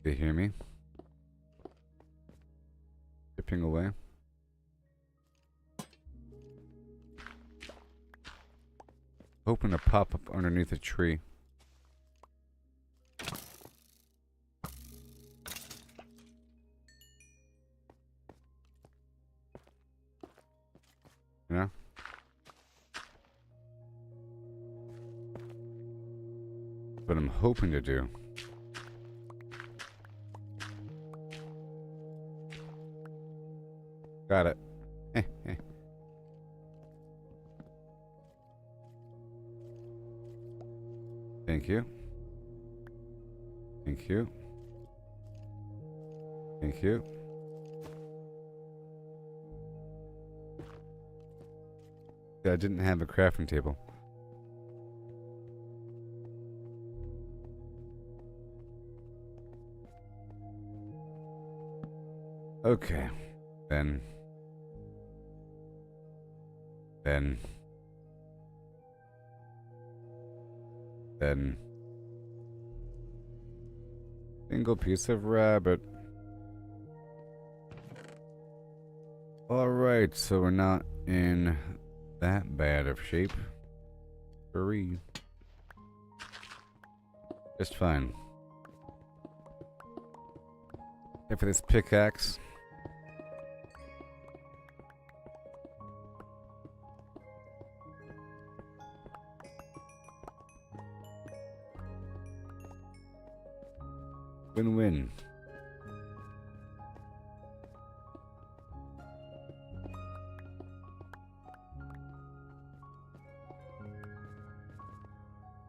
They hear me? Chipping away. Hoping to pop up underneath a tree. what I'm hoping to do. Got it. Thank you. Thank you. Thank you. Yeah, I didn't have a crafting table. Okay. Then. Single piece of rabbit. Alright, so we're not in that bad of shape. Hurry. Just fine. Except for this pickaxe. Win-win.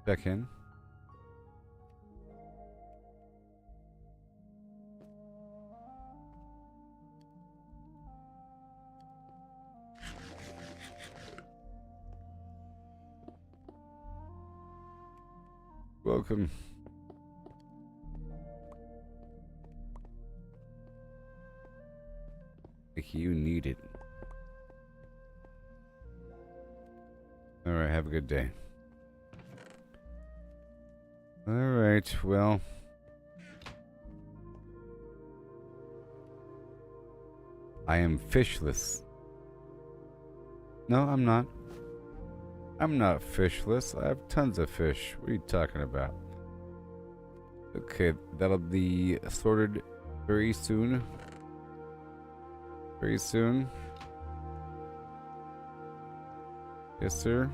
Check in. Welcome. Like you need it. Alright, have a good day. Alright, well. I am fishless. No, I'm not. I'm not fishless. I have tons of fish. What are you talking about? Okay, that'll be sorted very soon. Very soon. Yes, sir.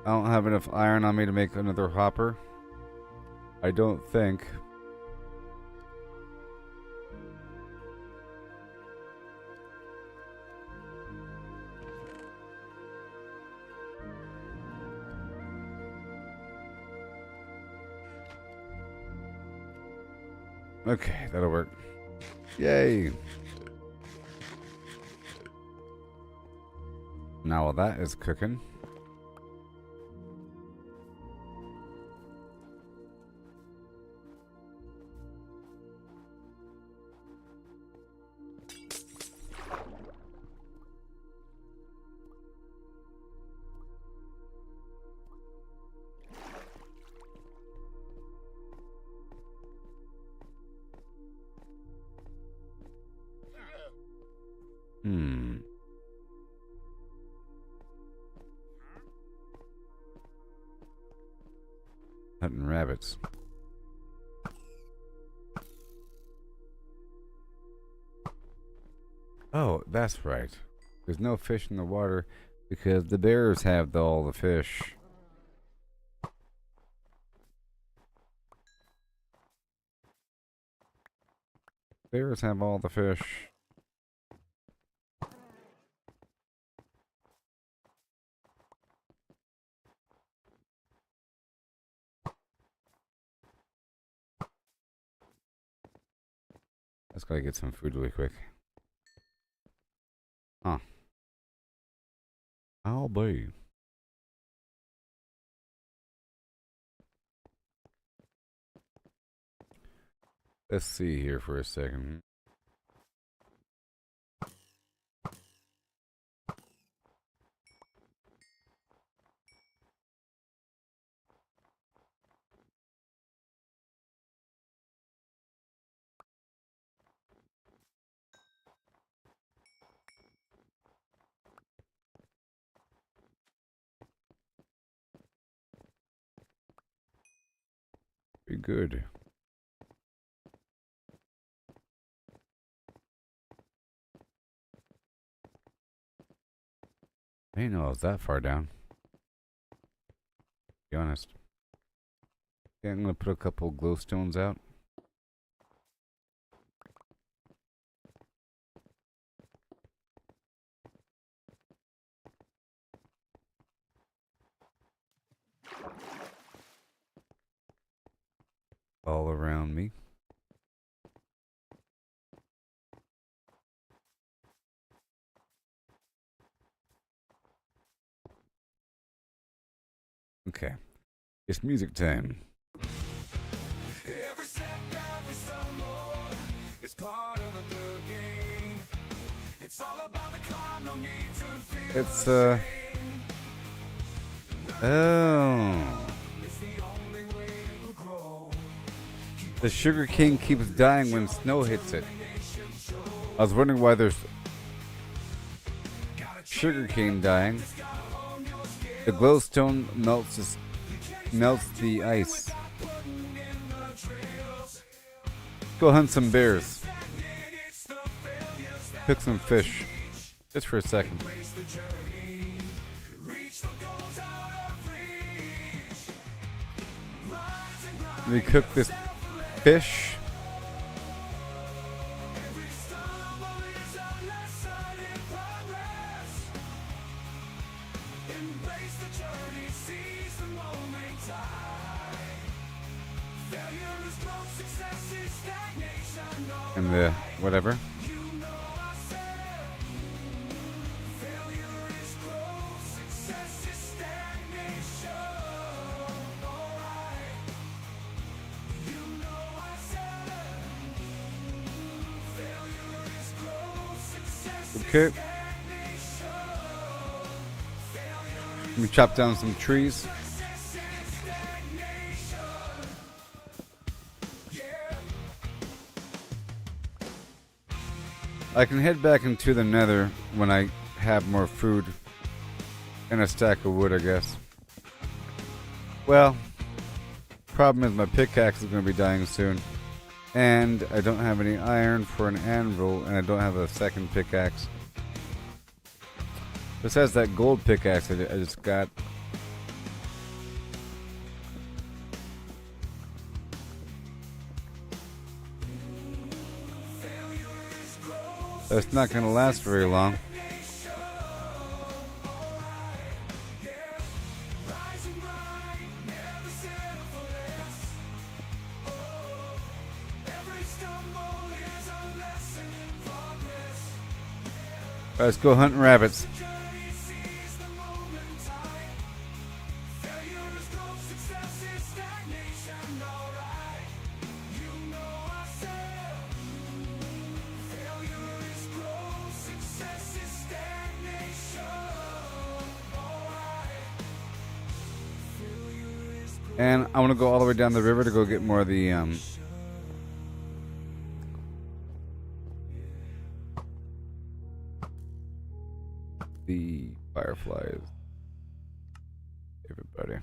I don't have enough iron on me to make another hopper. I don't think. Okay, that'll work. Yay! Now while that is cooking. Hunting rabbits. Oh, that's right. There's no fish in the water because the bears have all the fish. Bears have all the fish. Let's gotta get some food really quick. Huh. I'll be. Let's see here for a second. Be good. I didn't know I was that far down. To be honest. Yeah, I'm gonna put a couple glowstones out. All around me. Okay. It's music time. Every step, every stumble is part of the game. It's all about the climb, no need to feel It's shame. oh. It's the only way to grow. The sugar cane keeps dying when snow hits it. I was wondering why there's sugar cane dying. The glowstone melts the ice. Go hunt some bears. Cook some fish. Just for a second. We cook this fish. And the whatever. Okay. Let me chop down some trees. I can head back into the nether when I have more food and a stack of wood, I guess. Well, problem is my pickaxe is going to be dying soon. And I don't have any iron for an anvil, and I don't have a second pickaxe. Besides that gold pickaxe I just got. That's not going to last very long. Let's go hunting rabbits. And I want to go all the way down the river to go get more of the fireflies. Everybody.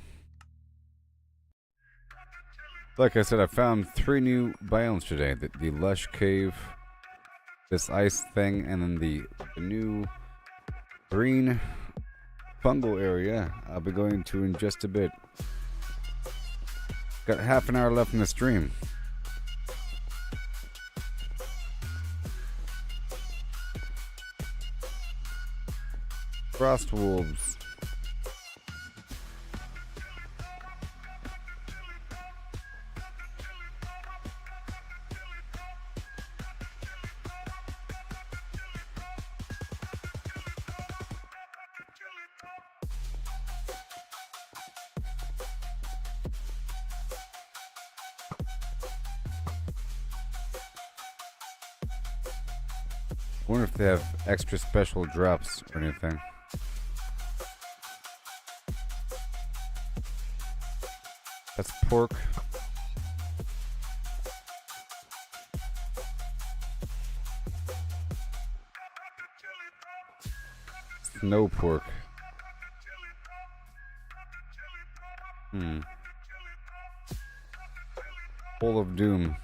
Like I said, I found 3 new biomes today. The lush cave, this ice thing, and then the new green fungal area I'll be going to in just a bit. Got half an hour left in the stream. Frost wolves. I wonder if they have extra special drops or anything. That's pork. Snow pork. Bowl of doom.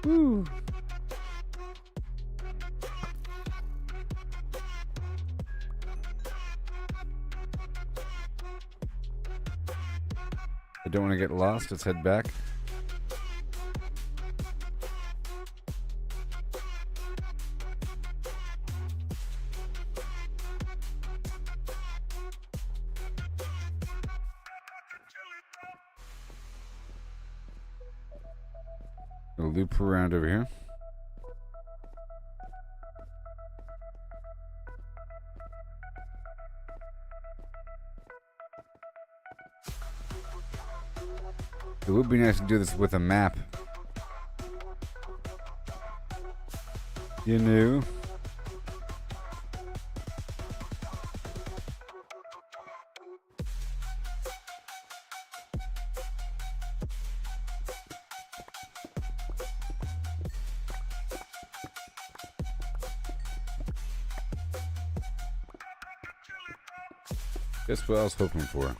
Woo. I don't want to get lost. Let's head back. We'll loop around over here. It would be nice to do this with a map. You know. Just what I was hoping for.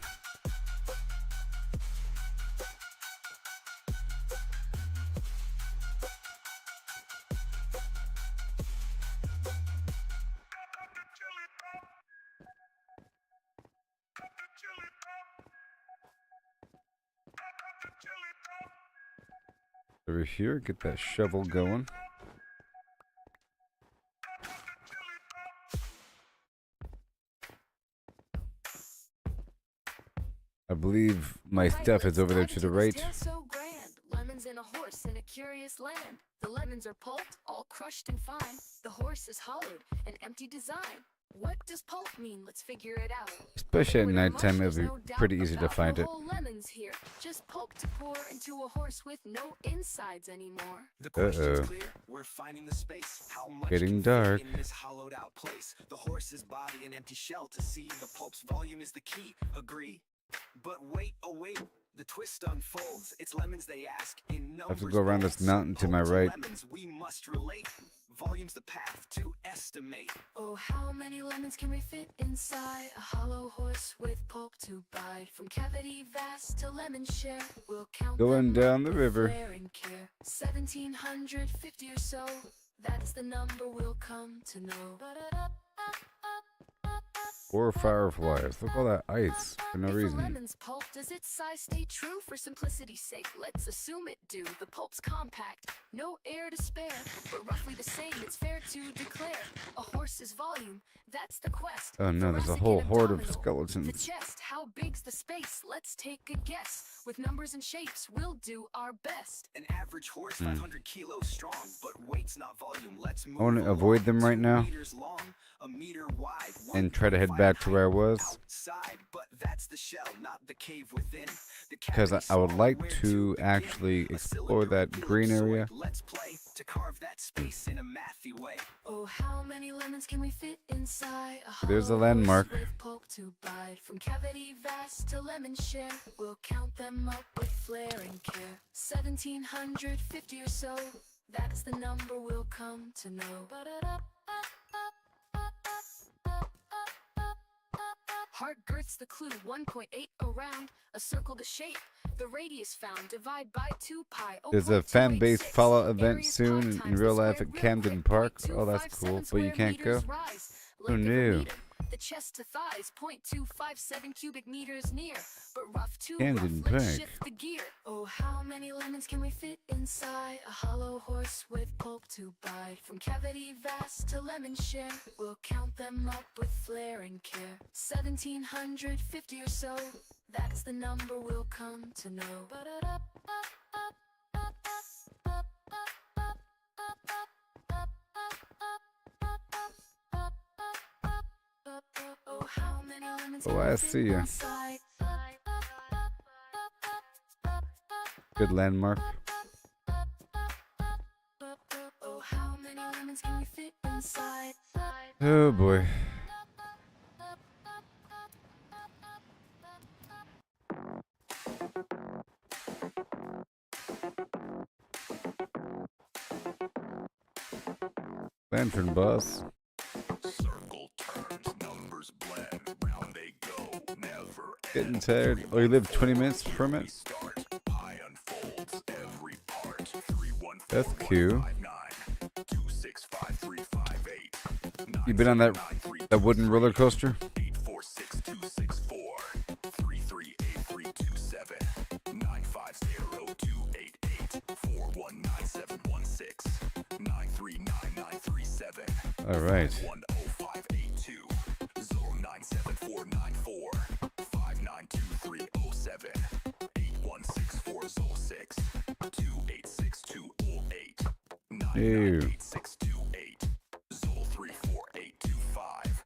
Over here, get that shovel going. I believe my stuff is over there to the right. So grand. Lemons and a horse in a curious land. The lemons are pulped, all crushed and fine. The horse is hollowed, an empty design. What does pulp mean? Let's figure it out. Especially at When we're nighttime, mush, it'll be there's no doubt pretty easy to about find no it. whole lemons here. Just pulp to pour into a horse with no insides anymore. The question's Uh-oh. clear. We're finding the space. How much Getting can fit dark. in this hollowed out place? The horse's body, an empty shell to see. The pulp's volume is the key. Agree. But wait, oh wait. The twist unfolds. It's lemons they ask. In numbers have to go around this bolts. mountain to my Pulp right. Lemons we must relate. Volume's the path to estimate. Oh, how many lemons can we fit inside a hollow horse with pulp to bite? From cavity vast to lemon share, we'll count Going them down up the with river. flair and care. 1750 or so, that's the number we'll come to know. 4 fireflies. Look at all that ice for no If reason. a lemon's pulp, does its size stay true? For simplicity's sake, let's assume it do. The pulp's compact, no air to spare, but roughly the same, it's fair to declare. A horse's volume, that's the quest. Oh no, there's a Thoracic whole and horde of abdominal. The skeletons. chest, how big's the space? Let's take a guess. With numbers and shapes, we'll do our best. An average horse, 500 kilos strong, but weight's not volume. Let's move I want to along. avoid them right 2 now meters long, a meter wide, and try to head 1.5 back to where I height was. outside, but that's the shell, not the cave within. The Because cavity I would small, like where to begin? actually A explore cylinder, that green ellipsoid. area. Let's play to carve that space in a mathy way. Oh, how many lemons can we fit inside a There's the hollow horse landmark. with pulp to bite? From cavity vast to lemon share, we'll count them up with flair and care. 1750 or so, that's the number we'll come to know. Heart girth's the clue, 1.8 around, a circle to shape. The radius found, divide by 2 pi. There's a 0.286. fan-based Fallout event Area's soon pi in times real the life square at real Camden quick, Park. Oh, 0.257 that's cool, but you square can't go. meters rise. Who Length of a knew? meter. The chest to thighs, 0.257 cubic meters near. But rough too Camden rough, let's Park. shift the gear. Oh, how many lemons can we fit inside a hollow horse with pulp to bite? From cavity vast to lemon share, we'll count them up with flair and care. 1750 or so, that's the number we'll come to know. Oh, how many lemons Oh, can I we see fit ya. inside? Good landmark. Oh, how many lemons can we fit inside? Oh boy. Lantern boss. Circle turns, numbers blend, round they go, never Getting end. tired. Oh, you live 20 minutes from We it? start, pie unfolds every part. 314 That's cute. 159 265 358 You been on that wooden roller coaster? 846 264 338 327 All right. 10582 097494 592307 816406 286208 Ew. 99828 34825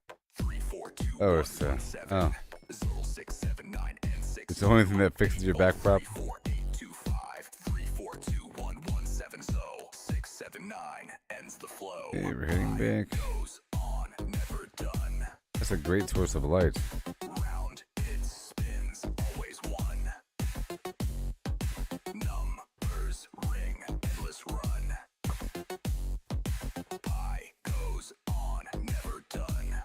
Oh, it's 34217 oh. 0679 and 6 It's the only thing that fixes your back prop. 4825 3421170 679 ends the flow. Okay, we're heading back. Goes on, never done. That's a great source of light. Round it spins, always one. Numbers ring, endless run. Pie goes on, never done.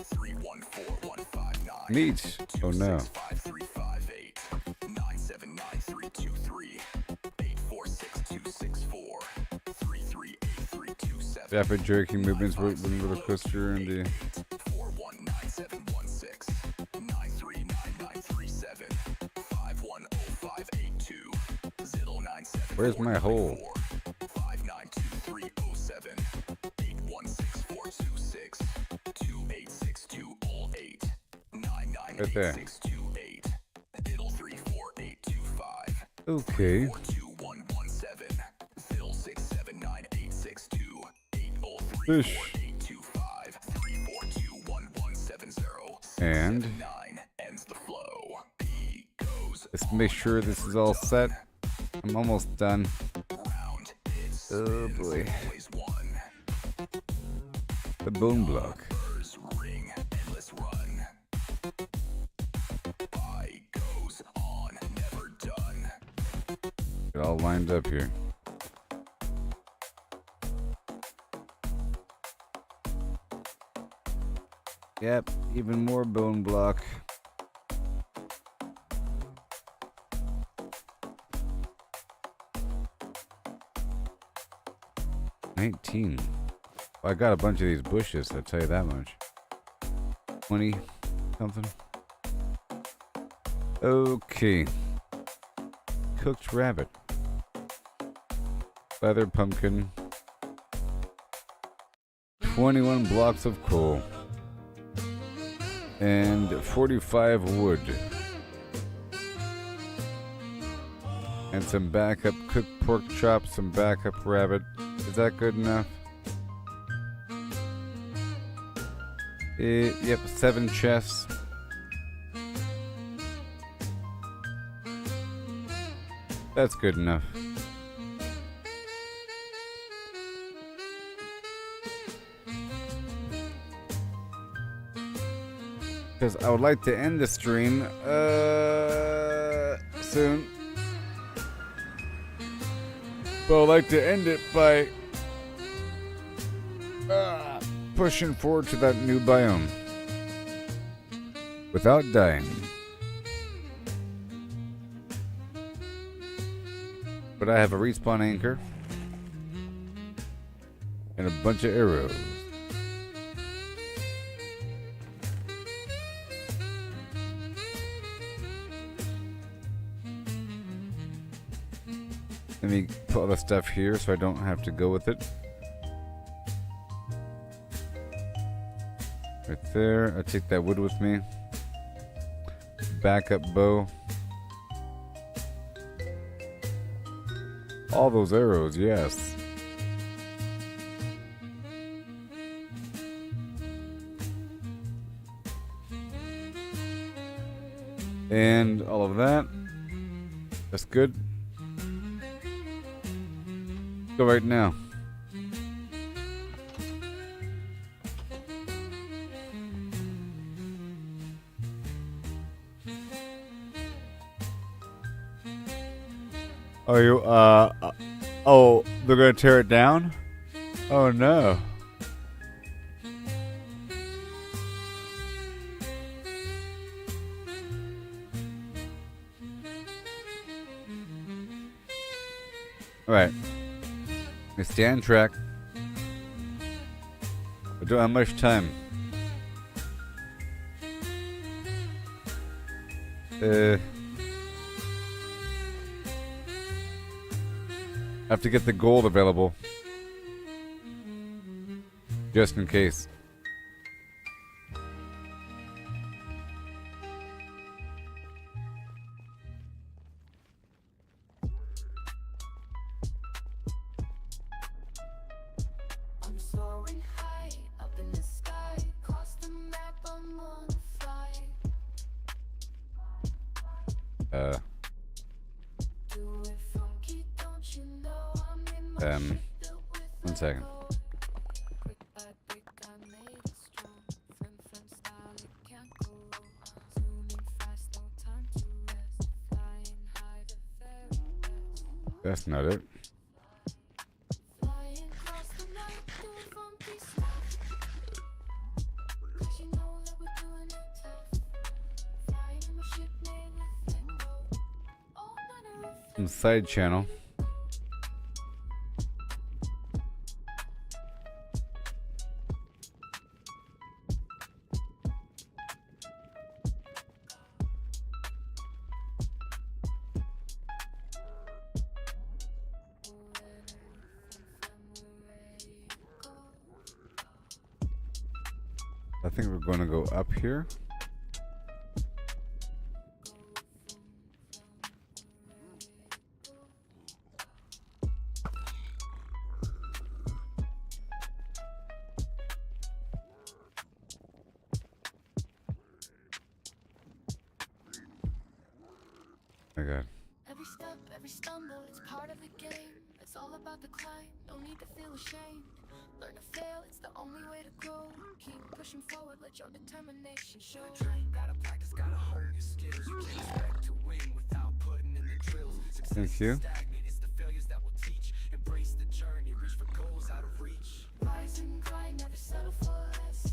Three one four one five nine. Meat. Oh no. 5358 979 846 338 Rapid jerking movements with the roller coaster and the 419716 9399937 510582 Where's my hole? 592307 816426 286208 Right there. 99828 It'll 34825 Okay. 42117 Phil 679862 Fish. 8034825 3421170 And 9 ends the flow. P goes let's make sure this is all set. I'm almost done. round. It's Oh boy. always one. The bone block. Numbers ring, endless run. I goes on, never done. It all lined up here. Yep, even more bone block. $19. Well, I got a bunch of these bushes, I'll tell you that much. 20 something. Okay. Cooked rabbit. Leather pumpkin. 21 blocks of coal. And 45 wood. And some backup cooked pork chops, some backup rabbit. Is that good enough? Yep, 7 chests. That's good enough. Because I would like to end the stream soon. But I'd like to end it by pushing forward to that new biome without dying. But I have a respawn anchor and a bunch of arrows. Let me put all the stuff here so I don't have to go with it. Right there. I'll take that wood with me. Backup bow. All those arrows, yes. And all of that. That's good. Go right now. Are you, oh, they're gonna tear it down? Oh no. Alright. We stay on track. We don't have much time. I have to get the gold available. Just in case. I'm soaring high up in the sky. Cross the map, I'm on a flight. Do it funky, don't you know I'm in my ship built with 1 second. gold. Brick by brick, I made it strong. Friend style, it can't go wrong. Zooming fast, no time to rest. Flying high, the very best. That's not it. Flying across the night, doing funky stuff. 'Cause you know that we're doing it tough. Flying in my ship made with gold. All manner of Some side channel. I think we're going to go up here. My God. every step, every stumble, it's part of the game. It's all about the climb, no need to feel ashamed. Learn to fail, it's the only way to grow. Keep pushing forward, let your determination show. Train, gotta practice, gotta hone your skills. You can't expect to win without putting in the drills. Success Thank you. is stagnant, it's the failures that will teach. Embrace the journey, reach for goals out of reach. Rise and grind, never settle for less.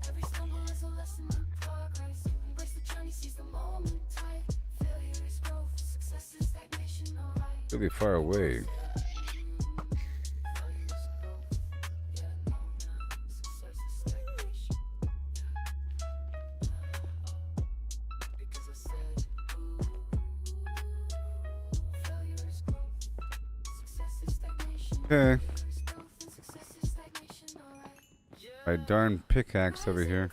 Every stumble is a lesson in progress. Embrace the journey, seize the moment tight. Failure is growth, success is stagnation, alright. Really far away. Okay. My darn pickaxe over here.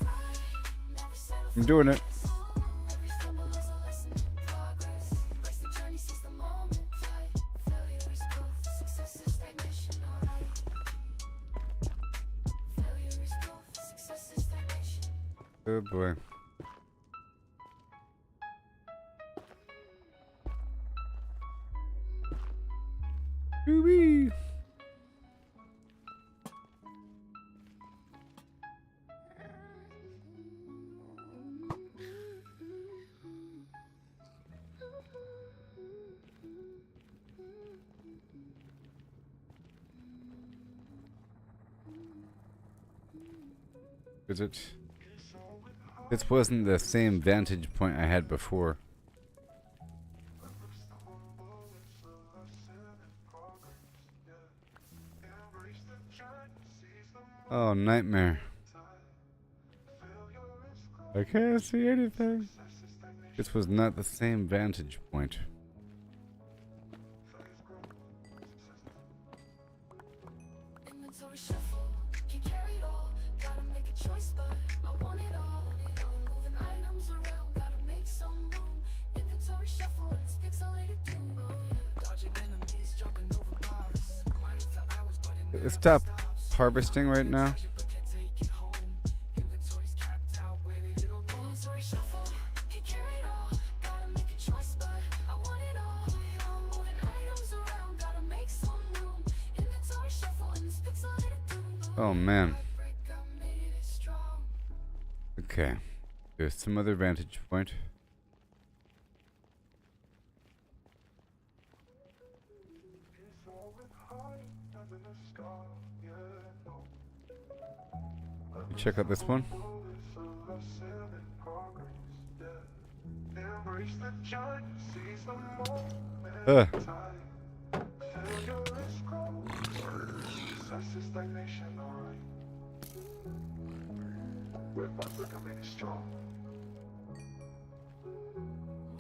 I'm doing it. Oh boy. Woo-wee. Is it? This wasn't the same vantage point I had before. Oh, nightmare. I can't see anything. This was not the same vantage point. Inventory shuffle, can't carry it all. Gotta make a choice, but I want it all. Moving items around, gotta make some room. Inventory shuffle, it's pixelated too. Dodging enemies, jumping over bars. Might have felt hours, but it Stop harvesting right now. Inventory shuffle, can't carry it all. Gotta make a choice, but I want it all. Moving items around, gotta make some room. Inventory shuffle, and it's pixelated too. Oh man. Break, I made it strong. Okay. There's some other vantage point. Check out this one. Ugh.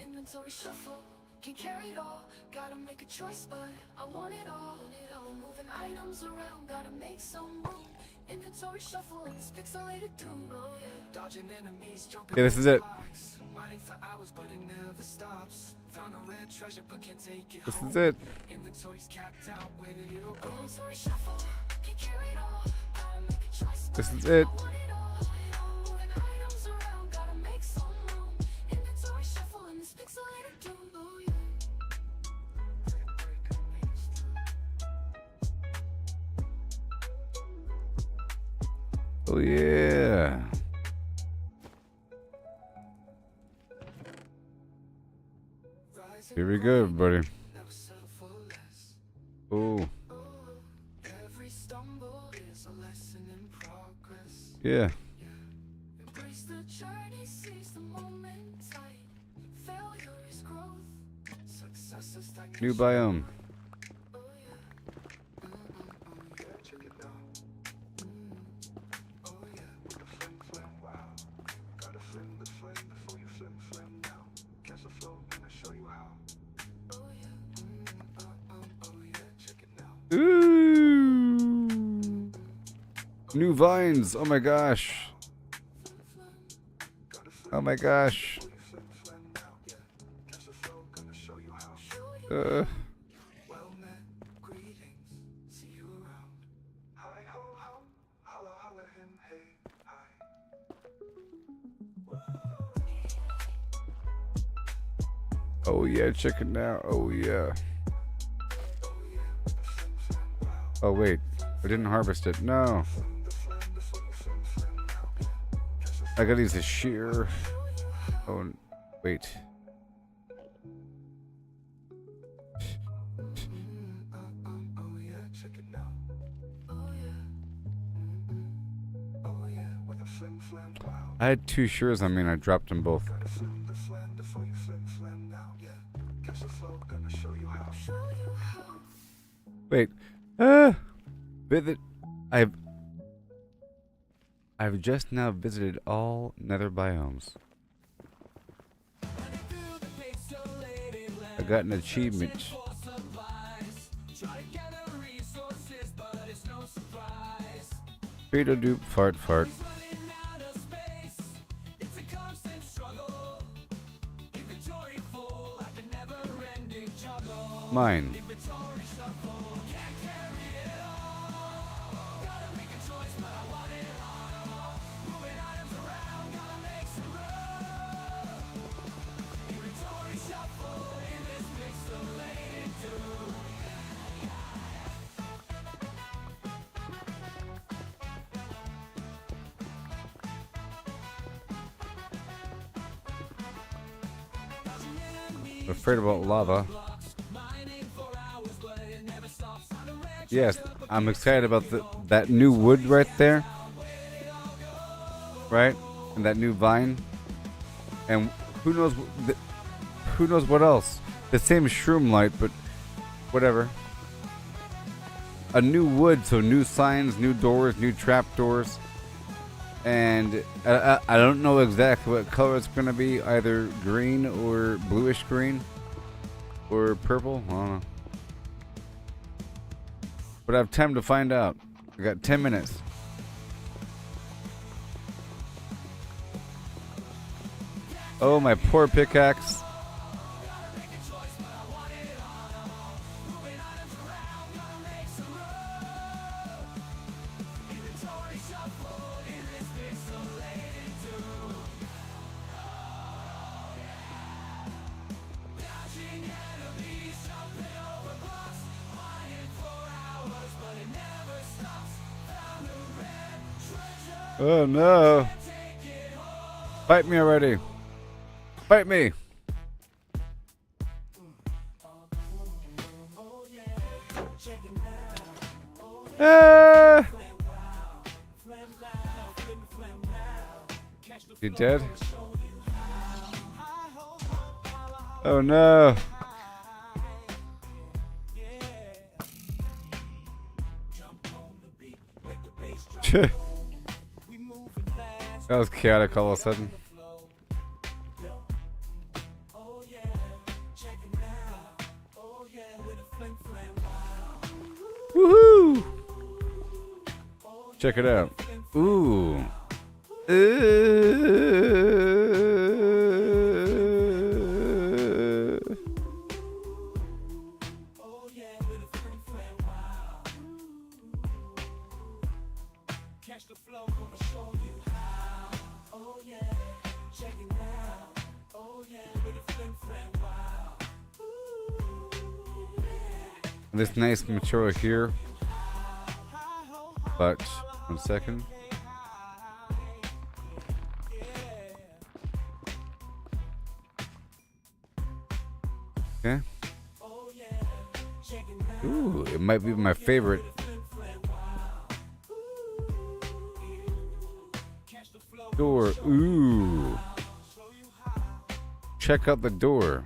Inventory shuffle, can't carry it all. Gotta make a choice, but I want it all. Moving items around, gotta make some room. Inventory shuffle in this pixelated doom. Dodging enemies, jumping. Yeah, this is it. Mining for hours, but it never stops. Found a rare treasure, but can't take it This home. is it. Inventory's capped out, where did it all go? Inventory shuffle, can't carry it all. Gotta make a choice, This but is it. I want it all. Moving items around, gotta make some room. Inventory shuffle in this pixelated doom. Oh yeah. Oh yeah. Here we go, everybody. Never settle for less. Oh, Every stumble is a lesson in progress. yeah. Embrace the journey, seize the moment tight. Failure is growth. Success is stagnation. New biome. Oh yeah. Yeah, check it out. Oh yeah. With the flim flam, wow. Gotta flim the flame before you flim flam now. Catch the flow and I show you how. Oh yeah. Oh yeah, check it now. Ooh. New vines. Oh my gosh. Oh my gosh. Well met, greetings, see you around. Hi ho ho, holla holla him, hey, hi. Oh yeah, check it now. Oh yeah. Oh wait, I didn't harvest it. No. I gotta use the shear. Oh wait. Oh yeah, check it now. Oh yeah. Oh yeah, with a flim flam, wow. I had two shears on me and I dropped them both. Gotta flim the flam before you flim flam now, yeah. Catch the flow, gonna show you how. Show you how. Wait. Visit. I've just now visited all nether biomes. I got an achievement. Beetle doop fart fart. Mine. Afraid about lava. Yes, I'm excited about that new wood right there. Right? And that new vine. And who knows what else? The same shroom light, but whatever. A new wood, so new signs, new doors, new trap doors. And I don't know exactly what color it's going to be. Either green or bluish green. Or purple. I don't know. But I have time to find out. I got 10 minutes. Oh, my poor pickaxe. Oh no. Fight me already. Fight me. Ah! You dead? Oh no. That was chaotic all of a sudden. check it out. Ooh. Oh yeah, with a flim flam wow. Catch the flow, gonna show you how. Oh yeah, check it out. Oh yeah, with a flim flam wow. This nice material here. But 1 second. Okay. Ooh, it might be my favorite. Door. Ooh. Check out the door.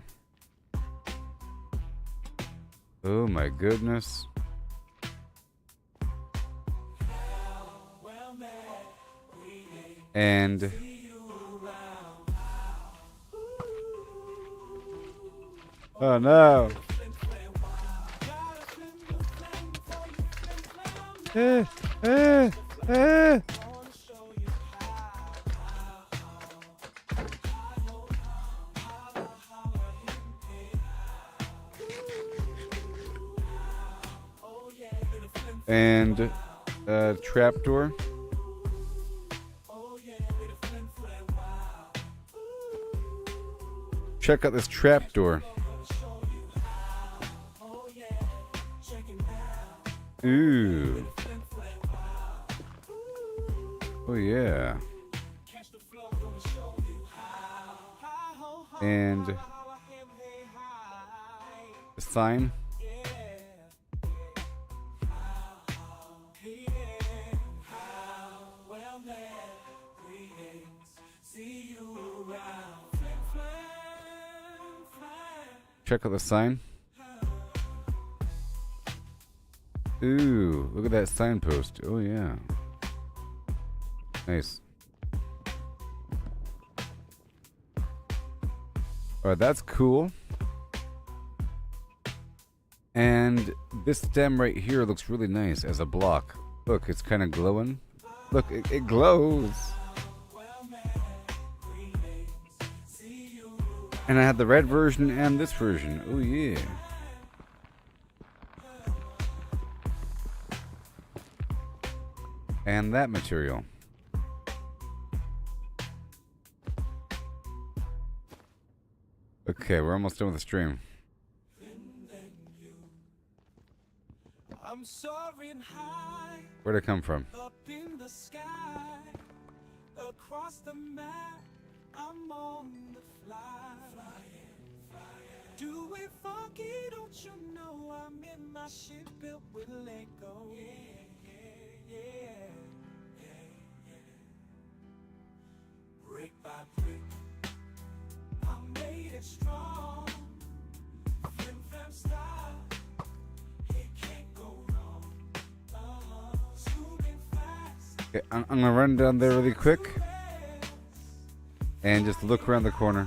Oh my goodness. And oh no. Eh, eh, eh. And trapdoor. Check out this trapdoor. Ooh. Oh yeah. And the sign. Check out the sign. Ooh, look at that signpost. Oh yeah. Nice. Alright, that's cool. And this stem right here looks really nice as a block. Look, it's kind of glowing. Look, it glows. And I have the red version and this version. Oh yeah. And that material. Okay, we're almost done with the stream. I'm soaring high Where'd it come from? up in the sky, across the map. I'm on the fly. Do it funky, don't you know I'm in my ship built with Lego. Yeah. Brick by brick, I made it strong. Flim flam style, it can't go wrong. Zooming fast. Okay, I'm gonna run down there really quick and just look around the corner.